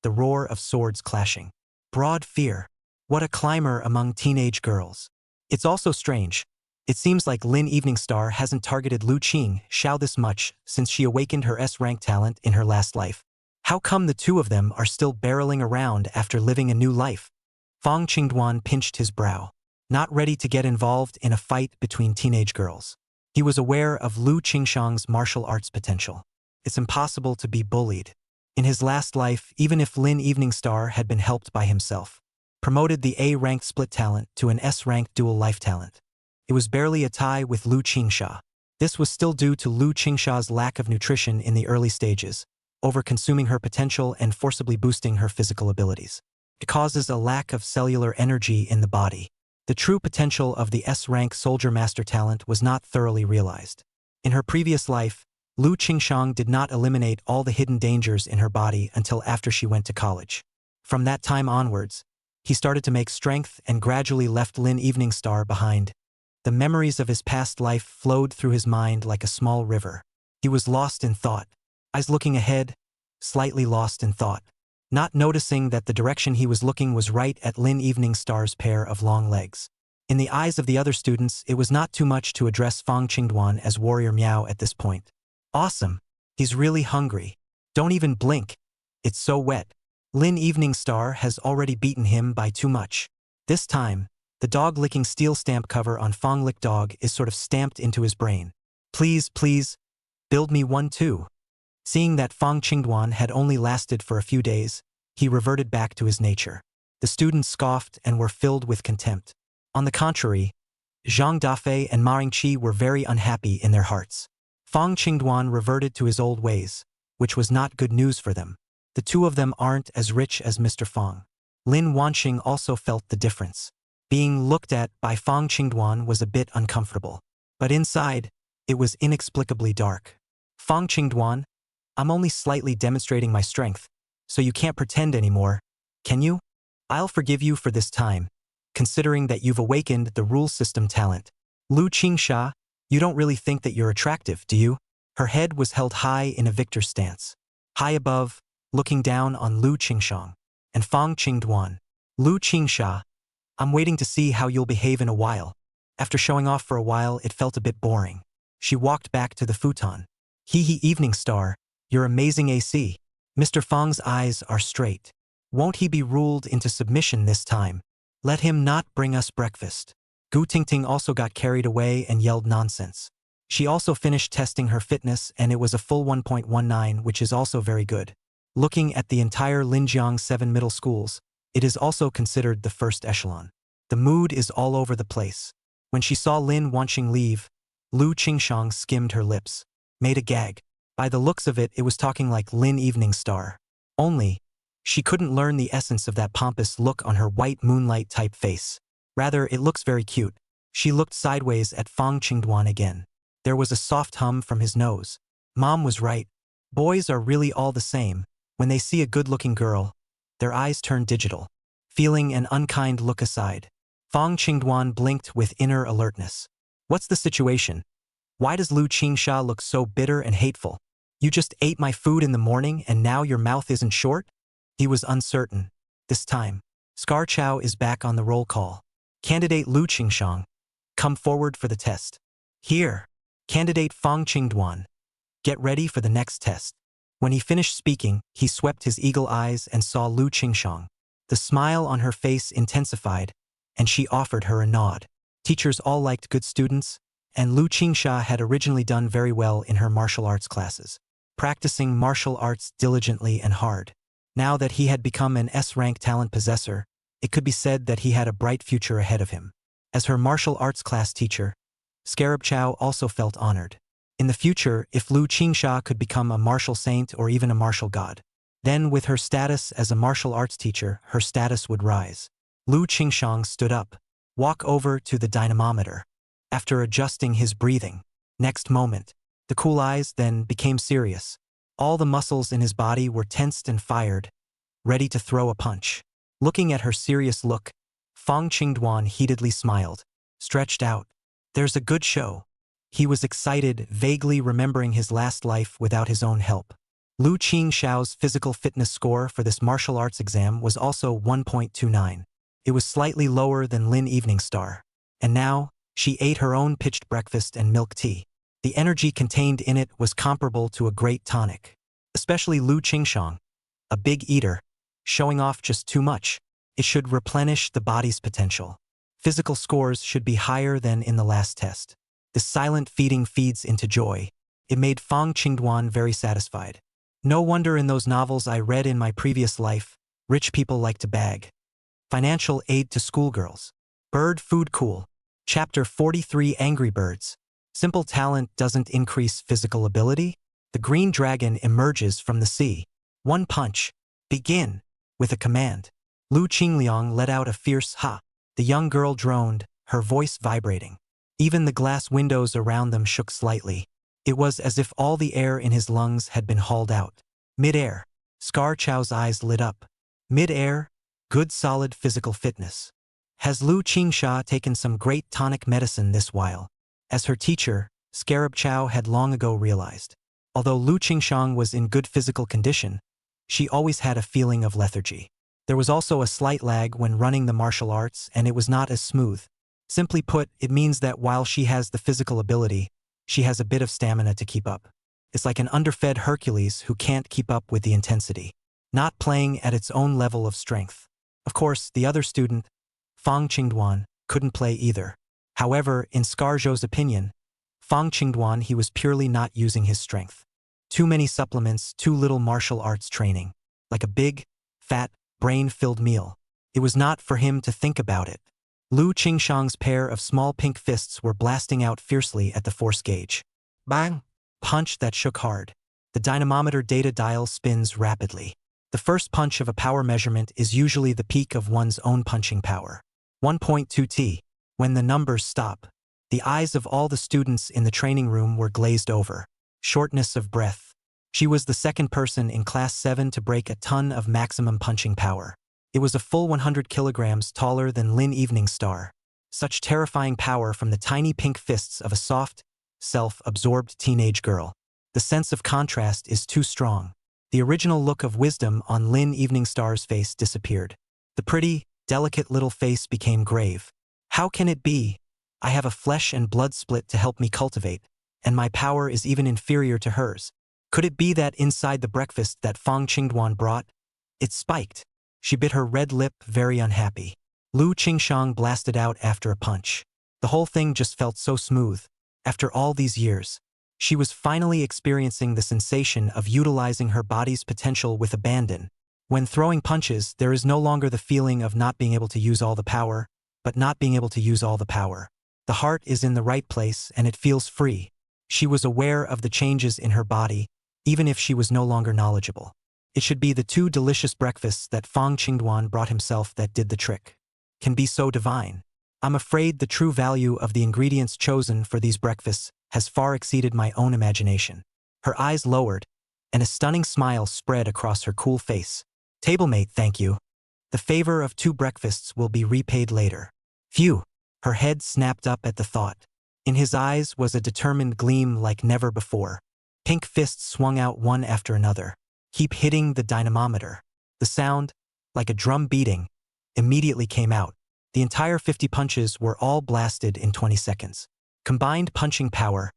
the roar of swords clashing. Broad fear. What a climber among teenage girls. It's also strange. It seems like Lin Eveningstar hasn't targeted Lu Qingshao this much since she awakened her S-rank talent in her last life. How come the two of them are still barreling around after living a new life? Fong Qingduan pinched his brow, not ready to get involved in a fight between teenage girls. He was aware of Lu Qingshang's martial arts potential. It's impossible to be bullied. In his last life, even if Lin Eveningstar had been helped by himself, promoted the A-ranked split talent to an S-ranked dual life talent. It was barely a tie with Lu Qingsha. This was still due to Lu Qingsha's lack of nutrition in the early stages, over-consuming her potential and forcibly boosting her physical abilities. It causes a lack of cellular energy in the body. The true potential of the S-rank Soldier Master talent was not thoroughly realized. In her previous life, Lu Qingshang did not eliminate all the hidden dangers in her body until after she went to college. From that time onwards, he started to make strength and gradually left Lin Eveningstar behind. The memories of his past life flowed through his mind like a small river. He was lost in thought, eyes looking ahead, slightly lost in thought, not noticing that the direction he was looking was right at Lin Eveningstar's pair of long legs. In the eyes of the other students, it was not too much to address Fong Qingduan as Warrior Miao at this point. Awesome. He's really hungry. Don't even blink. It's so wet. Lin Eveningstar has already beaten him by too much. This time, the dog-licking steel stamp cover on Fong Lick Dog is sort of stamped into his brain. Please, build me one too. Seeing that Fong Qingduan had only lasted for a few days, he reverted back to his nature. The students scoffed and were filled with contempt. On the contrary, Zhang Dafei and Ma Yingqi were very unhappy in their hearts. Fong Qingduan reverted to his old ways, which was not good news for them. The two of them aren't as rich as Mr. Fong. Lin Wanqing also felt the difference. Being looked at by Fong Qingduan was a bit uncomfortable. But inside, it was inexplicably dark. Fong Qingduan, I'm only slightly demonstrating my strength, so you can't pretend anymore, can you? I'll forgive you for this time, considering that you've awakened the rule system talent. Lu Qingsha, you don't really think that you're attractive, do you? Her head was held high in a victor stance. High above, looking down on Lu Qingshang and Fong Qingduan. Lu Qingsha, I'm waiting to see how you'll behave in a while. After showing off for a while, it felt a bit boring. She walked back to the futon. Hee Eveningstar, you're amazing AC. Mr. Fong's eyes are straight. Won't he be ruled into submission this time? Let him not bring us breakfast. Gu Tingting also got carried away and yelled nonsense. She also finished testing her fitness and it was a full 1.19, which is also very good. Looking at the entire Linjiang 7 middle schools, it is also considered the first echelon. The mood is all over the place. When she saw Lin Wanqing leave, Lu Qingshang skimmed her lips, made a gag. By the looks of it, it was talking like Lin Evening Star. Only, she couldn't learn the essence of that pompous look on her white moonlight-type face. Rather, it looks very cute. She looked sideways at Fong Qingduan again. There was a soft hum from his nose. Mom was right. Boys are really all the same. When they see a good-looking girl, their eyes turn digital. Feeling an unkind look aside, Fong Qingduan blinked with inner alertness. What's the situation? Why does Lu Qingsha look so bitter and hateful? You just ate my food in the morning and now your mouth isn't short? He was uncertain. This time, Scar Chow is back on the roll call. Candidate Lu Qingshang, come forward for the test. Here, candidate Fong Qingduan, get ready for the next test. When he finished speaking, he swept his eagle eyes and saw Lu Qingshang. The smile on her face intensified, and she offered her a nod. Teachers all liked good students, and Lu Qingsha had originally done very well in her martial arts classes, practicing martial arts diligently and hard. Now that he had become an S-rank talent possessor, it could be said that he had a bright future ahead of him. As her martial arts class teacher, Scarab Chow also felt honored. In the future, if Lu Qingsha could become a martial saint or even a martial god, then with her status as a martial arts teacher, her status would rise. Lu Qingshang stood up, walk over to the dynamometer. After adjusting his breathing, next moment, the cool eyes then became serious. All the muscles in his body were tensed and fired, ready to throw a punch. Looking at her serious look, Fong Qingduan heatedly smiled, stretched out. There's a good show. He was excited, vaguely remembering his last life without his own help. Lu Qingshao's physical fitness score for this martial arts exam was also 1.29. It was slightly lower than Lin Evening Star. And now, she ate her own pitched breakfast and milk tea. The energy contained in it was comparable to a great tonic. Especially Lu Qingshang, a big eater, showing off just too much. It should replenish the body's potential. Physical scores should be higher than in the last test. The silent feeding feeds into joy. It made Fong Qingduan very satisfied. No wonder in those novels I read in my previous life, rich people like to bag. Financial aid to schoolgirls. Bird food cool. Chapter 43 Angry Birds. Simple talent doesn't increase physical ability? The green dragon emerges from the sea. One punch. Begin. With a command. Lu Qingliang let out a fierce ha. The young girl droned, her voice vibrating. Even the glass windows around them shook slightly. It was as if all the air in his lungs had been hauled out. Mid-air. Scar Chow's eyes lit up. Mid-air, good solid physical fitness. Has Lu Qingsha taken some great tonic medicine this while? As her teacher, Scarab Chow had long ago realized. Although Lu Qingshang was in good physical condition, she always had a feeling of lethargy. There was also a slight lag when running the martial arts, and it was not as smooth. Simply put, it means that while she has the physical ability, she has a bit of stamina to keep up. It's like an underfed Hercules who can't keep up with the intensity, not playing at its own level of strength. Of course, the other student, Fong Qingduan, couldn't play either. However, in Scarjo's opinion, Fong Qingduan he was purely not using his strength. Too many supplements, too little martial arts training. Like a big, fat, brain-filled meal. It was not for him to think about it. Lu Qingshang's pair of small pink fists were blasting out fiercely at the force gauge. Bang! Punch that shook hard. The dynamometer data dial spins rapidly. The first punch of a power measurement is usually the peak of one's own punching power. 1.2 T. When the numbers stop, the eyes of all the students in the training room were glazed over. Shortness of breath. She was the second person in Class 7 to break a ton of maximum punching power. It was a full 100 kilograms taller than Lin Evening Star. Such terrifying power from the tiny pink fists of a soft, self-absorbed teenage girl. The sense of contrast is too strong. The original look of wisdom on Lin Evening Star's face disappeared. The pretty, delicate little face became grave. How can it be? I have a flesh and blood split to help me cultivate, and my power is even inferior to hers. Could it be that inside the breakfast that Fong Qingduan brought, it spiked? She bit her red lip, very unhappy. Lu Qingshang blasted out after a punch. The whole thing just felt so smooth. After all these years, She was finally experiencing the sensation of utilizing her body's potential with abandon. When throwing punches, there is no longer the feeling of not being able to use all the power, but not being able to use all the power. The heart is in the right place and it feels free. She was aware of the changes in her body, even if she was no longer knowledgeable. It should be the 2 delicious breakfasts that Fong Dwan brought himself that did the trick. Can be so divine. I'm afraid the true value of the ingredients chosen for these breakfasts has far exceeded my own imagination. Her eyes lowered, and a stunning smile spread across her cool face. Tablemate, thank you. The favor of 2 breakfasts will be repaid later. Phew! Her head snapped up at the thought. In his eyes was a determined gleam like never before. Pink fists swung out one after another. Keep hitting the dynamometer. The sound, like a drum beating, immediately came out. The entire 50 punches were all blasted in 20 seconds. Combined punching power,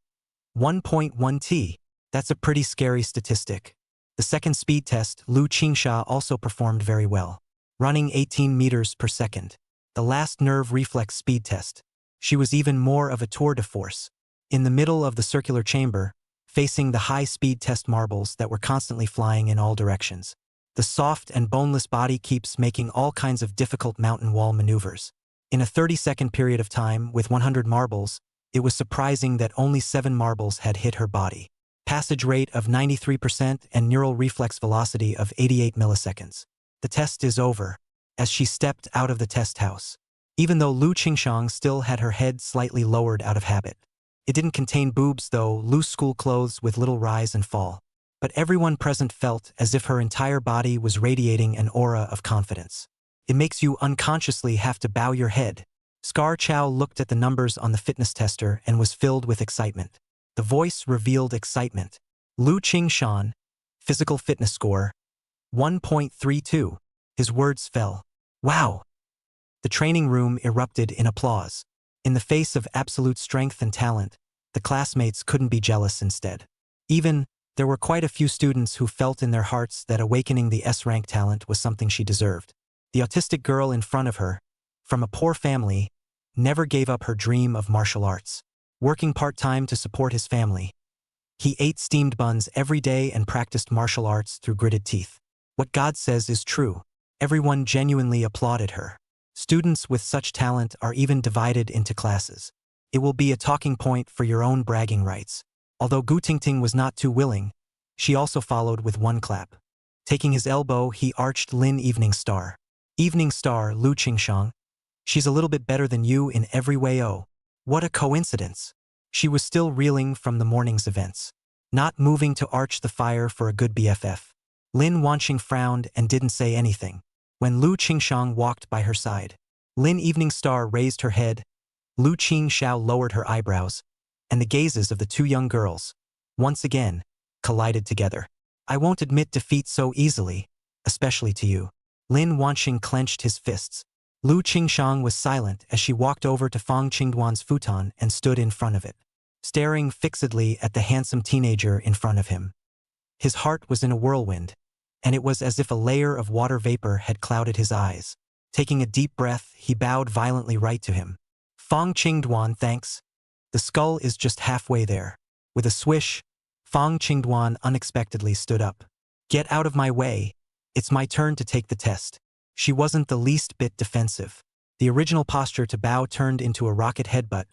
1.1 T. That's a pretty scary statistic. The second speed test, Lu Qingsha also performed very well, running 18 meters per second. The last nerve reflex speed test. She was even more of a tour de force. In the middle of the circular chamber, facing the high-speed test marbles that were constantly flying in all directions. The soft and boneless body keeps making all kinds of difficult mountain wall maneuvers. In a 30-second period of time with 100 marbles, it was surprising that only 7 marbles had hit her body. Passage rate of 93% and neural reflex velocity of 88 milliseconds. The test is over, as she stepped out of the test house. Even though Lu Qingshang still had her head slightly lowered out of habit. It didn't contain boobs though, loose school clothes with little rise and fall. But everyone present felt as if her entire body was radiating an aura of confidence. It makes you unconsciously have to bow your head. Scar Chow looked at the numbers on the fitness tester and was filled with excitement. The voice revealed excitement. Lu Qingshan, physical fitness score, 1.32. His words fell. Wow! The training room erupted in applause. In the face of absolute strength and talent, the classmates couldn't be jealous instead. Even, there were quite a few students who felt in their hearts that awakening the S-rank talent was something she deserved. The autistic girl in front of her, from a poor family, never gave up her dream of martial arts. Working part-time to support his family. He ate steamed buns every day and practiced martial arts through gritted teeth. What God says is true. Everyone genuinely applauded her. Students with such talent are even divided into classes. It will be a talking point for your own bragging rights. Although Gu Tingting was not too willing, she also followed with one clap. Taking his elbow, he arched Lin Evening Star. Evening Star, Lu Qingshang. She's a little bit better than you in every way. Oh, what a coincidence. She was still reeling from the morning's events. Not moving to arch the fire for a good BFF. Lin Wanqing frowned and didn't say anything. When Lu Qingshang walked by her side, Lin Evening Star raised her head, Lu Qingxiao lowered her eyebrows, and the gazes of the 2 young girls, once again, collided together. I won't admit defeat so easily, especially to you. Lin Wanqing clenched his fists. Lu Qingshang was silent as she walked over to Fong Qingduan's futon and stood in front of it, staring fixedly at the handsome teenager in front of him. His heart was in a whirlwind, and it was as if a layer of water vapor had clouded his eyes. Taking a deep breath, he bowed violently right to him. Fong Qingduan, thanks. The skull is just halfway there. With a swish, Fong Qingduan unexpectedly stood up. Get out of my way. It's my turn to take the test. She wasn't the least bit defensive. The original posture to bow turned into a rocket headbutt,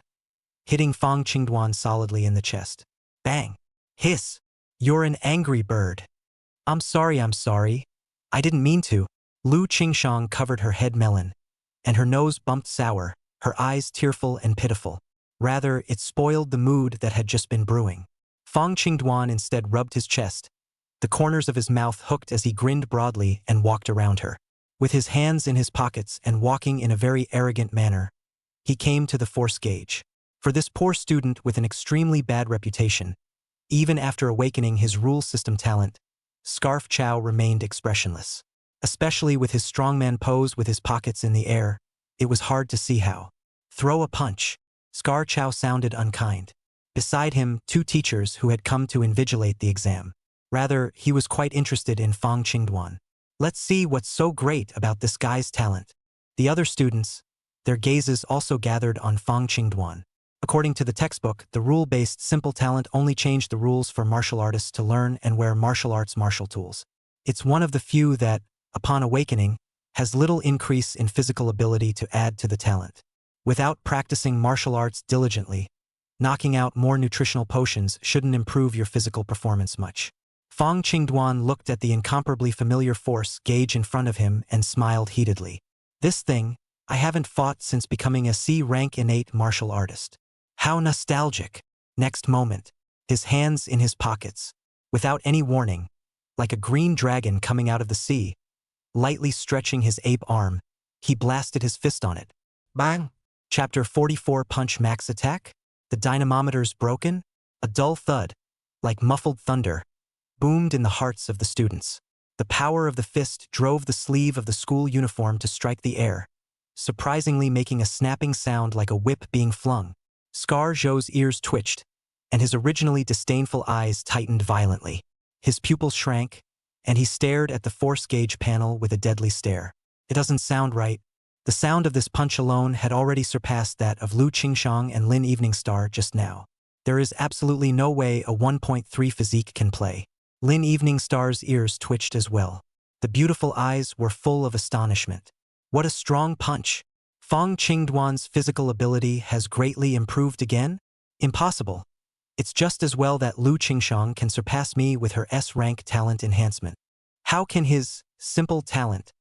hitting Fong Qingduan solidly in the chest. Bang! Hiss! You're an angry bird. I'm sorry. I didn't mean to. Lu Qingshang covered her head melon, and her nose bumped sour, her eyes tearful and pitiful. Rather, it spoiled the mood that had just been brewing. Fong Qingduan instead rubbed his chest, the corners of his mouth hooked as he grinned broadly and walked around her. With his hands in his pockets and walking in a very arrogant manner, he came to the force gauge. For this poor student with an extremely bad reputation, even after awakening his rule system talent, Scarf Chow remained expressionless. Especially with his strongman pose with his pockets in the air, it was hard to see how. Throw a punch. Scar Chow sounded unkind. Beside him, 2 teachers who had come to invigilate the exam. Rather, he was quite interested in Fong Qingduan. Let's see what's so great about this guy's talent. The other students, their gazes also gathered on Fong Qingduan. According to the textbook, the rule-based simple talent only changed the rules for martial artists to learn and wear martial arts martial tools. It's one of the few that, upon awakening, has little increase in physical ability to add to the talent. Without practicing martial arts diligently, knocking out more nutritional potions shouldn't improve your physical performance much. Fong Dwan looked at the incomparably familiar force gauge in front of him and smiled heatedly. This thing, I haven't fought since becoming a C-rank innate martial artist. How nostalgic. Next moment, his hands in his pockets. Without any warning, like a green dragon coming out of the sea, lightly stretching his ape arm, he blasted his fist on it. Bang! Chapter 44 Punch Max Attack? The dynamometers broken? A dull thud, like muffled thunder, boomed in the hearts of the students. The power of the fist drove the sleeve of the school uniform to strike the air, surprisingly making a snapping sound like a whip being flung. Scar Zhou's ears twitched, and his originally disdainful eyes tightened violently. His pupils shrank, and he stared at the force gauge panel with a deadly stare. It doesn't sound right. The sound of this punch alone had already surpassed that of Lu Qingshang and Lin Eveningstar just now. There is absolutely no way a 1.3 physique can play. Lin Eveningstar's ears twitched as well. The beautiful eyes were full of astonishment. What a strong punch! Fong Qingduan's physical ability has greatly improved again? Impossible. It's just as well that Lu Qingshang can surpass me with her S-rank talent enhancement. How can his simple talent,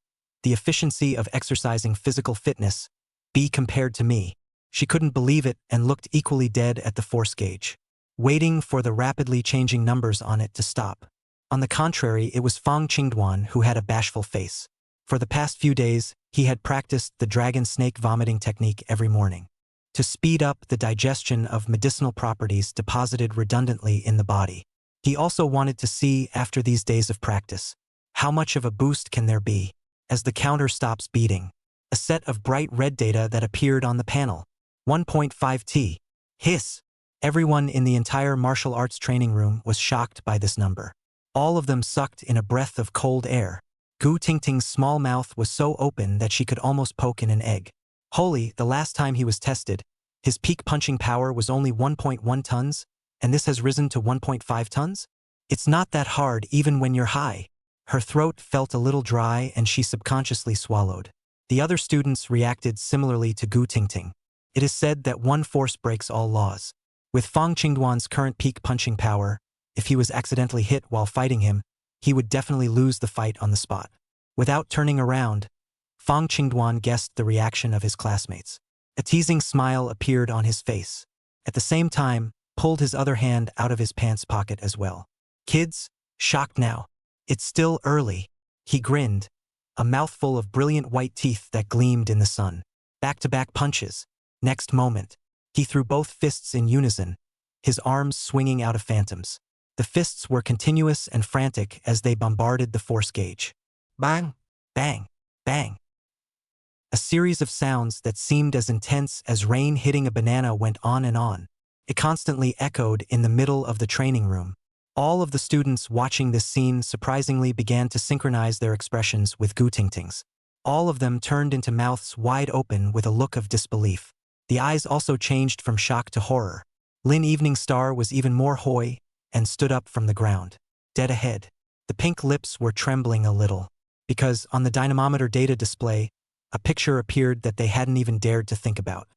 the efficiency of exercising physical fitness, be compared to me? She couldn't believe it and looked equally dead at the force gauge, waiting for the rapidly changing numbers on it to stop. On the contrary, it was Fong Qingduan who had a bashful face. For the past few days, he had practiced the dragon snake vomiting technique every morning, to speed up the digestion of medicinal properties deposited redundantly in the body. He also wanted to see, after these days of practice, how much of a boost can there be. As the counter stops beating, a set of bright red data that appeared on the panel. 1.5 T. Hiss! Everyone in the entire martial arts training room was shocked by this number. All of them sucked in a breath of cold air. Gu Tingting's small mouth was so open that she could almost poke in an egg. Holy, the last time he was tested, his peak punching power was only 1.1 tons, and this has risen to 1.5 tons? It's not that hard even when you're high. Her throat felt a little dry and she subconsciously swallowed. The other students reacted similarly to Gu Tingting. It is said that one force breaks all laws. With Fong Qingduan's current peak punching power, if he was accidentally hit while fighting him, he would definitely lose the fight on the spot. Without turning around, Fong Qingduan guessed the reaction of his classmates. A teasing smile appeared on his face. At the same time, pulled his other hand out of his pants pocket as well. Kids, shocked now. It's still early. He grinned, a mouthful of brilliant white teeth that gleamed in the sun. Back-to-back punches. Next moment, he threw both fists in unison, his arms swinging out of phantoms. The fists were continuous and frantic as they bombarded the force gauge. Bang! Bang! Bang! A series of sounds that seemed as intense as rain hitting a banana went on and on. It constantly echoed in the middle of the training room. All of the students watching this scene surprisingly began to synchronize their expressions with Gu Tingting's. All of them turned into mouths wide open with a look of disbelief. The eyes also changed from shock to horror. Lin Eveningstar was even more hoy and stood up from the ground. Dead ahead. The pink lips were trembling a little, because on the dynamometer data display, a picture appeared that they hadn't even dared to think about.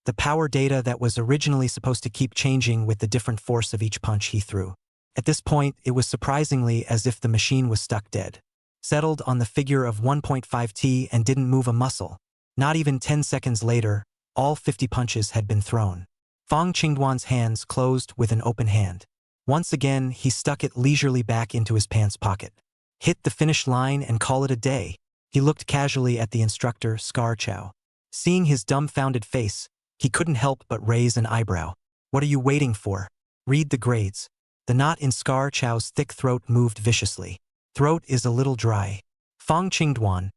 The power data that was originally supposed to keep changing with the different force of each punch he threw. At this point, it was surprisingly as if the machine was stuck dead. Settled on the figure of 1.5 T and didn't move a muscle. Not even 10 seconds later, all 50 punches had been thrown. Fong Qingduan's hands closed with an open hand. Once again, he stuck it leisurely back into his pants pocket. Hit the finish line and call it a day. He looked casually at the instructor, Scar Chow. Seeing his dumbfounded face, he couldn't help but raise an eyebrow. What are you waiting for? Read the grades. The knot in Scar Chow's thick throat moved viciously. Throat is a little dry. Fong Qingduan.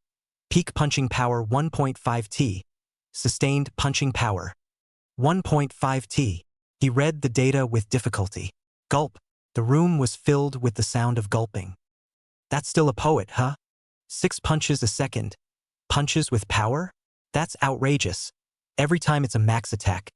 Peak punching power 1.5 T. Sustained punching power 1.5 T. He read the data with difficulty. Gulp. The room was filled with the sound of gulping. That's still a poet, huh? 6 punches a second. Punches with power? That's outrageous. Every time it's a max attack.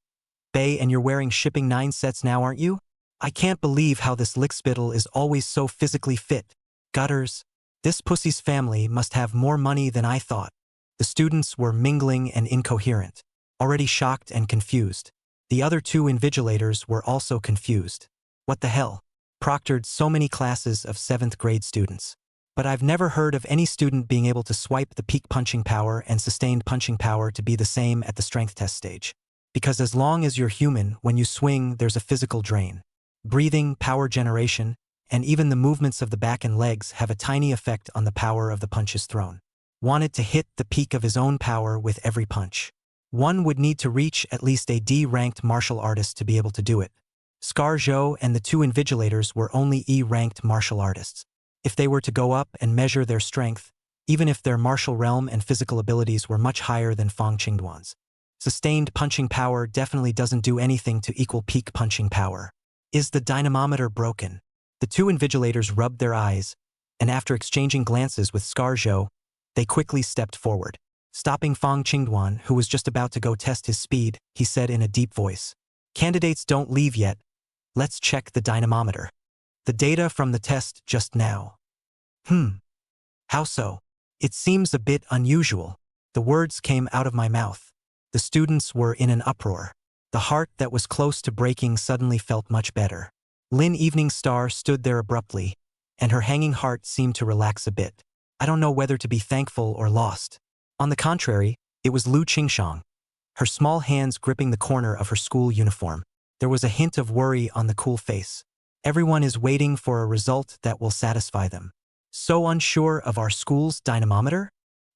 Bae, and you're wearing shipping 9 sets now, aren't you? I can't believe how this lickspittle is always so physically fit. Gutters. This pussy's family must have more money than I thought. The students were mingling and incoherent, already shocked and confused. The other 2 invigilators were also confused. What the hell? Proctored so many classes of 7th grade students. But I've never heard of any student being able to swipe the peak punching power and sustained punching power to be the same at the strength test stage. Because as long as you're human, when you swing, there's a physical drain. Breathing, power generation, and even the movements of the back and legs have a tiny effect on the power of the punches thrown. Wanted to hit the peak of his own power with every punch. One would need to reach at least a D-ranked martial artist to be able to do it. Scar Zhou and the 2 invigilators were only E-ranked martial artists. If they were to go up and measure their strength, even if their martial realm and physical abilities were much higher than Fong Qingduan's, sustained punching power definitely doesn't do anything to equal peak punching power. Is the dynamometer broken? The 2 invigilators rubbed their eyes, and after exchanging glances with Scar Zhou, they quickly stepped forward. Stopping Fong Qingduan, who was just about to go test his speed, he said in a deep voice, "Candidates don't leave yet. Let's check the dynamometer. The data from the test just now." How so? It seems a bit unusual. The words came out of my mouth. The students were in an uproar. The heart that was close to breaking suddenly felt much better. Lin Evening Star stood there abruptly, and her hanging heart seemed to relax a bit. I don't know whether to be thankful or lost. On the contrary, it was Lu Qingshang, her small hands gripping the corner of her school uniform. There was a hint of worry on the cool face. Everyone is waiting for a result that will satisfy them. So unsure of our school's dynamometer?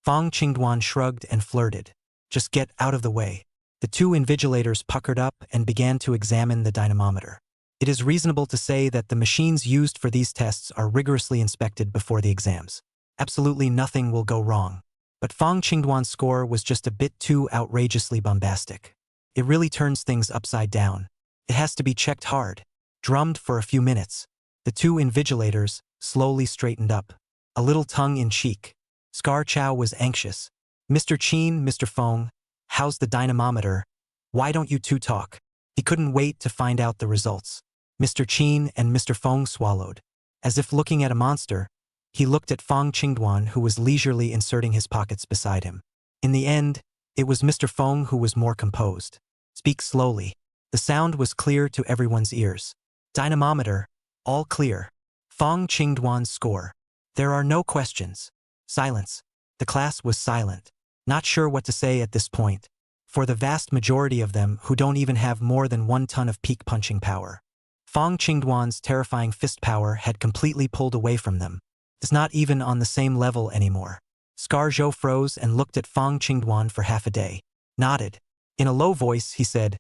Fong Qingduan shrugged and flirted. Just get out of the way. The 2 invigilators puckered up and began to examine the dynamometer. It is reasonable to say that the machines used for these tests are rigorously inspected before the exams. Absolutely nothing will go wrong. But Fong Qingduan's score was just a bit too outrageously bombastic. It really turns things upside down. It has to be checked hard. Drummed for a few minutes. The 2 invigilators slowly straightened up, a little tongue in cheek. Scar Chow was anxious. "Mr. Qin, Mr. Fong, how's the dynamometer? Why don't you 2 talk?" He couldn't wait to find out the results. Mr. Qin and Mr. Fong swallowed. As if looking at a monster, he looked at Fong Qingduan, who was leisurely inserting his pockets beside him. In the end, it was Mr. Fong who was more composed. "Speak slowly." The sound was clear to everyone's ears. "Dynamometer, all clear. Fong Qingduan's score. There are no questions." Silence. The class was silent, not sure what to say at this point. For the vast majority of them who don't even have more than 1 ton of peak punching power, Fong Qingduan's terrifying fist power had completely pulled away from them. It's not even on the same level anymore. Scar Zhou froze and looked at Fong Qingduan for half a day. Nodded. In a low voice, he said,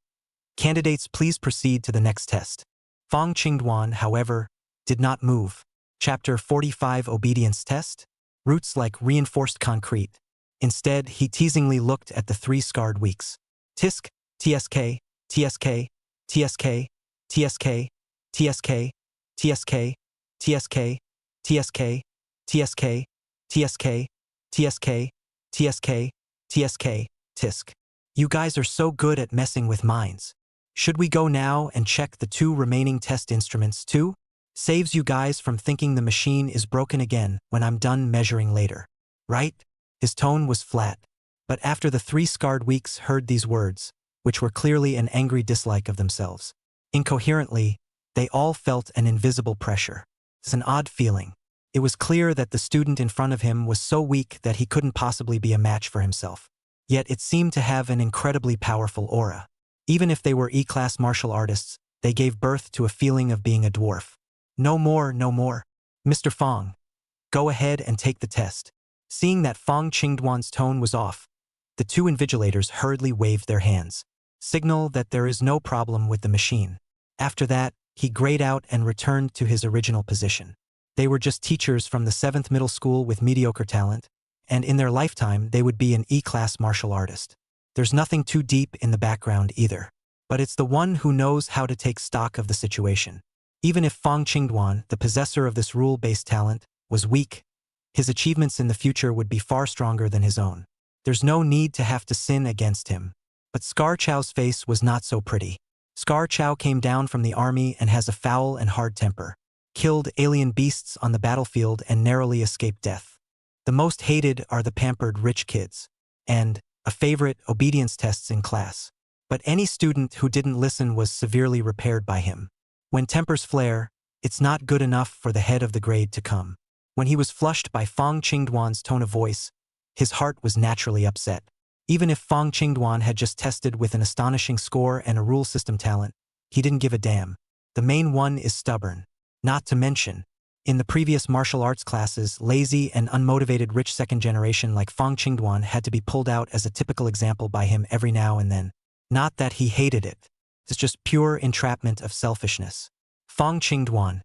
"Candidates, please proceed to the next test." Fong Qingduan, however, did not move. Chapter 45 Obedience Test? Roots like reinforced concrete. Instead, he teasingly looked at the 3 scarred weeks. Tisk, TSK, TSK, TSK, TSK, TSK, TSK, TSK, TSK, TSK, TSK, TSK, TSK, TSK, TISK. You guys are so good at messing with minds. Should we go now and check the 2 remaining test instruments too? Saves you guys from thinking the machine is broken again when I'm done measuring later. Right? His tone was flat. But after the 3 scarred weeks heard these words, which were clearly an angry dislike of themselves, incoherently, they all felt an invisible pressure. It's an odd feeling. It was clear that the student in front of him was so weak that he couldn't possibly be a match for himself. Yet it seemed to have an incredibly powerful aura. Even if they were E-class martial artists, they gave birth to a feeling of being a dwarf. No more, no more. Mr. Fong, go ahead and take the test. Seeing that Fong Qingduan's tone was off, the 2 invigilators hurriedly waved their hands. Signal that there is no problem with the machine. After that, he grayed out and returned to his original position. They were just teachers from the 7th middle school with mediocre talent, and in their lifetime they would be an E-class martial artist. There's nothing too deep in the background either. But it's the one who knows how to take stock of the situation. Even if Fong Qingduan, the possessor of this rule-based talent, was weak, his achievements in the future would be far stronger than his own. There's no need to have to sin against him. But Scar Chow's face was not so pretty. Scar Chow came down from the army and has a foul and hard temper. Killed alien beasts on the battlefield and narrowly escaped death. The most hated are the pampered rich kids. And, a favorite, obedience tests in class. But any student who didn't listen was severely repaired by him. When tempers flare, it's not good enough for the head of the grade to come. When he was flushed by Fong Qingduan's tone of voice, his heart was naturally upset. Even if Fong Qingduan had just tested with an astonishing score and a rule system talent, he didn't give a damn. The main one is stubborn. Not to mention, in the previous martial arts classes, lazy and unmotivated rich second generation like Fong Qingduan had to be pulled out as a typical example by him every now and then. Not that he hated it. It's just pure entrapment of selfishness. Fong Qingduan,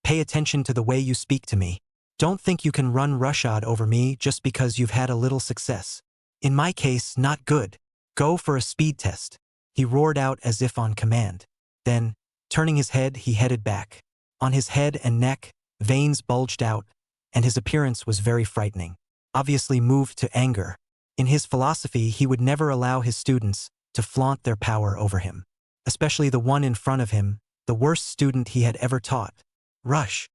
pay attention to the way you speak to me. Don't think you can run roughshod over me just because you've had a little success. In my case, not good. Go for a speed test. He roared out as if on command. Then, turning his head, he headed back. On his head and neck, veins bulged out, and his appearance was very frightening. Obviously moved to anger. In his philosophy, he would never allow his students to flaunt their power over him. Especially the one in front of him, the worst student he had ever taught. Rush.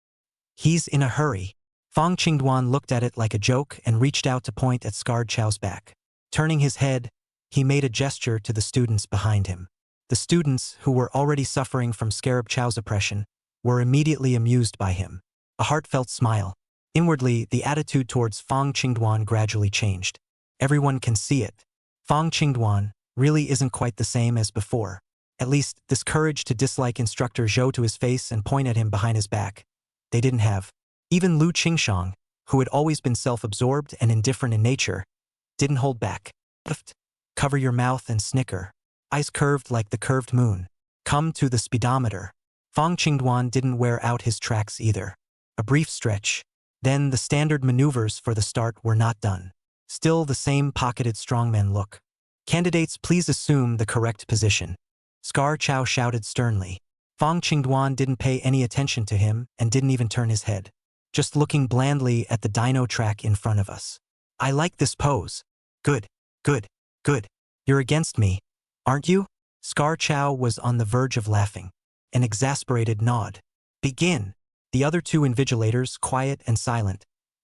He's in a hurry. Fong Qingduan looked at it like a joke and reached out to point at Scar Chow's back. Turning his head, he made a gesture to the students behind him. The students, who were already suffering from Scarab Chow's oppression, were immediately amused by him. A heartfelt smile. Inwardly, the attitude towards Fong Qingduan gradually changed. Everyone can see it. Fong Qingduan really isn't quite the same as before. At least, this courage to dislike Instructor Zhou to his face and point at him behind his back, they didn't have. Even Lu Qingshang, who had always been self-absorbed and indifferent in nature, didn't hold back. Cover your mouth and snicker. Eyes curved like the curved moon. Come to the speedometer. Fong Qingduan didn't wear out his tracks either. A brief stretch. Then the standard maneuvers for the start were not done. Still the same pocketed strongman look. Candidates, please assume the correct position. Scar Chow shouted sternly. Fong Qingduan didn't pay any attention to him and didn't even turn his head. Just looking blandly at the dino track in front of us. I like this pose. Good, good, good. You're against me, aren't you? Scar Chow was on the verge of laughing. An exasperated nod. Begin. The other two invigilators, quiet and silent,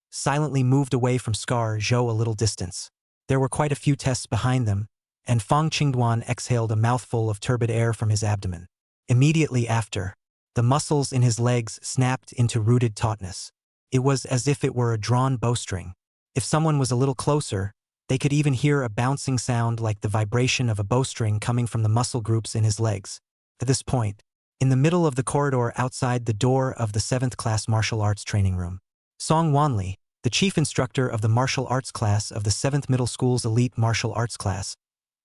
silently moved away from Scar Zhou a little distance. There were quite a few tests behind them, and Fong Qingduan exhaled a mouthful of turbid air from his abdomen. Immediately after, the muscles in his legs snapped into rooted tautness. It was as if it were a drawn bowstring. If someone was a little closer, they could even hear a bouncing sound like the vibration of a bowstring coming from the muscle groups in his legs. At this point, in the middle of the corridor outside the door of the 7th class martial arts training room, Song Wanli, the chief instructor of the martial arts class of the 7th Middle School's elite martial arts class,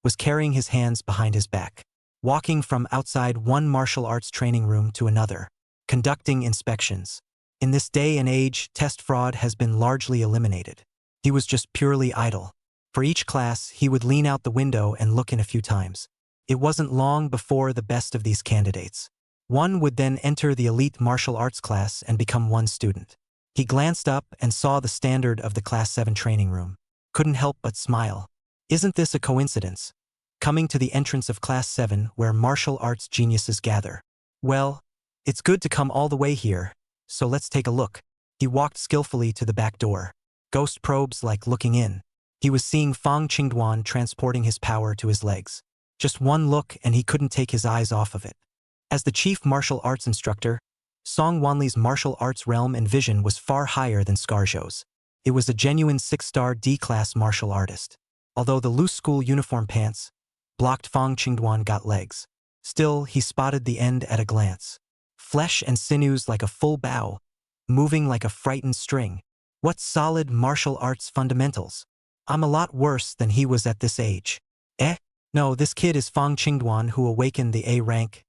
was carrying his hands behind his back, walking from outside one martial arts training room to another, conducting inspections. In this day and age, test fraud has been largely eliminated. He was just purely idle. For each class, he would lean out the window and look in a few times. It wasn't long before the best of these candidates. One would then enter the elite martial arts class and become one student. He glanced up and saw the standard of the Class 7 training room. Couldn't help but smile. Isn't this a coincidence? Coming to the entrance of Class 7 where martial arts geniuses gather. Well, it's good to come all the way here. So let's take a look. He walked skillfully to the back door. Ghost probes like looking in. He was seeing Fong Qingduan transporting his power to his legs. Just one look and he couldn't take his eyes off of it. As the chief martial arts instructor, Song Wanli's martial arts realm and vision was far higher than Scar Zhou's. It was a genuine 6-star D-class martial artist. Although the loose school uniform pants blocked Fong Qingduan got legs. Still, he spotted the end at a glance. Flesh and sinews like a full bow, moving like a frightened string. What solid martial arts fundamentals. I'm a lot worse than he was at this age. No, this kid is Fong Qingduan who awakened the A rank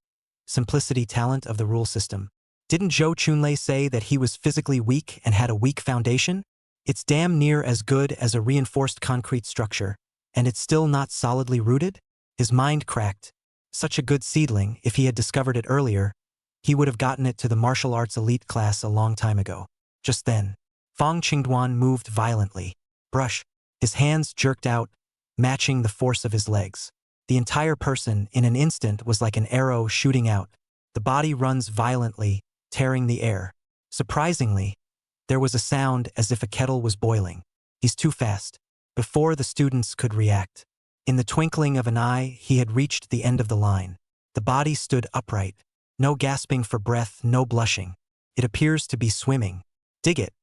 simplicity talent of the rule system. Didn't Zhou Chunlei say that he was physically weak and had a weak foundation? It's damn near as good as a reinforced concrete structure, and it's still not solidly rooted? His mind cracked. Such a good seedling, if he had discovered it earlier, he would have gotten it to the martial arts elite class a long time ago. Just then, Fong Qingduan moved violently. Brush. His hands jerked out, matching the force of his legs. The entire person, in an instant, was like an arrow shooting out. The body runs violently, tearing the air. Surprisingly, there was a sound as if a kettle was boiling. He's too fast. Before the students could react. In the twinkling of an eye, he had reached the end of the line. The body stood upright. No gasping for breath, no blushing. It appears to be swimming. Dig it.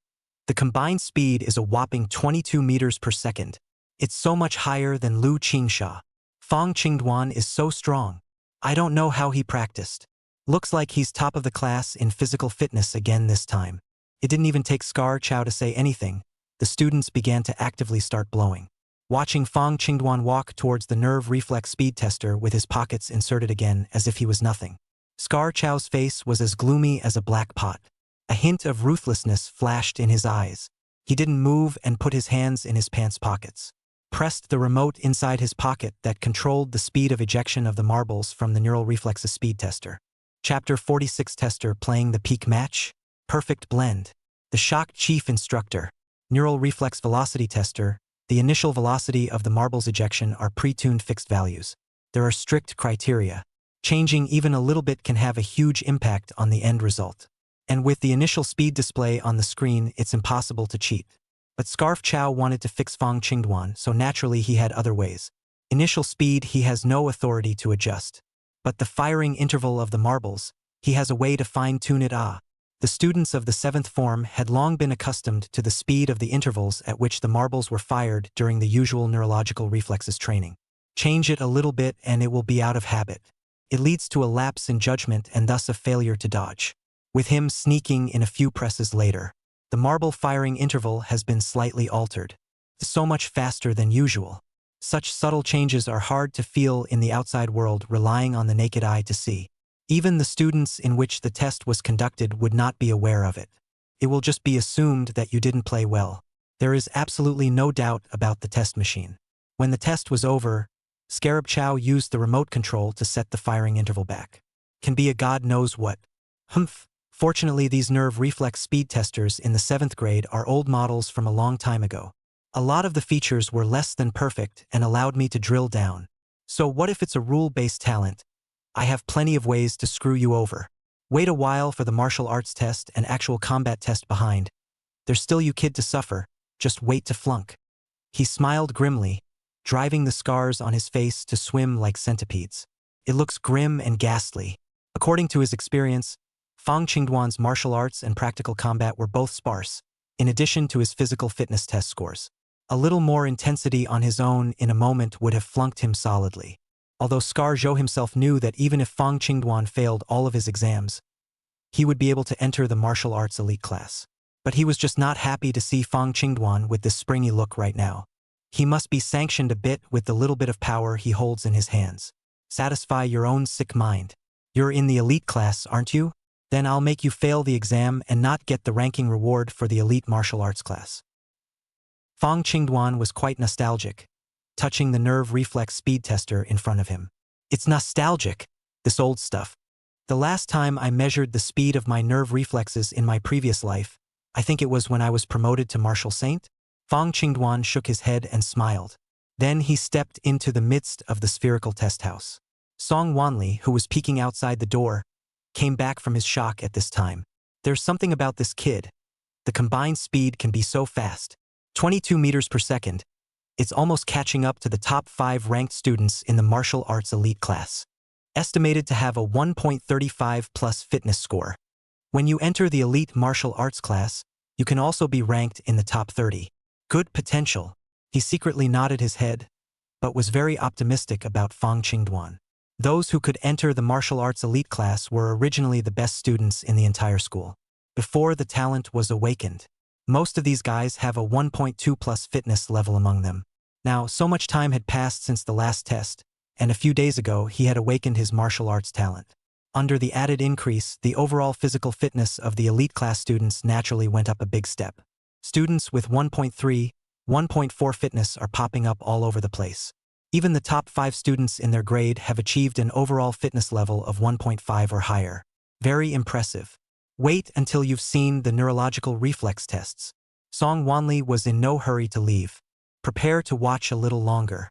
The combined speed is a whopping 22 meters per second. It's so much higher than Lu Qingsha. Fong Dwan is so strong. I don't know how he practiced. Looks like he's top of the class in physical fitness again this time. It didn't even take Scar Chow to say anything. The students began to actively start blowing. Watching Fong Dwan walk towards the nerve reflex speed tester with his pockets inserted again as if he was nothing. Scar Chow's face was as gloomy as a black pot. A hint of ruthlessness flashed in his eyes. He didn't move and put his hands in his pants pockets. Pressed the remote inside his pocket that controlled the speed of ejection of the marbles from the neural reflexes speed tester. Chapter 46 Tester playing the peak match? Perfect blend. The shocked chief instructor. Neural reflex velocity tester. The initial velocity of the marbles ejection are pre-tuned fixed values. There are strict criteria. Changing even a little bit can have a huge impact on the end result. And with the initial speed display on the screen, it's impossible to cheat. But Scarf Chow wanted to fix Fong Dwan, so naturally he had other ways. Initial speed he has no authority to adjust. But the firing interval of the marbles, he has a way to fine-tune it. The students of the 7th form had long been accustomed to the speed of the intervals at which the marbles were fired during the usual neurological reflexes training. Change it a little bit and it will be out of habit. It leads to a lapse in judgment and thus a failure to dodge. With him sneaking in a few presses later, the marble firing interval has been slightly altered. So much faster than usual. Such subtle changes are hard to feel in the outside world, relying on the naked eye to see. Even the students in which the test was conducted would not be aware of it. It will just be assumed that you didn't play well. There is absolutely no doubt about the test machine. When the test was over, Scarab Chow used the remote control to set the firing interval back. Can be a god knows what. Humph. Fortunately, these nerve reflex speed testers in the 7th grade are old models from a long time ago. A lot of the features were less than perfect and allowed me to drill down. So what if it's a rule-based talent? I have plenty of ways to screw you over. Wait a while for the martial arts test and actual combat test behind. There's still you kid to suffer, just wait to flunk. He smiled grimly, driving the scars on his face to swim like centipedes. It looks grim and ghastly. According to his experience, Fong Dwan's martial arts and practical combat were both sparse, in addition to his physical fitness test scores. A little more intensity on his own in a moment would have flunked him solidly. Although Scar Zhou himself knew that even if Fong Dwan failed all of his exams, he would be able to enter the martial arts elite class. But he was just not happy to see Fong Dwan with this springy look right now. He must be sanctioned a bit with the little bit of power he holds in his hands. Satisfy your own sick mind. You're in the elite class, aren't you? Then I'll make you fail the exam and not get the ranking reward for the elite martial arts class. Fong Dwan was quite nostalgic, touching the nerve reflex speed tester in front of him. It's nostalgic, this old stuff. The last time I measured the speed of my nerve reflexes in my previous life, I think it was when I was promoted to Martial Saint. Fong Dwan shook his head and smiled. Then he stepped into the midst of the spherical test house. Song Wanli, who was peeking outside the door, came back from his shock at this time. There's something about this kid. The combined speed can be so fast. 22 meters per second. It's almost catching up to the top 5 ranked students in the martial arts elite class. Estimated to have a 1.35 plus fitness score. When you enter the elite martial arts class, you can also be ranked in the top 30. Good potential. He secretly nodded his head, but was very optimistic about Fong Dwan. Those who could enter the martial arts elite class were originally the best students in the entire school. Before the talent was awakened. Most of these guys have a 1.2 plus fitness level among them. Now, so much time had passed since the last test, and a few days ago he had awakened his martial arts talent. Under the added increase, the overall physical fitness of the elite class students naturally went up a big step. Students with 1.3, 1.4 fitness are popping up all over the place. Even the top 5 students in their grade have achieved an overall fitness level of 1.5 or higher. Very impressive. Wait until you've seen the neurological reflex tests. Song Wanli was in no hurry to leave. Prepare to watch a little longer.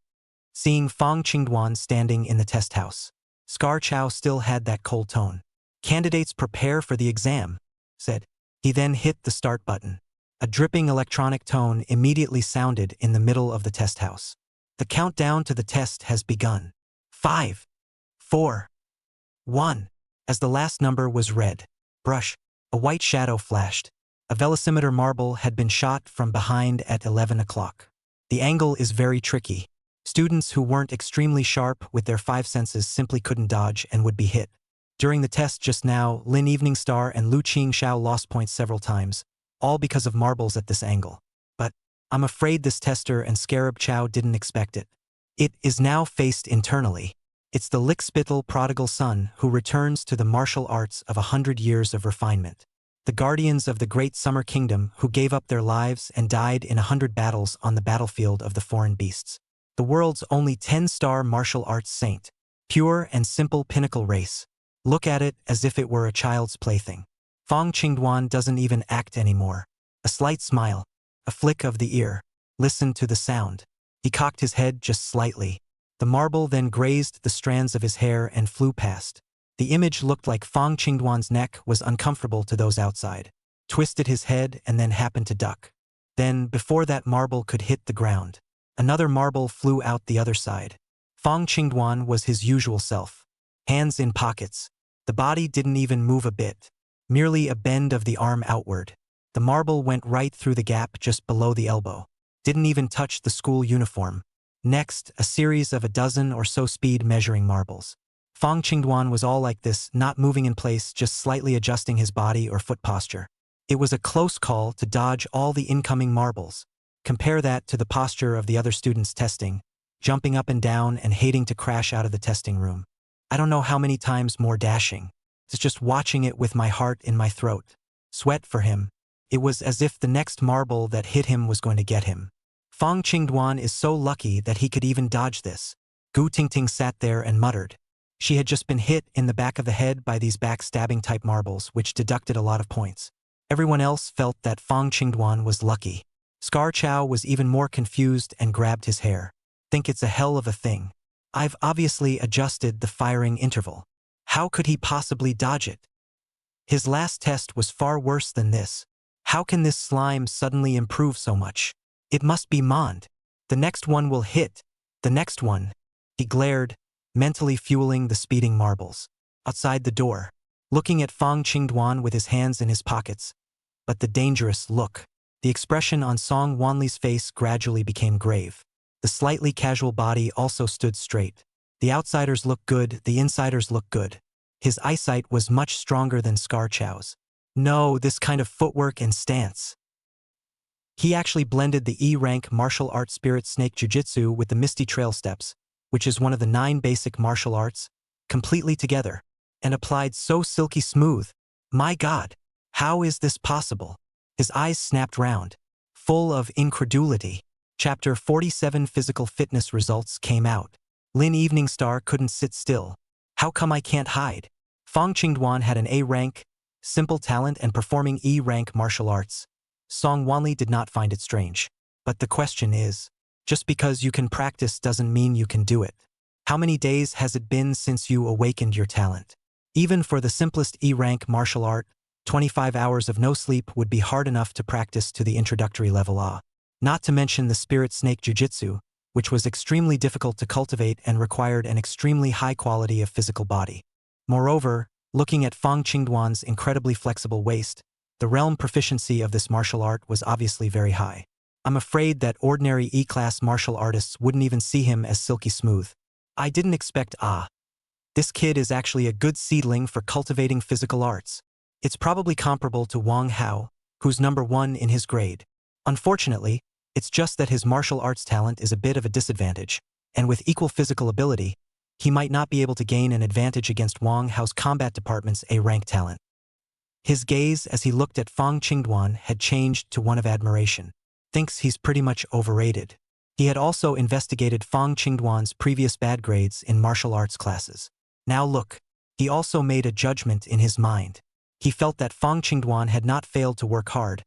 seeing Fong Dwan standing in the test house. Scar Chow still had that cold tone. "Candidates prepare for the exam," said. He then hit the start button. A dripping electronic tone immediately sounded in the middle of the test house. "The countdown to the test has begun. 5, 4, 1. As the last number was read, brush, a white shadow flashed. A velocimeter marble had been shot from behind at 11 o'clock. The angle is very tricky. Students who weren't extremely sharp with their five senses simply couldn't dodge and would be hit. During the test just now, Lin Evening Star and Lu Qing Xiao lost points several times, all because of marbles at this angle. But I'm afraid this tester and Scarab Chow didn't expect it. It is now faced internally. It's the lickspittle prodigal son who returns to the martial arts of 100 years of refinement. The guardians of the great summer kingdom who gave up their lives and died in 100 battles on the battlefield of the foreign beasts. The world's only 10-star martial arts saint. Pure and simple pinnacle race. Look at it as if it were a child's plaything. Fong Dwan doesn't even act anymore. A slight smile. A flick of the ear. Listen to the sound. He cocked his head just slightly. The marble then grazed the strands of his hair and flew past. The image looked like Fong Dwan's neck was uncomfortable to those outside. Twisted his head and then happened to duck. Then, before that marble could hit the ground, another marble flew out the other side. Fong Dwan was his usual self. Hands in pockets. The body didn't even move a bit. Merely a bend of the arm outward. The marble went right through the gap just below the elbow. Didn't even touch the school uniform. Next, a series of a dozen or so speed measuring marbles. Fong Dwan was all like this, not moving in place, just slightly adjusting his body or foot posture. It was a close call to dodge all the incoming marbles. Compare that to the posture of the other students testing, jumping up and down and hating to crash out of the testing room. I don't know how many times more dashing. It's just watching it with my heart in my throat. Sweat for him. It was as if the next marble that hit him was going to get him. Fong Dwan is so lucky that he could even dodge this. Gu Tingting sat there and muttered. She had just been hit in the back of the head by these backstabbing type marbles, which deducted a lot of points. Everyone else felt that Fong Dwan was lucky. Scar Chow was even more confused and grabbed his hair. Think it's a hell of a thing. I've obviously adjusted the firing interval. How could he possibly dodge it? His last test was far worse than this. How can this slime suddenly improve so much? It must be Mond. The next one will hit. The next one. He glared, mentally fueling the speeding marbles. Outside the door, looking at Fong Dwan with his hands in his pockets. But the dangerous look. The expression on Song Wanli's face gradually became grave. The slightly casual body also stood straight. The outsiders looked good, the insiders looked good. His eyesight was much stronger than Scar Chow's. No, this kind of footwork and stance. He actually blended the E-rank martial art spirit snake jujitsu with the Misty Trail steps, which is one of the 9 basic martial arts, completely together, and applied so silky smooth. My God, how is this possible? His eyes snapped round, full of incredulity. Chapter 47 Physical Fitness Results came out. Lin Evening Star couldn't sit still. How come I can't hide? Fong Dwan had an A-rank, simple talent and performing E-rank martial arts. Song Wanli did not find it strange. But the question is, just because you can practice doesn't mean you can do it. How many days has it been since you awakened your talent? Even for the simplest E-rank martial art, 25 hours of no sleep would be hard enough to practice to the introductory level A. Not to mention the spirit snake jujitsu, which was extremely difficult to cultivate and required an extremely high quality of physical body. Moreover, looking at Fong Dwan's incredibly flexible waist, the realm proficiency of this martial art was obviously very high. I'm afraid that ordinary E-class martial artists wouldn't even see him as silky smooth. I didn't expect this kid is actually a good seedling for cultivating physical arts. It's probably comparable to Wang Hao, who's number 1 in his grade. Unfortunately, it's just that his martial arts talent is a bit of a disadvantage, and with equal physical ability, he might not be able to gain an advantage against Wang Hao's combat department's A-rank talent. His gaze as he looked at Fong Dwan had changed to one of admiration. Thinks he's pretty much overrated. He had also investigated Fong Dwan's previous bad grades in martial arts classes. Now look, he also made a judgment in his mind. He felt that Fong Dwan had not failed to work hard,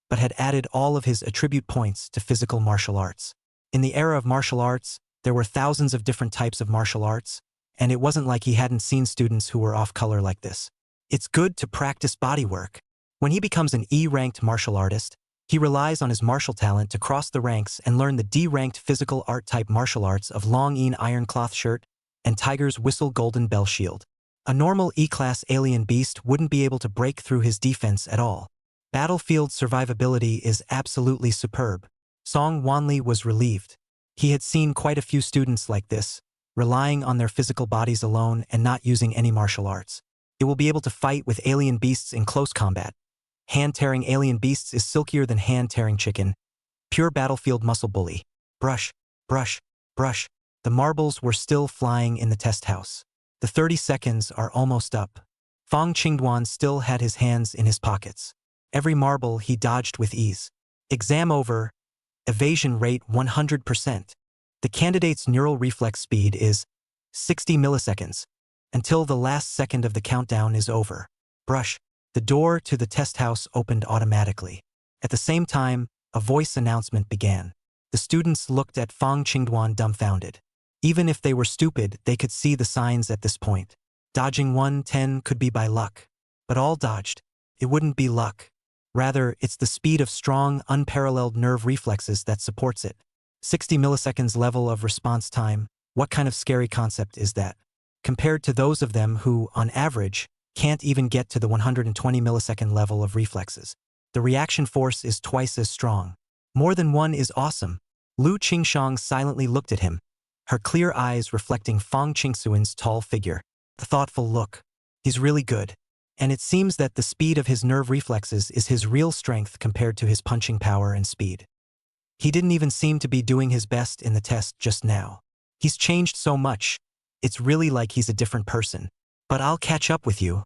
but had added all of his attribute points to physical martial arts. In the era of martial arts, There were thousands of different types of martial arts, and it wasn't like he hadn't seen students who were off color like this. It's good to practice bodywork. When he becomes an E-ranked martial artist, he relies on his martial talent to cross the ranks and learn the D-ranked physical art type martial arts of Long Een Iron Cloth Shirt and Tiger's Whistle Golden Bell Shield. A normal E-class alien beast wouldn't be able to break through his defense at all. Battlefield survivability is absolutely superb. Song Wanli was relieved. He had seen quite a few students like this, relying on their physical bodies alone and not using any martial arts. It will be able to fight with alien beasts in close combat. Hand-tearing alien beasts is silkier than hand-tearing chicken. Pure battlefield muscle bully. Brush, brush, brush. The marbles were still flying in the test house. The 30 seconds are almost up. Fong Qingduan still had his hands in his pockets. Every marble he dodged with ease. Exam over. Evasion rate 100%. The candidate's neural reflex speed is 60 milliseconds. Until the last second of the countdown is over. Brush. The door to the test house opened automatically. At the same time, a voice announcement began. The students looked at Fong Qingduan dumbfounded. Even if they were stupid, they could see the signs at this point. Dodging 110 could be by luck. But all dodged. It wouldn't be luck. Rather, it's the speed of strong, unparalleled nerve reflexes that supports it. 60 milliseconds level of response time. What kind of scary concept is that? Compared to those of them who, on average, can't even get to the 120 millisecond level of reflexes. The reaction force is twice as strong. More than one is awesome. Lu Qingshang silently looked at him, her clear eyes reflecting Fong Qingsuan's tall figure. The thoughtful look. He's really good. And it seems that the speed of his nerve reflexes is his real strength compared to his punching power and speed. He didn't even seem to be doing his best in the test just now. He's changed so much. It's really like he's a different person. But I'll catch up with you.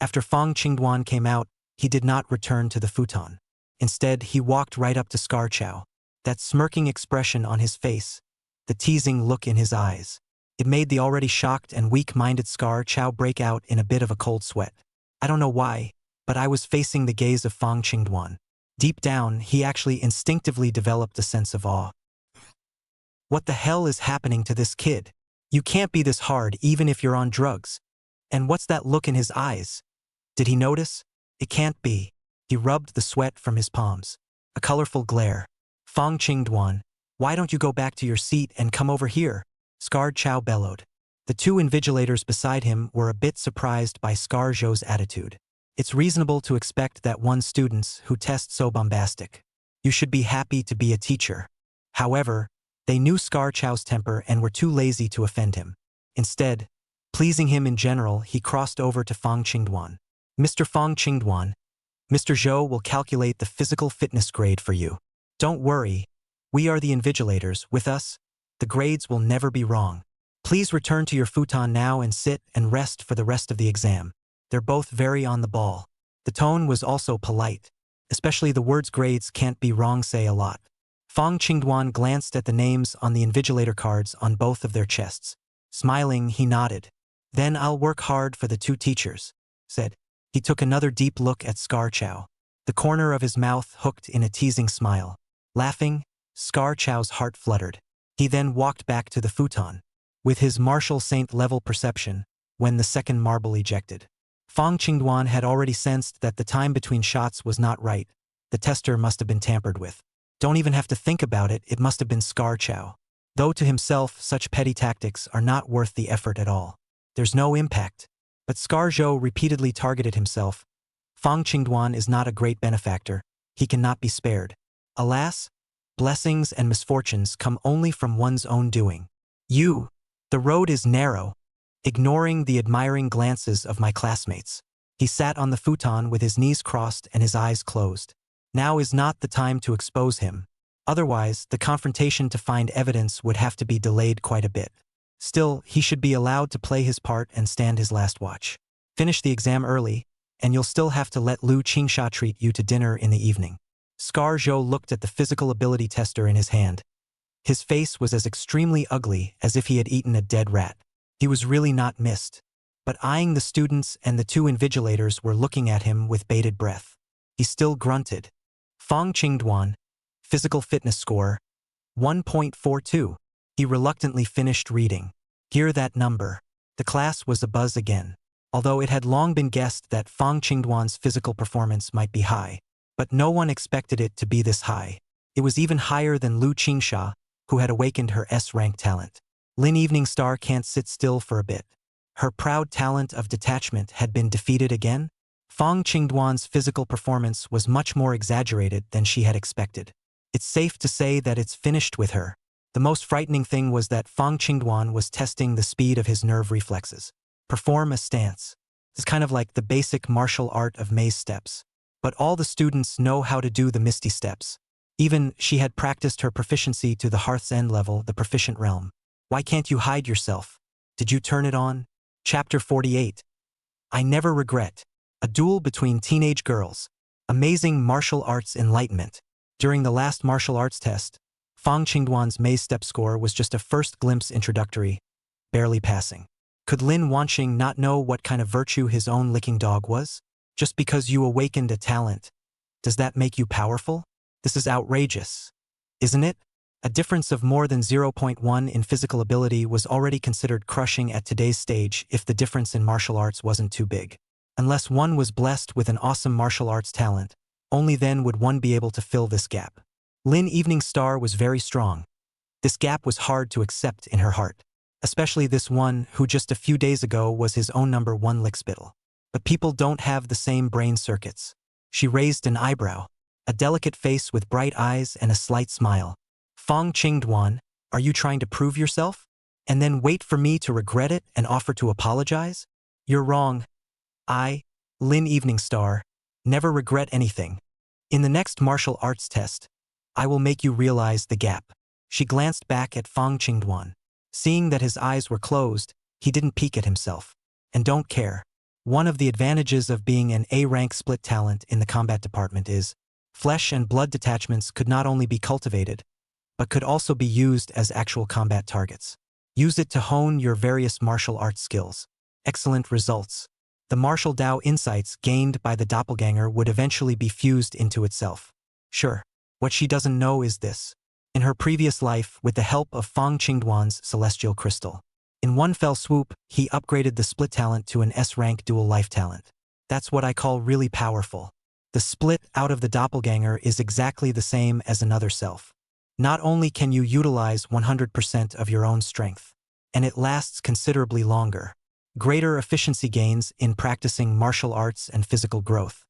After Fong Qingduan came out, he did not return to the futon. Instead, he walked right up to Scar Chow. That smirking expression on his face, the teasing look in his eyes. It made the already shocked and weak-minded Scar Chow break out in a bit of a cold sweat. I don't know why, but I was facing the gaze of Fong Qingduan. Deep down, he actually instinctively developed a sense of awe. What the hell is happening to this kid? You can't be this hard even if you're on drugs. And what's that look in his eyes? Did he notice? It can't be. He rubbed the sweat from his palms. A colorful glare. Fong Qingduan, why don't you go back to your seat and come over here? Scar Chow bellowed. The two invigilators beside him were a bit surprised by Scar Zhou's attitude. It's reasonable to expect that one students who test so bombastic. You should be happy to be a teacher. However, they knew Scar Chow's temper and were too lazy to offend him. Instead, pleasing him in general, he crossed over to Fong Qingduan. Mr. Fong Qingduan, Mr. Zhou will calculate the physical fitness grade for you. Don't worry, we are the invigilators. With us, the grades will never be wrong. Please return to your futon now and sit and rest for the rest of the exam. They're both very on the ball. The tone was also polite. Especially the words grades can't be wrong say a lot. Fong Qingduan glanced at the names on the invigilator cards on both of their chests. Smiling, he nodded. Then I'll work hard for the two teachers, said. He took another deep look at Scar Chow. The corner of his mouth hooked in a teasing smile. Laughing, Scar Chow's heart fluttered. He then walked back to the futon. With his martial saint-level perception, when the second marble ejected. Fong Qingduan had already sensed that the time between shots was not right. The tester must have been tampered with. Don't even have to think about it, it must have been Scar Chow. Though to himself, such petty tactics are not worth the effort at all. There's no impact. But Scar Zhou repeatedly targeted himself. Fong Qingduan is not a great benefactor. He cannot be spared. Alas, blessings and misfortunes come only from one's own doing. The road is narrow. Ignoring the admiring glances of my classmates. He sat on the futon with his knees crossed and his eyes closed. Now is not the time to expose him. Otherwise, the confrontation to find evidence would have to be delayed quite a bit. Still, he should be allowed to play his part and stand his last watch. Finish the exam early, and you'll still have to let Lu Qingsha treat you to dinner in the evening. Scar Zhou looked at the physical ability tester in his hand. His face was as extremely ugly as if he had eaten a dead rat. He was really not missed. But eyeing the students and the two invigilators were looking at him with bated breath. He still grunted. Fong Qingduan, physical fitness score, 1.42. He reluctantly finished reading. Hear that number. The class was abuzz again. Although it had long been guessed that Fong Qingduan's physical performance might be high. But no one expected it to be this high. It was even higher than Lu Qingsha, who had awakened her S-rank talent. Lin Evening Star can't sit still for a bit. Her proud talent of detachment had been defeated again? Fong Qingduan's physical performance was much more exaggerated than she had expected. It's safe to say that it's finished with her. The most frightening thing was that Fong Qingduan was testing the speed of his nerve reflexes. Perform a stance. It's kind of like the basic martial art of maze steps. But all the students know how to do the misty steps. Even she had practiced her proficiency to the Hearth's End level, the proficient realm. Why can't you hide yourself? Did you turn it on? Chapter 48. I never regret. A duel between teenage girls. Amazing martial arts enlightenment. During the last martial arts test, Fong Qingduan's maze step score was just a first glimpse introductory, barely passing. Could Lin Wanqing not know what kind of virtue his own licking dog was? Just because you awakened a talent, does that make you powerful? This is outrageous, isn't it? A difference of more than 0.1 in physical ability was already considered crushing at today's stage if the difference in martial arts wasn't too big. Unless one was blessed with an awesome martial arts talent, only then would one be able to fill this gap. Lin Evening Star was very strong. This gap was hard to accept in her heart, especially this one who just a few days ago was his own number one lickspittle. But people don't have the same brain circuits. She raised an eyebrow, a delicate face with bright eyes and a slight smile. Fong Qingduan, are you trying to prove yourself? And then wait for me to regret it and offer to apologize? You're wrong. I, Lin Evening Star, never regret anything. In the next martial arts test, I will make you realize the gap. She glanced back at Fong Qingduan. Seeing that his eyes were closed, he didn't peek at himself. And don't care. One of the advantages of being an A-rank split talent in the combat department is, flesh and blood detachments could not only be cultivated, but could also be used as actual combat targets. Use it to hone your various martial arts skills. Excellent results. The martial Dao insights gained by the doppelganger would eventually be fused into itself. Sure, what she doesn't know is this. In her previous life, with the help of Fong Qingduan's celestial crystal, in one fell swoop, he upgraded the split talent to an S-rank dual life talent. That's what I call really powerful. The split out of the doppelganger is exactly the same as another self. Not only can you utilize 100% of your own strength, and it lasts considerably longer. Greater efficiency gains in practicing martial arts and physical growth.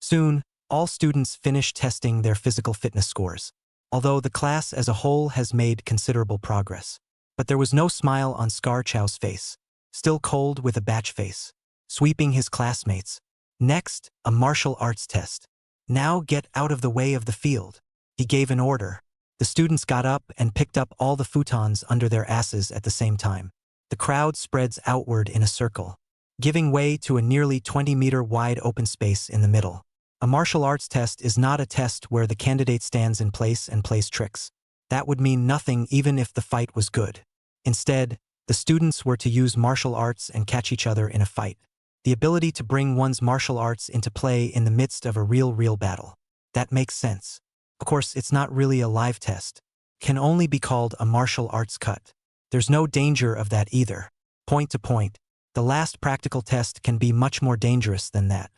Soon, all students finish testing their physical fitness scores, although the class as a whole has made considerable progress. But there was no smile on Scar Chow's face, still cold with a batch face, sweeping his classmates. Next, a martial arts test. Now get out of the way of the field. He gave an order. The students got up and picked up all the futons under their asses at the same time. The crowd spreads outward in a circle, giving way to a nearly 20-meter wide open space in the middle. A martial arts test is not a test where the candidate stands in place and plays tricks. That would mean nothing even if the fight was good. Instead, the students were to use martial arts and catch each other in a fight. The ability to bring one's martial arts into play in the midst of a real battle. That makes sense. Of course, it's not really a live test. Can only be called a martial arts cut. There's no danger of that either. Point to point, the last practical test can be much more dangerous than that.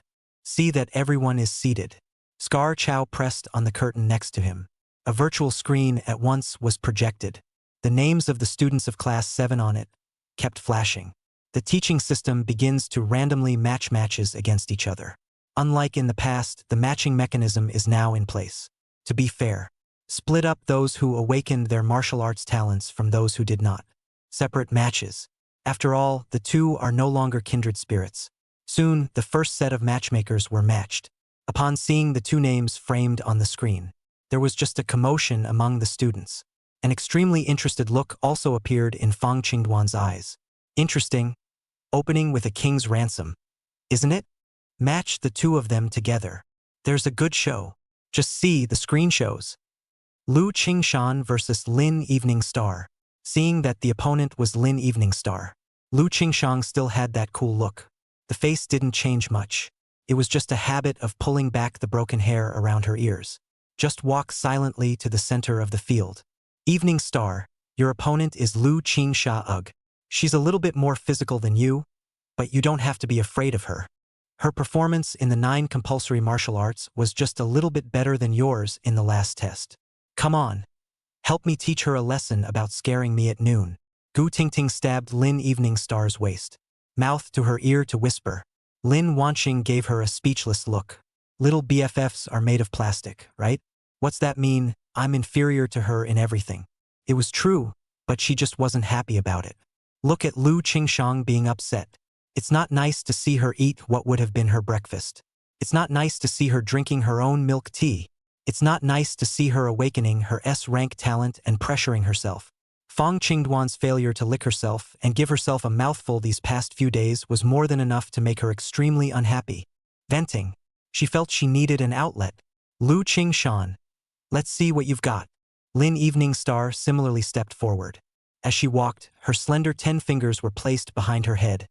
See that everyone is seated. Scar Chow pressed on the curtain next to him. A virtual screen at once was projected. The names of the students of Class 7 on it kept flashing. The teaching system begins to randomly match matches against each other. Unlike in the past, the matching mechanism is now in place. To be fair, split up those who awakened their martial arts talents from those who did not. Separate matches. After all, the two are no longer kindred spirits. Soon, the first set of matchmakers were matched. Upon seeing the two names framed on the screen, there was just a commotion among the students. An extremely interested look also appeared in Fong Qingduan's eyes. Interesting. Opening with a king's ransom. Isn't it? Match the two of them together. There's a good show. Just see the screen shows. Lu Qingshan versus Lin Evening Star. Seeing that the opponent was Lin Evening Star, Lu Qingshan still had that cool look. The face didn't change much. It was just a habit of pulling back the broken hair around her ears. Just walk silently to the center of the field. Evening Star, Your opponent is Lu Qingsha Ug. She's a little bit more physical than you, but you don't have to be afraid of her. Her performance in the 9 compulsory martial arts was just a little bit better than yours in the last test. Come on. Help me teach her a lesson about scaring me at noon. Gu Tingting stabbed Lin Evening Star's waist, mouth to her ear to whisper. Lin Wanqing gave her a speechless look. Little BFFs are made of plastic, right? What's that mean? I'm inferior to her in everything. It was true, but she just wasn't happy about it. Look at Lu Qingshang being upset. It's not nice to see her eat what would have been her breakfast. It's not nice to see her drinking her own milk tea. It's not nice to see her awakening her S-rank talent and pressuring herself. Fong Qingduan's failure to lick herself and give herself a mouthful these past few days was more than enough to make her extremely unhappy. Venting. She felt she needed an outlet. Lu Qingshan. Let's see what you've got. Lin Evening Star similarly stepped forward. As she walked, her slender 10 fingers were placed behind her head,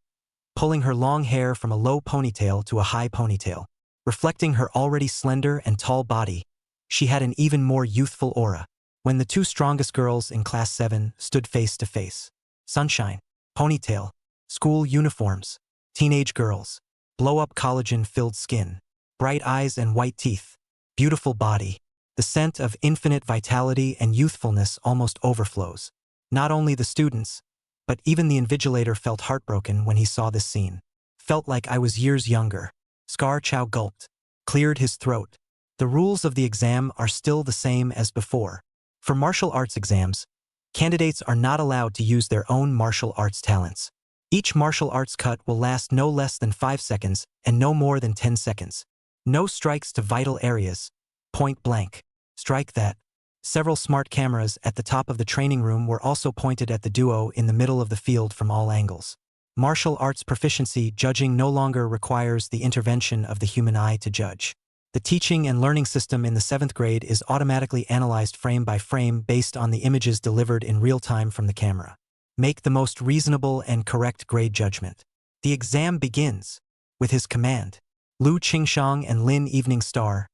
pulling her long hair from a low ponytail to a high ponytail. Reflecting her already slender and tall body, she had an even more youthful aura. When the 2 strongest girls in Class 7 stood face to face. Sunshine, ponytail, school uniforms, teenage girls, blow-up collagen-filled skin, bright eyes and white teeth, beautiful body. The scent of infinite vitality and youthfulness almost overflows. Not only the students, but even the invigilator felt heartbroken when he saw this scene. Felt like I was years younger. Scar Chow gulped, cleared his throat. The rules of the exam are still the same as before. For martial arts exams, candidates are not allowed to use their own martial arts talents. Each martial arts cut will last no less than 5 seconds and no more than 10 seconds. No strikes to vital areas. Point blank. Strike that. Several smart cameras at the top of the training room were also pointed at the duo in the middle of the field from all angles. Martial arts proficiency judging no longer requires the intervention of the human eye to judge. The teaching and learning system in the 7th grade is automatically analyzed frame by frame based on the images delivered in real time from the camera. Make the most reasonable and correct grade judgment. The exam begins. With his command, Lu Qingshang and Lin Evening Star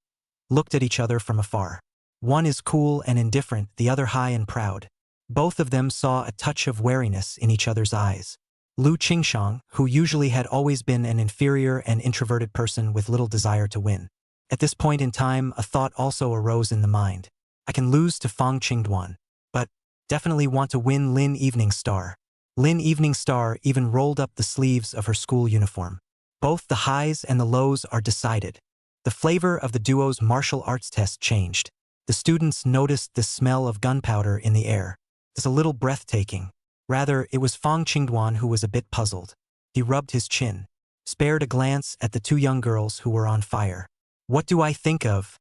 looked at each other from afar. One is cool and indifferent, the other high and proud. Both of them saw a touch of wariness in each other's eyes. Lu Qingshang, who usually had always been an inferior and introverted person with little desire to win. At this point in time, a thought also arose in the mind. I can lose to Fong Qingduan, but definitely want to win Lin Evening Star. Lin Evening Star even rolled up the sleeves of her school uniform. Both the highs and the lows are decided. The flavor of the duo's martial arts test changed. The students noticed the smell of gunpowder in the air. It's a little breathtaking. Rather, it was Fong Qingduan who was a bit puzzled. He rubbed his chin, spared a glance at the 2 young girls who were on fire. What do I think of?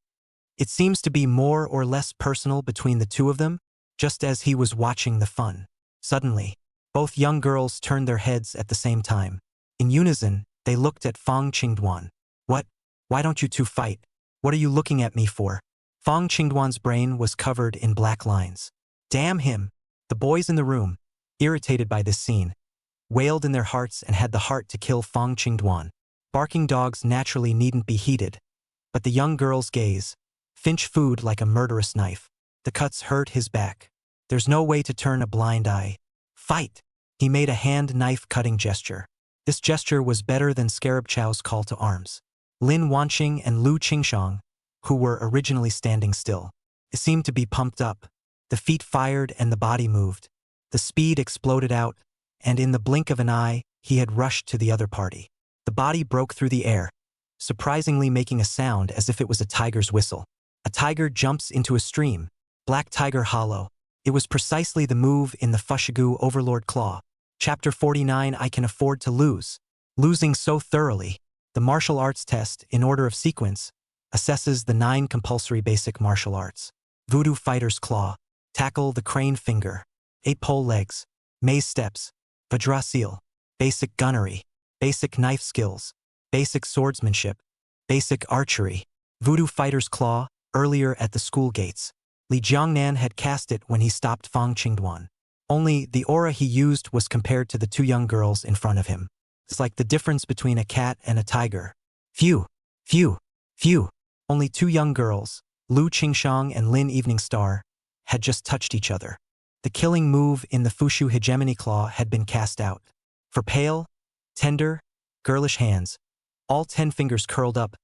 It seems to be more or less personal between the 2 of them, just as he was watching the fun. Suddenly, both young girls turned their heads at the same time. In unison, they looked at Fong Qingduan. What? Why don't you 2 fight? What are you looking at me for? Fong Qingduan's brain was covered in black lines. Damn him! The boys in the room, irritated by this scene, wailed in their hearts and had the heart to kill Fong Qingduan. Barking dogs naturally needn't be heeded, but the young girl's gaze, finch food like a murderous knife. The cuts hurt his back. There's no way to turn a blind eye. Fight! He made a hand-knife cutting gesture. This gesture was better than Scarab Chow's call to arms. Lin Wanqing and Lu Qingshang, who were originally standing still, seemed to be pumped up. The feet fired and the body moved. The speed exploded out, and in the blink of an eye, he had rushed to the other party. The body broke through the air, surprisingly making a sound as if it was a tiger's whistle. A tiger jumps into a stream. Black Tiger Hollow. It was precisely the move in the Fushigu Overlord Claw. Chapter 49. I can afford to lose. Losing so thoroughly. The martial arts test, in order of sequence, assesses the 9 compulsory basic martial arts. Voodoo Fighter's Claw. Tackle the Crane Finger. 8 Pole Legs. Maze Steps. Vajra Basic Gunnery. Basic Knife Skills. Basic Swordsmanship. Basic Archery. Voodoo Fighter's Claw, earlier at the school gates. Li Jiangnan had cast it when he stopped Fong Qingduan. Only the aura he used was compared to the 2 young girls in front of him. It's like the difference between a cat and a tiger. Phew, phew, phew. Only 2 young girls, Lu Qingshang and Lin Evening Star, had just touched each other. The killing move in the Fushu hegemony claw had been cast out. For pale, tender, girlish hands, all 10 fingers curled up,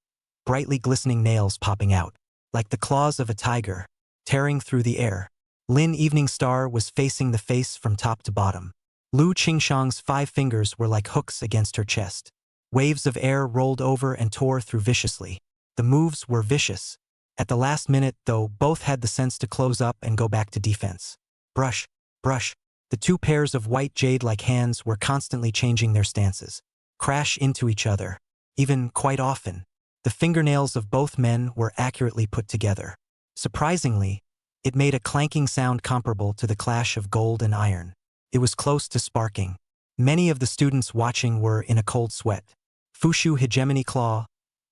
brightly glistening nails popping out, like the claws of a tiger, tearing through the air. Lin Evening Star was facing the face from top to bottom. Lu Qingshang's 5 fingers were like hooks against her chest. Waves of air rolled over and tore through viciously. The moves were vicious. At the last minute, though, both had the sense to close up and go back to defense. Brush, brush. The 2 pairs of white jade-like hands were constantly changing their stances. Crash into each other. Even, quite often, the fingernails of both men were accurately put together. Surprisingly, it made a clanking sound comparable to the clash of gold and iron. It was close to sparking. Many of the students watching were in a cold sweat. Fushu hegemony claw.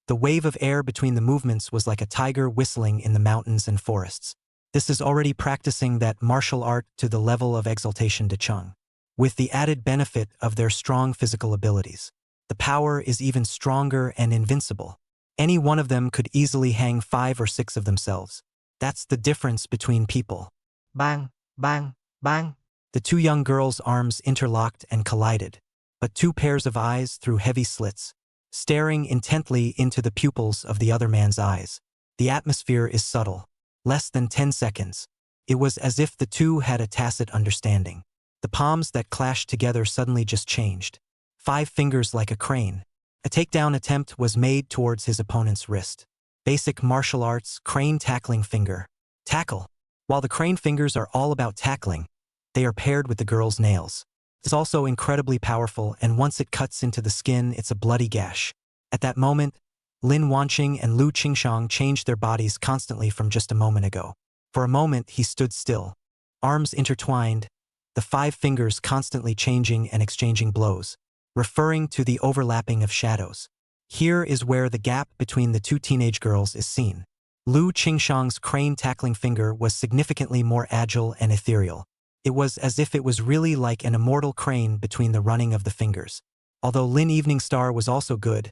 The wave of air between the movements was like a tiger whistling in the mountains and forests. This is already practicing that martial art to the level of exaltation de Cheng, with the added benefit of their strong physical abilities. The power is even stronger and invincible. Any one of them could easily hang 5 or 6 of themselves. That's the difference between people. Bang, bang, bang. The 2 young girls' arms interlocked and collided, but 2 pairs of eyes through heavy slits, staring intently into the pupils of the other man's eyes. The atmosphere is subtle. Less than 10 seconds. It was as if the 2 had a tacit understanding. The palms that clashed together suddenly just changed. 5 fingers like a crane. A takedown attempt was made towards his opponent's wrist. Basic martial arts, crane tackling finger. Tackle. While the crane fingers are all about tackling, they are paired with the girl's nails. It's also incredibly powerful, and once it cuts into the skin, it's a bloody gash. At that moment, Lin Wanqing and Lu Qingshang changed their bodies constantly from just a moment ago. For a moment, he stood still, arms intertwined, the 5 fingers constantly changing and exchanging blows, referring to the overlapping of shadows. Here is where the gap between the 2 teenage girls is seen. Lu Qingshang's crane tackling finger was significantly more agile and ethereal. It was as if it was really like an immortal crane between the running of the fingers. Although Lin Evening Star was also good,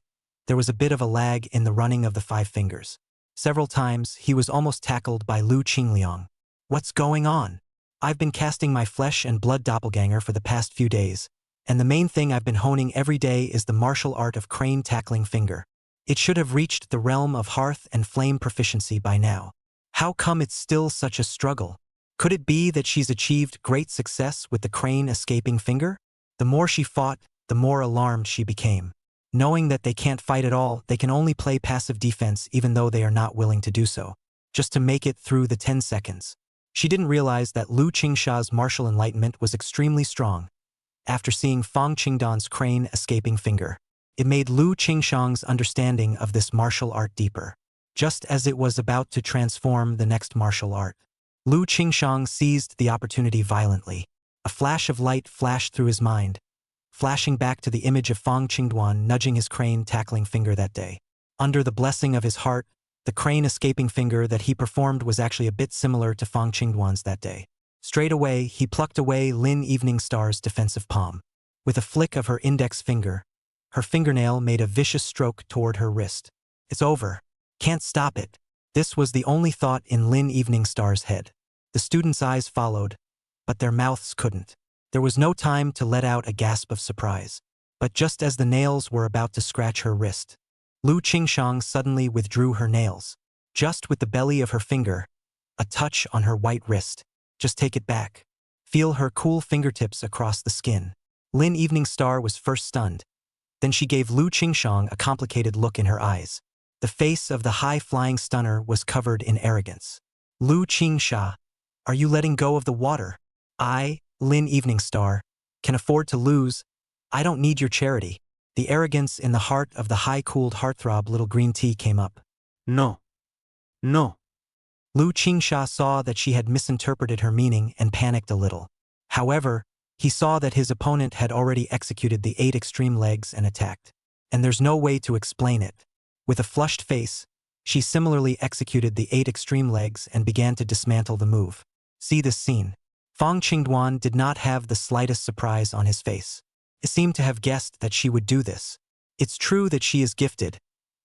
there was a bit of a lag in the running of the 5 fingers. Several times, he was almost tackled by Lu Qingliang. What's going on? I've been casting my flesh and blood doppelganger for the past few days, and the main thing I've been honing every day is the martial art of crane tackling finger. It should have reached the realm of hearth and flame proficiency by now. How come it's still such a struggle? Could it be that she's achieved great success with the crane escaping finger? The more she fought, the more alarmed she became. Knowing that they can't fight at all, they can only play passive defense even though they are not willing to do so, just to make it through the 10 seconds. She didn't realize that Lu Qingsha's martial enlightenment was extremely strong. After seeing Fong Qingdan's crane escaping finger, it made Lu Qingshang's understanding of this martial art deeper. Just as it was about to transform the next martial art, Lu Qingshang seized the opportunity violently. A flash of light flashed through his mind, flashing back to the image of Fong Qingduan nudging his crane tackling finger that day. Under the blessing of his heart, the crane escaping finger that he performed was actually a bit similar to Fong Qingduan's that day. Straight away, he plucked away Lin Evening Star's defensive palm. With a flick of her index finger, her fingernail made a vicious stroke toward her wrist. It's over. Can't stop it. This was the only thought in Lin Evening Star's head. The students' eyes followed, but their mouths couldn't. There was no time to let out a gasp of surprise. But just as the nails were about to scratch her wrist, Lu Qingshang suddenly withdrew her nails. Just with the belly of her finger, a touch on her white wrist. Just take it back. Feel her cool fingertips across the skin. Lin Evening Star was first stunned. Then she gave Lu Qingshang a complicated look in her eyes. The face of the high-flying stunner was covered in arrogance. Lu Qingsha, are you letting go of the water? I, Lin Evening Star, can afford to lose. I don't need your charity. The arrogance in the heart of the high-cooled heartthrob little green tea came up.
No. No.
Lu Qingsha saw that she had misinterpreted her meaning and panicked a little. However, he saw that his opponent had already executed the 8 extreme legs and attacked. And there's no way to explain it. With a flushed face, she similarly executed the 8 extreme legs and began to dismantle the move. See this scene. Fong Qingduan did not have the slightest surprise on his face. He seemed to have guessed that she would do this. It's true that she is gifted.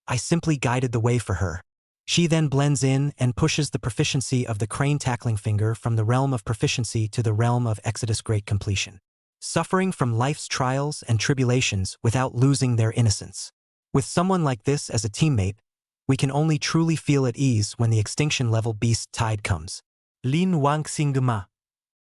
I simply guided the way for her. She then blends in and pushes the proficiency of the crane tackling finger from the realm of proficiency to the realm of Exodus Great Completion. Suffering from life's trials and tribulations without losing their innocence. With someone like this as a teammate, we can only truly feel at ease when the extinction level beast tide comes.
Lin Wang Xingma.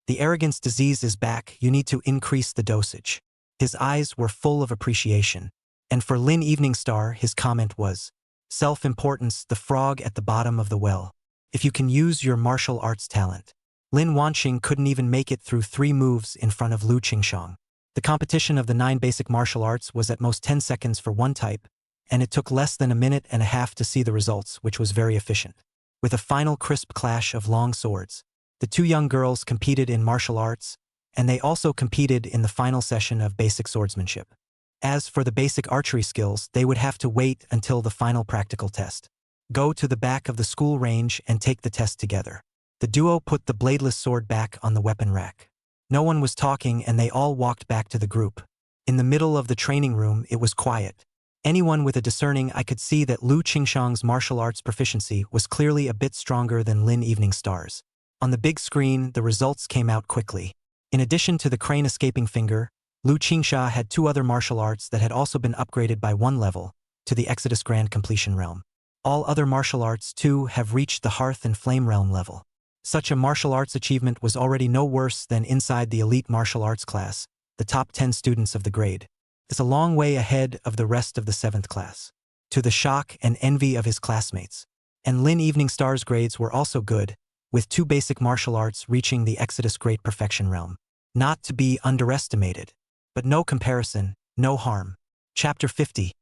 The arrogance disease is back, you need to increase the dosage. His eyes were full of appreciation. And for Lin Eveningstar, his comment was, self-importance, the frog at the bottom of the well. If you can use your martial arts talent. Lin Wanqing couldn't even make it through 3 moves in front of Lu Qingshang. The competition of the 9 basic martial arts was at most 10 seconds for one type, and it took less than a minute and a half to see the results, which was very efficient. With a final crisp clash of long swords, the 2 young girls competed in martial arts, and they also competed in the final session of basic swordsmanship. As for the basic archery skills, they would have to wait until the final practical test. Go to the back of the school range and take the test together. The duo put the bladeless sword back on the weapon rack. No one was talking and they all walked back to the group. In the middle of the training room, it was quiet. Anyone with a discerning eye could see that Lu Qingshang's martial arts proficiency was clearly a bit stronger than Lin Eveningstar's. On the big screen, the results came out quickly. In addition to the crane escaping finger, Lu Qingsha had 2 other martial arts that had also been upgraded by 1 level, to the Exodus Grand Completion realm. All other martial arts, too, have reached the Hearth and Flame realm level. Such a martial arts achievement was already no worse than inside the elite martial arts class, the top 10 students of the grade. It's a long way ahead of the rest of the 7th class. To the shock and envy of his classmates. And Lin Eveningstar's grades were also good, with 2 basic martial arts reaching the Exodus Great Perfection realm. Not to be underestimated. But no comparison, no harm. Chapter 50.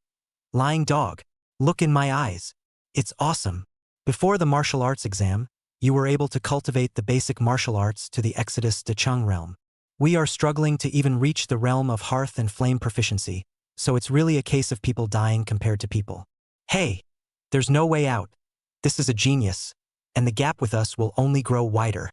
Lying Dog. Look in my eyes. It's awesome. Before the martial arts exam, you were able to cultivate the basic martial arts to the Exodus De Cheng realm. We are struggling to even reach the realm of Hearth and Flame proficiency, so it's really a case of people dying compared to people. Hey! There's no way out. This is a genius, and the gap with us will only grow wider.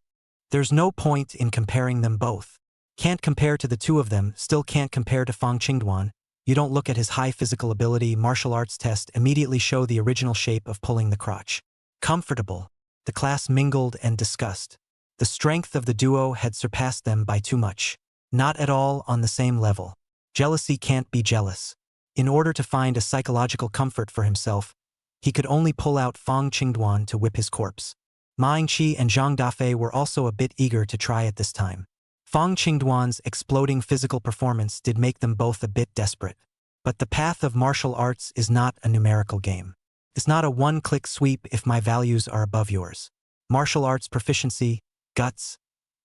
There's no point in comparing them both. Can't compare to the 2 of them, still can't compare to Fong Qingduan. You don't look at his high physical ability martial arts test immediately show the original shape of pulling the crotch. Comfortable. The class mingled and discussed. The strength of the duo had surpassed them by too much. Not at all on the same level. Jealousy can't be jealous. In order to find a psychological comfort for himself, he could only pull out Fong Qingduan to whip his corpse. Ma Yingqi and Zhang Dafei were also a bit eager to try at this time. Fong Qingduan's exploding physical performance did make them both a bit desperate. But the path of martial arts is not a numerical game. It's not a one-click sweep if my values are above yours. Martial arts proficiency, guts,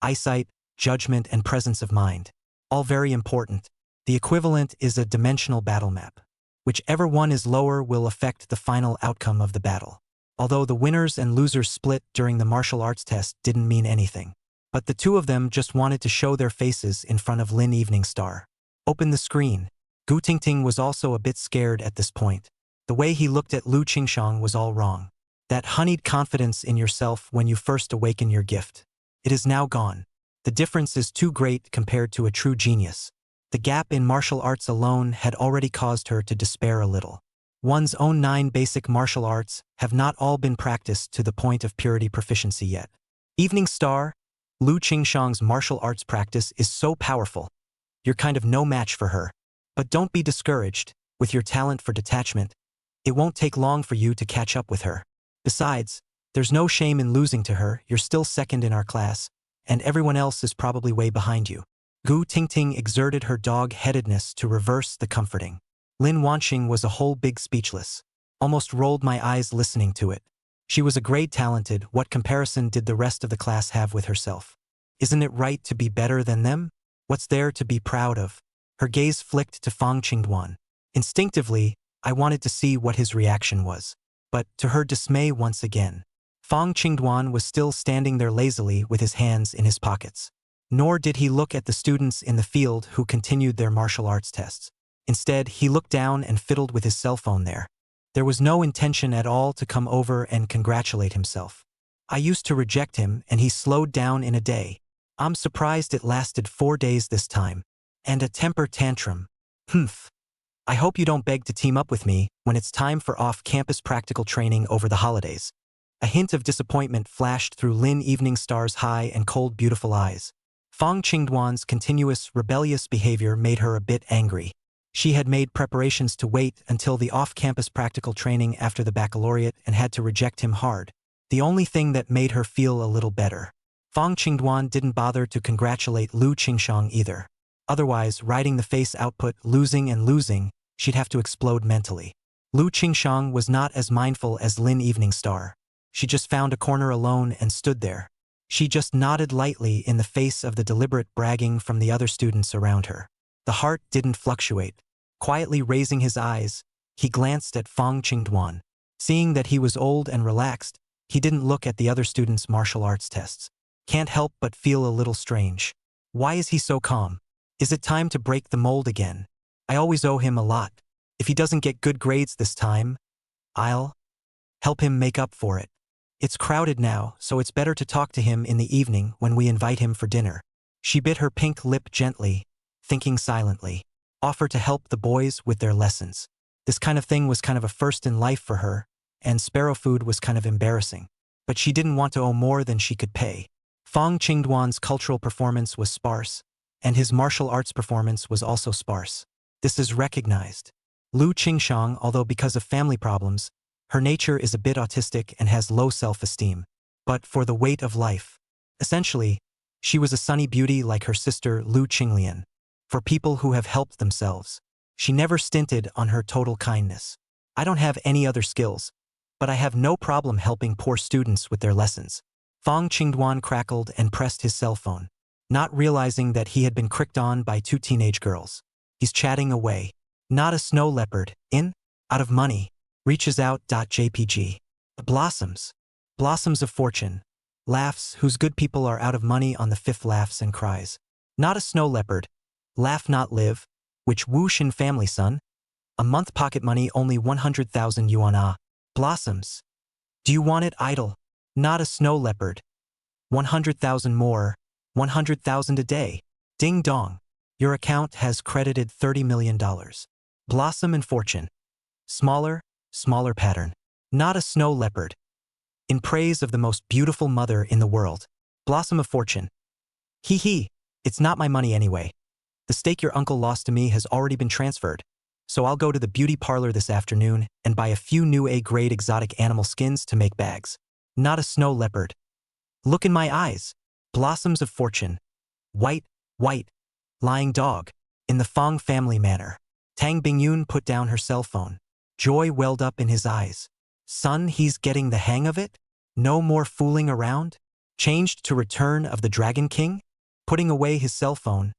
eyesight, judgment, and presence of mind. All very important. The equivalent is a dimensional battle map. Whichever one is lower will affect the final outcome of the battle. Although the winners and losers split during the martial arts test didn't mean anything. But the 2 of them just wanted to show their faces in front of Lin Eveningstar. Open the screen. Gu Tingting was also a bit scared at this point. The way he looked at Lu Qingshang was all wrong. That honeyed confidence in yourself when you first awaken your gift. It is now gone. The difference is too great compared to a true genius. The gap in martial arts alone had already caused her to despair a little. One's own 9 basic martial arts have not all been practiced to the point of purity proficiency yet. Eveningstar, Lu Qingshang's martial arts practice is so powerful. You're kind of no match for her. But don't be discouraged. With your talent for detachment, it won't take long for you to catch up with her. Besides, there's no shame in losing to her. You're still 2nd in our class, and everyone else is probably way behind you. Gu Tingting exerted her dog-headedness to reverse the comforting. Lin Wanqing was a whole big speechless. Almost rolled my eyes listening to it. She was a grade talented. What comparison did the rest of the class have with herself? Isn't it right to be better than them? What's there to be proud of? Her gaze flicked to Fong Qingduan. Instinctively, I wanted to see what his reaction was. But, to her dismay once again, Fong Qingduan was still standing there lazily with his hands in his pockets. Nor did he look at the students in the field who continued their martial arts tests. Instead, he looked down and fiddled with his cell phone there. There was no intention at all to come over and congratulate himself. I used to reject him and he slowed down in a day. I'm surprised it lasted 4 days this time. And a temper tantrum. Humph. I hope you don't beg to team up with me when it's time for off-campus practical training over the holidays. A hint of disappointment flashed through Lin Evening Star's high and cold beautiful eyes. Fong Qingduan's continuous, rebellious behavior made her a bit angry. She had made preparations to wait until the off-campus practical training after the baccalaureate and had to reject him hard. The only thing that made her feel a little better. Fong Qingduan didn't bother to congratulate Lu Qingshang either. Otherwise, riding the face output, losing and losing, she'd have to explode mentally. Lu Qingshang was not as mindful as Lin Evening Star. She just found a corner alone and stood there. She just nodded lightly in the face of the deliberate bragging from the other students around her. The heart didn't fluctuate. Quietly raising his eyes, he glanced at Fong Qingduan. Seeing that he was old and relaxed, he didn't look at the other students' martial arts tests. Can't help but feel a little strange. Why is he so calm? Is it time to break the mold again? I always owe him a lot. If he doesn't get good grades this time, I'll help him make up for it. It's crowded now, so it's better to talk to him in the evening when we invite him for dinner. She bit her pink lip gently, thinking silently. Offer to help the boys with their lessons. This kind of thing was kind of a first in life for her, and sparrow food was kind of embarrassing. But she didn't want to owe more than she could pay. Fong Qingduan's cultural performance was sparse, and his martial arts performance was also sparse. This is recognized. Lu Qingshang, although because of family problems, her nature is a bit autistic and has low self-esteem. But for the weight of life. Essentially, she was a sunny beauty like her sister Lu Qinglian. For people who have helped themselves. She never stinted on her total kindness. I don't have any other skills, but I have no problem helping poor students with their lessons. Fong Qingduan crackled and pressed his cell phone, not realizing that he had been cricked on by two teenage girls. He's chatting away. Not a snow leopard, out of money, reaches out. JPG. The blossoms. Blossoms of fortune. Laughs whose good people are out of money on the fifth laughs and cries. Not a snow leopard. Laugh not live. Which Wu Shin family son? A month pocket money only 100,000 yuan. Blossoms. Do you want it idle? Not a snow leopard. 100,000 more. 100,000 a day. Ding dong. Your account has credited $30 million. Blossom and fortune. Smaller pattern. Not a snow leopard. In praise of the most beautiful mother in the world. Blossom of fortune. Hee, it's not my money anyway. The stake your uncle lost to me has already been transferred. So I'll go to the beauty parlor this afternoon and buy a few new A-grade exotic animal skins to make bags. Not a snow leopard. Look in my eyes. Blossoms of fortune. White, lying dog. In the Fong family manner. Tang Bingyun put down her cell phone. Joy welled up in his eyes. Son, he's getting the hang of it? No more fooling around? Changed to Return of the Dragon King? Putting away his cell phone,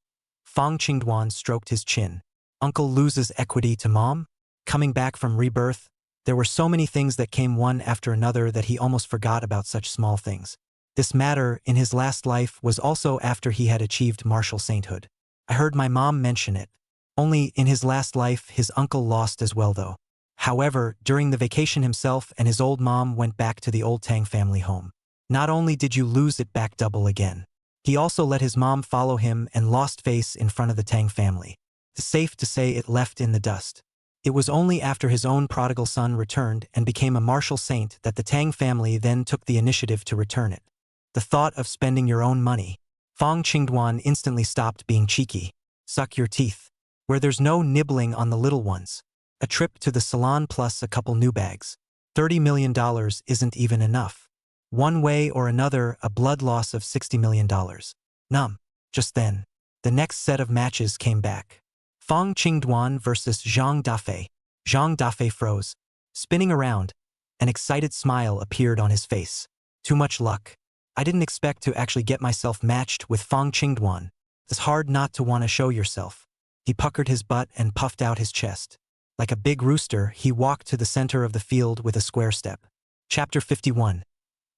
Fong Qingduan stroked his chin. Uncle loses equity to mom? Coming back from Rebirth, there were so many things that came one after another that he almost forgot about such small things. This matter in his last life was also after he had achieved martial sainthood. I heard my mom mention it. Only in his last life his uncle lost as well though. However, during the vacation himself and his old mom went back to the old Tang family home. Not only did you lose it back double again, he also let his mom follow him and lost face in front of the Tang family. It's safe to say it left in the dust. It was only after his own prodigal son returned and became a martial saint that the Tang family then took the initiative to return it. The thought of spending your own money. Fong Qingduan instantly stopped being cheeky. Suck your teeth. Where there's no nibbling on the little ones. A trip to the salon plus a couple new bags. $30 million isn't even enough. One way or another, a blood loss of $60 million. Numb. Just then, the next set of matches came back. Fong Qingduan versus Zhang Dafei. Zhang Dafei froze. Spinning around, an excited smile appeared on his face. Too much luck. I didn't expect to actually get myself matched with Fong Qingduan. It's hard not to want to show yourself. He puckered his butt and puffed out his chest. Like a big rooster, he walked to the center of the field with a square step. Chapter 51.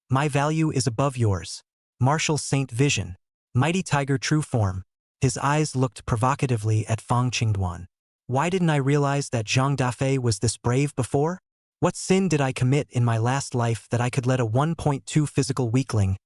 My value is above yours. Martial Saint Vision. Mighty Tiger True Form. His eyes looked provocatively at Fong Qingduan. Why didn't I realize that Zhang Dafei was this brave before? What sin did I commit in my last life that I could let a 1.2 physical weakling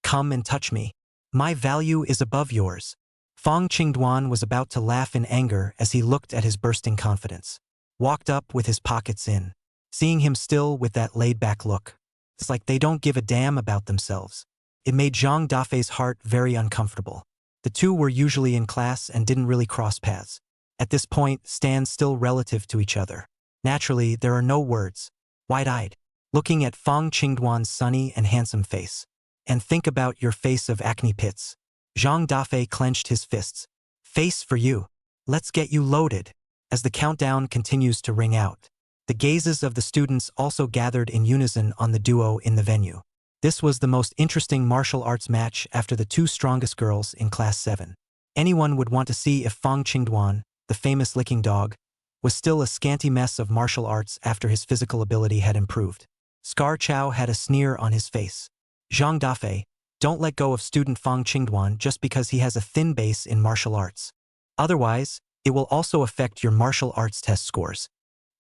come and touch me? My value is above yours. Fong Qingduan was about to laugh in anger as he looked at his bursting confidence. walked up with his pockets in. Seeing him still with that laid-back look, it's like they don't give a damn about themselves. It made Zhang Dafei's heart very uncomfortable. The two were usually in class and didn't really cross paths. At this point, stand still relative to each other. Naturally, there are no words. Wide-eyed, looking at Fong Qingduan's sunny and handsome face. And think about your face of acne pits. Zhang Dafei clenched his fists. Face for you. Let's get you loaded. As the countdown continues to ring out, the gazes of the students also gathered in unison on the duo in the venue. This was the most interesting martial arts match after the two strongest girls in Class 7. Anyone would want to see if Fong Qingduan, the famous licking dog, was still a scanty mess of martial arts after his physical ability had improved. Scar Chow had a sneer on his face. Zhang Dafei, don't let go of student Fong Qingduan just because he has a thin base in martial arts. Otherwise, it will also affect your martial arts test scores.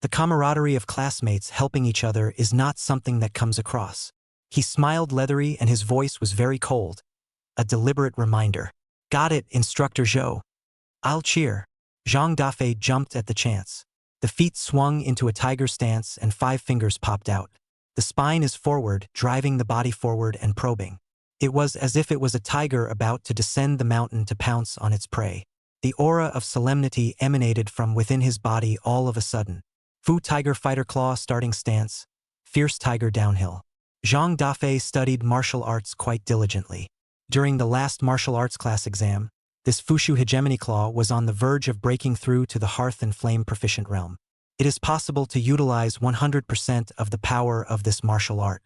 The camaraderie of classmates helping each other is not something that comes across. He smiled leathery and his voice was very cold. A deliberate reminder. Got it, Instructor Zhou. I'll cheer. Zhang Dafei jumped at the chance. The feet swung into a tiger stance and 5 fingers popped out. The spine is forward, driving the body forward and probing. It was as if it was a tiger about to descend the mountain to pounce on its prey. The aura of solemnity emanated from within his body all of a sudden. Fu Tiger Fighter Claw starting stance. Fierce Tiger downhill. Zhang Dafei studied martial arts quite diligently. During the last martial arts class exam, this Fushu Hegemony Claw was on the verge of breaking through to the Hearth and Flame proficient realm. It is possible to utilize 100% of the power of this martial art.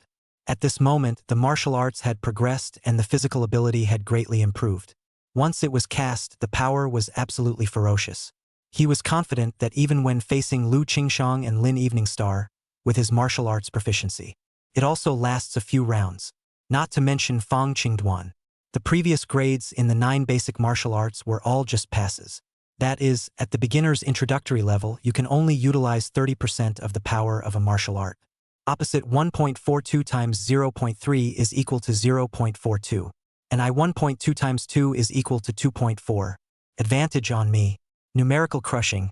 At this moment, the martial arts had progressed and the physical ability had greatly improved. Once it was cast, the power was absolutely ferocious. He was confident that even when facing Lu Qingshang and Lin Evening Star, with his martial arts proficiency, it also lasts a few rounds. Not to mention Fong Qingduan. The previous grades in the 9 basic martial arts were all just passes. That is, at the beginner's introductory level, you can only utilize 30% of the power of a martial art. Opposite 1.42 times 0.3 is equal to 0.42. And I 1.2 times 2 is equal to 2.4. Advantage on me. Numerical crushing.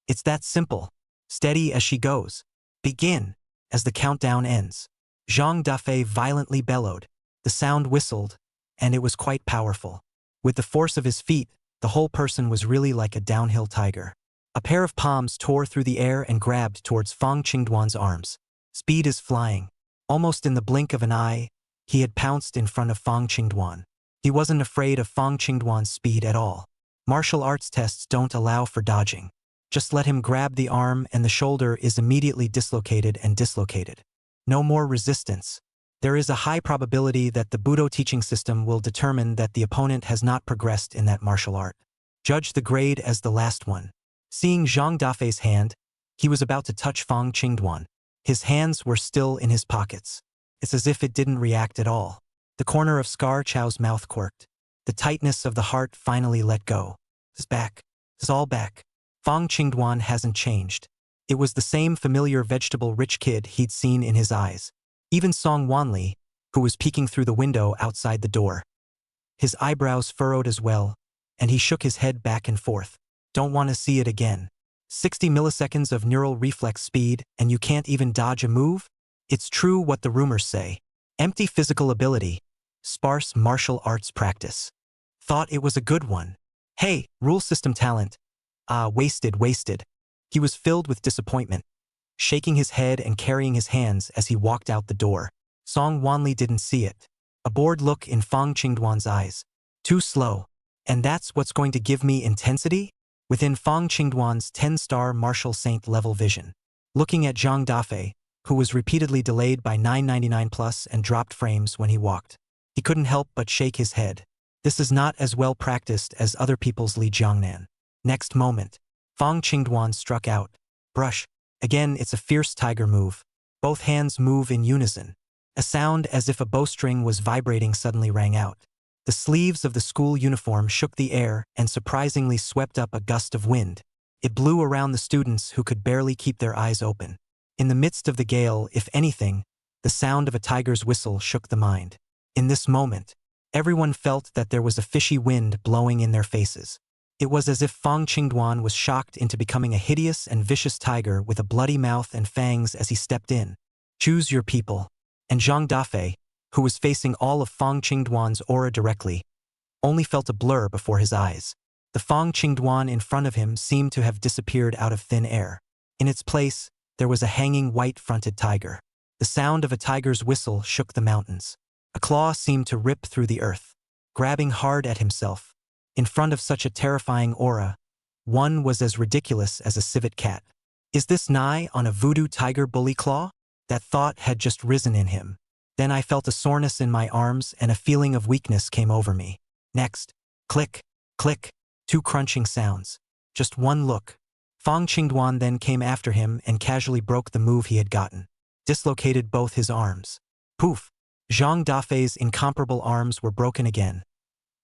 It's that simple. Steady as she goes. Begin. As the countdown ends, Zhang Dafei violently bellowed. The sound whistled, and it was quite powerful. With the force of his feet, the whole person was really like a downhill tiger. A pair of palms tore through the air and grabbed towards Fong Qingduan's arms. Speed is flying. Almost in the blink of an eye, he had pounced in front of Fong Qingduan. He wasn't afraid of Fong Qingduan's speed at all. Martial arts tests don't allow for dodging. Just let him grab the arm and the shoulder is immediately dislocated and dislocated. No more resistance. There is a high probability that the Budo teaching system will determine that the opponent has not progressed in that martial art. Judge the grade as the last one. Seeing Zhang Dafei's hand, he was about to touch Fong Qingduan. His hands were still in his pockets. It's as if it didn't react at all. The corner of Scar Chow's mouth quirked. The tightness of the heart finally let go. It's back. It's all back. Fong Qingduan hasn't changed. It was the same familiar vegetable-rich kid he'd seen in his eyes. Even Song Wanli, who was peeking through the window outside the door. His eyebrows furrowed as well, and he shook his head back and forth. Don't want to see it again. 60 milliseconds of neural reflex speed, and you can't even dodge a move? It's true what the rumors say. Empty physical ability. Sparse martial arts practice. Thought it was a good one. Hey, rule system talent. Wasted. He was filled with disappointment, shaking his head and carrying his hands as he walked out the door. Song Wanli didn't see it. A bored look in Fong Qingduan's eyes. Too slow. And that's what's going to give me intensity? Within Fong Qingduan's 10-star martial saint level vision. Looking at Zhang Dafei, who was repeatedly delayed by 999 plus and dropped frames when he walked. He couldn't help but shake his head. This is not as well practiced as other people's Li Jiangnan. Next moment, Fong Qingduan struck out. Brush. Again, it's a fierce tiger move. Both hands move in unison. A sound as if a bowstring was vibrating suddenly rang out. The sleeves of the school uniform shook the air and surprisingly swept up a gust of wind. It blew around the students who could barely keep their eyes open. In the midst of the gale, if anything, the sound of a tiger's whistle shook the mind. In this moment, everyone felt that there was a fishy wind blowing in their faces. It was as if Fong Dwan was shocked into becoming a hideous and vicious tiger with a bloody mouth and fangs as he stepped in. Choose your people. And Zhang Dafei, who was facing all of Fong Dwan's aura directly, only felt a blur before his eyes. The Fong Dwan in front of him seemed to have disappeared out of thin air. In its place, there was a hanging white-fronted tiger. The sound of a tiger's whistle shook the mountains. A claw seemed to rip through the earth, grabbing hard at himself. In front of such a terrifying aura, one was as ridiculous as a civet cat. Is this nigh on a voodoo tiger bully claw? That thought had just risen in him. Then I felt a soreness in my arms and a feeling of weakness came over me. Next, click, click, two crunching sounds. Just one look. Fong Dwan then came after him and casually broke the move he had gotten. Dislocated both his arms. Poof! Zhang Dafei's incomparable arms were broken again,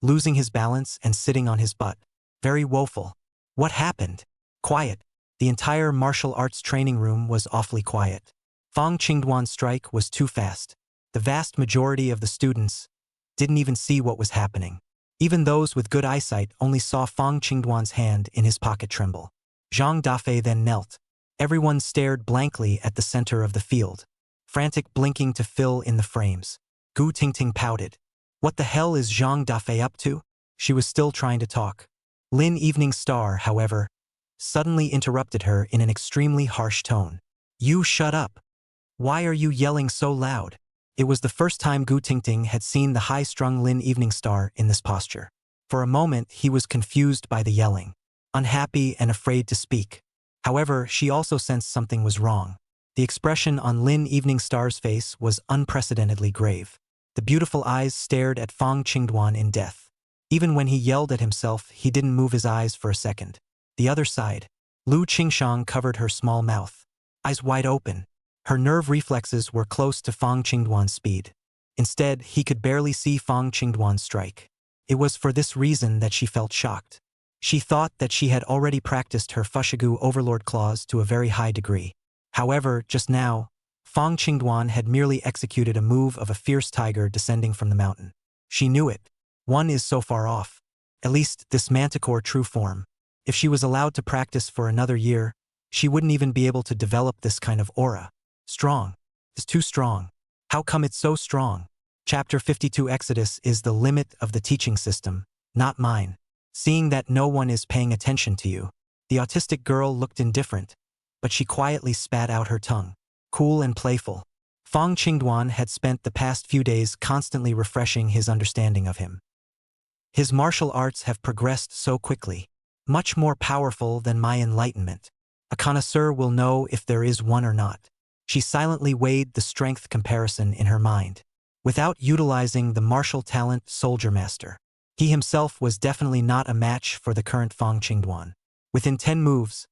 losing his balance and sitting on his butt. Very woeful. What happened? Quiet. The entire martial arts training room was awfully quiet. Fong Dwan's strike was too fast. The vast majority of the students didn't even see what was happening. Even those with good eyesight only saw Fong Dwan's hand in his pocket tremble. Zhang Dafei then knelt. Everyone stared blankly at the center of the field, frantic blinking to fill in the frames. Gu Tingting pouted. What the hell is Zhang Dafei up to? She was still trying to talk. Lin Evening Star, however, suddenly interrupted her in an extremely harsh tone. You shut up. Why are you yelling so loud? It was the first time Gu Tingting had seen the high-strung Lin Evening Star in this posture. For a moment, he was confused by the yelling, unhappy and afraid to speak. However, she also sensed something was wrong. The expression on Lin Evening Star's face was unprecedentedly grave. The beautiful eyes stared at Fong Dwan in death. Even when he yelled at himself, he didn't move his eyes for a second. The other side, Lu Qingshang covered her small mouth, eyes wide open. Her nerve reflexes were close to Fong Dwan's speed. Instead, he could barely see Fong Dwan's strike. It was for this reason that she felt shocked. She thought that she had already practiced her Fushigu Overlord claws to a very high degree. However, just now, Fong Dwan had merely executed a move of a fierce tiger descending from the mountain. She knew it. One is so far off. At least this manticore true form. If she was allowed to practice for another year, she wouldn't even be able to develop this kind of aura. Strong. It's too strong. How come it's so strong? Chapter 52 Exodus is the limit of the teaching system, not mine. Seeing that no one is paying attention to you, the autistic girl looked indifferent, but she quietly spat out her tongue. Cool and playful. Fong Dwan had spent the past few days constantly refreshing his understanding of him. His martial arts have progressed so quickly, much more powerful than my enlightenment. A connoisseur will know if there is one or not. She silently weighed the strength comparison in her mind. Without utilizing the martial talent soldier master, he himself was definitely not a match for the current Fong Dwan. Within 10 moves,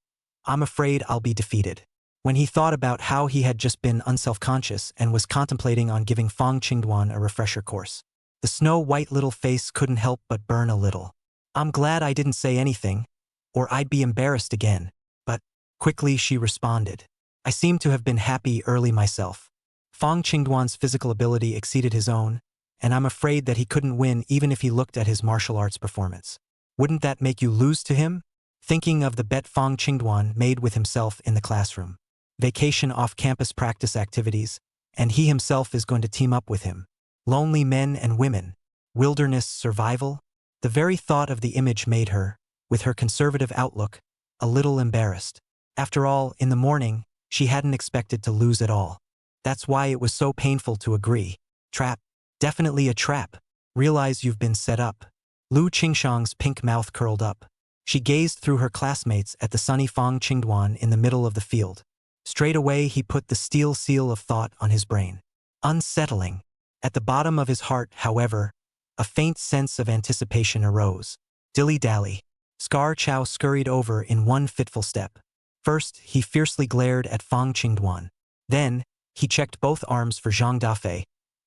I'm afraid I'll be defeated. When he thought about how he had just been unself-conscious and was contemplating on giving Fong Dwan a refresher course, the snow-white little face couldn't help but burn a little. I'm glad I didn't say anything, or I'd be embarrassed again. But, quickly she responded. I seem to have been happy early myself. Fong Dwan's physical ability exceeded his own, and I'm afraid that he couldn't win even if he looked at his martial arts performance. Wouldn't that make you lose to him? Thinking of the bet Fong Dwan made with himself in the classroom. Vacation off-campus practice activities, and he himself is going to team up with him. Lonely men and women. Wilderness survival. The very thought of the image made her, with her conservative outlook, a little embarrassed. After all, in the morning, she hadn't expected to lose at all. That's why it was so painful to agree. Trap. Definitely a trap. Realize you've been set up. Lu Qingshang's pink mouth curled up. She gazed through her classmates at the sunny Fong Dwan in the middle of the field. Straight away he put the steel seal of thought on his brain. Unsettling. At the bottom of his heart, however, a faint sense of anticipation arose. Dilly-dally. Scar Chow scurried over in one fitful step. First, he fiercely glared at Fong Dwan. Then, he checked both arms for Zhang Dafei,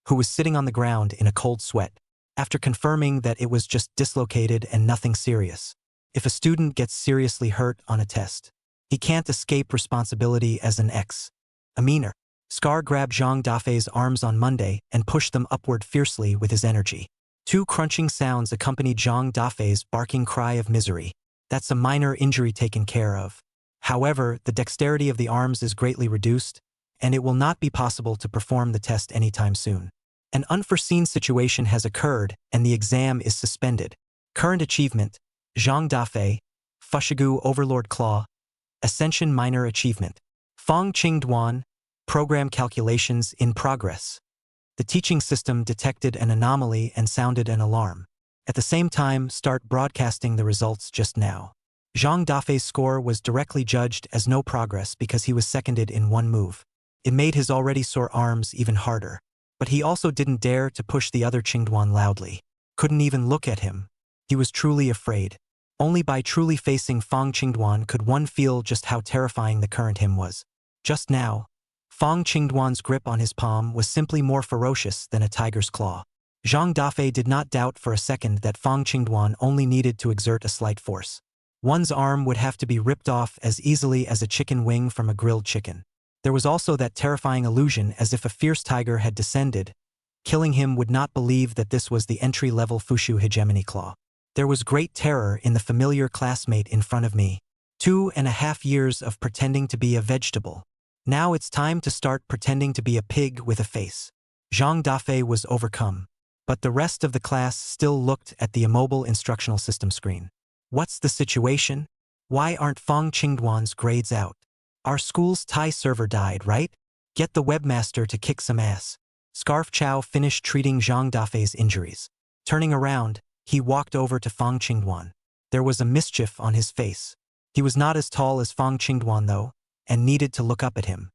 who was sitting on the ground in a cold sweat, after confirming that it was just dislocated and nothing serious. If a student gets seriously hurt on a test, he can't escape responsibility as an ex-Demeanor. Scar grabbed Zhang Dafei's arms on Monday and pushed them upward fiercely with his energy. Two crunching sounds accompanied Zhang Dafei's barking cry of misery. That's a minor injury taken care of. However, the dexterity of the arms is greatly reduced, and it will not be possible to perform the test anytime soon. An unforeseen situation has occurred, and the exam is suspended. Current achievement, Zhang Dafei, Fushigu Overlord Claw, Ascension Minor Achievement. Fong Qing Dwan, Program Calculations in Progress. The teaching system detected an anomaly and sounded an alarm. At the same time, start broadcasting the results just now. Zhang Dafei's score was directly judged as no progress because he was seconded in one move. It made his already sore arms even harder. But he also didn't dare to push the other Qingduan loudly. Couldn't even look at him. He was truly afraid. Only by truly facing Fong Qingduan could one feel just how terrifying the current him was. Just now, Fong Qingduan's grip on his palm was simply more ferocious than a tiger's claw. Zhang Dafei did not doubt for a second that Fong Qingduan only needed to exert a slight force. One's arm would have to be ripped off as easily as a chicken wing from a grilled chicken. There was also that terrifying illusion as if a fierce tiger had descended. Killing him would not believe that this was the entry-level Fushu hegemony claw. There was great terror in the familiar classmate in front of me. 2.5 years of pretending to be a vegetable. Now it's time to start pretending to be a pig with a face. Zhang Dafei was overcome. But the rest of the class still looked at the immobile instructional system screen. What's the situation? Why aren't Fong Qingduan's grades out? Our school's Thai server died, right? Get the webmaster to kick some ass. Scarf Chow finished treating Zhang Dafei's injuries. Turning around, he walked over to Fong Qingduan. There was a mischief on his face. He was not as tall as Fong Qingduan though, and needed to look up at him.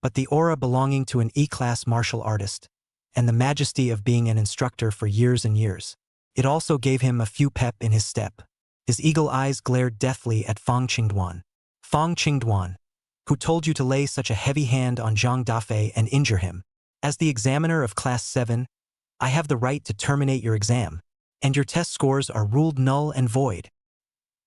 But the aura belonging to an E-class martial artist, and the majesty of being an instructor for years and years. It also gave him a few pep in his step. His eagle eyes glared deathly at Fong Qingduan. Fong Qingduan, who told you to lay such a heavy hand on Zhang Dafei and injure him? As the examiner of Class 7, I have the right to terminate your exam, and your test scores are ruled null and void.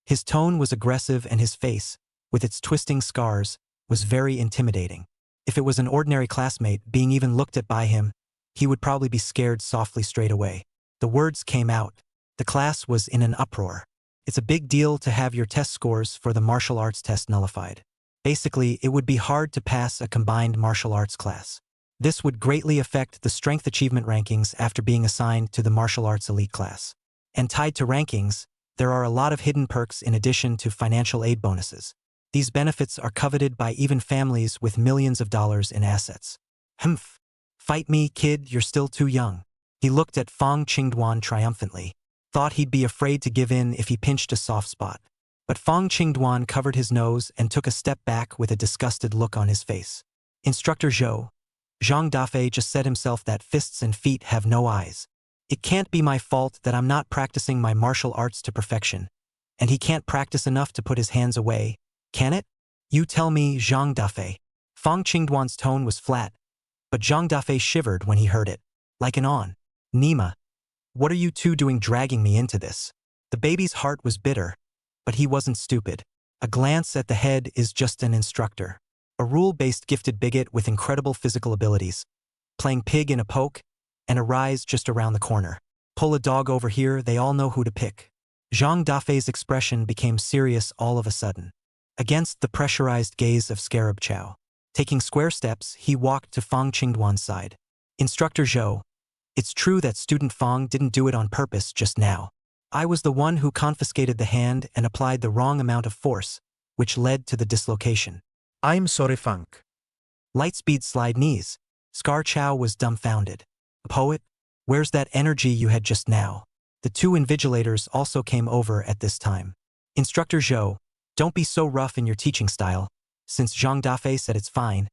His tone was aggressive and his face, with its twisting scars, was very intimidating. If it was an ordinary classmate being even looked at by him, he would probably be scared softly straight away. The words came out. The class was in an uproar. It's a big deal to have your test scores for the martial arts test nullified. Basically, it would be hard to pass a combined martial arts class. This would greatly affect the strength achievement rankings after being assigned to the martial arts elite class. And tied to rankings, there are a lot of hidden perks in addition to financial aid bonuses. These benefits are coveted by even families with millions of dollars in assets. Humph. Fight me, kid, you're still too young. He looked at Fong Qingduan triumphantly. Thought he'd be afraid to give in if he pinched a soft spot. But Fong Qingduan covered his nose and took a step back with a disgusted look on his face. Instructor Zhou, Zhang Dafei just said himself that fists and feet have no eyes. It can't be my fault that I'm not practicing my martial arts to perfection. And he can't practice enough to put his hands away, can it? You tell me, Zhang Dafei. Fong Qingduan's tone was flat, but Zhang Dafei shivered when he heard it. Like an on. Nima. What are you two doing dragging me into this? The baby's heart was bitter. But he wasn't stupid. A glance at the head is just an instructor. A rule-based gifted bigot with incredible physical abilities. Playing pig in a poke, and a rise just around the corner. Pull a dog over here, they all know who to pick. Zhang Dafei's expression became serious all of a sudden. Against the pressurized gaze of Scarab Chow. Taking square steps, he walked to Fong Qingduan's side. Instructor Zhou, it's true that student Fong didn't do it on purpose just now. I was the one who confiscated the hand and applied the wrong amount of force, which led to the dislocation.
I'm sorry, Fong.
Lightspeed slide knees. Scar Chow was dumbfounded. Poet, where's that energy you had just now? The two invigilators also came over at this time. Instructor Zhou, don't be so rough in your teaching style. Since Zhang Dafei said it's fine,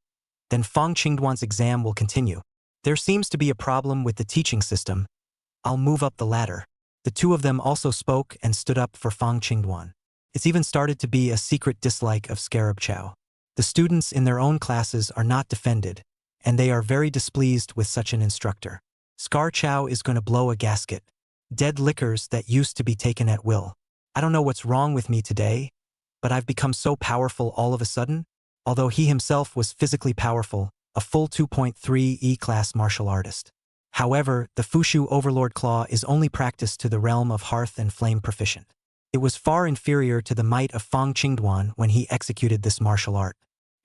then Fong Qingduan's exam will continue. There seems to be a problem with the teaching system. I'll move up the ladder. The two of them also spoke and stood up for Fong Qingduan. It's even started to be a secret dislike of Scarab Chow. The students in their own classes are not defended, and they are very displeased with such an instructor. Scar Chow is going to blow a gasket. Dead liquors that used to be taken at will. I don't know what's wrong with me today, but I've become so powerful all of a sudden. Although he himself was physically powerful, a full 2.3 E-class martial artist. However, the Fushu Overlord Claw is only practiced to the realm of Hearth and Flame proficient. It was far inferior to the might of Fong Dwan when he executed this martial art.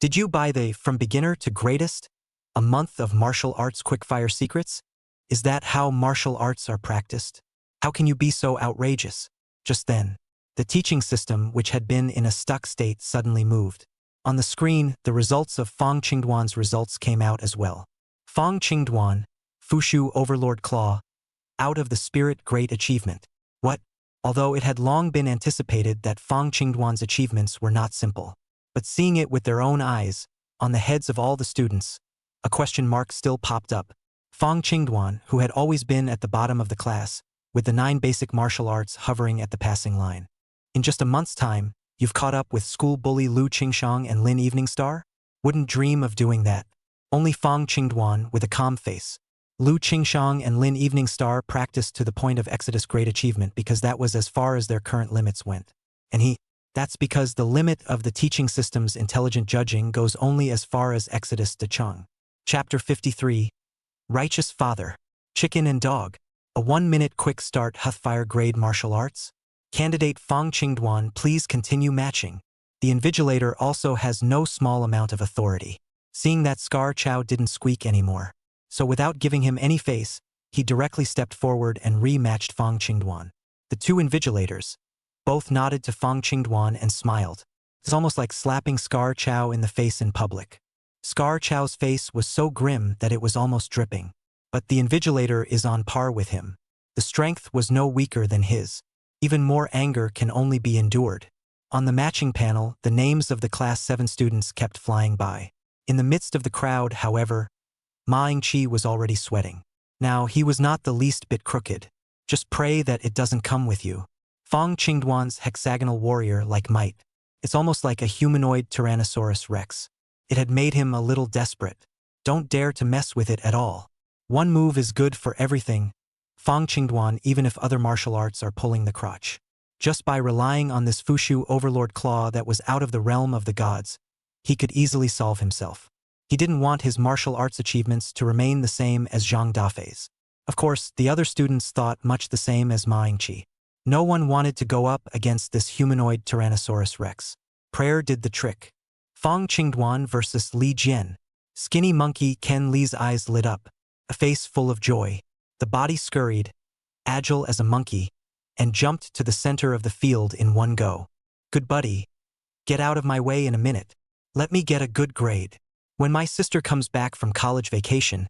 Did you buy the From Beginner to Greatest? A month of martial arts quickfire secrets? Is that how martial arts are practiced? How can you be so outrageous? Just then, the teaching system, which had been in a stuck state, suddenly moved. On the screen, the results of Fong Dwan's results came out as well. Fong Dwan, Fushu Overlord Claw, out of the spirit great achievement. What? Although it had long been anticipated that Fong Dwan's achievements were not simple. But seeing it with their own eyes, on the heads of all the students, a question mark still popped up. Fong Dwan, who had always been at the bottom of the class, with the 9 basic martial arts hovering at the passing line. In just a month's time, you've caught up with school bully Lu Qingshang and Lin Eveningstar? Wouldn't dream of doing that. Only Fong Dwan with a calm face. Lu Qingshang and Lin Eveningstar practiced to the point of Exodus great achievement because that was as far as their current limits went. And that's because the limit of the teaching system's intelligent judging goes only as far as Exodus de Chung. Chapter 53. Righteous Father. Chicken and Dog. A 1-minute quick start Huthfire grade martial arts? Candidate Fong Dwan, please continue matching. The invigilator also has no small amount of authority. Seeing that Scar Chow didn't squeak anymore. So without giving him any face, he directly stepped forward and rematched Fong Dwan. The 2 invigilators both nodded to Fong Dwan and smiled. It's almost like slapping Scar Chow in the face in public. Scar Chow's face was so grim that it was almost dripping. But the invigilator is on par with him. The strength was no weaker than his. Even more anger can only be endured. On the matching panel, the names of the Class 7 students kept flying by. In the midst of the crowd, however, Ming was already sweating. Now, he was not the least bit crooked. Just pray that it doesn't come with you. Fong Dwan's hexagonal warrior-like might. It's almost like a humanoid Tyrannosaurus Rex. It had made him a little desperate. Don't dare to mess with it at all. One move is good for everything, Fong Dwan, even if other martial arts are pulling the crotch. Just by relying on this Fushu Overlord Claw that was out of the realm of the gods, he could easily solve himself. He didn't want his martial arts achievements to remain the same as Zhang Dafei's. Of course, the other students thought much the same as Ming. No one wanted to go up against this humanoid Tyrannosaurus Rex. Prayer did the trick. Fong Dwan versus Li Jian. Skinny monkey Ken Li's eyes lit up, a face full of joy. The body scurried, agile as a monkey, and jumped to the center of the field in one go. Good buddy. Get out of my way in a minute. Let me get a good grade. When my sister comes back from college vacation,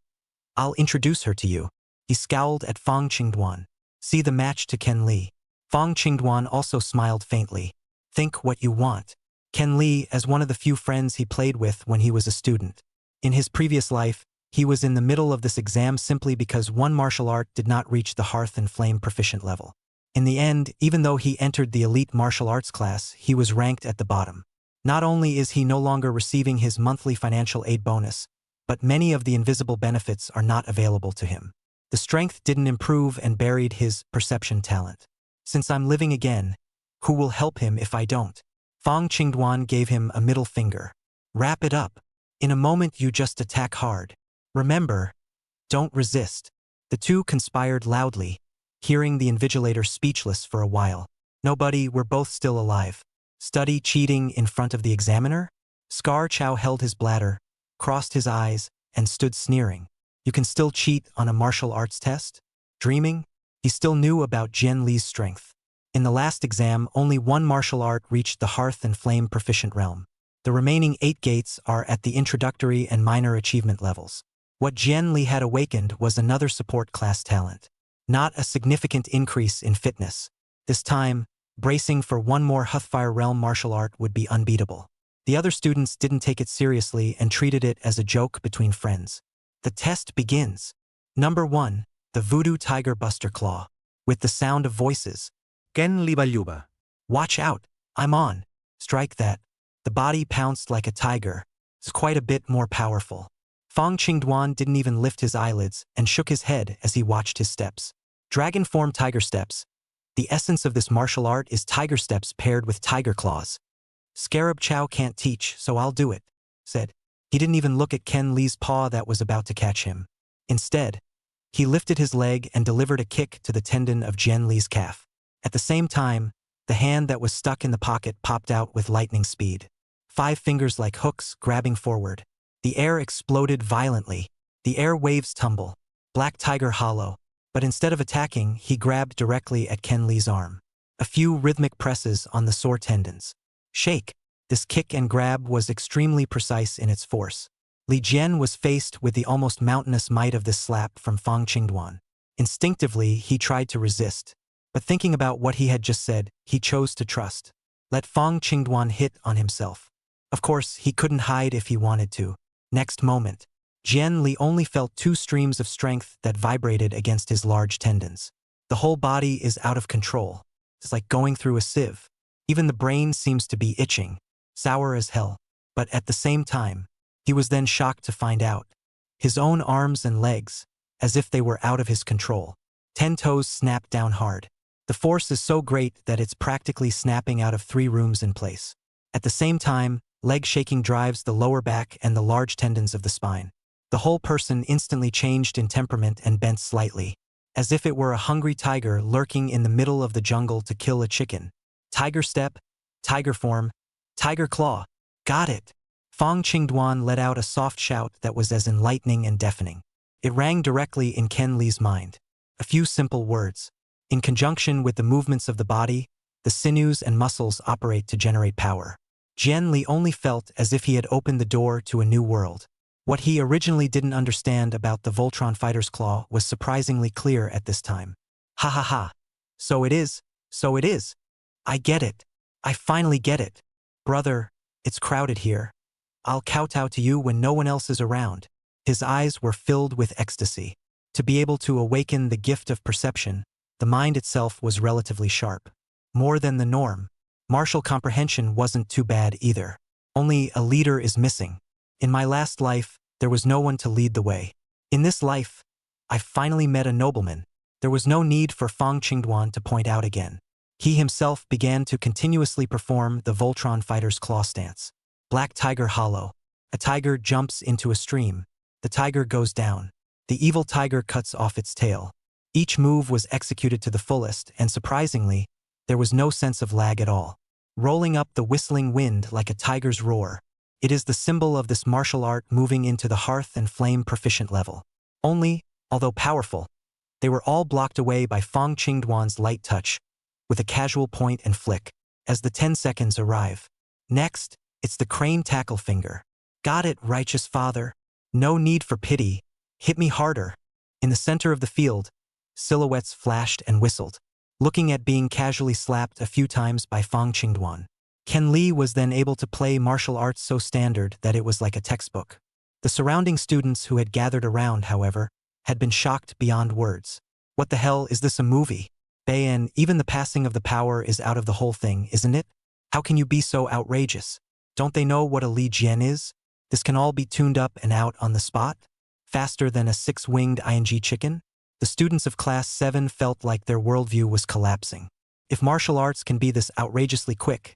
I'll introduce her to you. He scowled at Fong Dwan. See the match to Ken Li. Fong Dwan also smiled faintly. Think what you want. Ken Li, as one of the few friends he played with when he was a student. In his previous life, he was in the middle of this exam simply because one martial art did not reach the Hearth and Flame proficient level. In the end, even though he entered the elite martial arts class, he was ranked at the bottom. Not only is he no longer receiving his monthly financial aid bonus, but many of the invisible benefits are not available to him. The strength didn't improve and buried his perception talent. Since I'm living again, who will help him if I don't? Fong Dwan gave him a middle finger. Wrap it up. In a moment you just attack hard. Remember, don't resist. The 2 conspired loudly, hearing the invigilator speechless for a while. Nobody, we're both still alive. Study cheating in front of the examiner? Scar Chow held his bladder, crossed his eyes, and stood sneering. You can still cheat on a martial arts test? Dreaming? He still knew about Jian Li's strength. In the last exam, only one martial art reached the Hearth and Flame proficient realm. The remaining 8 gates are at the introductory and minor achievement levels. What Jian Li had awakened was another support class talent. Not a significant increase in fitness. This time, bracing for one more Huthfire realm martial art would be unbeatable. The other students didn't take it seriously and treated it as a joke between friends. The test begins. Number 1. The Voodoo Tiger Buster Claw. With the sound of voices.
Ken Libalyuba.
Watch out. I'm on. Strike that. The body pounced like a tiger. It's quite a bit more powerful. Fong Dwan didn't even lift his eyelids and shook his head as he watched his steps. Dragon form tiger steps. The essence of this martial art is tiger steps paired with tiger claws. Scarab Chow can't teach, so I'll do it, said. He didn't even look at Ken Li's paw that was about to catch him. Instead, he lifted his leg and delivered a kick to the tendon of Jian Li's calf. At the same time, The hand that was stuck in the pocket popped out with lightning speed. 5 fingers like hooks grabbing forward. The air exploded violently. The air waves tumble. Black Tiger hollow. But instead of attacking, he grabbed directly at Ken Li's arm. A few rhythmic presses on the sore tendons. Shake. This kick and grab was extremely precise in its force. Li Jian was faced with the almost mountainous might of this slap from Fong Qingduan. Instinctively, he tried to resist. But thinking about what he had just said, he chose to trust. Let Fong Qingduan hit on himself. Of course, he couldn't hide if he wanted to. Next moment, Jian Li only felt 2 streams of strength that vibrated against his large tendons. The whole body is out of control. It's like going through a sieve. Even the brain seems to be itching, sour as hell. But at the same time, he was then shocked to find out. His own arms and legs, as if they were out of his control. 10 toes snapped down hard. The force is so great that it's practically snapping out of 3 rooms in place. At the same time, leg shaking drives the lower back and the large tendons of the spine. The whole person instantly changed in temperament and bent slightly, as if it were a hungry tiger lurking in the middle of the jungle to kill a chicken. Tiger step, tiger form, tiger claw. Got it. Fong Qingduan let out a soft shout that was as enlightening and deafening. It rang directly in Ken Li's mind. A few simple words. In conjunction with the movements of the body, the sinews and muscles operate to generate power. Jian Li only felt as if he had opened the door to a new world. What he originally didn't understand about the Voltron fighter's claw was surprisingly clear at this time. Ha ha ha. So it is, so it is. I get it. I finally get it. Brother, it's crowded here. I'll kowtow to you when no one else is around. His eyes were filled with ecstasy. To be able to awaken the gift of perception, the mind itself was relatively sharp. More than the norm. Martial comprehension wasn't too bad either. Only a leader is missing. In my last life, there was no one to lead the way. In this life, I finally met a nobleman. There was no need for Fong Qingduan to point out again. He himself began to continuously perform the Voltron fighter's claw stance. Black Tiger hollow. A tiger jumps into a stream. The tiger goes down. The evil tiger cuts off its tail. Each move was executed to the fullest, and surprisingly, there was no sense of lag at all. Rolling up the whistling wind like a tiger's roar. It is the symbol of this martial art moving into the hearth and flame proficient level. Only, although powerful, they were all blocked away by Fong Qingduan's light touch, with a casual point and flick, as the 10 seconds arrive. Next, it's the crane tackle finger. Got it, righteous father. No need for pity. Hit me harder. In the center of the field, silhouettes flashed and whistled, looking at being casually slapped a few times by Fong Qingduan. Ken Li was then able to play martial arts so standard that it was like a textbook. The surrounding students who had gathered around, however, had been shocked beyond words. What the hell is this, a movie? Bayan, even the passing of the power is out of the whole thing, isn't it? How can you be so outrageous? Don't they know what a Li Jian is? This can all be tuned up and out on the spot? Faster than a 6-winged ing chicken? The students of Class 7 felt like their worldview was collapsing. If martial arts can be this outrageously quick,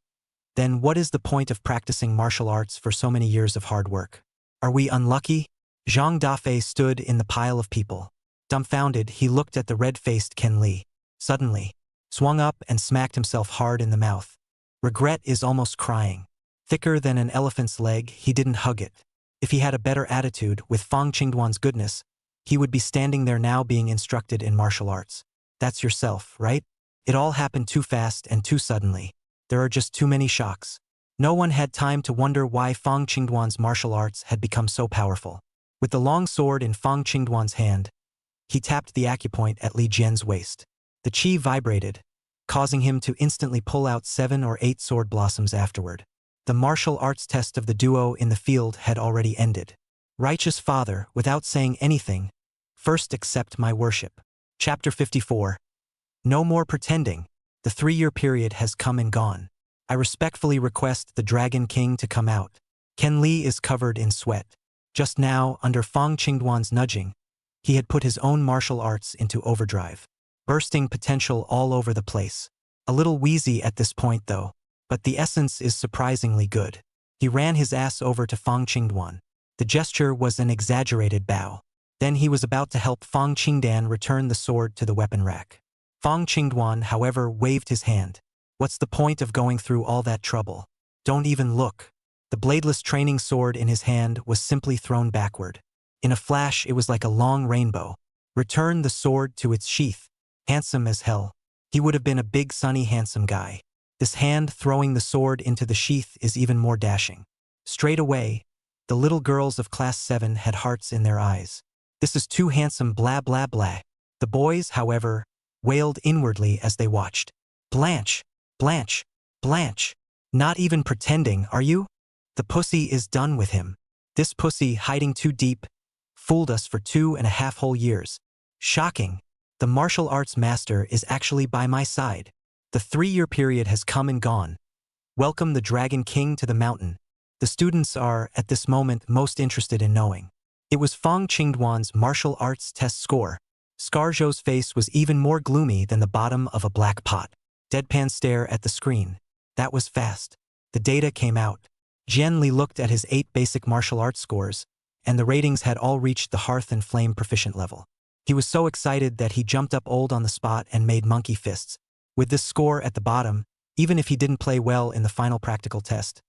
then what is the point of practicing martial arts for so many years of hard work? Are we unlucky? Zhang Dafei stood in the pile of people. Dumbfounded, he looked at the red-faced Ken Li. Suddenly, swung up and smacked himself hard in the mouth. Regret is almost crying. Thicker than an elephant's leg, he didn't hug it. If he had a better attitude, with Fong Qingduan's goodness, he would be standing there now being instructed in martial arts. That's yourself, right? It all happened too fast and too suddenly. There are just too many shocks. No one had time to wonder why Fong Qingduan's martial arts had become so powerful. With the long sword in Fong Qingduan's hand, he tapped the acupoint at Li Jian's waist. The chi vibrated, causing him to instantly pull out 7 or 8 sword blossoms afterward. The martial arts test of the duo in the field had already ended. Righteous Father, without saying anything, first accept my worship. Chapter 54. No more pretending. The 3-year period has come and gone. I respectfully request the Dragon King to come out. Ken Li is covered in sweat. Just now, under Fong Qingduan's nudging, he had put his own martial arts into overdrive, bursting potential all over the place. A little wheezy at this point though, but the essence is surprisingly good. He ran his ass over to Fong Qingduan. The gesture was an exaggerated bow. Then he was about to help Fong Qingdan return the sword to the weapon rack. Fong Qingduan, however, waved his hand. What's the point of going through all that trouble? Don't even look. The bladeless training sword in his hand was simply thrown backward. In a flash, it was like a long rainbow. Return the sword to its sheath. Handsome as hell. He would have been a big, sunny, handsome guy. This hand throwing the sword into the sheath is even more dashing. Straight away, the little girls of Class 7 had hearts in their eyes. This is too handsome, blah blah blah. The boys, however, wailed inwardly as they watched. Blanche, Blanche, Blanche. Not even pretending, are you? The pussy is done with him. This pussy, hiding too deep, fooled us for 2.5 whole years. Shocking. The martial arts master is actually by my side. The 3-year period has come and gone. Welcome the Dragon King to the mountain. The students are, at this moment, most interested in knowing. It was Fong Qingduan's martial arts test score. Scarjo's face was even more gloomy than the bottom of a black pot. Deadpan stare at the screen. That was fast. The data came out. Jian Li looked at his 8 basic martial arts scores, and the ratings had all reached the Hearth and Flame proficient level. He was so excited that he jumped up old on the spot and made monkey fists. With this score at the bottom, even if he didn't play well in the final practical test,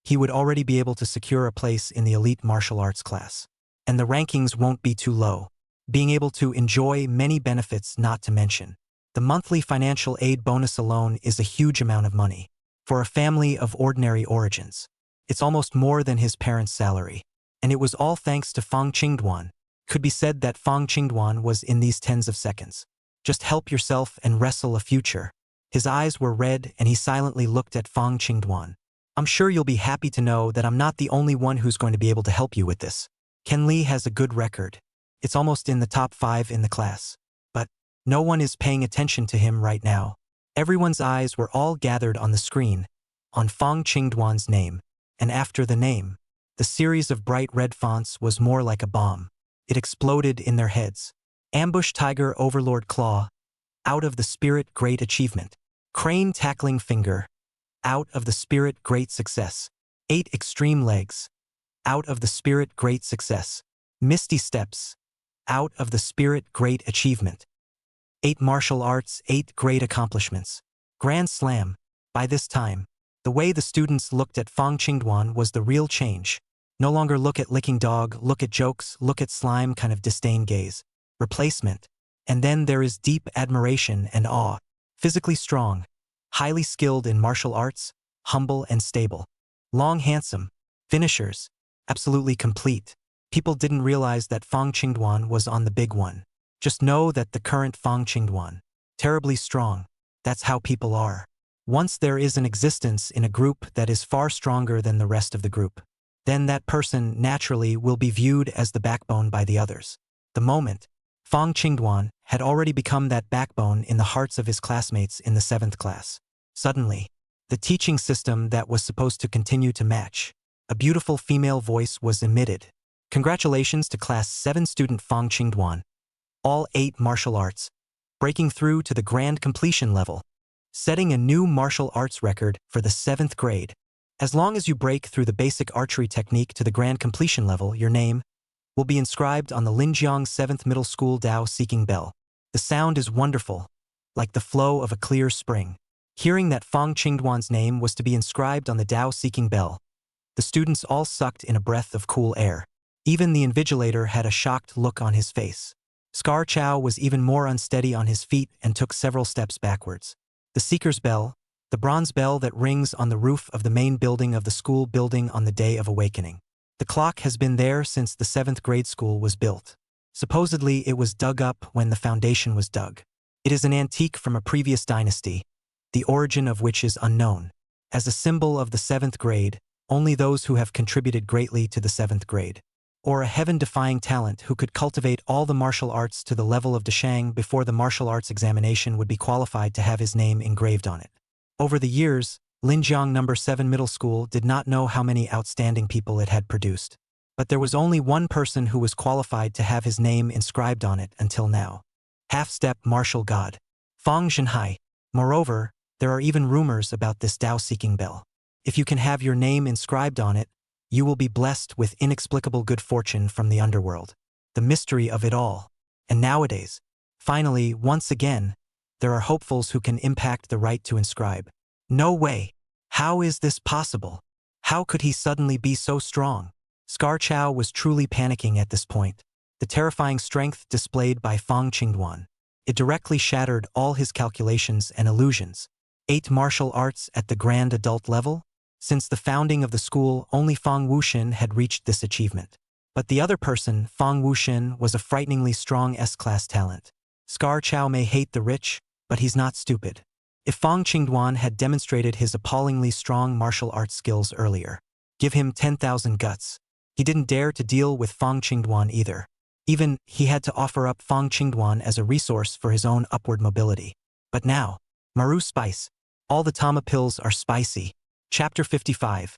he would already be able to secure a place in the elite martial arts class. And the rankings won't be too low. Being able to enjoy many benefits, not to mention. The monthly financial aid bonus alone is a huge amount of money. For a family of ordinary origins. It's almost more than his parents' salary. And it was all thanks to Fong Qingduan. Could be said that Fong Qingduan was in these tens of seconds. Just help yourself and wrestle a future. His eyes were red and he silently looked at Fong Qingduan. I'm sure you'll be happy to know that I'm not the only one who's going to be able to help you with this. Ken Li has a good record. It's almost in the top 5 in the class. But no one is paying attention to him right now. Everyone's eyes were all gathered on the screen, on Fong Qingduan's name. And after the name, the series of bright red fonts was more like a bomb. It exploded in their heads. Ambush Tiger Overlord Claw. Out of the Spirit Great Achievement. Crane Tackling Finger. Out of the Spirit Great Success. 8 Extreme Legs. Out of the Spirit Great Success. Misty Steps. Out of the Spirit Great Achievement. 8 Martial Arts, 8 Great Accomplishments. Grand Slam. By this time, the way the students looked at Fong Qingduan was the real change. No longer look at licking dog, look at jokes, look at slime kind of disdain gaze. Replacement. And then there is deep admiration and awe. Physically strong. Highly skilled in martial arts. Humble and stable. Long handsome. Finishers. Absolutely complete. People didn't realize that Fong Qingduan was on the big one. Just know that the current Fong Qingduan. Terribly strong. That's how people are. Once there is an existence in a group that is far stronger than the rest of the group, then that person naturally will be viewed as the backbone by the others. The moment, Fong Qingduan had already become that backbone in the hearts of his classmates in the 7th class. Suddenly, the teaching system that was supposed to continue to match, a beautiful female voice was emitted. Congratulations to Class 7 student Fong Qingduan. All 8 martial arts, breaking through to the grand completion level, setting a new martial arts record for the 7th grade. As long as you break through the basic archery technique to the grand completion level, your name will be inscribed on the Linjiang 7th Middle School Dao Seeking Bell. The sound is wonderful, like the flow of a clear spring. Hearing that Fong Qingduan's name was to be inscribed on the Dao Seeking Bell, the students all sucked in a breath of cool air. Even the invigilator had a shocked look on his face. Scar Chow was even more unsteady on his feet and took several steps backwards. The Seeker's Bell, the bronze bell that rings on the roof of the main building of the school building on the day of awakening. The clock has been there since the 7th grade school was built. Supposedly it was dug up when the foundation was dug. It is an antique from a previous dynasty, the origin of which is unknown. As a symbol of the 7th grade, only those who have contributed greatly to the 7th grade, or a heaven-defying talent who could cultivate all the martial arts to the level of Deshang before the martial arts examination would be qualified to have his name engraved on it. Over the years, Linjiang No. 7 Middle School did not know how many outstanding people it had produced. But there was only one person who was qualified to have his name inscribed on it until now. Half-step martial god, Fong Zhenhai. Moreover, there are even rumors about this Dao-seeking bell. If you can have your name inscribed on it, you will be blessed with inexplicable good fortune from the underworld. The mystery of it all. And nowadays, finally, once again, there are hopefuls who can impact the right to inscribe. No way. How is this possible? How could he suddenly be so strong? Scar Chow was truly panicking at this point. The terrifying strength displayed by Fong Qingduan. It directly shattered all his calculations and illusions. 8 martial arts at the grand adult level? Since the founding of the school, only Fong Wuxin had reached this achievement. But the other person, Fong Wuxin, was a frighteningly strong S-class talent. Scar Chow may hate the rich, but he's not stupid. If Fong Qingduan had demonstrated his appallingly strong martial arts skills earlier, give him 10,000 guts. He didn't dare to deal with Fong Qingduan either. Even he had to offer up Fong Qingduan as a resource for his own upward mobility. But now, Maru Spice. All the Tama pills are spicy. Chapter 55.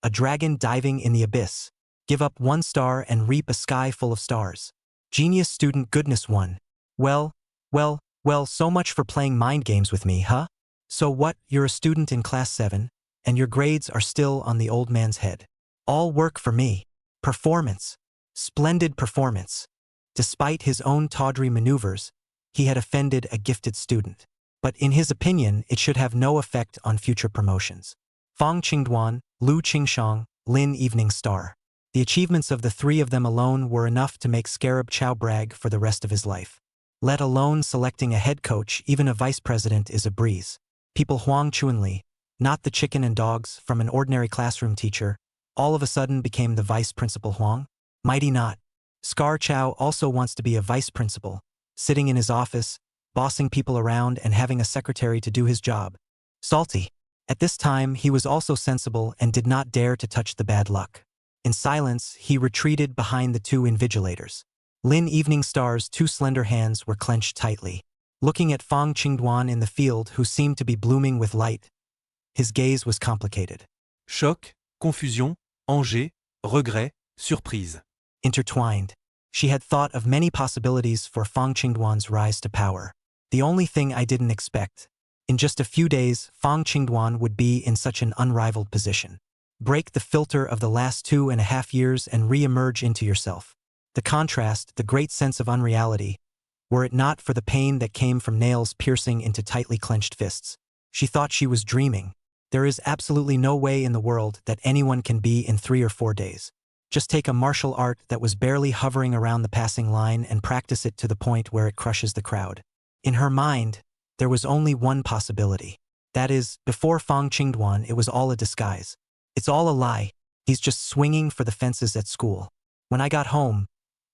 A dragon diving in the abyss. Give up 1 star and reap a sky full of stars. Genius student goodness 1. Well, so much for playing mind games with me, huh? So what, you're a student in class 7, and your grades are still on the old man's head. All work for me. Performance. Splendid performance. Despite his own tawdry maneuvers, he had offended a gifted student. But in his opinion, it should have no effect on future promotions. Fong Qingduan, Lu Qingshang, Lin Evening Star. The achievements of the 3 of them alone were enough to make Scarab Chow brag for the rest of his life. Let alone selecting a head coach, even a vice president is a breeze. People Huang Chuanli, not the chicken and dogs from an ordinary classroom teacher, all of a sudden became the vice principal Huang? Mighty not. Scar Chow also wants to be a vice principal, sitting in his office, bossing people around and having a secretary to do his job. Salty. At this time, he was also sensible and did not dare to touch the bad luck. In silence, he retreated behind the 2 invigilators. Lin Evening Star's 2 slender hands were clenched tightly. Looking at Fong Qingduan in the field, who seemed to be blooming with light, his gaze was complicated.
Choc, confusion, enjeu, regret, surprise.
Intertwined. She had thought of many possibilities for Fong Qingduan's rise to power. The only thing I didn't expect. In just a few days, Fong Qingduan would be in such an unrivaled position. Break the filter of the last 2.5 years and re-emerge into yourself. The contrast, the great sense of unreality, were it not for the pain that came from nails piercing into tightly clenched fists. She thought she was dreaming. There is absolutely no way in the world that anyone can be in 3 or 4 days. Just take a martial art that was barely hovering around the passing line and practice it to the point where it crushes the crowd. In her mind, there was only one possibility. That is, before Fong Qingduan, it was all a disguise. It's all a lie. He's just swinging for the fences at school. When I got home,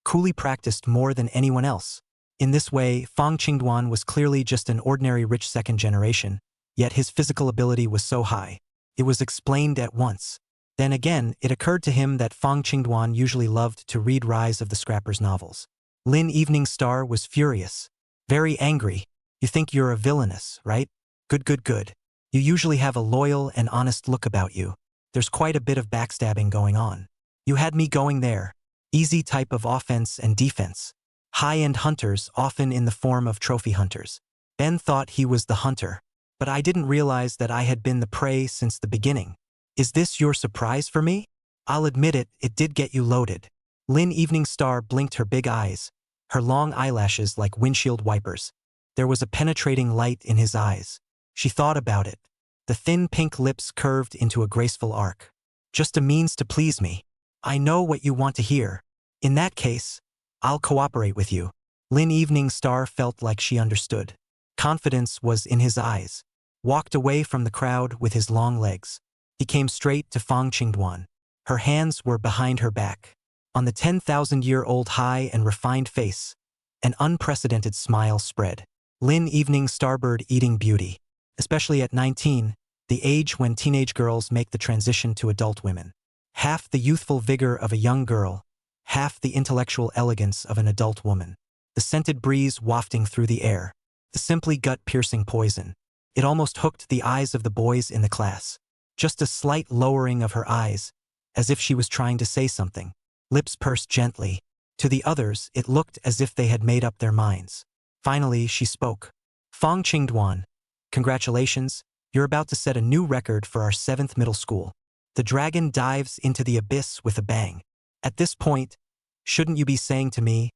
coolly practiced more than anyone else. In this way, Fong Qingduan was clearly just an ordinary rich second generation, yet his physical ability was so high. It was explained at once. Then again, it occurred to him that Fong Qingduan usually loved to read Rise of the Scrappers novels. Lin Evening Star was furious. Very angry. You think you're a villainess, right? Good. You usually have a loyal and honest look about you. There's quite a bit of backstabbing going on. You had me going there. Easy type of offense and defense. High-end hunters, often in the form of trophy hunters. Ben thought he was the hunter, but I didn't realize that I had been the prey since the beginning. Is this your surprise for me? I'll admit it, it did get you loaded. Lin Evening Star blinked her big eyes, her long eyelashes like windshield wipers. There was a penetrating light in his eyes. She thought about it. The thin pink lips curved into a graceful arc. Just a means to please me. I know what you want to hear. In that case, I'll cooperate with you. Lin Evening Star felt like she understood. Confidence was in his eyes. Walked away from the crowd with his long legs. He came straight to Fong Qingduan. Her hands were behind her back. On the 10,000-year-old high and refined face, an unprecedented smile spread. Lin Evening Starbird eating beauty. Especially at 19, the age when teenage girls make the transition to adult women. Half the youthful vigor of a young girl, half the intellectual elegance of an adult woman. The scented breeze wafting through the air. The simply gut-piercing poison. It almost hooked the eyes of the boys in the class. Just a slight lowering of her eyes, as if she was trying to say something. Lips pursed gently. To the others, it looked as if they had made up their minds. Finally, she spoke. Fong Qingduan, congratulations, you're about to set a new record for our 7th middle school. The dragon dives into the abyss with a bang. At this point, shouldn't you be saying to me,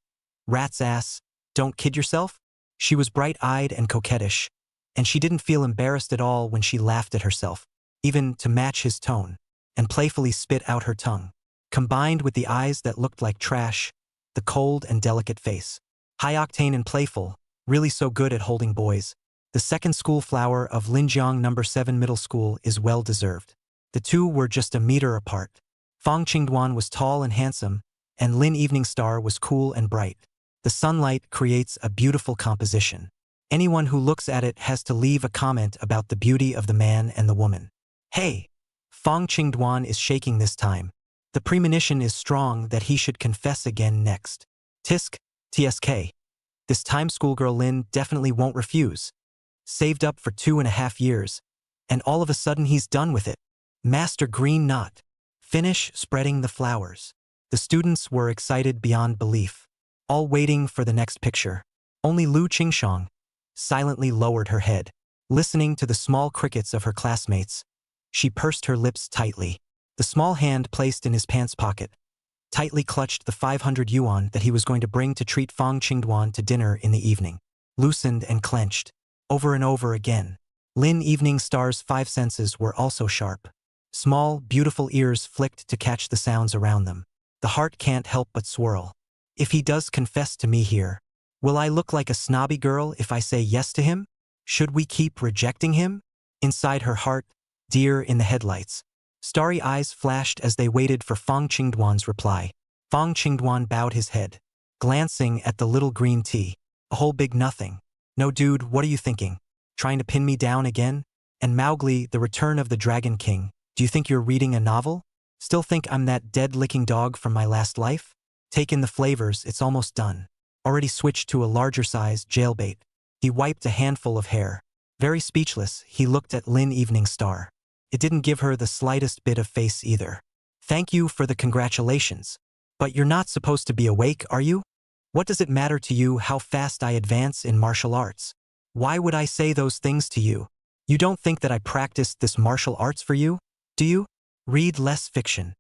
rat's ass, don't kid yourself? She was bright-eyed and coquettish, and she didn't feel embarrassed at all when she laughed at herself, even to match his tone, and playfully spit out her tongue. Combined with the eyes that looked like trash, the cold and delicate face. High octane and playful, really so good at holding boys. The second school flower of Linjiang No. 7 Middle School is well deserved. The two were just a meter apart. Fong Qingduan was tall and handsome, and Lin Evening Star was cool and bright. The sunlight creates a beautiful composition. Anyone who looks at it has to leave a comment about the beauty of the man and the woman. Hey! Fong Qingduan is shaking this time. The premonition is strong that he should confess again next. Tisk, TSK. This time schoolgirl Lin definitely won't refuse. Saved up for 2.5 years, and all of a sudden he's done with it. Master Green Knot. Finish spreading the flowers. The students were excited beyond belief, all waiting for the next picture. Only Lu Qingshang silently lowered her head, listening to the small crickets of her classmates. She pursed her lips tightly. The small hand placed in his pants pocket tightly clutched the 500 yuan that he was going to bring to treat Fong Qingduan to dinner in the evening. Loosened and clenched. Over and over again. Lin Evening Star's 5 senses were also sharp. Small, beautiful ears flicked to catch the sounds around them. The heart can't help but swirl. If he does confess to me here, will I look like a snobby girl if I say yes to him? Should we keep rejecting him? Inside her heart, deer in the headlights. Starry eyes flashed as they waited for Fong Qingduan's reply. Fong Qingduan bowed his head, glancing at the little green tea. A whole big nothing. No dude, what are you thinking? Trying to pin me down again? And Mowgli, the Return of the Dragon King, do you think you're reading a novel? Still think I'm that dead-licking dog from my last life? Take in the flavors, it's almost done. Already switched to a larger size jailbait. He wiped a handful of hair. Very speechless, he looked at Lin Evening Star. It didn't give her the slightest bit of face either. Thank you for the congratulations. But you're not supposed to be awake, are you? What does it matter to you how fast I advance in martial arts? Why would I say those things to you? You don't think that I practiced this martial arts for you, do you? Read less fiction.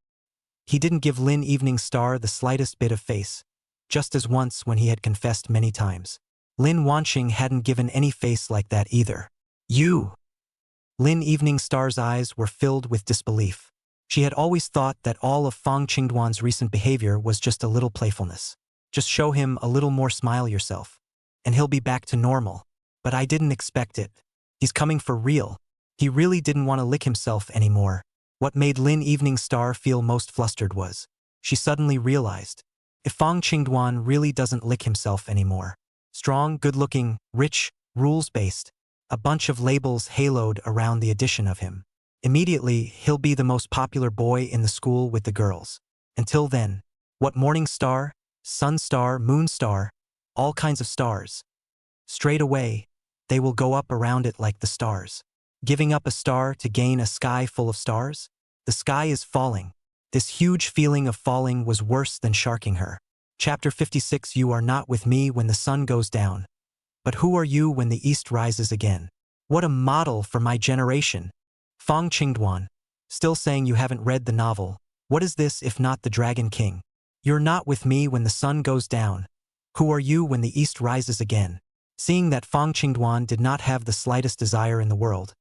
He didn't give Lin Evening Star the slightest bit of face, just as once when he had confessed many times. Lin Wanqing hadn't given any face like that either. You! Lin Evening Star's eyes were filled with disbelief. She had always thought that all of Fong Qingduan's recent behavior was just a little playfulness. Just show him a little more smile yourself, and he'll be back to normal. But I didn't expect it. He's coming for real. He really didn't want to lick himself anymore. What made Lin Evening Star feel most flustered was, she suddenly realized, if Fong Qingduan really doesn't lick himself anymore. Strong, good-looking, rich, rules-based, a bunch of labels haloed around the addition of him. Immediately, he'll be the most popular boy in the school with the girls. Until then, what morning star, sun star, moon star, all kinds of stars. Straight away, they will go up around it like the stars. Giving up a star to gain a sky full of stars? The sky is falling. This huge feeling of falling was worse than sharking her. Chapter 56. You are not with me when the sun goes down. But who are you when the east rises again? What a model for my generation. Fong Qingduan, still saying you haven't read the novel. What is this if not the Dragon King? You're not with me when the sun goes down. Who are you when the east rises again? Seeing that Fong Qingduan did not have the slightest desire in the world,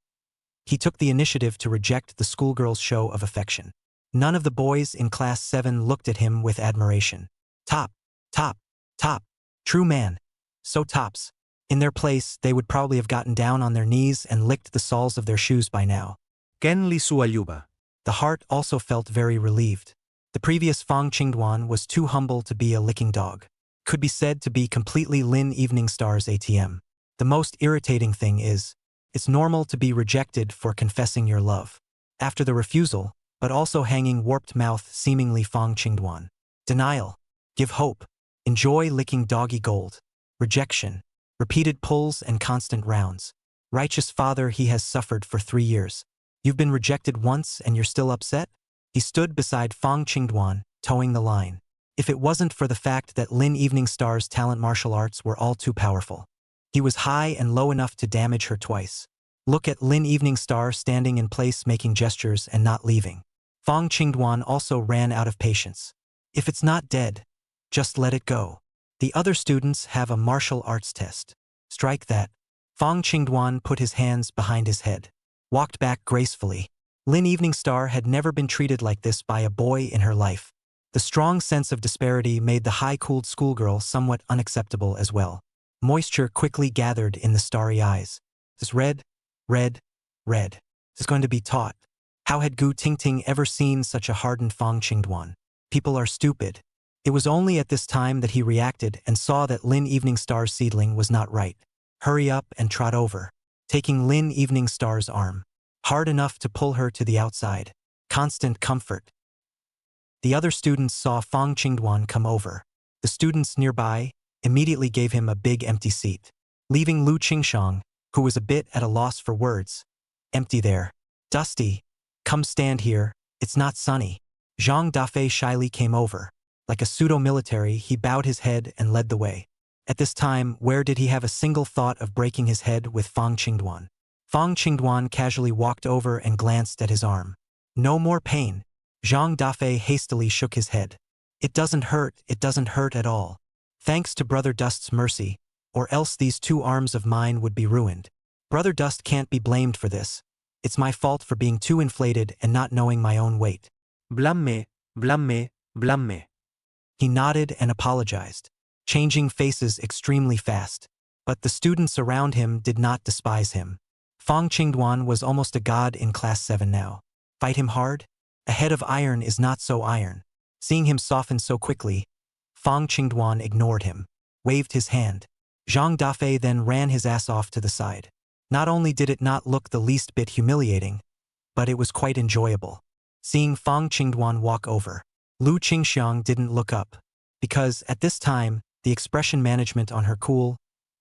he took the initiative to reject the schoolgirl's show of affection. None of the boys in class 7 looked at him with admiration. Top, top, top. True man. So tops. In their place, they would probably have gotten down on their knees and licked the soles of their shoes by now.
Ken li suayuba.
The heart also felt very relieved. The previous Fong Qingduan was too humble to be a licking dog. Could be said to be completely Lin Evening Star's ATM. The most irritating thing is, it's normal to be rejected for confessing your love. After the refusal, but also hanging warped mouth seemingly Fong Qingduan. Denial. Give hope. Enjoy licking doggy gold. Rejection. Repeated pulls and constant rounds. Righteous father he has suffered for 3 years. You've been rejected once and you're still upset? He stood beside Fong Qingduan, towing the line. If it wasn't for the fact that Lin Evening Star's talent martial arts were all too powerful. He was high and low enough to damage her twice. Look at Lin Evening Star standing in place making gestures and not leaving. Fong Qingduan also ran out of patience. If it's not dead, just let it go. The other students have a martial arts test. Strike that. Fong Dwan put his hands behind his head, walked back gracefully. Lin Eveningstar had never been treated like this by a boy in her life. The strong sense of disparity made the high-cooled schoolgirl somewhat unacceptable as well. Moisture quickly gathered in the starry eyes. This red. This is going to be taught. How had Gu Tingting ever seen such a hardened Fong Dwan? People are stupid. It was only at this time that he reacted and saw that Lin Eveningstar's seedling was not right. Hurry up and trot over, taking Lin Eveningstar's arm. Hard enough to pull her to the outside. Constant comfort. The other students saw Fong Dwan come over. The students nearby immediately gave him a big empty seat, leaving Lu Qingshang, who was a bit at a loss for words. Empty there. Dusty. Come stand here, it's not sunny. Zhang Dafei shyly came over. Like a pseudo-military, he bowed his head and led the way. At this time, where did he have a single thought of breaking his head with Fong Dwan? Fong Dwan casually walked over and glanced at his arm. No more pain. Zhang Dafei hastily shook his head. It doesn't hurt at all. Thanks to Brother Dust's mercy, or else these two arms of mine would be ruined. Brother Dust can't be blamed for this. It's my fault for being too inflated and not knowing my own weight.
Blâme me.
He nodded and apologized, changing faces extremely fast. But the students around him did not despise him. Fong Dwan was almost a god in Class 7 now. Fight him hard? A head of iron is not so iron. Seeing him soften so quickly, Fong Dwan ignored him, waved his hand. Zhang Dafei then ran his ass off to the side. Not only did it not look the least bit humiliating, but it was quite enjoyable. Seeing Fong Dwan walk over, Lu Qingxiang didn't look up, because at this time, the expression management on her cool,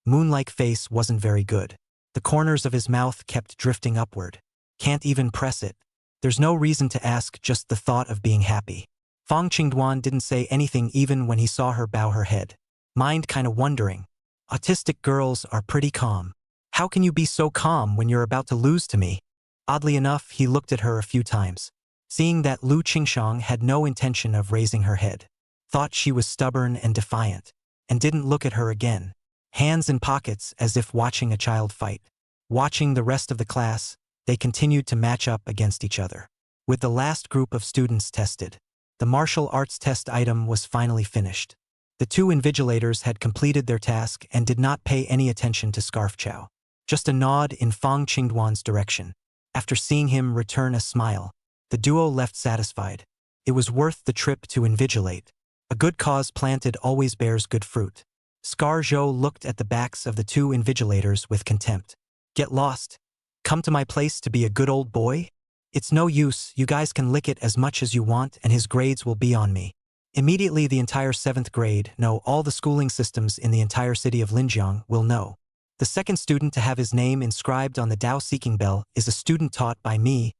moon-like face wasn't very good. The corners of his mouth kept drifting upward. Can't even press it. There's no reason to ask, just the thought of being happy. Fong Dwan didn't say anything even when he saw her bow her head. Mind kinda wondering. Autistic girls are pretty calm. How can you be so calm when you're about to lose to me? Oddly enough, he looked at her a few times. Seeing that Lu Qingxiang had no intention of raising her head, thought she was stubborn and defiant, and didn't look at her again, hands in pockets as if watching a child fight. Watching the rest of the class, they continued to match up against each other. With the last group of students tested, the martial arts test item was finally finished. The two invigilators had completed their task and did not pay any attention to Scarf Chow. Just a nod in Fong Dwan's direction. After seeing him return a smile, the duo left satisfied. It was worth the trip to invigilate. A good cause planted always bears good fruit. Scar Zhou looked at the backs of the two invigilators with contempt. Get lost. Come to my place to be a good old boy? It's no use, you guys can lick it as much as you want and his grades will be on me. Immediately the entire 7th grade, no, all the schooling systems in the entire city of Linjiang will know. The second student to have his name inscribed on the Dao Seeking Bell is a student taught by me,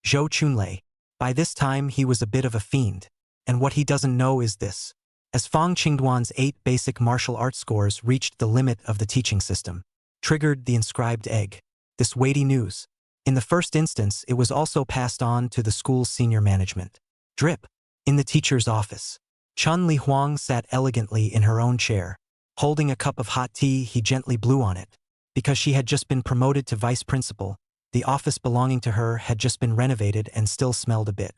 Zhou Chunlei. By this time he was a bit of a fiend. And what he doesn't know is this. As Fong Dwan's 8 basic martial arts scores reached the limit of the teaching system, triggered the inscribed egg. This weighty news. In the first instance, it was also passed on to the school's senior management. Drip. In the teacher's office, Chun Li Huang sat elegantly in her own chair. Holding a cup of hot tea, he gently blew on it. Because she had just been promoted to vice principal, the office belonging to her had just been renovated and still smelled a bit.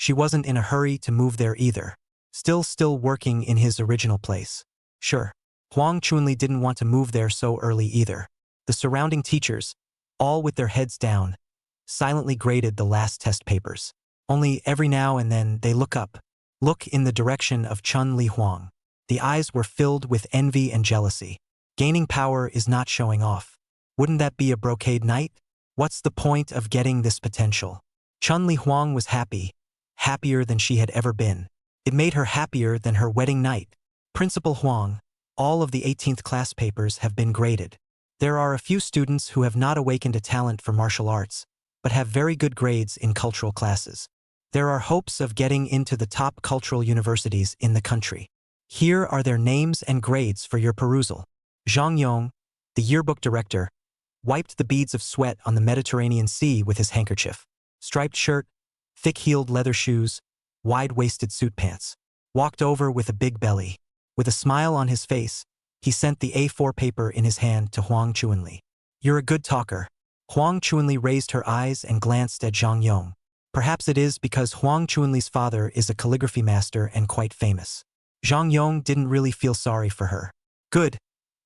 She wasn't in a hurry to move there either. Still working in his original place. Sure, Huang Chunli didn't want to move there so early either. The surrounding teachers, all with their heads down, silently graded the last test papers. Only every now and then they look in the direction of Chun Li Huang. The eyes were filled with envy and jealousy. Gaining power is not showing off. Wouldn't that be a brocade night? What's the point of getting this potential? Chun Li Huang was happy, happier than she had ever been. It made her happier than her wedding night. Principal Huang, all of the 18th class papers have been graded. There are a few students who have not awakened a talent for martial arts, but have very good grades in cultural classes. There are hopes of getting into the top cultural universities in the country. Here are their names and grades for your perusal. Zhang Yong, the yearbook director, wiped the beads of sweat on the Mediterranean Sea with his handkerchief. Striped shirt, thick-heeled leather shoes, wide-waisted suit pants. Walked over with a big belly. With a smile on his face, he sent the A4 paper in his hand to Huang Chunli. You're a good talker. Huang Chuanli raised her eyes and glanced at Zhang Yong. Perhaps it is because Huang Chuanli's father is a calligraphy master and quite famous. Zhang Yong didn't really feel sorry for her. Good.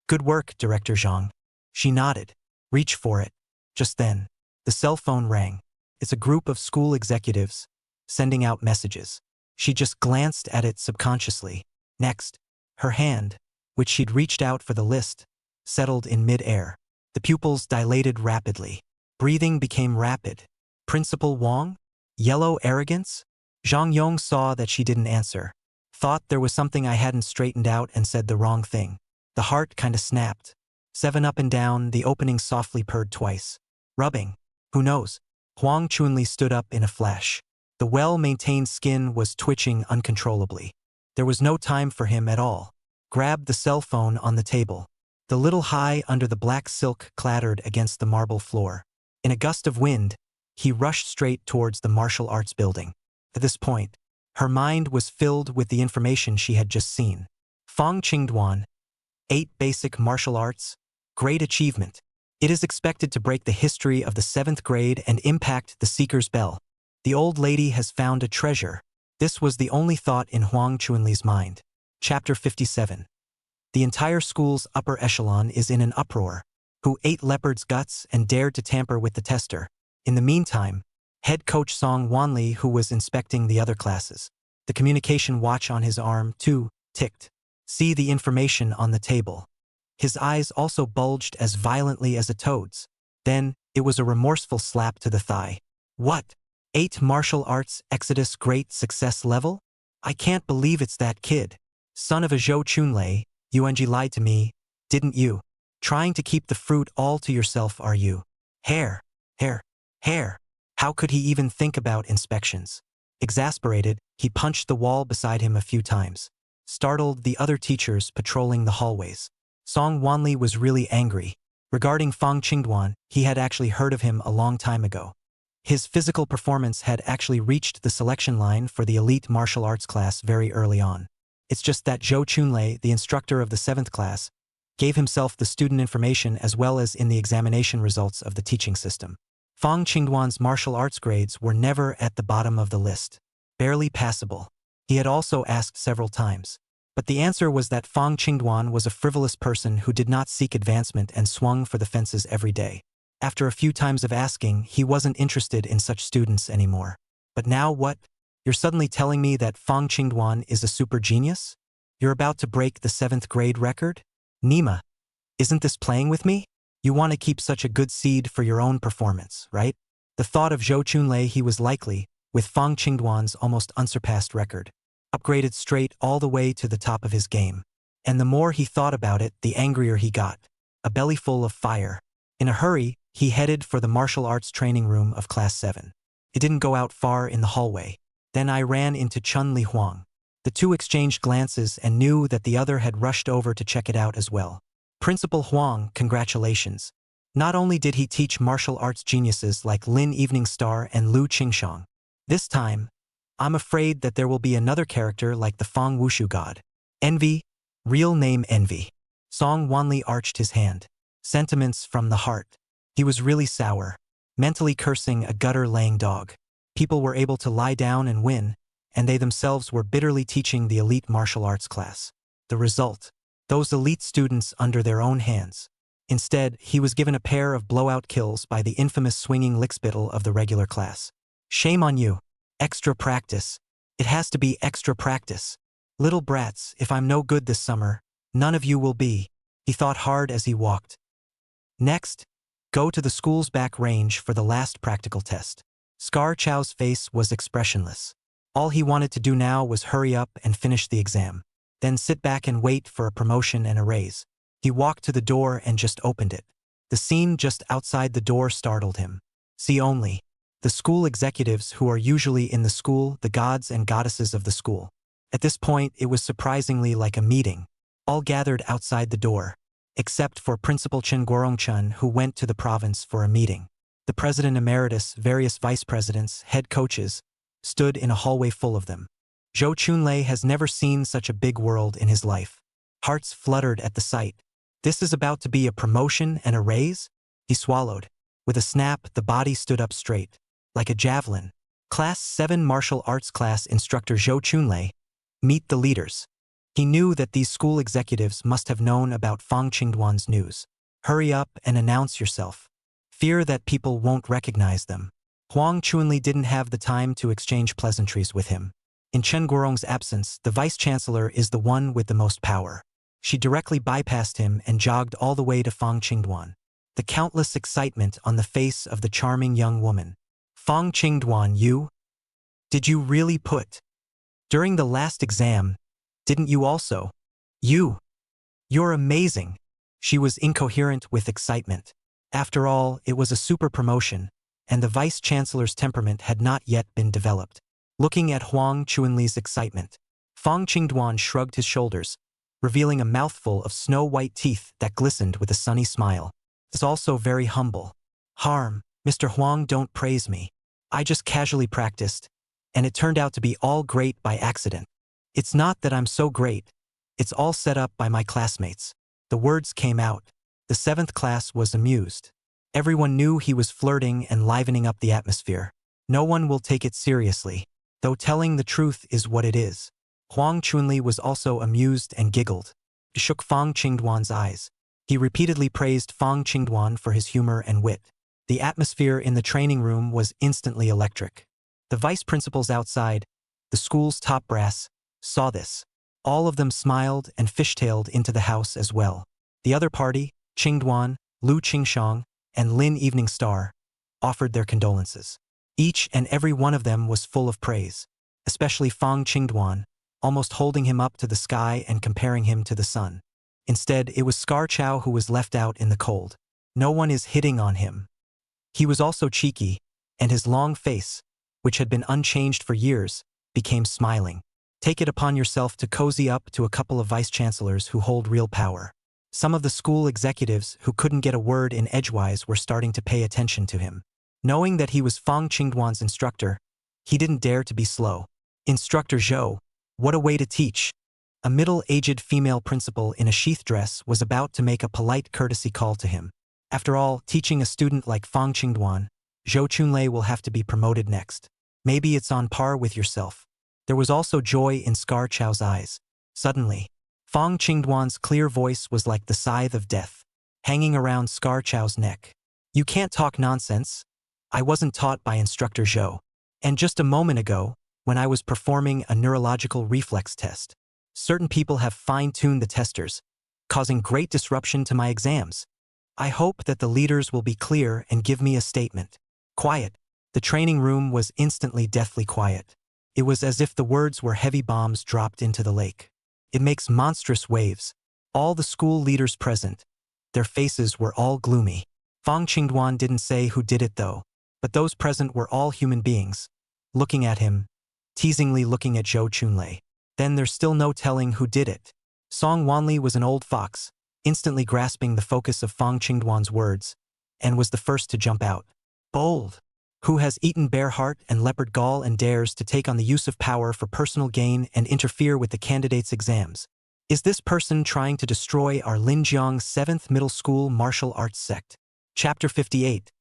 Good work, Director Zhang. She nodded. Reach for it. Just then, the cell phone rang. It's a group of school executives sending out messages. She just glanced at it subconsciously. Next, her hand, which she'd reached out for the list, settled in mid-air. The pupils dilated rapidly. Breathing became rapid. Principal Wang? Yellow arrogance? Zhang Yong saw that she didn't answer. Thought there was something I hadn't straightened out and said the wrong thing. The heart kinda snapped. 7 up and down, the opening softly purred twice. Rubbing. Who knows? Huang Chunli stood up in a flash. The well-maintained skin was twitching uncontrollably. There was no time for him at all. Grabbed the cell phone on the table. The little high under the black silk clattered against the marble floor. In a gust of wind, he rushed straight towards the martial arts building. At this point, her mind was filled with the information she had just seen. Fong Dwan, 8 basic martial arts, great achievement. It is expected to break the history of the 7th grade and impact the Seeker's Bell. The old lady has found a treasure. This was the only thought in Huang Chunli's mind. Chapter 57. The entire school's upper echelon is in an uproar. Who ate leopard's guts and dared to tamper with the tester? In the meantime, head coach Song Wanli, who was inspecting the other classes. The communication watch on his arm, too, ticked. See the information on the table. His eyes also bulged as violently as a toad's. Then, it was a remorseful slap to the thigh. What? 8 martial arts Exodus great success level? I can't believe it's that kid. Son of a Zhou Chunlei, UNG lied to me, didn't you? Trying to keep the fruit all to yourself, are you? Hair. How could he even think about inspections? Exasperated, he punched the wall beside him a few times. Startled the other teachers patrolling the hallways. Song Wanli was really angry. Regarding Fong Qingduan, he had actually heard of him a long time ago. His physical performance had actually reached the selection line for the elite martial arts class very early on. It's just that Zhou Chunlei, the instructor of the 7th class, gave himself the student information as well as in the examination results of the teaching system. Fong Qingduan's martial arts grades were never at the bottom of the list. Barely passable. He had also asked several times. But the answer was that Fong Qingduan was a frivolous person who did not seek advancement and swung for the fences every day. After a few times of asking, he wasn't interested in such students anymore. But now what? You're suddenly telling me that Fong Qingduan is a super genius? You're about to break the 7th grade record? Nima, isn't this playing with me? You want to keep such a good seed for your own performance, right? The thought of Zhou Chunlei he was likely, with Fong Qingduan's almost unsurpassed record, upgraded straight all the way to the top of his game. And the more he thought about it, the angrier he got. A belly full of fire. In a hurry, he headed for the martial arts training room of Class 7. It didn't go out far in the hallway. Then I ran into Chun Li Huang. The two exchanged glances and knew that the other had rushed over to check it out as well. Principal Huang, congratulations. Not only did he teach martial arts geniuses like Lin Evening Star and Lu Qingshang. This time, I'm afraid that there will be another character like the Fong Wushu god. Envy, real name Envy. Song Wanli arched his hand. Sentiments from the heart. He was really sour, mentally cursing a gutter-laying dog. People were able to lie down and win, and they themselves were bitterly teaching the elite martial arts class. The result? Those elite students under their own hands. Instead, he was given a pair of blowout kills by the infamous swinging lickspittle of the regular class. Shame on you. Extra practice. It has to be extra practice. Little brats, if I'm no good this summer, none of you will be. He thought hard as he walked. Next, go to the school's back range for the last practical test. Scar Chow's face was expressionless. All he wanted to do now was hurry up and finish the exam. Then sit back and wait for a promotion and a raise. He walked to the door and just opened it. The scene just outside the door startled him. See only. The school executives who are usually in the school, the gods and goddesses of the school. At this point, it was surprisingly like a meeting. All gathered outside the door. Except for Principal Chen Guorongchun, who went to the province for a meeting. The president emeritus, various vice presidents, head coaches, stood in a hallway full of them. Zhou Chunlei has never seen such a big world in his life. Hearts fluttered at the sight. This is about to be a promotion and a raise? He swallowed. With a snap, the body stood up straight, like a javelin. Class 7 Martial Arts Class Instructor Zhou Chunlei, meet the leaders. He knew that these school executives must have known about Fong Qingduan's news. Hurry up and announce yourself. Fear that people won't recognize them. Huang Chunli didn't have the time to exchange pleasantries with him. In Chen Guorong's absence, the vice-chancellor is the one with the most power. She directly bypassed him and jogged all the way to Fong Qingduan. The countless excitement on the face of the charming young woman. Fong Qingduan, you? Did you really put? During the last exam, didn't you also? You're amazing. She was incoherent with excitement. After all, it was a super promotion, and the vice-chancellor's temperament had not yet been developed. Looking at Huang Chunli's excitement, Fong Qingduan shrugged his shoulders, revealing a mouthful of snow-white teeth that glistened with a sunny smile. It's also very humble. Mr. Huang, don't praise me. I just casually practiced, and it turned out to be all great by accident. It's not that I'm so great. It's all set up by my classmates. The words came out. The 7th class was amused. Everyone knew he was flirting and livening up the atmosphere. No one will take it seriously, though telling the truth is what it is. Huang Chunli was also amused and giggled. It shook Fong Qingduan's eyes. He repeatedly praised Fong Qingduan for his humor and wit. The atmosphere in the training room was instantly electric. The vice principals outside, the school's top brass, saw this. All of them smiled and fishtailed into the house as well. The other party, Qingduan, Lu Qingshang, and Lin Evening Star, offered their condolences. Each and every one of them was full of praise, especially Fong Qingduan, almost holding him up to the sky and comparing him to the sun. Instead, it was Scar Chow who was left out in the cold. No one is hitting on him. He was also cheeky, and his long face, which had been unchanged for years, became smiling. Take it upon yourself to cozy up to a couple of vice-chancellors who hold real power. Some of the school executives who couldn't get a word in edgewise were starting to pay attention to him. Knowing that he was Fong Qingduan's instructor, he didn't dare to be slow. Instructor Zhou, what a way to teach. A middle-aged female principal in a sheath dress was about to make a polite courtesy call to him. After all, teaching a student like Fong Qingduan, Zhou Chunlei will have to be promoted next. Maybe it's on par with yourself. There was also joy in Scar Chow's eyes. Suddenly, Fong Qingduan's clear voice was like the scythe of death, hanging around Scar Chow's neck. You can't talk nonsense. I wasn't taught by Instructor Zhou. And just a moment ago, when I was performing a neurological reflex test, certain people have fine-tuned the testers, causing great disruption to my exams. I hope that the leaders will be clear and give me a statement. Quiet. The training room was instantly deathly quiet. It was as if the words were heavy bombs dropped into the lake. It makes monstrous waves. All the school leaders present, their faces were all gloomy. Fong Qingduan didn't say who did it though, but those present were all human beings, looking at him, teasingly looking at Zhou Chunlei. Then there's still no telling who did it. Song Wanli was an old fox, instantly grasping the focus of Fong Qingduan's words, and was the first to jump out. Bold. Who has eaten bear heart and leopard gall and dares to take on the use of power for personal gain and interfere with the candidates' exams? Is this person trying to destroy our Linjiang 7th Middle School Martial Arts Sect? Chapter 58.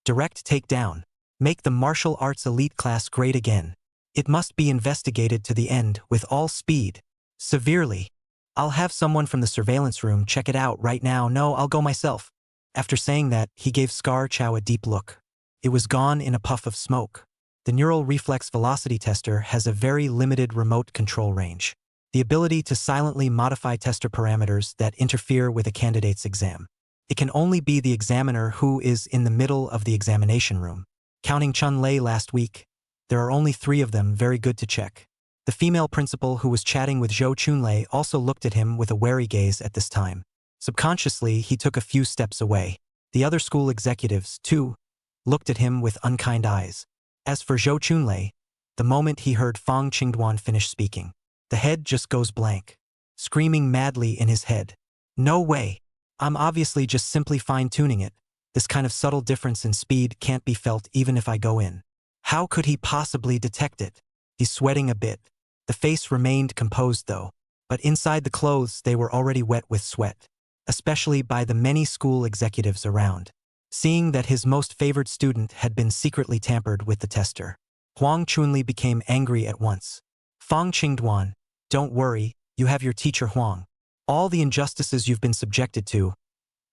Direct Takedown. Make the martial arts elite class great again. It must be investigated to the end with all speed. Severely. I'll have someone from the surveillance room check it out right now. No, I'll go myself. After saying that, he gave Scar Chow a deep look. It was gone in a puff of smoke. The neural reflex velocity tester has a very limited remote control range. The ability to silently modify tester parameters that interfere with a candidate's exam. It can only be the examiner who is in the middle of the examination room. Counting Chun Lei last week, there are only 3 of them. Very good to check. The female principal who was chatting with Zhou Chunlei also looked at him with a wary gaze at this time. Subconsciously, he took a few steps away. The other school executives, too, looked at him with unkind eyes. As for Zhou Chunlei, the moment he heard Fong Qingduan finish speaking, the head just goes blank, screaming madly in his head. No way. I'm obviously just simply fine-tuning it. This kind of subtle difference in speed can't be felt even if I go in. How could he possibly detect it? He's sweating a bit. The face remained composed though, but inside the clothes they were already wet with sweat, especially by the many school executives around. seeing that his most favored student had been secretly tampered with the tester. Huang Chunli became angry at once. Fong Dwan, don't worry, you have your teacher Huang. All the injustices you've been subjected to,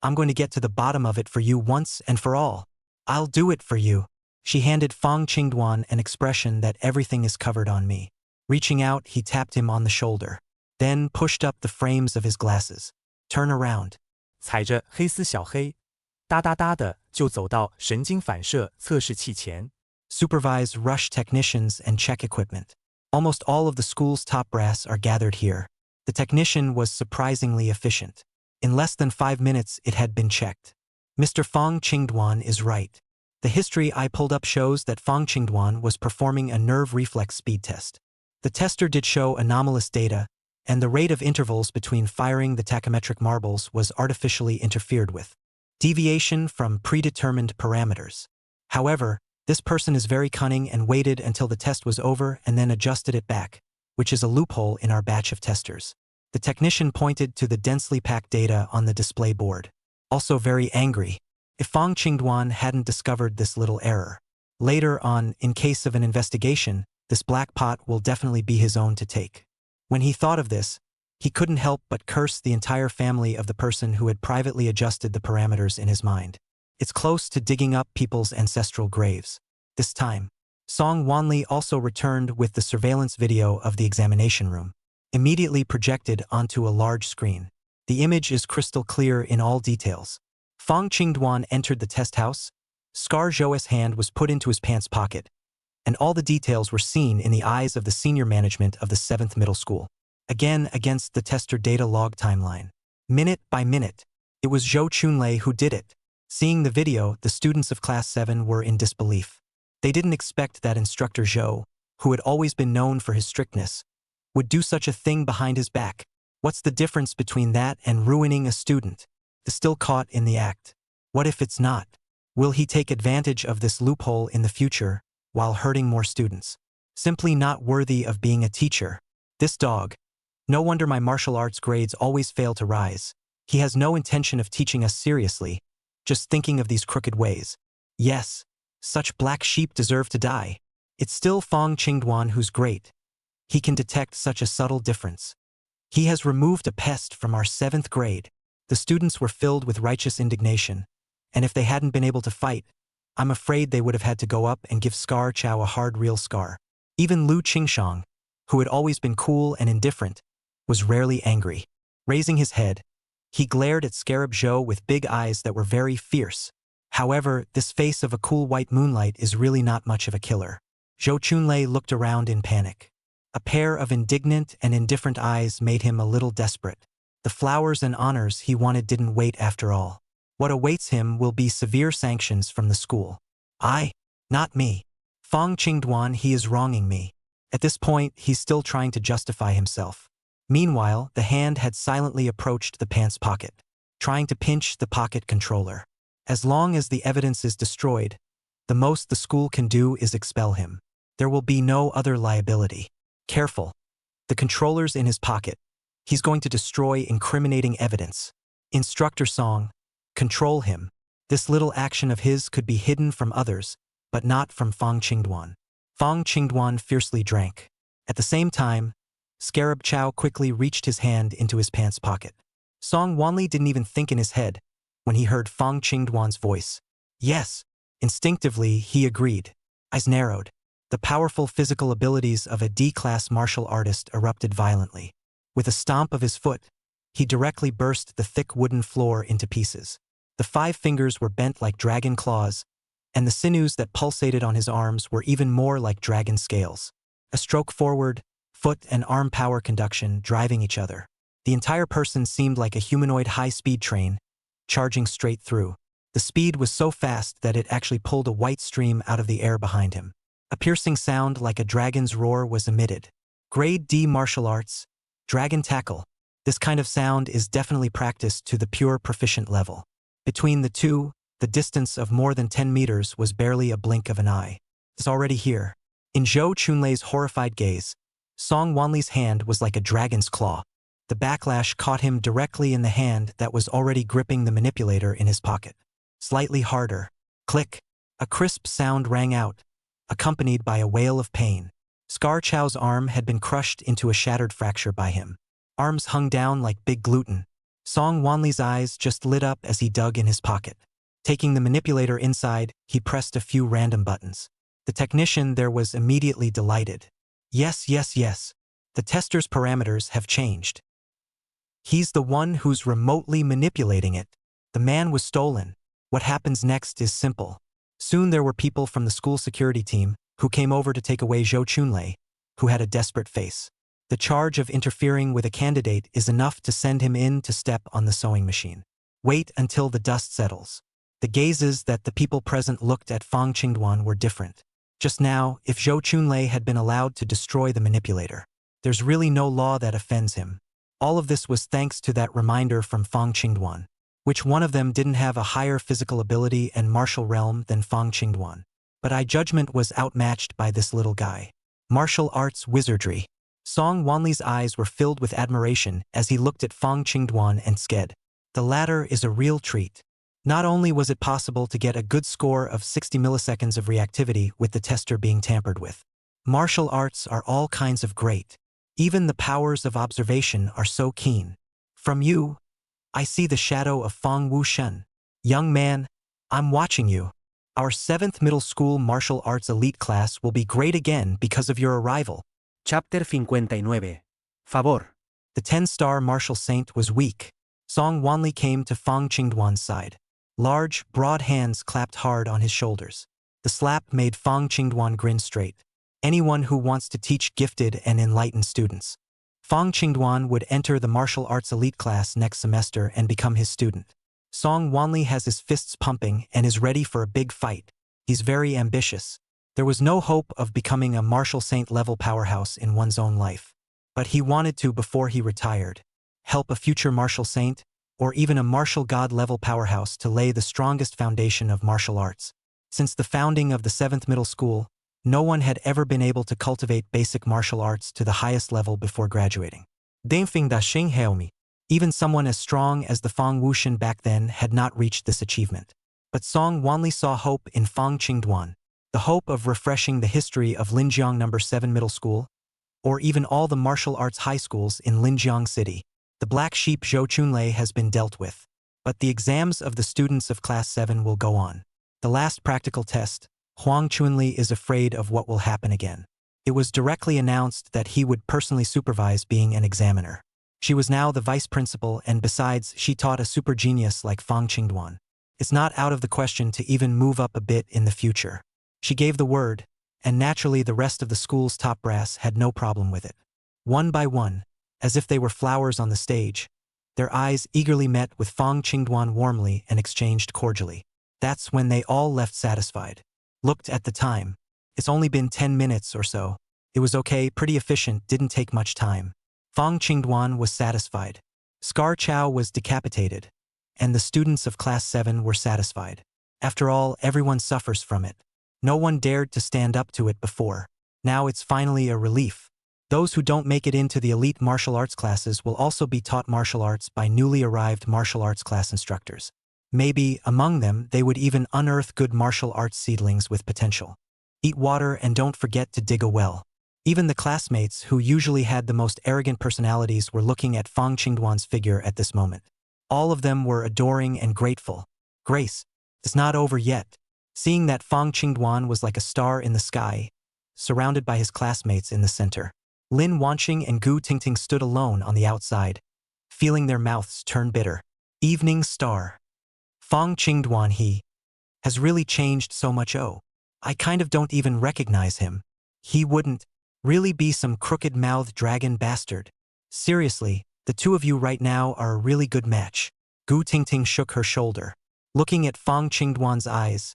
I'm going to get to the bottom of it for you once and for all. I'll do it for you. She handed Fong Dwan an expression that everything is covered on me. Reaching out, he tapped him on the shoulder. Then pushed up the frames of his glasses. Turn around.
踩着黑丝小黑，哒哒哒的就走到神经反射测试器前。
Supervise rush technicians and check equipment. Almost all of the school's top brass are gathered here. The technician was surprisingly efficient. In less than 5 minutes, it had been checked. Mr. Fong Dwan is right. The history I pulled up shows that Fong Dwan was performing a nerve reflex speed test. The tester did show anomalous data, and the rate of intervals between firing the tachometric marbles was artificially interfered with. Deviation from predetermined parameters. However, this person is very cunning and waited until the test was over and then adjusted it back, which is a loophole in our batch of testers. The technician pointed to the densely packed data on the display board. Also very angry. If Fong Dwan hadn't discovered this little error. Later on, in case of an investigation, this black pot will definitely be his own to take. When he thought of this, he couldn't help but curse the entire family of the person who had privately adjusted the parameters in his mind. It's close to digging up people's ancestral graves. This time, Song Wanli also returned with the surveillance video of the examination room, immediately projected onto a large screen. The image is crystal clear in all details. Fong Dwan entered the test house, Scar Zhou's hand was put into his pants pocket, and all the details were seen in the eyes of the senior management of the 7th middle school. Again against the tester data log timeline. Minute by minute, it was Zhou Chunlei who did it. Seeing the video, the students of Class 7 were in disbelief. They didn't expect that instructor Zhou, who had always been known for his strictness, would do such a thing behind his back. What's the difference between that and ruining a student? The still caught in the act. What if it's not? Will he take advantage of this loophole in the future, while hurting more students? Simply not worthy of being a teacher. This dog. No wonder my martial arts grades always fail to rise. He has no intention of teaching us seriously, just thinking of these crooked ways. Yes, such black sheep deserve to die. It's still Fong Dwan who's great. He can detect such a subtle difference. He has removed a pest from our 7th grade. The students were filled with righteous indignation, and if they hadn't been able to fight, I'm afraid they would have had to go up and give Scar Chow a hard real scar. Even Lu Qingshang, who had always been cool and indifferent, was rarely angry. Raising his head, he glared at Scarab Zhou with big eyes that were very fierce. However, this face of a cool white moonlight is really not much of a killer. Zhou Chunlei looked around in panic. A pair of indignant and indifferent eyes made him a little desperate. The flowers and honors he wanted didn't wait after all. What awaits him will be severe sanctions from the school. Not me. Fong Dwan, he is wronging me. At this point, he's still trying to justify himself. Meanwhile, the hand had silently approached the pants pocket, trying to pinch the pocket controller. As long as the evidence is destroyed, the most the school can do is expel him. There will be no other liability. Careful. The controller's in his pocket. He's going to destroy incriminating evidence. Instructor Song, control him. This little action of his could be hidden from others, but not from Fong Dwan. Fong Dwan fiercely drank. At the same time, Scarab Chow quickly reached his hand into his pants pocket. Song Wanli didn't even think in his head when he heard Fong Dwan's voice. Yes. Instinctively, he agreed. Eyes narrowed. The powerful physical abilities of a D-class martial artist erupted violently. With a stomp of his foot, he directly burst the thick wooden floor into pieces. The 5 fingers were bent like dragon claws, and the sinews that pulsated on his arms were even more like dragon scales. A stroke forward, foot and arm power conduction driving each other. The entire person seemed like a humanoid high-speed train, charging straight through. The speed was so fast that it actually pulled a white stream out of the air behind him. A piercing sound like a dragon's roar was emitted. Grade D martial arts, dragon tackle. This kind of sound is definitely practiced to the pure proficient level. Between the two, the distance of more than 10 meters was barely a blink of an eye. It's already here. In Zhou Chunlei's horrified gaze, Song Wanli's hand was like a dragon's claw. The backlash caught him directly in the hand that was already gripping the manipulator in his pocket. Slightly harder. Click. A crisp sound rang out, accompanied by a wail of pain. Scar Chow's arm had been crushed into a shattered fracture by him. Arms hung down like big gluten. Song Wanli's eyes just lit up as he dug in his pocket. Taking the manipulator inside, he pressed a few random buttons. The technician there was immediately delighted. Yes, yes, yes. The tester's parameters have changed. He's the one who's remotely manipulating it. The man was stolen. What happens next is simple. Soon there were people from the school security team who came over to take away Zhou Chunlei, who had a desperate face. The charge of interfering with a candidate is enough to send him in to step on the sewing machine. Wait until the dust settles. The gazes that the people present looked at Fong Qingduan were different. Just now, if Zhou Chunlei had been allowed to destroy the manipulator, there's really no law that offends him. All of this was thanks to that reminder from Fong Qingduan. Which one of them didn't have a higher physical ability and martial realm than Fong Qingduan? But judgment was outmatched by this little guy. Martial arts wizardry. Song Wanli's eyes were filled with admiration as he looked at Fong Qingduan and Sked. The latter is a real treat. Not only was it possible to get a good score of 60 milliseconds of reactivity with the tester being tampered with. Martial arts are all kinds of great. Even the powers of observation are so keen. From you, I see the shadow of Fong Wushen. Young man, I'm watching you. Our 7th middle school martial arts elite class will be great again because of your arrival.
Chapter 59. Favor.
The 10-star martial saint was weak. Song Wanli came to Fong Qingduan's side. Large, broad hands clapped hard on his shoulders. The slap made Fong Qingduan grin straight. Anyone who wants to teach gifted and enlightened students. Fong Qingduan would enter the martial arts elite class next semester and become his student. Song Wanli has his fists pumping and is ready for a big fight. He's very ambitious. There was no hope of becoming a martial saint-level powerhouse in one's own life. But he wanted to before he retired. Help a future martial saint, or even a martial god-level powerhouse to lay the strongest foundation of martial arts. Since the founding of the 7th middle school, no one had ever been able to cultivate basic martial arts to the highest level before graduating. Danfing da Xing Haomi. Even someone as strong as the Fong Wushen back then had not reached this achievement. But Song Wanli saw hope in Fong Qingduan. The hope of refreshing the history of Linjiang No. 7 Middle School, or even all the martial arts high schools in Linjiang City. The black sheep Zhou Chunlei has been dealt with. But the exams of the students of Class 7 will go on. The last practical test, Huang Chunli is afraid of what will happen again. It was directly announced that he would personally supervise being an examiner. She was now the vice principal, and besides, she taught a super genius like Fong Qingduan. It's not out of the question to even move up a bit in the future. She gave the word, and naturally the rest of the school's top brass had no problem with it. One by one, as if they were flowers on the stage, their eyes eagerly met with Fong Qingduan warmly and exchanged cordially. That's when they all left satisfied. Looked at the time. It's only been 10 minutes or so. It was okay, pretty efficient, didn't take much time. Fong Qingduan was satisfied. Scar Chow was decapitated. And the students of Class 7 were satisfied. After all, everyone suffers from it. No one dared to stand up to it before. Now it's finally a relief. Those who don't make it into the elite martial arts classes will also be taught martial arts by newly arrived martial arts class instructors. Maybe, among them, they would even unearth good martial arts seedlings with potential. Eat water and don't forget to dig a well. Even the classmates who usually had the most arrogant personalities were looking at Fong Qingduan's figure at this moment. All of them were adoring and grateful. Grace, it's not over yet. Seeing that Fong Qingduan was like a star in the sky, surrounded by his classmates in the center. Lin Wanqing and Gu Tingting stood alone on the outside, feeling their mouths turn bitter. Evening star. Fong Qingduan, he has really changed so much. Oh, I kind of don't even recognize him. He wouldn't really be some crooked-mouthed dragon bastard. Seriously, the two of you right now are a really good match. Gu Tingting shook her shoulder. Looking at Fong Qingduan's eyes,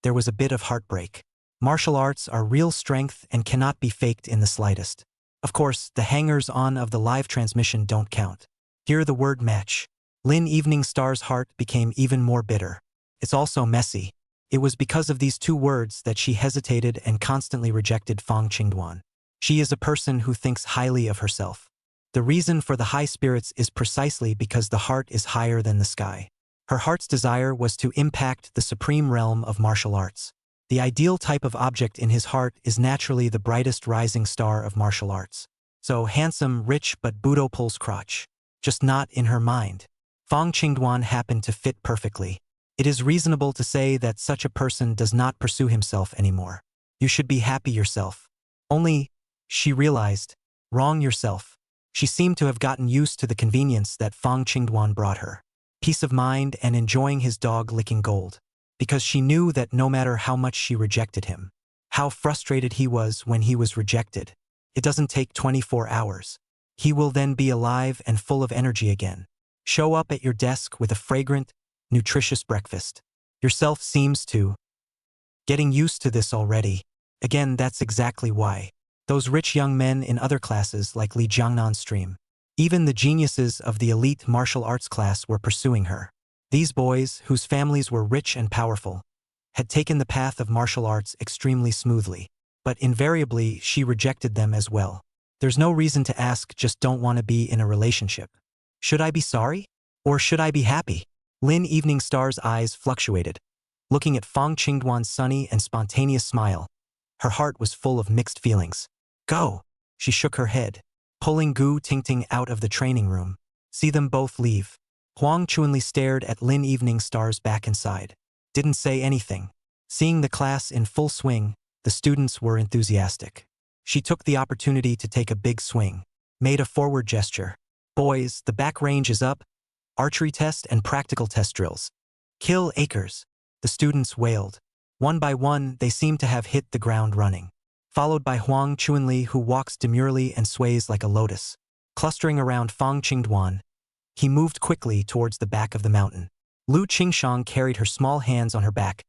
there was a bit of heartbreak. Martial arts are real strength and cannot be faked in the slightest. Of course, the hangers-on of the live transmission don't count. Hear the word match. Lin Evening Star's heart became even more bitter. It's also messy. It was because of these two words that she hesitated and constantly rejected Fong Qingduan. She is a person who thinks highly of herself. The reason for the high spirits is precisely because the heart is higher than the sky. Her heart's desire was to impact the supreme realm of martial arts. The ideal type of object in his heart is naturally the brightest rising star of martial arts. So handsome, rich, but Budo pulls crotch. Just not in her mind. Fong Qingduan happened to fit perfectly. It is reasonable to say that such a person does not pursue himself anymore. You should be happy yourself. Only, she realized, wrong yourself. She seemed to have gotten used to the convenience that Fong Qingduan brought her. Peace of mind and enjoying his dog licking gold. Because she knew that no matter how much she rejected him, how frustrated he was when he was rejected, it doesn't take 24 hours. He will then be alive and full of energy again. Show up at your desk with a fragrant, nutritious breakfast. Yourself seems to getting used to this already. Again, that's exactly why. Those rich young men in other classes like Li Jiangnan's stream. Even the geniuses of the elite martial arts class were pursuing her. These boys, whose families were rich and powerful, had taken the path of martial arts extremely smoothly. But invariably, she rejected them as well. There's no reason to ask, just don't want to be in a relationship. Should I be sorry? Or should I be happy? Lin Evening Star's eyes fluctuated. Looking at Fong Qingduan's sunny and spontaneous smile, her heart was full of mixed feelings. Go! She shook her head, pulling Gu Tingting out of the training room. See them both leave. Huang Chuanli stared at Lin Evening Star's back inside. Didn't say anything. Seeing the class in full swing, the students were enthusiastic. She took the opportunity to take a big swing. Made a forward gesture. Boys, the back range is up. Archery test and practical test drills. Kill acres. The students wailed. One by one, they seemed to have hit the ground running. Followed by Huang Chuanli, who walks demurely and sways like a lotus. Clustering around Fong Qingduan, he moved quickly towards the back of the mountain. Lu Qingshang carried her small hands on her back.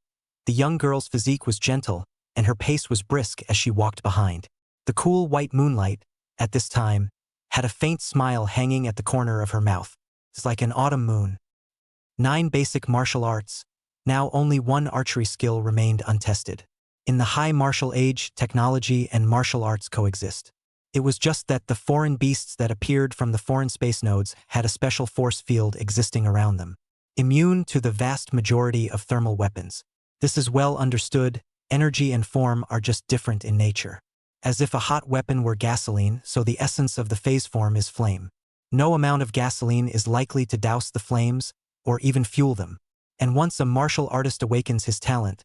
The young girl's physique was gentle, and her pace was brisk as she walked behind. The cool white moonlight, at this time, had a faint smile hanging at the corner of her mouth. It's like an autumn moon. 9 basic martial arts. Now only one archery skill remained untested. In the high martial age, technology and martial arts coexist. It was just that the foreign beasts that appeared from the foreign space nodes had a special force field existing around them, immune to the vast majority of thermal weapons. This is well understood. Energy and form are just different in nature. As if a hot weapon were gasoline, so the essence of the phase form is flame. No amount of gasoline is likely to douse the flames or even fuel them. And once a martial artist awakens his talent,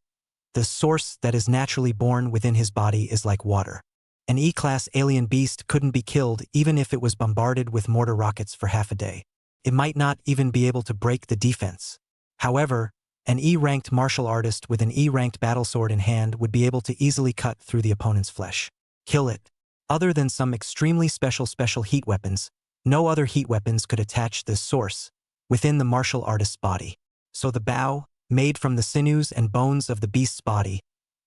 the source that is naturally born within his body is like water. An E-class alien beast couldn't be killed even if it was bombarded with mortar rockets for half a day. It might not even be able to break the defense. However, an E-ranked martial artist with an E-ranked battlesword in hand would be able to easily cut through the opponent's flesh. Kill it. Other than some extremely special heat weapons, no other heat weapons could attach this source within the martial artist's body. So the bow, made from the sinews and bones of the beast's body,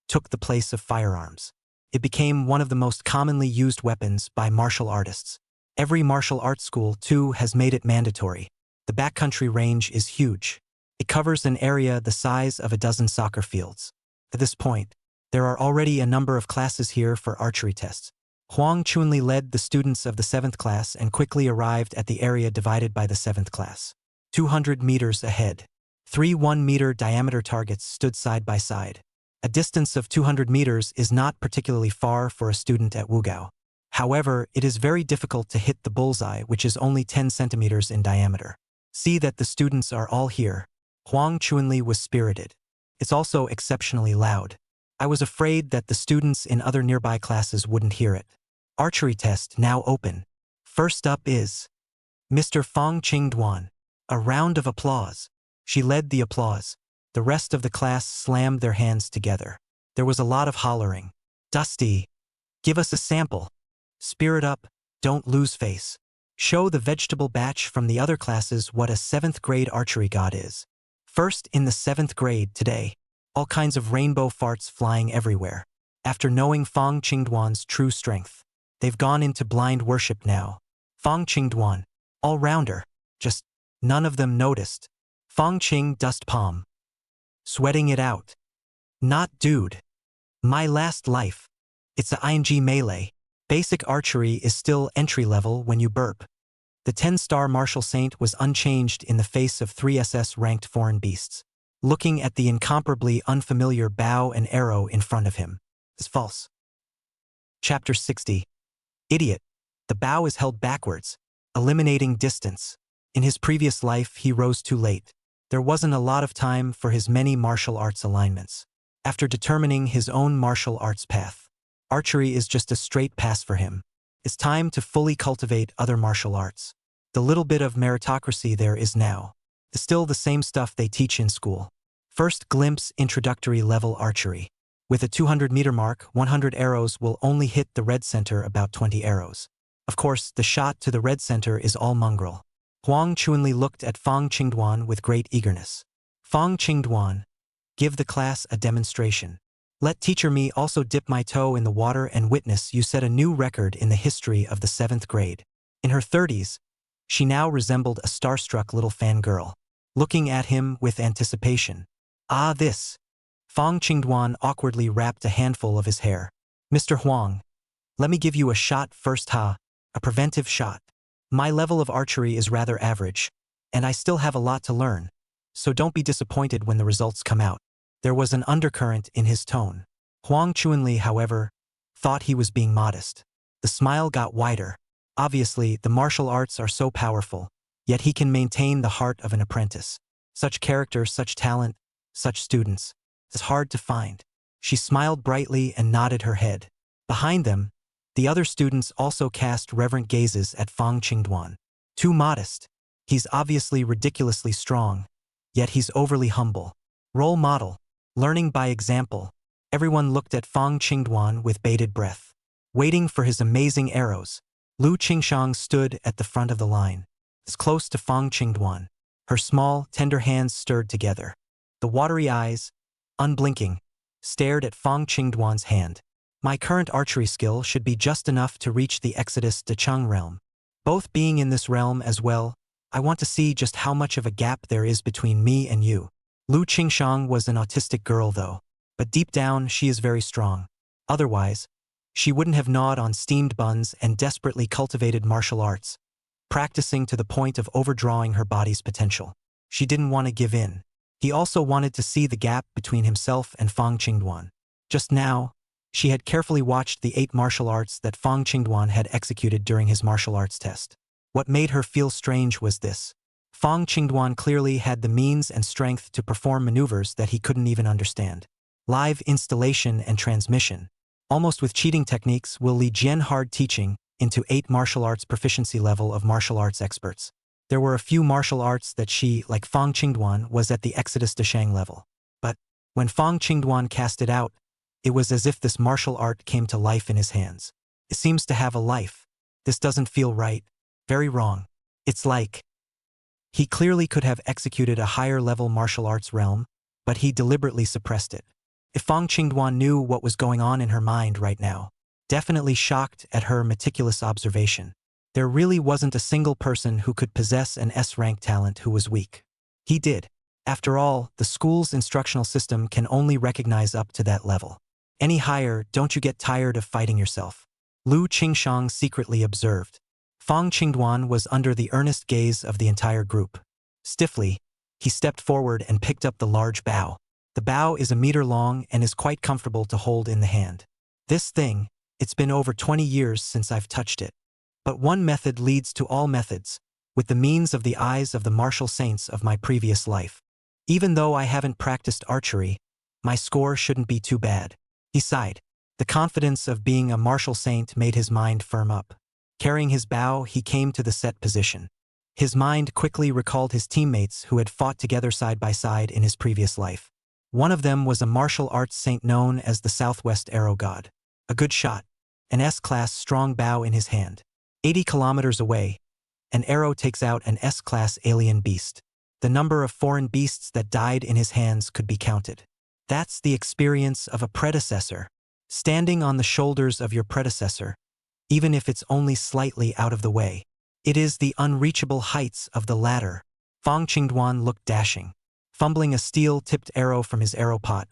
took the place of firearms. It became one of the most commonly used weapons by martial artists. Every martial arts school, too, has made it mandatory. The backcountry range is huge. It covers an area the size of a dozen soccer fields. At this point, there are already a number of classes here for archery tests. Huang Chuanli led the students of the 7th class and quickly arrived at the area divided by the 7th class. 200 meters ahead. 3 1-meter diameter targets stood side by side. A distance of 200 meters is not particularly far for a student at Wugao. However, it is very difficult to hit the bullseye, which is only 10 centimeters in diameter. See that the students are all here. Huang Chuanli was spirited. It's also exceptionally loud. I was afraid that the students in other nearby classes wouldn't hear it. Archery test now open. First up is Mr. Fong Qingduan. A round of applause. She led the applause. The rest of the class slammed their hands together. There was a lot of hollering. Dusty. Give us a sample. Spirit up, don't lose face. Show the vegetable batch from the other classes what a 7th grade archery god is. First in the 7th grade today. All kinds of rainbow farts flying everywhere. After knowing Fong Qingduan's true strength, they've gone into blind worship now. Fong Qingduan. All-rounder. Just none of them noticed. Fong Qing dust palm. Sweating it out. Not dude. My last life. It's a ING melee. Basic archery is still entry level when you burp. The 10-star martial saint was unchanged in the face of 3 SS-ranked foreign beasts, looking at the incomparably unfamiliar bow and arrow in front of him. It's false. Chapter 60. Idiot. The bow is held backwards, eliminating distance. In his previous life, he rose too late. There wasn't a lot of time for his many martial arts alignments. After determining his own martial arts path, archery is just a straight pass for him. It's time to fully cultivate other martial arts. The little bit of meritocracy there is now. It's still the same stuff they teach in school. First glimpse introductory level archery. With a 200-meter mark, 100 arrows will only hit the red center about 20 arrows. Of course, the shot to the red center is all mongrel. Huang Chuanli looked at Fong Qingduan with great eagerness. Fong Qingduan, give the class a demonstration. Let teacher me also dip my toe in the water and witness you set a new record in the history of the 7th grade. In her 30s, she now resembled a starstruck little fangirl, looking at him with anticipation. Ah, this. Fong Qingduan awkwardly wrapped a handful of his hair. Mr. Huang, let me give you a shot first, a preventive shot. My level of archery is rather average, and I still have a lot to learn, so don't be disappointed when the results come out. There was an undercurrent in his tone. Huang Chuanli, however, thought he was being modest. The smile got wider. Obviously, the martial arts are so powerful, yet he can maintain the heart of an apprentice. Such character, such talent, such students. It's hard to find. She smiled brightly and nodded her head. Behind them, the other students also cast reverent gazes at Fong Qingduan. Too modest. He's obviously ridiculously strong, yet he's overly humble. Role model. Learning by example. Everyone looked at Fong Qingduan with bated breath. Waiting for his amazing arrows, Lu Qingshang stood at the front of the line, as close to Fong Qingduan. Her small, tender hands stirred together. The watery eyes, unblinking, stared at Fong Qingduan's hand. My current archery skill should be just enough to reach the Exodus de Cheng realm. Both being in this realm as well, I want to see just how much of a gap there is between me and you. Lu Qingshang was an autistic girl though, but deep down she is very strong. Otherwise, she wouldn't have gnawed on steamed buns and desperately cultivated martial arts, practicing to the point of overdrawing her body's potential. She didn't want to give in. He also wanted to see the gap between himself and Fong Qingduan. Just now, she had carefully watched the 8 martial arts that Fong Qingduan had executed during his martial arts test. What made her feel strange was this. Fong Qingduan clearly had the means and strength to perform maneuvers that he couldn't even understand. Live installation and transmission, almost with cheating techniques, will lead Jian hard teaching into 8 martial arts proficiency level of martial arts experts. There were a few martial arts that she, like Fong Qingduan, was at the Exodus de Shang level. But when Fong Qingduan cast it out, it was as if this martial art came to life in his hands. It seems to have a life. This doesn't feel right. Very wrong. It's like he clearly could have executed a higher level martial arts realm, but he deliberately suppressed it. If Fong Qingduan knew what was going on in her mind right now, definitely shocked at her meticulous observation. There really wasn't a single person who could possess an S-rank talent who was weak. He did. After all, the school's instructional system can only recognize up to that level. Any higher, don't you get tired of fighting yourself? Lu Qingshang secretly observed. Fong Qingduan was under the earnest gaze of the entire group. Stiffly, he stepped forward and picked up the large bow. The bow is a meter long and is quite comfortable to hold in the hand. This thing, it's been over 20 years since I've touched it. But one method leads to all methods, with the means of the eyes of the martial saints of my previous life. Even though I haven't practiced archery, my score shouldn't be too bad. He sighed. The confidence of being a martial saint made his mind firm up. Carrying his bow, he came to the set position. His mind quickly recalled his teammates who had fought together side by side in his previous life. One of them was a martial arts saint known as the Southwest Arrow God. A good shot. An S-class strong bow in his hand. 80 kilometers away, an arrow takes out an S-class alien beast. The number of foreign beasts that died in his hands could be counted. That's the experience of a predecessor. Standing on the shoulders of your predecessor, even if it's only slightly out of the way. It is the unreachable heights of the ladder. Fong Qingduan looked dashing. Fumbling a steel-tipped arrow from his arrow pot,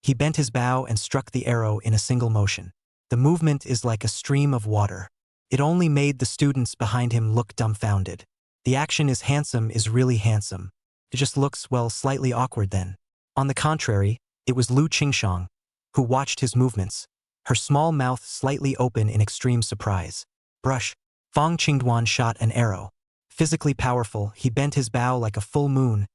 he bent his bow and struck the arrow in a single motion. The movement is like a stream of water. It only made the students behind him look dumbfounded. The action is really handsome. It just looks, well, slightly awkward then. On the contrary, it was Lu Qingshang, who watched his movements, her small mouth slightly open in extreme surprise. Brush. Fong Qingduan shot an arrow. Physically powerful, he bent his bow like a full moon,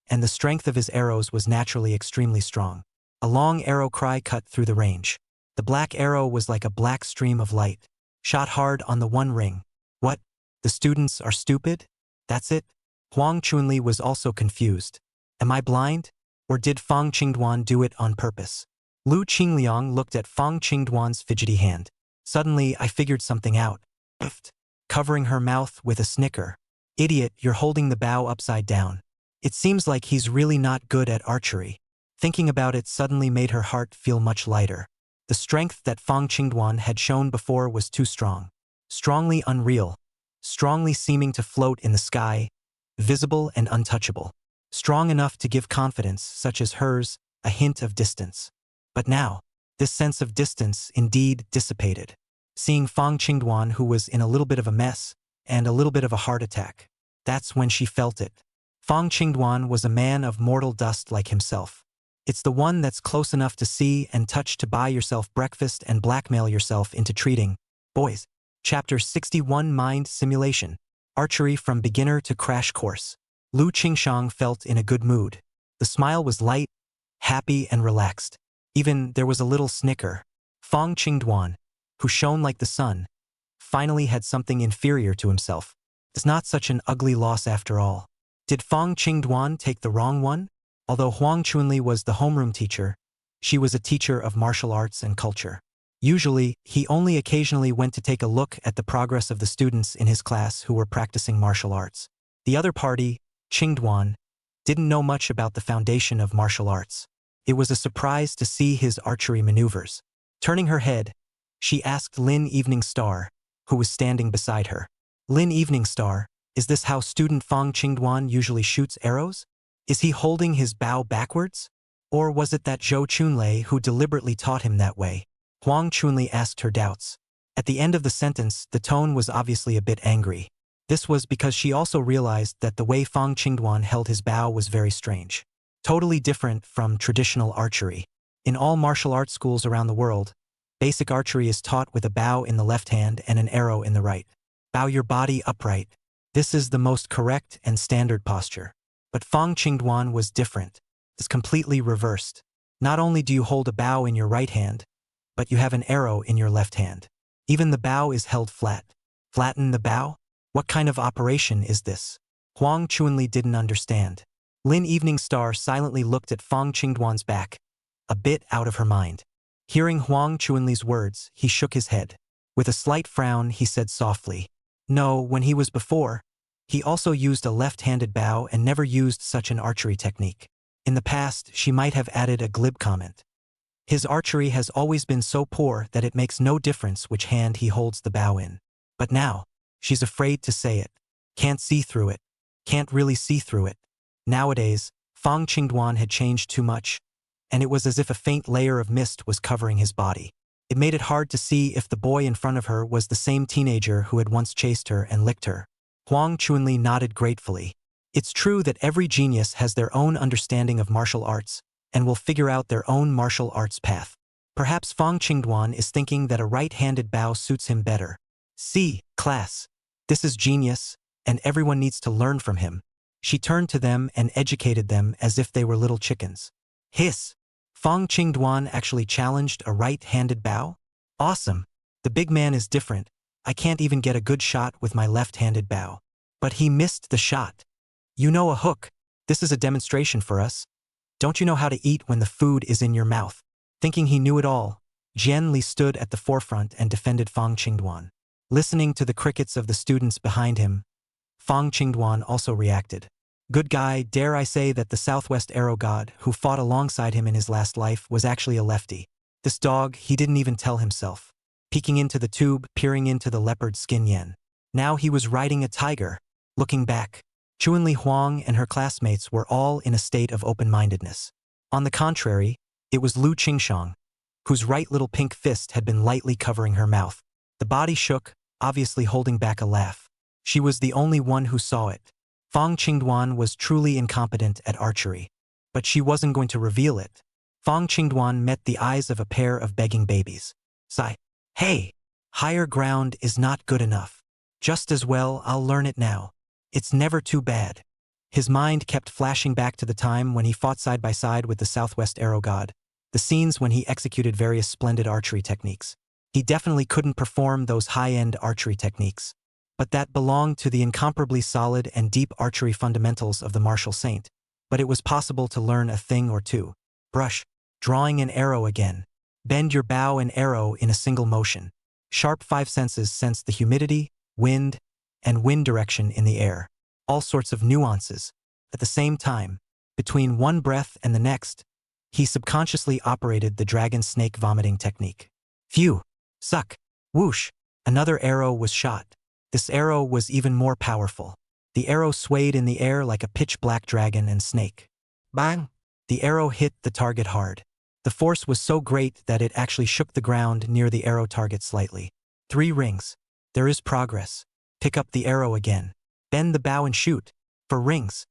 and the strength of his arrows was naturally extremely strong. A long arrow cry cut through the range. The black arrow was like a black stream of light. Shot hard on the one ring. What? The students are stupid? That's it? Huang Chunli was also confused. Am I blind? Or did Fong Qingduan do it on purpose? Lu Qingliang looked at Fong Qingduan's fidgety hand. Suddenly, I figured something out. Puffed, covering her mouth with a snicker. Idiot, you're holding the bow upside down. It seems like he's really not good at archery. Thinking about it suddenly made her heart feel much lighter. The strength that Fong Qingduan had shown before was too strong. Strongly unreal. Strongly seeming to float in the sky, visible and untouchable. Strong enough to give confidence, such as hers, a hint of distance. But now, this sense of distance indeed dissipated. Seeing Fong Qingduan, who was in a little bit of a mess, and a little bit of a heart attack. That's when she felt it. Fong Qingduan was a man of mortal dust like himself. It's the one that's close enough to see and touch to buy yourself breakfast and blackmail yourself into treating. Boys. Chapter 61 Mind Simulation. Archery from Beginner to Crash Course. Lu Qingshang felt in a good mood. The smile was light, happy and relaxed. Even there was a little snicker. Fong Qingduan, who shone like the sun, finally had something inferior to himself. It's not such an ugly loss after all. Did Fong Qingduan take the wrong one? Although Huang Chunli was the homeroom teacher, she was a teacher of martial arts and culture. Usually, he only occasionally went to take a look at the progress of the students in his class who were practicing martial arts. The other party, Qingduan, didn't know much about the foundation of martial arts. It was a surprise to see his archery maneuvers. Turning her head, she asked Lin Evening Star, who was standing beside her. Lin Evening Star, is this how student Fong Qingduan usually shoots arrows? Is he holding his bow backwards? Or was it that Zhou Chunlei who deliberately taught him that way? Huang Chunli asked her doubts. At the end of the sentence, the tone was obviously a bit angry. This was because she also realized that the way Fong Qingduan held his bow was very strange. Totally different from traditional archery. In all martial arts schools around the world, basic archery is taught with a bow in the left hand and an arrow in the right. Bow your body upright. This is the most correct and standard posture. But Fong Qingduan was different. It's completely reversed. Not only do you hold a bow in your right hand, but you have an arrow in your left hand. Even the bow is held flat. Flatten the bow? What kind of operation is this? Huang Chunli didn't understand. Lin Evening Star silently looked at Fong Qingduan's back, a bit out of her mind. Hearing Huang Chunli's words, he shook his head. With a slight frown, he said softly, "No, when he was before, he also used a left-handed bow and never used such an archery technique. In the past, she might have added a glib comment. His archery has always been so poor that it makes no difference which hand he holds the bow in. But now, she's afraid to say it. Can't see through it. Can't really see through it." Nowadays, Fong Qingduan had changed too much, and it was as if a faint layer of mist was covering his body. It made it hard to see if the boy in front of her was the same teenager who had once chased her and licked her. Huang Chunli nodded gratefully. It's true that every genius has their own understanding of martial arts, and will figure out their own martial arts path. Perhaps Fong Qingduan is thinking that a right-handed bow suits him better. See, class. This is genius, and everyone needs to learn from him. She turned to them and educated them as if they were little chickens. Hiss! Fong Qingduan actually challenged a right-handed bow? Awesome! The big man is different. I can't even get a good shot with my left-handed bow. But he missed the shot. You know, a hook. This is a demonstration for us. Don't you know how to eat when the food is in your mouth? Thinking he knew it all, Jian Li stood at the forefront and defended Fong Qingduan. Listening to the crickets of the students behind him, Fong Qingduan also reacted. Good guy, dare I say that the Southwest Arrow God, who fought alongside him in his last life, was actually a lefty. This dog, he didn't even tell himself. Peeking into the tube, peering into the leopard skin yen. Now he was riding a tiger. Looking back, Chunli Huang and her classmates were all in a state of open-mindedness. On the contrary, it was Lu Qingshang, whose right little pink fist had been lightly covering her mouth. The body shook, obviously holding back a laugh. She was the only one who saw it. Fong Qingduan was truly incompetent at archery. But she wasn't going to reveal it. Fong Qingduan met the eyes of a pair of begging babies. Sigh. Hey! Higher ground is not good enough. Just as well I'll learn it now. It's never too bad. His mind kept flashing back to the time when he fought side by side with the Southwest Arrow God, the scenes when he executed various splendid archery techniques. He definitely couldn't perform those high-end archery techniques. But that belonged to the incomparably solid and deep archery fundamentals of the martial saint. But it was possible to learn a thing or two. Brush, drawing an arrow again. Bend your bow and arrow in a single motion. Sharp five senses sense the humidity, wind, and wind direction in the air. All sorts of nuances. At the same time, between one breath and the next, he subconsciously operated the dragon snake vomiting technique. Phew! Suck! Whoosh! Another arrow was shot. This arrow was even more powerful. The arrow swayed in the air like a pitch-black dragon and snake. Bang! The arrow hit the target hard. The force was so great that it actually shook the ground near the arrow target slightly. 3 rings. There is progress. Pick up the arrow again. Bend the bow and shoot. 4 rings.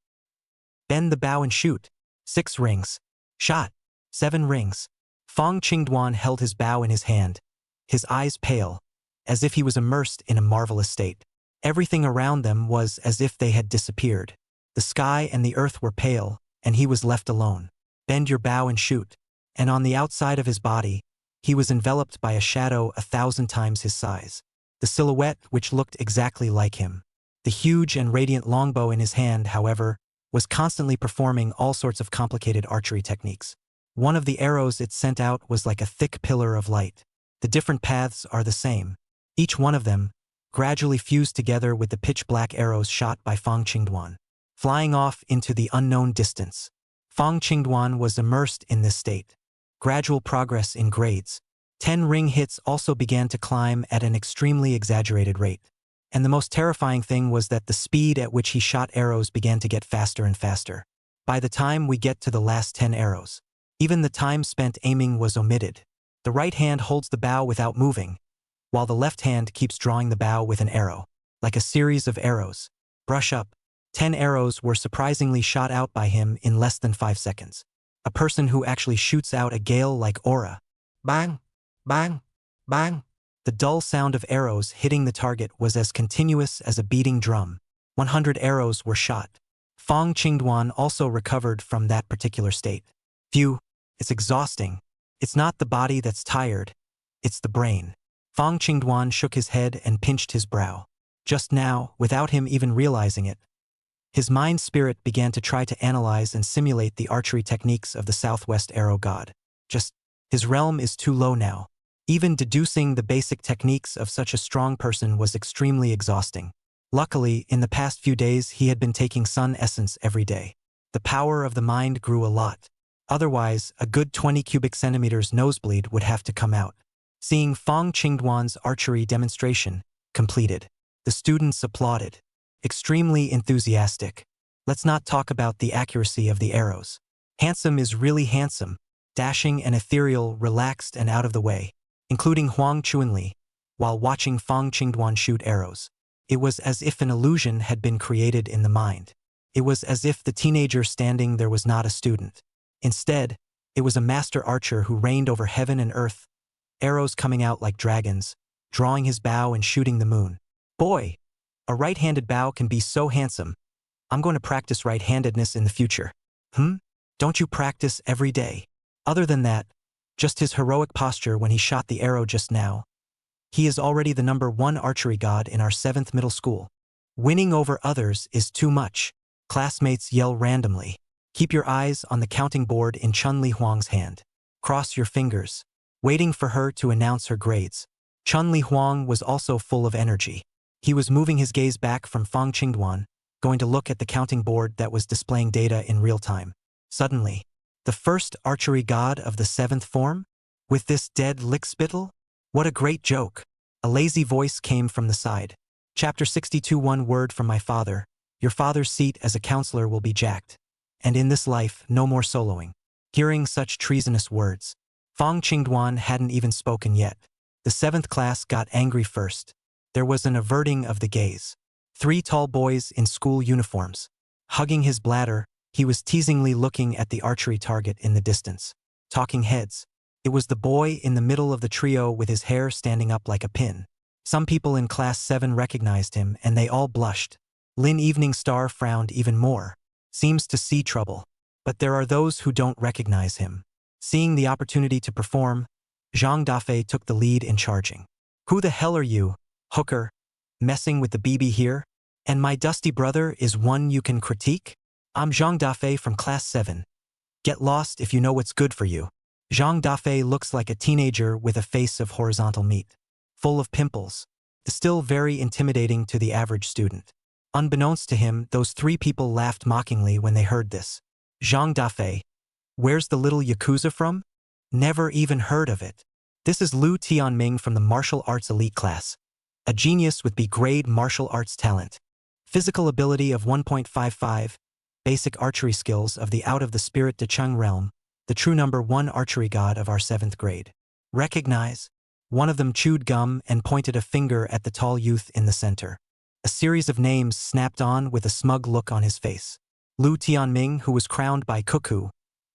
Bend the bow and shoot. 6 rings. Shot. 7 rings. Fong Qingduan held his bow in his hand, his eyes pale, as if he was immersed in a marvelous state. Everything around them was as if they had disappeared. The sky and the earth were pale, and he was left alone. Bend your bow and shoot. And on the outside of his body, he was enveloped by a shadow 1,000 times his size. The silhouette which looked exactly like him. The huge and radiant longbow in his hand, however, was constantly performing all sorts of complicated archery techniques. One of the arrows it sent out was like a thick pillar of light. The different paths are the same. Each one of them, gradually fused together with the pitch-black arrows shot by Fong Qingduan, flying off into the unknown distance. Fong Qingduan was immersed in this state. Gradual progress in grades. 10 ring hits also began to climb at an extremely exaggerated rate. And the most terrifying thing was that the speed at which he shot arrows began to get faster and faster. By the time we get to the last 10 arrows, even the time spent aiming was omitted. The right hand holds the bow without moving, while the left hand keeps drawing the bow with an arrow, like a series of arrows. Brush up. 10 arrows were surprisingly shot out by him in less than 5 seconds. A person who actually shoots out a gale-like aura. Bang! Bang! Bang! The dull sound of arrows hitting the target was as continuous as a beating drum. 100 arrows were shot. Fong Qingduan also recovered from that particular state. Phew! It's exhausting. It's not the body that's tired. It's the brain. Fong Qingduan shook his head and pinched his brow. Just now, without him even realizing it, his mind-spirit began to try to analyze and simulate the archery techniques of the Southwest Arrow God. His realm is too low now. Even deducing the basic techniques of such a strong person was extremely exhausting. Luckily, in the past few days he had been taking sun essence every day. The power of the mind grew a lot. Otherwise, a good 20 cubic centimeters nosebleed would have to come out. Seeing Fong Qingduan's archery demonstration completed, the students applauded. Extremely enthusiastic. Let's not talk about the accuracy of the arrows. Handsome is really handsome, dashing and ethereal, relaxed and out of the way, including Huang Chuanli, while watching Fong Qingduan shoot arrows. It was as if an illusion had been created in the mind. It was as if the teenager standing there was not a student. Instead, it was a master archer who reigned over heaven and earth, arrows coming out like dragons, drawing his bow and shooting the moon. Boy! A right-handed bow can be so handsome. I'm going to practice right-handedness in the future. Don't you practice every day? Other than that, just his heroic posture when he shot the arrow just now. He is already the #1 archery god in our 7th middle school. Winning over others is too much. Classmates yell randomly. Keep your eyes on the counting board in Chun-Li Huang's hand. Cross your fingers, waiting for her to announce her grades. Chun-Li Huang was also full of energy. He was moving his gaze back from Fong Qingduan, going to look at the counting board that was displaying data in real time. Suddenly, the first archery god of the 7th form? With this dead lickspittle? What a great joke. A lazy voice came from the side. Chapter 62. One word from my father. Your father's seat as a counselor will be jacked. And in this life, no more soloing. Hearing such treasonous words, Fong Qingduan hadn't even spoken yet. The 7th class got angry first. there was an averting of the gaze. 3 tall boys in school uniforms. Hugging his bladder, he was teasingly looking at the archery target in the distance. Talking heads. It was the boy in the middle of the trio with his hair standing up like a pin. Some people in Class 7 recognized him and they all blushed. Lin Evening Star frowned even more. Seems to see trouble. But there are those who don't recognize him. Seeing the opportunity to perform, Zhang Dafei took the lead in charging. Who the hell are you, hooker? Messing with the BB here? And my dusty brother is one you can critique? I'm Zhang Dafei from Class 7. Get lost if you know what's good for you. Zhang Dafei looks like a teenager with a face of horizontal meat. Full of pimples. Still very intimidating to the average student. Unbeknownst to him, those 3 people laughed mockingly when they heard this. Zhang Dafei. Where's the little Yakuza from? Never even heard of it. This is Lu Tianming from the martial arts elite class. A genius with B-grade martial arts talent. Physical ability of 1.55. Basic archery skills of the out of the spirit de Cheng realm. The true number 1 archery god of our 7th grade. Recognize? One of them chewed gum and pointed a finger at the tall youth in the center. A series of names snapped on with a smug look on his face. Lu Tianming, who was crowned by Cuckoo,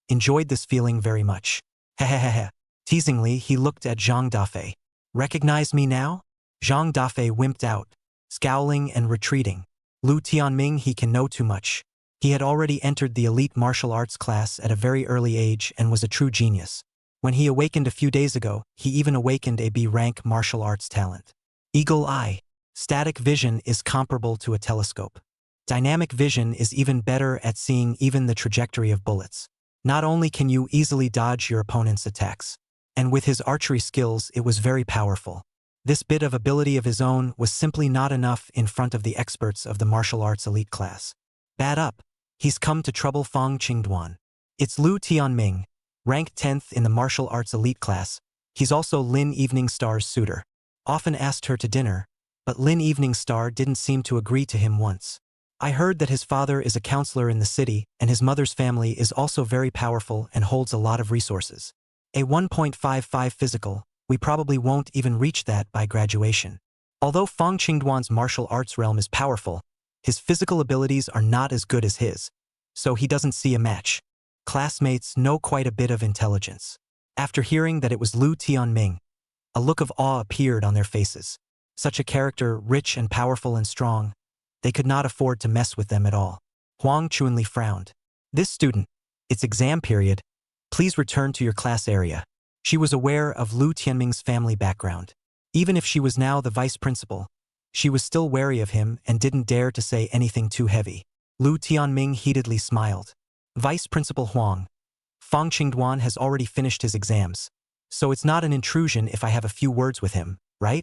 enjoyed this feeling very much. Hehehehe. Teasingly, he looked at Zhang Dafei. Recognize me now? Zhang Dafei wimped out, scowling and retreating. Lu Tianming, he can know too much. He had already entered the elite martial arts class at a very early age and was a true genius. When he awakened a few days ago, he even awakened a B-rank martial arts talent. Eagle eye. Static vision is comparable to a telescope. Dynamic vision is even better at seeing even the trajectory of bullets. Not only can you easily dodge your opponent's attacks, and with his archery skills it was very powerful. This bit of ability of his own was simply not enough in front of the experts of the martial arts elite class. Bad up. He's come to trouble Fong Qing Dwan. It's Lu Tianming, ranked 10th in the martial arts elite class. He's also Lin Evening Star's suitor. Often asked her to dinner, but Lin Evening Star didn't seem to agree to him once. I heard that his father is a counselor in the city and his mother's family is also very powerful and holds a lot of resources. A 1.55 physical, we probably won't even reach that by graduation. Although Fong Qingduan's martial arts realm is powerful, his physical abilities are not as good as his, so he doesn't see a match. Classmates know quite a bit of intelligence. After hearing that it was Lu Tianming, a look of awe appeared on their faces. Such a character, rich and powerful and strong, they could not afford to mess with them at all. Huang Chunli frowned. This student, it's exam period. Please return to your class area. She was aware of Lu Tianming's family background. Even if she was now the vice principal, she was still wary of him and didn't dare to say anything too heavy. Lu Tianming heatedly smiled. Vice Principal Huang, Fong Qingduan has already finished his exams, so it's not an intrusion if I have a few words with him, right?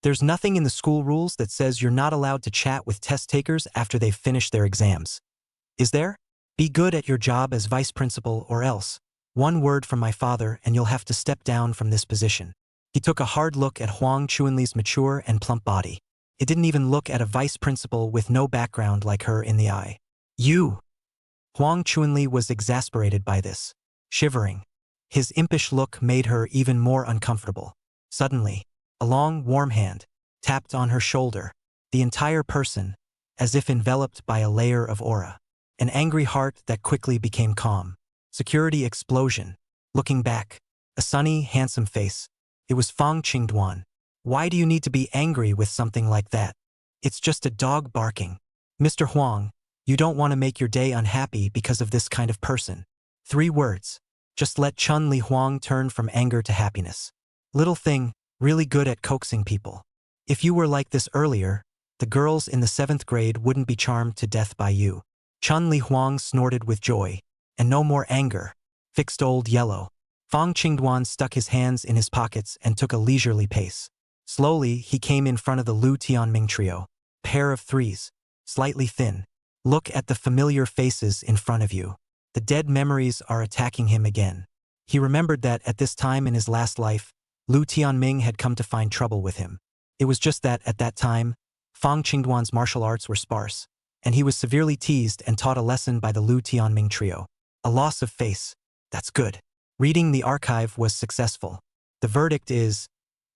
There's nothing in the school rules that says you're not allowed to chat with test takers after they've finished their exams. Is there? Be good at your job as vice principal or else. One word from my father and you'll have to step down from this position. He took a hard look at Huang Chunli's mature and plump body. It didn't even look at a vice principal with no background like her in the eye. You! Huang Chunli was exasperated by this. Shivering. His impish look made her even more uncomfortable. Suddenly, a long, warm hand tapped on her shoulder, the entire person, as if enveloped by a layer of aura. An angry heart that quickly became calm. Security explosion. Looking back, a sunny, handsome face. It was Fong Qingduan. Why do you need to be angry with something like that? It's just a dog barking. Mr. Huang, you don't want to make your day unhappy because of this kind of person. 3 words. Just let Chun Li Huang turn from anger to happiness. Little thing, really good at coaxing people. If you were like this earlier, the girls in the 7th grade wouldn't be charmed to death by you. Chun Li Huang snorted with joy. And no more anger. Fixed old yellow. Fong Qingduan stuck his hands in his pockets and took a leisurely pace. Slowly, he came in front of the Lu Tianming trio. Pair of 3s. Slightly thin. Look at the familiar faces in front of you. The dead memories are attacking him again. He remembered that at this time in his last life, Lu Tianming had come to find trouble with him. It was just that at that time, Fong Qingduan's martial arts were sparse, and he was severely teased and taught a lesson by the Lu Tianming trio. A loss of face. That's good. Reading the archive was successful. The verdict is,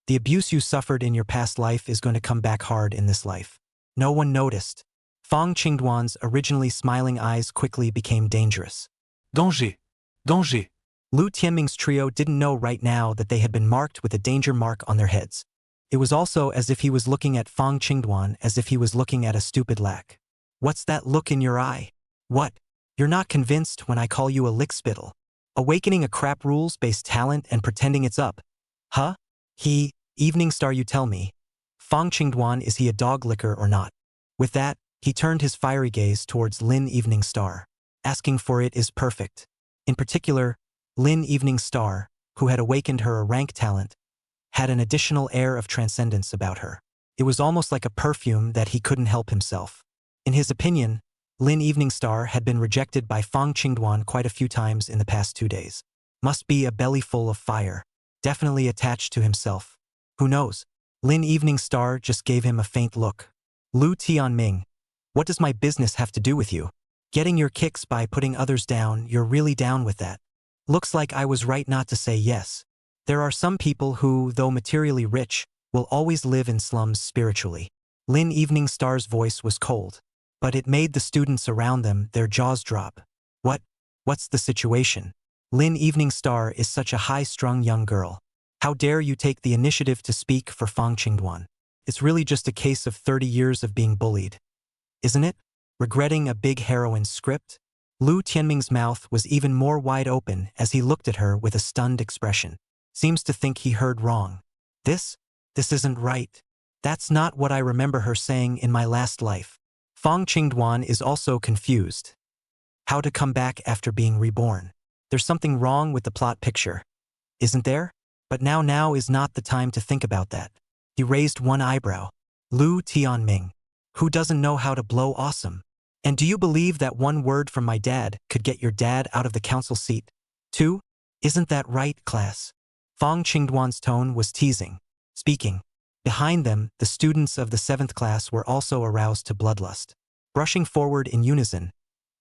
The abuse you suffered in your past life is going to come back hard in this life. No one noticed. Fong Qingduan's originally smiling eyes quickly became dangerous.
Danger. Danger.
Lu Tianming's trio didn't know right now that they had been marked with a danger mark on their heads. It was also as if he was looking at Fong Qingduan as if he was looking at a stupid lack. What's that look in your eye? What? You're not convinced when I call you a lickspittle? Awakening a crap rules-based talent and pretending it's up? Huh? Evening Star, you tell me. Fong Qingduan, is he a dog licker or not? With that, he turned his fiery gaze towards Lin Evening Star. Asking for it is perfect. In particular, Lin Evening Star, who had awakened her a rank talent, had an additional air of transcendence about her. It was almost like a perfume that he couldn't help himself. In his opinion, Lin Evening Star had been rejected by Fong Qingduan quite a few times in the past 2 days. Must be a belly full of fire. Definitely attached to himself. Who knows? Lin Evening Star just gave him a faint look. Lu Tianming, what does my business have to do with you? Getting your kicks by putting others down, you're really down with that. Looks like I was right not to say yes. There are some people who, though materially rich, will always live in slums spiritually. Lin Evening Star's voice was cold, but it made the students around them, their jaws drop. What's the situation? Lin Evening Star is such a high-strung young girl. How dare you take the initiative to speak for Fong Qingduan? It's really just a case of 30 years of being bullied. Isn't it? Regretting a big heroine's script? Lu Tianming's mouth was even more wide open as he looked at her with a stunned expression. Seems to think he heard wrong. This isn't right. That's not what I remember her saying in my last life. Fong Qingduan is also confused. How to come back after being reborn. There's something wrong with the plot picture. Isn't there? But now is not the time to think about that. He raised one eyebrow. Lu Tianming. Who doesn't know how to blow awesome? And do you believe that one word from my dad could get your dad out of the council seat? Too? Isn't that right, class? Fong Qingduan's tone was teasing. Speaking. Behind them, the students of the 7th class were also aroused to bloodlust. Brushing forward in unison,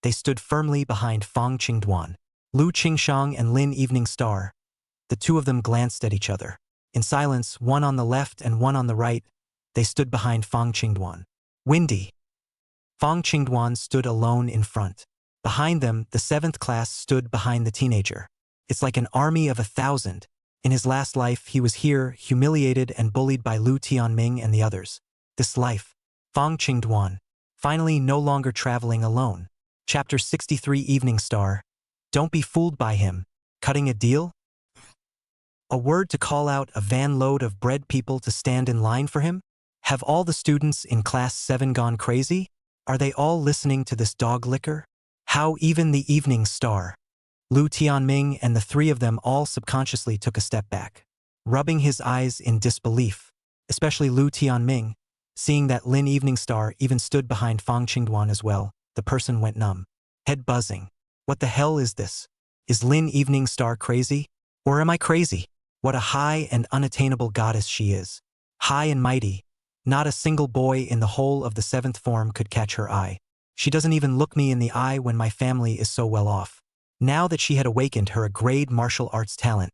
they stood firmly behind Fong Qingduan. Lu Qingshang and Lin Evening Star. The two of them glanced at each other. In silence, one on the left and one on the right, they stood behind Fong Qingduan. Windy. Fong Qingduan stood alone in front. Behind them, the 7th class stood behind the teenager. It's like an army of 1,000. In his last life, he was here, humiliated and bullied by Lu Tianming and the others. This life. Fong Qingduan. Finally no longer traveling alone. Chapter 63, Evening Star. Don't be fooled by him. Cutting a deal? A word to call out a van load of bread people to stand in line for him? Have all the students in Class 7 gone crazy? Are they all listening to this dog licker? How even the Evening Star. Lu Tianming and the three of them all subconsciously took a step back, rubbing his eyes in disbelief, especially Lu Tianming. Seeing that Lin Evening Star even stood behind Fong Qingduan as well, the person went numb. Head buzzing. What the hell is this? Is Lin Evening Star crazy? Or am I crazy? What a high and unattainable goddess she is. High and mighty. Not a single boy in the whole of the 7th form could catch her eye. She doesn't even look me in the eye when my family is so well off. Now that she had awakened her grade martial arts talent,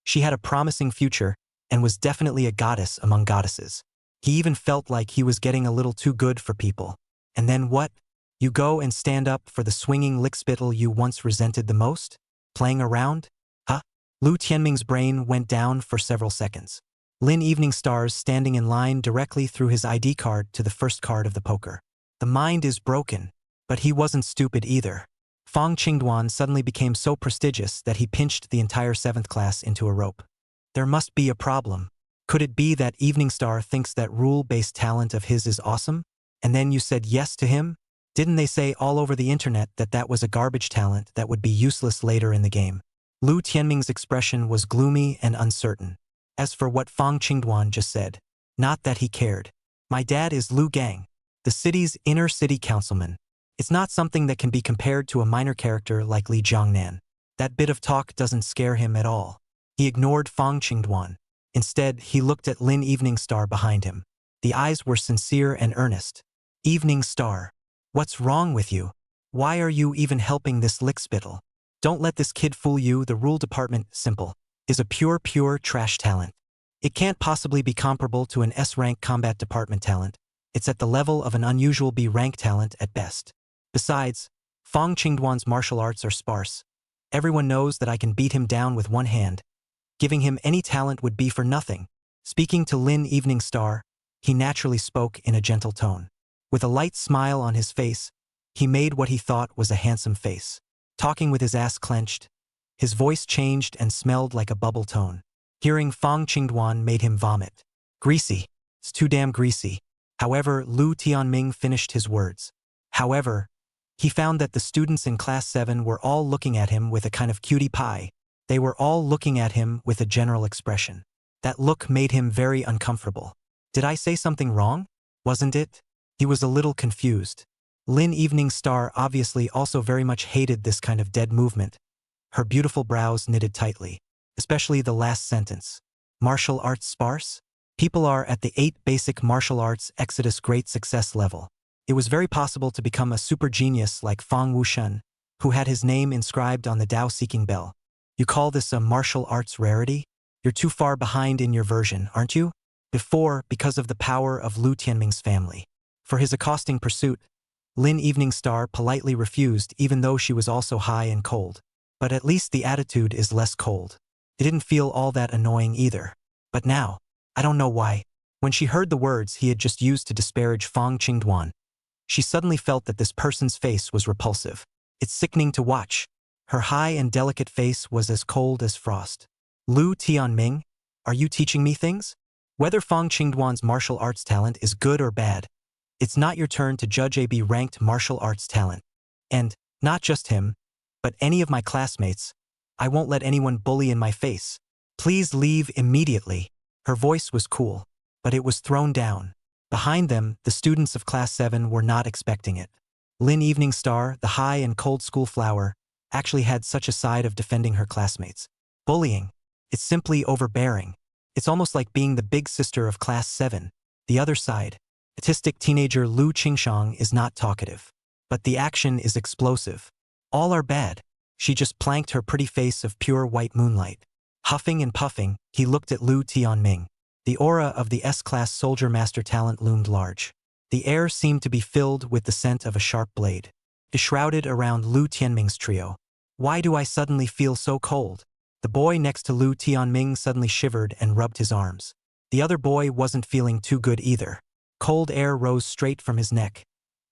she had a promising future and was definitely a goddess among goddesses. He even felt like he was getting a little too good for people. And then what? You go and stand up for the swinging lickspittle you once resented the most? Playing around? Huh? Lu Tianming's brain went down for several seconds. Lin Evening Star's standing in line directly through his ID card to the first card of the poker. The mind is broken, but he wasn't stupid either. Fong Qingduan suddenly became so prestigious that he pinched the entire 7th class into a rope. There must be a problem. Could it be that Evening Star thinks that rule-based talent of his is awesome? And then you said yes to him? Didn't they say all over the internet that that was a garbage talent that would be useless later in the game? Lu Tianming's expression was gloomy and uncertain. As for what Fong Qingduan just said, not that he cared. My dad is Lu Gang, the city's inner city councilman. It's not something that can be compared to a minor character like Li Jiangnan. That bit of talk doesn't scare him at all. He ignored Fong Qingduan. Instead, he looked at Lin Evening Star behind him. The eyes were sincere and earnest. Evening Star. What's wrong with you? Why are you even helping this lickspittle? Don't let this kid fool you. The rule department, simple, is a pure trash talent. It can't possibly be comparable to an S-rank combat department talent. It's at the level of an unusual B-rank talent at best. Besides, Fong Qingduan's martial arts are sparse. Everyone knows that I can beat him down with one hand. Giving him any talent would be for nothing. Speaking to Lin Evening Star, he naturally spoke in a gentle tone. With a light smile on his face, he made what he thought was a handsome face. Talking with his ass clenched, his voice changed and smelled like a bubble tone. Hearing Fong Qingduan made him vomit. Greasy. It's too damn greasy. However, Lu Tianming finished his words. However, he found that the students in Class 7 were all looking at him with a kind of cutie pie. They were all looking at him with a general expression. That look made him very uncomfortable. Did I say something wrong? Wasn't it? He was a little confused. Lin Evening Star obviously also very much hated this kind of dead movement. Her beautiful brows knitted tightly. Especially the last sentence. Martial arts sparse? People are at the 8 basic martial arts Exodus great success level. It was very possible to become a super genius like Fong Wushun, who had his name inscribed on the Tao-seeking bell. You call this a martial arts rarity? You're too far behind in your version, aren't you? Before, because of the power of Lu Tianming's family. For his accosting pursuit, Lin Evening Star politely refused even though she was also high and cold. But at least the attitude is less cold. It didn't feel all that annoying either. But now, I don't know why. When she heard the words he had just used to disparage Fong Qingduan, she suddenly felt that this person's face was repulsive. It's sickening to watch. Her high and delicate face was as cold as frost. Lu Tianming, are you teaching me things? Whether Fong Qingduan's martial arts talent is good or bad, it's not your turn to judge a B-ranked martial arts talent. And, not just him, but any of my classmates. I won't let anyone bully in my face. Please leave immediately. Her voice was cool, but it was thrown down. Behind them, the students of Class 7 were not expecting it. Lin Evening Star, the high and cold school flower, actually had such a side of defending her classmates. Bullying. It's simply overbearing. It's almost like being the big sister of Class 7. The other side. Autistic teenager Lu Qingshang is not talkative. But the action is explosive. All are bad. She just planked her pretty face of pure white moonlight. Huffing and puffing, he looked at Lu Tianming. The aura of the S-class soldier master talent loomed large. The air seemed to be filled with the scent of a sharp blade. It shrouded around Lu Tianming's trio. Why do I suddenly feel so cold? The boy next to Lu Tianming suddenly shivered and rubbed his arms. The other boy wasn't feeling too good either. Cold air rose straight from his neck,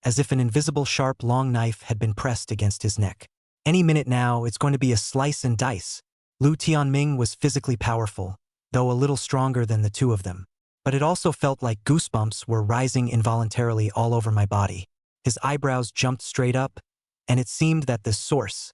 as if an invisible sharp long knife had been pressed against his neck. Any minute now, it's going to be a slice and dice. Lu Tianming was physically powerful, though a little stronger than the two of them. But it also felt like goosebumps were rising involuntarily all over my body. His eyebrows jumped straight up, and it seemed that the source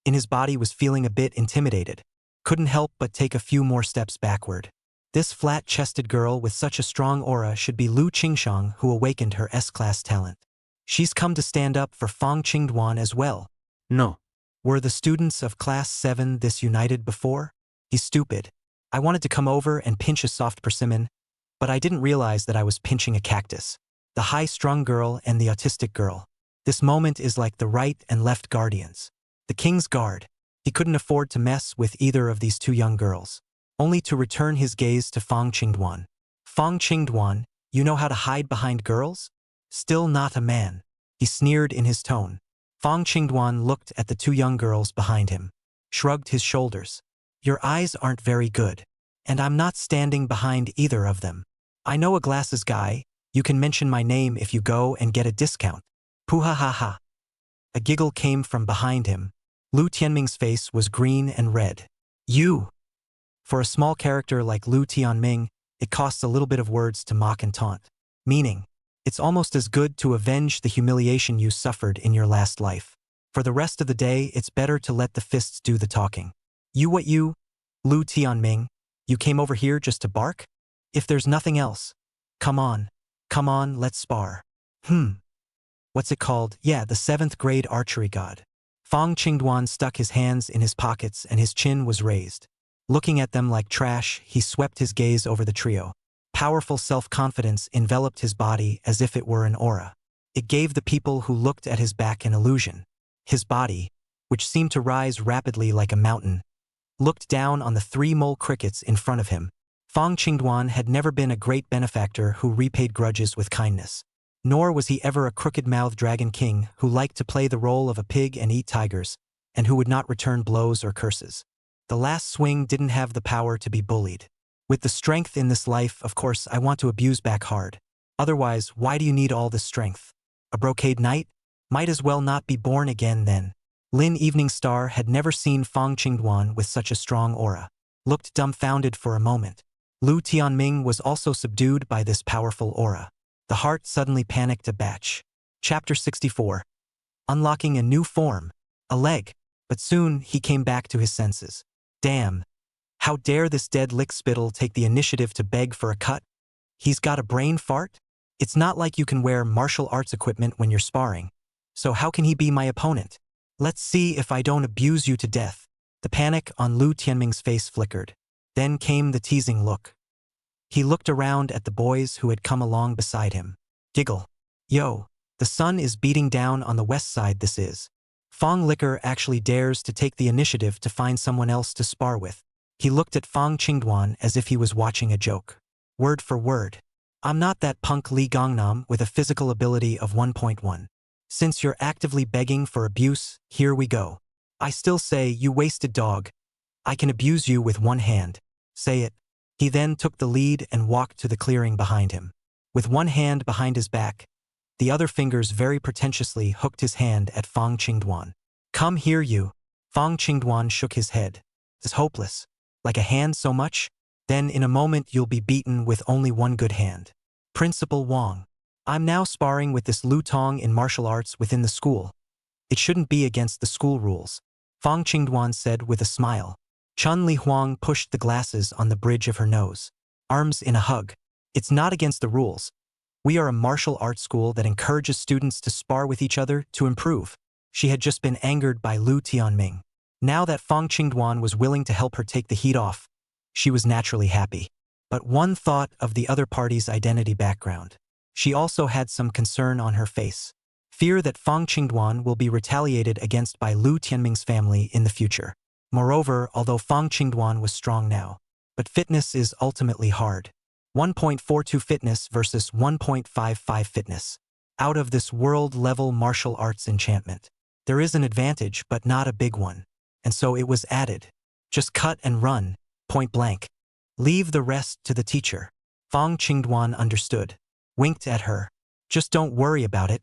in his body was feeling a bit intimidated. Couldn't help but take a few more steps backward. This flat-chested girl with such a strong aura should be Lu Qingshang, who awakened her S-class talent. She's come to stand up for Fong Qingduan as well.
No.
Were the students of Class 7 this united before? He's stupid. I wanted to come over and pinch a soft persimmon, but I didn't realize that I was pinching a cactus. The high-strung girl and the autistic girl. This moment is like the right and left guardians. The king's guard. He couldn't afford to mess with either of these two young girls. Only to return his gaze to Fong Qingduan. Fong Qingduan, you know how to hide behind girls? Still not a man. He sneered in his tone. Fong Qingduan looked at the two young girls behind him, shrugged his shoulders. Your eyes aren't very good, and I'm not standing behind either of them. I know a glasses guy. You can mention my name if you go and get a discount. Poo-ha-ha-ha. A giggle came from behind him. Lu Tianming's face was green and red. You! For a small character like Lu Tianming, it costs a little bit of words to mock and taunt. Meaning, it's almost as good to avenge the humiliation you suffered in your last life. For the rest of the day, it's better to let the fists do the talking. You what you? Lu Tianming, you came over here just to bark? If there's nothing else. Come on, let's spar. What's it called? Yeah, the 7th grade archery god. Fong Qingduan stuck his hands in his pockets and his chin was raised. Looking at them like trash, he swept his gaze over the trio. Powerful self-confidence enveloped his body as if it were an aura. It gave the people who looked at his back an illusion. His body, which seemed to rise rapidly like a mountain, looked down on the 3 mole crickets in front of him. Fong Dwan had never been a great benefactor who repaid grudges with kindness. Nor was he ever a crooked-mouthed dragon king who liked to play the role of a pig and eat tigers, and who would not return blows or curses. The last swing didn't have the power to be bullied. With the strength in this life, of course, I want to abuse back hard. Otherwise, why do you need all this strength? A brocade knight? Might as well not be born again then. Lin Evening Star had never seen Fong Dwan with such a strong aura. Looked dumbfounded for a moment. Lu Tianming was also subdued by this powerful aura. The heart suddenly panicked a batch. Chapter 64. Unlocking a new form. A leg. But soon, he came back to his senses. Damn. How dare this dead lickspittle take the initiative to beg for a cut? He's got a brain fart? It's not like you can wear martial arts equipment when you're sparring. So how can he be my opponent? Let's see if I don't abuse you to death. The panic on Lu Tianming's face flickered. Then came the teasing look. He looked around at the boys who had come along beside him. Giggle. Yo, the sun is beating down on the west side this is. Fong Liquor actually dares to take the initiative to find someone else to spar with. He looked at Fong Dwan as if he was watching a joke. Word for word. I'm not that punk Li Gongnam with a physical ability of 1.1. Since you're actively begging for abuse, here we go. I still say, you wasted dog. I can abuse you with one hand. Say it. He then took the lead and walked to the clearing behind him. With one hand behind his back, the other fingers very pretentiously hooked his hand at Fong Dwan. Come here you. Fong Dwan shook his head. It's hopeless. Like a hand so much? Then in a moment you'll be beaten with only one good hand. Principal Wang. I'm now sparring with this Lu Tong in martial arts within the school. It shouldn't be against the school rules. Fong Dwan said with a smile. Chun Li Huang pushed the glasses on the bridge of her nose. Arms in a hug. It's not against the rules. We are a martial arts school that encourages students to spar with each other to improve. She had just been angered by Lu Tianming. Now that Fong Dwan was willing to help her take the heat off, she was naturally happy. But one thought of the other party's identity background. She also had some concern on her face. Fear that Fong Dwan will be retaliated against by Lu Tianming's family in the future. Moreover, although Fong Dwan was strong now, but fitness is ultimately hard. 1.42 fitness versus 1.55 fitness. Out of this world-level martial arts enchantment. There is an advantage, but not a big one. And so it was added. Just cut and run, point blank. Leave the rest to the teacher. Fong Dwan understood. Winked at her. Just don't worry about it.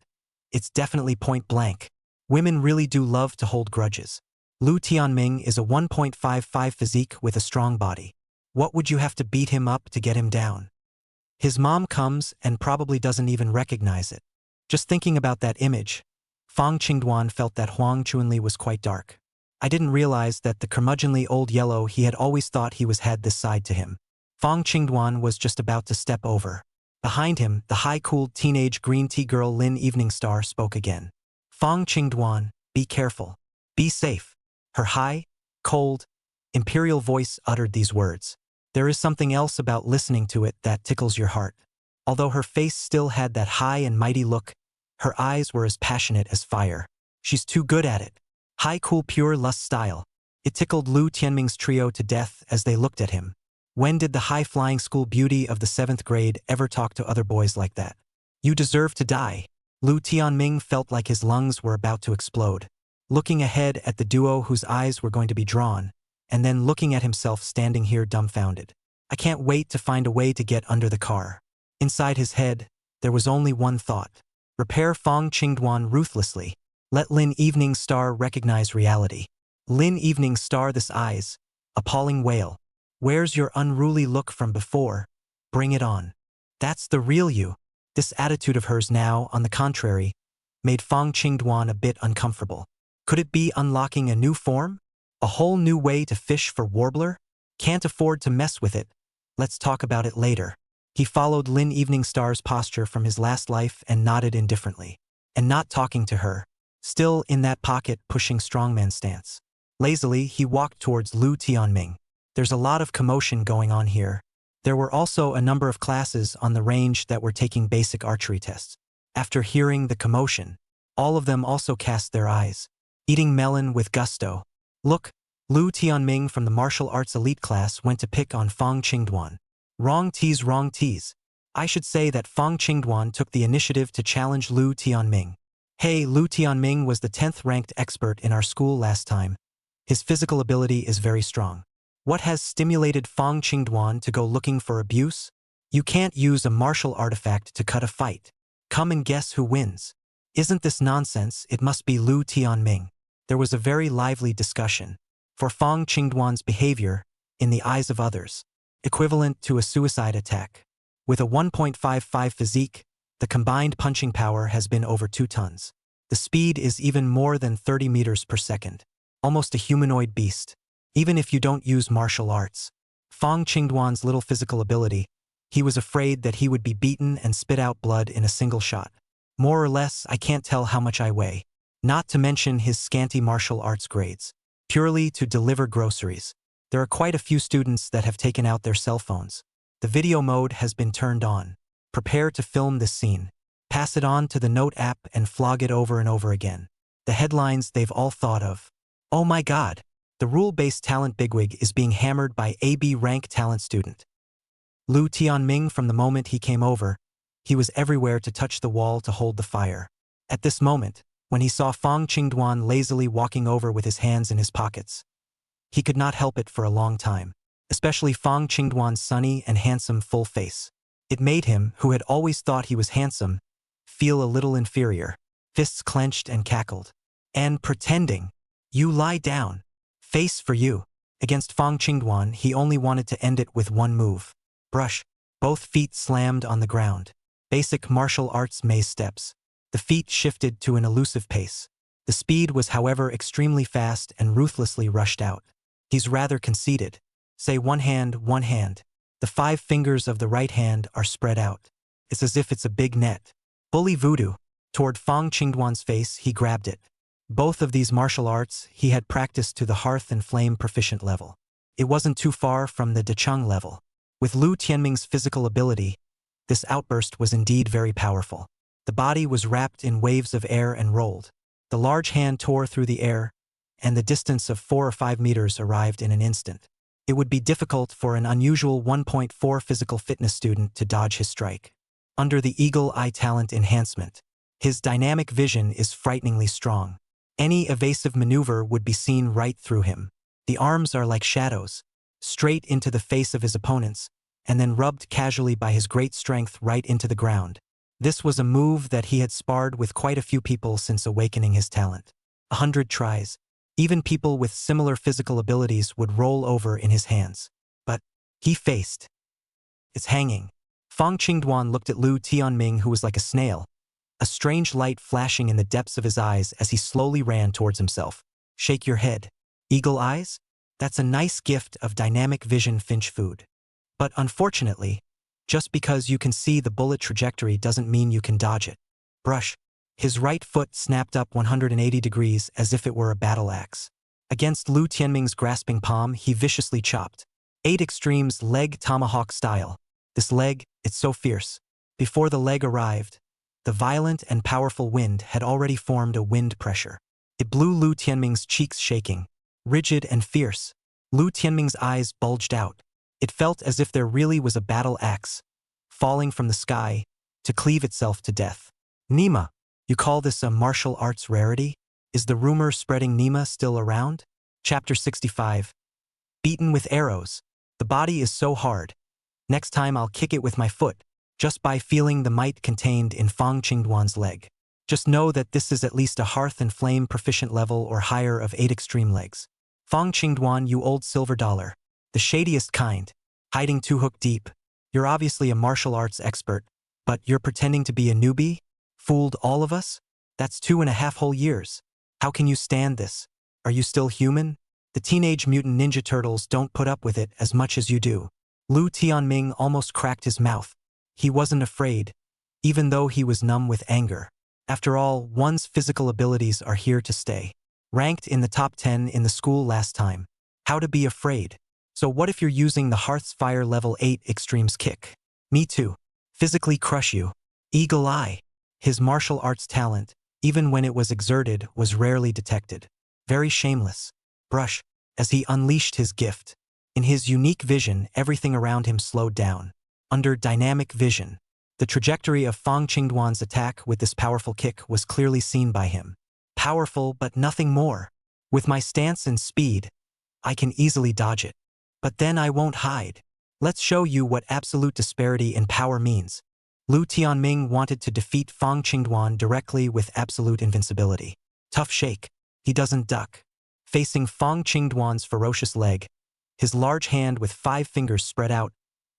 It's definitely point blank. Women really do love to hold grudges. Lu Tianming is a 1.55 physique with a strong body. What would you have to beat him up to get him down? His mom comes and probably doesn't even recognize it. Just thinking about that image, Fong Dwan felt that Huang Chunli was quite dark. I didn't realize that the curmudgeonly old yellow he had always thought he was had this side to him. Fong Dwan was just about to step over. Behind him, the high-cooled teenage green tea girl Lin Evening Star spoke again. Fong Dwan, be careful. Be safe. Her high, cold, imperial voice uttered these words. There is something else about listening to it that tickles your heart. Although her face still had that high and mighty look, her eyes were as passionate as fire. She's too good at it. High cool pure lust style. It tickled Lu Tianming's trio to death as they looked at him. When did the high-flying school beauty of the 7th grade ever talk to other boys like that? You deserve to die. Lu Tianming felt like his lungs were about to explode. Looking ahead at the duo whose eyes were going to be drawn, and then looking at himself standing here dumbfounded. I can't wait to find a way to get under the car. Inside his head, there was only one thought. Repair Fong Dwan ruthlessly. Let Lin Evening Star recognize reality. Lin Evening Star this eyes. Appalling wail. Where's your unruly look from before? Bring it on. That's the real you. This attitude of hers now, on the contrary, made Fong Dwan a bit uncomfortable. Could it be unlocking a new form? A whole new way to fish for warbler? Can't afford to mess with it. Let's talk about it later. He followed Lin Evening Star's posture from his last life and nodded indifferently. And not talking to her. Still in that pocket pushing strongman stance. Lazily, he walked towards Lu Tianming. There's a lot of commotion going on here. There were also a number of classes on the range that were taking basic archery tests. After hearing the commotion, all of them also cast their eyes. Eating melon with gusto. Look, Lu Tianming from the martial arts elite class went to pick on Fong Dwan. Wrong tease, wrong tease. I should say that Fong Qingduan took the initiative to challenge Lu Tianming. Hey, Lu Tianming was the 10th ranked expert in our school last time. His physical ability is very strong. What has stimulated Fong Qingduan to go looking for abuse? You can't use a martial artifact to cut a fight. Come and guess who wins. Isn't this nonsense? It must be Lu Tianming. There was a very lively discussion. For Fong Qingduan's behavior, in the eyes of others, equivalent to a suicide attack. With a 1.55 physique, the combined punching power has been over 2 tons. The speed is even more than 30 meters per second. Almost a humanoid beast. Even if you don't use martial arts. Fong Qingduan's little physical ability, he was afraid that he would be beaten and spit out blood in a single shot. More or less, I can't tell how much I weigh. Not to mention his scanty martial arts grades. Purely to deliver groceries. There are quite a few students that have taken out their cell phones. The video mode has been turned on. Prepare to film this scene. Pass it on to the Note app and flog it over and over again. The headlines they've all thought of. Oh my god! The rule-based talent bigwig is being hammered by AB rank talent student. Lu Tianming, from the moment he came over, he was everywhere to touch the wall to hold the fire. At this moment, when he saw Fong Qingduan lazily walking over with his hands in his pockets, he could not help it for a long time, especially Fong Qingduan's sunny and handsome full face. It made him, who had always thought he was handsome, feel a little inferior. Fists clenched and cackled. And pretending. You lie down. Face for you. Against Fong Qingduan, he only wanted to end it with one move. Brush. Both feet slammed on the ground. Basic martial arts maze steps. The feet shifted to an elusive pace. The speed was, however, extremely fast and ruthlessly rushed out. He's rather conceited. Say one hand, one hand. The 5 fingers of the right hand are spread out. It's as if it's a big net. Bully voodoo. Toward Fong Qingduan's face, he grabbed it. Both of these martial arts he had practiced to the hearth and flame proficient level. It wasn't too far from the Decheng level. With Lu Tianming's physical ability, this outburst was indeed very powerful. The body was wrapped in waves of air and rolled. The large hand tore through the air, and the distance of 4 or 5 meters arrived in an instant. It would be difficult for an unusual 1.4 physical fitness student to dodge his strike. Under the eagle eye talent enhancement, his dynamic vision is frighteningly strong. Any evasive maneuver would be seen right through him. The arms are like shadows, straight into the face of his opponents, and then rubbed casually by his great strength right into the ground. This was a move that he had sparred with quite a few people since awakening his talent. 100 tries. Even people with similar physical abilities would roll over in his hands. But he faced. It's hanging. Fong Qingduan looked at Lu Tianming, who was like a snail, a strange light flashing in the depths of his eyes as he slowly ran towards himself. Shake your head. Eagle eyes? That's a nice gift of dynamic vision finch food. But unfortunately, just because you can see the bullet trajectory doesn't mean you can dodge it. Brush. His right foot snapped up 180 degrees as if it were a battle axe. Against Lu Tianming's grasping palm, he viciously chopped. 8 Extremes leg tomahawk style. This leg, it's so fierce. Before the leg arrived, the violent and powerful wind had already formed a wind pressure. It blew Lu Tianming's cheeks shaking, rigid and fierce. Lu Tianming's eyes bulged out. It felt as if there really was a battle axe, falling from the sky, to cleave itself to death. Nima. You call this a martial arts rarity? Is the rumor spreading Nima still around? Chapter 65. Beaten with arrows. The body is so hard. Next time I'll kick it with my foot, just by feeling the might contained in Fong Qingduan's leg. Just know that this is at least a hearth and flame proficient level or higher of 8 extreme legs. Fong Qingduan, you old silver dollar. The shadiest kind. Hiding 2 hook deep. You're obviously a martial arts expert, but you're pretending to be a newbie? Fooled all of us? That's 2.5 whole years. How can you stand this? Are you still human? The Teenage Mutant Ninja Turtles don't put up with it as much as you do. Lu Tianming almost cracked his mouth. He wasn't afraid, even though he was numb with anger. After all, one's physical abilities are here to stay. Ranked in the top 10 in the school last time. How to be afraid? So what if you're using the Hearth's Fire level 8 Extremes kick? Me too. Physically crush you. Eagle eye. His martial arts talent, even when it was exerted, was rarely detected. Very shameless. Brush. As he unleashed his gift. In his unique vision, everything around him slowed down. Under dynamic vision, the trajectory of Fong Qingduan's attack with this powerful kick was clearly seen by him. Powerful, but nothing more. With my stance and speed, I can easily dodge it. But then I won't hide. Let's show you what absolute disparity in power means. Lu Tianming wanted to defeat Fong Qingduan directly with absolute invincibility. Tough shake. He doesn't duck. Facing Fong Qingduan's ferocious leg, his large hand with 5 fingers spread out,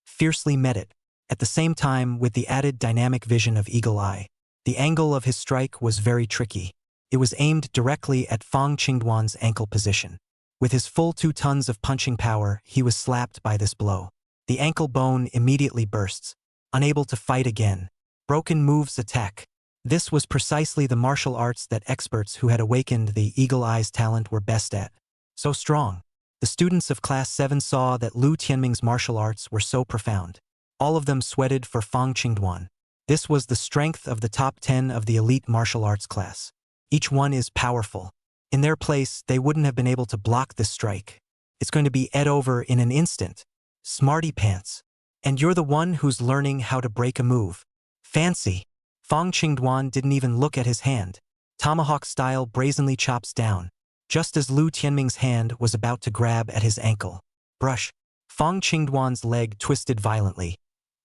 fiercely met it. At the same time, with the added dynamic vision of Eagle Eye, the angle of his strike was very tricky. It was aimed directly at Fong Qingduan's ankle position. With his full 2 tons of punching power, he was slapped by this blow. The ankle bone immediately bursts, unable to fight again. Broken moves attack. This was precisely the martial arts that experts who had awakened the Eagle Eye's talent were best at. So strong. The students of Class 7 saw that Lu Tianming's martial arts were so profound. All of them sweated for Fong Qingduan. This was the strength of the top 10 of the elite martial arts class. Each one is powerful. In their place, they wouldn't have been able to block this strike. It's going to be ed over in an instant. Smarty pants. And you're the one who's learning how to break a move. Fancy. Fong Qingduan didn't even look at his hand. Tomahawk style brazenly chops down, just as Lu Tianming's hand was about to grab at his ankle. Brush. Fong Qingduan's leg twisted violently,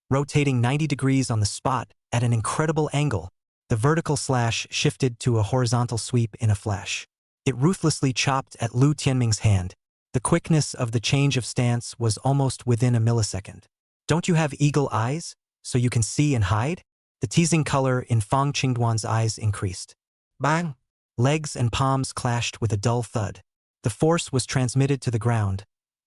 rotating 90 degrees on the spot at an incredible angle. The vertical slash shifted to a horizontal sweep in a flash. It ruthlessly chopped at Lu Tianming's hand. The quickness of the change of stance was almost within a millisecond. Don't you have eagle eyes, so you can see and hide? The teasing color in Fong Qingduan's eyes increased. Bang! Legs and palms clashed with a dull thud. The force was transmitted to the ground,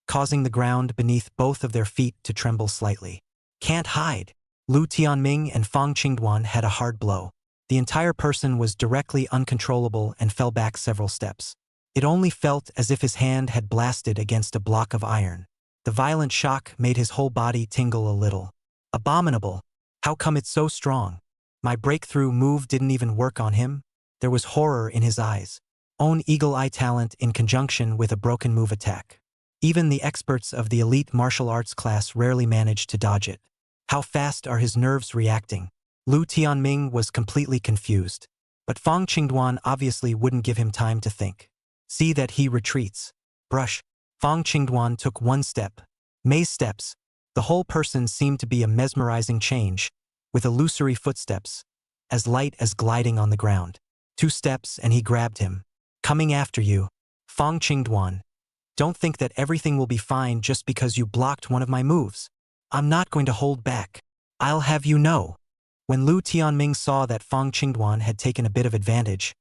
causing the ground beneath both of their feet to tremble slightly. Can't hide. Lu Tianming and Fong Qingduan had a hard blow. The entire person was directly uncontrollable and fell back several steps. It only felt as if his hand had blasted against a block of iron. The violent shock made his whole body tingle a little. Abominable. How come it's so strong? My breakthrough move didn't even work on him? There was horror in his eyes. Own eagle eye talent in conjunction with a broken move attack. Even the experts of the elite martial arts class rarely managed to dodge it. How fast are his nerves reacting? Lu Tianming was completely confused. But Fong Qingduan obviously wouldn't give him time to think. See that he retreats. Brush. Fong Qingduan took 1 step. Maze steps. The whole person seemed to be a mesmerizing change, with illusory footsteps, as light as gliding on the ground. 2 steps and he grabbed him. Coming after you. Fong Qingduan. Don't think that everything will be fine just because you blocked one of my moves. I'm not going to hold back. I'll have you know. When Lu Tianming saw that Fong Qingduan had taken a bit of advantage,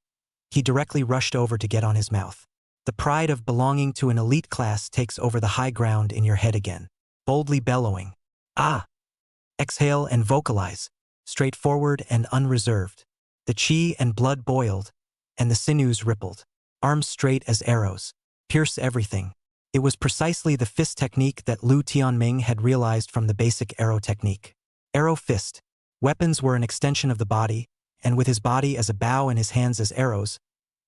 he directly rushed over to get on his mouth. The pride of belonging to an elite class takes over the high ground in your head again. Boldly bellowing. Ah! Exhale and vocalize. Straightforward and unreserved. The chi and blood boiled, and the sinews rippled. Arms straight as arrows. Pierce everything. It was precisely the fist technique that Lu Tianming had realized from the basic arrow technique. Arrow fist. Weapons were an extension of the body, and with his body as a bow and his hands as arrows,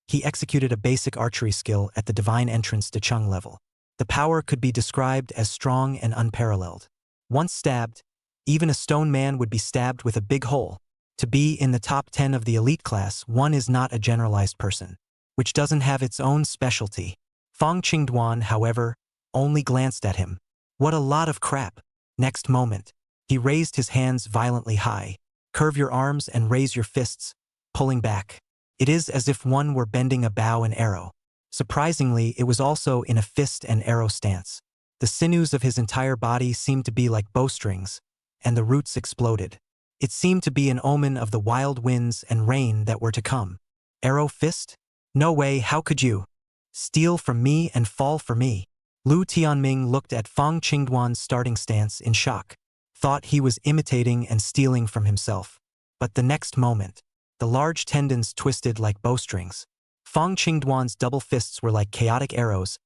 he executed a basic archery skill at the divine entrance to Cheng level. The power could be described as strong and unparalleled. Once stabbed, even a stone man would be stabbed with a big hole. To be in the top 10 of the elite class, one is not a generalized person, which doesn't have its own specialty. Fong Qingduan, however, only glanced at him. What a lot of crap. Next moment, he raised his hands violently high. Curve your arms and raise your fists, pulling back. It is as if one were bending a bow and arrow. Surprisingly, it was also in a fist and arrow stance. The sinews of his entire body seemed to be like bowstrings, and the roots exploded. It seemed to be an omen of the wild winds and rain that were to come. Arrow fist? No way, how could you? Steal from me and fall for me. Lu Tianming looked at Fong Qingduan's starting stance in shock. Thought he was imitating and stealing from himself. But the next moment, the large tendons twisted like bowstrings. Fong Qingduan's double fists were like chaotic arrows,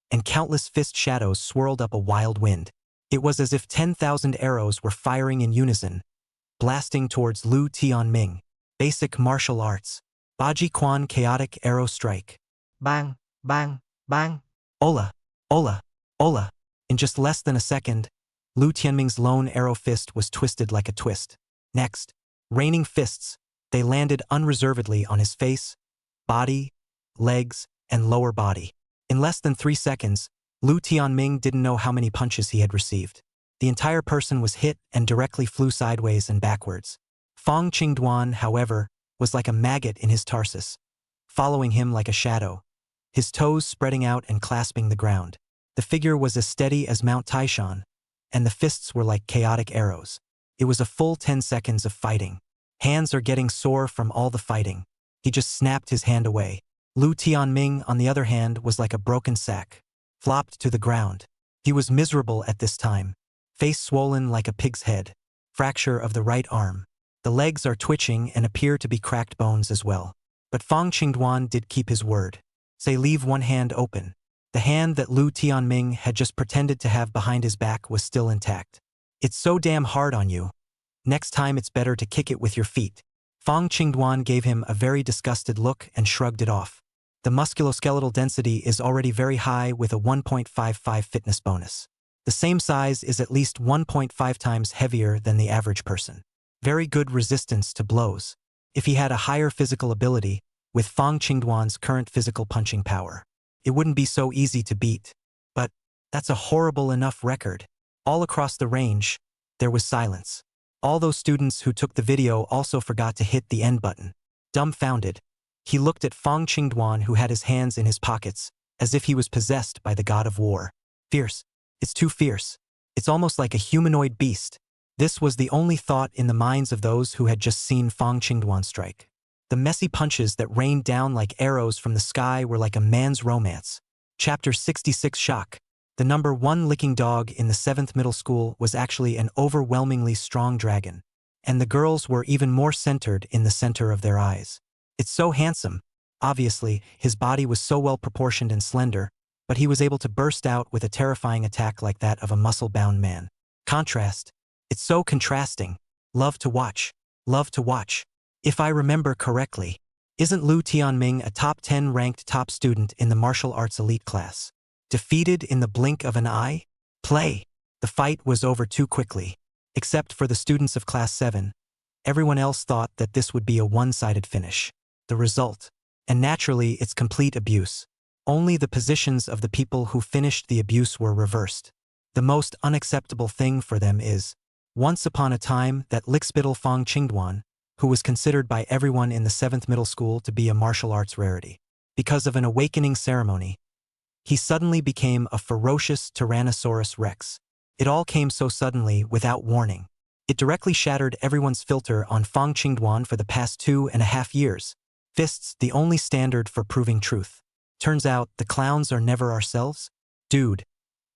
and countless fist shadows swirled up a wild wind. It was as if 10,000 arrows were firing in unison, blasting towards Lu Tianming. Basic martial arts. Baji Quan chaotic arrow strike. Bang, bang, bang. Ola, ola, ola. In just less than a second, Lu Tianming's lone arrow fist was twisted like a twist. Next, raining fists, they landed unreservedly on his face, body, legs, and lower body. In less than 3 seconds, Lu Tianming didn't know how many punches he had received. The entire person was hit and directly flew sideways and backwards. Fong Dwan, however, was like a maggot in his tarsus, following him like a shadow, his toes spreading out and clasping the ground. The figure was as steady as Mount Taishan, and the fists were like chaotic arrows. It was a full 10 seconds of fighting. Hands are getting sore from all the fighting. He just snapped his hand away. Lu Tianming, on the other hand, was like a broken sack, flopped to the ground. He was miserable at this time, face swollen like a pig's head, fracture of the right arm. The legs are twitching and appear to be cracked bones as well. But Fong Dwan did keep his word. Say leave one hand open. The hand that Lu Tianming had just pretended to have behind his back was still intact. It's so damn hard on you. Next time it's better to kick it with your feet. Fong Dwan gave him a very disgusted look and shrugged it off. The musculoskeletal density is already very high with a 1.55 fitness bonus. The same size is at least 1.5 times heavier than the average person. Very good resistance to blows. If he had a higher physical ability, with Fong Dwan's current physical punching power, it wouldn't be so easy to beat. But that's a horrible enough record. All across the range, there was silence. All those students who took the video also forgot to hit the end button. Dumbfounded, he looked at Fong Dwan, who had his hands in his pockets, as if he was possessed by the god of war. Fierce. It's too fierce. It's almost like a humanoid beast. This was the only thought in the minds of those who had just seen Fong Dwan strike. The messy punches that rained down like arrows from the sky were like a man's romance. Chapter 66 Shock. The number 1 licking dog in the 7th middle school was actually an overwhelmingly strong dragon, and the girls were even more centered in the center of their eyes. It's so handsome. Obviously, his body was so well proportioned and slender, but he was able to burst out with a terrifying attack like that of a muscle-bound man. Contrast. It's so contrasting. Love to watch. Love to watch. If I remember correctly, isn't Lu Tianming a top 10 ranked top student in the martial arts elite class? Defeated in the blink of an eye? Play. The fight was over too quickly. Except for the students of Class 7, everyone else thought that this would be a one-sided finish. The result. And naturally, it's complete abuse. Only the positions of the people who finished the abuse were reversed. The most unacceptable thing for them is, once upon a time, that lickspittle Fong Dwan, who was considered by everyone in the 7th middle school to be a martial arts rarity. Because of an awakening ceremony, he suddenly became a ferocious Tyrannosaurus Rex. It all came so suddenly, without warning. It directly shattered everyone's filter on Fong Dwan for the past 2.5 years. Fists, the only standard for proving truth. Turns out, the clowns are never ourselves? Dude.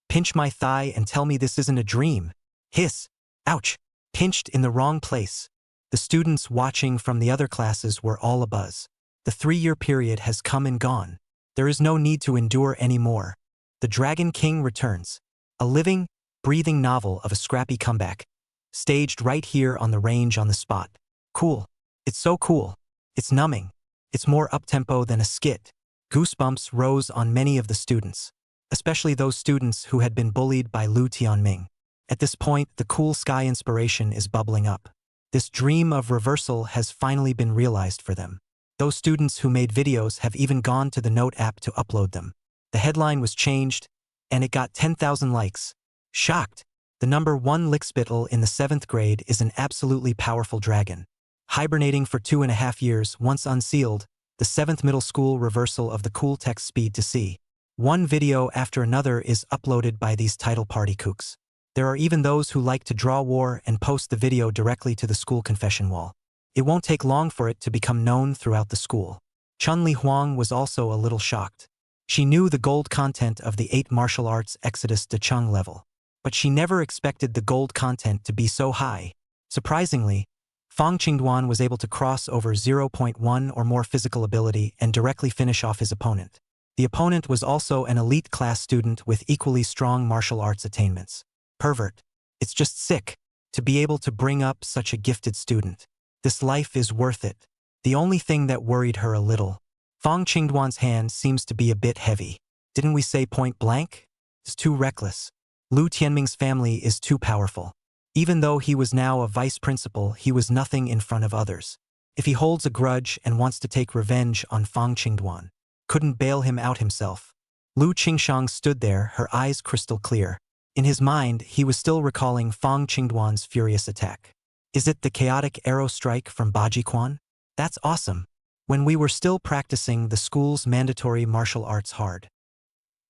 Pinch my thigh and tell me this isn't a dream. Hiss. Ouch. Pinched in the wrong place. The students watching from the other classes were all abuzz. The 3-year period has come and gone. There is no need to endure any more. The Dragon King returns. A living, breathing novel of a scrappy comeback. Staged right here on the range on the spot. Cool. It's so cool. It's numbing. It's more uptempo than a skit. Goosebumps rose on many of the students, especially those students who had been bullied by Lu Tianming. At this point, the cool sky inspiration is bubbling up. This dream of reversal has finally been realized for them. Those students who made videos have even gone to the Note app to upload them. The headline was changed, and it got 10,000 likes. Shocked. The number 1 lickspittle in the 7th grade is an absolutely powerful dragon. Hibernating for 2.5 years, once unsealed, the 7th middle school reversal of the cool text speed to see. One video after another is uploaded by these title party kooks. There are even those who like to draw war and post the video directly to the school confession wall. It won't take long for it to become known throughout the school. Chun-Li Huang was also a little shocked. She knew the gold content of the 8 martial arts Exodus de Chung level, but she never expected the gold content to be so high. Surprisingly, Fong Dwan was able to cross over 0.1 or more physical ability and directly finish off his opponent. The opponent was also an elite class student with equally strong martial arts attainments. Pervert. It's just sick to be able to bring up such a gifted student. This life is worth it. The only thing that worried her a little. Fong Dwan's hand seems to be a bit heavy. Didn't we say point blank? It's too reckless. Lu Tianming's family is too powerful. Even though he was now a vice principal, he was nothing in front of others. If he holds a grudge and wants to take revenge on Fong Qingduan, couldn't bail him out himself. Lu Qingshang stood there, her eyes crystal clear. In his mind, he was still recalling Fong Qingduan's furious attack. Is it the chaotic arrow strike from Bajiquan? That's awesome. When we were still practicing the school's mandatory martial arts hard.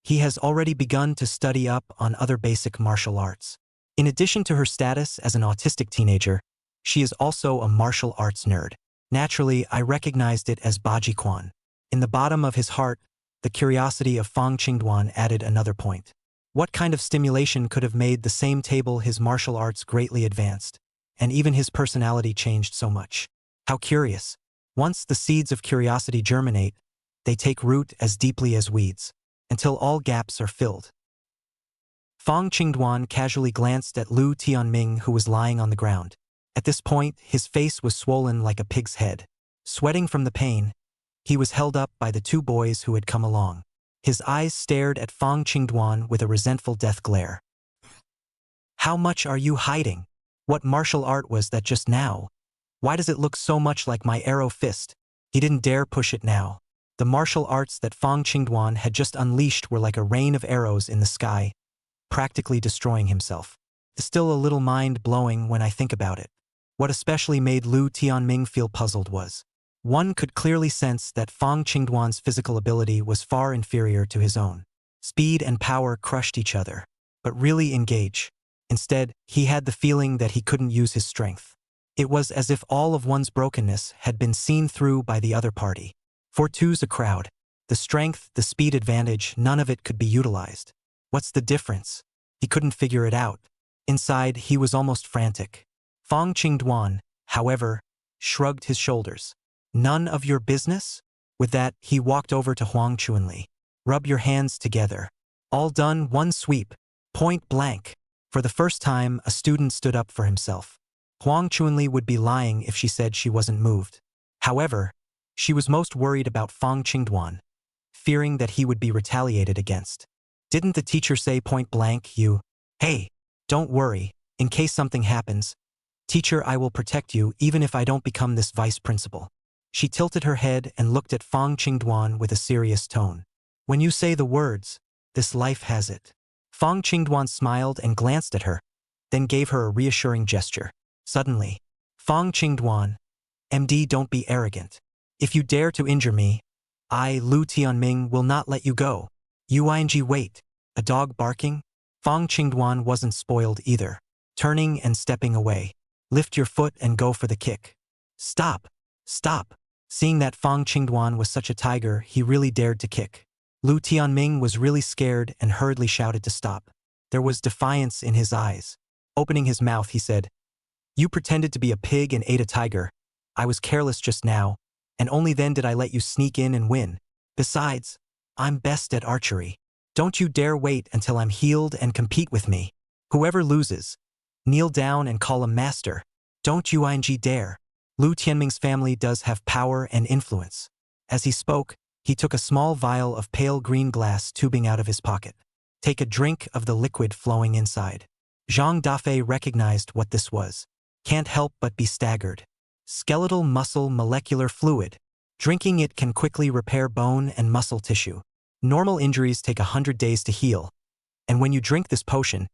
He has already begun to study up on other basic martial arts. In addition to her status as an autistic teenager, she is also a martial arts nerd. Naturally, I recognized it as Bajiquan. In the bottom of his heart, the curiosity of Fong Qingduan added another point. What kind of stimulation could have made the same table his martial arts greatly advanced, and even his personality changed so much? How curious. Once the seeds of curiosity germinate, they take root as deeply as weeds, until all gaps are filled. Fong Qingduan casually glanced at Lu Tianming, who was lying on the ground. At this point, his face was swollen like a pig's head. Sweating from the pain, he was held up by the two boys who had come along. His eyes stared at Fong Qingduan with a resentful death glare. How much are you hiding? What martial art was that just now? Why does it look so much like my arrow fist? He didn't dare push it now. The martial arts that Fong Qingduan had just unleashed were like a rain of arrows in the sky, practically destroying himself. It's still a little mind-blowing when I think about it. What especially made Lu Tianming feel puzzled was, one could clearly sense that Fong Qingduan's physical ability was far inferior to his own. Speed and power crushed each other, but really engage. Instead, he had the feeling that he couldn't use his strength. It was as if all of one's brokenness had been seen through by the other party. For two's a crowd. The strength, the speed advantage, none of it could be utilized. What's the difference? He couldn't figure it out. Inside, he was almost frantic. Fong Qingduan, however, shrugged his shoulders. None of your business? With that, he walked over to Huang Chuanli. Rub your hands together. All done, one sweep. Point blank. For the first time, a student stood up for himself. Huang Chuanli would be lying if she said she wasn't moved. However, she was most worried about Fong Qingduan, fearing that he would be retaliated against. Didn't the teacher say point blank, you? Hey, don't worry, in case something happens. Teacher, I will protect you even if I don't become this vice principal. She tilted her head and looked at Fong Qingduan with a serious tone. When you say the words, this life has it. Fong Qingduan smiled and glanced at her, then gave her a reassuring gesture. Suddenly, Fong Qingduan, MD, don't be arrogant. If you dare to injure me, I, Lu Tianming, will not let you go. Uing, wait. A dog barking? Fong Qingduan wasn't spoiled either. Turning and stepping away. Lift your foot and go for the kick. Stop. Stop. Seeing that Fong Qingduan was such a tiger, he really dared to kick. Lu Tianming was really scared and hurriedly shouted to stop. There was defiance in his eyes. Opening his mouth, he said, You pretended to be a pig and ate a tiger. I was careless just now, and only then did I let you sneak in and win. Besides, I'm best at archery. Don't you dare wait until I'm healed and compete with me. Whoever loses, kneel down and call him master. Don't Uing dare. Lu Tianming's family does have power and influence. As he spoke, he took a small vial of pale green glass tubing out of his pocket. Take a drink of the liquid flowing inside. Zhang Dafei recognized what this was. Can't help but be staggered. Skeletal muscle molecular fluid. Drinking it can quickly repair bone and muscle tissue. Normal injuries take 100 days to heal. And when you drink this potion,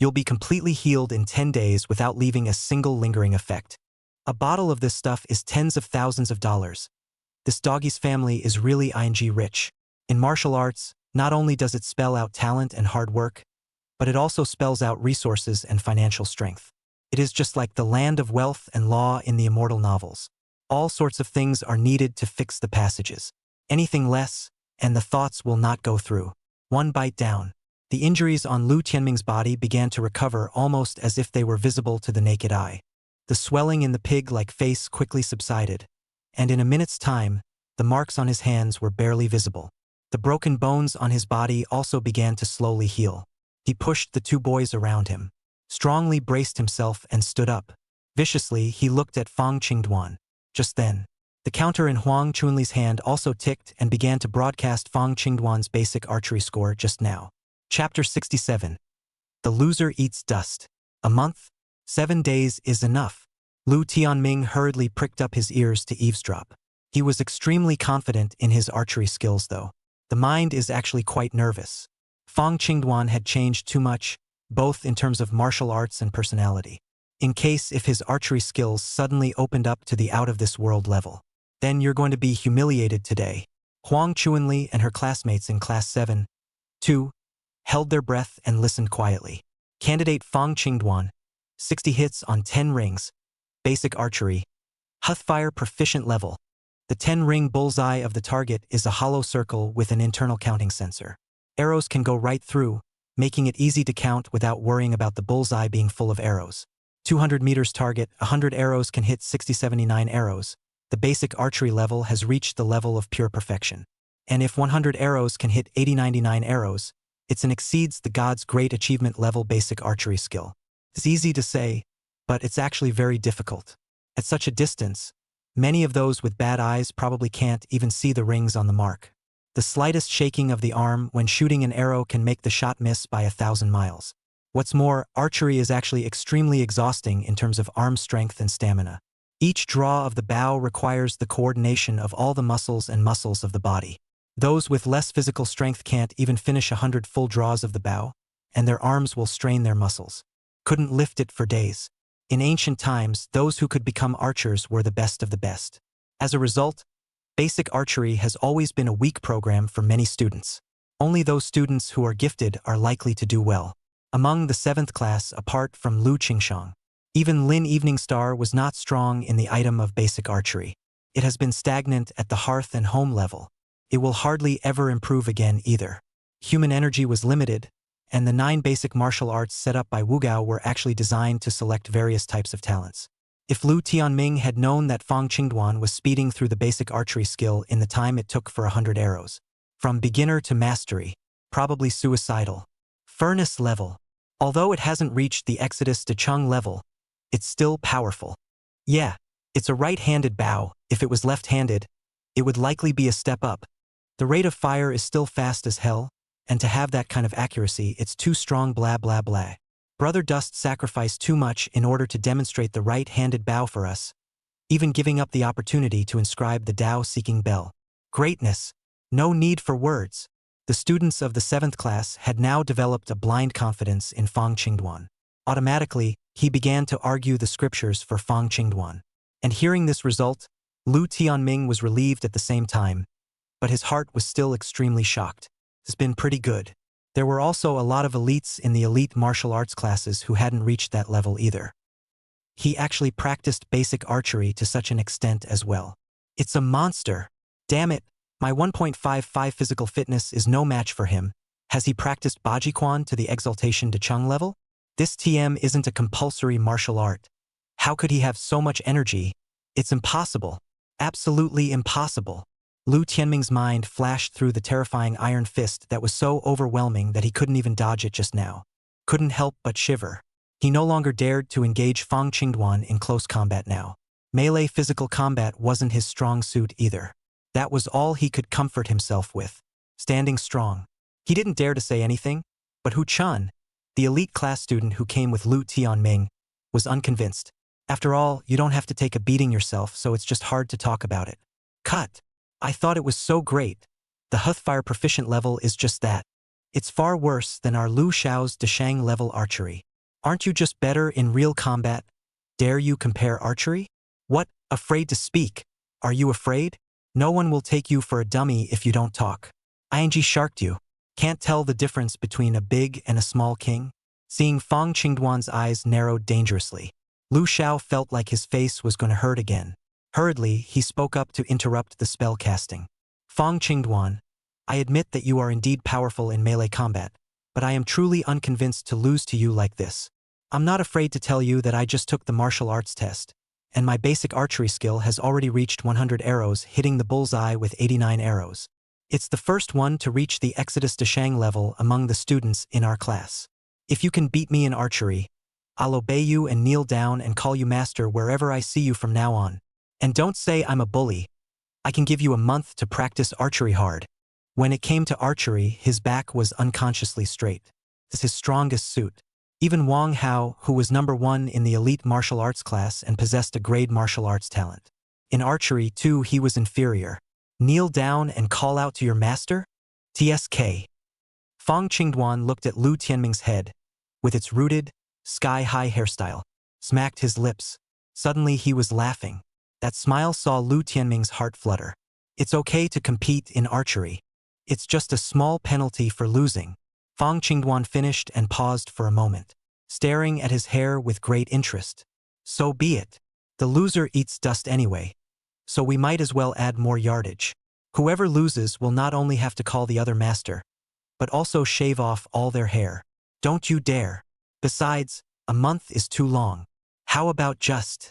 you'll be completely healed in 10 days without leaving a single lingering effect. A bottle of this stuff is tens of thousands of dollars. This doggy's family is really ing rich. In martial arts, not only does it spell out talent and hard work, but it also spells out resources and financial strength. It is just like the land of wealth and law in the immortal novels. All sorts of things are needed to fix the passages. Anything less, and the thoughts will not go through. One bite down. The injuries on Lu Tianming's body began to recover almost as if they were visible to the naked eye. The swelling in the pig-like face quickly subsided, and in a minute's time, the marks on his hands were barely visible. The broken bones on his body also began to slowly heal. He pushed the two boys around him, strongly braced himself and stood up. Viciously, he looked at Fong Qingduan. Just then, the counter in Huang Chunli's hand also ticked and began to broadcast Fong Qingduan's basic archery score just now. Chapter 67. The loser eats dust. A month? 7 days is enough. Lu Tianming hurriedly pricked up his ears to eavesdrop. He was extremely confident in his archery skills though. The mind is actually quite nervous. Fong Qingduan had changed too much, both in terms of martial arts and personality. In case if his archery skills suddenly opened up to the out-of-this-world level. Then you're going to be humiliated today. Huang Chuanli and her classmates in Class 7, 2, held their breath and listened quietly. Candidate Fong Qingduan, 60 hits on 10 rings. Basic archery. Huthfire proficient level. The 10-ring bullseye of the target is a hollow circle with an internal counting sensor. Arrows can go right through, making it easy to count without worrying about the bullseye being full of arrows. 200 meters target, 100 arrows can hit 60-79 arrows. The basic archery level has reached the level of pure perfection. And if 100 arrows can hit 80-99 arrows, it exceeds the God's great achievement level basic archery skill. It's easy to say, but it's actually very difficult. At such a distance, many of those with bad eyes probably can't even see the rings on the mark. The slightest shaking of the arm when shooting an arrow can make the shot miss by 1,000 miles. What's more, archery is actually extremely exhausting in terms of arm strength and stamina. Each draw of the bow requires the coordination of all the muscles and muscles of the body. Those with less physical strength can't even finish 100 full draws of the bow, and their arms will strain their muscles. Couldn't lift it for days. In ancient times, those who could become archers were the best of the best. As a result, basic archery has always been a weak program for many students. Only those students who are gifted are likely to do well. Among the 7th class, apart from Lu Qingshang, even Lin Evening Star was not strong in the item of basic archery. It has been stagnant at the hearth and home level. It will hardly ever improve again either. Human energy was limited, and the 9 basic martial arts set up by Wu Gao were actually designed to select various types of talents. If Lu Tianming had known that Fong Qingduan was speeding through the basic archery skill in the time it took for 100 arrows, from beginner to mastery, probably suicidal. Furnace level. Although it hasn't reached the Exodus to Chung level, it's still powerful. Yeah, it's a right-handed bow. If it was left-handed, it would likely be a step up. The rate of fire is still fast as hell, and to have that kind of accuracy, it's too strong blah blah blah. Brother Dust sacrificed too much in order to demonstrate the right-handed bow for us, even giving up the opportunity to inscribe the Tao-seeking bell. Greatness. No need for words. The students of the 7th class had now developed a blind confidence in Fong Qingduan. Automatically, he began to argue the scriptures for Fong Qingduan. And hearing this result, Lu Tianming was relieved at the same time, but his heart was still extremely shocked. It's been pretty good. There were also a lot of elites in the elite martial arts classes who hadn't reached that level either. He actually practiced basic archery to such an extent as well. It's a monster. Damn it, my 1.55 physical fitness is no match for him. Has he practiced Bajiquan to the Exaltation to Chung level? This TM isn't a compulsory martial art. How could he have so much energy? It's impossible. Absolutely impossible. Lu Tianming's mind flashed through the terrifying iron fist that was so overwhelming that he couldn't even dodge it just now. Couldn't help but shiver. He no longer dared to engage Fong Qingduan in close combat now. Melee physical combat wasn't his strong suit either. That was all he could comfort himself with. Standing strong. He didn't dare to say anything, but Hu Chun, the elite class student who came with Lu Tianming, was unconvinced. After all, you don't have to take a beating yourself, so it's just hard to talk about it. Cut. I thought it was so great. The Huthfire proficient level is just that. It's far worse than our Lu Xiao's Deshang level archery. Aren't you just better in real combat? Dare you compare archery? What? Afraid to speak? Are you afraid? No one will take you for a dummy if you don't talk. ING sharked you. Can't tell the difference between a big and a small king? Seeing Fong Qingduan's eyes narrowed dangerously, Lu Xiao felt like his face was going to hurt again. Hurriedly, he spoke up to interrupt the spell casting. Fong Qingduan, I admit that you are indeed powerful in melee combat, but I am truly unconvinced to lose to you like this. I'm not afraid to tell you that I just took the martial arts test, and my basic archery skill has already reached 100 arrows, hitting the bullseye with 89 arrows. It's the first one to reach the Exodus Deshang level among the students in our class. If you can beat me in archery, I'll obey you and kneel down and call you master wherever I see you from now on. And don't say I'm a bully. I can give you a month to practice archery hard. When it came to archery, his back was unconsciously straight. It's his strongest suit. Even Wang Hao, who was #1 in the elite martial arts class and possessed a grade martial arts talent. In archery, too, he was inferior. Kneel down and call out to your master? TSK. Fong Qingduan looked at Lu Tianming's head, with its rooted, sky-high hairstyle, smacked his lips. Suddenly he was laughing. That smile saw Lu Tianming's heart flutter. It's okay to compete in archery. It's just a small penalty for losing. Fong Qingduan finished and paused for a moment, staring at his hair with great interest. So be it. The loser eats dust anyway, so we might as well add more yardage. Whoever loses will not only have to call the other master, but also shave off all their hair. Don't you dare. Besides, a month is too long. How about just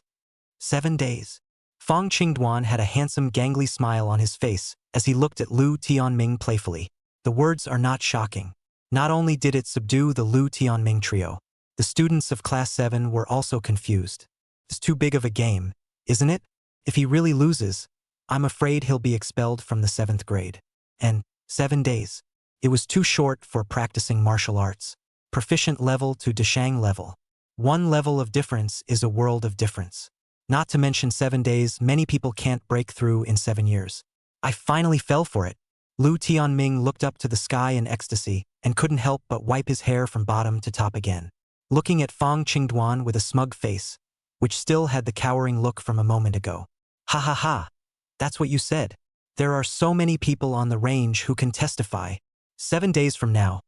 7 days? Fong Qingduan had a handsome gangly smile on his face as he looked at Lu Tianming playfully. The words are not shocking. Not only did it subdue the Lu Tianming trio, the students of Class 7 were also confused. It's too big of a game, isn't it? If he really loses, I'm afraid he'll be expelled from the 7th grade. And 7 days. It was too short for practicing martial arts. Proficient level to Deshang level. 1 level of difference is a world of difference. Not to mention 7 days, many people can't break through in 7 years. I finally fell for it. Lu Tianming looked up to the sky in ecstasy and couldn't help but wipe his hair from bottom to top again. Looking at Fong Qingduan with a smug face, which still had the cowering look from a moment ago. Ha ha ha. That's what you said. There are so many people on the range who can testify. 7 days from now,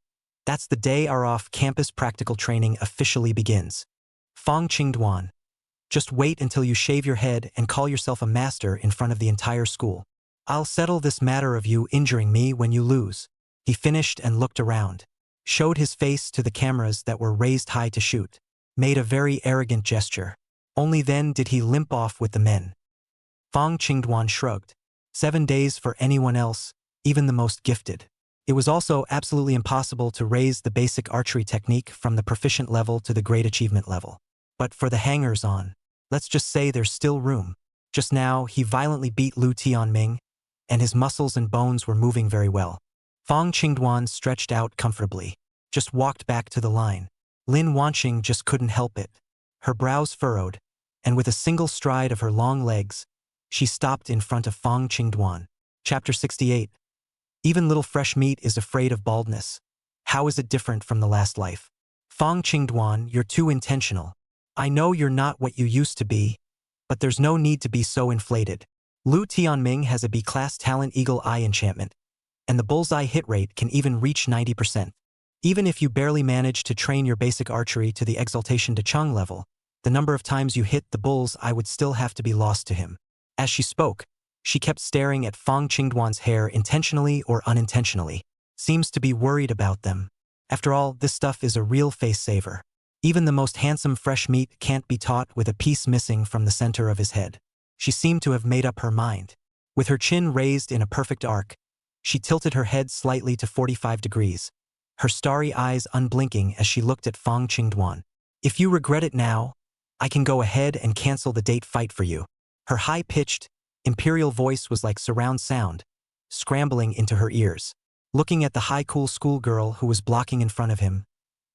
that's the day our off-campus practical training officially begins. Fong Qingduan. Just wait until you shave your head and call yourself a master in front of the entire school. I'll settle this matter of you injuring me when you lose. He finished and looked around, showed his face to the cameras that were raised high to shoot, made a very arrogant gesture. Only then did he limp off with the men. Fong Qingduan shrugged. 7 days for anyone else, even the most gifted. It was also absolutely impossible to raise the basic archery technique from the proficient level to the great achievement level. But for the hangers-on, let's just say there's still room. Just now, he violently beat Lu Tianming, and his muscles and bones were moving very well. Fong Qingduan stretched out comfortably, just walked back to the line. Lin Wanqing just couldn't help it. Her brows furrowed, and with a single stride of her long legs, she stopped in front of Fong Qingduan. Chapter 68. Even little fresh meat is afraid of baldness. How is it different from the last life? Fong Qingduan, you're too intentional. I know you're not what you used to be, but there's no need to be so inflated. Lu Tianming has a B-class talent Eagle Eye enchantment, and the bullseye hit rate can even reach 90%. Even if you barely manage to train your basic archery to the Exaltation to Chang level, the number of times you hit the bullseye would still have to be lost to him. As she spoke, she kept staring at Fong Qingduan's hair intentionally or unintentionally. Seems to be worried about them. After all, this stuff is a real face saver. Even the most handsome fresh meat can't be taught with a piece missing from the center of his head. She seemed to have made up her mind. With her chin raised in a perfect arc, she tilted her head slightly to 45 degrees, her starry eyes unblinking as she looked at Fong Qingduan. If you regret it now, I can go ahead and cancel the date fight for you. Her high-pitched, imperial voice was like surround sound, scrambling into her ears. Looking at the high-cool schoolgirl who was blocking in front of him,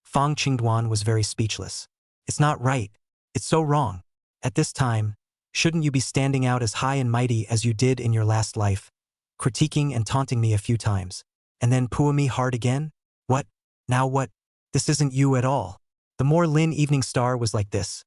Fong Qingduan was very speechless. It's not right. It's so wrong. At this time, shouldn't you be standing out as high and mighty as you did in your last life, critiquing and taunting me a few times, and then pooing me hard again? What? Now what? This isn't you at all. The more Lin Evening Star was like this,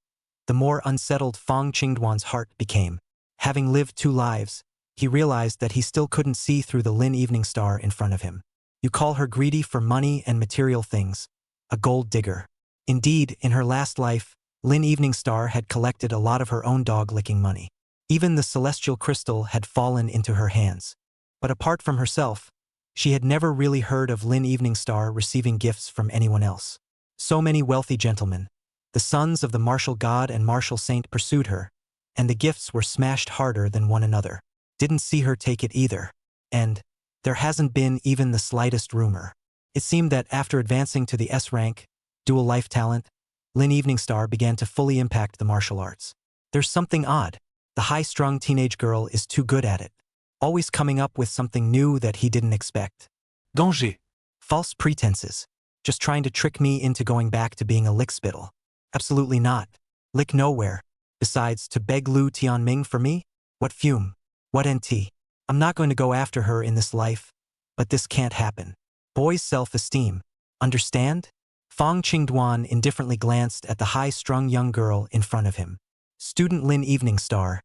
the more unsettled Fong Qingduan's heart became. Having lived 2 lives, he realized that he still couldn't see through the Lin Evening Star in front of him. You call her greedy for money and material things, a gold digger. Indeed, in her last life, Lin Evening Star had collected a lot of her own dog-licking money. Even the celestial crystal had fallen into her hands. But apart from herself, she had never really heard of Lin Evening Star receiving gifts from anyone else. So many wealthy gentlemen, the sons of the martial god and martial saint, pursued her, and the gifts were smashed harder than one another. Didn't see her take it either. And there hasn't been even the slightest rumor. It seemed that after advancing to the S rank, dual life talent, Lin Evening Star began to fully impact the martial arts. There's something odd. The high-strung teenage girl is too good at it, always coming up with something new that he didn't expect.
Danger.
False pretenses. Just trying to trick me into going back to being a lickspittle. Absolutely not. Lick nowhere. Besides, to beg Lu Tian Ming for me? What fume? What NT? I'm not going to go after her in this life, but this can't happen. Boy's self-esteem. Understand? Fong Dwan indifferently glanced at the high-strung young girl in front of him. Student Lin Evening Star.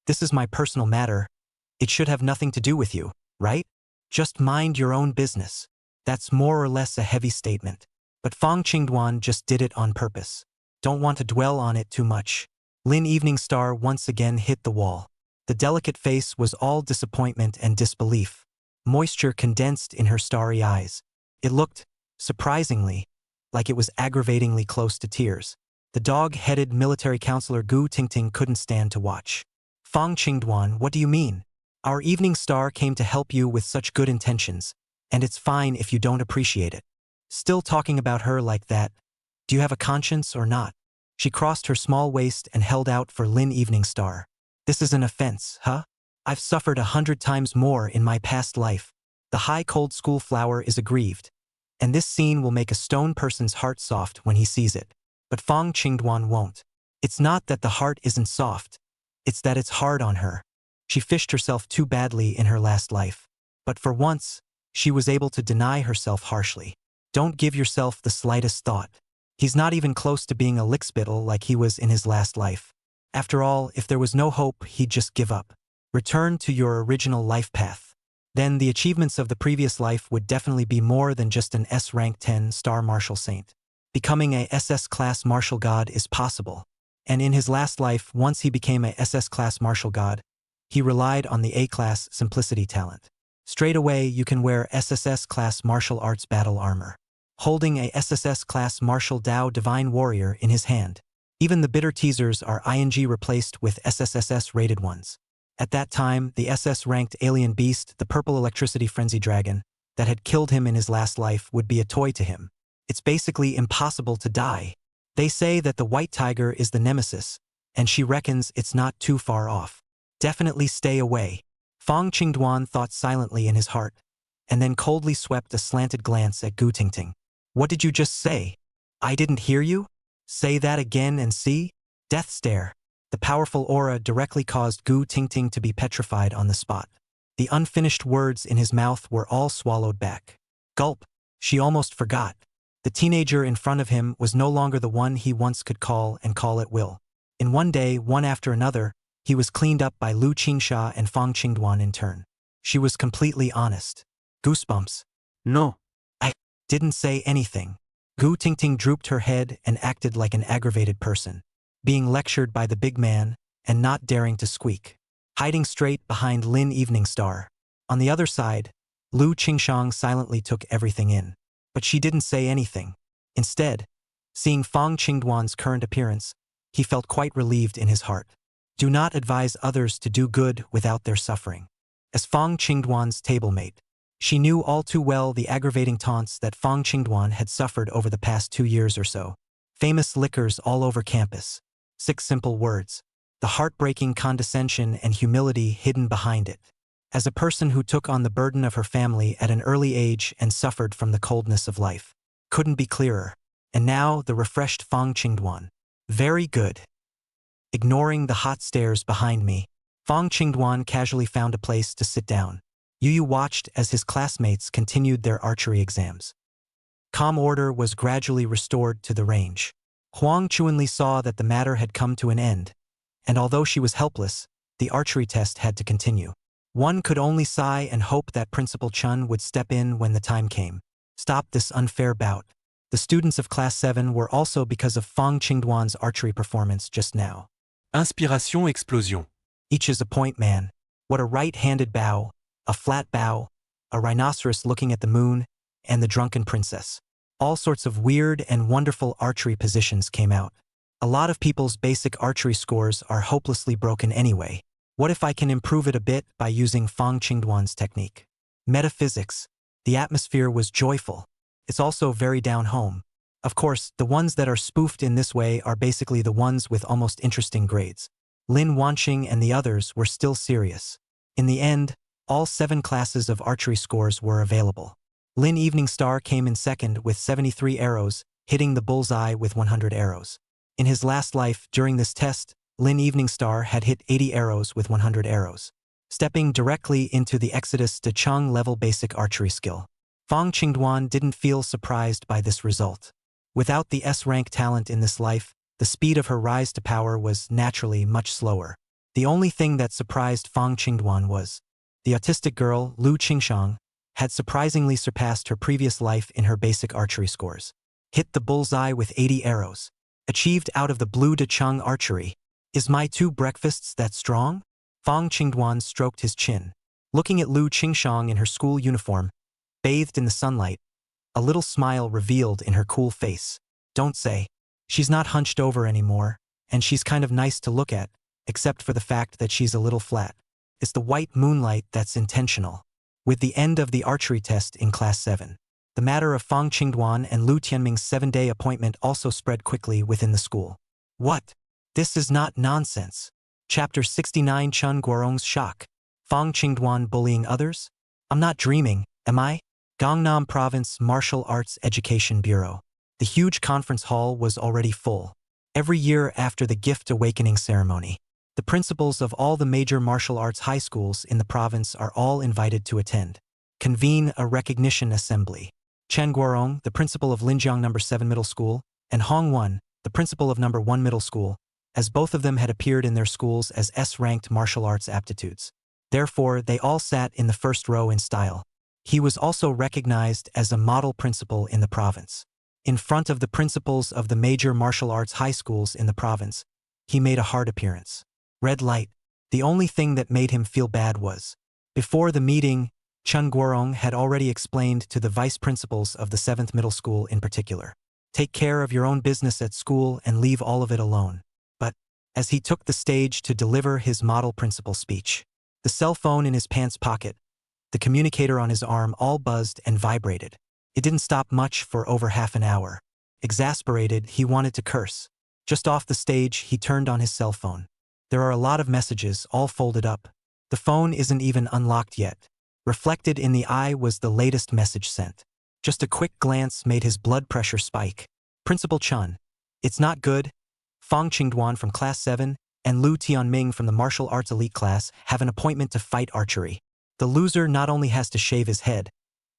This is my personal matter. It should have nothing to do with you, right? Just mind your own business. That's more or less a heavy statement. But Fong Dwan just did it on purpose. Don't want to dwell on it too much. Lin Evening Star once again hit the wall. The delicate face was all disappointment and disbelief. Moisture condensed in her starry eyes. It looked, surprisingly, like it was aggravatingly close to tears. The dog-headed military counselor Gu Tingting couldn't stand to watch. Fong Dwan, what do you mean? Our Evening Star came to help you with such good intentions, and it's fine if you don't appreciate it. Still talking about her like that. Do you have a conscience or not? She crossed her small waist and held out for Lin Evening Star. This is an offense, huh? I've suffered 100 times more in my past life. The high cold school flower is aggrieved, and this scene will make a stone person's heart soft when he sees it. But Fong Dwan won't. It's not that the heart isn't soft. It's that it's hard on her. She fished herself too badly in her last life. But for once, she was able to deny herself harshly. Don't give yourself the slightest thought. He's not even close to being a lickspittle like he was in his last life. After all, if there was no hope, he'd just give up. Return to your original life path. Then the achievements of the previous life would definitely be more than just an S-rank 10-star martial saint. Becoming a SS-class martial god is possible. And in his last life, once he became a SS-class martial god, he relied on the A-class simplicity talent. Straight away, you can wear SSS-class martial arts battle armor, holding a SSS-class martial Dao divine warrior in his hand. Even the bitter teasers are ING replaced with SSSS-rated ones. At that time, the SS-ranked alien beast, the purple electricity frenzy dragon, that had killed him in his last life would be a toy to him. It's basically impossible to die. They say that the white tiger is the nemesis, and she reckons it's not too far off. Definitely stay away. Fong Dwan thought silently in his heart, and then coldly swept a slanted glance at Gu Tingting. What did you just say? I didn't hear you? Say that again and see? Death stare. The powerful aura directly caused Gu Tingting to be petrified on the spot. The unfinished words in his mouth were all swallowed back. Gulp. She almost forgot. The teenager in front of him was no longer the one he once could call and call at will. In one day, one after another, he was cleaned up by Lu Qingsha and Fong Dwan in turn. She was completely honest. Goosebumps.
No.
I didn't say anything. Gu Tingting drooped her head and acted like an aggravated person, being lectured by the big man and not daring to squeak, hiding straight behind Lin Evening Star. On the other side, Lu Qingshang silently took everything in, but she didn't say anything. Instead, seeing Fong Dwan's current appearance, he felt quite relieved in his heart. Do not advise others to do good without their suffering. As Fong Dwan's tablemate, she knew all too well the aggravating taunts that Fong Dwan had suffered over the past 2 years or so. Famous lickers all over campus. 6 simple words. The heartbreaking condescension and humility hidden behind it. As a person who took on the burden of her family at an early age and suffered from the coldness of life. Couldn't be clearer. And now the refreshed Fong Dwan. Very good. Ignoring the hot stares behind me, Fong Dwan casually found a place to sit down. Yu watched as his classmates continued their archery exams. Calm order was gradually restored to the range. Huang Chuanli saw that the matter had come to an end, and although she was helpless, the archery test had to continue. One could only sigh and hope that Principal Chun would step in when the time came. Stop this unfair bout. The students of Class 7 were also because of Fong Dwan's archery performance just now.
Inspiration explosion.
Each is a point man. What a right-handed bow, a flat bow, a rhinoceros looking at the moon, and the drunken princess. All sorts of weird and wonderful archery positions came out. A lot of people's basic archery scores are hopelessly broken anyway. What if I can improve it a bit by using Fong Dwan's technique? Metaphysics. The atmosphere was joyful. It's also very down-home. Of course, the ones that are spoofed in this way are basically the ones with almost interesting grades. Lin Wanqing and the others were still serious. In the end, all 7 classes of archery scores were available. Lin Evening Star came in second with 73 arrows, hitting the bullseye with 100 arrows. In his last life, during this test, Lin Evening Star had hit 80 arrows with 100 arrows, stepping directly into the Exodus de Chang level basic archery skill. Fong Dwan didn't feel surprised by this result. Without the S-rank talent in this life, the speed of her rise to power was naturally much slower. The only thing that surprised Fong Dwan was the autistic girl, Lu Qingshang, had surprisingly surpassed her previous life in her basic archery scores. Hit the bullseye with 80 arrows. Achieved out of the blue de Chang archery. Is my 2 breakfasts that strong? Fong Dwan stroked his chin. Looking at Lu Qingshang in her school uniform, bathed in the sunlight, a little smile revealed in her cool face. Don't say. She's not hunched over anymore, and she's kind of nice to look at, except for the fact that she's a little flat. It's the white moonlight that's intentional. With the end of the archery test in Class 7, the matter of Fong Dwan and Lu Tianming's 7-day appointment also spread quickly within the school. What? This is not nonsense. Chapter 69 Chun Guorong's shock. Fong Dwan bullying others? I'm not dreaming, am I? Gangnam Province Martial Arts Education Bureau. The huge conference hall was already full. Every year after the Gift Awakening ceremony, the principals of all the major martial arts high schools in the province are all invited to attend. Convene a recognition assembly. Chen Guorong, the principal of Linjiang No. 7 Middle School, and Hong Wen, the principal of No. 1 Middle School, as both of them had appeared in their schools as S-ranked martial arts aptitudes. Therefore, they all sat in the first row in style. He was also recognized as a model principal in the province. In front of the principals of the major martial arts high schools in the province, he made a hard appearance. Red light. The only thing that made him feel bad was, before the meeting, Chen Guorong had already explained to the vice principals of the 7th middle school in particular, take care of your own business at school and leave all of it alone. But, as he took the stage to deliver his model principal speech, the cell phone in his pants pocket, the communicator on his arm all buzzed and vibrated. It didn't stop much for over half an hour. Exasperated, he wanted to curse. Just off the stage, he turned on his cell phone. There are a lot of messages, all folded up. The phone isn't even unlocked yet. Reflected in the eye was the latest message sent. Just a quick glance made his blood pressure spike. Principal Chun. It's not good. Fong Dwan from Class 7 and Lu Tianming from the martial arts elite class have an appointment to fight archery. The loser not only has to shave his head,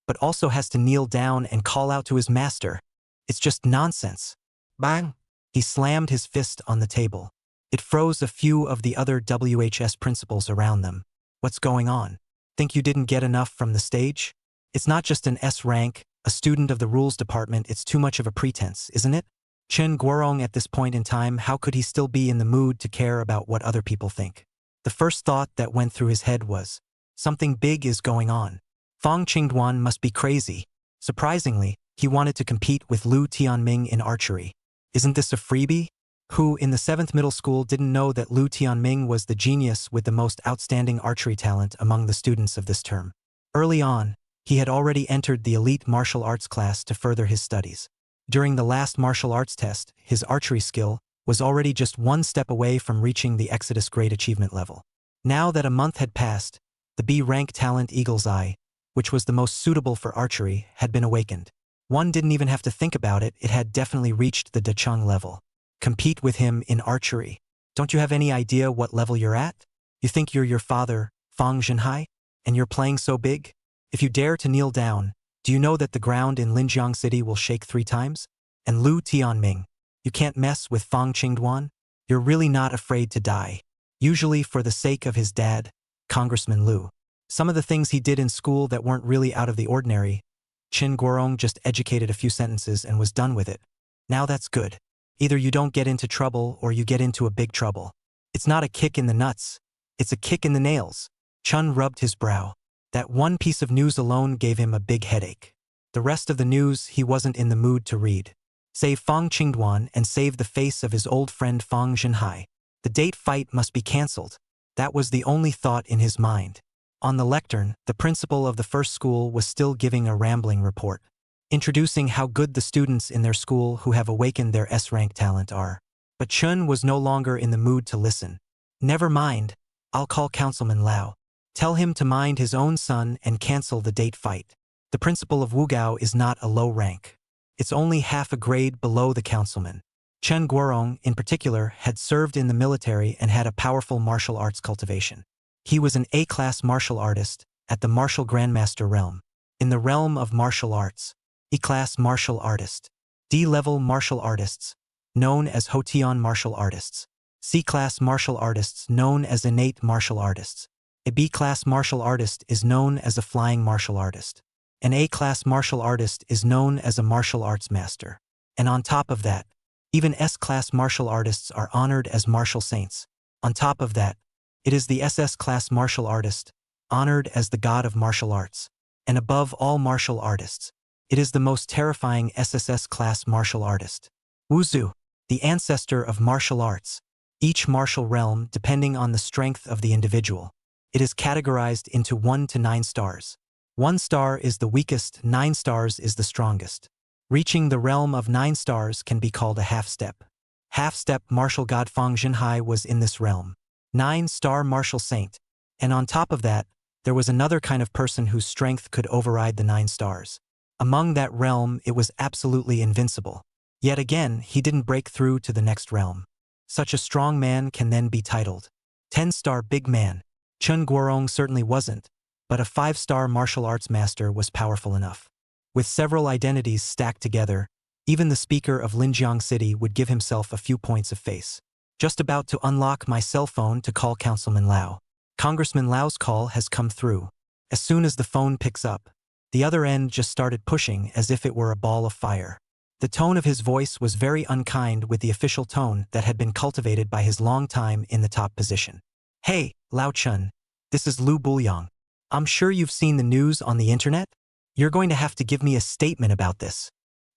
but also has to kneel down and call out to his master. It's just nonsense. Bang! He slammed his fist on the table. It froze a few of the other WHS principals around them. What's going on? Think you didn't get enough from the stage? It's not just an S rank, a student of the rules department, it's too much of a pretense, isn't it? Chen Guorong at this point in time, how could he still be in the mood to care about what other people think? The first thought that went through his head was, something big is going on. Fong Dwan must be crazy. Surprisingly, he wanted to compete with Lu Tianming in archery. Isn't this a freebie? Who in the 7th middle school didn't know that Lu Tianming was the genius with the most outstanding archery talent among the students of this term? Early on, he had already entered the elite martial arts class to further his studies. During the last martial arts test, his archery skill was already just one step away from reaching the Exodus grade achievement level. Now that a month had passed, the B-rank talent Eagle's Eye, which was the most suitable for archery, had been awakened. One didn't even have to think about it, it had definitely reached the Dechang level. Compete with him in archery. Don't you have any idea what level you're at? You think you're your father, Fong Zhenhai, and you're playing so big? If you dare to kneel down, do you know that the ground in Linjiang City will shake 3 times? And Lu Tianming, you can't mess with Fong Dwan? You're really not afraid to die. Usually for the sake of his dad, Congressman Lu. Some of the things he did in school that weren't really out of the ordinary, Chen Guorong just educated a few sentences and was done with it. Now that's good. Either you don't get into trouble or you get into a big trouble. It's not a kick in the nuts. It's a kick in the nails. Chun rubbed his brow. That one piece of news alone gave him a big headache. The rest of the news he wasn't in the mood to read. Save Fong Dwan and save the face of his old friend Fong Zhenhai. The date fight must be cancelled. That was the only thought in his mind. On the lectern, the principal of the first school was still giving a rambling report, introducing how good the students in their school who have awakened their S-rank talent are. But Chun was no longer in the mood to listen. Never mind, I'll call Councilman Lau. Tell him to mind his own son and cancel the date fight. The The principal of Wugao is not a low rank. It's only half a grade below the councilman. Chen Guorong, in particular, had served in the military and had a powerful martial arts cultivation. He was an A-class martial artist at the martial grandmaster realm. In the realm of martial arts, E-class martial artist, D-level martial artists, known as Hotian martial artists, C-class martial artists known as innate martial artists. A B-class martial artist is known as a flying martial artist. An A-class martial artist is known as a martial arts master. And on top of that, even S-class martial artists are honored as martial saints. On top of that, it is the SS-class martial artist, honored as the god of martial arts. And above all martial artists, it is the most terrifying SSS-class martial artist. Wuzhu, the ancestor of martial arts. Each martial realm depending on the strength of the individual. It is categorized into 1 to 9 stars. 1 star is the weakest, 9 stars is the strongest. Reaching the realm of 9 stars can be called a half-step. Half-step martial god Fong Jinhai was in this realm. 9-star martial saint. And on top of that, there was another kind of person whose strength could override the 9 stars. Among that realm, it was absolutely invincible. Yet again, he didn't break through to the next realm. Such a strong man can then be titled 10-star big man. Chen Guorong certainly wasn't, but a 5-star martial arts master was powerful enough. With several identities stacked together, even the speaker of Linjiang City would give himself a few points of face. Just about to unlock my cell phone to call Councilman Lau. Congressman Lau's call has come through. As soon as the phone picks up, the other end just started pushing as if it were a ball of fire. The tone of his voice was very unkind with the official tone that had been cultivated by his long time in the top position. Hey, Lao Chun. This is Lu Bulyong. I'm sure you've seen the news on the internet? You're going to have to give me a statement about this.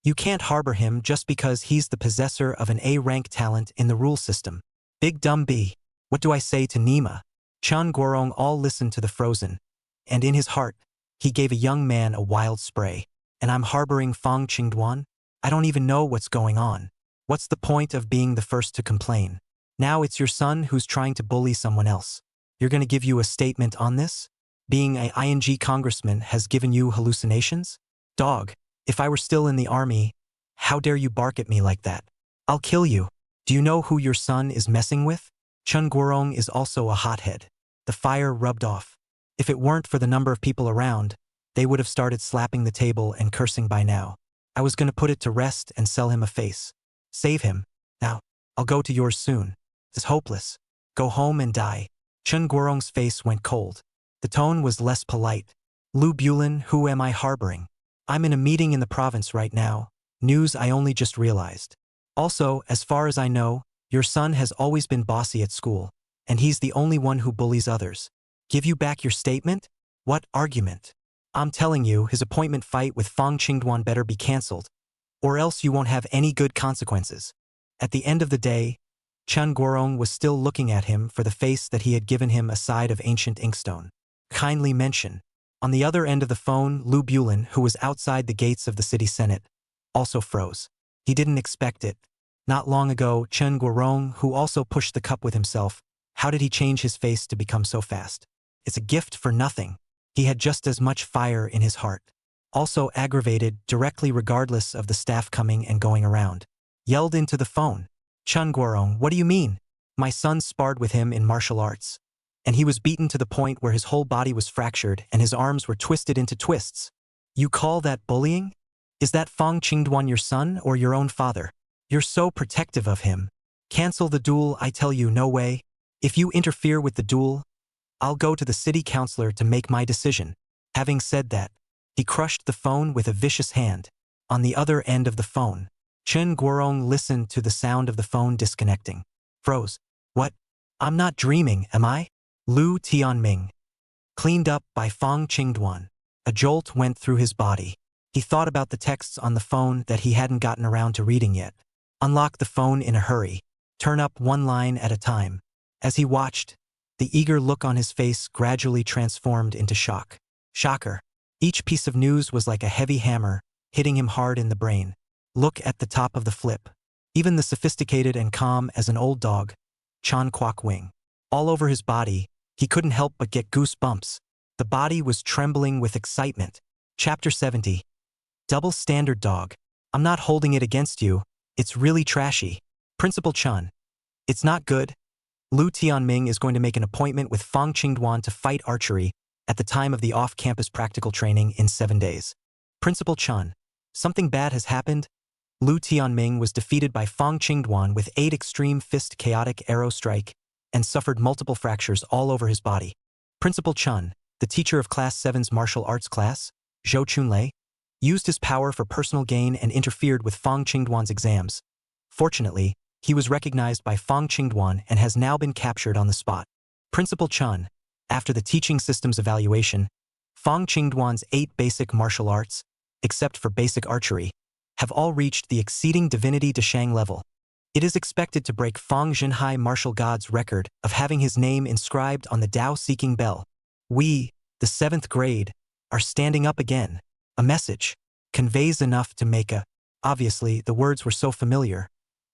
You can't harbor him just because he's the possessor of an A-rank talent in the rule system. Big dumb B. What do I say to Nima? Chen Guorong all listened to the frozen, and in his heart, he gave a young man a wild spray. And I'm harboring Fong Qingduan? I don't even know what's going on. What's the point of being the first to complain? Now it's your son who's trying to bully someone else. You're going to give you a statement on this? Being a ING congressman has given you hallucinations? Dog, if I were still in the army, how dare you bark at me like that? I'll kill you. Do you know who your son is messing with? Chen Guorong is also a hothead. The fire rubbed off. If it weren't for the number of people around, they would have started slapping the table and cursing by now. I was going to put it to rest and sell him a face. Save him. Now, I'll go to yours soon. It's hopeless. Go home and die. Chen Guorong's face went cold. The tone was less polite. Lu Bulin, who am I harboring? I'm in a meeting in the province right now. News I only just realized. Also, as far as I know, your son has always been bossy at school, and he's the only one who bullies others. Give you back your statement? What argument? I'm telling you, his appointment fight with Fong Qingduan better be cancelled, or else you won't have any good consequences. At the end of the day, Chen Guorong was still looking at him for the face that he had given him a side of ancient inkstone. Kindly mention. On the other end of the phone, Lu Bulin, who was outside the gates of the city senate, also froze. He didn't expect it. Not long ago, Chen Guorong, who also pushed the cup with himself, how did he change his face to become so fast? It's a gift for nothing. He had just as much fire in his heart. Also aggravated, directly regardless of the staff coming and going around. Yelled into the phone. Chen Guorong, what do you mean? My son sparred with him in martial arts. And he was beaten to the point where his whole body was fractured and his arms were twisted into twists. You call that bullying? Is that Fong Qingduan your son or your own father? You're so protective of him. Cancel the duel, I tell you, no way. If you interfere with the duel, I'll go to the city councilor to make my decision. Having said that, he crushed the phone with a vicious hand. On the other end of the phone, Chen Guorong listened to the sound of the phone disconnecting. Froze. What? I'm not dreaming, am I? Lu Tian Ming. Cleaned up by Fong Qingduan. A jolt went through his body. He thought about the texts on the phone that he hadn't gotten around to reading yet. Unlock the phone in a hurry. Turn up one line at a time. As he watched, the eager look on his face gradually transformed into shock. Shocker. Each piece of news was like a heavy hammer, hitting him hard in the brain. Look at the top of the flip. Even the sophisticated and calm as an old dog, Chan Kwok Wing. All over his body, he couldn't help but get goosebumps. The body was trembling with excitement. Chapter 70. Double Standard Dog. I'm not holding it against you. It's really trashy. Principal Chun. It's not good. Tian Ming is going to make an appointment with Fong Dwan to fight archery at the time of the off-campus practical training in 7 days. Principal Chun. Something bad has happened. Tian Ming was defeated by Fong Dwan with 8 extreme fist chaotic arrow strike and suffered multiple fractures all over his body. Principal Chun, the teacher of Class 7's martial arts class, Zhou Chunlei, used his power for personal gain and interfered with Fong Dwan's exams. Fortunately, he was recognized by Fong Dwan and has now been captured on the spot. Principal Chun, after the teaching systems evaluation, Fong Dwan's 8 basic martial arts, except for basic archery, have all reached the exceeding divinity Deshang level. It is expected to break Fong Zhenhai martial god's record of having his name inscribed on the Tao-seeking bell. We, the 7th grade, are standing up again. A message conveys enough to make a. Obviously, the words were so familiar,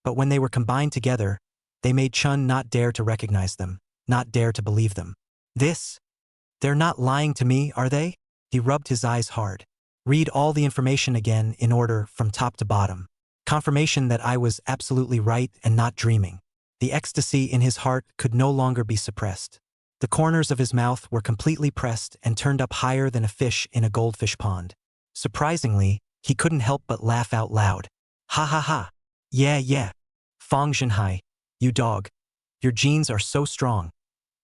but when they were combined together, they made Chun not dare to recognize them, not dare to believe them. They're not lying to me, are they? He rubbed his eyes hard. Read all the information again in order from top to bottom. Confirmation that I was absolutely right and not dreaming. The ecstasy in his heart could no longer be suppressed. The corners of his mouth were completely pressed and turned up higher than a fish in a goldfish pond. Surprisingly, he couldn't help but laugh out loud. Ha ha ha. Yeah. Fong Zhenhai, you dog. Your genes are so strong.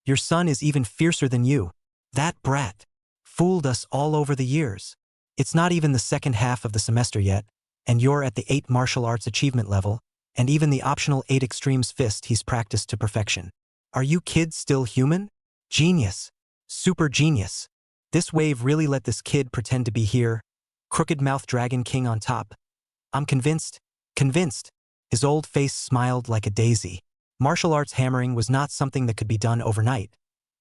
Your son is even fiercer than you. That brat fooled us all over the years. It's not even the second half of the semester yet, and you're at the 8 martial arts achievement level, and even the optional 8 extremes fist he's practiced to perfection. Are you kids still human? Genius. Super genius. This wave really let this kid pretend to be here. Crooked mouth Dragon King on top. I'm convinced. His old face smiled like a daisy. Martial arts hammering was not something that could be done overnight,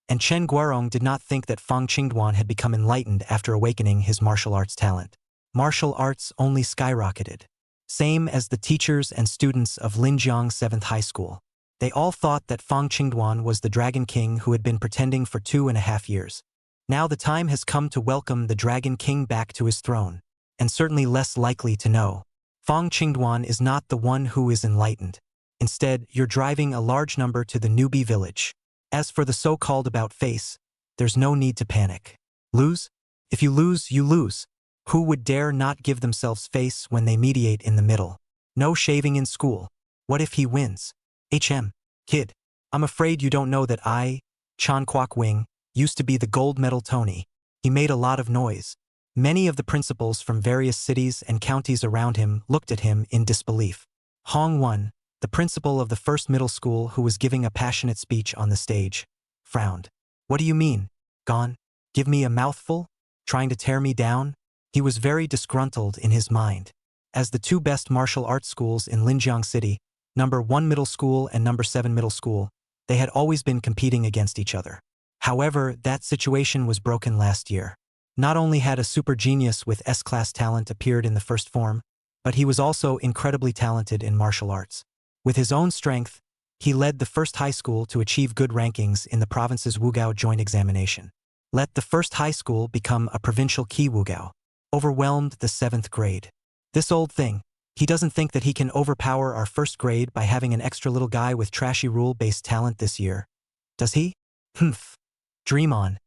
and Chen Guarong did not think that Fong Dwan had become enlightened after awakening his martial arts talent. Martial arts only skyrocketed. Same as the teachers and students of Linjiang 7th High School. They all thought that Fong Dwan was the Dragon King who had been pretending for 2.5 years. Now the time has come to welcome the Dragon King back to his throne, and certainly less likely to know. Fong Dwan is not the one who is enlightened. Instead, you're driving a large number to the newbie village. As for the so-called about-face, there's no need to panic. Lose? If you lose, you lose. Who would dare not give themselves face when they mediate in the middle? No shaving in school. What if he wins? Kid, I'm afraid you don't know that I, Chan Kwok Wing, used to be the gold medal Tony. He made a lot of noise. Many of the principals from various cities and counties around him looked at him in disbelief. Hong Won, the principal of the first middle school who was giving a passionate speech on the stage, frowned. What do you mean? Gone? Give me a mouthful? Trying to tear me down? He was very disgruntled in his mind. As the 2 best martial arts schools in Linjiang City, number 1 middle school and number 7 middle school, they had always been competing against each other. However, that situation was broken last year. Not only had a super genius with S-class talent appeared in the first form, but he was also incredibly talented in martial arts. With his own strength, he led the first high school to achieve good rankings in the province's Wugao joint examination. Let the first high school become a provincial Qi Wugao. Overwhelmed the 7th grade. This old thing, he doesn't think that he can overpower our 1st grade by having an extra little guy with trashy rule-based talent this year. Does he? Dream on.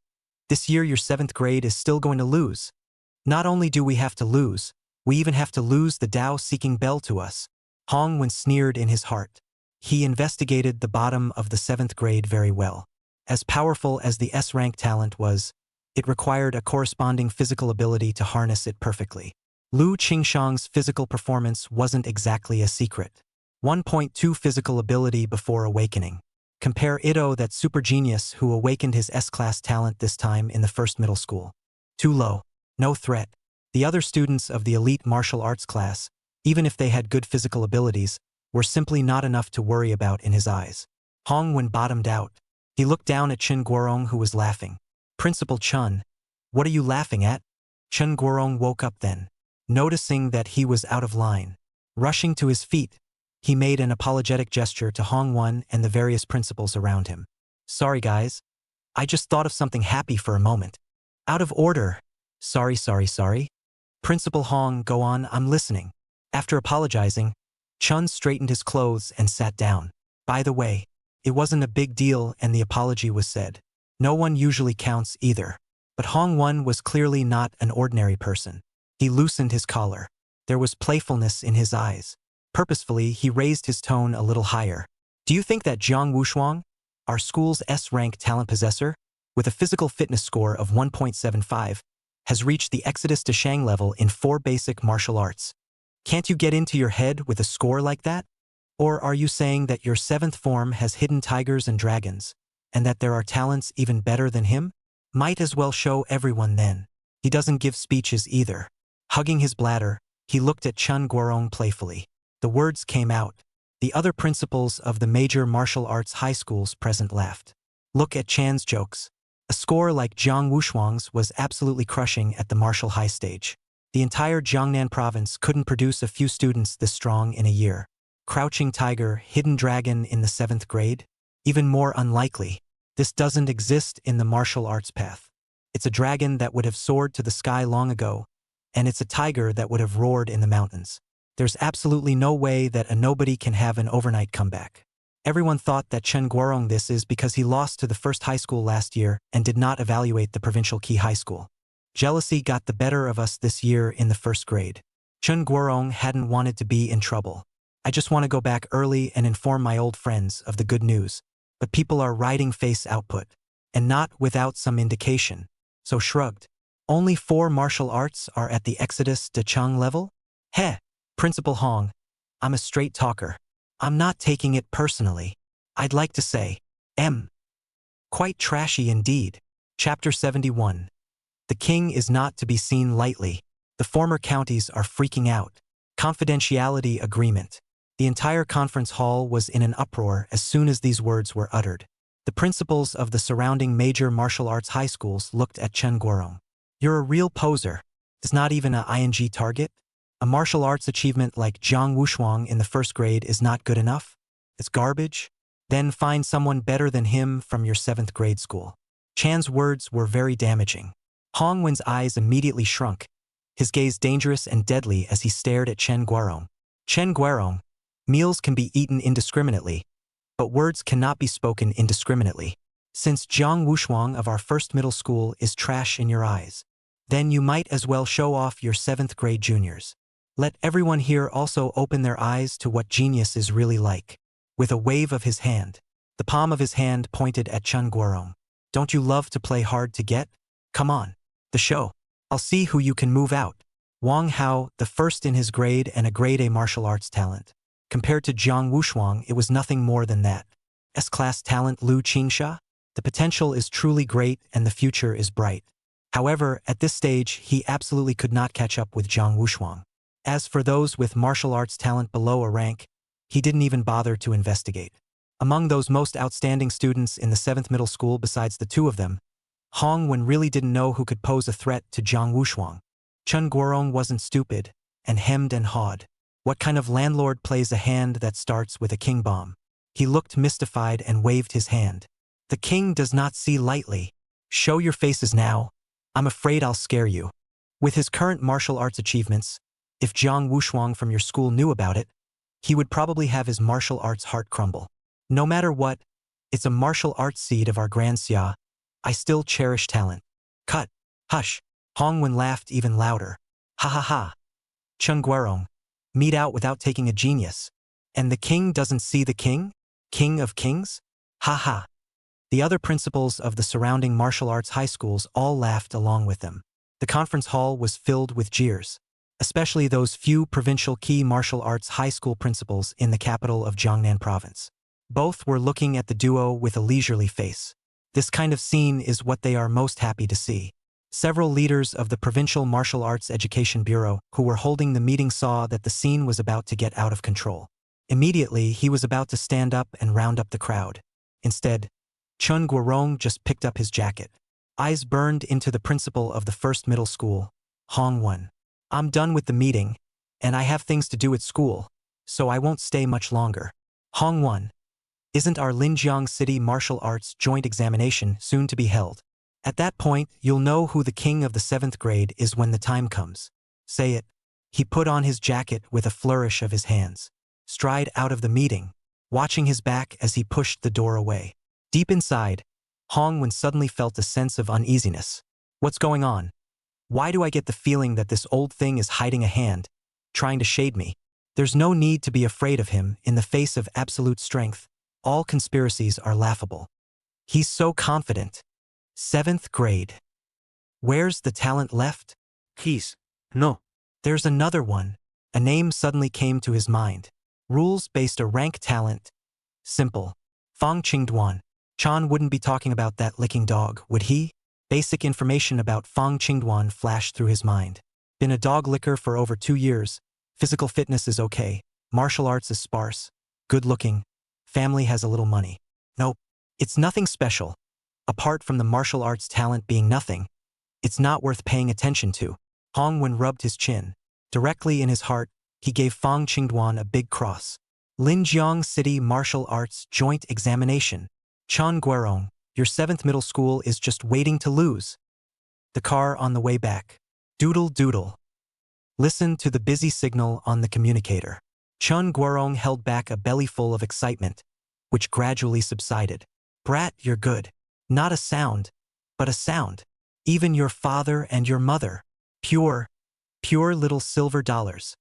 This year your 7th grade is still going to lose. Not only do we have to lose, we even have to lose the Tao-seeking bell to us. Hong Wen sneered in his heart. He investigated the bottom of the 7th grade very well. As powerful as the S-rank talent was, it required a corresponding physical ability to harness it perfectly. Lu Qingshang's physical performance wasn't exactly a secret. 1.2 physical ability before awakening. Compare Ito, that super genius who awakened his S-class talent this time in the first middle school. Too low. No threat. The other students of the elite martial arts class, even if they had good physical abilities, were simply not enough to worry about in his eyes. Hong Wen bottomed out. He looked down at Chen Guorong, who was laughing. Principal Chun, what are you laughing at? Chen Guorong woke up then, noticing that he was out of line. Rushing to his feet, he made an apologetic gesture to Hong Wen and the various principals around him. Sorry guys, I just thought of something happy for a moment. Out of order. Sorry. Principal Hong, go on, I'm listening. After apologizing, Chun straightened his clothes and sat down. By the way, it wasn't a big deal and the apology was said. No one usually counts either. But Hong Won was clearly not an ordinary person. He loosened his collar. There was playfulness in his eyes. Purposefully, he raised his tone a little higher. Do you think that Jiang Wushuang, our school's S-rank talent possessor, with a physical fitness score of 1.75, has reached the Exodus to Shang level in 4 basic martial arts? Can't you get into your head with a score like that? Or are you saying that your 7th form has hidden tigers and dragons, and that there are talents even better than him? Might as well show everyone then. He doesn't give speeches either. Hugging his bladder, he looked at Chun Guorong playfully. The words came out. The other principals of the major martial arts high schools present laughed. Look at Chan's jokes. A score like Jiang Wushuang's was absolutely crushing at the martial high stage. The entire Jiangnan province couldn't produce a few students this strong in a year. Crouching tiger, hidden dragon in the 7th grade? Even more unlikely. This doesn't exist in the martial arts path. It's a dragon that would have soared to the sky long ago, and it's a tiger that would have roared in the mountains. There's absolutely no way that a nobody can have an overnight comeback. Everyone thought that Chen Guorong this is because he lost to the first high school last year and did not evaluate the provincial key high school. Jealousy got the better of us this year in the 1st grade. Chen Guorong hadn't wanted to be in trouble. I just want to go back early and inform my old friends of the good news. But people are writing face output, and not without some indication. So shrugged. Only 4 martial arts are at the Exodus de Chang level? Heh, Principal Hong, I'm a straight talker. I'm not taking it personally. I'd like to say, quite trashy indeed. Chapter 71. The king is not to be seen lightly. The former counties are freaking out. Confidentiality agreement. The entire conference hall was in an uproar as soon as these words were uttered. The principals of the surrounding major martial arts high schools looked at Chen Guorong. You're a real poser. Is not even a ING target? A martial arts achievement like Jiang Wushuang in the 1st grade is not good enough? It's garbage? Then find someone better than him from your 7th grade school. Chan's words were very damaging. Hong Wen's eyes immediately shrunk, his gaze dangerous and deadly as he stared at Chen Guorong. Chen Guorong, meals can be eaten indiscriminately, but words cannot be spoken indiscriminately. Since Jiang Wushuang of our 1st middle school is trash in your eyes, then you might as well show off your 7th grade juniors. Let everyone here also open their eyes to what genius is really like. With a wave of his hand, the palm of his hand pointed at Chen Guorong. Don't you love to play hard to get? Come on. The show. I'll see who you can move out. Wang Hao, the 1st in his grade and a grade A martial arts talent. Compared to Jiang Wushuang, it was nothing more than that. S-class talent Lu Qingsha? The potential is truly great and the future is bright. However, at this stage, he absolutely could not catch up with Jiang Wushuang. As for those with martial arts talent below a rank, he didn't even bother to investigate. Among those most outstanding students in the 7th middle school besides the 2 of them, Hong Wen really didn't know who could pose a threat to Jiang Wushuang. Chen Guorong wasn't stupid, and hemmed and hawed. What kind of landlord plays a hand that starts with a king bomb? He looked mystified and waved his hand. The king does not see lightly. Show your faces now. I'm afraid I'll scare you. With his current martial arts achievements, if Jiang Wushuang from your school knew about it, he would probably have his martial arts heart crumble. No matter what, it's a martial arts seed of our Grand Xia. I still cherish talent. Cut. Hush. Hong Wen laughed even louder. Ha ha ha. Chen Guorong. Meet out without taking a genius. And the king doesn't see the king? King of kings? Ha ha. The other principals of the surrounding martial arts high schools all laughed along with them. The conference hall was filled with jeers, especially those few provincial key martial arts high school principals in the capital of Jiangnan province. Both were looking at the duo with a leisurely face. This kind of scene is what they are most happy to see. Several leaders of the Provincial Martial Arts Education Bureau who were holding the meeting saw that the scene was about to get out of control. Immediately, he was about to stand up and round up the crowd. Instead, Chen Guorong just picked up his jacket. Eyes burned into the principal of the 1st middle school, Hong Wen. I'm done with the meeting, and I have things to do at school, so I won't stay much longer. Hong Wen. Isn't our Linjiang City Martial Arts joint examination soon to be held? At that point, you'll know who the king of the 7th grade is when the time comes. Say it. He put on his jacket with a flourish of his hands. Stride out of the meeting, watching his back as he pushed the door away. Deep inside, Hongwen suddenly felt a sense of uneasiness. What's going on? Why do I get the feeling that this old thing is hiding a hand, trying to shade me? There's no need to be afraid of him in the face of absolute strength. All conspiracies are laughable. He's so confident. 7th grade. Where's the talent left?
No.
There's another one. A name suddenly came to his mind. Rules-based a rank talent. Simple. Fong Dwan. Chan wouldn't be talking about that licking dog, would he? Basic information about Fong Dwan flashed through his mind. Been a dog licker for over 2 years. Physical fitness is okay. Martial arts is sparse. Good looking. Family has a little money. Nope. It's nothing special. Apart from the martial arts talent being nothing, it's not worth paying attention to. Hongwen rubbed his chin. Directly in his heart, he gave Fong Dwan a big cross. Linjiang City Martial Arts Joint Examination. Chan Guerong, your 7th middle school is just waiting to lose. The car on the way back. Doodle doodle. Listen to the busy signal on the communicator. Chun Guerong held back a bellyful of excitement, which gradually subsided. Brat, you're good. Not a sound, but a sound. Even your father and your mother. Pure little silver dollars.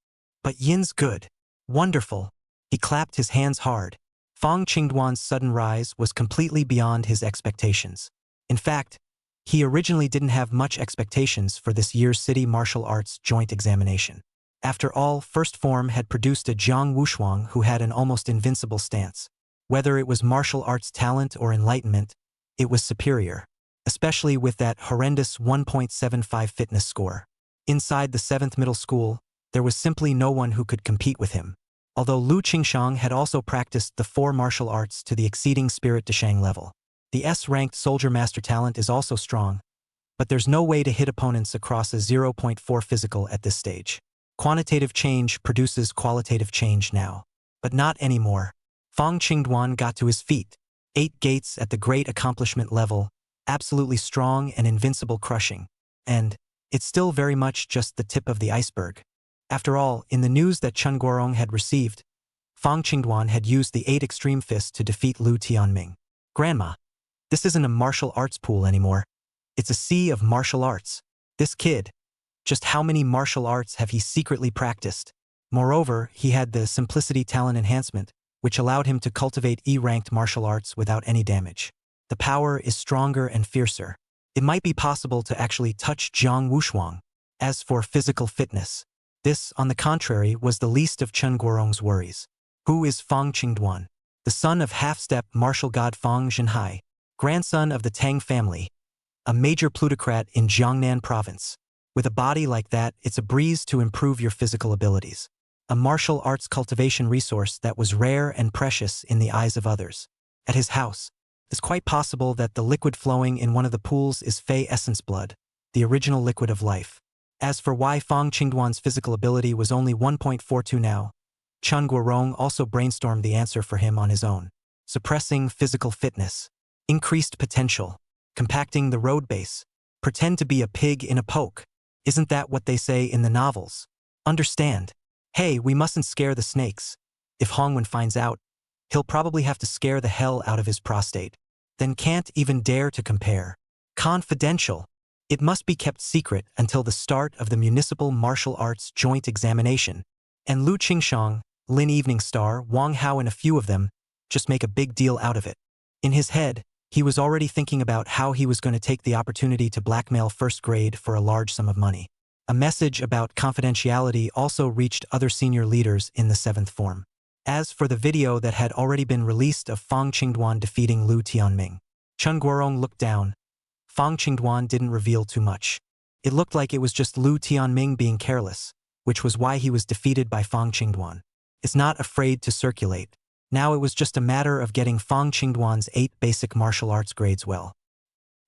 But Yin's good. Wonderful. He clapped his hands hard. Fong Dwan's sudden rise was completely beyond his expectations. In fact, he originally didn't have much expectations for this year's City Martial Arts Joint Examination. After all, First Form had produced a Jiang Wushuang who had an almost invincible stance. Whether it was martial arts talent or enlightenment, it was superior, especially with that horrendous 1.75 fitness score. Inside the 7th middle school, there was simply no one who could compete with him. Although Lu Qingshang had also practiced the 4 martial arts to the exceeding Spirit Deshang level. The S-ranked soldier master talent is also strong, but there's no way to hit opponents across a 0.4 physical at this stage. Quantitative change produces qualitative change now. But not anymore. Fong Dwan got to his feet. 8 gates at the great accomplishment level, absolutely strong and invincible crushing. And it's still very much just the tip of the iceberg. After all, in the news that Chun Guorong had received, Fong Dwan had used the 8 extreme fists to defeat Lu Tianming. Grandma, this isn't a martial arts pool anymore. It's a sea of martial arts. This kid, just how many martial arts have he secretly practiced? Moreover, he had the Simplicity Talent Enhancement, which allowed him to cultivate E-ranked martial arts without any damage. The power is stronger and fiercer. It might be possible to actually touch Jiang Wushuang. As for physical fitness, this, on the contrary, was the least of Chun Guorong's worries. Who is Fong Dwan? The son of half-step martial god Fong Zhenhai, grandson of the Tang family, a major plutocrat in Jiangnan province. With a body like that, it's a breeze to improve your physical abilities. A martial arts cultivation resource that was rare and precious in the eyes of others. At his house, it's quite possible that the liquid flowing in one of the pools is Fei essence blood, the original liquid of life. As for why Fong Dwan's physical ability was only 1.42 now, Chun Guorong also brainstormed the answer for him on his own. Suppressing physical fitness. Increased potential. Compacting the road base. Pretend to be a pig in a poke. Isn't that what they say in the novels? Understand. Hey, we mustn't scare the snakes. If Hongwen finds out, he'll probably have to scare the hell out of his prostate. Then can't even dare to compare. Confidential. It must be kept secret until the start of the Municipal Martial Arts Joint Examination. And Lu Qingshang, Lin Evening Star, Wang Hao and a few of them just make a big deal out of it. In his head, he was already thinking about how he was going to take the opportunity to blackmail first grade for a large sum of money. A message about confidentiality also reached other senior leaders in the 7th form. As for the video that had already been released of Fong Dwan defeating Lu Tianming, Chun Guorong looked down. Fong Dwan didn't reveal too much. It looked like it was just Lu Tianming being careless, which was why he was defeated by Fong Dwan. Is not afraid to circulate. Now it was just a matter of getting Fong Dwan's 8 basic martial arts grades well.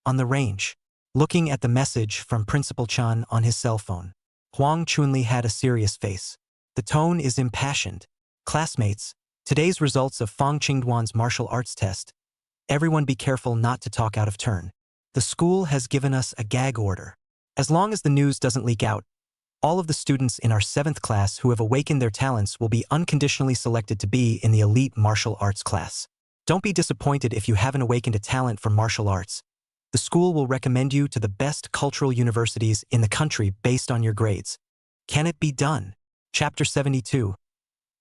On the range, looking at the message from Principal Chun on his cell phone, Huang Chunli had a serious face. The tone is impassioned. Classmates, today's results of Fong Dwan's martial arts test. Everyone be careful not to talk out of turn. The school has given us a gag order. As long as the news doesn't leak out, all of the students in our 7th class who have awakened their talents will be unconditionally selected to be in the elite martial arts class. Don't be disappointed if you haven't awakened a talent for martial arts. The school will recommend you to the best cultural universities in the country based on your grades. Can it be done? Chapter 72.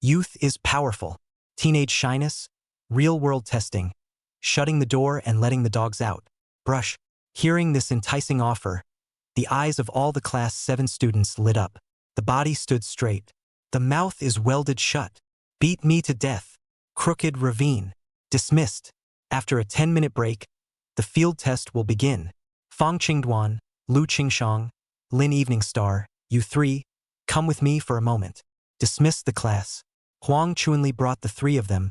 Youth is powerful. Teenage shyness, real-world testing, shutting the door and letting the dogs out. Brush. Hearing this enticing offer, the eyes of all the Class 7 students lit up. The body stood straight. The mouth is welded shut. Beat me to death. Crooked ravine. Dismissed. After a 10-minute break, the field test will begin. Fong Dwan, Lu Qingshang, Lin Evening Star, you 3, come with me for a moment. Dismissed the class. Huang Chuanli brought the 3 of them,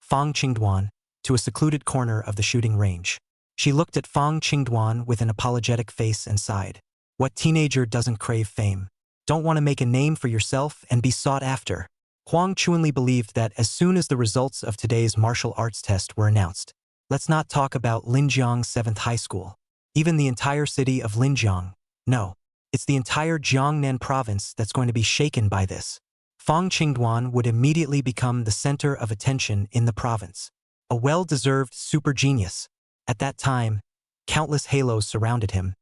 Fong Dwan, to a secluded corner of the shooting range. She looked at Fong Dwan with an apologetic face and sighed. What teenager doesn't crave fame? Don't want to make a name for yourself and be sought after? Huang Chuanli believed that as soon as the results of today's martial arts test were announced, let's not talk about Linjiang 7th High School. Even the entire city of Linjiang. No, it's the entire Jiangnan province that's going to be shaken by this. Fong Dwan would immediately become the center of attention in the province. A well-deserved super genius. At that time, countless halos surrounded him,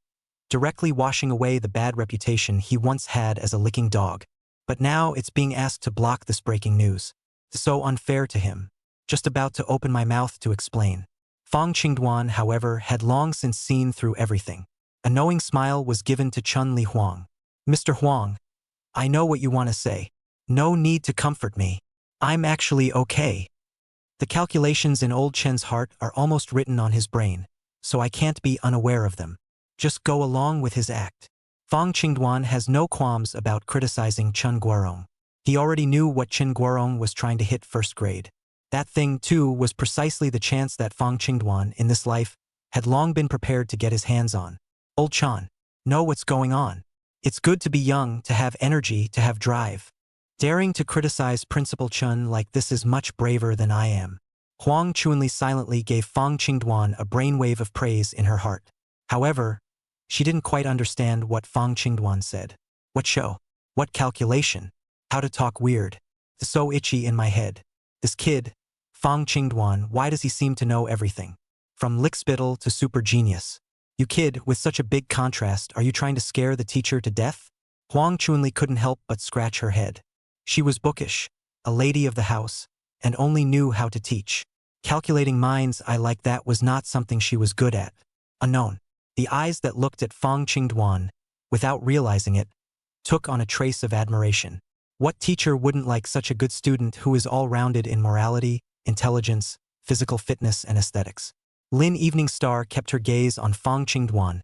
directly washing away the bad reputation he once had as a licking dog. But now it's being asked to block this breaking news. So unfair to him. Just about to open my mouth to explain. Fong Dwan, however, had long since seen through everything. A knowing smile was given to Chun Li Huang. Mr. Huang, I know what you want to say. No need to comfort me. I'm actually okay. The calculations in old Chen's heart are almost written on his brain, so I can't be unaware of them. Just go along with his act. Fong Dwan has no qualms about criticizing Chen Guorong. He already knew what Chen Guorong was trying to hit 1st grade. That thing, too, was precisely the chance that Fong Dwan, in this life, had long been prepared to get his hands on. Old Chan, know what's going on. It's good to be young, to have energy, to have drive. Daring to criticize Principal Chun like this is much braver than I am. Huang Chuanli silently gave Fong Dwan a brainwave of praise in her heart. However, she didn't quite understand what Fong Dwan said. What show? What calculation? How to talk weird? It's so itchy in my head. This kid, Fong Dwan, why does he seem to know everything? From lickspittle to super genius. You kid, with such a big contrast, are you trying to scare the teacher to death? Huang Chuanli couldn't help but scratch her head. She was bookish, a lady of the house, and only knew how to teach. Calculating minds like that was not something she was good at. Unknown. The eyes that looked at Fong Dwan, without realizing it, took on a trace of admiration. What teacher wouldn't like such a good student who is all-rounded in morality, intelligence, physical fitness, and aesthetics? Lin Evening Star kept her gaze on Fong Dwan,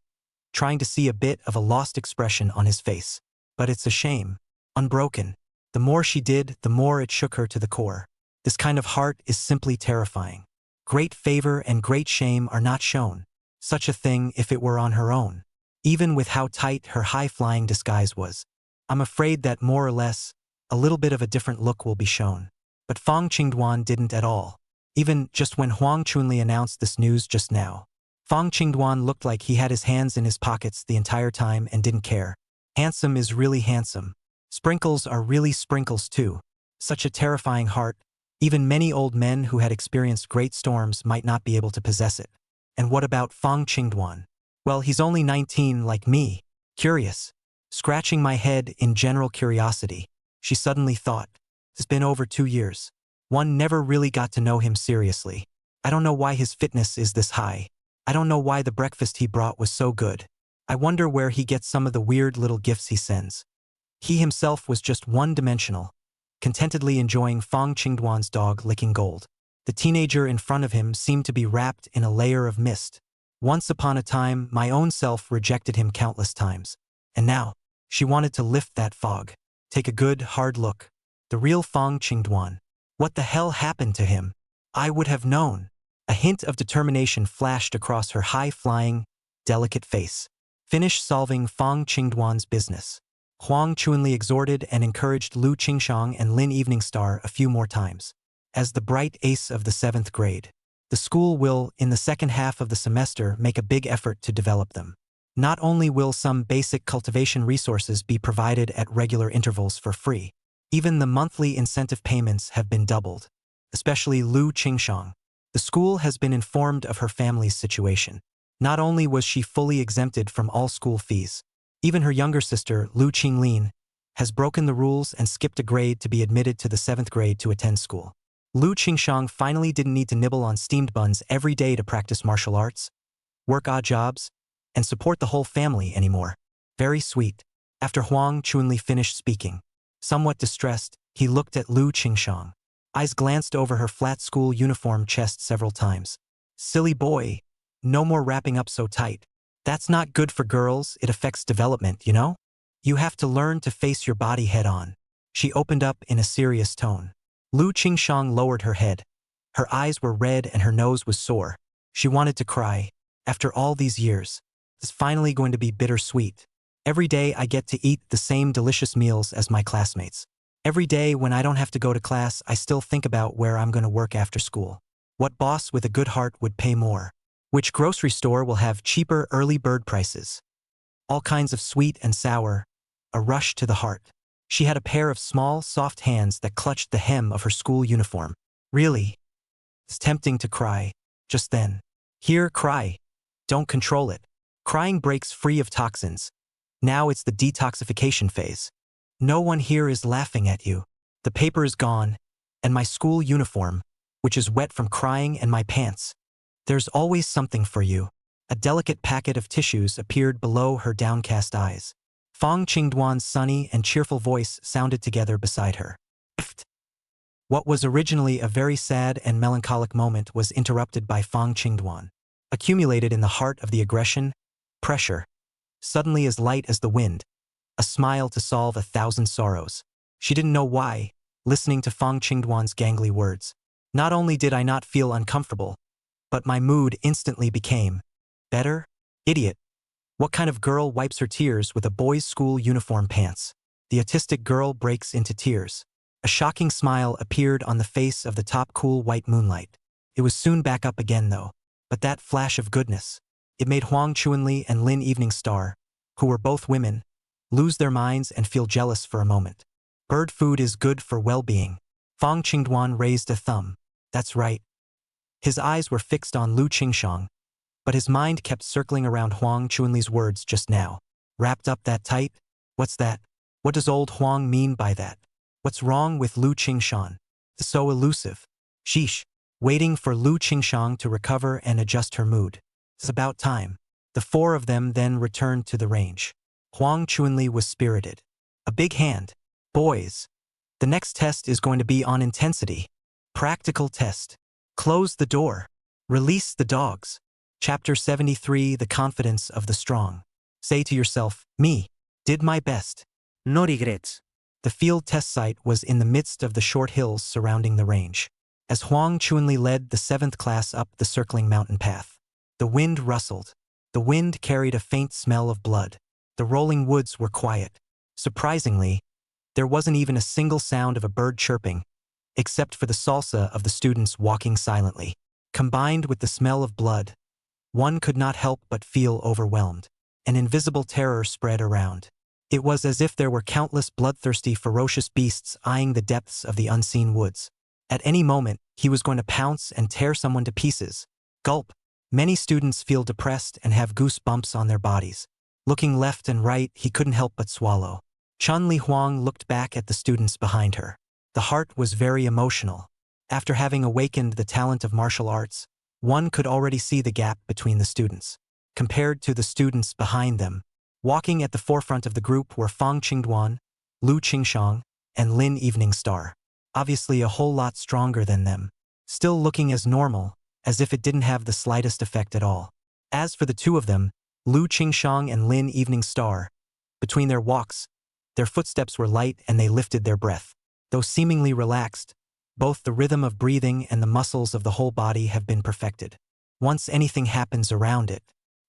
trying to see a bit of a lost expression on his face. But it's a shame. Unbroken. The more she did, the more it shook her to the core. This kind of heart is simply terrifying. Great favor and great shame are not shown. Such a thing if it were on her own. Even with how tight her high-flying disguise was. I'm afraid that more or less, a little bit of a different look will be shown. But Fong Dwan didn't at all. Even just when Huang Chuanli announced this news just now. Fong Dwan looked like he had his hands in his pockets the entire time and didn't care. Handsome is really handsome. Sprinkles are really sprinkles too. Such a terrifying heart. Even many old men who had experienced great storms might not be able to possess it. And what about Fong Dwan? Well, he's only 19 like me. Curious. Scratching my head in general curiosity, she suddenly thought. It's been over 2 years. One never really got to know him seriously. I don't know why his fitness is this high. I don't know why the breakfast he brought was so good. I wonder where he gets some of the weird little gifts he sends. He himself was just one-dimensional, contentedly enjoying Fong Dwan's dog licking gold. The teenager in front of him seemed to be wrapped in a layer of mist. Once upon a time, my own self rejected him countless times. And now, she wanted to lift that fog. Take a good, hard look. The real Fong Dwan. What the hell happened to him? I would have known. A hint of determination flashed across her high-flying, delicate face. Finish solving Fong Dwan's business. Huang Chuanli exhorted and encouraged Lu Qingshang and Lin Evening Star a few more times. As the bright ace of the 7th grade, The school will, in the second half of the semester, make a big effort to develop them. Not only will some basic cultivation resources be provided at regular intervals for free, even the monthly incentive payments have been doubled. Especially Lu Qingshang. The school has been informed of her family's situation. Not only was she fully exempted from all school fees, even her younger sister, Lu Qinglin, has broken the rules and skipped a grade to be admitted to the 7th grade to attend school. Lu Qingshang finally didn't need to nibble on steamed buns every day to practice martial arts, work odd jobs, and support the whole family anymore. Very sweet. After Huang Chunli finished speaking, somewhat distressed, he looked at Lu Qingshang. Eyes glanced over her flat school uniform chest several times. Silly boy, no more wrapping up so tight. That's not good for girls, it affects development, you know? You have to learn to face your body head on. She opened up in a serious tone. Lu Qingshang lowered her head. Her eyes were red and her nose was sore. She wanted to cry. After all these years, it's finally going to be bittersweet. Every day I get to eat the same delicious meals as my classmates. Every day when I don't have to go to class, I still think about where I'm going to work after school. What boss with a good heart would pay more? Which grocery store will have cheaper early bird prices? All kinds of sweet and sour. A rush to the heart. She had a pair of small, soft hands that clutched the hem of her school uniform. Really? It's tempting to cry. Just then. Here, cry. Don't control it. Crying breaks free of toxins. Now it's the detoxification phase. No one here is laughing at you. The paper is gone, and my school uniform, which is wet from crying, and my pants. There's always something for you. A delicate packet of tissues appeared below her downcast eyes. Fong Qingduan's sunny and cheerful voice sounded together beside her. What was originally a very sad and melancholic moment was interrupted by Fong Qingduan. Accumulated in the heart of the aggression, pressure, suddenly as light as the wind, a smile to solve 1,000 sorrows. She didn't know why, listening to Fong Qingduan's gangly words. Not only did I not feel uncomfortable, but my mood instantly became better? Idiot. What kind of girl wipes her tears with a boy's school uniform pants? The autistic girl breaks into tears. A shocking smile appeared on the face of the top cool white moonlight. It was soon back up again though. But that flash of goodness, it made Huang Chunli and Lin Evening Star, who were both women, lose their minds and feel jealous for a moment. Bird food is good for well-being. Fong Qingduan raised a thumb. That's right. His eyes were fixed on Lu Qingshang, but his mind kept circling around Huang Chunli's words just now. Wrapped up that tight? What's that? What does old Huang mean by that? What's wrong with Lu Qingshan? So elusive. Sheesh. Waiting for Lu Qingshang to recover and adjust her mood. It's about time. The four of them then returned to the range. Huang Chunli was spirited. A big hand. Boys. The next test is going to be on intensity. Practical test. Close the door. Release the dogs. Chapter 73, The Confidence of the Strong. Say to yourself, me. Did my best.
No regrets.
The field test site was in the midst of the short hills surrounding the range. As Huang Chunli led the 7th class up the circling mountain path, the wind rustled. The wind carried a faint smell of blood. The rolling woods were quiet. Surprisingly, there wasn't even a single sound of a bird chirping, except for the salsa of the students walking silently. Combined with the smell of blood, one could not help but feel overwhelmed. An invisible terror spread around. It was as if there were countless bloodthirsty, ferocious beasts eyeing the depths of the unseen woods. At any moment, he was going to pounce and tear someone to pieces. Gulp. Many students feel depressed and have goosebumps on their bodies. Looking left and right, he couldn't help but swallow. Chunli Huang looked back at the students behind her. The heart was very emotional. After having awakened the talent of martial arts, one could already see the gap between the students. Compared to the students behind them, walking at the forefront of the group were Fong Qingduan, Lu Qingshang, and Lin Evening Star. Obviously a whole lot stronger than them. Still looking as normal, as if it didn't have the slightest effect at all. As for the two of them, Lu Qingshang and Lin Evening Star, between their walks, their footsteps were light and they lifted their breath. Though seemingly relaxed, both the rhythm of breathing and the muscles of the whole body have been perfected. Once anything happens around it,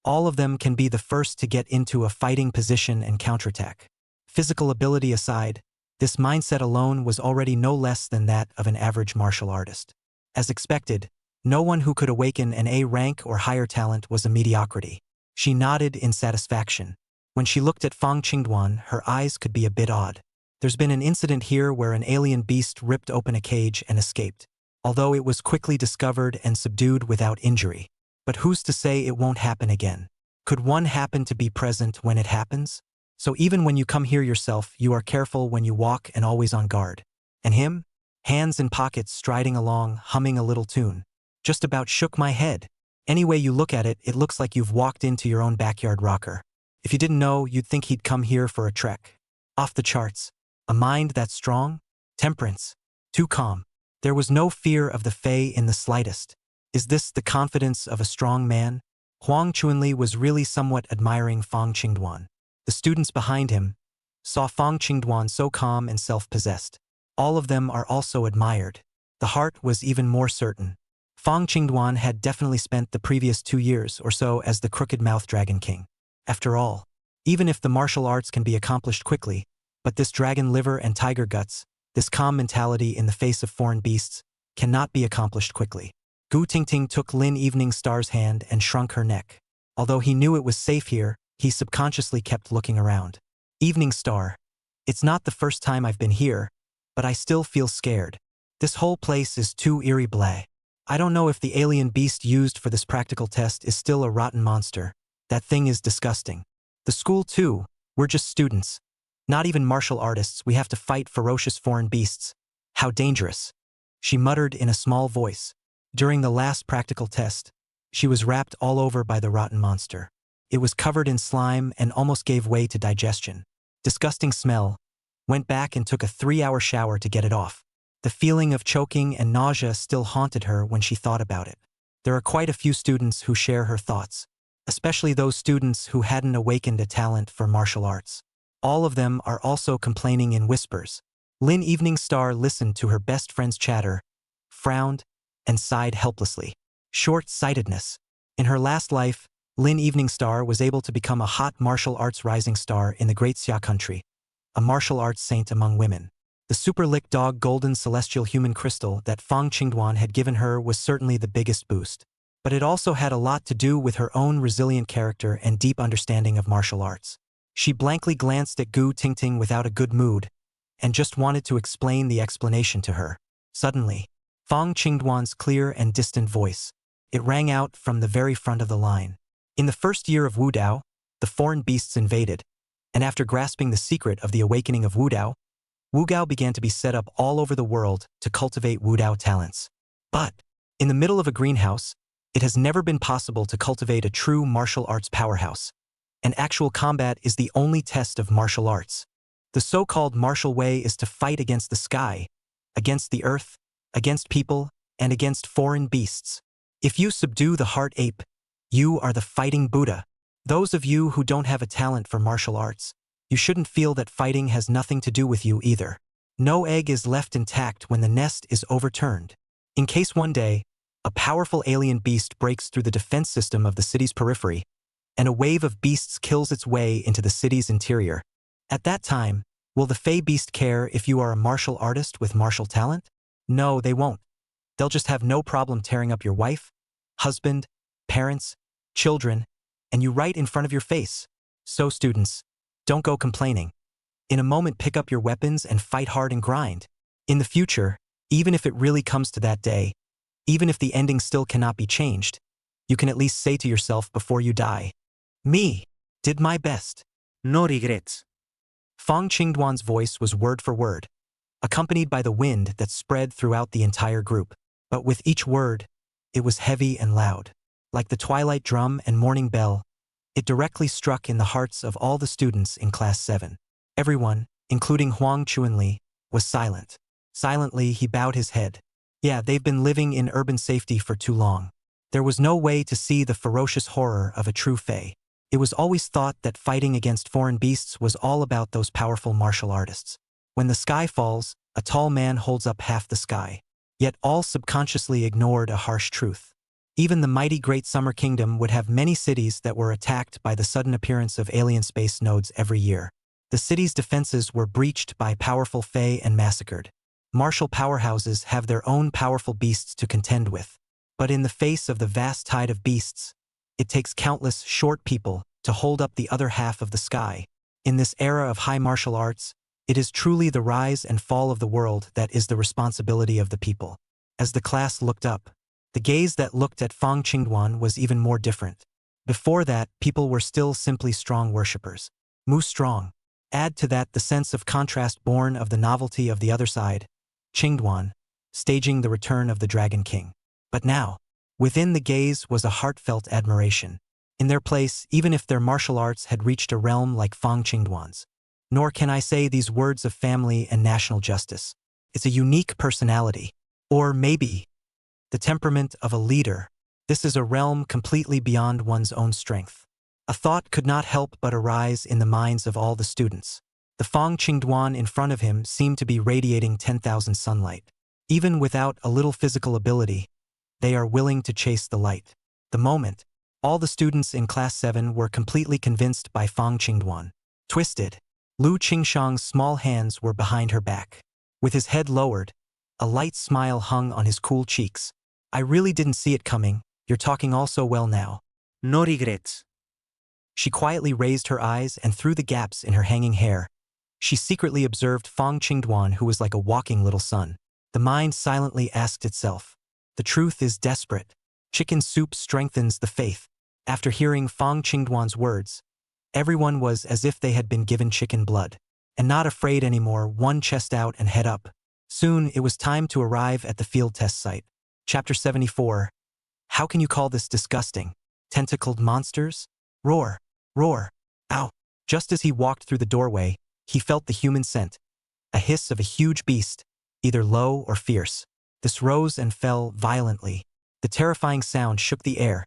all of them can be the first to get into a fighting position and counterattack. Physical ability aside, this mindset alone was already no less than that of an average martial artist. As expected, No one who could awaken an A rank or higher talent was a mediocrity. She nodded in satisfaction. When she looked at Fong Qingduan, her eyes could be a bit odd. There's been an incident here where an alien beast ripped open a cage and escaped, although it was quickly discovered and subdued without injury. But who's to say it won't happen again? Could one happen to be present when it happens? So even when you come here yourself, you are careful when you walk and always on guard. And him? Hands in pockets striding along, humming a little tune. Just about shook my head. Any way you look at it, it looks like you've walked into your own backyard rocker. If you didn't know, you'd think he'd come here for a trek. Off the charts. A mind that strong? Temperance. Too calm. There was no fear of the Fae in the slightest. Is this the confidence of a strong man? Huang Chuanli was really somewhat admiring Fong Qingduan. The students behind him saw Fong Qingduan so calm and self-possessed. All of them are also admired. The heart was even more certain. Fong Qingduan had definitely spent the previous 2 years or so as the crooked-mouthed Dragon King. After all, even if the martial arts can be accomplished quickly, but this dragon liver and tiger guts, this calm mentality in the face of foreign beasts, cannot be accomplished quickly. Gu Tingting took Lin Evening Star's hand and shrunk her neck. Although he knew it was safe here, he subconsciously kept looking around. Evening Star. It's not the first time I've been here, but I still feel scared. This whole place is too eerie blah. I don't know if the alien beast used for this practical test is still a rotten monster. That thing is disgusting. The school too, we're just students. Not even martial artists, we have to fight ferocious foreign beasts. How dangerous. She muttered in a small voice. During the last practical test, she was wrapped all over by the rotten monster. It was covered in slime and almost gave way to digestion. Disgusting smell. Went back and took a 3-hour shower to get it off. The feeling of choking and nausea still haunted her when she thought about it. There are quite a few students who share her thoughts, especially those students who hadn't awakened a talent for martial arts. All of them are also complaining in whispers. Lin Evening Star listened to her best friend's chatter, frowned, and sighed helplessly. Short-sightedness. In her last life, Lin Evening Star was able to become a hot martial arts rising star in the Great Xia country, a martial arts saint among women. The Super Lick Dog Golden Celestial Human Crystal that Fong Qingduan had given her was certainly the biggest boost. But it also had a lot to do with her own resilient character and deep understanding of martial arts. She blankly glanced at Gu Tingting without a good mood, and just wanted to explain the explanation to her. Suddenly, Fong Qingduan's clear and distant voice. It rang out from the very front of the line. In the first year of Wudao, the foreign beasts invaded, and after grasping the secret of the awakening of Wudao, Wugao began to be set up all over the world to cultivate Wudao talents. But, in the middle of a greenhouse, it has never been possible to cultivate a true martial arts powerhouse. And actual combat is the only test of martial arts. The so-called martial way is to fight against the sky, against the earth, against people, and against foreign beasts. If you subdue the heart ape, you are the fighting Buddha. Those of you who don't have a talent for martial arts, you shouldn't feel that fighting has nothing to do with you either. No egg is left intact when the nest is overturned. In case one day, a powerful alien beast breaks through the defense system of the city's periphery, and a wave of beasts kills its way into the city's interior. At that time, will the Fey beast care if you are a martial artist with martial talent? No, they won't. They'll just have no problem tearing up your wife, husband, parents, children, and you right in front of your face. So students, don't go complaining. In a moment, pick up your weapons and fight hard and grind. In the future, even if it really comes to that day, even if the ending still cannot be changed, you can at least say to yourself before you die, "Me, did my best."
No regrets.
Fong Qingduan's voice was word for word, accompanied by the wind that spread throughout the entire group. But with each word, it was heavy and loud. Like the twilight drum and morning bell, it directly struck in the hearts of all the students in Class 7. Everyone, including Huang Chuanli, was silent. Silently, he bowed his head. Yeah, they've been living in urban safety for too long. There was no way to see the ferocious horror of a true Fae. It was always thought that fighting against foreign beasts was all about those powerful martial artists. When the sky falls, a tall man holds up half the sky. Yet all subconsciously ignored a harsh truth. Even the mighty Great Summer Kingdom would have many cities that were attacked by the sudden appearance of alien space nodes every year. The city's defenses were breached by powerful Fae and massacred. Martial powerhouses have their own powerful beasts to contend with. But in the face of the vast tide of beasts, it takes countless short people to hold up the other half of the sky. In this era of high martial arts, it is truly the rise and fall of the world that is the responsibility of the people. As the class looked up, the gaze that looked at Fong Qingduan was even more different. Before that, people were still simply strong worshippers. Mu strong. Add to that the sense of contrast born of the novelty of the other side, Qingduan, staging the return of the Dragon King. But now, within the gaze was a heartfelt admiration. In their place, even if their martial arts had reached a realm like Fong Qingduan's. Nor can I say these words of family and national justice. It's a unique personality. Or maybe the temperament of a leader. This is a realm completely beyond one's own strength. A thought could not help but arise in the minds of all the students. The Fong Qingduan in front of him seemed to be radiating 10,000 sunlight. Even without a little physical ability, they are willing to chase the light. The moment, all the students in Class 7 were completely convinced by Fong Qingduan. Twisted, Lu Qingshang's small hands were behind her back. With his head lowered, a light smile hung on his cool cheeks. I really didn't see it coming. You're talking all so well now.
No regrets.
She quietly raised her eyes, and through the gaps in her hanging hair, she secretly observed Fong Qingduan, who was like a walking little sun. The mind silently asked itself, the truth is desperate. Chicken soup strengthens the faith. After hearing Fong Qingduan's words, everyone was as if they had been given chicken blood. And not afraid anymore, one chest out and head up. Soon it was time to arrive at the field test site. Chapter 74. How can you call this disgusting? Tentacled monsters? Roar. Roar. Ow. Just as he walked through the doorway, he felt the human scent. A hiss of a huge beast, either low or fierce. This rose and fell violently. The terrifying sound shook the air,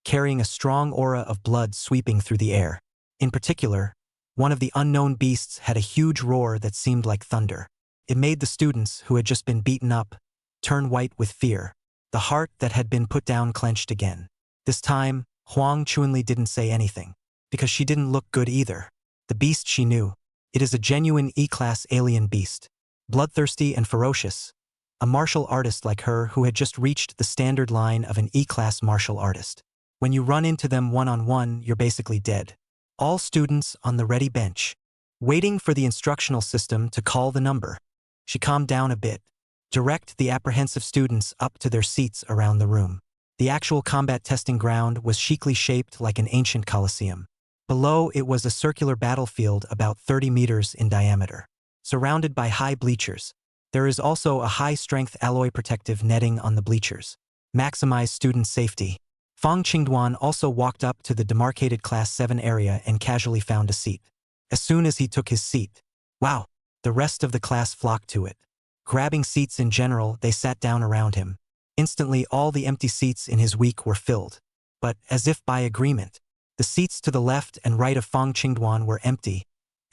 carrying a strong aura of blood sweeping through the air. In particular, one of the unknown beasts had a huge roar that seemed like thunder. It made the students, who had just been beaten up, turn white with fear. The heart that had been put down clenched again. This time, Huang Chuanli didn't say anything, because she didn't look good either. The beast she knew. It is a genuine E-class alien beast. Bloodthirsty and ferocious. A martial artist like her who had just reached the standard line of an E-class martial artist. When you run into them one-on-one, you're basically dead. All students on the ready bench, waiting for the instructional system to call the number. She calmed down a bit. Direct the apprehensive students up to their seats around the room. The actual combat testing ground was chicly shaped like an ancient coliseum. Below it was a circular battlefield about 30 meters in diameter. Surrounded by high bleachers, there is also a high-strength alloy protective netting on the bleachers. Maximize student safety. Fong Qingduan also walked up to the demarcated Class 7 area and casually found a seat. As soon as he took his seat, wow, the rest of the class flocked to it. Grabbing seats in general, they sat down around him. Instantly, all the empty seats in his week were filled. But, as if by agreement, the seats to the left and right of Fong Qingduan were empty,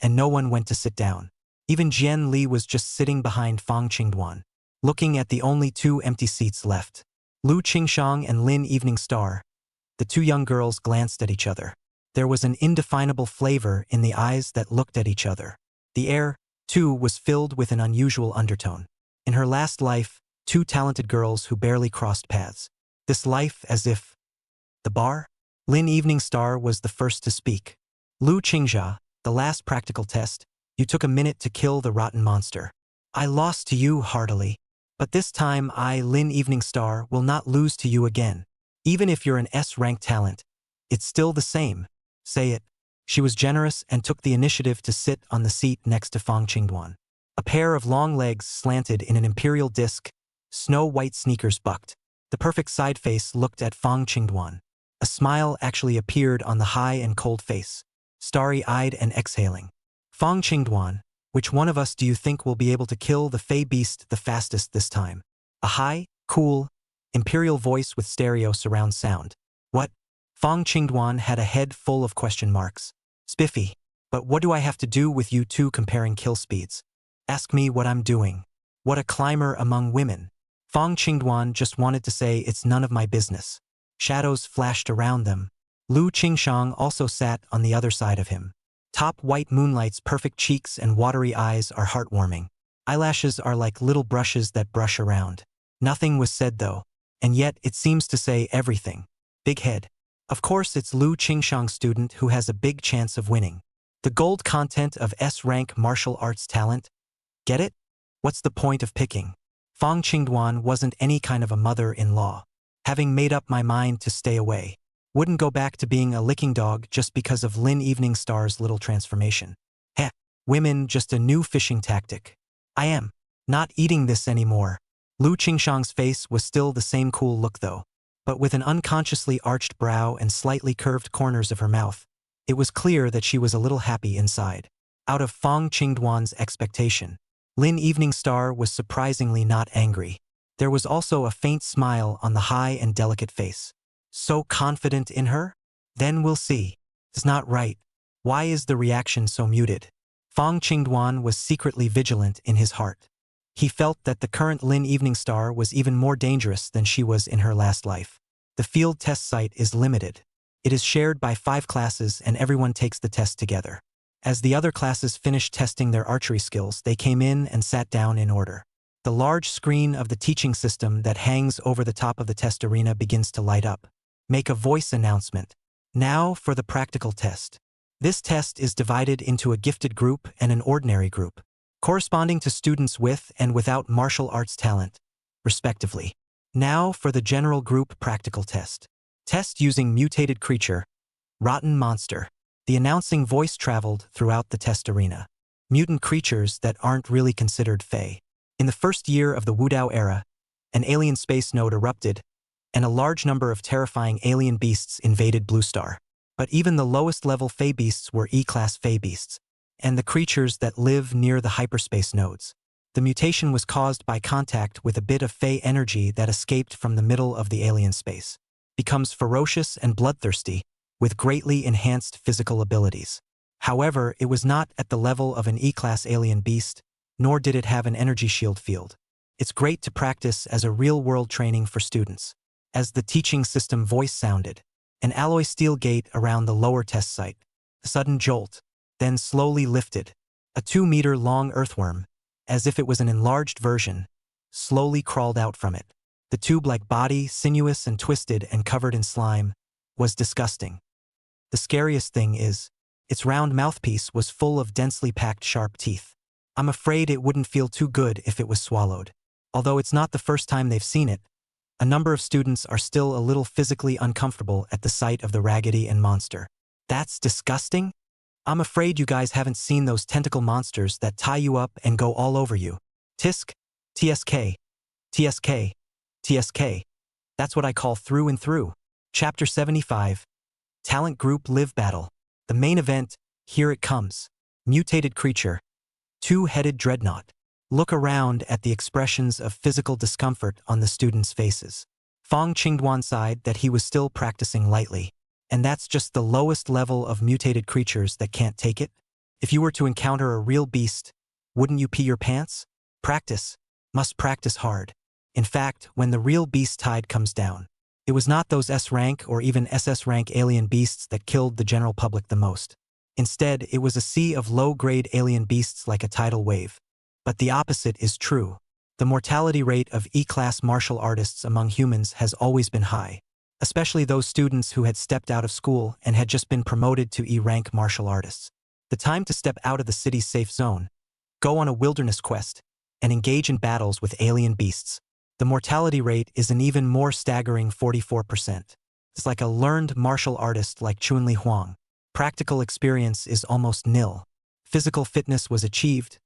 and no one went to sit down. Even Jian Li was just sitting behind Fong Qingduan, looking at the only two empty seats left. Lu Qingshang and Lin Evening Star. The two young girls glanced at each other. There was an indefinable flavor in the eyes that looked at each other. The air, too, was filled with an unusual undertone. In her last life, two talented girls who barely crossed paths. This life as if... The bar? Lin Evening Star was the first to speak. Lu Qingxia, the last practical test, you took a minute to kill the rotten monster. I lost to you heartily. But this time I, Lin Evening Star, will not lose to you again. Even if you're an S-rank talent, it's still the same. Say it. She was generous and took the initiative to sit on the seat next to Fong Qingduan. A pair of long legs slanted in an imperial disc, snow-white sneakers bucked. The perfect side face looked at Fong Qingduan. A smile actually appeared on the high and cold face, starry-eyed and exhaling. Fong Qingduan, which one of us do you think will be able to kill the Fey Beast the fastest this time? A high, cool, imperial voice with stereo surround sound. What? Fong Qingduan had a head full of question marks. Spiffy. But what do I have to do with you two comparing kill speeds? Ask me what I'm doing. What a climber among women. Fong Qingduan just wanted to say it's none of my business. Shadows flashed around them. Lu Qingshang also sat on the other side of him. Top white moonlight's perfect cheeks and watery eyes are heartwarming. Eyelashes are like little brushes that brush around. Nothing was said though. and yet it seems to say everything. Big head. Of course it's Lu Qingshang's student who has a big chance of winning. The gold content of S-rank martial arts talent? Get it? What's the point of picking? Fong Qingduan wasn't any kind of a mother-in-law. Having made up my mind to stay away. Wouldn't go back to being a licking dog just because of Lin Evening Star's little transformation. Heh, women just a new fishing tactic. I am not eating this anymore. Lu Qingshang's face was still the same cool look though, but with an unconsciously arched brow and slightly curved corners of her mouth. It was clear that she was a little happy inside. Out of Fong Qingduan's expectation, Lin Evening Star was surprisingly not angry. There was also a faint smile on the high and delicate face. So confident in her? Then we'll see. It's not right. Why is the reaction so muted? Fong Qingduan was secretly vigilant in his heart. He felt that the current Lin Evening Star was even more dangerous than she was in her last life. The field test site is limited. It is shared by 5 classes and everyone takes the test together. As the other classes finished testing their archery skills, they came in and sat down in order. The large screen of the teaching system that hangs over the top of the test arena begins to light up. Make a voice announcement. Now for the practical test. This test is divided into a gifted group and an ordinary group, corresponding to students with and without martial arts talent, respectively. Now for the general group practical test. Test using mutated creature, rotten monster. The announcing voice traveled throughout the test arena. Mutant creatures that aren't really considered fey. In the first year of the Wudao era, an alien space node erupted, and a large number of terrifying alien beasts invaded Blue Star. But even the lowest level fey beasts were E-class fey beasts, and the creatures that live near the hyperspace nodes. The mutation was caused by contact with a bit of fey energy that escaped from the middle of the alien space. Becomes ferocious and bloodthirsty, with greatly enhanced physical abilities. However, it was not at the level of an E-class alien beast, nor did it have an energy shield field. It's great to practice as a real-world training for students. As the teaching system voice sounded, an alloy steel gate around the lower test site. A sudden jolt, then slowly lifted. A 2-meter-long earthworm, as if it was an enlarged version, slowly crawled out from it. The tube-like body, sinuous and twisted and covered in slime, was disgusting. The scariest thing is, its round mouthpiece was full of densely packed sharp teeth. I'm afraid it wouldn't feel too good if it was swallowed. Although it's not the first time they've seen it, a number of students are still a little physically uncomfortable at the sight of the raggedy and monster. That's disgusting? I'm afraid you guys haven't seen those tentacle monsters that tie you up and go all over you. Tisk, TSK, TSK, TSK. That's what I call through and through. Chapter 75. Talent Group Live Battle. The main event, here it comes. Mutated creature. 2-headed dreadnought. Look around at the expressions of physical discomfort on the students' faces. Fong Qingduan sighed that he was still practicing lightly. And that's just the lowest level of mutated creatures that can't take it? If you were to encounter a real beast, wouldn't you pee your pants? Practice. Must practice hard. In fact, when the real beast tide comes down, it was not those S-rank or even SS-rank alien beasts that killed the general public the most. Instead, it was a sea of low-grade alien beasts like a tidal wave. But the opposite is true. The mortality rate of E-class martial artists among humans has always been high, especially those students who had stepped out of school and had just been promoted to E-rank martial artists. The time to step out of the city's safe zone, go on a wilderness quest, and engage in battles with alien beasts. The mortality rate is an even more staggering 44%. It's like a learned martial artist like Chunli Huang. Practical experience is almost nil. Physical fitness was achieved,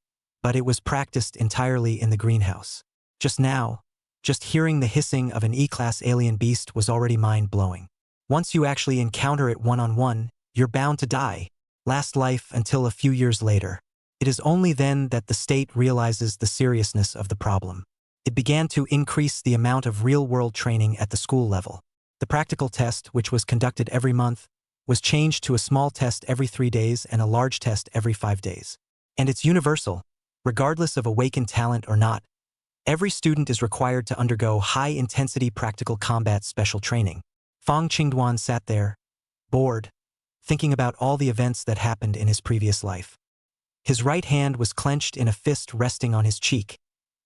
but it was practiced entirely in the greenhouse. Just now, just hearing the hissing of an E-class alien beast was already mind-blowing. Once you actually encounter it one-on-one, you're bound to die. Last life until a few years later. It is only then that the state realizes the seriousness of the problem. It began to increase the amount of real-world training at the school level. The practical test, which was conducted every month, was changed to a small test every 3 days and a large test every 5 days. And it's universal, regardless of awakened talent or not. Every student is required to undergo high-intensity practical combat special training. Fong Qingduan sat there, bored, thinking about all the events that happened in his previous life. His right hand was clenched in a fist resting on his cheek,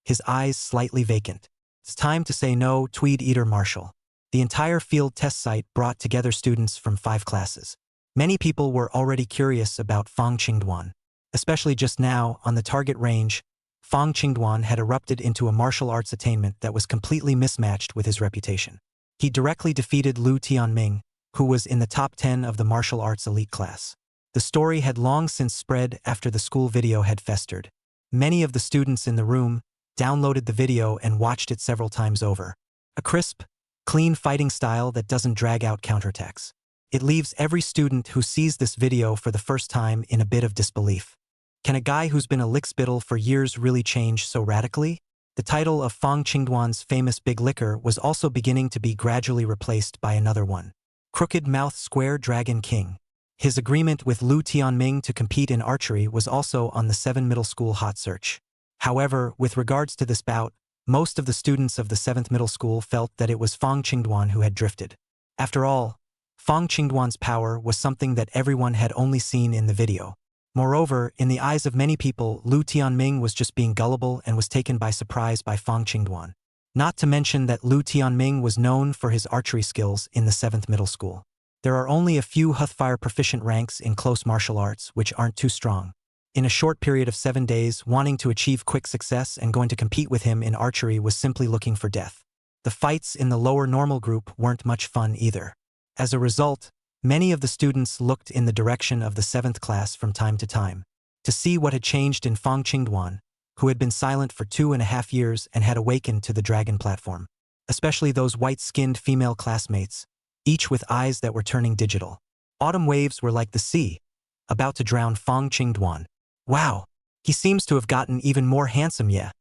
his eyes slightly vacant. It's time to say no, Tweed Eater Marshall. The entire field test site brought together students from 5 classes. Many people were already curious about Fong Dwan. Especially just now, on the target range, Fong Dwan had erupted into a martial arts attainment that was completely mismatched with his reputation. He directly defeated Ming, who was in the top 10 of the martial arts elite class. The story had long since spread after the school video had festered. Many of the students in the room downloaded the video and watched it several times over. A crisp, clean fighting style that doesn't drag out counterattacks. It leaves every student who sees this video for the first time in a bit of disbelief. Can a guy who's been a lickspittle for years really change so radically? The title of Fong Dwan's famous Big Licker was also beginning to be gradually replaced by another one. Crooked Mouth Square Dragon King. His agreement with Ming to compete in archery was also on the 7 middle school hot search. However, with regards to this bout, most of the students of the 7th middle school felt that it was Fong Dwan who had drifted. After all, Fong Dwan's power was something that everyone had only seen in the video. Moreover, in the eyes of many people, Ming was just being gullible and was taken by surprise by Fong Dwan. Not to mention that Ming was known for his archery skills in the 7th middle school. There are only a few Huthfire proficient ranks in close martial arts which aren't too strong. In a short period of 7 days, wanting to achieve quick success and going to compete with him in archery was simply looking for death. The fights in the lower normal group weren't much fun either. As a result, many of the students looked in the direction of the 7th class from time to time, to see what had changed in Fong Dwan, who had been silent for 2.5 years and had awakened to the dragon platform. Especially those white-skinned female classmates, each with eyes that were turning digital. Autumn waves were like the sea, about to drown Fong Dwan. Wow, he seems to have gotten even more handsome, yeah.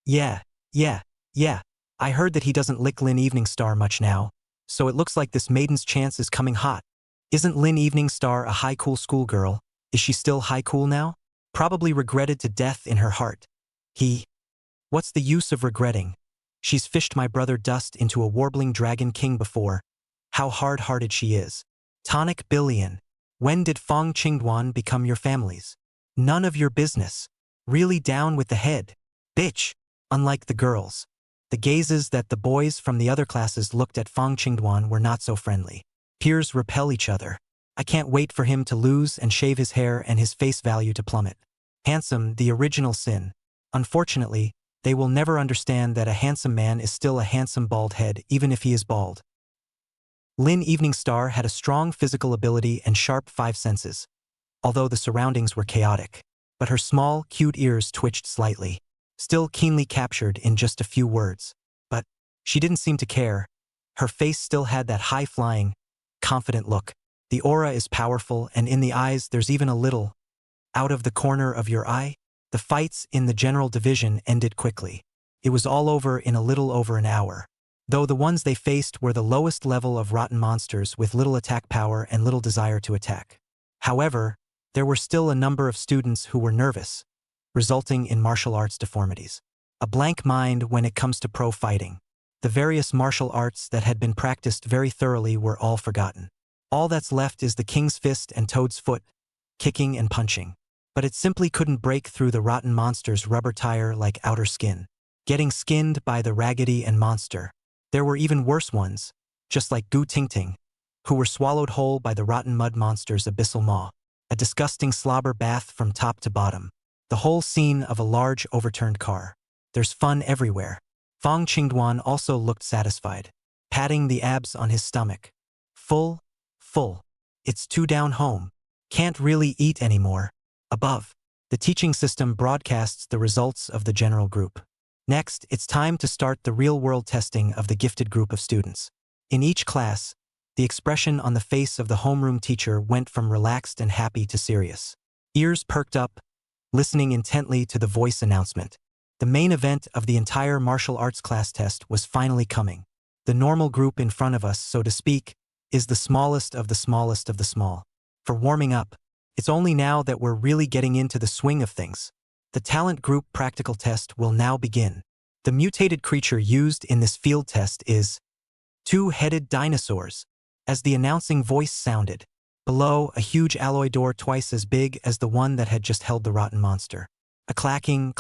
Yeah. I heard that he doesn't lick Lin Evening Star much now, so it looks like this maiden's chance is coming hot. Isn't Lin Evening Star a high cool schoolgirl? Is she still high cool now? Probably regretted to death in her heart. What's the use of regretting? She's fished my brother Dust into a warbling dragon king before. How hard-hearted she is. Tonic Billion. When did Fong Dwan become your family's? None of your business. Really down with the head. Bitch. Unlike the girls. The gazes that the boys from the other classes looked at Fong Dwan were not so friendly. Peers repel each other. I can't wait for him to lose and shave his hair and his face value to plummet. Handsome, the original sin. Unfortunately, they will never understand that a handsome man is still a handsome bald head even if he is bald. Lin Evening Star had a strong physical ability and sharp 5 senses, although the surroundings were chaotic. But her small, cute ears twitched slightly, still keenly captured in just a few words. But she didn't seem to care. Her face still had that high-flying, confident look. The aura is powerful, and in the eyes there's even a little. Out of the corner of your eye? The fights in the general division ended quickly. It was all over in a little over an hour. Though the ones they faced were the lowest level of rotten monsters with little attack power and little desire to attack. However, there were still a number of students who were nervous, resulting in martial arts deformities. A blank mind when it comes to pro fighting. The various martial arts that had been practiced very thoroughly were all forgotten. All that's left is the king's fist and toad's foot, kicking and punching. But it simply couldn't break through the rotten monster's rubber tire like outer skin. Getting skinned by the raggedy and monster. There were even worse ones, just like Gu Tingting, who were swallowed whole by the rotten mud monster's abyssal maw. A disgusting slobber bath from top to bottom. The whole scene of a large overturned car. There's fun everywhere. Fong Dwan also looked satisfied, patting the abs on his stomach. Full. It's 2 down home. Can't really eat anymore. Above. The teaching system broadcasts the results of the general group. Next, it's time to start the real-world testing of the gifted group of students. In each class, the expression on the face of the homeroom teacher went from relaxed and happy to serious. Ears perked up, listening intently to the voice announcement. The main event of the entire martial arts class test was finally coming. The normal group in front of us, so to speak, is the smallest of the smallest of the small. For warming up, it's only now that we're really getting into the swing of things. The talent group practical test will now begin. The mutated creature used in this field test is 2-headed dinosaurs. As the announcing voice sounded, below, a huge alloy door twice as big as the one that had just held the rotten monster. A clacking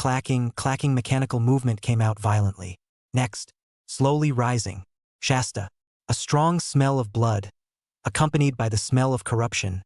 mechanical movement came out violently. Next, slowly rising. Shasta, a strong smell of blood, accompanied by the smell of corruption,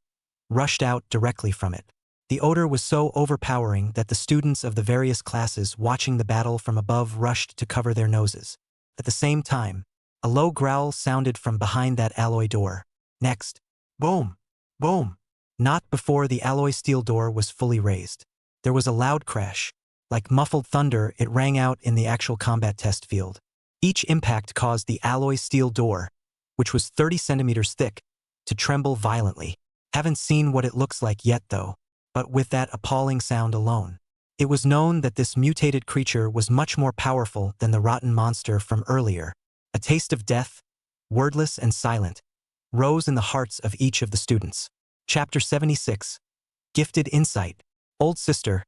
rushed out directly from it. The odor was so overpowering that the students of the various classes watching the battle from above rushed to cover their noses. At the same time, a low growl sounded from behind that alloy door. Next, boom, boom. Not before the alloy steel door was fully raised. There was a loud crash. Like muffled thunder, it rang out in the actual combat test field. Each impact caused the alloy steel door, which was 30 centimeters thick, to tremble violently. Haven't seen what it looks like yet though, but with that appalling sound alone. It was known that this mutated creature was much more powerful than the rotten monster from earlier. A taste of death, wordless and silent, rose in the hearts of each of the students. Chapter 76. Gifted Insight. Old sister,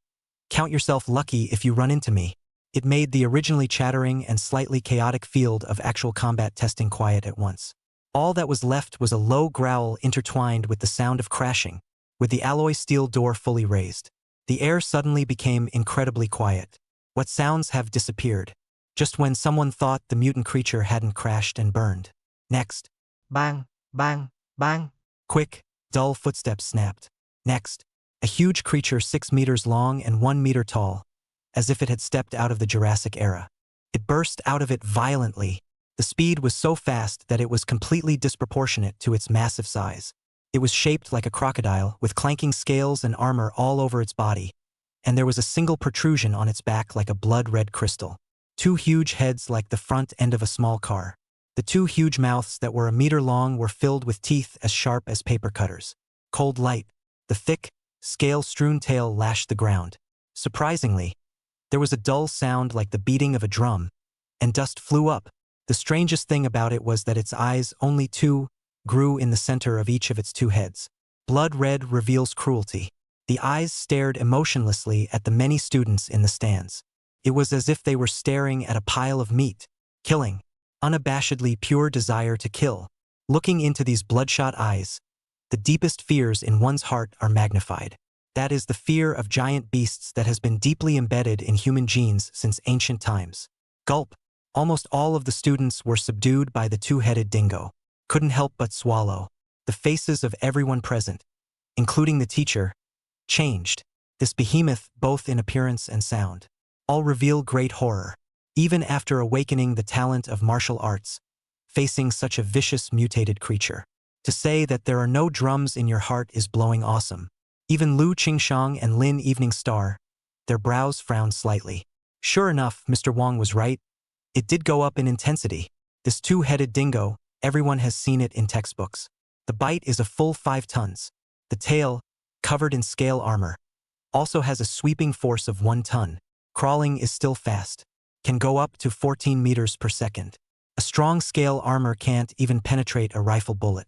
count yourself lucky if you run into me. It made the originally chattering and slightly chaotic field of actual combat testing quiet at once. All that was left was a low growl intertwined with the sound of crashing, with the alloy steel door fully raised. The air suddenly became incredibly quiet. What sounds have disappeared? Just when someone thought the mutant creature hadn't crashed and burned. Next. Bang, bang, bang. Quick, dull footsteps snapped. Next. A huge creature 6 meters long and 1 meter tall, as if it had stepped out of the Jurassic era. It burst out of it violently. The speed was so fast that it was completely disproportionate to its massive size. It was shaped like a crocodile, with clanking scales and armor all over its body, and there was a single protrusion on its back like a blood-red crystal. 2 huge heads like the front end of a small car. The 2 huge mouths that were a meter long were filled with teeth as sharp as paper cutters. Cold light. The thick, scale-strewn tail lashed the ground. Surprisingly, there was a dull sound like the beating of a drum, and dust flew up. The strangest thing about it was that its eyes, only 2, grew in the center of each of its 2 heads. Blood red reveals cruelty. The eyes stared emotionlessly at the many students in the stands. It was as if they were staring at a pile of meat. Killing. Unabashedly pure desire to kill. Looking into these bloodshot eyes, the deepest fears in one's heart are magnified. That is the fear of giant beasts that has been deeply embedded in human genes since ancient times. Gulp. Almost all of the students were subdued by the 2-headed dingo. Couldn't help but swallow. The faces of everyone present, including the teacher, changed. This behemoth, both in appearance and sound, all reveal great horror. Even after awakening the talent of martial arts, facing such a vicious mutated creature. To say that there are no drums in your heart is blowing awesome. Even Lu Qingshang and Lin Evening Star, their brows frowned slightly. Sure enough, Mr. Wong was right. It did go up in intensity. This 2-headed dingo, everyone has seen it in textbooks. The bite is a full 5 tons. The tail, covered in scale armor, also has a sweeping force of 1 ton. Crawling is still fast. Can go up to 14 meters per second. A strong scale armor can't even penetrate a rifle bullet.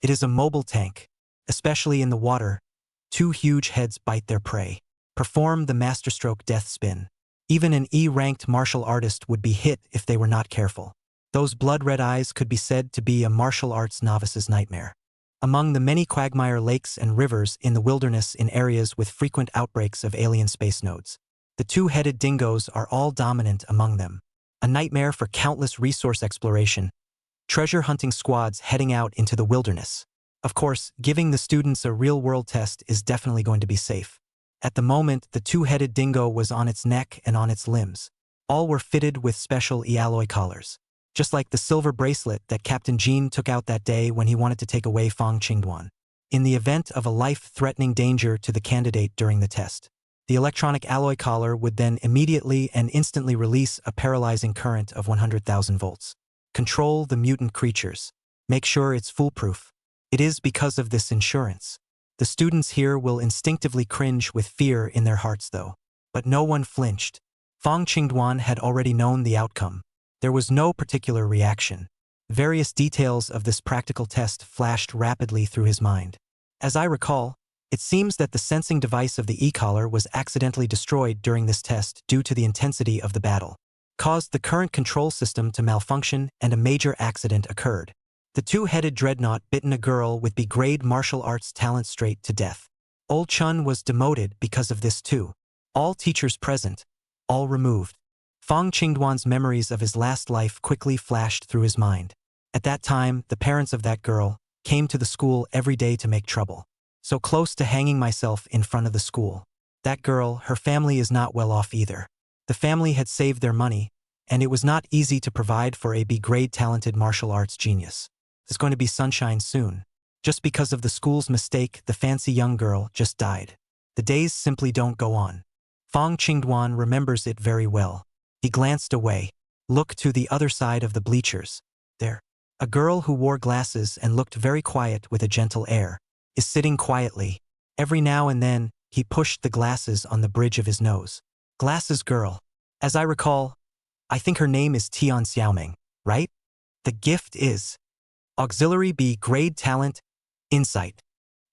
It is a mobile tank. Especially in the water, 2 huge heads bite their prey. Perform the masterstroke death spin. Even an E-ranked martial artist would be hit if they were not careful. Those blood-red eyes could be said to be a martial arts novice's nightmare. Among the many quagmire lakes and rivers in the wilderness in areas with frequent outbreaks of alien space nodes, the 2-headed dingoes are all dominant among them. A nightmare for countless resource exploration, treasure hunting squads heading out into the wilderness. Of course, giving the students a real-world test is definitely going to be safe. At the moment, the 2-headed dingo was on its neck and on its limbs. All were fitted with special E-alloy collars. Just like the silver bracelet that Captain Jean took out that day when he wanted to take away Fong Dwan. In the event of a life-threatening danger to the candidate during the test, the electronic alloy collar would then immediately and instantly release a paralyzing current of 100,000 volts. Control the mutant creatures. Make sure it's foolproof. It is because of this insurance. The students here will instinctively cringe with fear in their hearts though. But no one flinched. Fong Dwan had already known the outcome. There was no particular reaction. Various details of this practical test flashed rapidly through his mind. As I recall, it seems that the sensing device of the e-collar was accidentally destroyed during this test due to the intensity of the battle. Caused the current control system to malfunction and a major accident occurred. The 2-headed dreadnought bitten a girl with B-grade martial arts talent straight to death. Old Chun was demoted because of this too. All teachers present, all removed. Fong Qingduan's memories of his last life quickly flashed through his mind. At that time, the parents of that girl came to the school every day to make trouble. So close to hanging myself in front of the school. That girl, her family is not well off either. The family had saved their money, and it was not easy to provide for a B-grade talented martial arts genius. There's going to be sunshine soon. Just because of the school's mistake, the fancy young girl just died. The days simply don't go on. Fong Qingduan remembers it very well. He glanced away. Look to the other side of the bleachers. There. A girl who wore glasses and looked very quiet with a gentle air is sitting quietly. Every now and then, he pushed the glasses on the bridge of his nose. Glasses girl. As I recall, I think her name is Tian Xiaoming, right? The gift is Auxiliary B grade talent, insight.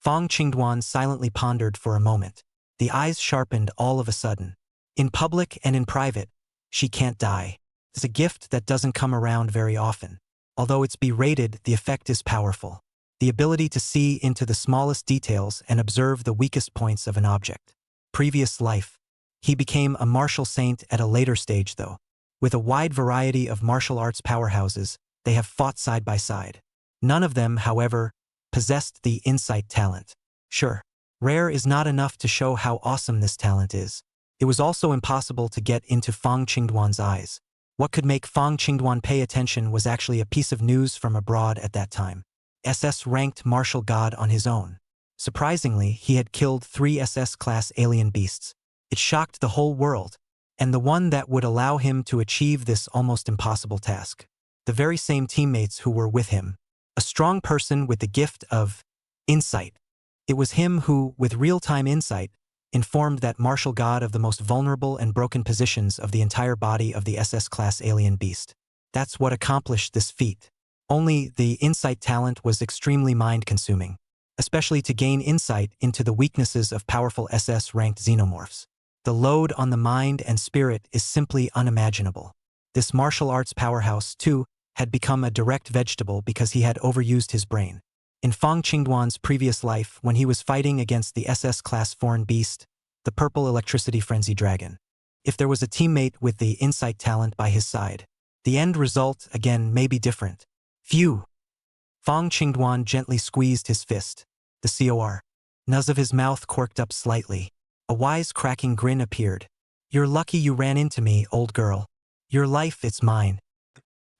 Fong Qingduan silently pondered for a moment. The eyes sharpened all of a sudden. In public and in private, she can't die. It's a gift that doesn't come around very often. Although it's B-rated, the effect is powerful. The ability to see into the smallest details and observe the weakest points of an object. Previous life. He became a martial saint at a later stage though. With a wide variety of martial arts powerhouses, they have fought side by side. None of them, however, possessed the insight talent. Sure, rare is not enough to show how awesome this talent is. It was also impossible to get into Fong Qingduan's eyes. What could make Fong Qingduan pay attention was actually a piece of news from abroad at that time. SS-ranked martial god on his own. Surprisingly, he had killed 3 SS-class alien beasts. It shocked the whole world, and the one that would allow him to achieve this almost impossible task. The very same teammates who were with him. A strong person with the gift of insight. It was him who, with real-time insight, informed that martial god of the most vulnerable and broken positions of the entire body of the SS-class alien beast. That's what accomplished this feat. Only the insight talent was extremely mind-consuming, especially to gain insight into the weaknesses of powerful SS-ranked xenomorphs. The load on the mind and spirit is simply unimaginable. This martial arts powerhouse, too, had become a direct vegetable because he had overused his brain. In Fong Qingduan's previous life, when he was fighting against the SS-class foreign beast, the purple electricity frenzy dragon. If there was a teammate with the insight talent by his side, the end result, again, may be different. Phew! Fong Qingduan gently squeezed his fist. The COR. Nose of his mouth quirked up slightly. A wise-cracking grin appeared. You're lucky you ran into me, old girl. Your life, it's mine.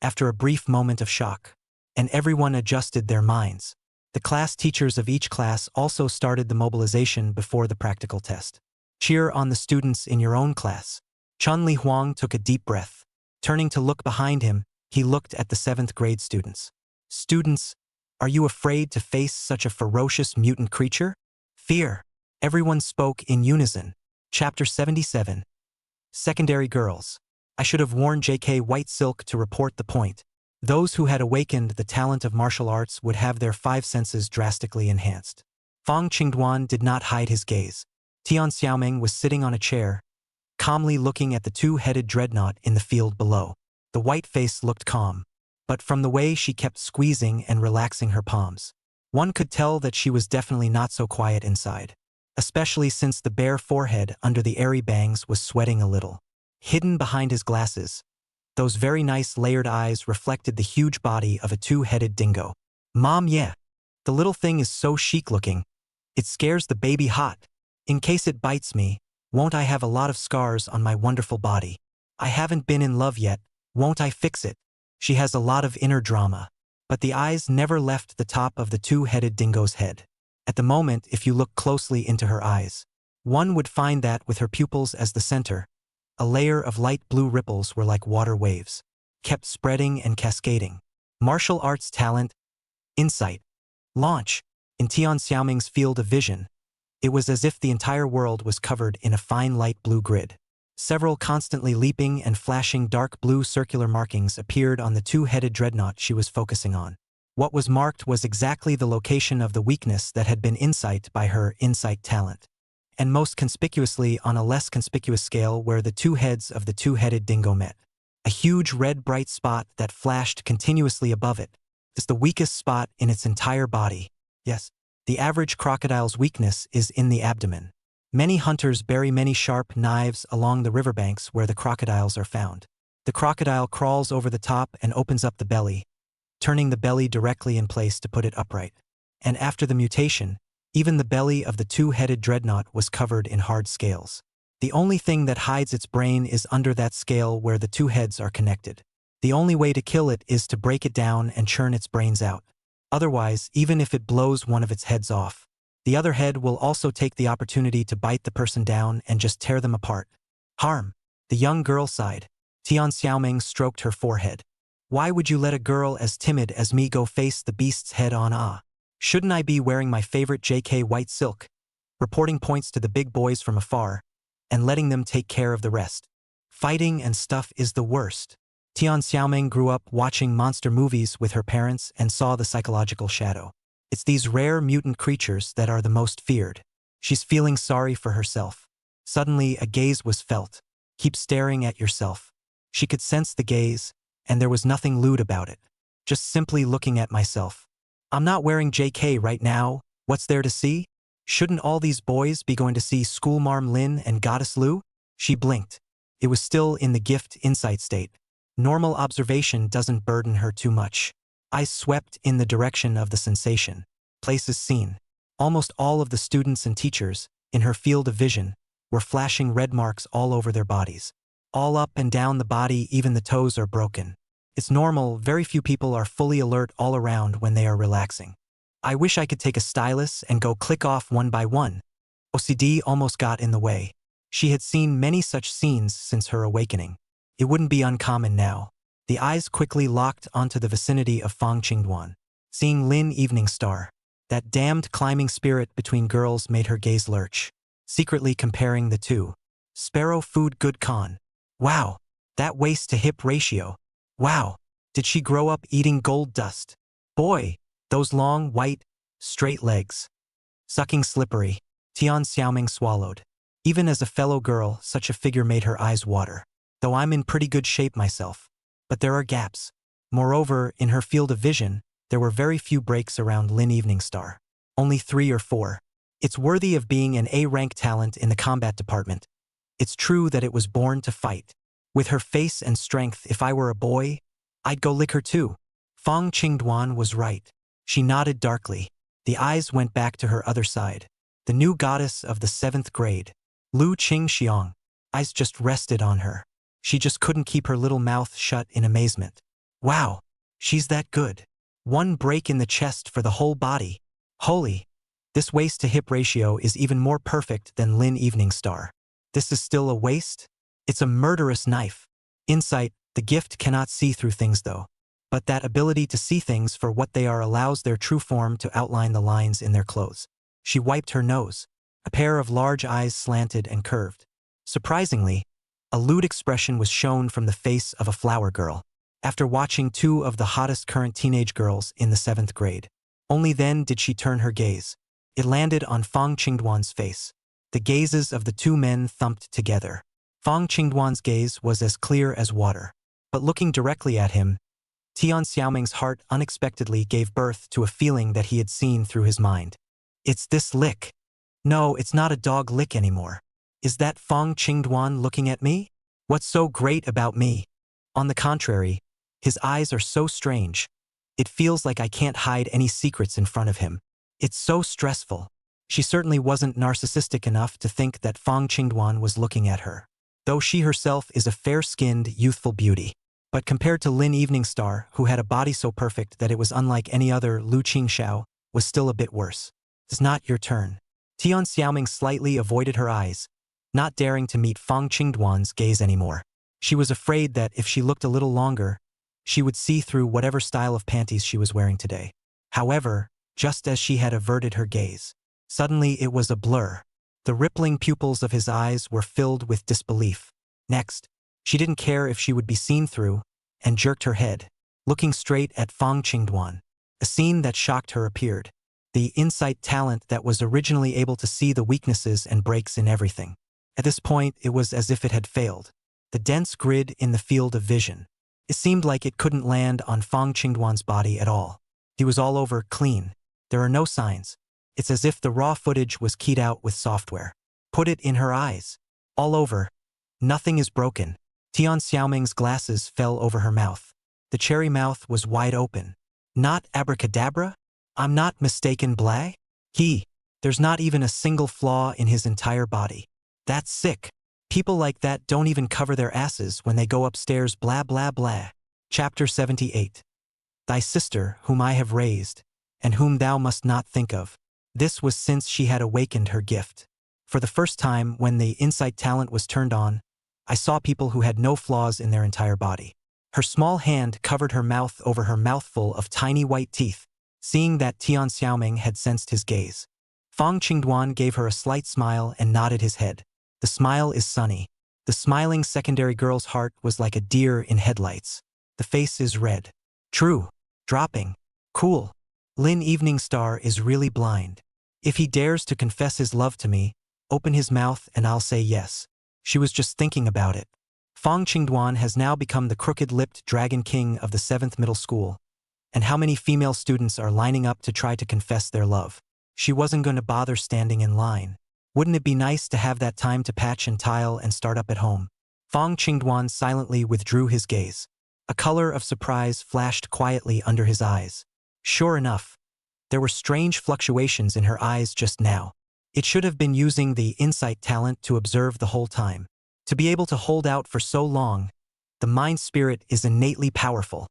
After a brief moment of shock, and everyone adjusted their minds. The class teachers of each class also started the mobilization before the practical test. Cheer on the students in your own class. Chun Li Huang took a deep breath. Turning to look behind him, he looked at the 7th grade students. Students, are you afraid to face such a ferocious mutant creature? Fear. Everyone spoke in unison. Chapter 77. Secondary girls. I should have worn JK white silk to report the point. Those who had awakened the talent of martial arts would have their 5 senses drastically enhanced. Fong Qingduan did not hide his gaze. Tian Xiaoming was sitting on a chair, calmly looking at the 2-headed dreadnought in the field below. The white face looked calm, but from the way she kept squeezing and relaxing her palms, one could tell that she was definitely not so quiet inside, especially since the bare forehead under the airy bangs was sweating a little. Hidden behind his glasses, those very nice layered eyes reflected the huge body of a 2-headed dingo. Mom, yeah. The little thing is so chic looking. It scares the baby hot. In case it bites me, won't I have a lot of scars on my wonderful body? I haven't been in love yet, won't I fix it? She has a lot of inner drama. But the eyes never left the top of the 2-headed dingo's head. At the moment, if you look closely into her eyes, one would find that with her pupils as the center, a layer of light blue ripples were like water waves, kept spreading and cascading. Martial arts talent, insight, launch. In Tian Xiaoming's field of vision, it was as if the entire world was covered in a fine light blue grid. Several constantly leaping and flashing dark blue circular markings appeared on the 2-headed dreadnought she was focusing on. What was marked was exactly the location of the weakness that had been insight by her insight talent. And most conspicuously on a less conspicuous scale where the 2 heads of the 2-headed dingo met. A huge red bright spot that flashed continuously above it. It's the weakest spot in its entire body. Yes, the average crocodile's weakness is in the abdomen. Many hunters bury many sharp knives along the riverbanks where the crocodiles are found. The crocodile crawls over the top and opens up the belly, turning the belly directly in place to put it upright. And after the mutation, even the belly of the two-headed dreadnought was covered in hard scales. The only thing that hides its brain is under that scale where the two heads are connected. The only way to kill it is to break it down and churn its brains out. Otherwise, even if it blows one of its heads off, the other head will also take the opportunity to bite the person down and just tear them apart. Harm. The young girl sighed. Tian Xiaoming stroked her forehead. Why would you let a girl as timid as me go face the beast's head on? Shouldn't I be wearing my favorite JK white silk, reporting points to the big boys from afar, and letting them take care of the rest? Fighting and stuff is the worst. Tian Xiaoming grew up watching monster movies with her parents and saw the psychological shadow. It's these rare mutant creatures that are the most feared. She's feeling sorry for herself. Suddenly, a gaze was felt. Keep staring at yourself. She could sense the gaze, and there was nothing lewd about it. Just simply looking at myself. I'm not wearing JK right now. What's there to see? Shouldn't all these boys be going to see Schoolmarm Lin and Goddess Lu? She blinked. It was still in the gift insight state. Normal observation doesn't burden her too much. Eyes swept in the direction of the sensation. Places seen. Almost all of the students and teachers, in her field of vision, were flashing red marks all over their bodies. All up and down the body, even the toes are broken. It's normal, very few people are fully alert all around when they are relaxing. I wish I could take a stylus and go click off one by one. OCD almost got in the way. She had seen many such scenes since her awakening. It wouldn't be uncommon now. The eyes quickly locked onto the vicinity of Fong Qingduan. Seeing Lin Evening Star, that damned climbing spirit between girls, made her gaze lurch, secretly comparing the two. Sparrow food good con. Wow, that waist-to-hip ratio. Wow, did she grow up eating gold dust? Boy, those long, white, straight legs. Sucking slippery. Tian Xiaoming swallowed. Even as a fellow girl, such a figure made her eyes water. Though I'm in pretty good shape myself. But there are gaps. Moreover, in her field of vision, there were very few breaks around Lin Evening Star. Only 3 or 4. It's worthy of being an A-rank talent in the combat department. It's true that it was born to fight. With her face and strength, if I were a boy, I'd go lick her too. Fong Qingduan was right. She nodded darkly. The eyes went back to her other side. The new goddess of the 7th grade. Lu Qingxiang. Eyes just rested on her. She just couldn't keep her little mouth shut in amazement. Wow, she's that good. One break in the chest for the whole body. Holy. This waist-to-hip ratio is even more perfect than Lin Evening Star. This is still a waist? It's a murderous knife. Insight, the gift cannot see through things though. But that ability to see things for what they are allows their true form to outline the lines in their clothes. She wiped her nose. A pair of large eyes slanted and curved. Surprisingly, a lewd expression was shown from the face of a flower girl. After watching 2 of the hottest current teenage girls in the 7th grade. Only then did she turn her gaze. It landed on Fong Qingduan's face. The gazes of the 2 men thumped together. Fong Qingduan's gaze was as clear as water. But looking directly at him, Tian Xiaoming's heart unexpectedly gave birth to a feeling that he had seen through his mind. It's this lick. No, it's not a dog lick anymore. Is that Fong Qingduan looking at me? What's so great about me? On the contrary, his eyes are so strange. It feels like I can't hide any secrets in front of him. It's so stressful. She certainly wasn't narcissistic enough to think that Fong Qingduan was looking at her. Though she herself is a fair-skinned, youthful beauty. But compared to Lin Evening Star, who had a body so perfect that it was unlike any other, Lu Qingxiao was still a bit worse. It's not your turn. Tian Xiaoming slightly avoided her eyes, not daring to meet Fong Qingduan's gaze anymore. She was afraid that if she looked a little longer, she would see through whatever style of panties she was wearing today. However, just as she had averted her gaze, suddenly it was a blur. The rippling pupils of his eyes were filled with disbelief. Next, she didn't care if she would be seen through, and jerked her head, looking straight at Fong Qingduan. A scene that shocked her appeared. The insight talent that was originally able to see the weaknesses and breaks in everything. At this point, it was as if it had failed. The dense grid in the field of vision. It seemed like it couldn't land on Fong Qingduan's body at all. He was all over clean. There are no signs. It's as if the raw footage was keyed out with software. Put it in her eyes. All over. Nothing is broken. Tian Xiaoming's glasses fell over her mouth. The cherry mouth was wide open. Not abracadabra? I'm not mistaken, blah? There's not even a single flaw in his entire body. That's sick. People like that don't even cover their asses when they go upstairs, blah blah blah. Chapter 78. Thy sister, whom I have raised, and whom thou must not think of. This was since she had awakened her gift. For the first time, when the insight talent was turned on, I saw people who had no flaws in their entire body. Her small hand covered her mouth over her mouthful of tiny white teeth, seeing that Tian Xiaoming had sensed his gaze. Fong Dwan gave her a slight smile and nodded his head. The smile is sunny. The smiling secondary girl's heart was like a deer in headlights. The face is red. True. Dropping. Cool. Lin Evening Star is really blind. If he dares to confess his love to me, open his mouth and I'll say yes. She was just thinking about it. Fong Dwan has now become the crooked-lipped dragon king of the 7th middle school. And how many female students are lining up to try to confess their love? She wasn't going to bother standing in line. Wouldn't it be nice to have that time to patch and tile and start up at home? Fong Dwan silently withdrew his gaze. A color of surprise flashed quietly under his eyes. Sure enough, there were strange fluctuations in her eyes just now. It should have been using the insight talent to observe the whole time. To be able to hold out for so long, the mind spirit is innately powerful.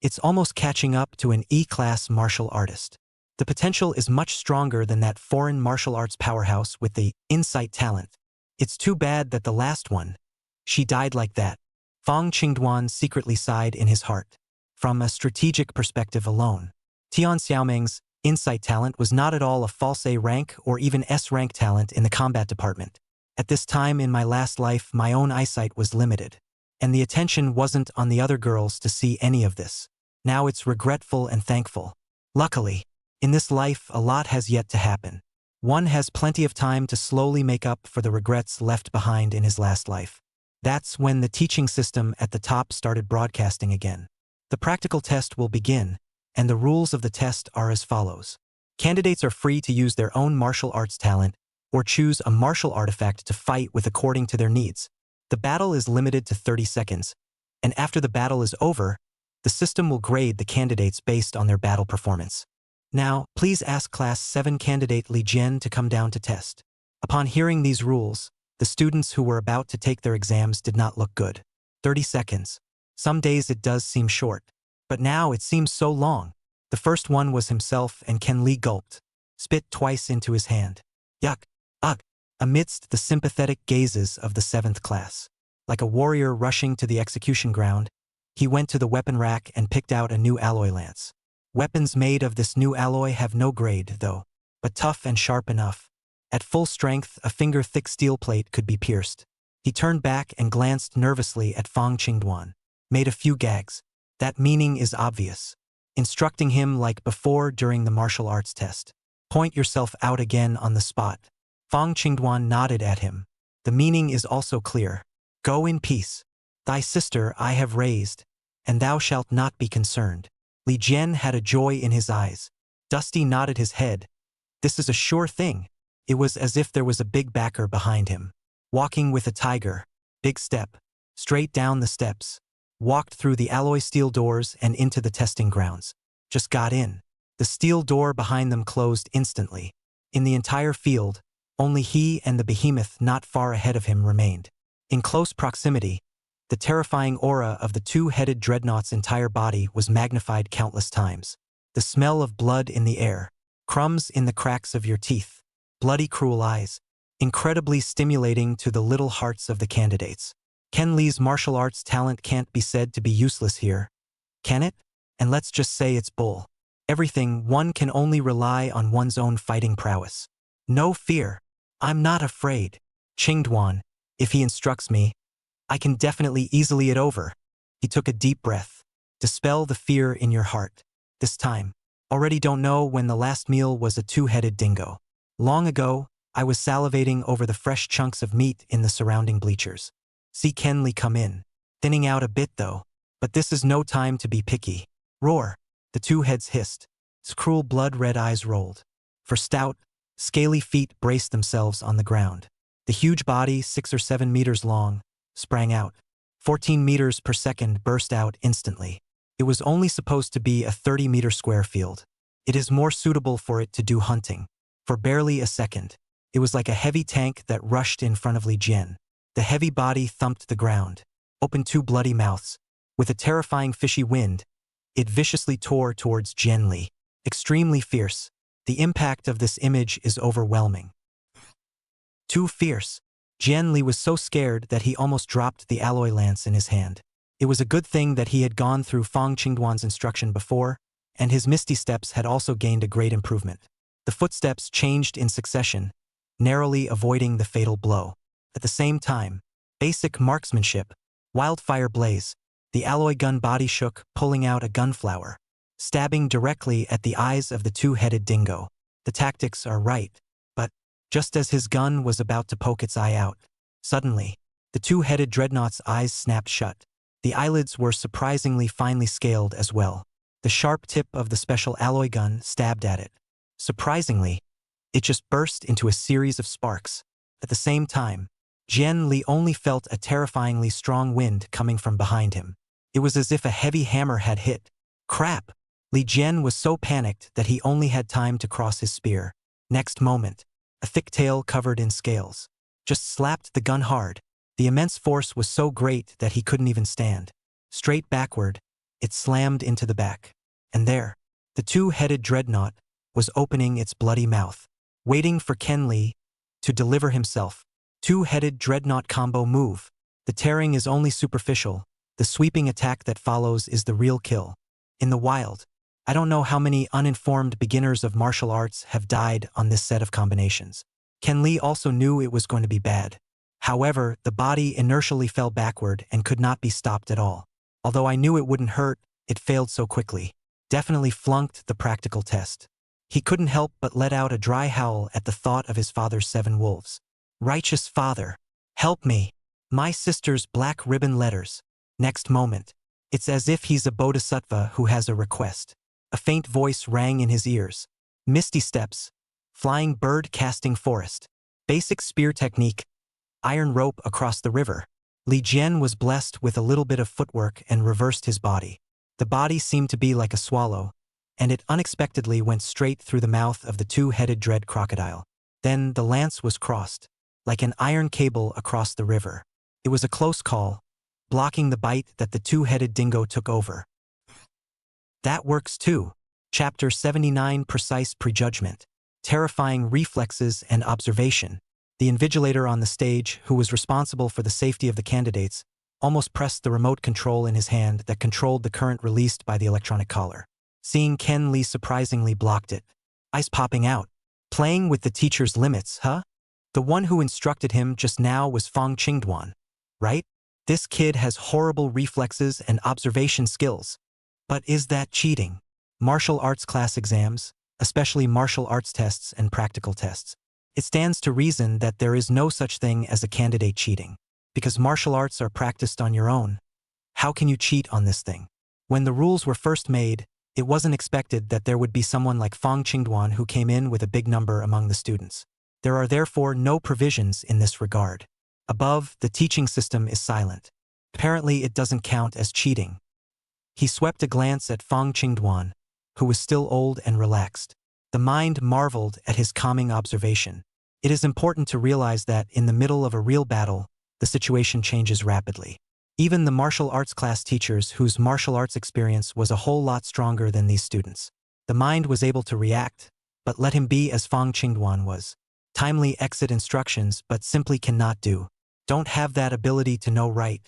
It's almost catching up to an E-class martial artist. The potential is much stronger than that foreign martial arts powerhouse with the insight talent. It's too bad that the last one, she died like that. Fong Dwan secretly sighed in his heart. From a strategic perspective alone, Tian Xiaoming's insight talent was not at all a false A rank or even S rank talent in the combat department. At this time in my last life, my own eyesight was limited, and the attention wasn't on the other girls to see any of this. Now it's regretful and thankful. Luckily, in this life a lot has yet to happen. One has plenty of time to slowly make up for the regrets left behind in his last life. That's when the teaching system at the top started broadcasting again. The practical test will begin, and the rules of the test are as follows. Candidates are free to use their own martial arts talent or choose a martial artifact to fight with according to their needs. The battle is limited to 30 seconds, and after the battle is over, the system will grade the candidates based on their battle performance. Now, please ask Class 7 candidate Li Jian to come down to test. Upon hearing these rules, the students who were about to take their exams did not look good. 30 seconds. Some days it does seem short, but now it seems so long. The first one was himself, and Ken Li gulped, spit twice into his hand. Yuck. Ugh. Amidst the sympathetic gazes of the 7th class. Like a warrior rushing to the execution ground, he went to the weapon rack and picked out a new alloy lance. Weapons made of this new alloy have no grade, though, but tough and sharp enough. At full strength, a finger-thick steel plate could be pierced. He turned back and glanced nervously at Fong Dwan. Made a few gags. That meaning is obvious. Instructing him like before during the martial arts test. Point yourself out again on the spot. Fong Dwan nodded at him. The meaning is also clear. Go in peace. Thy sister I have raised, and thou shalt not be concerned. Li Jian had a joy in his eyes. Dusty nodded his head. This is a sure thing. It was as if there was a big backer behind him. Walking with a tiger. Big step. Straight down the steps. Walked through the alloy steel doors and into the testing grounds. Just got in. The steel door behind them closed instantly. In the entire field, only he and the behemoth not far ahead of him remained. In close proximity, the terrifying aura of the two-headed dreadnought's entire body was magnified countless times. The smell of blood in the air. Crumbs in the cracks of your teeth. Bloody cruel eyes. Incredibly stimulating to the little hearts of the candidates. Ken Li's martial arts talent can't be said to be useless here. Can it? And let's just say it's bull. Everything, one can only rely on one's own fighting prowess. No fear. I'm not afraid. Ching Dwan, if he instructs me, I can definitely easily it over. He took a deep breath. Dispel the fear in your heart. This time. Already don't know when the last meal was a two-headed dingo. Long ago, I was salivating over the fresh chunks of meat in the surrounding bleachers. See Ken Li come in. Thinning out a bit though. But this is no time to be picky. Roar. The two heads hissed. His cruel blood-red eyes rolled. For stout, scaly feet braced themselves on the ground. The huge body, 6 or 7 meters long, sprang out. 14 meters per second burst out instantly. It was only supposed to be a 30-meter square field. It is more suitable for it to do hunting. For barely a second, it was like a heavy tank that rushed in front of Li Jian. The heavy body thumped the ground, opened 2 bloody mouths. With a terrifying fishy wind, it viciously tore towards Jian Li. Extremely fierce. The impact of this image is overwhelming. Too fierce. Jian Li was so scared that he almost dropped the alloy lance in his hand. It was a good thing that he had gone through Fong Qingduan's instruction before, and his misty steps had also gained a great improvement. The footsteps changed in succession, narrowly avoiding the fatal blow. At the same time, basic marksmanship, wildfire blaze, the alloy gun body shook, pulling out a gunflower, stabbing directly at the eyes of the 2-headed dingo. The tactics are right, but just as his gun was about to poke its eye out, suddenly, the 2-headed dreadnought's eyes snapped shut. The eyelids were surprisingly finely scaled as well. The sharp tip of the special alloy gun stabbed at it. Surprisingly, it just burst into a series of sparks. At the same time, Jian Li only felt a terrifyingly strong wind coming from behind him. It was as if a heavy hammer had hit. Crap! Li Jian was so panicked that he only had time to cross his spear. Next moment, a thick tail covered in scales just slapped the gun hard. The immense force was so great that he couldn't even stand. Straight backward, it slammed into the back. And there, the 2-headed dreadnought was opening its bloody mouth, waiting for Ken Li to deliver himself. 2-headed dreadnought combo move. The tearing is only superficial. The sweeping attack that follows is the real kill. In the wild, I don't know how many uninformed beginners of martial arts have died on this set of combinations. Ken Li also knew it was going to be bad. However, the body inertially fell backward and could not be stopped at all. Although I knew it wouldn't hurt, it failed so quickly. Definitely flunked the practical test. He couldn't help but let out a dry howl at the thought of his father's 7 wolves. Righteous Father, help me! My sister's black ribbon letters. Next moment, it's as if he's a bodhisattva who has a request. A faint voice rang in his ears. Misty steps. Flying bird casting forest. Basic spear technique. Iron rope across the river. Li Jian was blessed with a little bit of footwork and reversed his body. The body seemed to be like a swallow, and it unexpectedly went straight through the mouth of the 2-headed dread crocodile. Then the lance was crossed, like an iron cable across the river. It was a close call, blocking the bite that the 2-headed dingo took over. That works too. Chapter 79 Precise Prejudgment. Terrifying reflexes and observation. The invigilator on the stage, who was responsible for the safety of the candidates, almost pressed the remote control in his hand that controlled the current released by the electronic collar. Seeing Ken Li surprisingly blocked it. Ice popping out. Playing with the teacher's limits, huh? The one who instructed him just now was Fong Qingduan, right? This kid has horrible reflexes and observation skills. But is that cheating? Martial arts class exams, especially martial arts tests and practical tests. It stands to reason that there is no such thing as a candidate cheating. Because martial arts are practiced on your own. How can you cheat on this thing? When the rules were first made, it wasn't expected that there would be someone like Fong Qingduan who came in with a big number among the students. There are therefore no provisions in this regard. Above, the teaching system is silent. Apparently it doesn't count as cheating. He swept a glance at Fong Qingduan, who was still old and relaxed. The mind marveled at his calming observation. It is important to realize that in the middle of a real battle, the situation changes rapidly. Even the martial arts class teachers whose martial arts experience was a whole lot stronger than these students. The mind was able to react, but let him be as Fong Qingduan was. Timely exit instructions but simply cannot do. Don't have that ability to know right.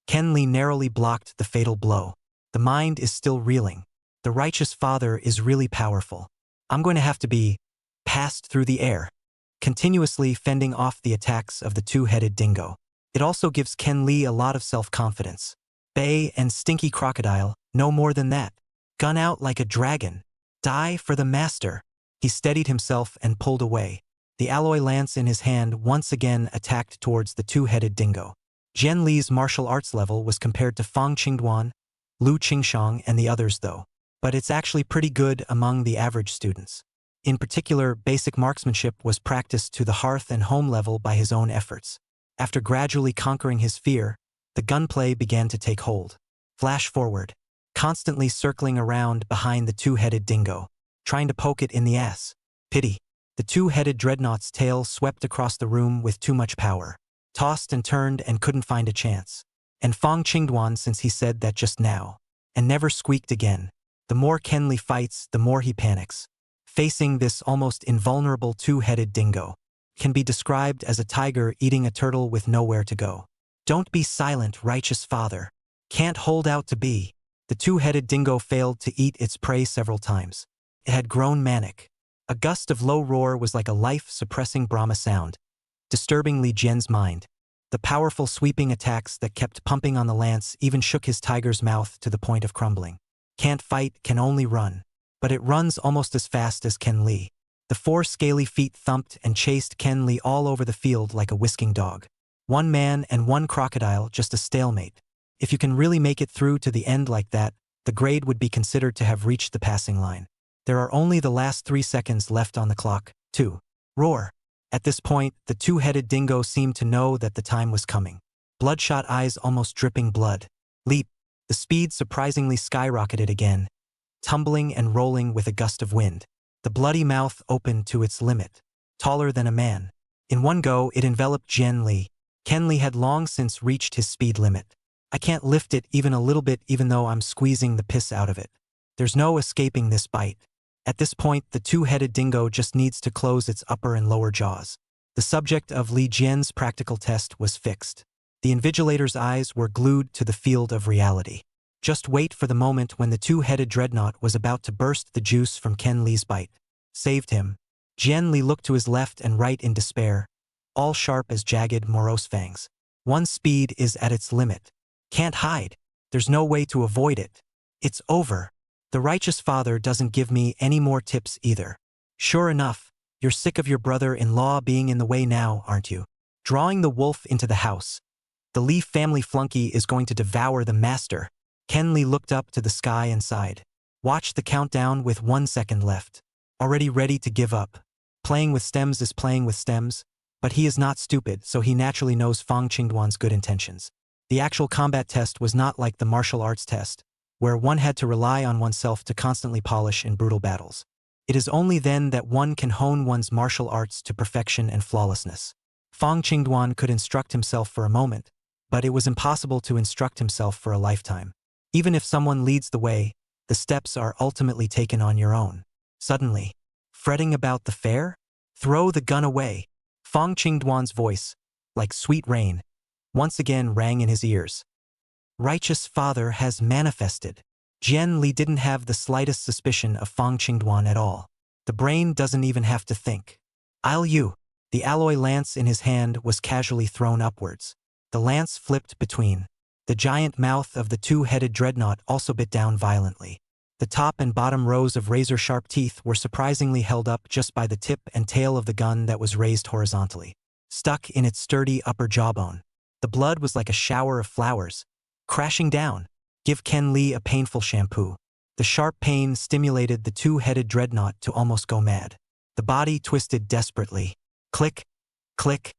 Ken Li narrowly blocked the fatal blow. The mind is still reeling. The righteous father is really powerful. I'm going to have to be passed through the air, continuously fending off the attacks of the 2-headed dingo. It also gives Ken Li a lot of self-confidence. Bay and stinky crocodile, no more than that. Gun out like a dragon. Die for the master. He steadied himself and pulled away. The alloy lance in his hand once again attacked towards the 2-headed dingo. Jian Li's martial arts level was compared to Fong Qingduan, Lu Qingshang and the others though. But it's actually pretty good among the average students. In particular, basic marksmanship was practiced to the hearth and home level by his own efforts. After gradually conquering his fear, the gunplay began to take hold. Flash forward, constantly circling around behind the two-headed dingo, trying to poke it in the ass. Pity. The two-headed dreadnought's tail swept across the room with too much power, tossed and turned and couldn't find a chance. And Fong Dwan, since he said that just now, and never squeaked again. The more Kenli fights, the more he panics. Facing this almost invulnerable two-headed dingo can be described as a tiger eating a turtle with nowhere to go. Don't be silent, righteous father. Can't hold out to be. The two-headed dingo failed to eat its prey several times. It had grown manic. A gust of low roar was like a life-suppressing Brahma sound, disturbing Li Jian's mind. The powerful sweeping attacks that kept pumping on the lance even shook his tiger's mouth to the point of crumbling. Can't fight, can only run. But it runs almost as fast as Ken Li. The four scaly feet thumped and chased Ken Li all over the field like a whisking dog. One man and one crocodile, just a stalemate. If you can really make it through to the end like that, the grade would be considered to have reached the passing line. There are only the last 3 seconds left on the clock, too. Roar. At this point, the two-headed dingo seemed to know that the time was coming. Bloodshot eyes almost dripping blood. Leap. The speed surprisingly skyrocketed again, tumbling and rolling with a gust of wind. The bloody mouth opened to its limit. Taller than a man. In one go, it enveloped Jian Li. Ken Li had long since reached his speed limit. I can't lift it even a little bit even though I'm squeezing the piss out of it. There's no escaping this bite. At this point, the two-headed dingo just needs to close its upper and lower jaws. The subject of Li Jian's practical test was fixed. The invigilator's eyes were glued to the field of reality. Just wait for the moment when the two-headed dreadnought was about to burst the juice from Ken Li's bite. Saved him. Jian Li looked to his left and right in despair, all sharp as jagged, morose fangs. One's speed is at its limit. Can't hide. There's no way to avoid it. It's over. The righteous father doesn't give me any more tips either. Sure enough, you're sick of your brother-in-law being in the way now, aren't you? Drawing the wolf into the house. The Li family flunky is going to devour the master. Ken Li looked up to the sky and sighed. Watched the countdown with 1 second left. Already ready to give up. Playing with stems is playing with stems, but he is not stupid, so he naturally knows Fong Dwan's good intentions. The actual combat test was not like the martial arts test, where one had to rely on oneself to constantly polish in brutal battles. It is only then that one can hone one's martial arts to perfection and flawlessness. Fong Dwan could instruct himself for a moment, but it was impossible to instruct himself for a lifetime. Even if someone leads the way, the steps are ultimately taken on your own. Suddenly, fretting about the fair? Throw the gun away. Fong Dwan's voice, like sweet rain, once again rang in his ears. Righteous father has manifested. Jian Li didn't have the slightest suspicion of Fong Dwan at all. The brain doesn't even have to think. You. The alloy lance in his hand was casually thrown upwards. The lance flipped between. The giant mouth of the two-headed dreadnought also bit down violently. The top and bottom rows of razor-sharp teeth were surprisingly held up just by the tip and tail of the gun that was raised horizontally, stuck in its sturdy upper jawbone. The blood was like a shower of flowers, crashing down. Give Ken Li a painful shampoo. The sharp pain stimulated the two-headed dreadnought to almost go mad. The body twisted desperately. Click, click,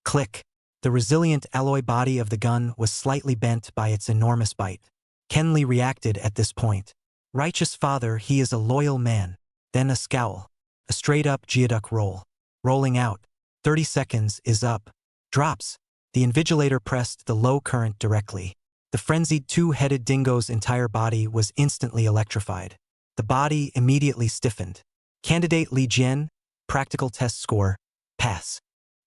click. The resilient alloy body of the gun was slightly bent by its enormous bite. Ken Li reacted at this point. Righteous father, he is a loyal man. Then a scowl. A straight-up geoduck roll. Rolling out. 30 seconds is up. Drops. The invigilator pressed the low current directly. The frenzied two-headed dingo's entire body was instantly electrified. The body immediately stiffened. Candidate Li Jian, practical test score, pass.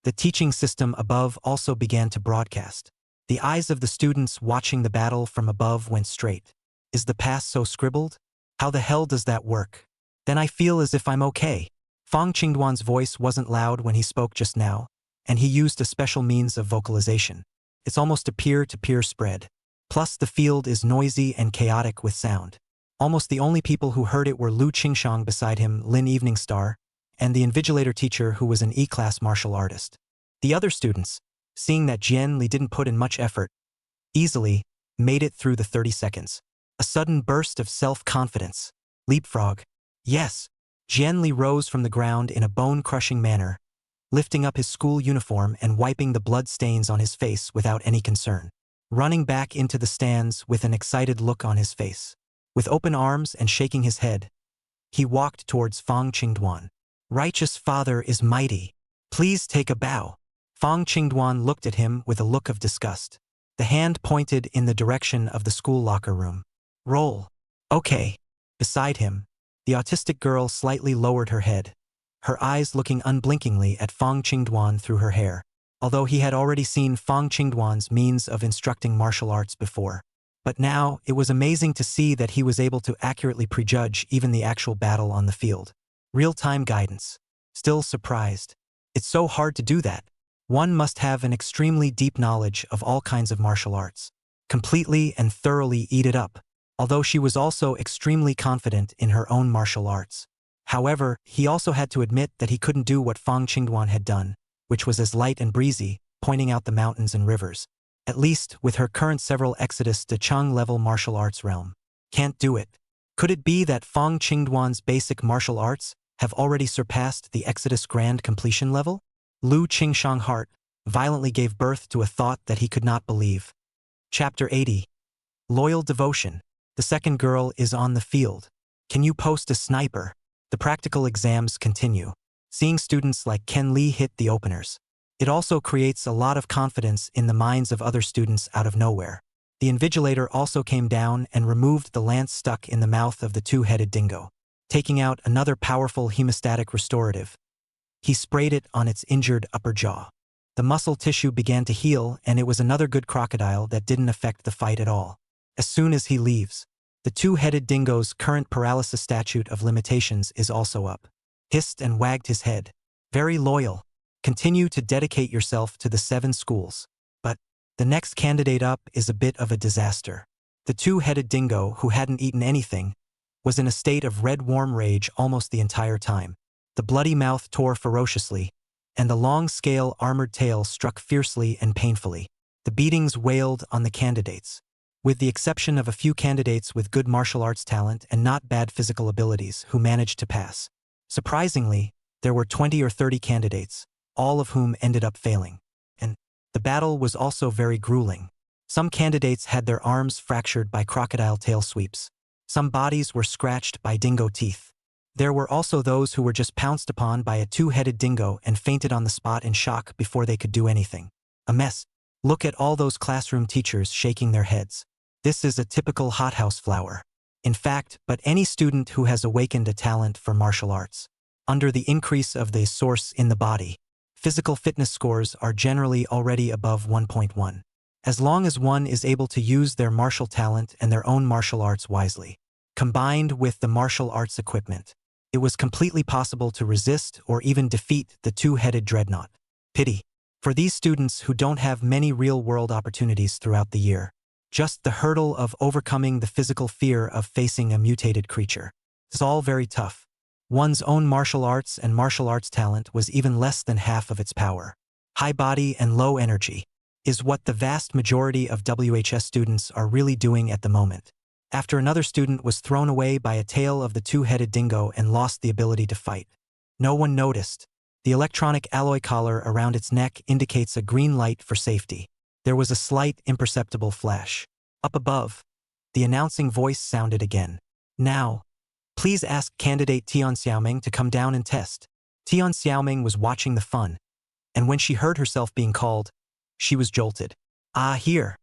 The teaching system above also began to broadcast. The eyes of the students watching the battle from above went straight. Is the pass so scribbled? How the hell does that work? Then I feel as if I'm okay. Fong Dwan's voice wasn't loud when he spoke just now, and he used a special means of vocalization. It's almost a peer-to-peer spread. Plus the field is noisy and chaotic with sound. Almost the only people who heard it were Lu Qingshang beside him, Lin Evening Star, and the invigilator teacher who was an E-class martial artist. The other students, seeing that Jian Li didn't put in much effort, easily made it through the 30 seconds. A sudden burst of self-confidence. Leapfrog. Yes. Jian Li rose from the ground in a bone-crushing manner, lifting up his school uniform and wiping the blood stains on his face without any concern, running back into the stands with an excited look on his face. With open arms and shaking his head, he walked towards Fong Qingduan. Righteous Father is mighty. Please take a bow. Fong Qingduan looked at him with a look of disgust. The hand pointed in the direction of the school locker room. Roll. Okay. Beside him, the autistic girl slightly lowered her head, her eyes looking unblinkingly at Fong Qingduan through her hair, although he had already seen Fong Qingduan's means of instructing martial arts before. But now, it was amazing to see that he was able to accurately prejudge even the actual battle on the field. Real-time guidance. Still surprised. It's so hard to do that. One must have an extremely deep knowledge of all kinds of martial arts. Completely and thoroughly eat it up. Although she was also extremely confident in her own martial arts. However, he also had to admit that he couldn't do what Fong Qingduan had done, which was as light and breezy, pointing out the mountains and rivers. At least, with her current several Exodus to Chang level martial arts realm. Can't do it. Could it be that Fong Qingduan's basic martial arts have already surpassed the Exodus Grand Completion level? Lu Qingshang heart violently gave birth to a thought that he could not believe. Chapter 80. Loyal Devotion. The second girl is on the field. Can you post a sniper? The practical exams continue. Seeing students like Ken Lee hit the openers. It also creates a lot of confidence in the minds of other students out of nowhere. The invigilator also came down and removed the lance stuck in the mouth of the two-headed dingo, taking out another powerful hemostatic restorative. He sprayed it on its injured upper jaw. The muscle tissue began to heal, and it was another good crocodile that didn't affect the fight at all. As soon as he leaves, the two-headed dingo's current paralysis statute of limitations is also up. Hissed and wagged his head. Very loyal. Continue to dedicate yourself to the 7 schools. But the next candidate up is a bit of a disaster. The two-headed dingo, who hadn't eaten anything, was in a state of red warm rage almost the entire time. The bloody mouth tore ferociously, and the long scale armored tail struck fiercely and painfully. The beatings wailed on the candidates. With the exception of a few candidates with good martial arts talent and not bad physical abilities who managed to pass. Surprisingly, there were 20 or 30 candidates, all of whom ended up failing. And the battle was also very grueling. Some candidates had their arms fractured by crocodile tail sweeps. Some bodies were scratched by dingo teeth. There were also those who were just pounced upon by a two-headed dingo and fainted on the spot in shock before they could do anything. A mess. Look at all those classroom teachers shaking their heads. This is a typical hothouse flower. In fact, but any student who has awakened a talent for martial arts. Under the increase of the source in the body, physical fitness scores are generally already above 1.1. As long as one is able to use their martial talent and their own martial arts wisely, combined with the martial arts equipment, it was completely possible to resist or even defeat the two-headed dreadnought. Pity. For these students who don't have many real-world opportunities throughout the year. Just the hurdle of overcoming the physical fear of facing a mutated creature. It's all very tough. One's own martial arts and martial arts talent was even less than half of its power. High body and low energy is what the vast majority of WHS students are really doing at the moment. After another student was thrown away by a tail of the two-headed dingo and lost the ability to fight. No one noticed. The electronic alloy collar around its neck indicates a green light for safety. There was a slight, imperceptible flash. Up above, the announcing voice sounded again. Now, please ask candidate Tian Xiaoming to come down and test. Tian Xiaoming was watching the fun, and when she heard herself being called, she was jolted. Ah, here.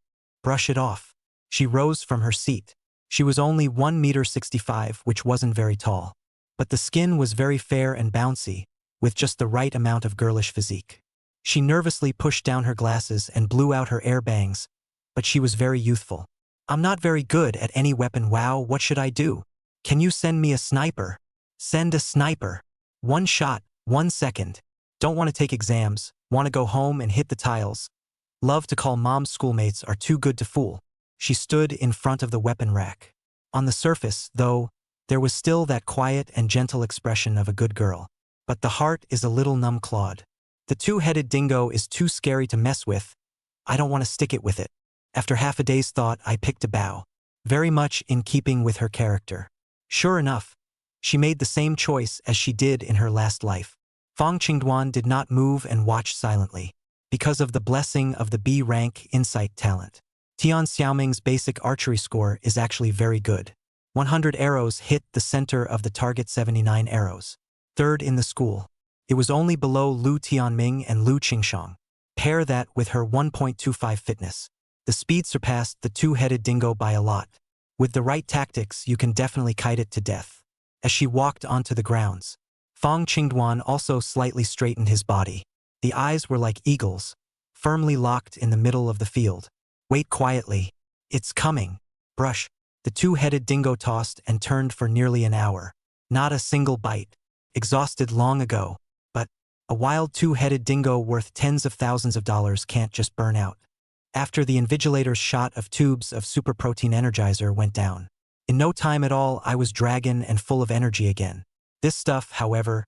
Brush it off. She rose from her seat. She was only 1.65 meters, which wasn't very tall. But the skin was very fair and bouncy, with just the right amount of girlish physique. She nervously pushed down her glasses and blew out her air bangs, but she was very youthful. I'm not very good at any weapon. Wow, what should I do? Can you send me a sniper? Send a sniper. 1 shot, 1 second. Don't want to take exams, want to go home and hit the tiles. Love to call mom's schoolmates are too good to fool. She stood in front of the weapon rack. On the surface, though, there was still that quiet and gentle expression of a good girl. But the heart is a little numb-clawed. The two-headed dingo is too scary to mess with. I don't want to stick it with it. After half a day's thought, I picked a bow. Very much in keeping with her character. Sure enough, She made the same choice as she did in her last life. Fong Qingduan did not move and watched silently, because of the blessing of the B-rank insight talent. Tian Xiaoming's basic archery score is actually very good. 100 arrows hit the center of the target, 79 arrows. Third in the school. It was only below Lu Tianming and Lu Qingshang. Pair that with her 1.25 fitness. The speed surpassed the two-headed dingo by a lot. With the right tactics, you can definitely kite it to death. As she walked onto the grounds, Fong Qingduan also slightly straightened his body. The eyes were like eagles, firmly locked in the middle of the field. Wait quietly. It's coming. Brush. The two-headed dingo tossed and turned for nearly an hour. Not a single bite. Exhausted long ago. But a wild two-headed dingo worth tens of thousands of dollars can't just burn out. After the invigilator's shot of tubes of super protein energizer went down. In no time at all, I was dragon and full of energy again. This stuff, however,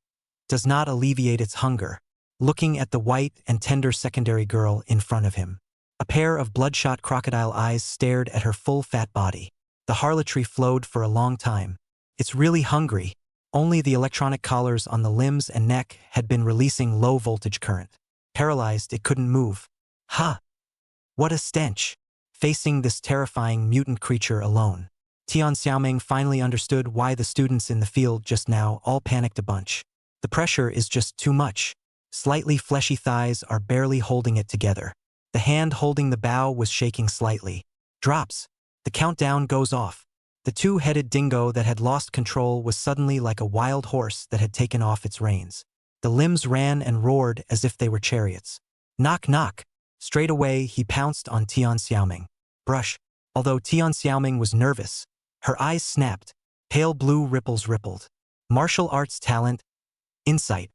does not alleviate its hunger. Looking at the white and tender secondary girl in front of him. A pair of bloodshot crocodile eyes stared at her full fat body. The harlotry flowed for a long time. It's really hungry. Only the electronic collars on the limbs and neck had been releasing low voltage current. Paralyzed, it couldn't move. Ha! What a stench! Facing this terrifying mutant creature alone. Tian Xiaoming finally understood why the students in the field just now all panicked a bunch. The pressure is just too much. Slightly fleshy thighs are barely holding it together. The hand holding the bow was shaking slightly. Drops. The countdown goes off. The two-headed dingo that had lost control was suddenly like a wild horse that had taken off its reins. The limbs ran and roared as if they were chariots. Knock knock. Straight away he pounced on Tian Xiaoming. Brush. Although Tian Xiaoming was nervous, her eyes snapped. Pale blue ripples rippled. Martial arts talent. Insight.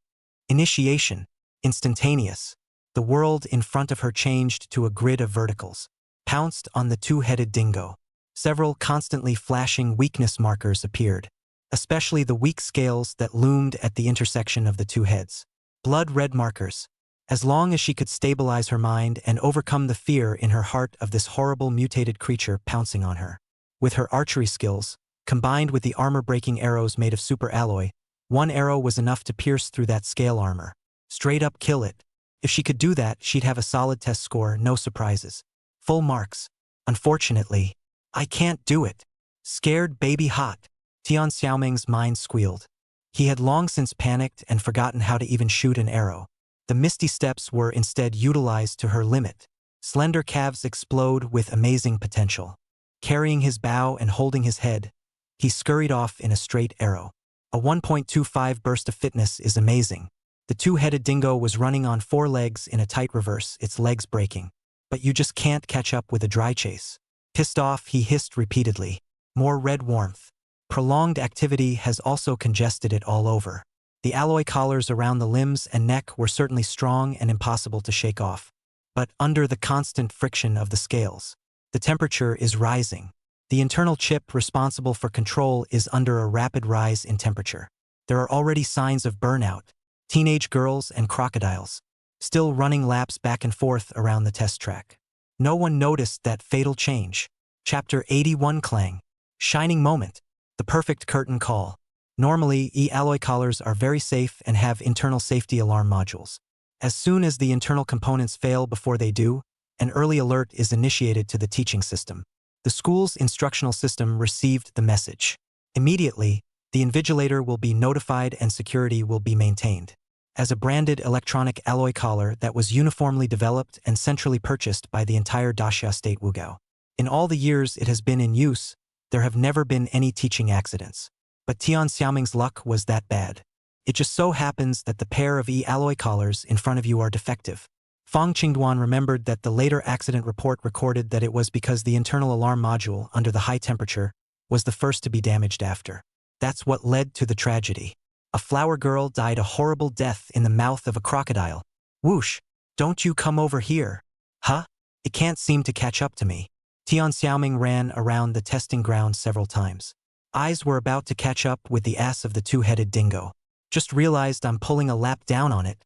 Initiation. Instantaneous. The world in front of her changed to a grid of verticals. Pounced on the two-headed dingo. Several constantly flashing weakness markers appeared, especially the weak scales that loomed at the intersection of the two heads. Blood-red markers. As long as she could stabilize her mind and overcome the fear in her heart of this horrible mutated creature pouncing on her. With her archery skills, combined with the armor-breaking arrows made of super alloy, one arrow was enough to pierce through that scale armor. Straight up kill it. If she could do that, she'd have a solid test score, no surprises. Full marks. Unfortunately, I can't do it. Scared baby hot. Tian Xiaoming's mind squealed. He had long since panicked and forgotten how to even shoot an arrow. The misty steps were instead utilized to her limit. Slender calves explode with amazing potential. Carrying his bow and holding his head, he scurried off in a straight arrow. A 1.25 burst of fitness is amazing. The two-headed dingo was running on four legs in a tight reverse, its legs breaking. But you just can't catch up with a dry chase. Pissed off, he hissed repeatedly. More red warmth. Prolonged activity has also congested it all over. The alloy collars around the limbs and neck were certainly strong and impossible to shake off. But under the constant friction of the scales, the temperature is rising. The internal chip responsible for control is under a rapid rise in temperature. There are already signs of burnout. Teenage girls and crocodiles, still running laps back and forth around the test track. No one noticed that fatal change. Chapter 81 Clang. Shining moment. The perfect curtain call. Normally, E-alloy collars are very safe and have internal safety alarm modules. As soon as the internal components fail before they do, an early alert is initiated to the teaching system. The school's instructional system received the message. Immediately, the invigilator will be notified and security will be maintained. As a branded electronic alloy collar that was uniformly developed and centrally purchased by the entire Daxia State Wugao. In all the years it has been in use, there have never been any teaching accidents. But Tian Xiaoming's luck was that bad. It just so happens that the pair of E-alloy collars in front of you are defective. Fong Qingduan remembered that the later accident report recorded that it was because the internal alarm module, under the high temperature, was the first to be damaged after. That's what led to the tragedy. A flower girl died a horrible death in the mouth of a crocodile. Whoosh! Don't you come over here. Huh? It can't seem to catch up to me. Tian Xiaoming ran around the testing ground several times. Eyes were about to catch up with the ass of the two-headed dingo. Just realized I'm pulling a lap down on it.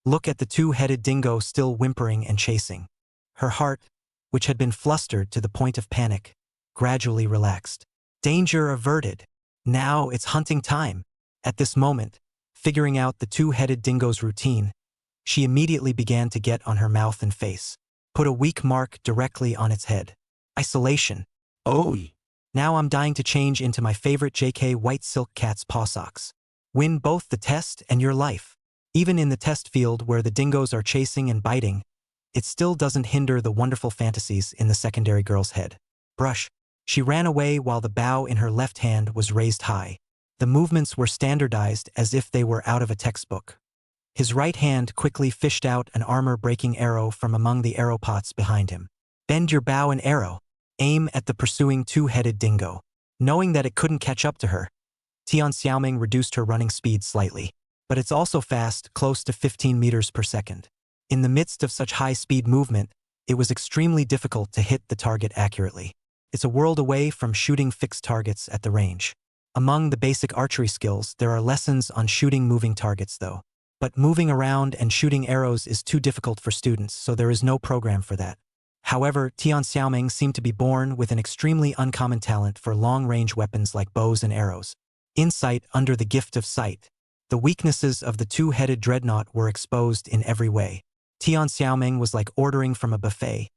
Look at the two-headed dingo still whimpering and chasing. Her heart, which had been flustered to the point of panic, gradually relaxed. Danger averted. Now it's hunting time. At this moment, figuring out the two-headed dingo's routine, she immediately began to get on her mouth and face. Put a weak mark directly on its head. Isolation.
Oh.
Now I'm dying to change into my favorite JK white silk cat's paw socks. Win both the test and your life. Even in the test field where the dingoes are chasing and biting, it still doesn't hinder the wonderful fantasies in the secondary girl's head. Brush. She ran away while the bow in her left hand was raised high. The movements were standardized as if they were out of a textbook. His right hand quickly fished out an armor-breaking arrow from among the arrow pots behind him. Bend your bow and arrow. Aim at the pursuing two-headed dingo. Knowing that it couldn't catch up to her, Tian Xiaoming reduced her running speed slightly. But it's also fast, close to 15 meters per second. In the midst of such high-speed movement, it was extremely difficult to hit the target accurately. It's a world away from shooting fixed targets at the range. Among the basic archery skills, there are lessons on shooting moving targets though. But moving around and shooting arrows is too difficult for students, so there is no program for that. However, Tian Xiaoming seemed to be born with an extremely uncommon talent for long-range weapons like bows and arrows. Insight under the gift of sight. The weaknesses of the two-headed dreadnought were exposed in every way. Tian Xiaoming was like ordering from a buffet,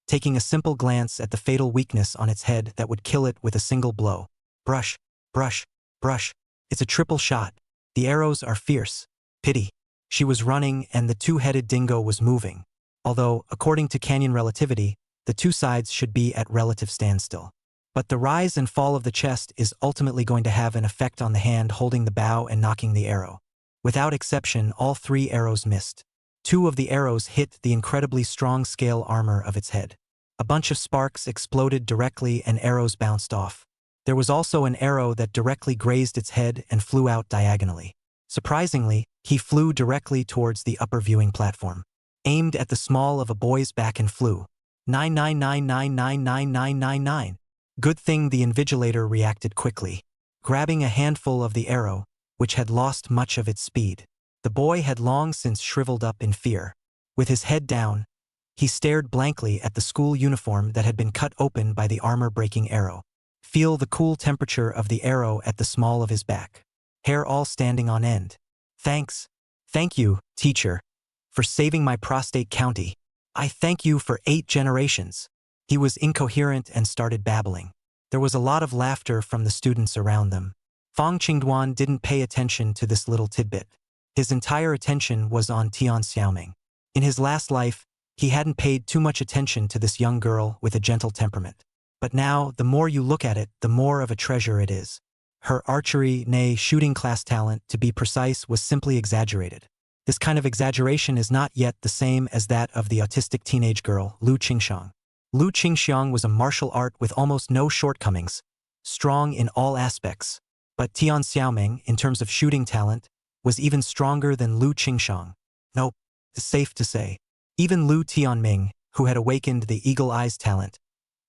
taking a simple glance at the fatal weakness on its head that would kill it with a single blow. Brush, brush, brush. It's a triple shot. The arrows are fierce. Pity. She was running and the two-headed dingo was moving. Although, according to Canyon relativity, the two sides should be at relative standstill. But the rise and fall of the chest is ultimately going to have an effect on the hand holding the bow and knocking the arrow. Without exception, all three arrows missed. Two of the arrows hit the incredibly strong scale armor of its head. A bunch of sparks exploded directly and arrows bounced off. There was also an arrow that directly grazed its head and flew out diagonally. Surprisingly, he flew directly towards the upper viewing platform. Aimed at the small of a boy's back and flew. 999999999. Good thing the invigilator reacted quickly, grabbing a handful of the arrow, which had lost much of its speed. The boy had long since shriveled up in fear. With his head down, he stared blankly at the school uniform that had been cut open by the armor-breaking arrow. Feel the cool temperature of the arrow at the small of his back. Hair all standing on end. Thanks. Thank you, teacher, for saving my prostate county. I thank you for 8 generations. He was incoherent and started babbling. There was a lot of laughter from the students around them. Fong Dwan didn't pay attention to this little tidbit. His entire attention was on Tian Xiaoming. In his last life, he hadn't paid too much attention to this young girl with a gentle temperament. But now, the more you look at it, the more of a treasure it is. Her archery, nay, shooting class talent, to be precise, was simply exaggerated. This kind of exaggeration is not yet the same as that of the autistic teenage girl, Lu Qingxiang. Lu Qingxiang was a martial art with almost no shortcomings, strong in all aspects. But Tian Xiaoming, in terms of shooting talent, was even stronger than Lu Qingxiang. Nope, it's safe to say. Even Lu Tianming, who had awakened the eagle eyes talent,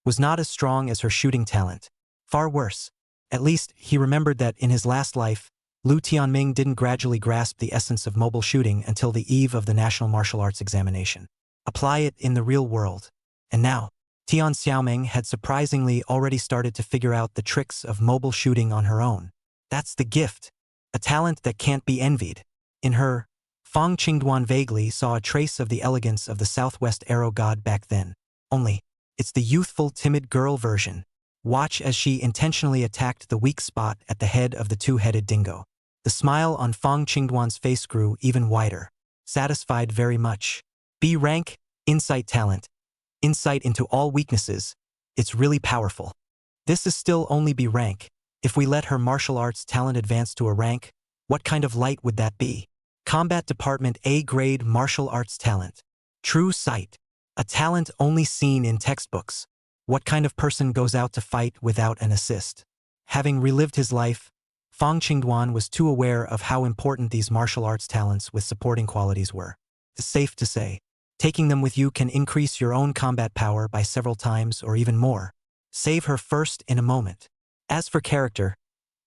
was not as strong as her shooting talent. Far worse. At least, he remembered that in his last life, Lu Tianming didn't gradually grasp the essence of mobile shooting until the eve of the National Martial Arts examination. Apply it in the real world. And now, Tian Xiaoming had surprisingly already started to figure out the tricks of mobile shooting on her own. That's the gift. A talent that can't be envied. In her, Fong Dwan vaguely saw a trace of the elegance of the Southwest arrow god back then. Only, it's the youthful, timid girl version. Watch as she intentionally attacked the weak spot at the head of the two-headed dingo. The smile on Fong Dwan's face grew even wider. Satisfied very much. B rank, insight talent. Insight into all weaknesses. It's really powerful. This is still only B rank. If we let her martial arts talent advance to a rank, what kind of light would that be? Combat Department A-grade martial arts talent. True sight. A talent only seen in textbooks. What kind of person goes out to fight without an assist? Having relived his life, Fong Dwan was too aware of how important these martial arts talents with supporting qualities were. It's safe to say, taking them with you can increase your own combat power by several times or even more. Save her first in a moment. As for character,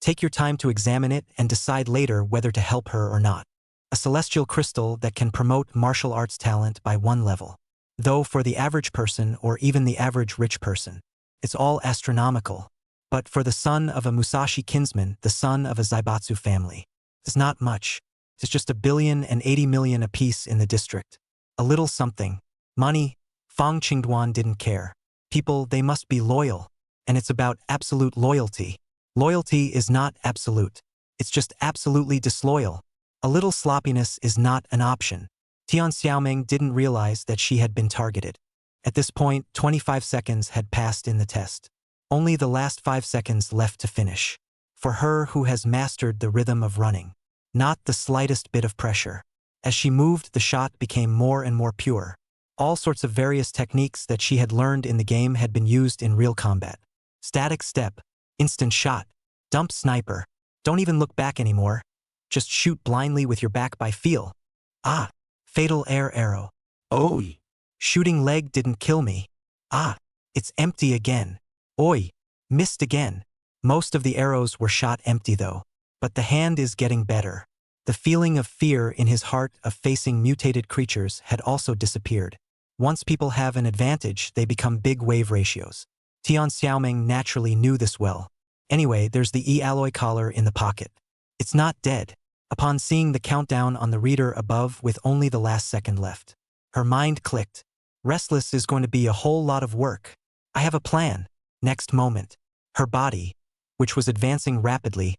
take your time to examine it and decide later whether to help her or not. A celestial crystal that can promote martial arts talent by 1 level. Though for the average person or even the average rich person, it's all astronomical. But for the son of a Musashi kinsman, the son of a Zaibatsu family, it's not much. It's just 1,080 million apiece in the district. A little something. Money. Fong Dwan didn't care. People, they must be loyal. And it's about absolute loyalty. Loyalty is not absolute. It's just absolutely disloyal. A little sloppiness is not an option. Tian Xiaoming didn't realize that she had been targeted. At this point, 25 seconds had passed in the test. Only the last 5 seconds left to finish. For her who has mastered the rhythm of running. Not the slightest bit of pressure. As she moved, the shot became more and more pure. All sorts of various techniques that she had learned in the game had been used in real combat. Static step, instant shot, dump sniper. Don't even look back anymore. Just shoot blindly with your back by feel. Ah, fatal air arrow. Oi. Shooting leg didn't kill me. Ah, it's empty again. Oi, missed again. Most of the arrows were shot empty though. But the hand is getting better. The feeling of fear in his heart of facing mutated creatures had also disappeared. Once people have an advantage, they become big wave ratios. Tian Xiaoming naturally knew this well. Anyway, there's the E-alloy collar in the pocket. It's not dead. Upon seeing the countdown on the reader above with only the last second left, her mind clicked. Restless is going to be a whole lot of work. I have a plan. Next moment, her body, which was advancing rapidly,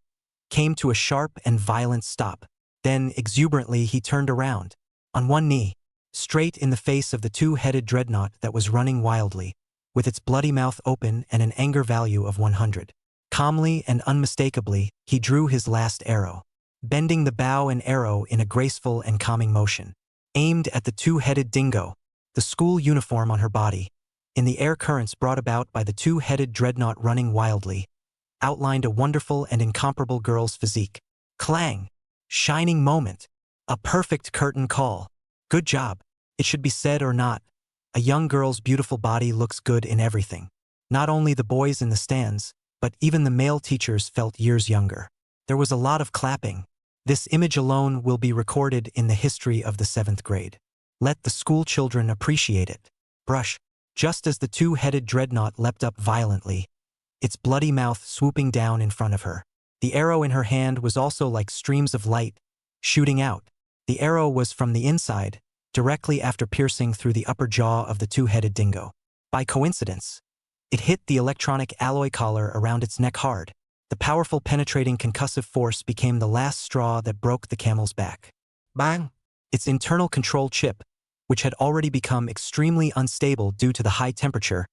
came to a sharp and violent stop. Then, exuberantly, he turned around, on one knee, straight in the face of the two-headed dreadnought that was running wildly, with its bloody mouth open and an anger value of 100. Calmly and unmistakably, he drew his last arrow, bending the bow and arrow in a graceful and calming motion, aimed at the two-headed dingo, the school uniform on her body. In the air currents brought about by the two-headed dreadnought running wildly, outlined a wonderful and incomparable girl's physique. Clang! Shining moment. A perfect curtain call. Good job. It should be said or not. A young girl's beautiful body looks good in everything. Not only the boys in the stands, but even the male teachers felt years younger. There was a lot of clapping. This image alone will be recorded in the history of the 7th grade. Let the school children appreciate it. Brush. Just as the two-headed dreadnought leapt up violently, its bloody mouth swooping down in front of her. The arrow in her hand was also like streams of light, shooting out. The arrow was from the inside, directly after piercing through the upper jaw of the two-headed dingo. By coincidence, it hit the electronic alloy collar around its neck hard. The powerful penetrating concussive force became the last straw that broke the camel's back. Bang! Its internal control chip, which had already become extremely unstable due to the high temperature,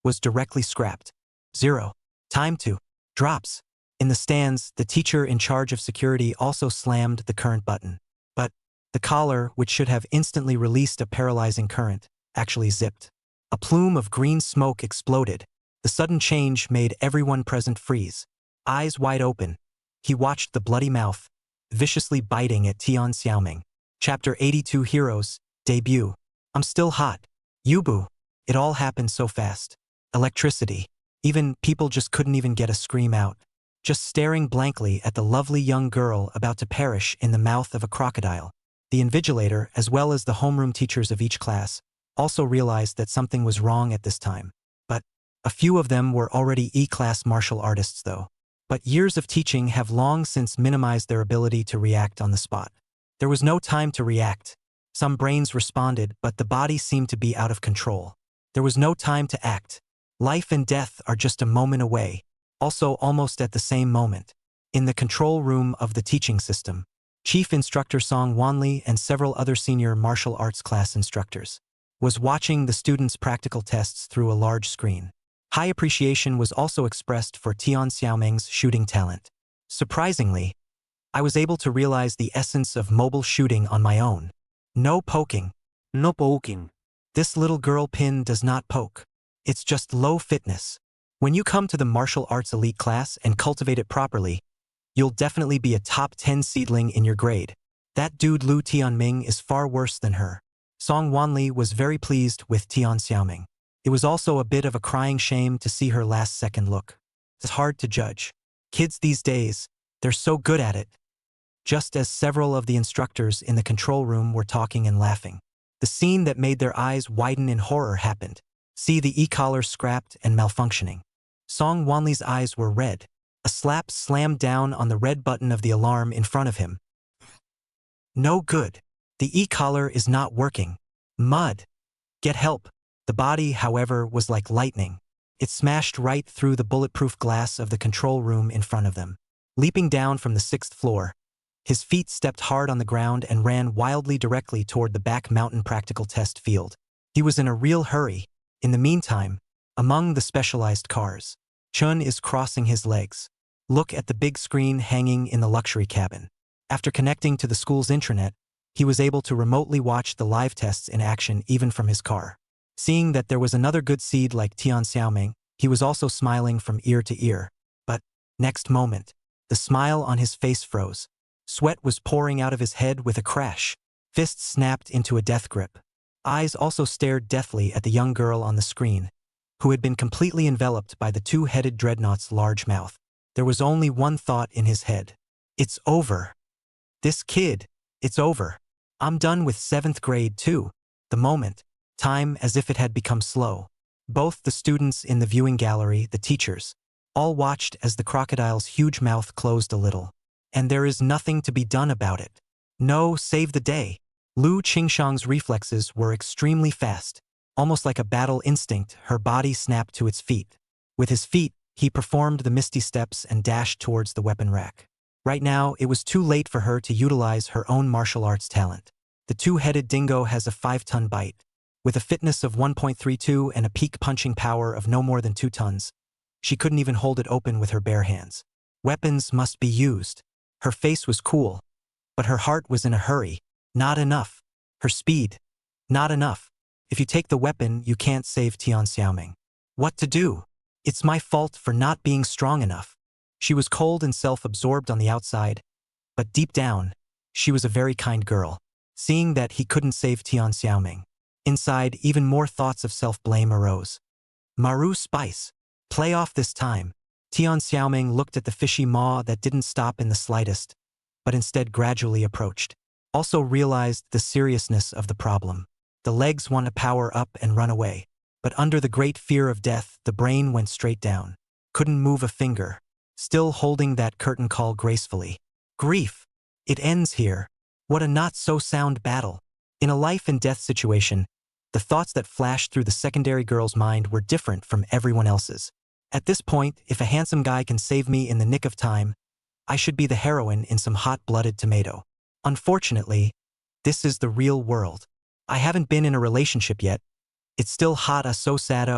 was directly scrapped. 0. Time to. Drops. In the stands, the teacher in charge of security also slammed the current button. But the collar, which should have instantly released a paralyzing current, actually zipped. A plume of green smoke exploded. The sudden change made everyone present freeze. Eyes wide open, he watched the bloody mouth, viciously biting at Tian Xiaoming. Chapter 82 Heroes, Debut. I'm still hot. Yubu. It all happened so fast. Electricity. Even people just couldn't even get a scream out. Just staring blankly at the lovely young girl about to perish in the mouth of a crocodile. The invigilator, as well as the homeroom teachers of each class, also realized that something was wrong at this time. But a few of them were already E-class martial artists though. But years of teaching have long since minimized their ability to react on the spot. There was no time to react. Some brains responded, but the body seemed to be out of control. There was no time to act. Life and death are just a moment away, also almost at the same moment. In the control room of the teaching system, Chief Instructor Song Wanli and several other senior martial arts class instructors was watching the students' practical tests through a large screen. High appreciation was also expressed for Tian Xiaoming's shooting talent. Surprisingly, I was able to realize the essence of mobile shooting on my own. No poking.
No poking.
This little girl pin does not poke. It's just low fitness. When you come to the martial arts elite class and cultivate it properly, you'll definitely be a top 10 seedling in your grade. That dude Lu Tianming is far worse than her. Song Wanli was very pleased with Tian Xiaoming. It was also a bit of a crying shame to see her last second look. It's hard to judge. Kids these days, they're so good at it. Just as several of the instructors in the control room were talking and laughing, the scene that made their eyes widen in horror happened. See the e-collar scrapped and malfunctioning. Song Wanli's eyes were red. A slap slammed down on the red button of the alarm in front of him. No good. The e-collar is not working. Mud. Get help. The body, however, was like lightning. It smashed right through the bulletproof glass of the control room in front of them. Leaping down from the 6th floor, his feet stepped hard on the ground and ran wildly directly toward the back mountain practical test field. He was in a real hurry. In the meantime, among the specialized cars, Chun is crossing his legs. Look at the big screen hanging in the luxury cabin. After connecting to the school's intranet, he was able to remotely watch the live tests in action even from his car. Seeing that there was another good seed like Tian Xiaoming, he was also smiling from ear to ear. But, next moment, the smile on his face froze. Sweat was pouring out of his head with a crash. Fists snapped into a death grip. Eyes also stared deathly at the young girl on the screen, who had been completely enveloped by the two-headed dreadnought's large mouth. There was only one thought in his head. It's over. This kid, it's over. I'm done with 7th grade too. The moment, time as if it had become slow. Both the students in the viewing gallery, the teachers, all watched as the crocodile's huge mouth closed a little. And there is nothing to be done about it. No, save the day. Lu Qingshang's reflexes were extremely fast. Almost like a battle instinct, her body snapped to its feet. With his feet, he performed the misty steps and dashed towards the weapon rack. Right now, it was too late for her to utilize her own martial arts talent. The two-headed dingo has a 5-ton bite. With a fitness of 1.32 and a peak punching power of no more than 2 tons, she couldn't even hold it open with her bare hands. Weapons must be used. Her face was cool, but her heart was in a hurry. Not enough. Her speed. Not enough. If you take the weapon, you can't save Tian Xiaoming. What to do? It's my fault for not being strong enough. She was cold and self-absorbed on the outside, but deep down, she was a very kind girl. Seeing that he couldn't save Tian Xiaoming, inside even more thoughts of self-blame arose. Maru Spice. Play off this time. Tian Xiaoming looked at the fishy maw that didn't stop in the slightest, but instead gradually approached. Also realized the seriousness of the problem. The legs want to power up and run away, but under the great fear of death, the brain went straight down. Couldn't move a finger, still holding that curtain call gracefully. Grief. It ends here. What a not-so-sound battle. In a life-and-death situation, the thoughts that flashed through the secondary girl's mind were different from everyone else's. At this point, if a handsome guy can save me in the nick of time, I should be the heroine in some hot-blooded tomato. Unfortunately, this is the real world. I haven't been in a relationship yet. It's still hot so sad.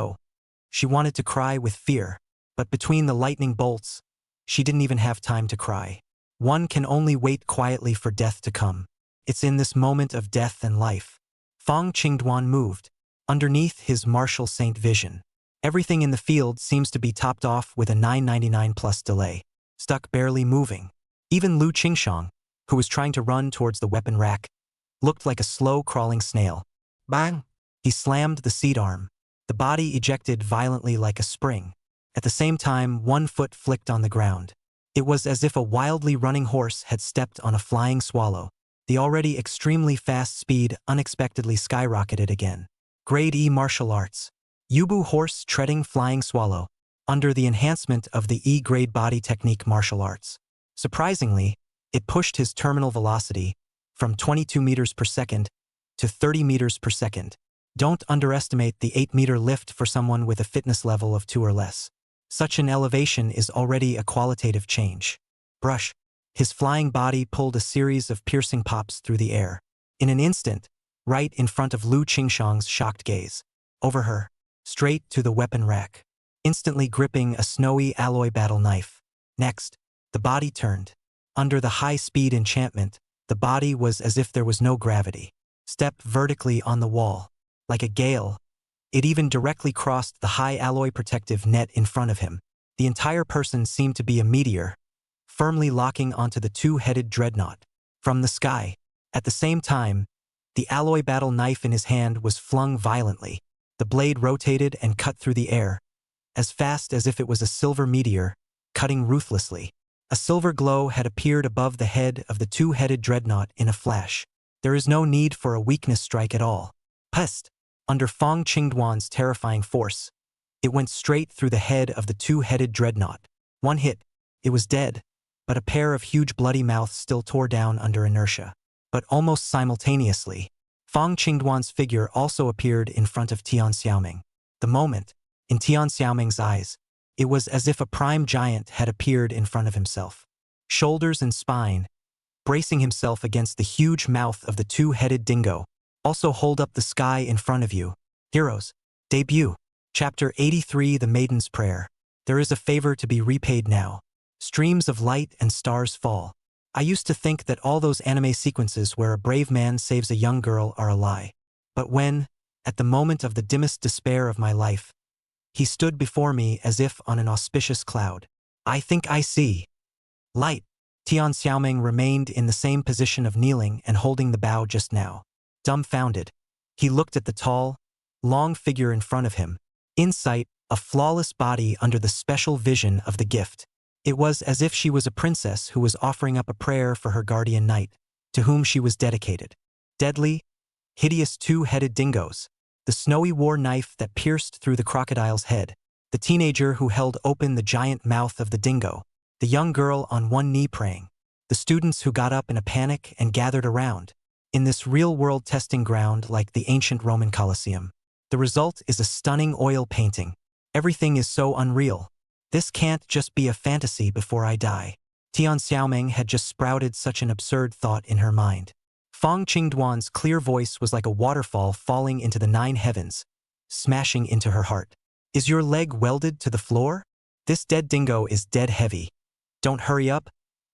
She wanted to cry with fear, but between the lightning bolts, she didn't even have time to cry. One can only wait quietly for death to come. It's in this moment of death and life. Fong Dwan moved, underneath his martial saint vision. Everything in the field seems to be topped off with a 999 plus delay, stuck barely moving. Even Lu Qingshang, who was trying to run towards the weapon rack, looked like a slow-crawling snail. Bang! He slammed the seat arm. The body ejected violently like a spring. At the same time, one foot flicked on the ground. It was as if a wildly running horse had stepped on a flying swallow. The already extremely fast speed unexpectedly skyrocketed again. Grade E martial arts. Yubu horse treading flying swallow, under the enhancement of the E-grade body technique martial arts. Surprisingly, it pushed his terminal velocity from 22 meters per second to 30 meters per second. Don't underestimate the 8-meter lift for someone with a fitness level of 2 or less. Such an elevation is already a qualitative change. Brush. His flying body pulled a series of piercing pops through the air. In an instant, right in front of Lu Qingshang's shocked gaze. Over her, straight to the weapon rack, instantly gripping a snowy alloy battle knife. Next, the body turned. Under the high-speed enchantment, the body was as if there was no gravity. Stepped vertically on the wall. Like a gale, it even directly crossed the high alloy protective net in front of him. The entire person seemed to be a meteor, firmly locking onto the two-headed dreadnought. From the sky, at the same time, the alloy battle knife in his hand was flung violently. The blade rotated and cut through the air, as fast as if it was a silver meteor, cutting ruthlessly. A silver glow had appeared above the head of the two-headed dreadnought in a flash. There is no need for a weakness strike at all. Pest! Under Fong Dwan's terrifying force, It went straight through the head of the two-headed dreadnought. One hit. It was dead, but a pair of huge bloody mouths still tore down under inertia. But almost simultaneously, Fong Qingduan's figure also appeared in front of Tian Xiaoming. The moment, in Tian Xiaoming's eyes, it was as if a prime giant had appeared in front of himself. Shoulders and spine, bracing himself against the huge mouth of the two-headed dingo. Also hold up the sky in front of you. Heroes. Debut. Chapter 83 The Maiden's Prayer. There is a favor to be repaid now. Streams of light and stars fall. I used to think that all those anime sequences where a brave man saves a young girl are a lie. But when, at the moment of the dimmest despair of my life, he stood before me as if on an auspicious cloud. I think I see light. Tian Xiaoming remained in the same position of kneeling and holding the bow just now. Dumbfounded, he looked at the tall, long figure in front of him. In sight, a flawless body under the special vision of the gift. It was as if she was a princess who was offering up a prayer for her guardian knight, to whom she was dedicated. Deadly, hideous two-headed dingoes. The snowy war knife that pierced through the crocodile's head. The teenager who held open the giant mouth of the dingo. The young girl on one knee praying. The students who got up in a panic and gathered around. In this real-world testing ground like the ancient Roman Colosseum. The result is a stunning oil painting. Everything is so unreal. This can't just be a fantasy before I die. Tian Xiaoming had just sprouted such an absurd thought in her mind. Fong Qingduan's clear voice was like a waterfall falling into the 9 heavens, smashing into her heart. Is your leg welded to the floor? This dead dingo is dead heavy. Don't hurry up,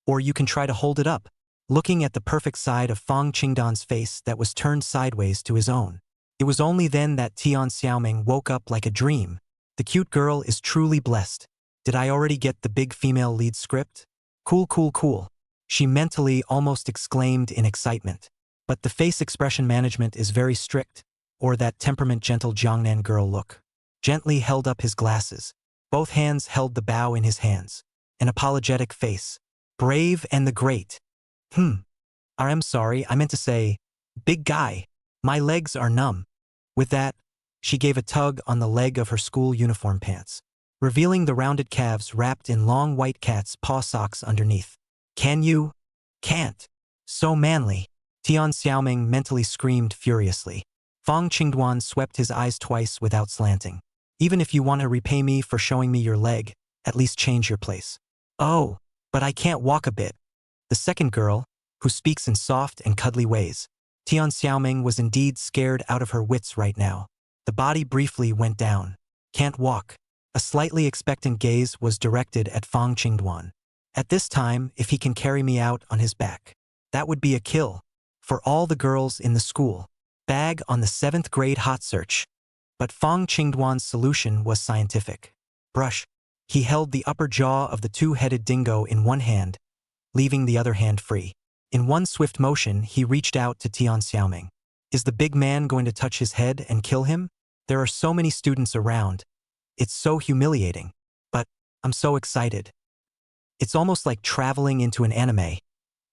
or you can try to hold it up. Looking at the perfect side of Fong Qingduan's face that was turned sideways to his own. It was only then that Tian Xiaoming woke up like a dream. The cute girl is truly blessed. Did I already get the big female lead script? Cool, cool, cool. She mentally almost exclaimed in excitement. But the face expression management is very strict, or that temperament gentle Jiangnan girl look. Gently held up his glasses. Both hands held the bow in his hands. An apologetic face. Brave and the great. I'm sorry, I meant to say, big guy. My legs are numb. With that, she gave a tug on the leg of her school uniform pants, revealing the rounded calves wrapped in long white cat's paw socks underneath. Can you? Can't. So manly. Tian Xiaoming mentally screamed furiously. Fong Qingduan swept his eyes twice without slanting. Even if you want to repay me for showing me your leg, at least change your place. Oh, but I can't walk a bit. The second girl, who speaks in soft and cuddly ways. Tian Xiaoming was indeed scared out of her wits right now. The body briefly went down. Can't walk. A slightly expectant gaze was directed at Fong Qingduan. At this time, if he can carry me out on his back, that would be a kill. For all the girls in the school. Bag on the 7th grade hot search. But Fong Qingduan's solution was scientific. Brush. He held the upper jaw of the two-headed dingo in one hand, leaving the other hand free. In one swift motion, he reached out to Tian Xiaoming. Is the big man going to touch his head and kill him? There are so many students around. It's so humiliating. But I'm so excited. It's almost like traveling into an anime.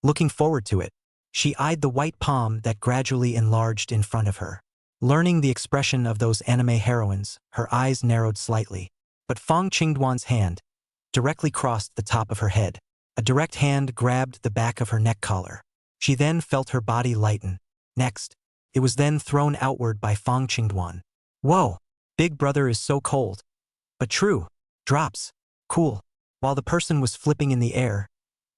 Looking forward to it. She eyed the white palm that gradually enlarged in front of her. Learning the expression of those anime heroines, her eyes narrowed slightly. But Fong Qingduan's hand directly crossed the top of her head. A direct hand grabbed the back of her neck collar. She then felt her body lighten. Next, it was then thrown outward by Fong Qingduan. Whoa, big brother is so cold. But true. Drops. Cool. While the person was flipping in the air,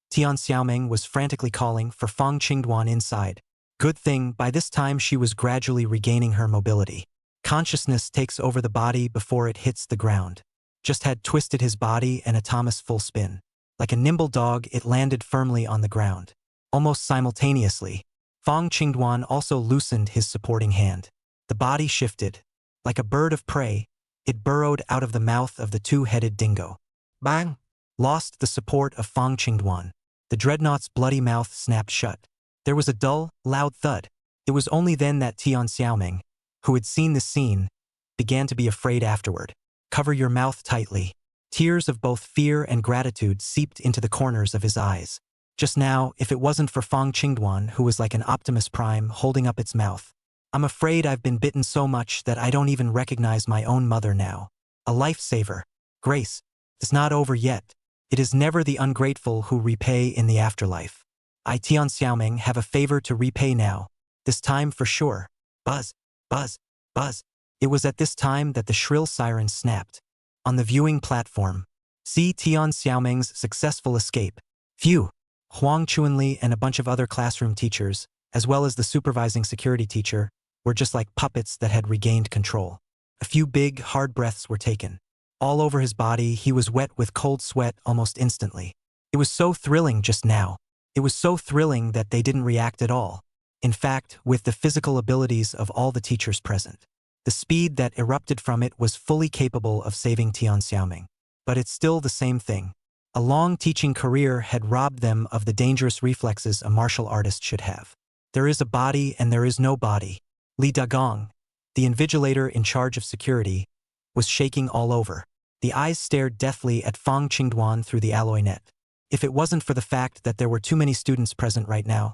Tian Xiaoming was frantically calling for Fong Qingduan inside. Good thing, by this time she was gradually regaining her mobility. Consciousness takes over the body before it hits the ground. Just had twisted his body and a Thomas full spin. Like a nimble dog, it landed firmly on the ground. Almost simultaneously, Fong Qingduan also loosened his supporting hand. The body shifted. Like a bird of prey, it burrowed out of the mouth of the two-headed dingo. Bang! Lost the support of Fong Qingduan. The dreadnought's bloody mouth snapped shut. There was a dull, loud thud. It was only then that Tian Xiaoming, who had seen this scene, began to be afraid afterward. Cover your mouth tightly. Tears of both fear and gratitude seeped into the corners of his eyes. Just now, if it wasn't for Fong Qingduan, who was like an Optimus Prime holding up its mouth, I'm afraid I've been bitten so much that I don't even recognize my own mother now. A lifesaver. Grace. It's not over yet. It is never the ungrateful who repay in the afterlife. I Tian Xiaoming have a favor to repay now. This time for sure. Buzz, buzz, buzz. It was at this time that the shrill siren snapped. On the viewing platform. See Tian Xiaoming's successful escape. Phew. Huang Chuanli and a bunch of other classroom teachers, as well as the supervising security teacher, were just like puppets that had regained control. A few big, hard breaths were taken. All over his body, he was wet with cold sweat almost instantly. It was so thrilling just now. It was so thrilling that they didn't react at all. In fact, with the physical abilities of all the teachers present. The speed that erupted from it was fully capable of saving Tian Xiaoming. But it's still the same thing. A long teaching career had robbed them of the dangerous reflexes a martial artist should have. There is a body and there is no body. Li Dagong, the invigilator in charge of security, was shaking all over. The eyes stared deathly at Fong Qingduan through the alloy net. If it wasn't for the fact that there were too many students present right now,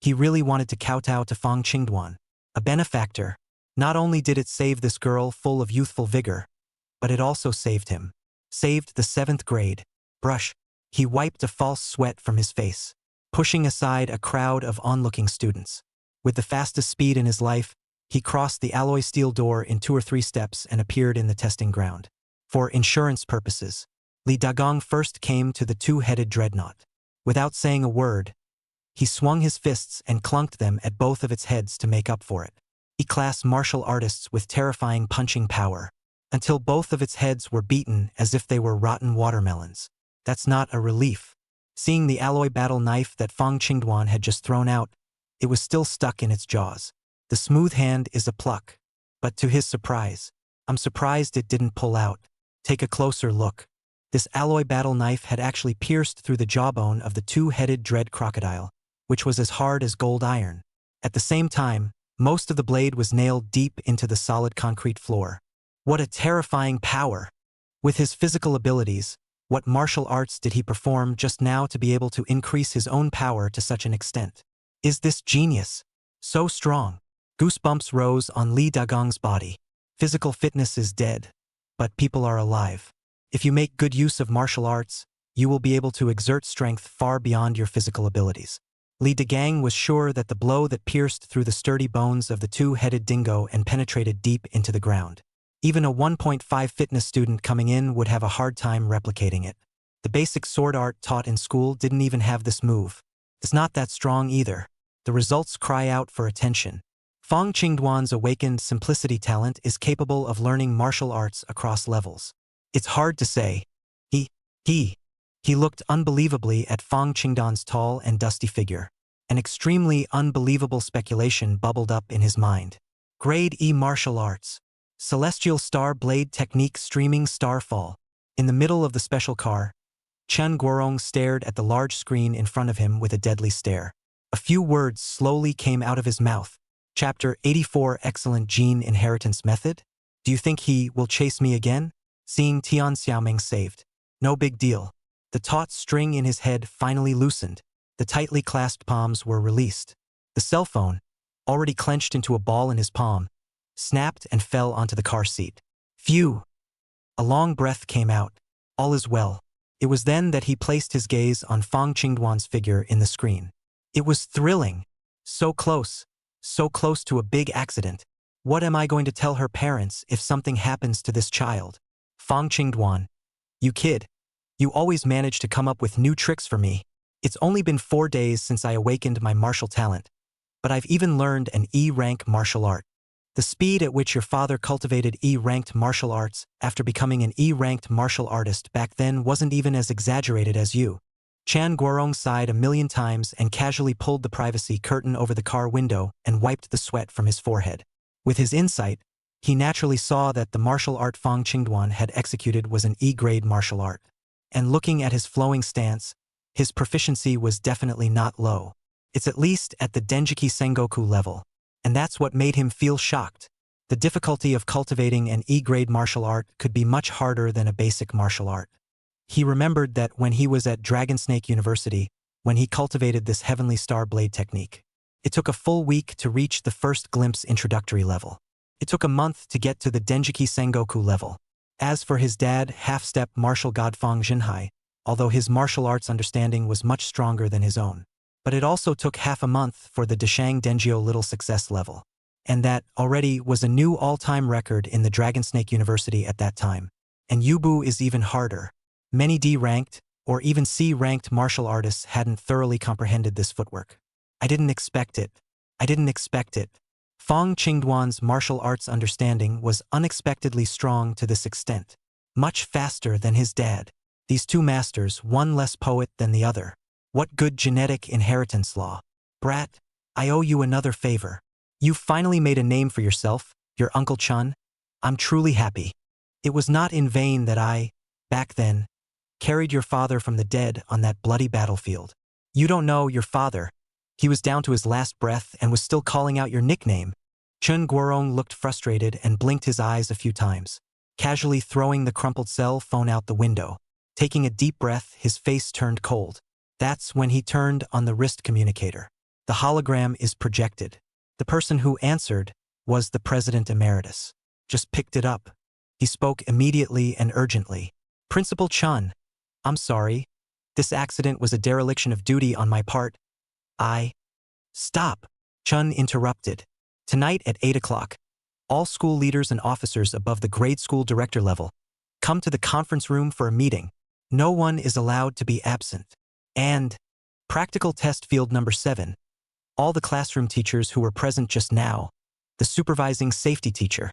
he really wanted to kowtow to Fong Qingduan. A benefactor. Not only did it save this girl full of youthful vigor, but it also saved him. Saved the 7th grade. Brush. He wiped a false sweat from his face, pushing aside a crowd of onlooking students. With the fastest speed in his life, he crossed the alloy steel door in 2 or 3 steps and appeared in the testing ground. For insurance purposes, Li Dagong first came to the 2-headed dreadnought. Without saying a word, he swung his fists and clunked them at both of its heads to make up for it. E-class martial artists with terrifying punching power, until both of its heads were beaten as if they were rotten watermelons. That's not a relief. Seeing the alloy battle knife that Fong Qingduan had just thrown out, it was still stuck in its jaws. The smooth hand is a pluck. But to his surprise, I'm surprised it didn't pull out. Take a closer look. This alloy battle knife had actually pierced through the jawbone of the 2-headed dread crocodile, which was as hard as gold iron. At the same time, most of the blade was nailed deep into the solid concrete floor. What a terrifying power! With his physical abilities, what martial arts did he perform just now to be able to increase his own power to such an extent? Is this genius? So strong. Goosebumps rose on Li Dagong's body. Physical fitness is dead, but people are alive. If you make good use of martial arts, you will be able to exert strength far beyond your physical abilities. Li Dagang was sure that the blow that pierced through the sturdy bones of the 2-headed dingo and penetrated deep into the ground. Even a 1.5 fitness student coming in would have a hard time replicating it. The basic sword art taught in school didn't even have this move. It's not that strong either. The results cry out for attention. Fong Qingduan's awakened simplicity talent is capable of learning martial arts across levels. It's hard to say. He looked unbelievably at Fong Qingduan's tall and dusty figure. An extremely unbelievable speculation bubbled up in his mind. Grade E martial arts. Celestial Star Blade Technique Streaming Starfall. In the middle of the special car, Chen Guorong stared at the large screen in front of him with a deadly stare. A few words slowly came out of his mouth. Chapter 84 Excellent Gene Inheritance Method? Do you think he will chase me again? Seeing Tian Xiaoming saved. No big deal. The taut string in his head finally loosened. The tightly clasped palms were released. The cell phone, already clenched into a ball in his palm, snapped and fell onto the car seat. Phew! A long breath came out. All is well. It was then that he placed his gaze on Fong Qingduan's figure in the screen. It was thrilling. So close to a big accident. What am I going to tell her parents if something happens to this child? Fong Qingduan. You kid. You always manage to come up with new tricks for me. It's only been 4 days since I awakened my martial talent, but I've even learned an E-rank martial art. The speed at which your father cultivated E-ranked martial arts after becoming an E-ranked martial artist back then wasn't even as exaggerated as you. Chan Guorong sighed a million times and casually pulled the privacy curtain over the car window and wiped the sweat from his forehead. With his insight, he naturally saw that the martial art Fong Qingduan had executed was an E-grade martial art. And looking at his flowing stance, his proficiency was definitely not low. It's at least at the Denjiki Sengoku level, and that's what made him feel shocked. The difficulty of cultivating an E-grade martial art could be much harder than a basic martial art. He remembered that when he was at Dragonsnake University, when he cultivated this Heavenly Star Blade technique, it took a full week to reach the first glimpse introductory level. It took a month to get to the Denjiki Sengoku level. As for his dad, half-step martial god Fong Jinhai, although his martial arts understanding was much stronger than his own. But it also took half a month for the Deshang Dengio little success level. And that, already, was a new all-time record in the Dragonsnake University at that time. And Yubu is even harder. Many D-ranked, or even C-ranked martial artists hadn't thoroughly comprehended this footwork. I didn't expect it. Fong Qingduan's martial arts understanding was unexpectedly strong to this extent. Much faster than his dad. These two masters, one less poet than the other. What good genetic inheritance law. Brat, I owe you another favor. You've finally made a name for yourself, your Uncle Chun. I'm truly happy. It was not in vain that I, back then, carried your father from the dead on that bloody battlefield. You don't know your father. He was down to his last breath and was still calling out your nickname. Chun Guorong looked frustrated and blinked his eyes a few times, casually throwing the crumpled cell phone out the window. Taking a deep breath, his face turned cold. That's when he turned on the wrist communicator. The hologram is projected. The person who answered was the President Emeritus. Just picked it up. He spoke immediately and urgently. Principal Chun, I'm sorry. This accident was a dereliction of duty on my part. Stop, Chun interrupted. Tonight at 8 o'clock, all school leaders and officers above the grade school director level come to the conference room for a meeting. No one is allowed to be absent. And practical test field number 7. All the classroom teachers who were present just now, the supervising safety teacher,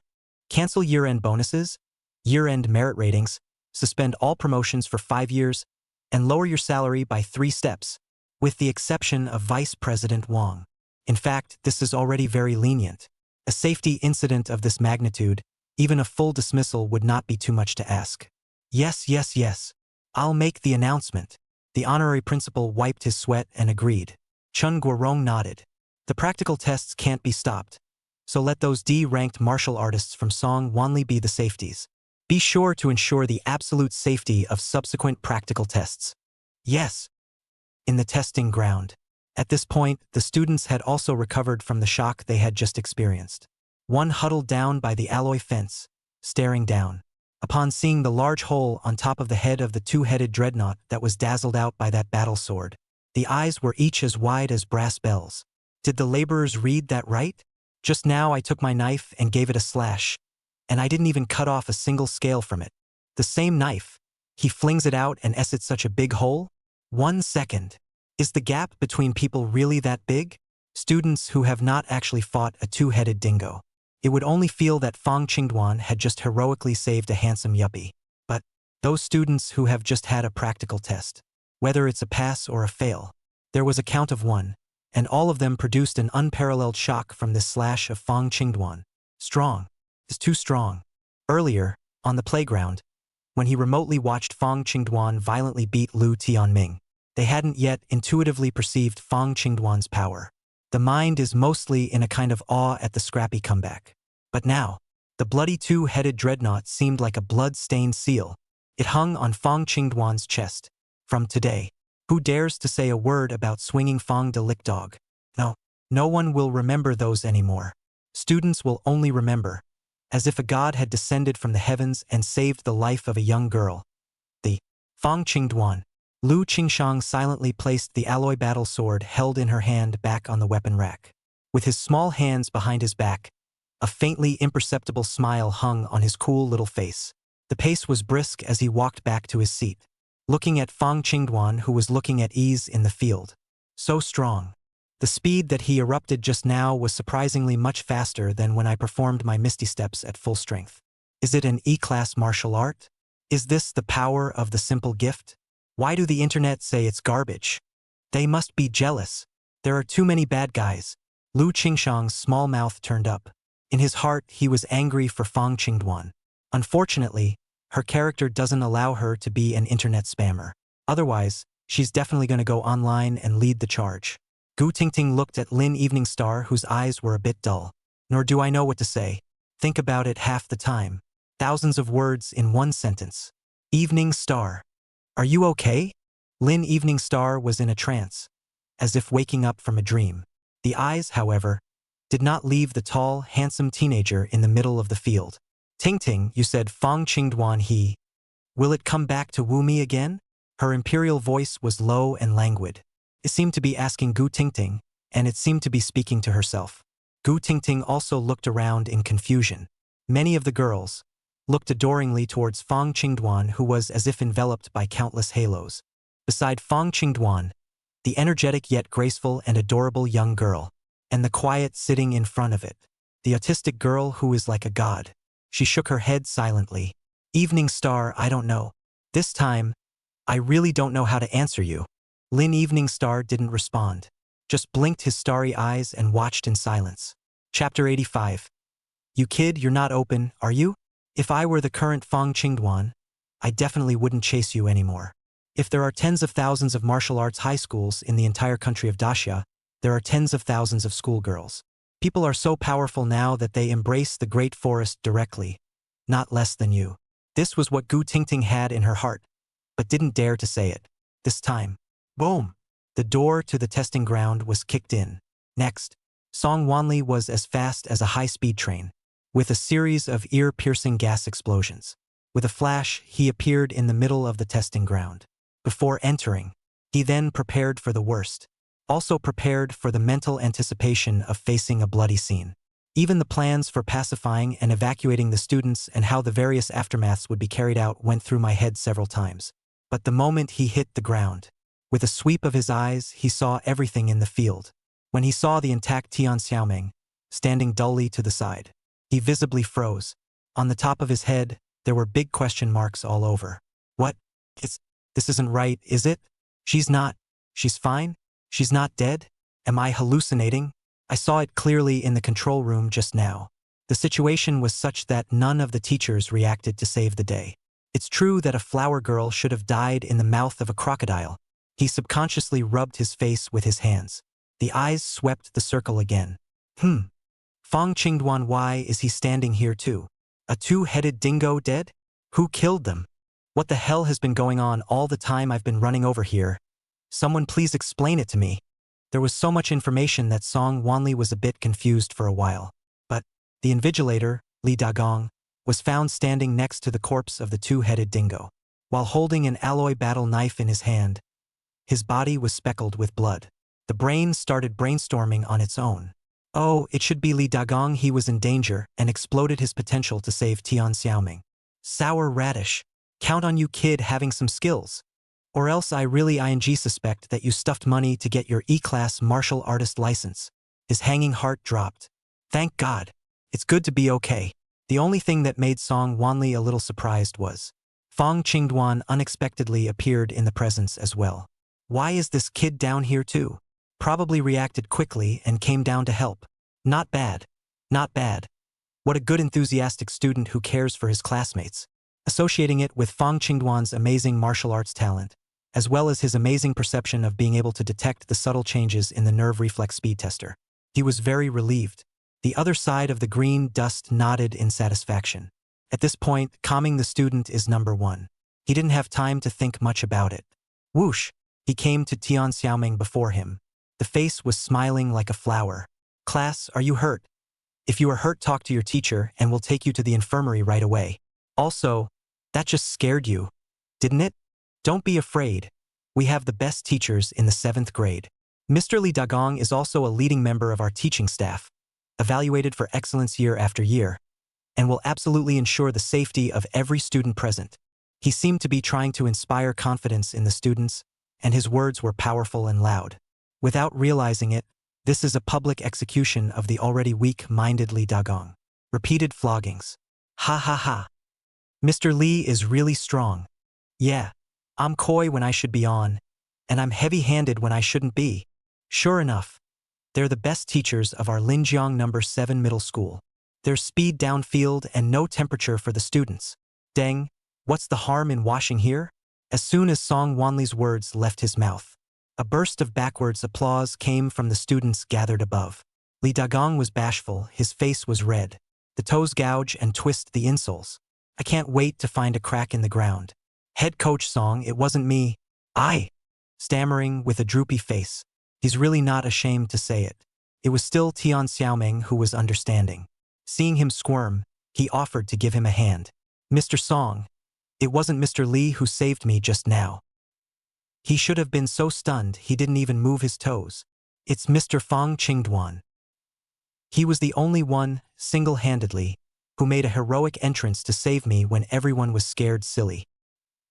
cancel year-end bonuses, year-end merit ratings, suspend all promotions for 5 years, and lower your salary by 3 steps, with the exception of Vice President Wang. In fact, this is already very lenient. A safety incident of this magnitude, even a full dismissal would not be too much to ask. Yes. I'll make the announcement. The honorary principal wiped his sweat and agreed. Chun Guorong nodded. The practical tests can't be stopped, so let those D-ranked martial artists from Song Wanli be the safeties. Be sure to ensure the absolute safety of subsequent practical tests. Yes. In the testing ground. At this point, the students had also recovered from the shock they had just experienced. One huddled down by the alloy fence, staring down. Upon seeing the large hole on top of the head of the two-headed dreadnought that was dazzled out by that battle sword, the eyes were each as wide as brass bells. Did the laborers read that right? Just now I took my knife and gave it a slash, and I didn't even cut off a single scale from it. The same knife. He flings it out and es it such a big hole? 1 second. Is the gap between people really that big? Students who have not actually fought a two-headed dingo. It would only feel that Fong Qingduan had just heroically saved a handsome yuppie. But those students who have just had a practical test, whether it's a pass or a fail, there was a count of 1, and all of them produced an unparalleled shock from this slash of Fong Qingduan. Strong. Is too strong. Earlier, on the playground, when he remotely watched Fong Qingduan violently beat Tian Ming, they hadn't yet intuitively perceived Fong Qingduan's power. The mind is mostly in a kind of awe at the scrappy comeback. But now, the bloody two-headed dreadnought seemed like a blood-stained seal. It hung on Fong Qingduan's chest. From today, who dares to say a word about swinging Fong de Lick Dog? No one will remember those anymore. Students will only remember, as if a god had descended from the heavens and saved the life of a young girl. The Fong Qingduan. Lu Qingshang silently placed the alloy battle sword held in her hand back on the weapon rack. With his small hands behind his back, a faintly imperceptible smile hung on his cool little face. The pace was brisk as he walked back to his seat, looking at Fong Qingduan, who was looking at ease in the field. So strong. The speed that he erupted just now was surprisingly much faster than when I performed my Misty Steps at full strength. Is it an E-class martial art? Is this the power of the simple gift? Why do the internet say it's garbage? They must be jealous. There are too many bad guys. Lu Qingshang's small mouth turned up. In his heart, he was angry for Fong Qingduan. Unfortunately, her character doesn't allow her to be an internet spammer. Otherwise, she's definitely going to go online and lead the charge. Gu Tingting looked at Lin Evening Star, whose eyes were a bit dull. Nor do I know what to say. Think about it half the time. Thousands of words in one sentence. Evening Star. Are you okay? Lin Evening Star was in a trance, as if waking up from a dream. The eyes, however, did not leave the tall, handsome teenager in the middle of the field. Ting, you said Fong Qing Dwan he. Will it come back to woo me again? Her imperial voice was low and languid. It seemed to be asking Gu Tingting, and it seemed to be speaking to herself. Gu Tingting also looked around in confusion. Many of the girls looked adoringly towards Fong Qingduan, who was as if enveloped by countless halos. Beside Fong Qingduan, the energetic yet graceful and adorable young girl, and the quiet sitting in front of it, the autistic girl who is like a god. She shook her head silently. Evening Star, I don't know. This time, I really don't know how to answer you. Lin Evening Star didn't respond, just blinked his starry eyes and watched in silence. Chapter 85. You kid, you're not open, are you? If I were the current Fong Qingduan, I definitely wouldn't chase you anymore. If there are tens of thousands of martial arts high schools in the entire country of Daxia, there are tens of thousands of schoolgirls. People are so powerful now that they embrace the great forest directly, not less than you. This was what Gu Tingting had in her heart, but didn't dare to say it. This time, boom! The door to the testing ground was kicked in. Next, Song Wanli was as fast as a high-speed train, with a series of ear-piercing gas explosions. With a flash, he appeared in the middle of the testing ground. Before entering, he then prepared for the worst, also prepared for the mental anticipation of facing a bloody scene. Even the plans for pacifying and evacuating the students and how the various aftermaths would be carried out went through my head several times. But the moment he hit the ground, with a sweep of his eyes, he saw everything in the field. When he saw the intact Tian Xiaoming, standing dully to the side, he visibly froze. On the top of his head, there were big question marks all over. What? This isn't right, is it? She's fine? She's not dead? Am I hallucinating? I saw it clearly in the control room just now. The situation was such that none of the teachers reacted to save the day. It's true that a flower girl should have died in the mouth of a crocodile. He subconsciously rubbed his face with his hands. The eyes swept the circle again. Fong Qingduan, why is he standing here too? A two-headed dingo dead? Who killed them? What the hell has been going on all the time I've been running over here? Someone please explain it to me. There was so much information that Song Wanli was a bit confused for a while. But the invigilator, Li Dagong, was found standing next to the corpse of the two-headed dingo. While holding an alloy battle knife in his hand, his body was speckled with blood. The brain started brainstorming on its own. Oh, it should be Li Dagong. He was in danger and exploded his potential to save Tian Xiaoming. Sour radish. Count on you, kid, having some skills. Or else I really suspect that you stuffed money to get your E-class martial artist license. His hanging heart dropped. Thank God. It's good to be okay. The only thing that made Song Wanli a little surprised was Fong Qingduan unexpectedly appeared in the presence as well. Why is this kid down here too? Probably reacted quickly and came down to help. Not bad. Not bad. What a good enthusiastic student who cares for his classmates. Associating it with Fong Qingduan's amazing martial arts talent, as well as his amazing perception of being able to detect the subtle changes in the nerve reflex speed tester, he was very relieved. The other side of the green dust nodded in satisfaction. At this point, calming the student is number one. He didn't have time to think much about it. Whoosh! He came to Tian Xiaoming before him. The face was smiling like a flower. Class, are you hurt? If you are hurt, talk to your teacher and we'll take you to the infirmary right away. Also, that just scared you, didn't it? Don't be afraid. We have the best teachers in the 7th grade. Mr. Li Dagong is also a leading member of our teaching staff, evaluated for excellence year after year, and will absolutely ensure the safety of every student present. He seemed to be trying to inspire confidence in the students, and his words were powerful and loud. Without realizing it, this is a public execution of the already weak-minded Li Dagong. Repeated floggings. Ha ha ha. Mr. Li is really strong. Yeah, I'm coy when I should be on, and I'm heavy-handed when I shouldn't be. Sure enough, they're the best teachers of our Linjiang No. 7 middle school. There's speed downfield and no temperature for the students. Deng, what's the harm in washing here? As soon as Song Wanli's words left his mouth, a burst of backwards applause came from the students gathered above. Li Dagong was bashful, his face was red. The toes gouge and twist the insoles. I can't wait to find a crack in the ground. Head coach Song, it wasn't me. Stammering with a droopy face. He's really not ashamed to say it. It was still Tian Xiaoming who was understanding. Seeing him squirm, He offered to give him a hand. Mr. Song. It wasn't Mr. Lee who saved me just now. He should have been so stunned he didn't even move his toes. It's Mr. Fong Dwan. He was the only one, single-handedly, who made a heroic entrance to save me when everyone was scared silly.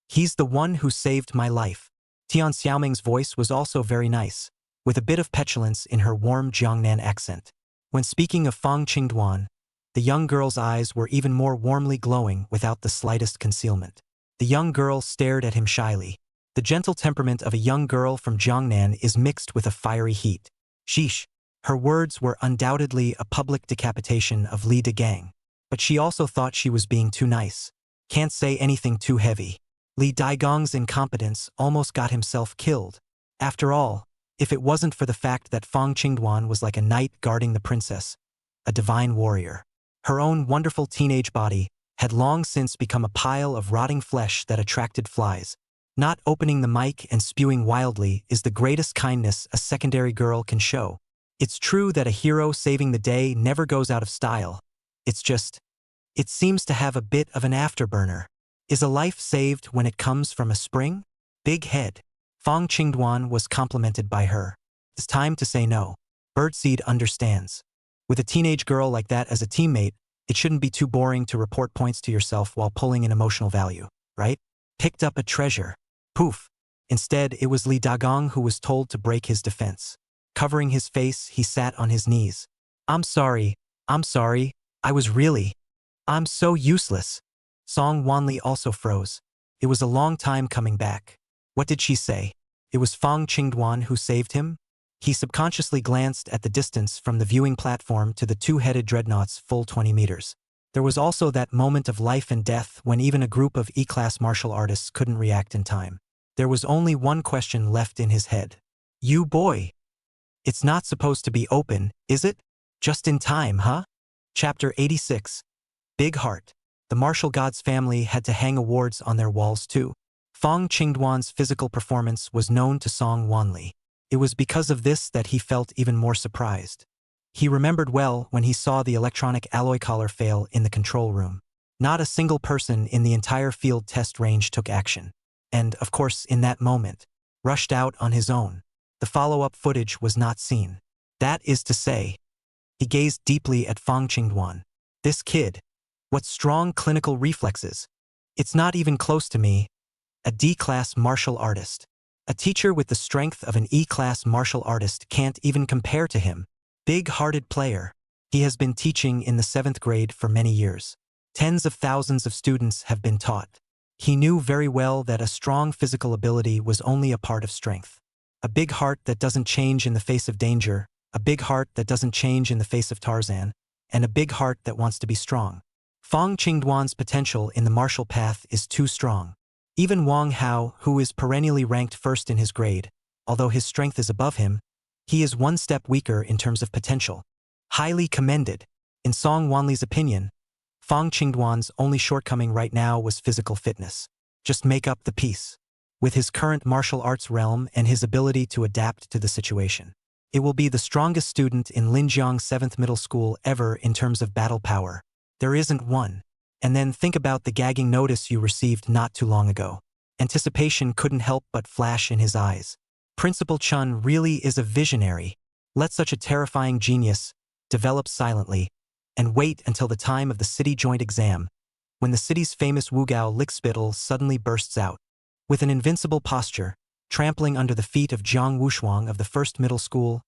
He's the one who saved my life. Tian Xiaoming's voice was also very nice, with a bit of petulance in her warm Jiangnan accent. When speaking of Fong Dwan, the young girl's eyes were even more warmly glowing without the slightest concealment. The young girl stared at him shyly. The gentle temperament of a young girl from Jiangnan is mixed with a fiery heat. Sheesh. Her words were undoubtedly a public decapitation of Li Dagang. But she also thought she was being too nice. Can't say anything too heavy. Li Daigong's incompetence almost got himself killed. After all, if it wasn't for the fact that Fong Dwan was like a knight guarding the princess, a divine warrior. Her own wonderful teenage body had long since become a pile of rotting flesh that attracted flies. Not opening the mic and spewing wildly is the greatest kindness a secondary girl can show. It's true that a hero saving the day never goes out of style. It's just, it seems to have a bit of an afterburner. Is a life saved when it comes from a spring? Big head. Fong Dwan was complimented by her. It's time to say no. Birdseed understands. With a teenage girl like that as a teammate, it shouldn't be too boring to report points to yourself while pulling in emotional value, right? Picked up a treasure. Poof. Instead, it was Li Dagong who was told to break his defense. Covering his face, he sat on his knees. I'm sorry, I'm so useless. Song Wanli also froze. It was a long time coming back. What did she say? It was Fong Dwan who saved him? He subconsciously glanced at the distance from the viewing platform to the two-headed dreadnought's full 20 meters. There was also that moment of life and death when even a group of E-class martial artists couldn't react in time. There was only one question left in his head. You boy. It's not supposed to be open, is it? Just in time, huh? Chapter 86. Big Heart. The martial gods family had to hang awards on their walls too. Fong Dwan's physical performance was known to Song Wanli. It was because of this that he felt even more surprised. He remembered well when he saw the electronic alloy collar fail in the control room. Not a single person in the entire field test range took action. And, of course, in that moment, rushed out on his own. The follow-up footage was not seen. That is to say, he gazed deeply at Fong Dwan. This kid. What strong clinical reflexes. It's not even close to me. A D-class martial artist. A teacher with the strength of an E-class martial artist can't even compare to him. Big-hearted player. He has been teaching in the 7th grade for many years. Tens of thousands of students have been taught. He knew very well that a strong physical ability was only a part of strength. A big heart that doesn't change in the face of danger, a big heart that doesn't change in the face of Tarzan, and a big heart that wants to be strong. Fong Dwan's potential in the martial path is too strong. Even Wang Hao, who is perennially ranked first in his grade, although his strength is above him, he is one step weaker in terms of potential. Highly commended. In Song Wanli's opinion, Fong Dwan's only shortcoming right now was physical fitness. Just make up the piece. With his current martial arts realm and his ability to adapt to the situation, it will be the strongest student in Linjiang 7th Middle School ever in terms of battle power. There isn't one. And then think about the gagging notice you received not too long ago. Anticipation couldn't help but flash in his eyes. Principal Chun really is a visionary. Let such a terrifying genius develop silently and wait until the time of the city joint exam, when the city's famous Wugao lickspittle suddenly bursts out. With an invincible posture, trampling under the feet of Jiang Wushuang of the 1st Middle School,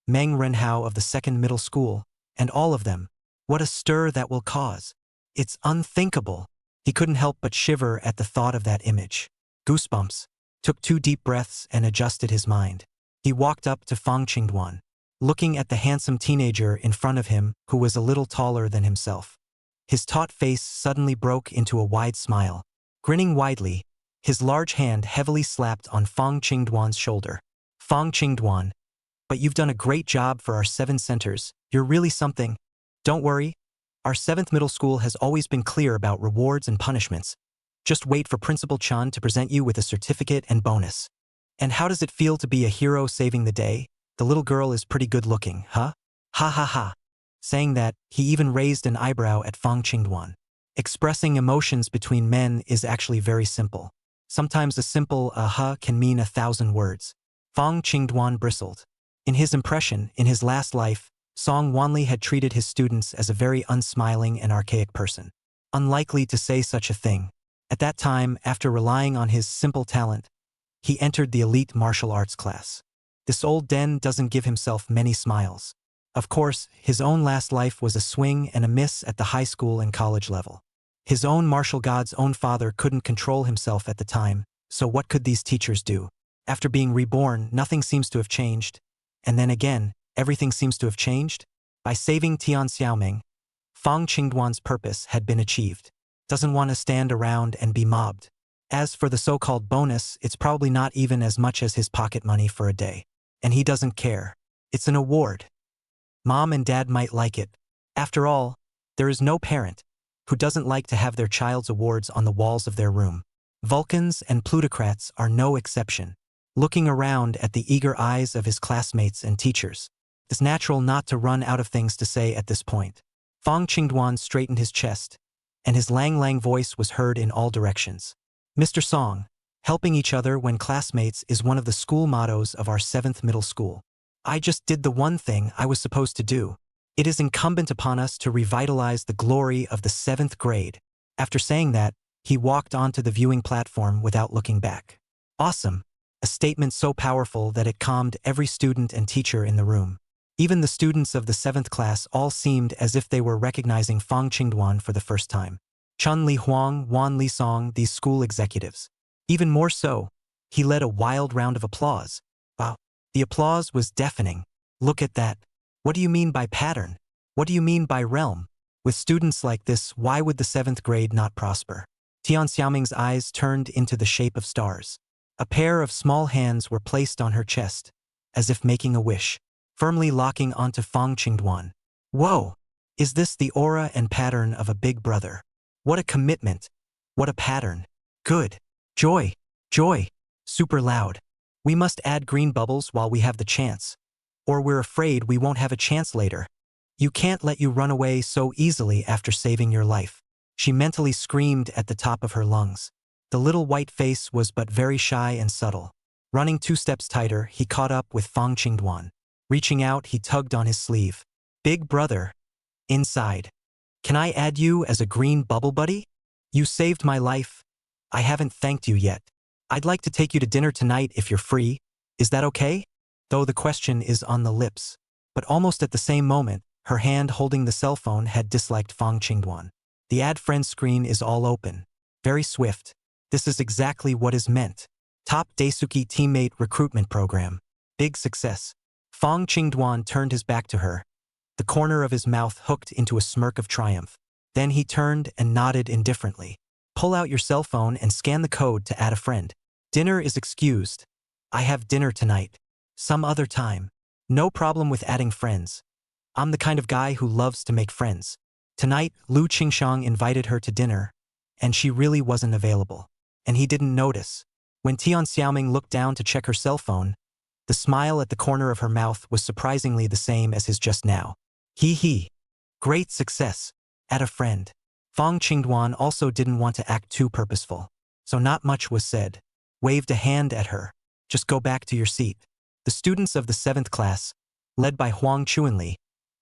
Meng Renhao of the 2nd Middle School, and all of them, what a stir that will cause. It's unthinkable. He couldn't help but shiver at the thought of that image. Goosebumps. Took 2 deep breaths and adjusted his mind. He walked up to Fong Dwan, looking at the handsome teenager in front of him who was a little taller than himself. His taut face suddenly broke into a wide smile. Grinning widely, his large hand heavily slapped on Fong Dwan's shoulder. Fong Dwan, but you've done a great job for our 7 centers. You're really something. Don't worry. Our 7th Middle School has always been clear about rewards and punishments. Just wait for Principal Chun to present you with a certificate and bonus. And how does it feel to be a hero saving the day? The little girl is pretty good looking, huh? Ha ha ha. Saying that, he even raised an eyebrow at Fong Qingduan. Expressing emotions between men is actually very simple. Sometimes a simple aha can mean 1,000 words. Fong Qingduan bristled. In his impression, in his last life, Song Wanli had treated his students as a very unsmiling and archaic person. Unlikely to say such a thing. At that time, after relying on his simple talent, he entered the elite martial arts class. This old den doesn't give himself many smiles. Of course, his own last life was a swing and a miss at the high school and college level. His own martial god's own father couldn't control himself at the time, so what could these teachers do? After being reborn, nothing seems to have changed. And then again, everything seems to have changed? By saving Tian Xiaoming, Fong Qingduan's purpose had been achieved. Doesn't want to stand around and be mobbed. As for the so-called bonus, it's probably not even as much as his pocket money for a day. And he doesn't care. It's an award. Mom and dad might like it. After all, there is no parent who doesn't like to have their child's awards on the walls of their room. Vulcans and plutocrats are no exception. Looking around at the eager eyes of his classmates and teachers, it's natural not to run out of things to say at this point. Fong Qingduan straightened his chest, and his lang voice was heard in all directions. Mr. Song, helping each other when classmates is one of the school mottos of our 7th middle school. I just did the one thing I was supposed to do. It is incumbent upon us to revitalize the glory of the 7th grade. After saying that, he walked onto the viewing platform without looking back. Awesome. A statement so powerful that it calmed every student and teacher in the room. Even the students of the 7th class all seemed as if they were recognizing Fong Qingduan for the first time. Chun Li Huang, Wan Li Song, these school executives. Even more so, he led a wild round of applause. Wow. The applause was deafening. Look at that. What do you mean by pattern? What do you mean by realm? With students like this, why would the 7th grade not prosper? Tian Xiaoming's eyes turned into the shape of stars. A pair of small hands were placed on her chest, as if making a wish, firmly locking onto Fong Qingduan. Whoa! Is this the aura and pattern of a big brother? What a commitment! What a pattern! Good! Joy! Joy! Super loud. We must add green bubbles while we have the chance. Or we're afraid we won't have a chance later. You can't let you run away so easily after saving your life. She mentally screamed at the top of her lungs. The little white face was but very shy and subtle. Running 2 steps tighter, he caught up with Fong Qingduan. Reaching out, he tugged on his sleeve. Big brother. Inside. Can I add you as a green bubble buddy? You saved my life. I haven't thanked you yet. I'd like to take you to dinner tonight if you're free. Is that okay? Though the question is on the lips. But almost at the same moment, her hand holding the cell phone had disliked Fong Qingduan. The add friend screen is all open. Very swift. This is exactly what is meant. Top Daisuke teammate recruitment program. Big success. Fong Qingduan turned his back to her, the corner of his mouth hooked into a smirk of triumph. Then he turned and nodded indifferently. Pull out your cell phone and scan the code to add a friend. Dinner is excused. I have dinner tonight. Some other time. No problem with adding friends. I'm the kind of guy who loves to make friends. Tonight, Lu Qingshang invited her to dinner, and she really wasn't available. And he didn't notice. When Tian Xiaoming looked down to check her cell phone, the smile at the corner of her mouth was surprisingly the same as his just now. He. Great success. Add a friend. Fong Qingduan also didn't want to act too purposeful, so not much was said. Waved a hand at her. Just go back to your seat. The students of the 7th class, led by Huang Chuanli,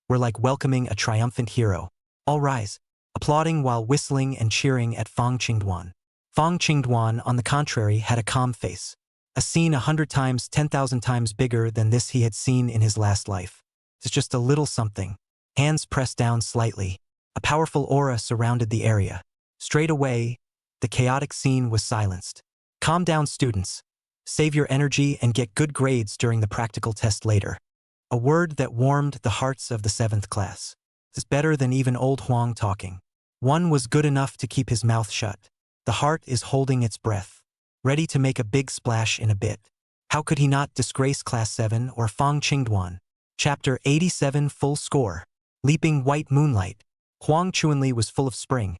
were like welcoming a triumphant hero. All rise, applauding while whistling and cheering at Fong Qingduan. Fong Qingduan, on the contrary, had a calm face. A scene 100 times, 10,000 times bigger than this he had seen in his last life. It's just a little something. Hands pressed down slightly. A powerful aura surrounded the area. Straight away, the chaotic scene was silenced. Calm down, students. Save your energy and get good grades during the practical test later. A word that warmed the hearts of the 7th class. It's better than even old Huang talking. One was good enough to keep his mouth shut. The heart is holding its breath, ready to make a big splash in a bit. How could he not disgrace Class 7 or Fong Qingduan? Chapter 87 Full Score. Leaping white moonlight. Huang Chuanli was full of spring,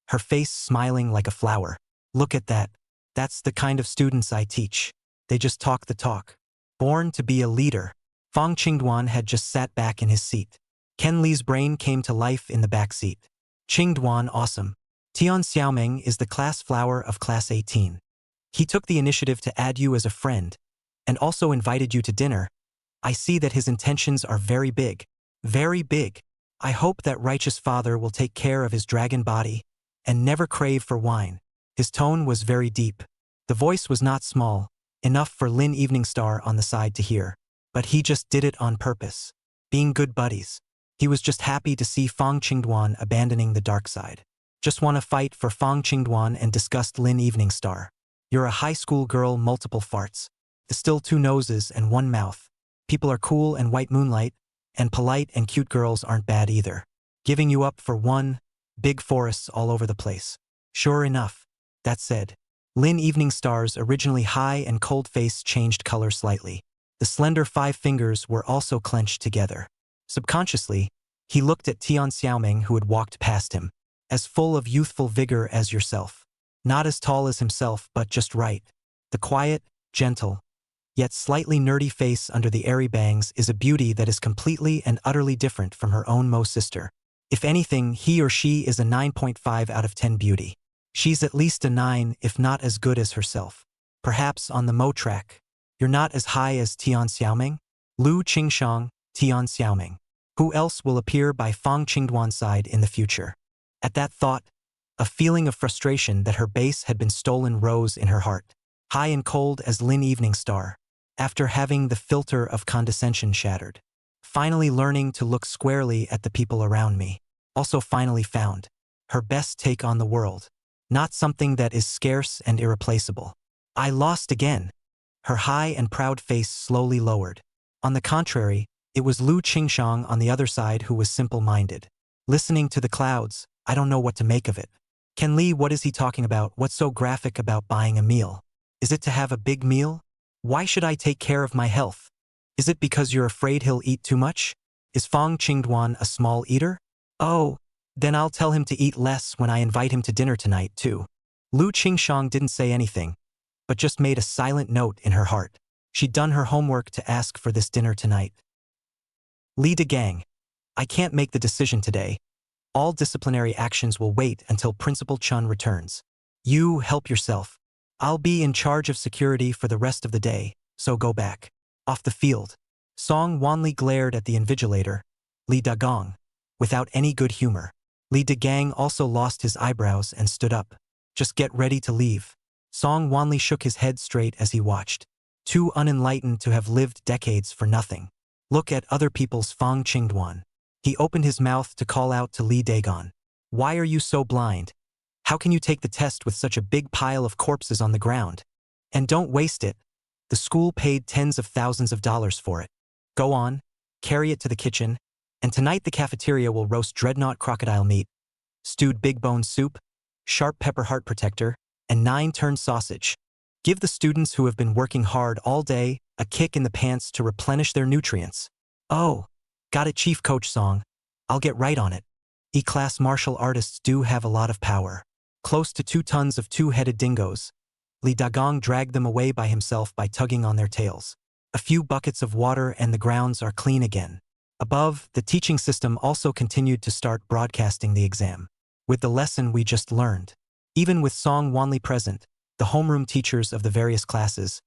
her face smiling like a flower. Look at that. That's the kind of students I teach. They just talk the talk. Born to be a leader. Fong Qingduan had just sat back in his seat. Ken Li's brain came to life in the back seat. Ching Dwan awesome. Tian Xiaoming is the class flower of Class 18. He took the initiative to add you as a friend, and also invited you to dinner. I see that his intentions are very big. Very big. I hope that righteous father will take care of his dragon body, and never crave for wine. His tone was very deep. The voice was not small, enough for Lin Eveningstar on the side to hear. But he just did it on purpose. Being good buddies. He was just happy to see Fong Qingduan abandoning the dark side. Just want to fight for Fong Qingduan and disgust Lin Eveningstar. You're a high school girl, multiple farts. Still 2 noses and 1 mouth. People are cool and white moonlight, and polite and cute girls aren't bad either. Giving you up for 1, big forests all over the place. Sure enough. That said, Lin Eveningstar's originally high and cold face changed color slightly. The slender 5 fingers were also clenched together. Subconsciously, he looked at Tian Xiaoming who had walked past him. As full of youthful vigor as yourself. Not as tall as himself, but just right. The quiet, gentle, yet slightly nerdy face under the airy bangs is a beauty that is completely and utterly different from her own Mo sister. If anything, he or she is a 9.5 out of 10 beauty. She's at least a 9, if not as good as herself. Perhaps on the Mo track. You're not as high as Tian Xiaoming? Lu Qingshang, Tian Xiaoming. Who else will appear by Fong Qingduan's side in the future? At that thought, a feeling of frustration that her base had been stolen rose in her heart. High and cold as Lin Eveningstar, after having the filter of condescension shattered. Finally learning to look squarely at the people around me. Also finally found her best take on the world. Not something that is scarce and irreplaceable. I lost again. Her high and proud face slowly lowered. On the contrary, it was Lu Qingshang on the other side who was simple-minded. Listening to the clouds, I don't know what to make of it. Ken Li, what is he talking about? What's so graphic about buying a meal? Is it to have a big meal? Why should I take care of my health? Is it because you're afraid he'll eat too much? Is Fong Qingduan a small eater? Oh, then I'll tell him to eat less when I invite him to dinner tonight too. Lu Qingshang didn't say anything, but just made a silent note in her heart. She'd done her homework to ask for this dinner tonight. Li Degang. I can't make the decision today. All disciplinary actions will wait until Principal Chun returns. You help yourself. I'll be in charge of security for the rest of the day, so go back. Off the field. Song Wanli glared at the invigilator, Li Dagong, without any good humor. Li Degang also lost his eyebrows and stood up. Just get ready to leave. Song Wanli shook his head straight as he watched. Too unenlightened to have lived decades for nothing. Look at other people's Fong Qingduan. He opened his mouth to call out to Li Dagon. Why are you so blind? How can you take the test with such a big pile of corpses on the ground? And don't waste it. The school paid tens of thousands of dollars for it. Go on, carry it to the kitchen, and tonight the cafeteria will roast dreadnought crocodile meat, stewed big bone soup, sharp pepper heart protector, and 9-turn sausage. Give the students who have been working hard all day a kick in the pants to replenish their nutrients. Oh, got it, Chief Coach Song. I'll get right on it. E-class martial artists do have a lot of power. Close to 2 tons of 2-headed dingoes. Li Dagong dragged them away by himself by tugging on their tails. A few buckets of water and the grounds are clean again. Above, the teaching system also continued to start broadcasting the exam. With the lesson we just learned. Even with Song Wanli present, the homeroom teachers of the various classes,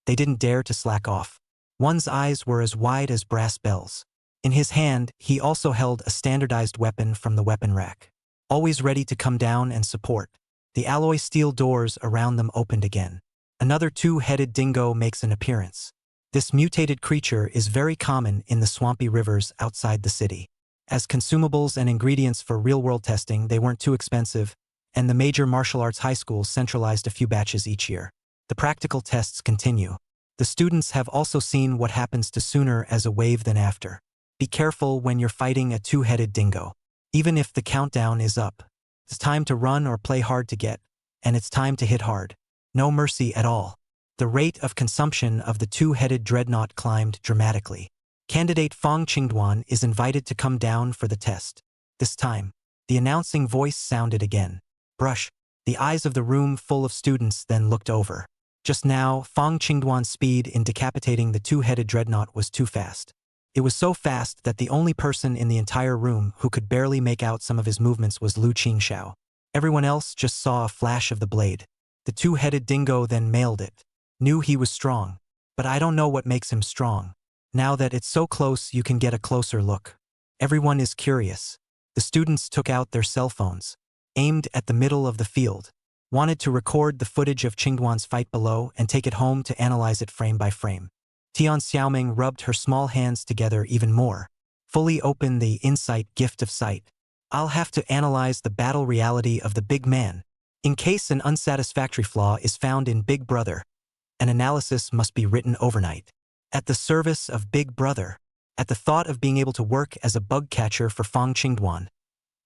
they didn't dare to slack off. One's eyes were as wide as brass bells. In his hand, he also held a standardized weapon from the weapon rack. Always ready to come down and support. The alloy steel doors around them opened again. Another 2-headed dingo makes an appearance. This mutated creature is very common in the swampy rivers outside the city. As consumables and ingredients for real-world testing, they weren't too expensive, and the major martial arts high schools centralized a few batches each year. The practical tests continue. The students have also seen what happens to sooner as a wave than after. Be careful when you're fighting a 2-headed dingo. Even if the countdown is up, it's time to run or play hard to get, and it's time to hit hard. No mercy at all. The rate of consumption of the 2-headed dreadnought climbed dramatically. Candidate Fong Qingduan is invited to come down for the test. This time, the announcing voice sounded again. Brush. The eyes of the room full of students then looked over. Just now, Fong Qingduan's speed in decapitating the 2-headed dreadnought was too fast. It was so fast that the only person in the entire room who could barely make out some of his movements was Lu Qingxiao. Everyone else just saw a flash of the blade. The two-headed dingo then mailed it. Knew he was strong. But I don't know what makes him strong. Now that it's so close, you can get a closer look. Everyone is curious. The students took out their cell phones, aimed at the middle of the field, wanted to record the footage of Qingduan's fight below and take it home to analyze it frame by frame. Tian Xiaoming rubbed her small hands together even more. Fully open the insight gift of sight. I'll have to analyze the battle reality of the big man. In case an unsatisfactory flaw is found in Big Brother, an analysis must be written overnight. At the service of Big Brother. At the thought of being able to work as a bug catcher for Fong Qingduan.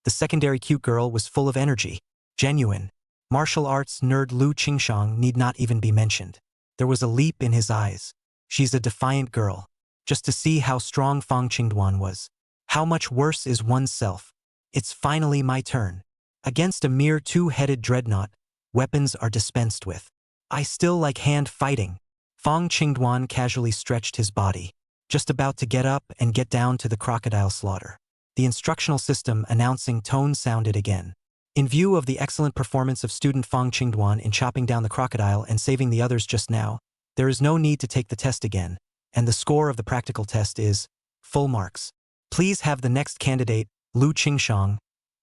The secondary cute girl was full of energy. Genuine. Martial arts nerd Lu Qingxiang need not even be mentioned. There was a leap in his eyes. She's a defiant girl. Just to see how strong Fong Qingduan was. How much worse is oneself. It's finally my turn. Against a mere two-headed dreadnought, weapons are dispensed with. I still like hand fighting. Fong Qingduan casually stretched his body, just about to get up and get down to the crocodile slaughter. The instructional system announcing tone sounded again. In view of the excellent performance of student Fong Qingduan in chopping down the crocodile and saving the others just now, there is no need to take the test again, and the score of the practical test is full marks. Please have the next candidate, Lu Qingxiang.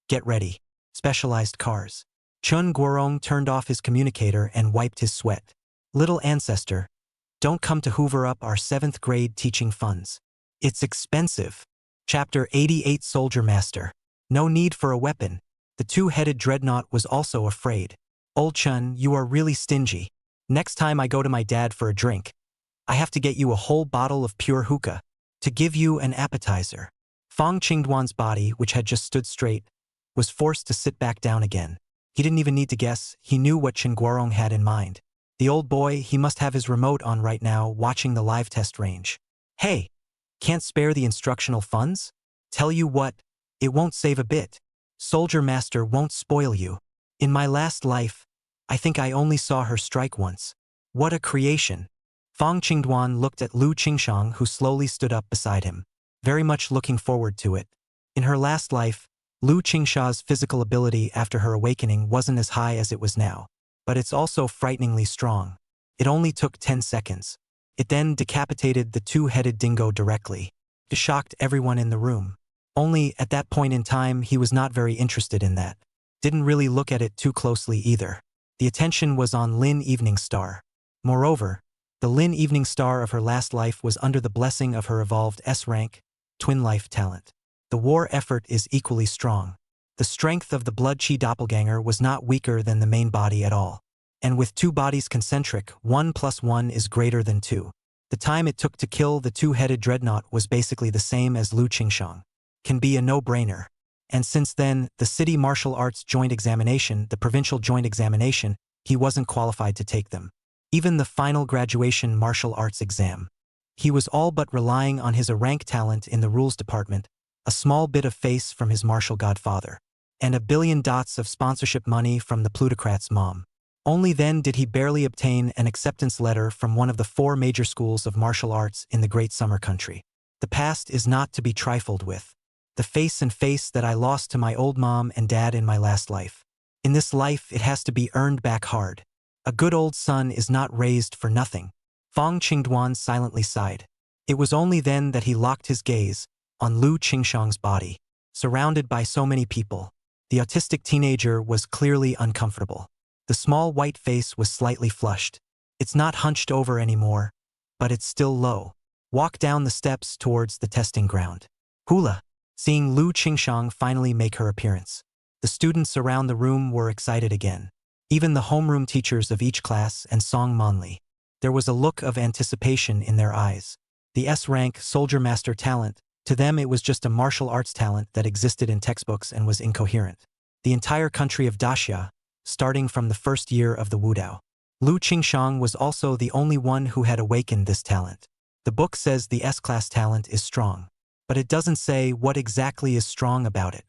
Get ready. Specialized cars. Chun Guorong turned off his communicator and wiped his sweat. Little ancestor, don't come to hoover up our 7th grade teaching funds. It's expensive. Chapter 88 Soldier Master. No need for a weapon. The two-headed dreadnought was also afraid. Old Chun, you are really stingy. Next time I go to my dad for a drink, I have to get you a whole bottle of pure hookah to give you an appetizer. Fong Qingduan's body, which had just stood straight, was forced to sit back down again. He didn't even need to guess, he knew what Chen Guorong had in mind. The old boy, he must have his remote on right now watching the live test range. Hey, can't spare the instructional funds? Tell you what, it won't save a bit. Soldier Master won't spoil you. In my last life, I think I only saw her strike once. What a creation. Fong Qingduan looked at Lu Qingxiang, who slowly stood up beside him, very much looking forward to it. In her last life, Lu Qingxia's physical ability after her awakening wasn't as high as it was now, but it's also frighteningly strong. It only took 10 seconds. It then decapitated the two-headed dingo directly. It shocked everyone in the room. Only, at that point in time, he was not very interested in that. Didn't really look at it too closely either. The attention was on Lin Evening Star. Moreover, the Lin Evening Star of her last life was under the blessing of her evolved S-rank, twin life talent. The war effort is equally strong. The strength of the blood chi doppelganger was not weaker than the main body at all. And with two bodies concentric, 1 + 1 is greater than 2. The time it took to kill the two-headed dreadnought was basically the same as Lu Qingxiang. Can be a no-brainer. And since then, the city martial arts joint examination, the provincial joint examination, he wasn't qualified to take them. Even the final graduation martial arts exam. He was all but relying on his rank talent in the rules department, a small bit of face from his martial godfather, and $1 billion of sponsorship money from the plutocrat's mom. Only then did he barely obtain an acceptance letter from one of the 4 major schools of martial arts in the Great Summer Country. The past is not to be trifled with. The face that I lost to my old mom and dad in my last life. In this life, it has to be earned back hard. A good old son is not raised for nothing. Fong Qingduan silently sighed. It was only then that he locked his gaze on Lu Qingxiang's body. Surrounded by so many people, the autistic teenager was clearly uncomfortable. The small white face was slightly flushed. It's not hunched over anymore, but it's still low. Walk down the steps towards the testing ground. Hula. Seeing Lu Qingxiang finally make her appearance. The students around the room were excited again. Even the homeroom teachers of each class and Song Monli. There was a look of anticipation in their eyes. The S-rank soldier master talent, to them it was just a martial arts talent that existed in textbooks and was incoherent. The entire country of Daxia, starting from the first year of the Wudao. Lu Qingxiang was also the only one who had awakened this talent. The book says the S-class talent is strong. But it doesn't say what exactly is strong about it.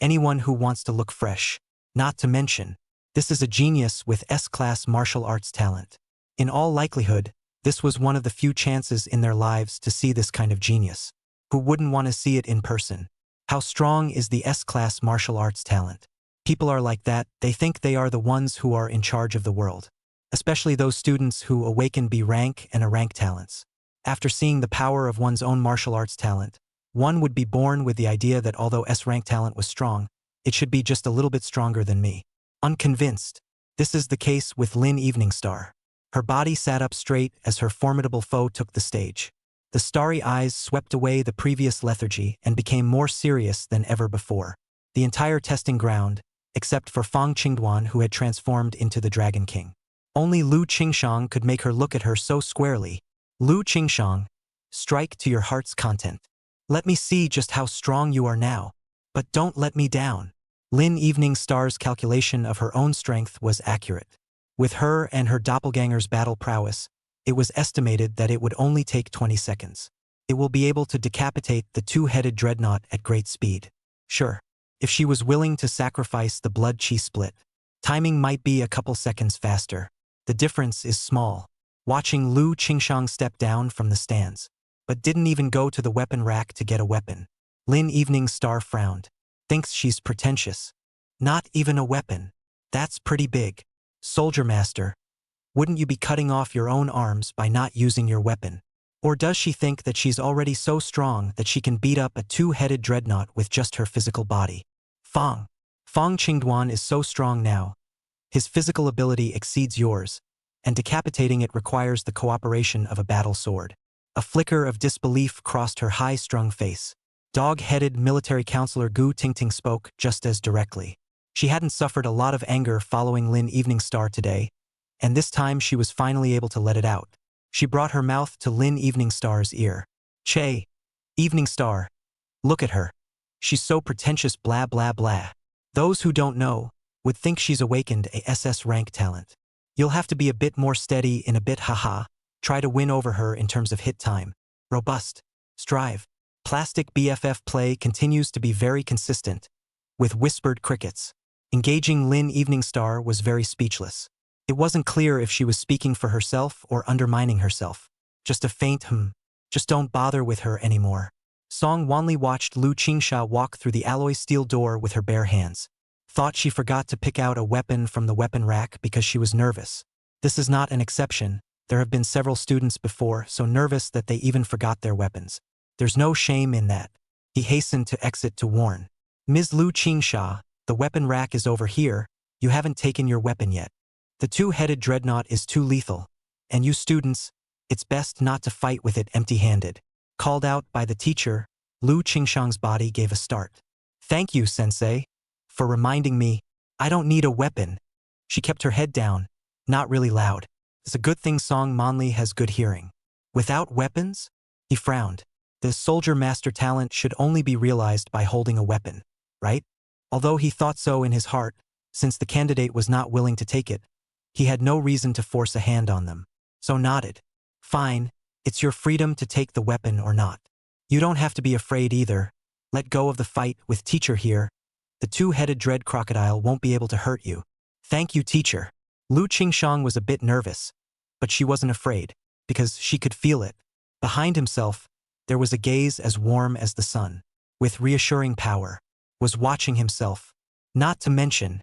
Anyone who wants to look fresh. Not to mention, this is a genius with S-class martial arts talent. In all likelihood, this was one of the few chances in their lives to see this kind of genius. Who wouldn't want to see it in person? How strong is the S-class martial arts talent? People are like that, they think they are the ones who are in charge of the world. Especially those students who awaken B rank and A rank talents. After seeing the power of one's own martial arts talent, one would be born with the idea that although S rank talent was strong, it should be just a little bit stronger than me. Unconvinced. This is the case with Lin Eveningstar. Her body sat up straight as her formidable foe took the stage. The starry eyes swept away the previous lethargy and became more serious than ever before. The entire testing ground, except for Fong Qingduan who had transformed into the Dragon King. Only Lu Qingshang could make her look at her so squarely. Lu Qingshang, strike to your heart's content. Let me see just how strong you are now. But don't let me down. Lin Eveningstar's calculation of her own strength was accurate. With her and her doppelganger's battle prowess, it was estimated that it would only take 20 seconds. It will be able to decapitate the two-headed dreadnought at great speed. Sure, if she was willing to sacrifice the blood chi split, timing might be a couple seconds faster. The difference is small. Watching Lu Qingshang step down from the stands, but didn't even go to the weapon rack to get a weapon. Lin Eveningstar frowned. Thinks she's pretentious. Not even a weapon. That's pretty big. Soldier Master, wouldn't you be cutting off your own arms by not using your weapon? Or does she think that she's already so strong that she can beat up a two-headed dreadnought with just her physical body? Fong Qingduan is so strong now. His physical ability exceeds yours, and decapitating it requires the cooperation of a battle sword. A flicker of disbelief crossed her high-strung face. Dog-headed military counselor Gu Tingting spoke just as directly. She hadn't suffered a lot of anger following Lin Eveningstar today, and this time she was finally able to let it out. She brought her mouth to Lin Eveningstar's ear. Che, Eveningstar, look at her. She's so pretentious blah blah blah. Those who don't know would think she's awakened a SS rank talent. You'll have to be a bit more steady in a bit haha. Try to win over her in terms of hit time. Robust. Strive. Plastic BFF play continues to be very consistent, with whispered crickets. Engaging Lin Eveningstar was very speechless. It wasn't clear if she was speaking for herself or undermining herself. Just a faint Just don't bother with her anymore. Song Wanli watched Lu Qingsha walk through the alloy steel door with her bare hands. Thought she forgot to pick out a weapon from the weapon rack because she was nervous. This is not an exception. There have been several students before so nervous that they even forgot their weapons. There's no shame in that. He hastened to exit to warn. Ms. Lu Qingsha, the weapon rack is over here. You haven't taken your weapon yet. The two-headed dreadnought is too lethal. And you students, it's best not to fight with it empty-handed. Called out by the teacher, Lu Qingshang's body gave a start. Thank you, sensei, for reminding me. I don't need a weapon. She kept her head down, not really loud. It's a good thing Song Manli has good hearing. Without weapons? He frowned. The soldier master talent should only be realized by holding a weapon, right? Although he thought so in his heart, since the candidate was not willing to take it, he had no reason to force a hand on them. So nodded. Fine, it's your freedom to take the weapon or not. You don't have to be afraid either. Let go of the fight with teacher here. The two-headed dread crocodile won't be able to hurt you. Thank you, teacher. Lu Qingshang was a bit nervous, but she wasn't afraid, because she could feel it. Behind himself, there was a gaze as warm as the sun, with reassuring power, was watching himself. Not to mention,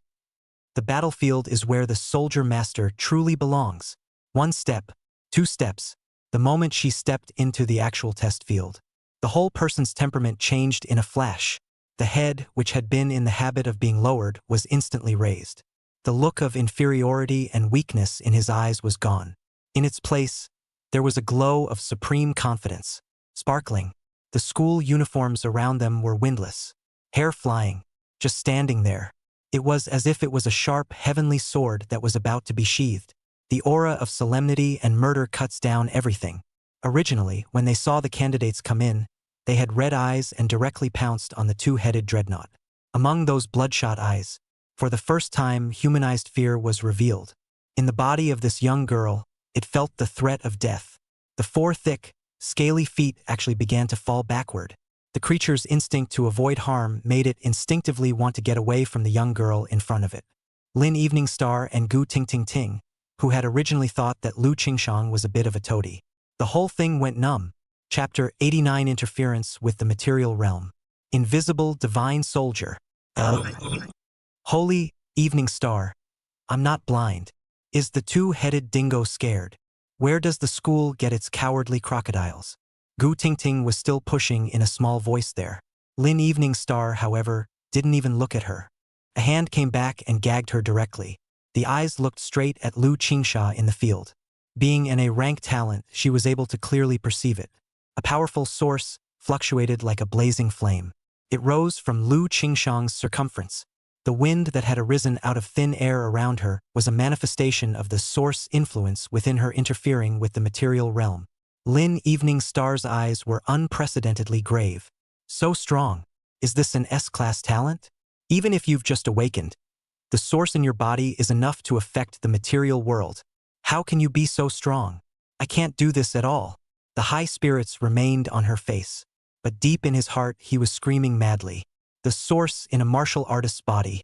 the battlefield is where the soldier master truly belongs. 1 step, 2 steps, the moment she stepped into the actual test field. The whole person's temperament changed in a flash. The head, which had been in the habit of being lowered, was instantly raised. The look of inferiority and weakness in his eyes was gone. In its place, there was a glow of supreme confidence, sparkling. The school uniforms around them were windless, hair flying, just standing there. It was as if it was a sharp, heavenly sword that was about to be sheathed. The aura of solemnity and murder cuts down everything. Originally, when they saw the candidates come in, they had red eyes and directly pounced on the two-headed dreadnought. Among those bloodshot eyes, for the first time, humanized fear was revealed. In the body of this young girl, it felt the threat of death. The 4 thick, scaly feet actually began to fall backward. The creature's instinct to avoid harm made it instinctively want to get away from the young girl in front of it. Lin Eveningstar and Gu Ting, who had originally thought that Lu Qingshang was a bit of a toady. The whole thing went numb. Chapter 89 Interference with the Material Realm. Invisible Divine Soldier. Holy Evening Star. I'm not blind. Is the two-headed dingo scared? Where does the school get its cowardly crocodiles? Gu Tingting was still pushing in a small voice there. Lin Evening Star, however, didn't even look at her. A hand came back and gagged her directly. The eyes looked straight at Lu Qingsha in the field. Being an A-rank talent, she was able to clearly perceive it. A powerful source fluctuated like a blazing flame. It rose from Lu Qingshan's circumference. The wind that had arisen out of thin air around her was a manifestation of the source influence within her interfering with the material realm. Lin Evening Star's eyes were unprecedentedly grave. So strong. Is this an S-class talent? Even if you've just awakened, the source in your body is enough to affect the material world. How can you be so strong? I can't do this at all. The high spirits remained on her face, but deep in his heart he was screaming madly. The source in a martial artist's body,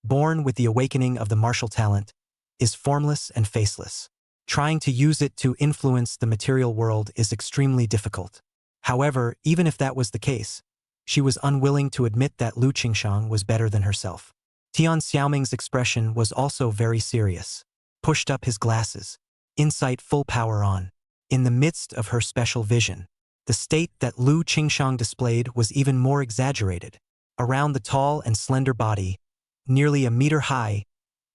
born with the awakening of the martial talent, is formless and faceless. Trying to use it to influence the material world is extremely difficult. However, even if that was the case, she was unwilling to admit that Lu Qingshan was better than herself. Tian Xiaoming's expression was also very serious. Pushed up his glasses. Insight full power on. In the midst of her special vision, the state that Lu Qingshan displayed was even more exaggerated. Around the tall and slender body, nearly a meter high,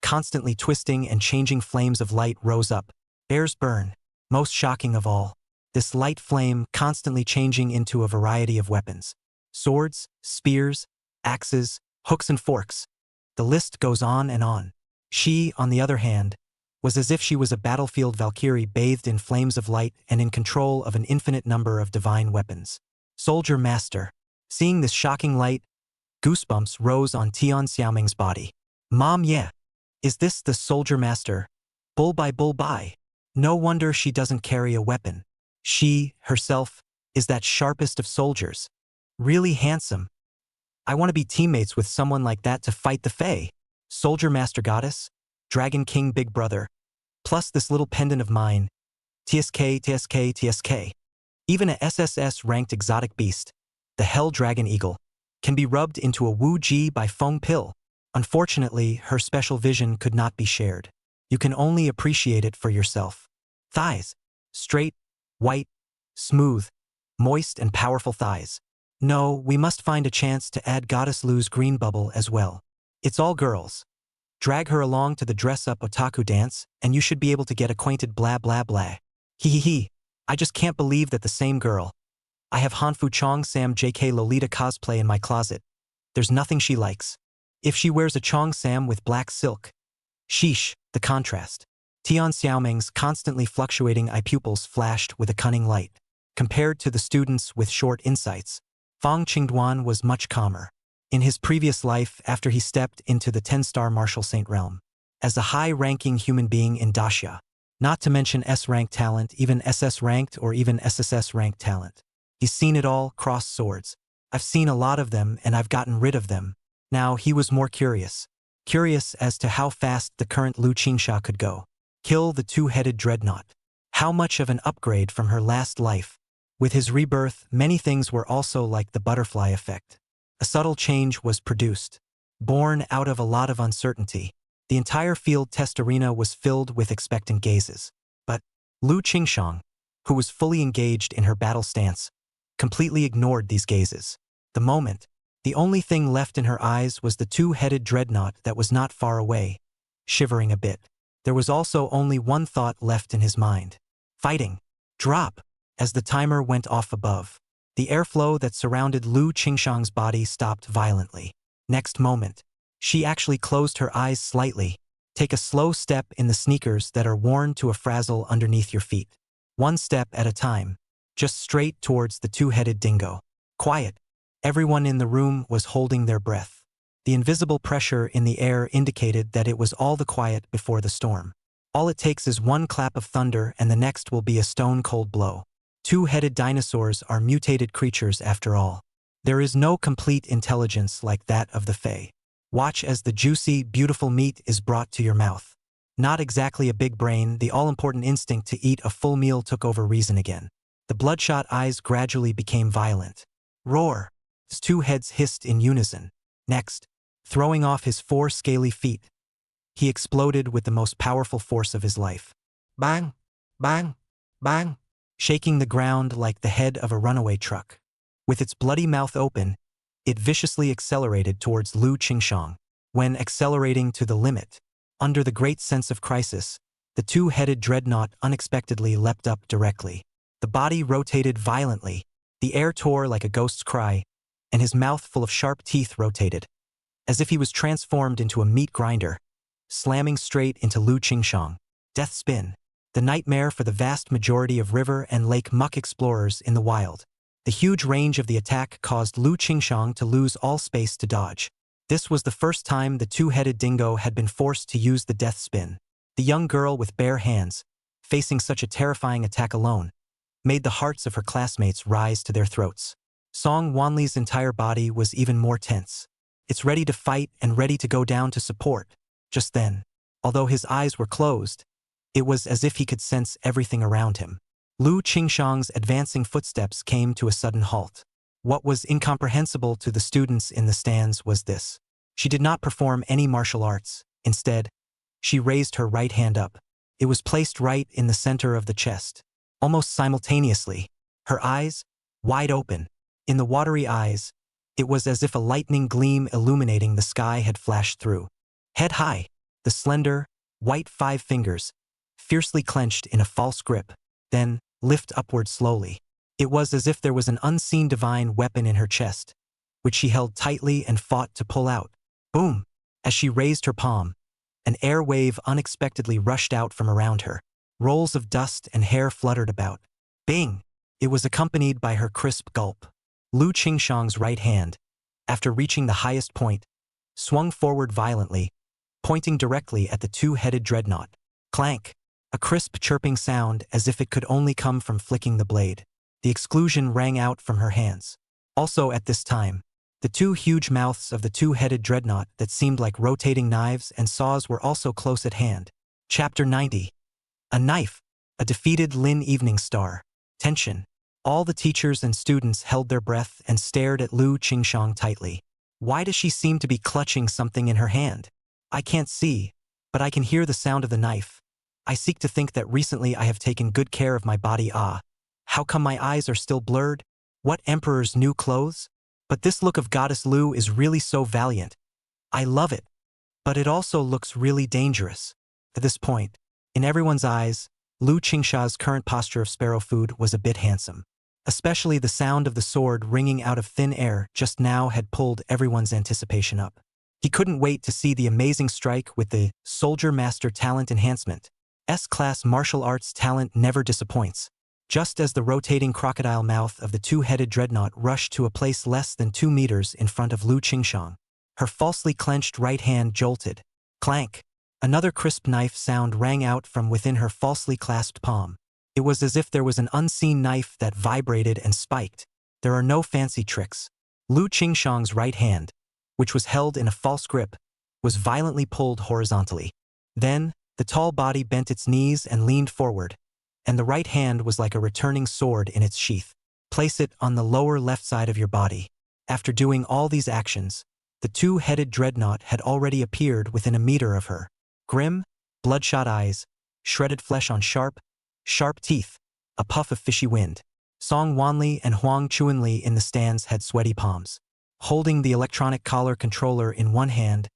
constantly twisting and changing flames of light rose up. Bears burn. Most shocking of all, this light flame constantly changing into a variety of weapons. Swords, spears, axes, hooks and forks. The list goes on and on. She, on the other hand, was as if she was a battlefield Valkyrie bathed in flames of light and in control of an infinite number of divine weapons. Soldier Master. Seeing this shocking light, goosebumps rose on Tian Xiaoming's body. Mom, yeah. Is this the Soldier Master? Bull by. No wonder she doesn't carry a weapon. She, herself, is that sharpest of soldiers. Really handsome. I want to be teammates with someone like that to fight the Fae. Soldier Master Goddess, Dragon King Big Brother, plus this little pendant of mine. TSK. Even a SSS-ranked exotic beast, the Hell Dragon Eagle, can be rubbed into a Wu Ji by Fong pill. Unfortunately, her special vision could not be shared. You can only appreciate it for yourself. Thighs. Straight, white, smooth, moist and powerful thighs. No, we must find a chance to add Goddess Lu's green bubble as well. It's all girls. Drag her along to the dress-up otaku dance, and you should be able to get acquainted blah blah blah. Hee. I just can't believe that the same girl. I have Hanfu Chong Sam JK Lolita cosplay in my closet. There's nothing she likes. If she wears a Chong Sam with black silk. Sheesh, the contrast. Tian Xiaoming's constantly fluctuating eye pupils flashed with a cunning light. Compared to the students with short insights, Fong Dwan was much calmer. In his previous life, after he stepped into the 10-star martial saint realm, as a high-ranking human being in Daxia, not to mention S-ranked talent, even SS-ranked or even SSS-ranked talent. He's seen it all, cross swords. I've seen a lot of them and I've gotten rid of them. Now he was more curious. Curious as to how fast the current Lu Qingsha could go. Kill the two-headed dreadnought. How much of an upgrade from her last life. With his rebirth, many things were also like the butterfly effect. A subtle change was produced. Born out of a lot of uncertainty, the entire field test arena was filled with expectant gazes. But Lu Qingshan, who was fully engaged in her battle stance, completely ignored these gazes. The moment, the only thing left in her eyes was the two-headed dreadnought that was not far away, shivering a bit. There was also only one thought left in his mind. Fighting. Drop. As the timer went off above, the airflow that surrounded Lu Qingshan's body stopped violently. Next moment, she actually closed her eyes slightly. Take a slow step in the sneakers that are worn to a frazzle underneath your feet. One step at a time, just straight towards the two-headed dingo. Quiet. Everyone in the room was holding their breath. The invisible pressure in the air indicated that it was all the quiet before the storm. All it takes is one clap of thunder and the next will be a stone-cold blow. Two-headed dinosaurs are mutated creatures after all. There is no complete intelligence like that of the Fae. Watch as the juicy, beautiful meat is brought to your mouth. Not exactly a big brain, the all-important instinct to eat a full meal took over reason again. The bloodshot eyes gradually became violent. Roar! His two heads hissed in unison. Next, throwing off his 4 scaly feet, he exploded with the most powerful force of his life. Bang! Bang! Bang! Shaking the ground like the head of a runaway truck. With its bloody mouth open, it viciously accelerated towards Lu Qingshang. When accelerating to the limit, under the great sense of crisis, the two-headed dreadnought unexpectedly leapt up directly. The body rotated violently, the air tore like a ghost's cry, and his mouth full of sharp teeth rotated, as if he was transformed into a meat grinder, slamming straight into Lu Qingshang. Death spin. The nightmare for the vast majority of river and lake muck explorers in the wild. The huge range of the attack caused Lu Qingshang to lose all space to dodge. This was the first time the two-headed dingo had been forced to use the death spin. The young girl with bare hands, facing such a terrifying attack alone, made the hearts of her classmates rise to their throats. Song Wanli's entire body was even more tense. It's ready to fight and ready to go down to support. Just then, although his eyes were closed, it was as if he could sense everything around him. Lu Qingshang's advancing footsteps came to a sudden halt. What was incomprehensible to the students in the stands was this. She did not perform any martial arts. Instead, she raised her right hand up. It was placed right in the center of the chest. Almost simultaneously, her eyes, wide open. In the watery eyes, it was as if a lightning gleam illuminating the sky had flashed through. Head high, the slender, white 5 fingers, fiercely clenched in a false grip, then lift upward slowly. It was as if there was an unseen divine weapon in her chest, which she held tightly and fought to pull out. Boom! As she raised her palm, an air wave unexpectedly rushed out from around her. Rolls of dust and hair fluttered about. Bing! It was accompanied by her crisp gulp. Lu Qingshang's right hand, after reaching the highest point, swung forward violently, pointing directly at the two-headed dreadnought. Clank! A crisp chirping sound as if it could only come from flicking the blade. The exclusion rang out from her hands. Also at this time, the 2 huge mouths of the two-headed dreadnought that seemed like rotating knives and saws were also close at hand. Chapter 90. A knife. A defeated Lin Evening Star. Tension. All the teachers and students held their breath and stared at Lu Qingshang tightly. Why does she seem to be clutching something in her hand? I can't see, but I can hear the sound of the knife. I seek to think that recently I have taken good care of my body. How come my eyes are still blurred? What emperor's new clothes? But this look of Goddess Lu is really so valiant. I love it. But it also looks really dangerous. At this point, in everyone's eyes, Lu Qingshang's current posture of sparrow food was a bit handsome. Especially the sound of the sword ringing out of thin air just now had pulled everyone's anticipation up. He couldn't wait to see the amazing strike with the Soldier Master Talent Enhancement. S-Class martial arts talent never disappoints. Just as the rotating crocodile mouth of the two-headed dreadnought rushed to a place less than 2 meters in front of Lu Qingshang, her falsely clenched right hand jolted. Clank! Another crisp knife sound rang out from within her falsely clasped palm. It was as if there was an unseen knife that vibrated and spiked. There are no fancy tricks. Lu Qingshang's right hand, which was held in a false grip, was violently pulled horizontally. Then, the tall body bent its knees and leaned forward, and the right hand was like a returning sword in its sheath. Place it on the lower left side of your body. After doing all these actions, the two-headed dreadnought had already appeared within a meter of her. Grim, bloodshot eyes, shredded flesh on sharp teeth, a puff of fishy wind. Song Wanli and Huang Chuanli in the stands had sweaty palms. Holding the electronic collar controller in one hand,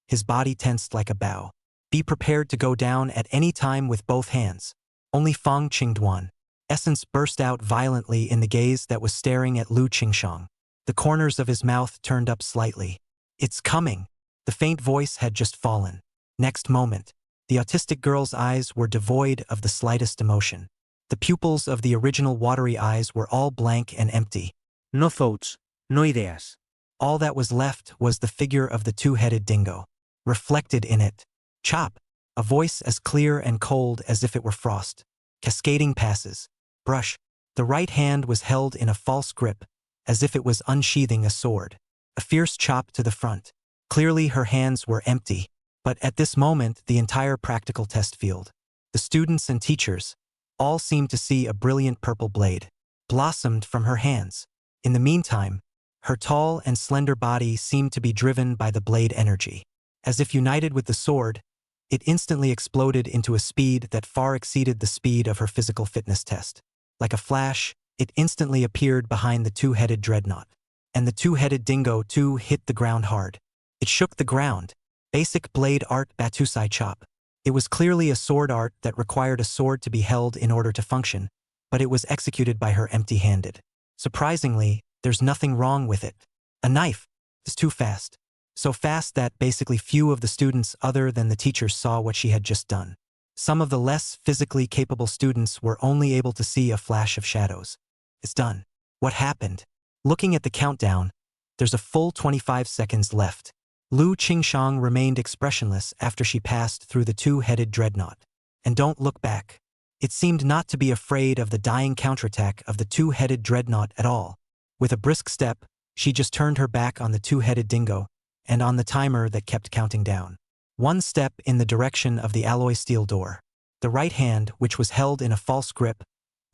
his body tensed like a bow. Be prepared to go down at any time with both hands. Only Fong Dwan. Essence burst out violently in the gaze that was staring at Lu Qingshang. The corners of his mouth turned up slightly. It's coming. The faint voice had just fallen. Next moment, the autistic girl's eyes were devoid of the slightest emotion. The pupils of the original watery eyes were all blank and empty.
No thoughts, no ideas.
All that was left was the figure of the two-headed dingo. Reflected in it, chop, a voice as clear and cold as if it were frost. Cascading passes. Brush. The right hand was held in a false grip, as if it was unsheathing a sword. A fierce chop to the front. Clearly her hands were empty. But at this moment, the entire practical test field, the students and teachers, all seemed to see a brilliant purple blade. blossomed from her hands. In the meantime, her tall and slender body seemed to be driven by the blade energy. As if united with the sword, it instantly exploded into a speed that far exceeded the speed of her physical fitness test. Like a flash, it instantly appeared behind the two-headed dreadnought. And the two-headed dingo too hit the ground hard. It shook the ground. Basic blade art Batusai chop. It was clearly a sword art that required a sword to be held in order to function, but it was executed by her empty-handed. Surprisingly, there's nothing wrong with it. A knife is too fast. So fast that basically few of the students other than the teachers saw what she had just done. Some of the less physically capable students were only able to see a flash of shadows. It's done. What happened? Looking at the countdown, there's a full 25 seconds left. Lu Qingshang remained expressionless after she passed through the two-headed dreadnought. And don't look back. It seemed not to be afraid of the dying counterattack of the two-headed dreadnought at all. With a brisk step, she just turned her back on the two-headed dingo and on the timer that kept counting down. One step in the direction of the alloy steel door. The right hand, which was held in a false grip,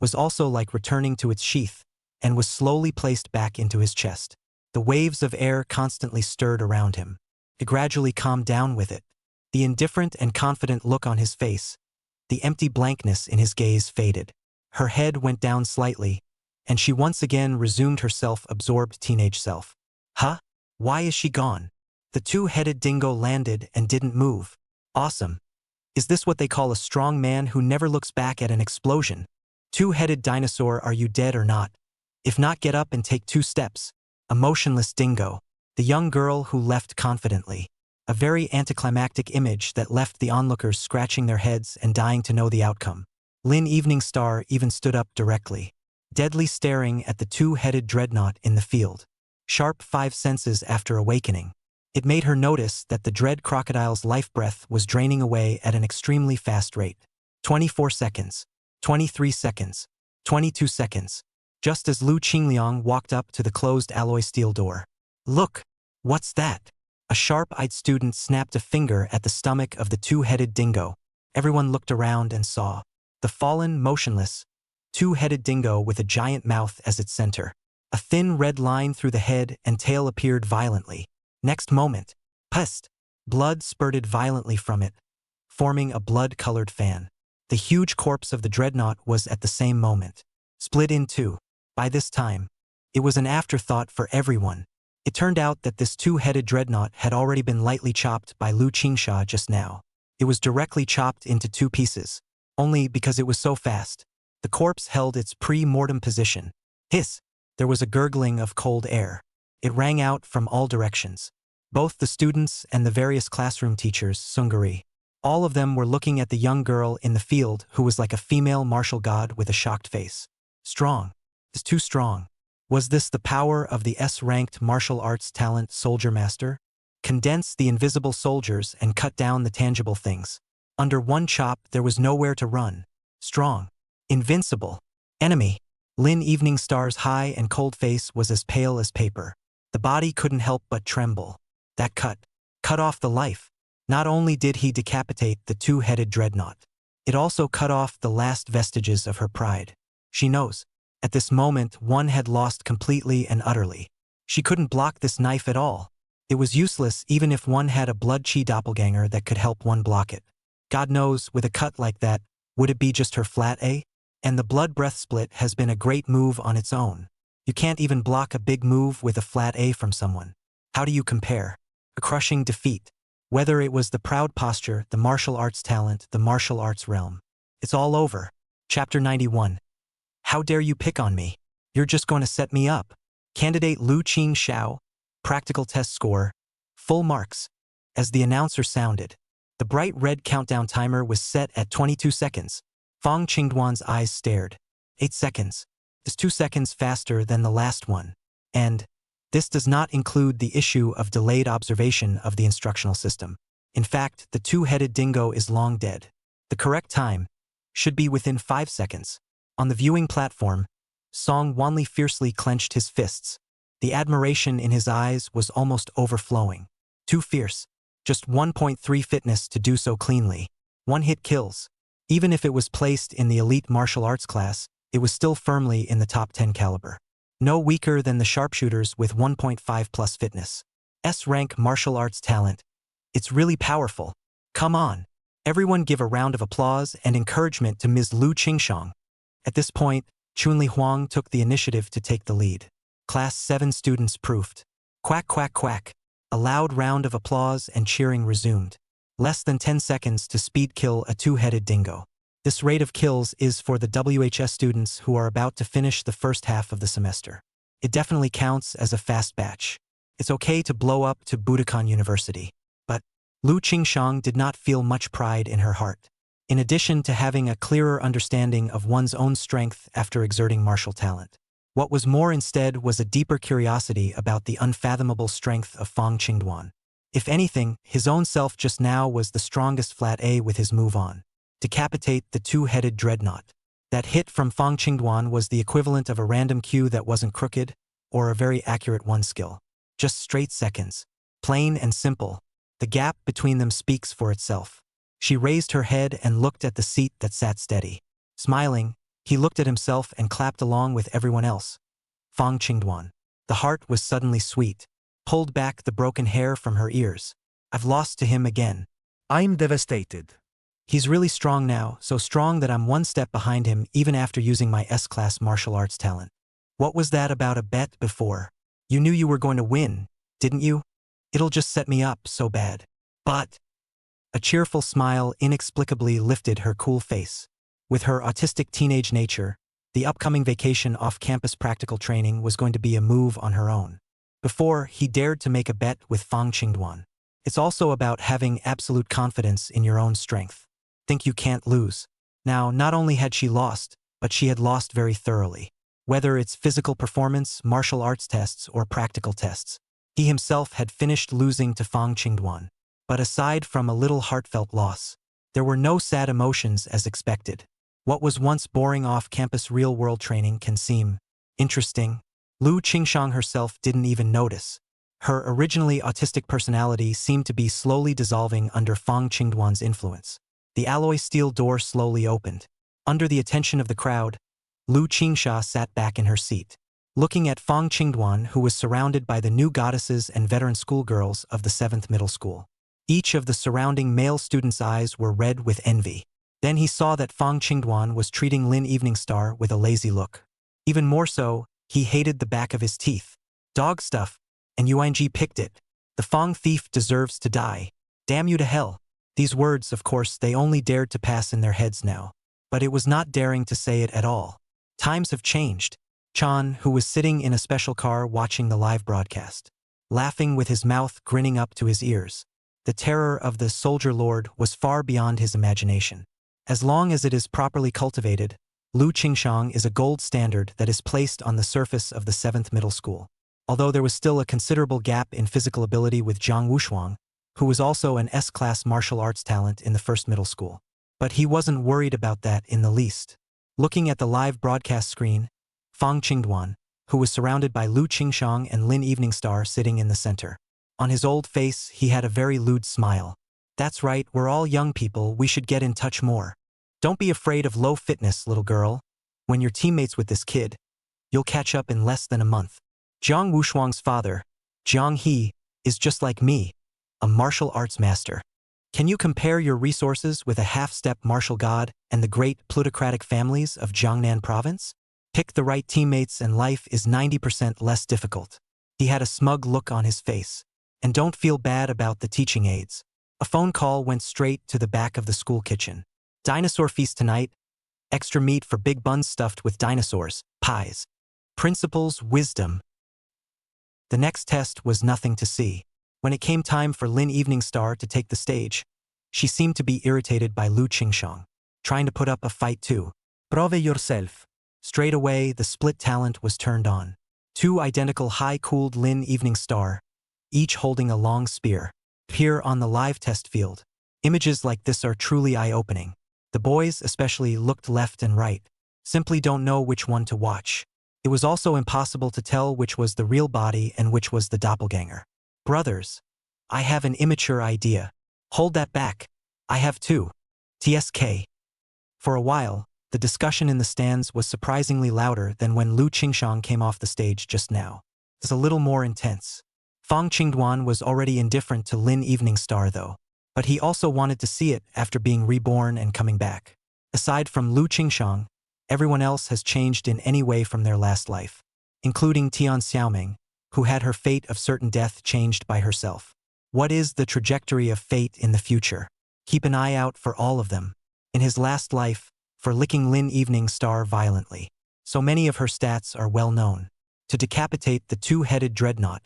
was also like returning to its sheath and was slowly placed back into his chest. The waves of air constantly stirred around him. It gradually calmed down with it. The indifferent and confident look on his face, the empty blankness in his gaze faded. Her head went down slightly, and she once again resumed her self-absorbed teenage self. Huh? Why is she gone? The two-headed dingo landed and didn't move. Awesome. Is this what they call a strong man who never looks back at an explosion? Two-headed dinosaur, are you dead or not? If not, get up and take 2 steps. A motionless dingo. The young girl who left confidently. A very anticlimactic image that left the onlookers scratching their heads and dying to know the outcome. Lin Evening Star even stood up directly, deadly staring at the two-headed dreadnought in the field. Sharp 5 senses after awakening. It made her notice that the dread crocodile's life breath was draining away at an extremely fast rate. 24 seconds. 23 seconds. 22 seconds. Just as Lu Qingliang walked up to the closed alloy steel door. Look! What's that? A sharp-eyed student snapped a finger at the stomach of the two-headed dingo. Everyone looked around and saw the fallen, motionless, two-headed dingo with a giant mouth as its center. A thin red line through the head and tail appeared violently. Next moment, pest! Blood spurted violently from it, forming a blood-colored fan. The huge corpse of the dreadnought was at the same moment split in two. By this time, it was an afterthought for everyone. It turned out that this two-headed dreadnought had already been lightly chopped by Lu Qingsha just now. It was directly chopped into 2 pieces. Only because it was so fast. The corpse held its pre-mortem position. Hiss! There was a gurgling of cold air. It rang out from all directions. Both the students and the various classroom teachers, Sungari. All of them were looking at the young girl in the field who was like a female martial god with a shocked face. Strong. Is too strong. Was this the power of the S-ranked martial arts talent soldier master? Condense the invisible soldiers and cut down the tangible things. Under one chop there was nowhere to run. Strong. Invincible. Enemy. Lin Evening Star's high and cold face was as pale as paper. The body couldn't help but tremble. That cut off the life. Not only did he decapitate the two-headed dreadnought, it also cut off the last vestiges of her pride. She knows. At this moment, one had lost completely and utterly. She couldn't block this knife at all. It was useless even if one had a blood-chi doppelganger that could help one block it. God knows, with a cut like that, would it be just her flat A? And the blood breath split has been a great move on its own. You can't even block a big move with a flat A from someone. How do you compare? A crushing defeat. Whether it was the proud posture, the martial arts talent, the martial arts realm. It's all over. Chapter 91. How dare you pick on me? You're just going to set me up. Candidate Lu Qing Xiao. Practical test score. Full marks. As the announcer sounded, the bright red countdown timer was set at 22 seconds. Fong Qingduan's eyes stared. 8 seconds. Is 2 seconds faster than the last one. And this does not include the issue of delayed observation of the instructional system. In fact, the two-headed dingo is long dead. The correct time should be within 5 seconds. On the viewing platform, Song Wanli fiercely clenched his fists. The admiration in his eyes was almost overflowing. Too fierce. Just 1.3 fitness to do so cleanly. 1 hit kills. Even if it was placed in the elite martial arts class, it was still firmly in the top 10 caliber. No weaker than the sharpshooters with 1.5 plus fitness. S-rank martial arts talent. It's really powerful. Come on. Everyone give a round of applause and encouragement to Ms. Lu Qingshang. At this point, Chunli Huang took the initiative to take the lead. Class 7 students proofed. Quack quack quack. A loud round of applause and cheering resumed. Less than 10 seconds to speed kill a two-headed dingo. This rate of kills is for the WHS students who are about to finish the first half of the semester. It definitely counts as a fast batch. It's okay to blow up to Budokan University. But Lu Qingshang did not feel much pride in her heart. In addition to having a clearer understanding of one's own strength after exerting martial talent, what was more instead was a deeper curiosity about the unfathomable strength of Fong Qingduan. If anything, his own self just now was the strongest flat A with his move on. Decapitate the two-headed dreadnought. That hit from Fong Qingduan was the equivalent of a random cue that wasn't crooked, or a very accurate one skill. Just straight seconds. Plain and simple. The gap between them speaks for itself. She raised her head and looked at the seat that sat steady. Smiling, he looked at himself and clapped along with everyone else. Fong Qingduan. The heart was suddenly sweet. Pulled back the broken hair from her ears. I've lost to him again.
I'm devastated.
He's really strong now, so strong that I'm one step behind him even after using my S-class martial arts talent. What was that about a bet before? You knew you were going to win, didn't you? It'll just set me up so bad. But a cheerful smile inexplicably lifted her cool face. With her autistic teenage nature, the upcoming vacation off-campus practical training was going to be a move on her own. Before, he dared to make a bet with Fong Qingduan. It's also about having absolute confidence in your own strength. Think you can't lose. Now, not only had she lost, but she had lost very thoroughly. Whether it's physical performance, martial arts tests, or practical tests. He himself had finished losing to Fong Qingduan. But aside from a little heartfelt loss, there were no sad emotions as expected. What was once boring off-campus real-world training can seem interesting. Lu Qingshang herself didn't even notice. Her originally autistic personality seemed to be slowly dissolving under Fong Qingduan's influence. The alloy steel door slowly opened. Under the attention of the crowd, Lu Qingsha sat back in her seat, looking at Fong Qingduan, who was surrounded by the new goddesses and veteran schoolgirls of the 7th middle school. Each of the surrounding male students' eyes were red with envy. Then he saw that Fong Qingduan was treating Lin Eveningstar with a lazy look. Even more so, he hated the back of his teeth. Dog stuff, and UNG picked it. The Fong thief deserves to die. Damn you to hell. These words, of course, they only dared to pass in their heads now. But it was not daring to say it at all. Times have changed. Chan, who was sitting in a special car watching the live broadcast, laughing with his mouth grinning up to his ears. The terror of the soldier lord was far beyond his imagination. As long as it is properly cultivated, Lu Qingshang is a gold standard that is placed on the surface of the 7th middle school. Although there was still a considerable gap in physical ability with Zhang Wushuang, who was also an S-class martial arts talent in the 1st middle school. But he wasn't worried about that in the least. Looking at the live broadcast screen, Fong Qingduan, who was surrounded by Lu Qingshang and Lin Eveningstar sitting in the center. On his old face, he had a very lewd smile. That's right, we're all young people, we should get in touch more. Don't be afraid of low fitness, little girl. When you're teammates with this kid, you'll catch up in less than a month. Zhang Wushuang's father, Zhang He, is just like me, a martial arts master. Can you compare your resources with a half-step martial god and the great plutocratic families of Jiangnan province? Pick the right teammates and life is 90% less difficult. He had a smug look on his face. And don't feel bad about the teaching aids. A phone call went straight to the back of the school kitchen. Dinosaur feast tonight. Extra meat for big buns stuffed with dinosaurs, pies. Principal's wisdom. The next test was nothing to see. When it came time for Lin Eveningstar to take the stage, she seemed to be irritated by Lu Qingshang, trying to put up a fight too.
Prove yourself.
Straight away, the split talent was turned on. Two identical high-cooled Lin Eveningstar, each holding a long spear, appear on the live test field. Images like this are truly eye-opening. The boys especially looked left and right, simply don't know which one to watch. It was also impossible to tell which was the real body and which was the doppelganger. Brothers, I have an immature idea. Hold that back. I have too. TSK. For a while, The discussion in the stands was surprisingly louder than when Lu Qingshang came off the stage just now. It's a little more intense. Fong Qingduan was already indifferent to Lin Evening Star though, but he also wanted to see it after being reborn and coming back. Aside from Lu Qingshang, everyone else has changed in any way from their last life, including Tian Xiaoming, who had her fate of certain death changed by herself. What is the trajectory of fate in the future? Keep an eye out for all of them. In his last life, for licking Lin Evening Star violently. So many of her stats are well known. To decapitate the two-headed dreadnought,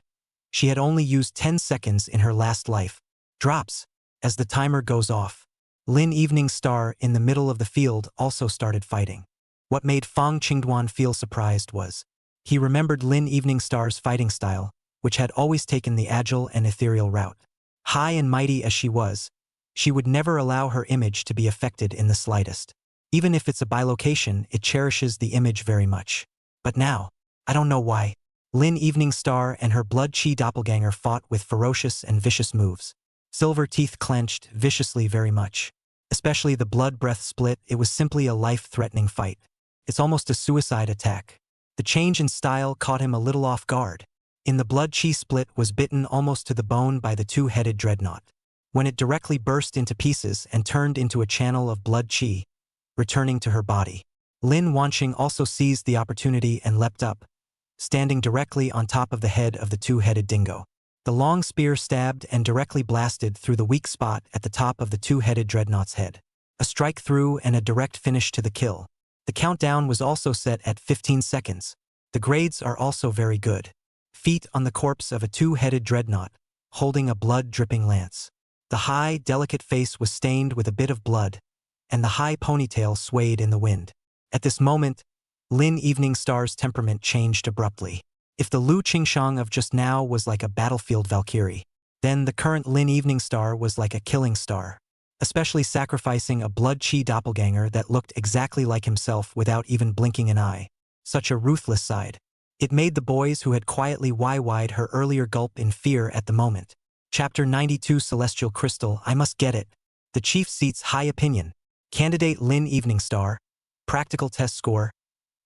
she had only used 10 seconds in her last life. Drops. As the timer goes off, Lin Evening Star in the middle of the field also started fighting. What made Fong Qingduan feel surprised was, he remembered Lin Evening Star's fighting style, which had always taken the agile and ethereal route. High and mighty as she was, she would never allow her image to be affected in the slightest. Even if it's a bilocation, it cherishes the image very much. But now, I don't know why, Lin Evening Star and her blood chi doppelganger fought with ferocious and vicious moves. Silver teeth clenched viciously very much. Especially the blood breath split, it was simply a life-threatening fight. It's almost a suicide attack. The change in style caught him a little off guard. In the blood chi split was bitten almost to the bone by the two-headed dreadnought. When it directly burst into pieces and turned into a channel of blood chi, returning to her body. Lin Wanqing also seized the opportunity and leapt up, standing directly on top of the head of the two-headed dingo. The long spear stabbed and directly blasted through the weak spot at the top of the two-headed dreadnought's head. A strike through and a direct finish to the kill. The countdown was also set at 15 seconds. The grades are also very good. Feet on the corpse of a two-headed dreadnought, holding a blood-dripping lance. The high, delicate face was stained with a bit of blood, and the high ponytail swayed in the wind. At this moment, Lin Evening Star's temperament changed abruptly. If the Lu Qingshang of just now was like a battlefield Valkyrie, then the current Lin Evening Star was like a killing star, especially sacrificing a blood chi doppelganger that looked exactly like himself without even blinking an eye. Such a ruthless side. It made the boys who had quietly YY'd her earlier gulp in fear at the moment. Chapter 92 Celestial Crystal, I must get it. The chief seat's high opinion. Candidate Lin Evening Star. Practical test score.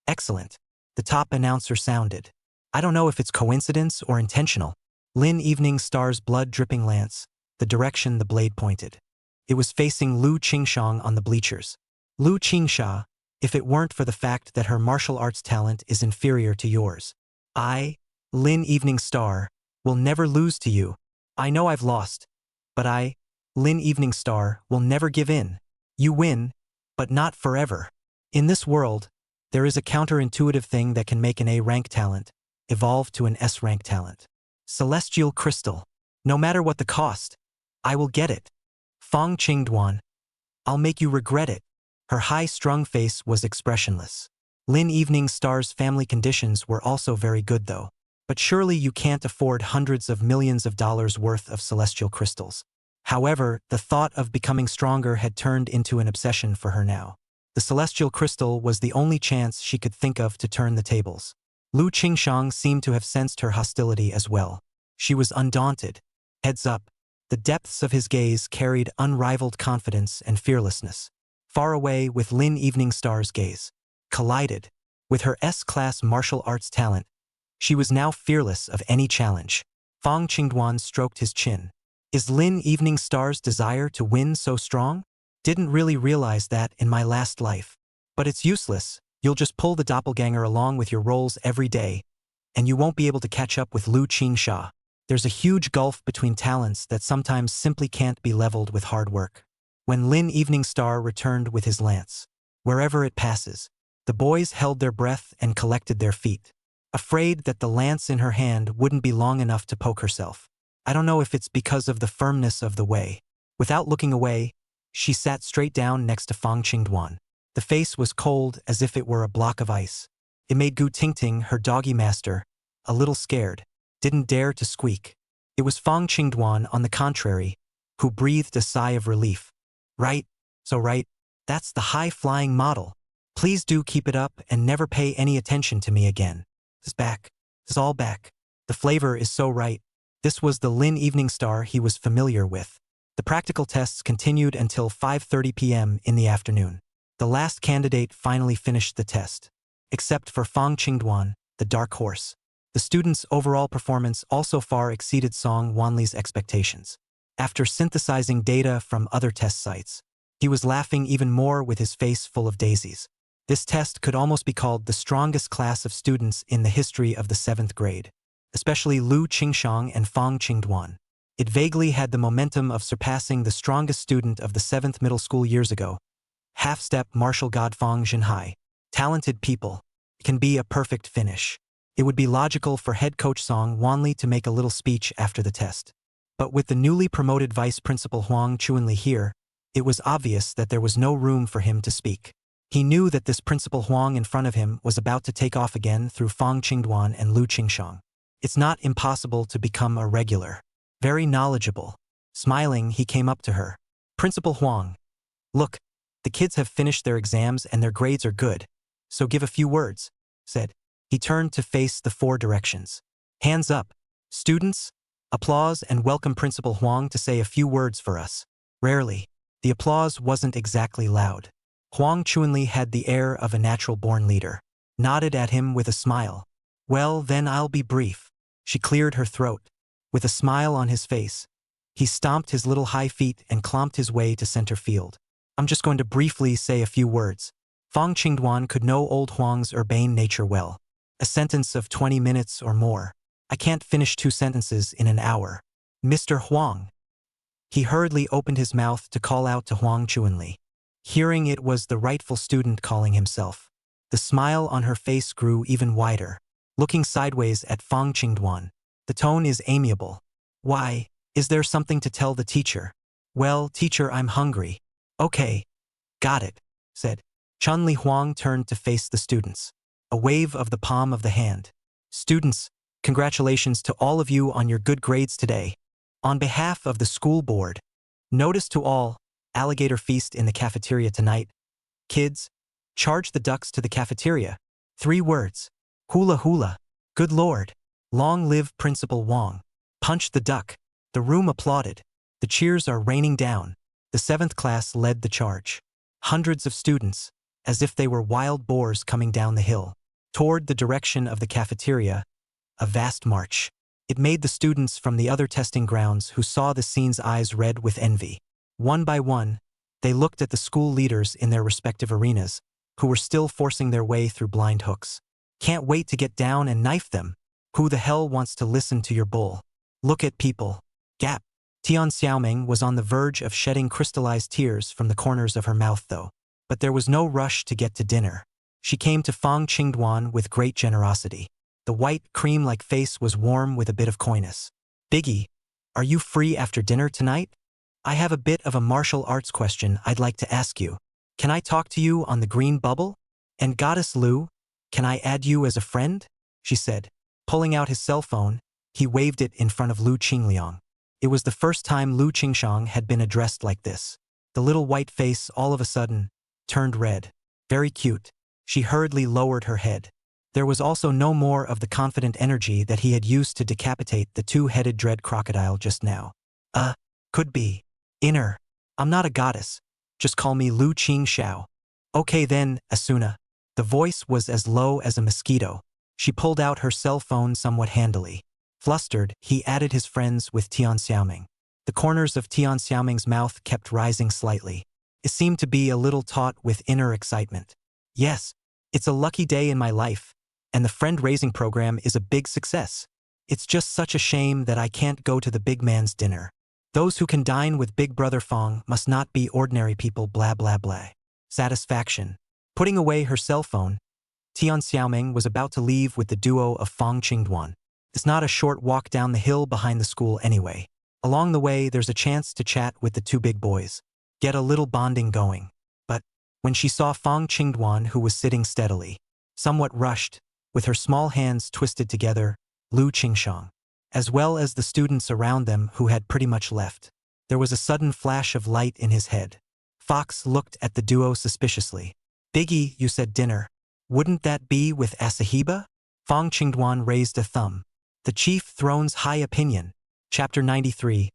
Excellent. The top announcer sounded. I don't know if it's coincidence or intentional. Lin Evening Star's blood-dripping lance, the direction the blade pointed. It was facing Lu Qingshang on the bleachers. Lu Qingsha, if it weren't for the fact that her martial arts talent is inferior to yours. I, Lin Evening Star, will never lose to you. I know I've lost, but I, Lin Evening Star, will never give in. You win, but not forever. In this world, there is a counterintuitive thing that can make an A-rank talent evolve to an S-rank talent. Celestial Crystal. No matter what the cost, I will get it. Fong Qingduan. I'll make you regret it. Her high-strung face was expressionless. Lin Evening Star's family conditions were also very good though. But surely you can't afford hundreds of millions of dollars worth of celestial crystals. However, the thought of becoming stronger had turned into an obsession for her now. The celestial crystal was the only chance she could think of to turn the tables. Lu Qingshang seemed to have sensed her hostility as well. She was undaunted. Heads up. The depths of his gaze carried unrivaled confidence and fearlessness. Far away with Lin Evening Star's gaze. Collided. With her S-class martial arts talent, she was now fearless of any challenge. Fong Qingduan stroked his chin. Is Lin Evening Star's desire to win so strong? Didn't really realize that in my last life. But it's useless. You'll just pull the doppelganger along with your rolls every day, and you won't be able to catch up with Lu Qingsha. There's a huge gulf between talents that sometimes simply can't be leveled with hard work. When Lin Evening Star returned with his lance, wherever it passes, the boys held their breath and collected their feet, afraid that the lance in her hand wouldn't be long enough to poke herself. I don't know if it's because of the firmness of the way. Without looking away, she sat straight down next to Fong Qingduan. The face was cold as if it were a block of ice. It made Gu Tingting, her doggy master, a little scared, didn't dare to squeak. It was Fong Qingduan, on the contrary, who breathed a sigh of relief. Right, so right, that's the high-flying model. Please do keep it up and never pay any attention to me again. It's back. It's all back. The flavor is so right. This was the Lin Evening Star he was familiar with. The practical tests continued until 5:30 p.m. in the afternoon. The last candidate finally finished the test. Except for Fong Dwan, the dark horse. The student's overall performance also far exceeded Song Wanli's expectations. After synthesizing data from other test sites, he was laughing even more with his face full of daisies. This test could almost be called the strongest class of students in the history of the 7th grade, especially Lu Qingshang and Fong Dwan. It vaguely had the momentum of surpassing the strongest student of the 7th middle school years ago. Half-step martial god Fong Jinhai. Talented people. It can be a perfect finish. It would be logical for head coach Song Wanli to make a little speech after the test. But with the newly promoted vice principal Huang Chuanli here, it was obvious that there was no room for him to speak. He knew that this principal Huang in front of him was about to take off again through Fong Dwan and Lu Qingshang. It's not impossible to become a regular. Very knowledgeable. Smiling, he came up to her. Principal Huang. Look, the kids have finished their exams and their grades are good. So give a few words, said. He turned to face the 4 directions. Hands up. Students, applause and welcome Principal Huang to say a few words for us. Rarely. The applause wasn't exactly loud. Huang Chuanli had the air of a natural-born leader. Nodded at him with a smile. Well, then I'll be brief. She cleared her throat. With a smile on his face, he stomped his little high feet and clomped his way to center field. I'm just going to briefly say a few words. Fong Dwan could know old Huang's urbane nature well. A sentence of 20 minutes or more. I can't finish 2 sentences in an hour. Mr. Huang. He hurriedly opened his mouth to call out to Huang Chuanli. Hearing it was the rightful student calling himself. The smile on her face grew even wider. Looking sideways at Fong Dwan. The tone is amiable. Why, is there something to tell the teacher? Well, teacher, I'm hungry. Okay. Got it, said. Chunli Huang turned to face the students. A wave of the palm of the hand. Students, congratulations to all of you on your good grades today. On behalf of the school board, notice to all, alligator feast in the cafeteria tonight. Kids, charge the ducks to the cafeteria. 3 words. Hula hula. Good Lord. Long live Principal Wang. Punch the duck. The room applauded. The cheers are raining down. The 7th class led the charge. Hundreds of students, as if they were wild boars coming down the hill, toward the direction of the cafeteria, a vast march. It made the students from the other testing grounds who saw the scene's eyes red with envy. One by one, they looked at the school leaders in their respective arenas, who were still forcing their way through blind hooks. Can't wait to get down and knife them. Who the hell wants to listen to your bull? Look at people. Gap. Tian Xiaoming was on the verge of shedding crystallized tears from the corners of her mouth though. But there was no rush to get to dinner. She came to Fong Dwan with great generosity. The white, cream-like face was warm with a bit of coyness. Biggie, are you free after dinner tonight? I have a bit of a martial arts question I'd like to ask you. Can I talk to you on the green bubble? And Goddess Lu, can I add you as a friend? She said. Pulling out his cell phone, he waved it in front of Lu Qingliang. It was the first time Lu Qingshang had been addressed like this. The little white face all of a sudden turned red. Very cute. She hurriedly lowered her head. There was also no more of the confident energy that he had used to decapitate the 2-headed dread crocodile just now. Could be. Inner. I'm not a goddess. Just call me Lu Qing Xiao. Okay then, Asuna. The voice was as low as a mosquito. She pulled out her cell phone somewhat handily. Flustered, he added his friends with Tian Xiaoming. The corners of Tian Xiaoming's mouth kept rising slightly. It seemed to be a little taut with inner excitement. Yes, it's a lucky day in my life, and the friend-raising program is a big success. It's just such a shame that I can't go to the big man's dinner. Those who can dine with Big Brother Fong must not be ordinary people blah blah blah. Satisfaction. Putting away her cell phone, Tian Xiaoming was about to leave with the duo of Fong Dwan. It's not a short walk down the hill behind the school anyway. Along the way, there's a chance to chat with the 2 big boys. Get a little bonding going. But when she saw Fong Dwan, who was sitting steadily, somewhat rushed, with her small hands twisted together, Lu Qingshang, as well as the students around them who had pretty much left, there was a sudden flash of light in his head. Fox looked at the duo suspiciously. Biggie, you said dinner. Wouldn't that be with Asahiba? Fong Dwan raised a thumb. The Chief Throne's High Opinion. Chapter 93.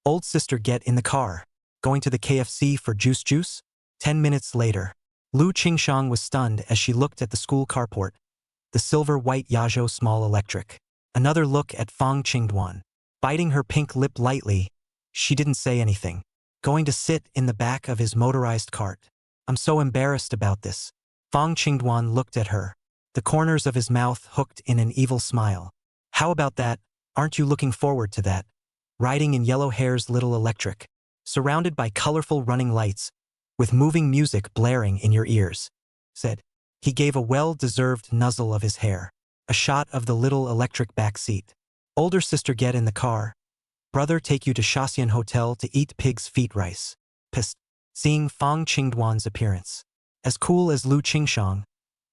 Old sister, get in the car. Going to the KFC for juice? 10 minutes later. Lu Qingshang was stunned as she looked at the school carport, the silver-white Yazhou small electric. Another look at Fong Qingduan. Biting her pink lip lightly, she didn't say anything. Going to sit in the back of his motorized cart. I'm so embarrassed about this. Fong Qingduan looked at her, the corners of his mouth hooked in an evil smile. How about that? Aren't you looking forward to that? Riding in yellow hair's little electric, surrounded by colorful running lights, with moving music blaring in your ears, said. He gave a well-deserved nuzzle of his hair. A shot of the little electric back seat. Older sister, get in the car. Brother, take you to Shaxian Hotel to eat pig's feet rice. Pissed. Seeing Fong Qingduan's appearance. As cool as Lu Qingshang,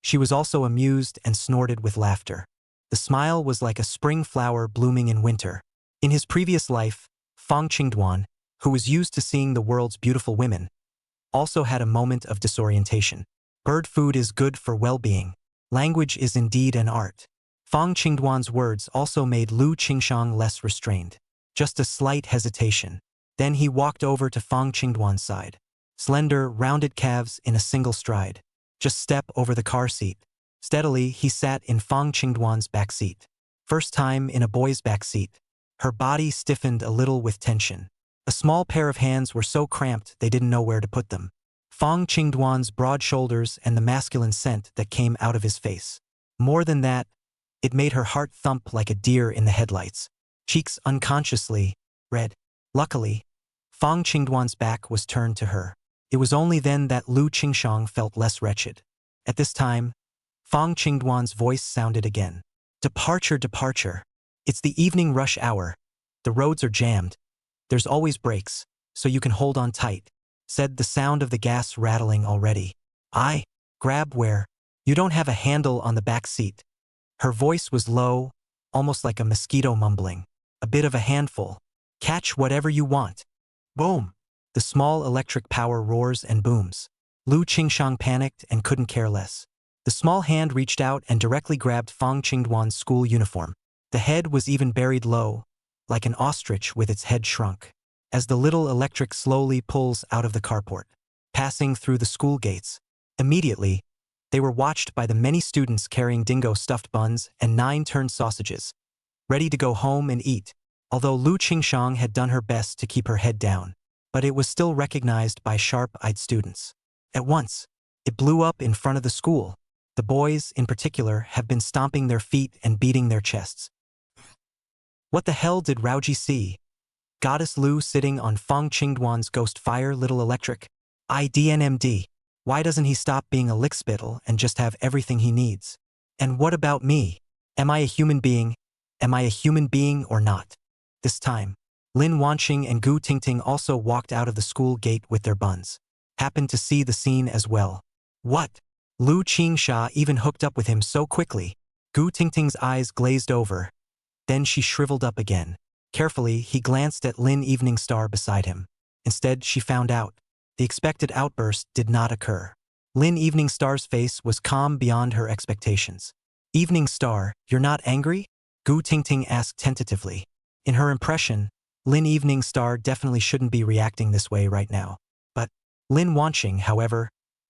she was also amused and snorted with laughter. The smile was like a spring flower blooming in winter. In his previous life, Fong Qingduan, who was used to seeing the world's beautiful women, also had a moment of disorientation. Bird food is good for well-being. Language is indeed an art. Fong Qingduan's words also made Lu Qingshang less restrained. Just a slight hesitation. Then he walked over to Fong Qingduan's side. Slender, rounded calves in a single stride. Just step over the car seat. Steadily, he sat in Fong Qingduan's back seat. First time in a boy's back seat. Her body stiffened a little with tension. A small pair of hands were so cramped they didn't know where to put them. Fong Qingduan's broad shoulders and the masculine scent that came out of his face. More than that, it made her heart thump like a deer in the headlights. Cheeks unconsciously red. Luckily, Fong Qingduan's back was turned to her. It was only then that Lu Qingshang felt less wretched. At this time, Fong Qingduan's voice sounded again. Departure, departure. It's the evening rush hour. The roads are jammed. There's always brakes, so you can hold on tight, said the sound of the gas rattling already. I grab where? You don't have a handle on the back seat. Her voice was low, almost like a mosquito mumbling. A bit of a handful. Catch whatever you want. Boom. The small electric power roars and booms. Lu Qingshang panicked and couldn't care less. The small hand reached out and directly grabbed Fong Qingduan's school uniform. The head was even buried low, like an ostrich with its head shrunk. As the little electric slowly pulls out of the carport, passing through the school gates. Immediately, they were watched by the many students carrying dingo stuffed buns and 9-turned sausages, ready to go home and eat, although Lu Qingshang had done her best to keep her head down. But it was still recognized by sharp-eyed students. At once, it blew up in front of the school. The boys, in particular, have been stomping their feet and beating their chests. What the hell did Raoji see? Goddess Lu sitting on Fong Qingduan's ghost fire little electric. IDNMD. Why doesn't he stop being a lickspittle and just have everything he needs? And what about me? Am I a human being? Am I a human being or not? This time, Lin Wanqing and Gu Tingting also walked out of the school gate with their buns. Happened to see the scene as well. What? Lu Qingsha even hooked up with him so quickly. Gu Tingting's eyes glazed over. Then she shriveled up again. Carefully, he glanced at Lin Evening Star beside him. Instead, she found out. The expected outburst did not occur. Lin Evening Star's face was calm beyond her expectations. Evening Star, you're not angry? Gu Tingting asked tentatively. In her impression, Lin Evening Star definitely shouldn't be reacting this way right now. But Lin Wanqing, however,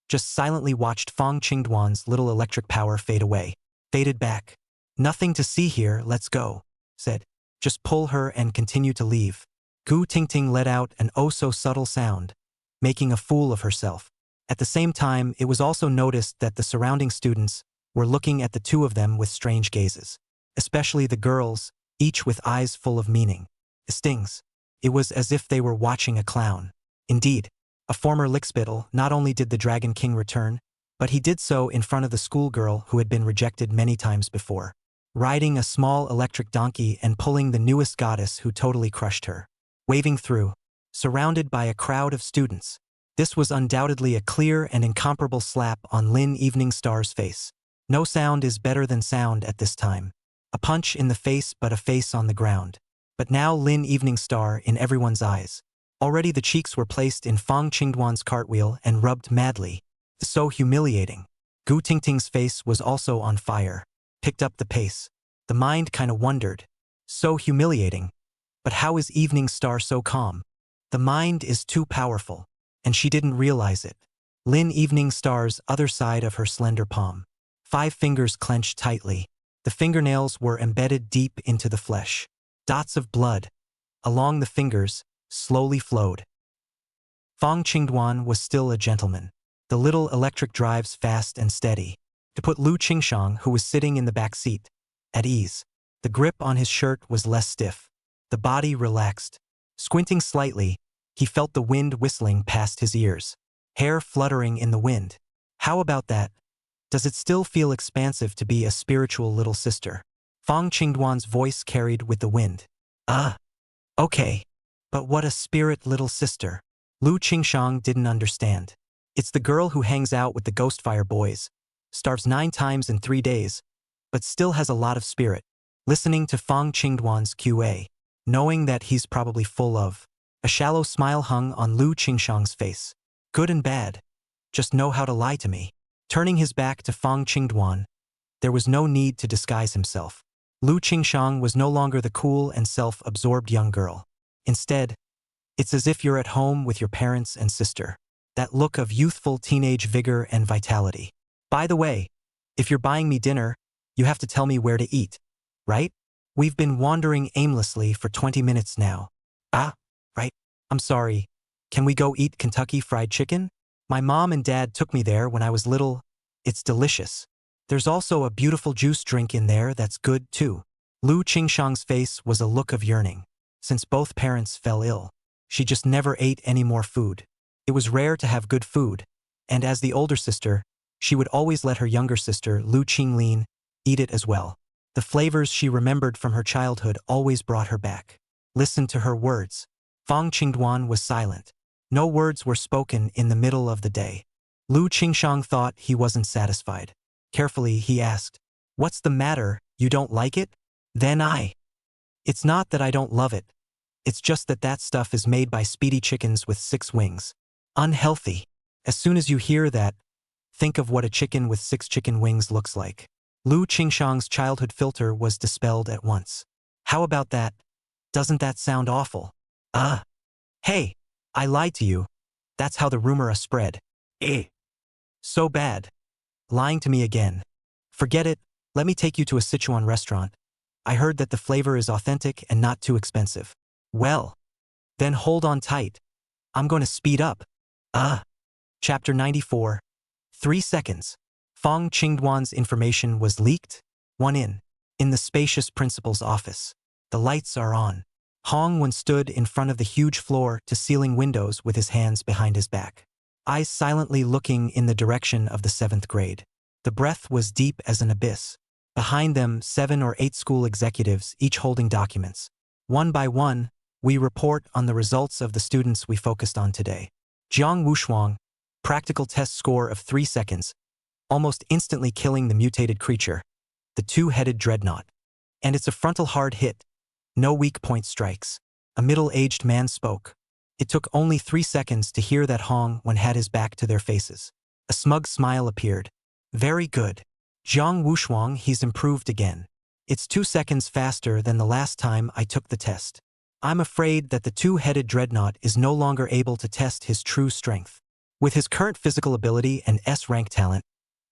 just silently watched Fong Qingduan's little electric power fade away. Faded back. Nothing to see here, let's go, said. Just pull her and continue to leave. Gu Tingting let out an oh-so-subtle sound, making a fool of herself. At the same time, it was also noticed that the surrounding students were looking at the two of them with strange gazes. Especially the girls, each with eyes full of meaning. Stings. It was as if they were watching a clown. Indeed, a former lickspittle, not only did the Dragon King return, but he did so in front of the schoolgirl who had been rejected many times before. Riding a small electric donkey and pulling the newest goddess who totally crushed her. Waving through, surrounded by a crowd of students. This was undoubtedly a clear and incomparable slap on Lin Evening Star's face. No sound is better than sound at this time. A punch in the face but a face on the ground. But now Lin Evening Star in everyone's eyes. Already the cheeks were placed in Fong Qingduan's cartwheel and rubbed madly. So humiliating. Gu Tingting's face was also on fire. Picked up the pace. The mind kinda wondered. So humiliating. But how is Evening Star so calm? The mind is too powerful. And she didn't realize it. Lin Evening Star's other side of her slender palm. 5 fingers clenched tightly. The fingernails were embedded deep into the flesh. Dots of blood, along the fingers, slowly flowed. Fong Qingduan was still a gentleman. The little electric drives fast and steady. To put Lu Qingshang, who was sitting in the back seat, at ease. The grip on his shirt was less stiff. The body relaxed. Squinting slightly, he felt the wind whistling past his ears. Hair fluttering in the wind. How about that? Does it still feel expansive to be a spiritual little sister? Fong Qingduan's voice carried with the wind. Okay. But what a spirit little sister. Lu Qingshang didn't understand. It's the girl who hangs out with the Ghostfire boys, starves 9 times in 3 days, but still has a lot of spirit. Listening to Fong Qingduan's QA, knowing that he's probably full of. A shallow smile hung on Lu Qingshang's face. Good and bad. Just know how to lie to me. Turning his back to Fong Qingduan, there was no need to disguise himself. Lu Qingshang was no longer the cool and self-absorbed young girl. Instead, it's as if you're at home with your parents and sister. That look of youthful teenage vigor and vitality. By the way, if you're buying me dinner, you have to tell me where to eat, right? We've been wandering aimlessly for 20 minutes now. Right. I'm sorry. Can we go eat Kentucky Fried Chicken? My mom and dad took me there when I was little. It's delicious. There's also a beautiful juice drink in there that's good too. Lu Qingshang's face was a look of yearning. Since both parents fell ill, she just never ate any more food. It was rare to have good food, and as the older sister, she would always let her younger sister, Lu Qinglin, eat it as well. The flavors she remembered from her childhood always brought her back. Listen to her words. Fong Qingduan was silent. No words were spoken in the middle of the day. Lu Qingshang thought he wasn't satisfied. Carefully, he asked, "What's the matter? You don't like it?" It's not that I don't love it. It's just that that stuff is made by speedy chickens with 6 wings. Unhealthy. As soon as you hear that, think of what a chicken with 6 chicken wings looks like. Lu Qingshang's childhood filter was dispelled at once. How about that? Doesn't that sound awful? Hey, I lied to you. That's how the rumor spread. So bad. Lying to me again. Forget it, let me take you to a Sichuan restaurant. I heard that the flavor is authentic and not too expensive. Well, then hold on tight. I'm going to speed up. Chapter 94. 3 seconds. Fong Qingduan's information was leaked. 1 in the spacious principal's office. The lights are on. Hong Wen stood in front of the huge floor-to-ceiling windows with his hands behind his back. Eyes silently looking in the direction of the 7th grade. The breath was deep as an abyss. Behind them, 7 or 8 school executives, each holding documents. One by one, we report on the results of the students we focused on today. Jiang Wushuang, practical test score of 3 seconds, almost instantly killing the mutated creature, the 2-headed dreadnought. And it's a frontal hard hit. No weak point strikes. A middle-aged man spoke. It took only 3 seconds to hear that Hong Wen had his back to their faces. A smug smile appeared. Very good. Jiang Wushuang, he's improved again. It's 2 seconds faster than the last time I took the test. I'm afraid that the 2-headed dreadnought is no longer able to test his true strength. With his current physical ability and S-rank talent,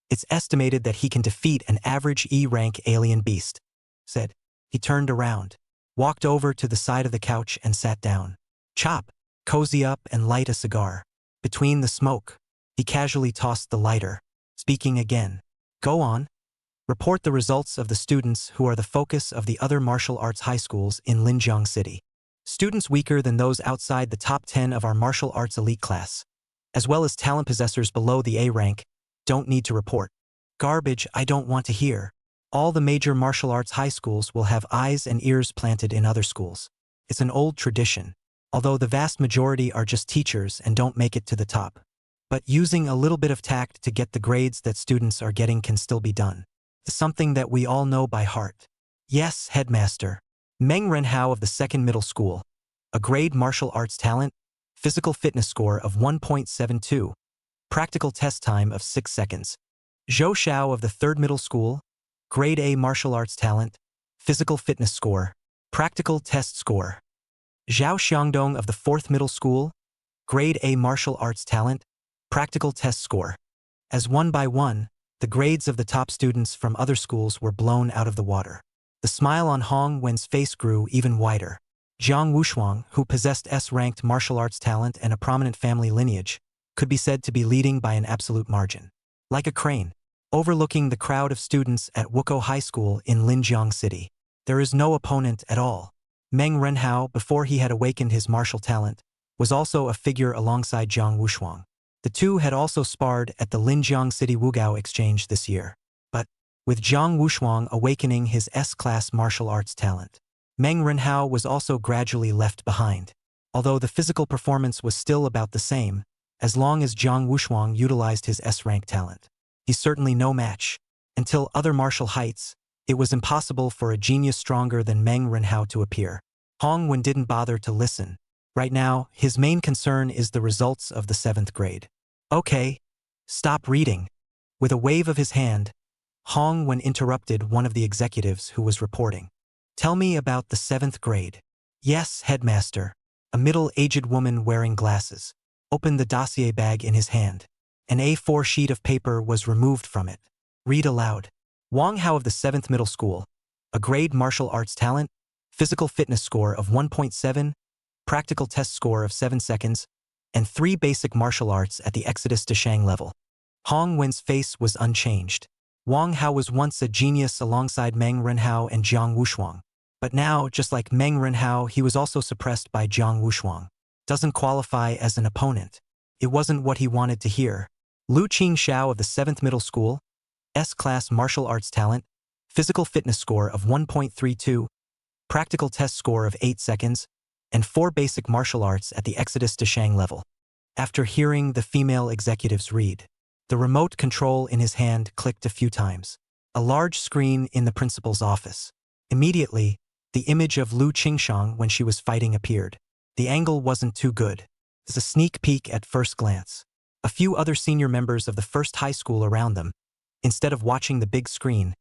it's estimated that he can defeat an average E-rank alien beast, said. He turned around, walked over to the side of the couch and sat down. Chop, cozy up and light a cigar. Between the smoke, he casually tossed the lighter, speaking again. Go on. Report the results of the students who are the focus of the other martial arts high schools in Linjiang City. Students weaker than those outside the top 10 of our martial arts elite class, as well as talent possessors below the A rank, don't need to report. Garbage I don't want to hear. All the major martial arts high schools will have eyes and ears planted in other schools. It's an old tradition, although the vast majority are just teachers and don't make it to the top. But using a little bit of tact to get the grades that students are getting can still be done. It's something that we all know by heart. Yes, headmaster. Meng Renhao of the 2nd Middle School. A grade martial arts talent, physical fitness score of 1.72, practical test time of 6 seconds. Zhou Xiao of the 3rd Middle School, grade A martial arts talent, physical fitness score, practical test score. Zhao Xiangdong of the 4th Middle School, grade A martial arts talent, Practical test score. As one by one, the grades of the top students from other schools were blown out of the water. The smile on Hong Wen's face grew even wider. Jiang Wushuang, who possessed S-ranked martial arts talent and a prominent family lineage, could be said to be leading by an absolute margin. Like a crane, overlooking the crowd of students at Wukou High School in Linjiang City. There is no opponent at all. Meng Renhao, before he had awakened his martial talent, was also a figure alongside Jiang Wushuang. The two had also sparred at the Linjiang City Wugao Exchange this year. But, with Jiang Wushuang awakening his S-class martial arts talent, Meng Renhao was also gradually left behind. Although the physical performance was still about the same, as long as Jiang Wushuang utilized his S-rank talent. He's certainly no match. Until other martial heights, it was impossible for a genius stronger than Meng Renhao to appear. Hong Wen didn't bother to listen. Right now, his main concern is the results of the 7th grade. Okay, stop reading. With a wave of his hand, Hong Wen interrupted one of the executives who was reporting. Tell me about the 7th grade. Yes, headmaster. A middle-aged woman wearing glasses opened the dossier bag in his hand. An A4 sheet of paper was removed from it. Read aloud. Wang Hao of the 7th Middle School. A grade martial arts talent, physical fitness score of 1.7, practical test score of 7 seconds, and 3 basic martial arts at the Exodus to Shang level. Hong Wen's face was unchanged. Wang Hao was once a genius alongside Meng Renhao and Jiang Wushuang. But now, just like Meng Renhao, he was also suppressed by Jiang Wushuang. Doesn't qualify as an opponent. It wasn't what he wanted to hear. Lu Qingxiao of the 7th Middle School, S-class martial arts talent, physical fitness score of 1.32, practical test score of 8 seconds, and 4 basic martial arts at the Exodus to Shang level. After hearing the female executives read, the remote control in his hand clicked a few times. A large screen in the principal's office. Immediately, the image of Lu Qingxiang when she was fighting appeared. The angle wasn't too good. It's a sneak peek at first glance. A few other senior members of the first high school around them, instead of watching the big screen,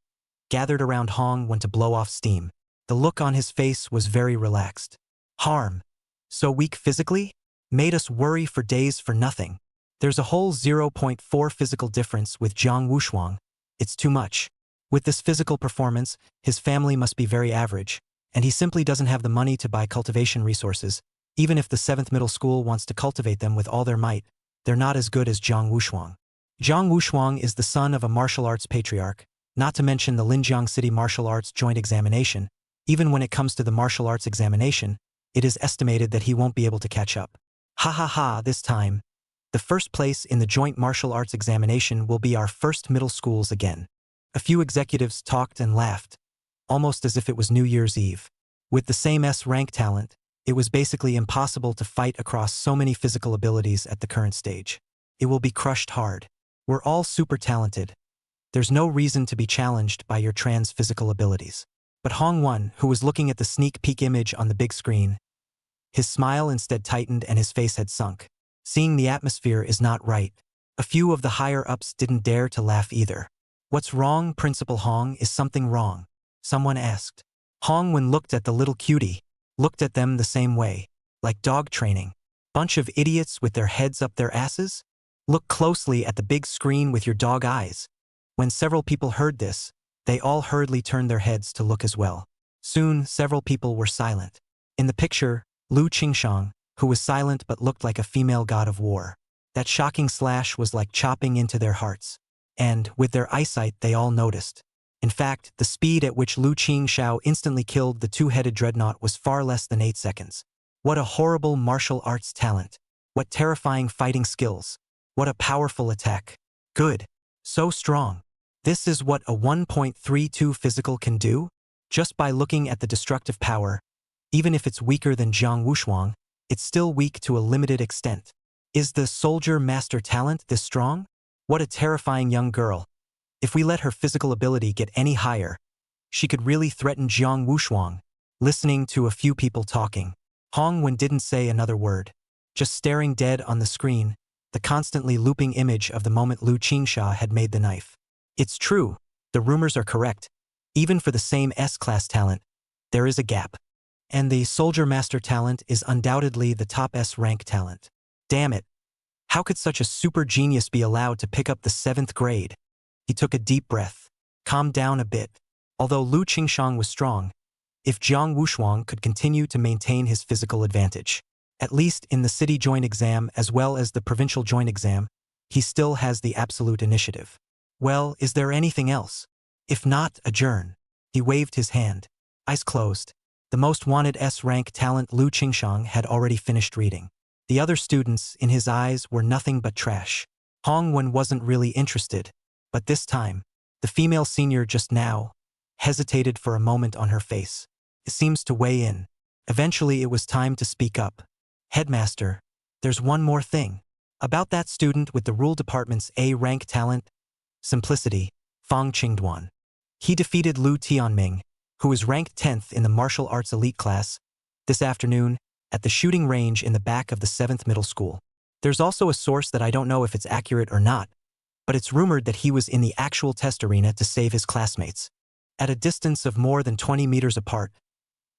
gathered around Hong Wen to blow off steam. The look on his face was very relaxed. Harm. So weak physically? Made us worry for days for nothing. There's a whole 0.4 physical difference with Jiang Wushuang. It's too much. With this physical performance, his family must be very average, and he simply doesn't have the money to buy cultivation resources. Even if the 7th Middle School wants to cultivate them with all their might, they're not as good as Jiang Wushuang. Jiang Wushuang is the son of a martial arts patriarch, not to mention the Linjiang City Martial Arts Joint Examination. Even when it comes to the martial arts examination, it is estimated that he won't be able to catch up. Ha ha ha, this time. The first place in the joint martial arts examination will be our first middle schools again. A few executives talked and laughed, almost as if it was New Year's Eve. With the same S-rank talent, it was basically impossible to fight across so many physical abilities at the current stage. It will be crushed hard. We're all super talented. There's no reason to be challenged by your trans physical abilities. But Hong Wen, who was looking at the sneak peek image on the big screen, his smile instead tightened and his face had sunk. Seeing the atmosphere is not right. A few of the higher-ups didn't dare to laugh either. What's wrong, Principal Hong? Is something wrong? Someone asked. Hong Wen looked at the little cutie, looked at them the same way, like dog training. Bunch of idiots with their heads up their asses? Look closely at the big screen with your dog eyes. When several people heard this, they all hurriedly turned their heads to look as well. Soon, several people were silent. In the picture, Lu Qingxiang, who was silent but looked like a female god of war. That shocking slash was like chopping into their hearts. And, with their eyesight, they all noticed. In fact, the speed at which Lu Qingxiao instantly killed the two-headed dreadnought was far less than 8 seconds. What a horrible martial arts talent. What terrifying fighting skills. What a powerful attack. Good. So strong. This is what a 1.32 physical can do? Just by looking at the destructive power, even if it's weaker than Jiang Wushuang, it's still weak to a limited extent. Is the soldier master talent this strong? What a terrifying young girl. If we let her physical ability get any higher, she could really threaten Jiang Wushuang. Listening to a few people talking, Hong Wen didn't say another word, just staring dead on the screen, the constantly looping image of the moment Lu Qingxia had made the knife. It's true, the rumors are correct. Even for the same S-class talent, there is a gap. And the soldier master talent is undoubtedly the top S-rank talent. Damn it. How could such a super genius be allowed to pick up the 7th grade? He took a deep breath, calmed down a bit. Although Lu Qingshang was strong, if Jiang Wushuang could continue to maintain his physical advantage, at least in the city joint exam as well as the provincial joint exam, he still has the absolute initiative. Well, is there anything else? If not, adjourn. He waved his hand. Eyes closed. The most wanted S-rank talent Lu Qingshang had already finished reading. The other students, in his eyes, were nothing but trash. Hong Wen wasn't really interested, but this time, the female senior just now hesitated for a moment on her face. It seems to weigh in. Eventually it was time to speak up. Headmaster, there's one more thing. About that student with the rule department's A-rank talent, simplicity, Fong Qingduan. He defeated Lu Tianming, who is ranked 10th in the martial arts elite class, this afternoon, at the shooting range in the back of the 7th middle school. There's also a source that I don't know if it's accurate or not, but it's rumored that he was in the actual test arena to save his classmates. At a distance of more than 20 meters apart,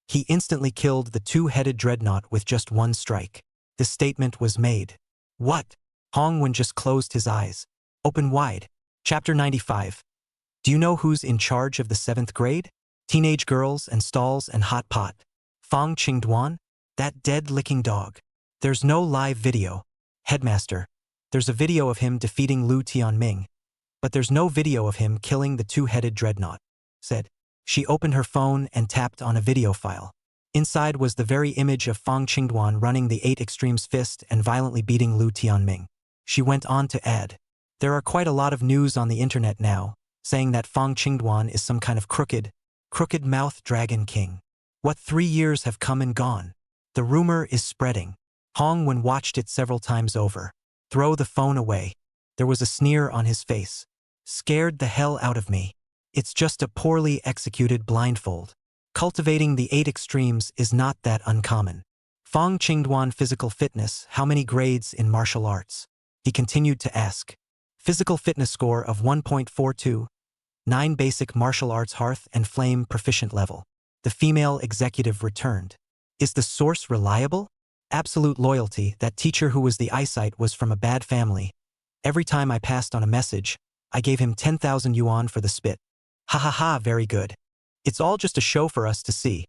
he instantly killed the two-headed dreadnought with just one strike. This statement was made. What? Hong Wen just closed his eyes. Open wide. Chapter 95. Do you know who's in charge of the 7th grade? Teenage girls and stalls and hot pot. Fong Qingduan? That dead-licking dog. There's no live video. Headmaster, there's a video of him defeating Lu Tianming, but there's no video of him killing the two-headed dreadnought, said. She opened her phone and tapped on a video file. Inside was the very image of Fong Qingduan running the 8 Extremes fist and violently beating Lu Tianming. She went on to add, there are quite a lot of news on the internet now, saying that Fong Qingduan is some kind of crooked-mouthed dragon king. What 3 years have come and gone? The rumor is spreading. Hong Wen watched it several times over. Throw the phone away. There was a sneer on his face. Scared the hell out of me. It's just a poorly executed blindfold. Cultivating the 8 extremes is not that uncommon. Fong Qingduan physical fitness, how many grades in martial arts? He continued to ask. Physical fitness score of 1.42, 9 basic martial arts hearth and flame proficient level. The female executive returned. Is the source reliable? Absolute loyalty. That teacher who was the eyesight was from a bad family. Every time I passed on a message, I gave him 10,000 yuan for the spit. Ha ha ha, very good. It's all just a show for us to see.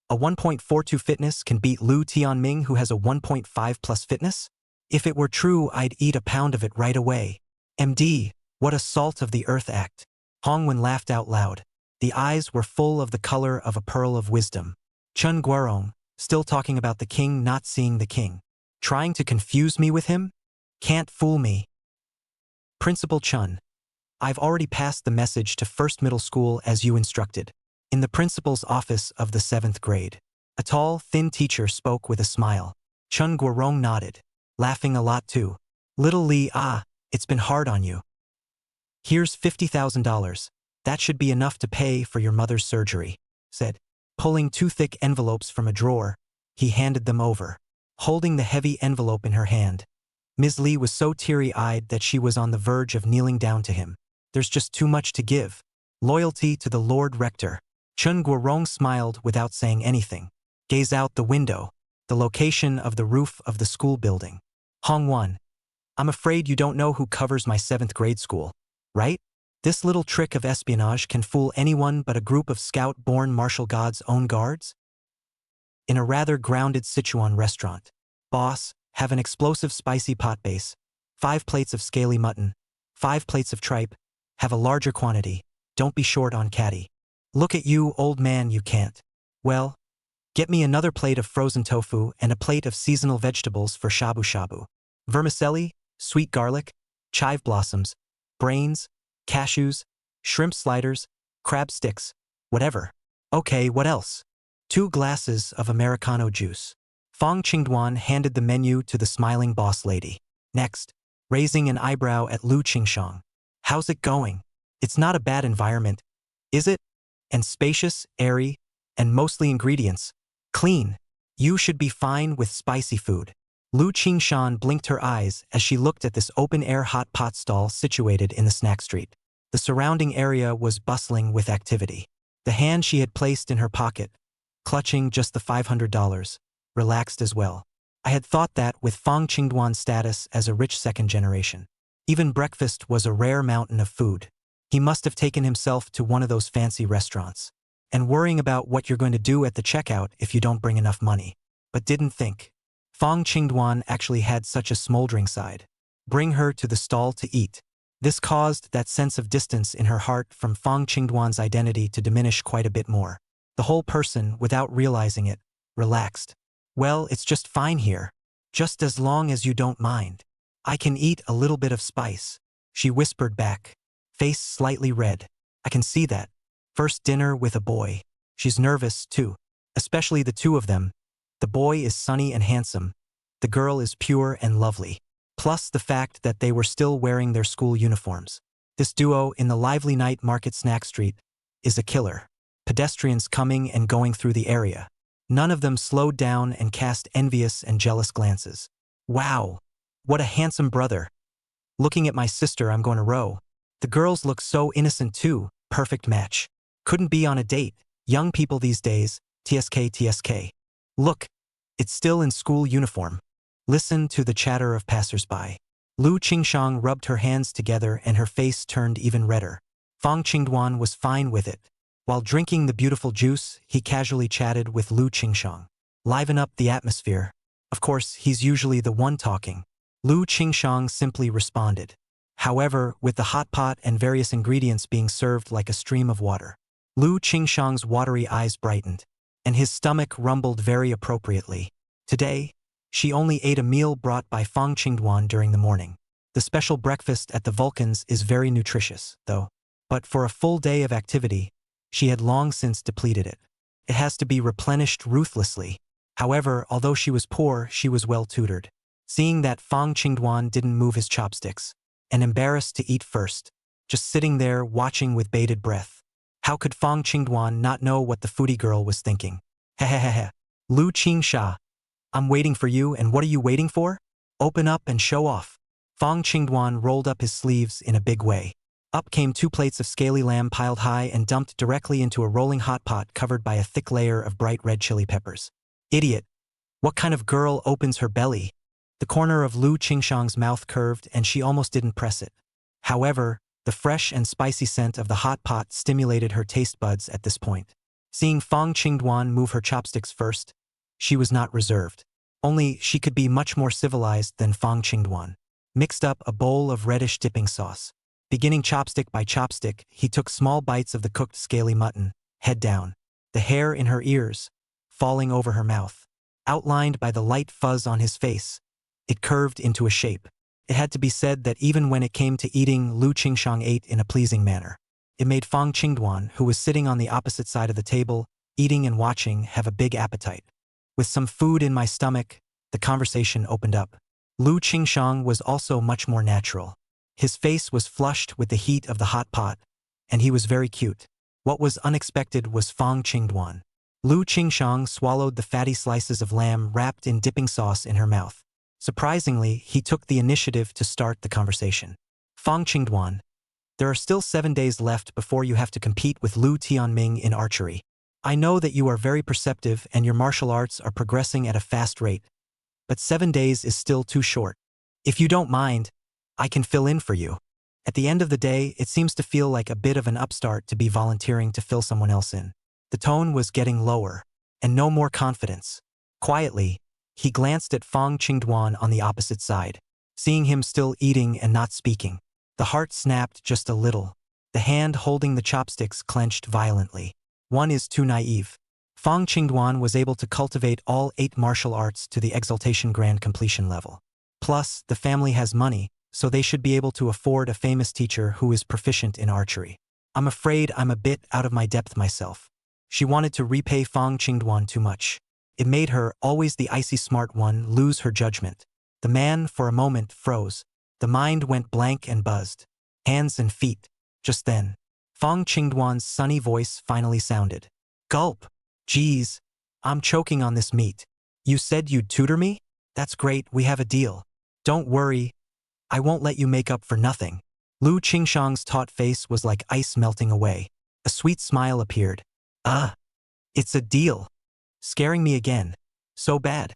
A 1.42 fitness can beat Lu Tianming who has a 1.5 plus fitness? If it were true, I'd eat a pound of it right away. MD, what a salt of the earth act. Hong Wen laughed out loud. The eyes were full of the color of a pearl of wisdom. Chun Guarong, still talking about the king not seeing the king. Trying to confuse me with him? Can't fool me. Principal Chun, I've already passed the message to first middle school as you instructed. In the principal's office of the 7th grade. A tall, thin teacher spoke with a smile. Chun Guarong nodded, laughing a lot too. Little Li, it's been hard on you. Here's $50,000. That should be enough to pay for your mother's surgery, said. Pulling 2 thick envelopes from a drawer, he handed them over. Holding the heavy envelope in her hand, Ms. Li was so teary-eyed that she was on the verge of kneeling down to him. There's just too much to give. Loyalty to the Lord Rector. Chun Guarong smiled without saying anything. Gaze out the window. The location of the roof of the school building. Hong Wen, I'm afraid you don't know who covers my 7th grade school, right? This little trick of espionage can fool anyone but a group of scout-born martial god's own guards? In a rather grounded Sichuan restaurant. Boss, have an explosive spicy pot base, 5 plates of scaly mutton, 5 plates of tripe, have a larger quantity, don't be short on catty. Look at you, old man, you can't. Well, get me another plate of frozen tofu and a plate of seasonal vegetables for shabu-shabu. Vermicelli, sweet garlic, chive blossoms, brains, cashews, shrimp sliders, crab sticks, whatever. Okay, what else? 2 glasses of Americano juice. Fong Qingduan handed the menu to the smiling boss lady. Next, raising an eyebrow at Lu Qingshang. How's it going? It's not a bad environment, is it? And spacious, airy, and mostly ingredients. Clean. You should be fine with spicy food. Lu Qingshan blinked her eyes as she looked at this open-air hot pot stall situated in the snack street. The surrounding area was bustling with activity. The hand she had placed in her pocket, clutching just the $500, relaxed as well. I had thought that with Fong Qingduan's status as a rich second generation, even breakfast was a rare mountain of food. He must have taken himself to one of those fancy restaurants. And worrying about what you're going to do at the checkout if you don't bring enough money. But didn't think. Fong Qingduan actually had such a smoldering side. Bring her to the stall to eat. This caused that sense of distance in her heart from Fong Qingduan's identity to diminish quite a bit more. The whole person, without realizing it, relaxed. Well, it's just fine here. Just as long as you don't mind. I can eat a little bit of spice. She whispered back. Face slightly red. I can see that. First dinner with a boy. She's nervous, too. Especially the two of them. The boy is sunny and handsome. The girl is pure and lovely. Plus the fact that they were still wearing their school uniforms. This duo in the lively night market snack street is a killer. Pedestrians coming and going through the area. None of them slowed down and cast envious and jealous glances. Wow! What a handsome brother. Looking at my sister, I'm going to row. The girls look so innocent too. Perfect match. Couldn't be on a date. Young people these days, TSK. Look, it's still in school uniform. Listen to the chatter of passers-by. Lu Qingshang rubbed her hands together and her face turned even redder. Fong Qingduan was fine with it. While drinking the beautiful juice, he casually chatted with Lu Qingshang. Liven up the atmosphere. Of course, he's usually the one talking. Lu Qingshang simply responded. However, with the hot pot and various ingredients being served like a stream of water, Lu Qingshang's watery eyes brightened, and his stomach rumbled very appropriately. Today, she only ate a meal brought by Fong Qingduan during the morning. The special breakfast at the Vulcans is very nutritious, though. But for a full day of activity, she had long since depleted it. It has to be replenished ruthlessly. However, although she was poor, she was well tutored. Seeing that Fong Qingduan didn't move his chopsticks, and embarrassed to eat first, just sitting there watching with bated breath. How could Fong Qingduan not know what the foodie girl was thinking? Hehehehe. Lu Qingsha. I'm waiting for you, and what are you waiting for? Open up and show off. Fong Qingduan rolled up his sleeves in a big way. Up came 2 plates of scaly lamb piled high and dumped directly into a rolling hot pot covered by a thick layer of bright red chili peppers. Idiot. What kind of girl opens her belly? The corner of Lu Qingshang's mouth curved and she almost didn't press it. However, the fresh and spicy scent of the hot pot stimulated her taste buds at this point. Seeing Fong Qingduan move her chopsticks first, she was not reserved. Only she could be much more civilized than Fong Qingduan. Mixed up a bowl of reddish dipping sauce. Beginning chopstick by chopstick, he took small bites of the cooked scaly mutton, head down. The hair in her ears, falling over her mouth. Outlined by the light fuzz on his face, it curved into a shape. It had to be said that even when it came to eating, Lu Qingshang ate in a pleasing manner. It made Fong Qingduan, who was sitting on the opposite side of the table, eating and watching, have a big appetite. With some food in my stomach, the conversation opened up. Lu Qingshang was also much more natural. His face was flushed with the heat of the hot pot, and he was very cute. What was unexpected was Fong Qingduan. Lu Qingshang swallowed the fatty slices of lamb wrapped in dipping sauce in her mouth. Surprisingly, he took the initiative to start the conversation. Fong Qingduan, there are still 7 days left before you have to compete with Lu Tianming in archery. I know that you are very perceptive and your martial arts are progressing at a fast rate, but 7 days is still too short. If you don't mind, I can fill in for you. At the end of the day, it seems to feel like a bit of an upstart to be volunteering to fill someone else in. The tone was getting lower, and no more confidence. Quietly, he glanced at Fong Qingduan on the opposite side. Seeing him still eating and not speaking, the heart snapped just a little. The hand holding the chopsticks clenched violently. One is too naive. Fong Qingduan was able to cultivate all 8 martial arts to the Exaltation Grand Completion level. Plus, the family has money, so they should be able to afford a famous teacher who is proficient in archery. I'm afraid I'm a bit out of my depth myself. She wanted to repay Fong Qingduan too much. It made her, always the icy smart one, lose her judgment. The man, for a moment, froze. The mind went blank and buzzed. Hands and feet. Just then, Fong Qingduan's sunny voice finally sounded. Gulp. Geez, I'm choking on this meat. You said you'd tutor me? That's great, we have a deal. Don't worry, I won't let you make up for nothing. Lu Qingshang's taut face was like ice melting away. A sweet smile appeared. It's a deal. Scaring me again. So bad.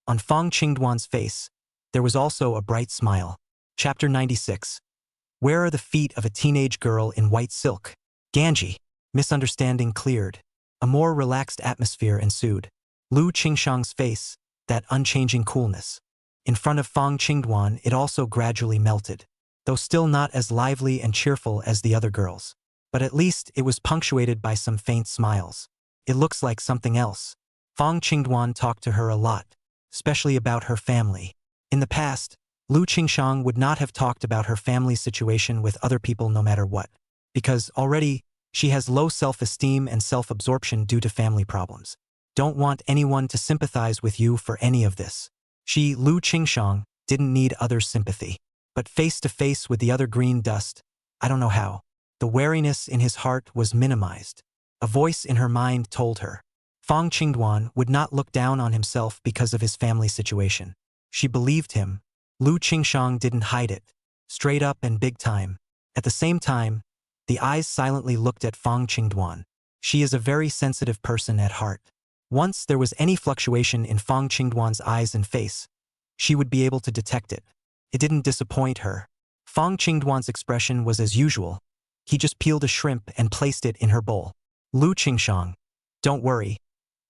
On Fong Qingduan's face, there was also a bright smile. Chapter 96. Where are the feet of a teenage girl in white silk? Ganji. Misunderstanding cleared. A more relaxed atmosphere ensued. Lu Qingshang's face, that unchanging coolness. In front of Fong Qingduan, it also gradually melted, though still not as lively and cheerful as the other girls. But at least it was punctuated by some faint smiles. It looks like something else. Fong Qingduan talked to her a lot, especially about her family. In the past, Lu Qingshang would not have talked about her family's situation with other people no matter what, because already she has low self-esteem and self-absorption due to family problems. Don't want anyone to sympathize with you for any of this. She, Lu Qingshang, didn't need others' sympathy. But face to face with the other green dust, I don't know how. The wariness in his heart was minimized. A voice in her mind told her. Fong Qingduan would not look down on himself because of his family situation. She believed him. Lu Qingshang didn't hide it. Straight up and big time. At the same time, the eyes silently looked at Fong Qingduan. She is a very sensitive person at heart. Once there was any fluctuation in Fong Qingduan's eyes and face, she would be able to detect it. It didn't disappoint her. Fong Qingduan's expression was as usual. He just peeled a shrimp and placed it in her bowl. Lu Qingshang. Don't worry.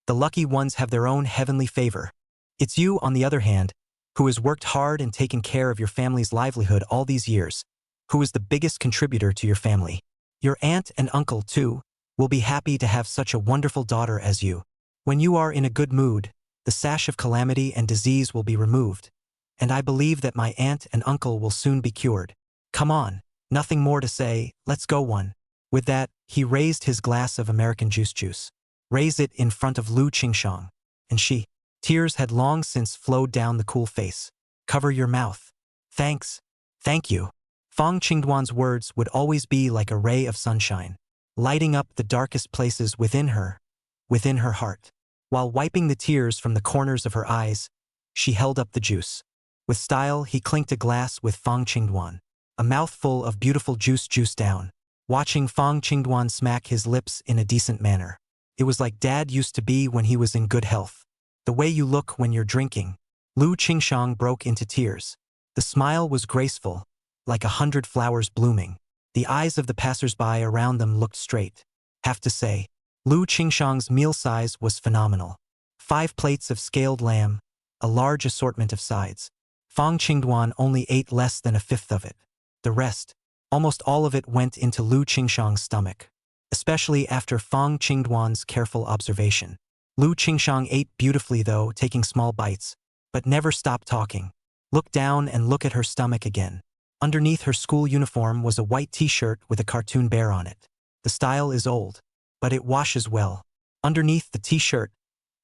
The lucky ones have their own heavenly favor. It's you, on the other hand, who has worked hard and taken care of your family's livelihood all these years, who is the biggest contributor to your family. Your aunt and uncle, too, will be happy to have such a wonderful daughter as you. When you are in a good mood, the sash of calamity and disease will be removed, and I believe that my aunt and uncle will soon be cured. Come on, nothing more to say, let's go one. With that, he raised his glass of American juice. Raised it in front of Lu Qingshang, and she. Tears had long since flowed down the cool face. Cover your mouth. Thanks. Thank you. Fong Qingduan's words would always be like a ray of sunshine, lighting up the darkest places within her heart. While wiping the tears from the corners of her eyes, she held up the juice. With style, he clinked a glass with Fong Qingduan. A mouthful of beautiful juice down, watching Fong Qingduan smack his lips in a decent manner. It was like Dad used to be when he was in good health. The way you look when you're drinking. Lu Qingshang broke into tears. The smile was graceful, like 100 flowers blooming. The eyes of the passers-by around them looked straight. Have to say, Lu Qingshang's meal size was phenomenal. 5 plates of scaled lamb, a large assortment of sides. Fong Qingduan only ate less than a fifth of it. The rest, almost all of it, went into Lu Qingshang's stomach, especially after Fong Qingduan's careful observation. Lu Qingshang ate beautifully though, taking small bites, but never stopped talking. Look down and look at her stomach again. Underneath her school uniform was a white t-shirt with a cartoon bear on it. The style is old, but it washes well. Underneath the t-shirt,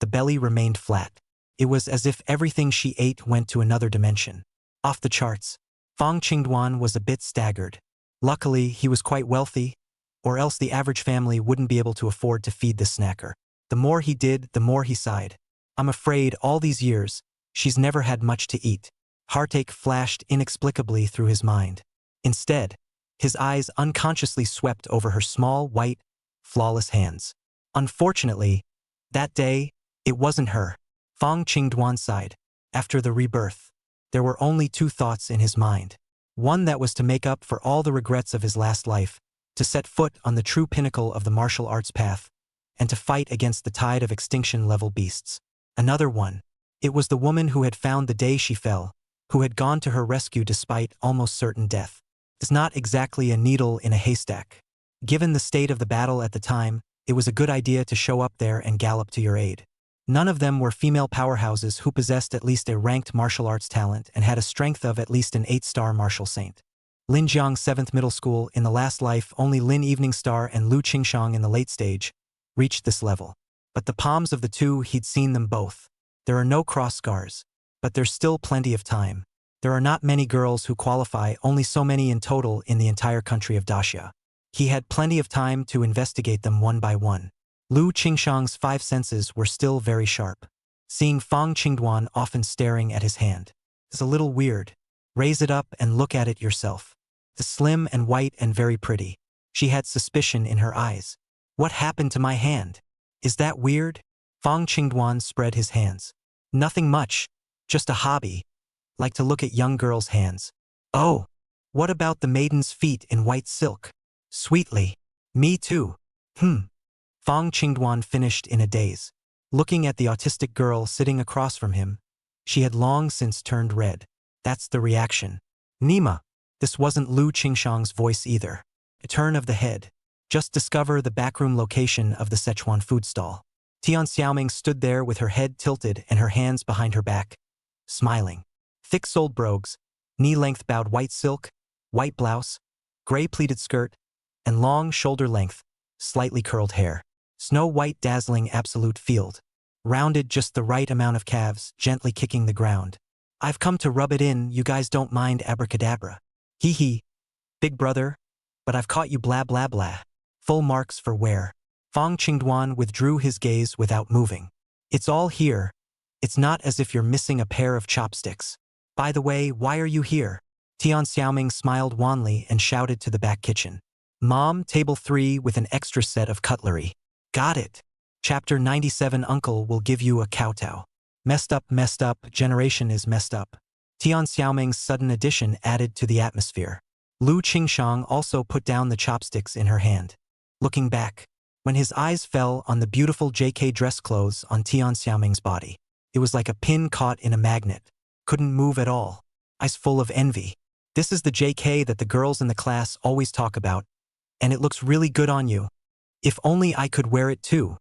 the belly remained flat. It was as if everything she ate went to another dimension. Off the charts. Fong Qingduan was a bit staggered. Luckily, he was quite wealthy, or else the average family wouldn't be able to afford to feed the snacker. The more he did, the more he sighed. I'm afraid all these years, she's never had much to eat. Heartache flashed inexplicably through his mind. Instead, his eyes unconsciously swept over her small, white, flawless hands. Unfortunately, that day, it wasn't her. Fong Qingduan sighed. After the rebirth, there were only 2 thoughts in his mind. One that was to make up for all the regrets of his last life, to set foot on the true pinnacle of the martial arts path, and to fight against the tide of extinction-level beasts. Another one. It was the woman who had found the day she fell, who had gone to her rescue despite almost certain death. It's not exactly a needle in a haystack. Given the state of the battle at the time, it was a good idea to show up there and gallop to your aid. None of them were female powerhouses who possessed at least a ranked martial arts talent and had a strength of at least an 8-star martial saint. Lin Jiang 7th Middle School in the last life, only Lin Evening Star and Lu Qingshang in the late stage reached this level. But the palms of the 2, he'd seen them both. There are no cross scars, but there's still plenty of time. There are not many girls who qualify, only so many in total in the entire country of Daxia. He had plenty of time to investigate them one by one. Lu Qingshang's 5 senses were still very sharp. Seeing Fong Qingduan often staring at his hand is a little weird. Raise it up and look at it yourself. It's slim and white and very pretty. She had suspicion in her eyes. What happened to my hand? Is that weird? Fong Qingduan spread his hands. Nothing much. Just a hobby. Like to look at young girls' hands. Oh, what about the maiden's feet in white silk? Sweetly. Me too. Fong Qingduan finished in a daze. Looking at the autistic girl sitting across from him, she had long since turned red. That's the reaction. Nima. This wasn't Lu Qingshang's voice either. A turn of the head. Just discover the backroom location of the Sichuan food stall. Tian Xiaoming stood there with her head tilted and her hands behind her back, smiling. Thick-soled brogues, knee-length bowed white silk, white blouse, gray pleated skirt, and long shoulder-length, slightly curled hair. Snow-white dazzling absolute field. Rounded just the right amount of calves, gently kicking the ground. I've come to rub it in, you guys don't mind abracadabra. Hee hee. Big brother. But I've caught you blah blah blah. Full marks for wear. Fong Qingduan withdrew his gaze without moving. It's all here. It's not as if you're missing a pair of chopsticks. By the way, why are you here? Tian Xiaoming smiled wanly and shouted to the back kitchen. Mom, table 3 with an extra set of cutlery. Got it. Chapter 97. Uncle will give you a kowtow. Messed up, generation is messed up. Tian Xiaoming's sudden addition added to the atmosphere. Lu Qingshang also put down the chopsticks in her hand. Looking back, when his eyes fell on the beautiful JK dress clothes on Tian Xiaoming's body, it was like a pin caught in a magnet. Couldn't move at all. Eyes full of envy. This is the JK that the girls in the class always talk about, and it looks really good on you. If only I could wear it too.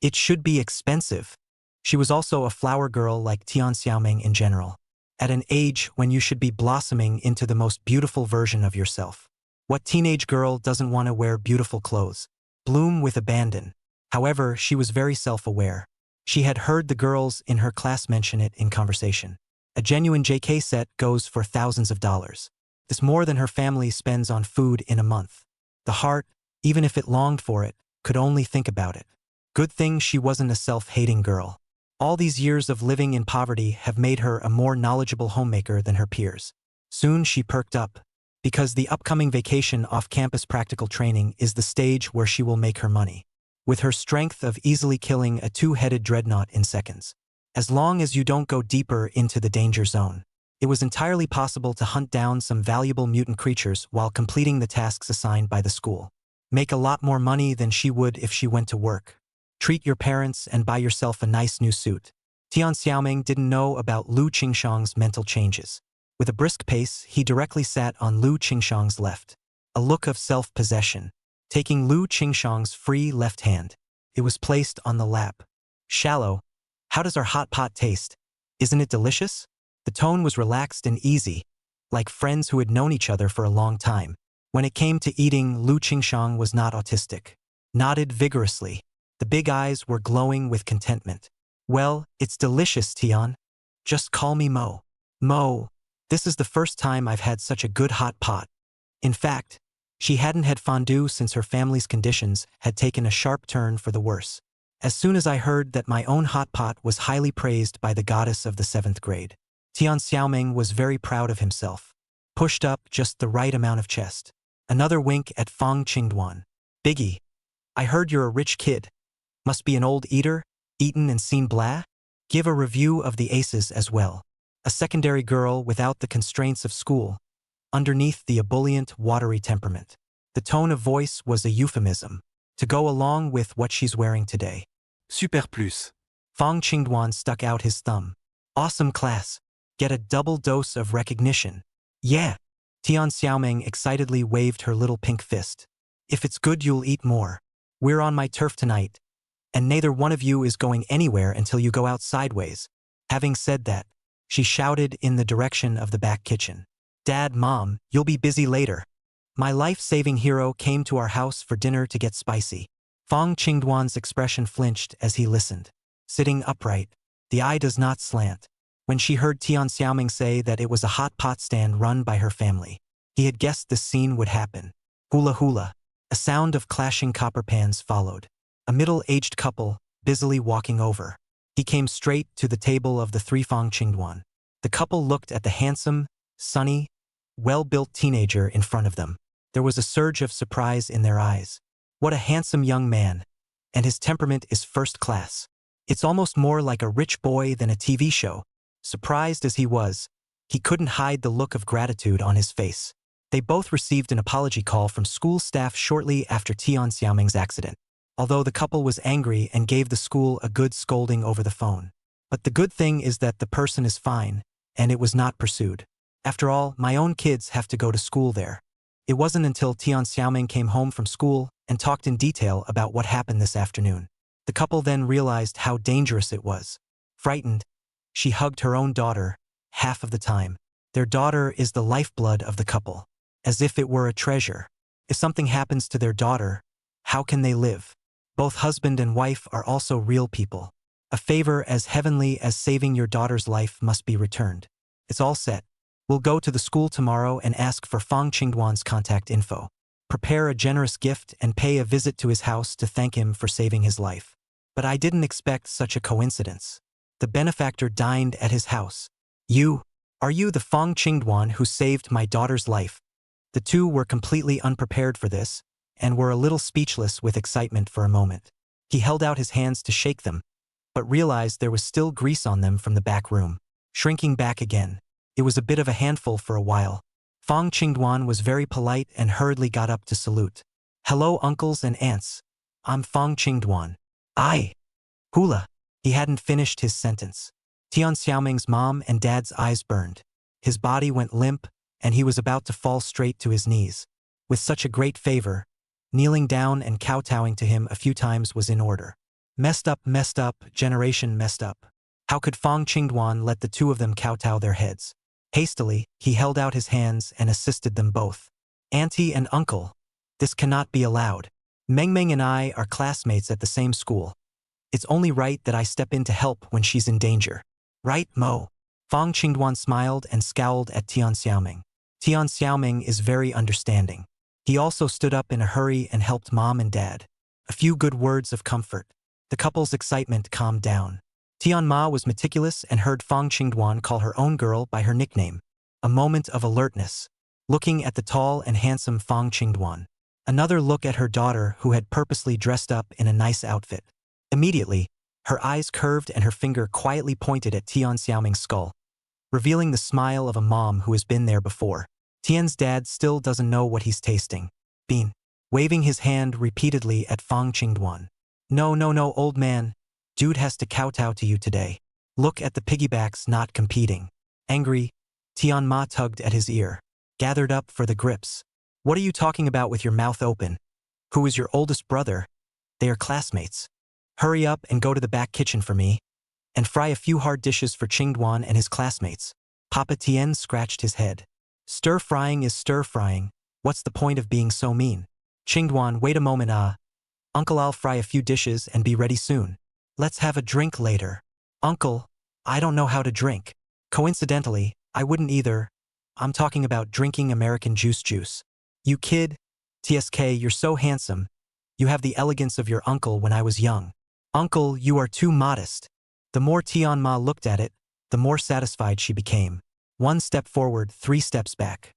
It should be expensive. She was also a flower girl like Tian Xiaoming in general. At an age when you should be blossoming into the most beautiful version of yourself. What teenage girl doesn't want to wear beautiful clothes? Bloom with abandon. However, she was very self-aware. She had heard the girls in her class mention it in conversation. A genuine JK set goes for thousands of dollars. This more than her family spends on food in a month. The heart, even if it longed for it, could only think about it. Good thing she wasn't a self-hating girl. All these years of living in poverty have made her a more knowledgeable homemaker than her peers. Soon she perked up, because the upcoming vacation off-campus practical training is the stage where she will make her money. With her strength of easily killing a two-headed dreadnought in seconds. As long as you don't go deeper into the danger zone. It was entirely possible to hunt down some valuable mutant creatures while completing the tasks assigned by the school. Make a lot more money than she would if she went to work. Treat your parents and buy yourself a nice new suit. Tian Xiaoming didn't know about Lu Qingshang's mental changes. With a brisk pace, he directly sat on Lu Qingshang's left. A look of self-possession. Taking Lu Qingshang's free left hand. It was placed on the lap. Shallow. How does our hot pot taste? Isn't it delicious? The tone was relaxed and easy, like friends who had known each other for a long time. When it came to eating, Lu Qingshang was not autistic. Nodded vigorously. The big eyes were glowing with contentment. Well, it's delicious, Tian. Just call me Mo. Mo. This is the first time I've had such a good hot pot. In fact, she hadn't had fondue since her family's conditions had taken a sharp turn for the worse. As soon as I heard that my own hot pot was highly praised by the goddess of the 7th grade, Tian Xiaoming was very proud of himself. Pushed up just the right amount of chest. Another wink at Fong Qingduan. Biggie. I heard you're a rich kid. Must be an old eater, eaten and seen blah? Give a review of the aces as well. A secondary girl without the constraints of school. Underneath the ebullient, watery temperament. The tone of voice was a euphemism. To go along with what she's wearing today.
Super plus.
Fong Qingduan stuck out his thumb. Awesome class. Get a double dose of recognition. Yeah. Tian Xiaoming excitedly waved her little pink fist. If it's good, you'll eat more. We're on my turf tonight. And neither one of you is going anywhere until you go out sideways. Having said that, she shouted in the direction of the back kitchen. Dad, Mom, you'll be busy later. My life-saving hero came to our house for dinner to get spicy. Fong Qingduan's expression flinched as he listened. Sitting upright, the eye does not slant. When she heard Tian Xiaoming say that it was a hot pot stand run by her family, he had guessed this scene would happen. Hula hula. A sound of clashing copper pans followed. A middle-aged couple, busily walking over. He came straight to the table of the three Fong Qingduan. The couple looked at the handsome, sunny, well-built teenager in front of them. There was a surge of surprise in their eyes. What a handsome young man. And his temperament is first class. It's almost more like a rich boy than a TV show. Surprised as he was, he couldn't hide the look of gratitude on his face. They both received an apology call from school staff shortly after Tian Xiaoming's accident, although the couple was angry and gave the school a good scolding over the phone. But the good thing is that the person is fine, and it was not pursued. After all, my own kids have to go to school there. It wasn't until Tian Xiaoming came home from school and talked in detail about what happened this afternoon. The couple then realized how dangerous it was. Frightened, she hugged her own daughter, half of the time. Their daughter is the lifeblood of the couple, as if it were a treasure. If something happens to their daughter, how can they live? Both husband and wife are also real people. A favor as heavenly as saving your daughter's life must be returned. It's all set. We'll go to the school tomorrow and ask for Fong Qingduan's contact info. Prepare a generous gift and pay a visit to his house to thank him for saving his life. But I didn't expect such a coincidence. The benefactor dined at his house. Are you the Fong Qingduan who saved my daughter's life? The two were completely unprepared for this, and were a little speechless with excitement for a moment. He held out his hands to shake them, but realized there was still grease on them from the back room. Shrinking back again, it was a bit of a handful for a while. Fong Qingduan was very polite and hurriedly got up to salute. Hello, uncles and aunts. I'm Fong Qingduan. Hula. He hadn't finished his sentence. Tian Xiaoming's mom and dad's eyes burned. His body went limp, and he was about to fall straight to his knees. With such a great favor, kneeling down and kowtowing to him a few times was in order. Messed up, generation messed up. How could Fong Qingduan let the two of them kowtow their heads? Hastily, he held out his hands and assisted them both. Auntie and uncle, this cannot be allowed. Ming and I are classmates at the same school. It's only right that I step in to help when she's in danger. Right, Mo? Fong Qingduan smiled and scowled at Tian Xiaoming. Tian Xiaoming is very understanding. He also stood up in a hurry and helped mom and dad. A few good words of comfort. The couple's excitement calmed down. Tian Ma was meticulous and heard Fong Qingduan call her own girl by her nickname. A moment of alertness, looking at the tall and handsome Fong Qingduan. Another look at her daughter who had purposely dressed up in a nice outfit. Immediately, her eyes curved and her finger quietly pointed at Tian Xiaoming's skull, revealing the smile of a mom who has been there before. Tian's dad still doesn't know what he's tasting. Bean, waving his hand repeatedly at Fong Qingduan. No, old man. Dude has to kowtow to you today. Look at the piggybacks not competing. Angry, Tian Ma tugged at his ear, gathered up for the grips. What are you talking about with your mouth open? Who is your oldest brother? They are classmates. Hurry up and go to the back kitchen for me, and fry a few hard dishes for Qingduan and his classmates. Papa Tian scratched his head. Stir-frying is stir-frying. What's the point of being so mean? Qingduan, wait a moment, Uncle, I'll fry a few dishes and be ready soon. Let's have a drink later. Uncle, I don't know how to drink. Coincidentally, I wouldn't either. I'm talking about drinking American juice. You kid. TSK, you're so handsome. You have the elegance of your uncle when I was young. Uncle, you are too modest. The more Tian Ma looked at it, the more satisfied she became. 1 step forward, 3 steps back.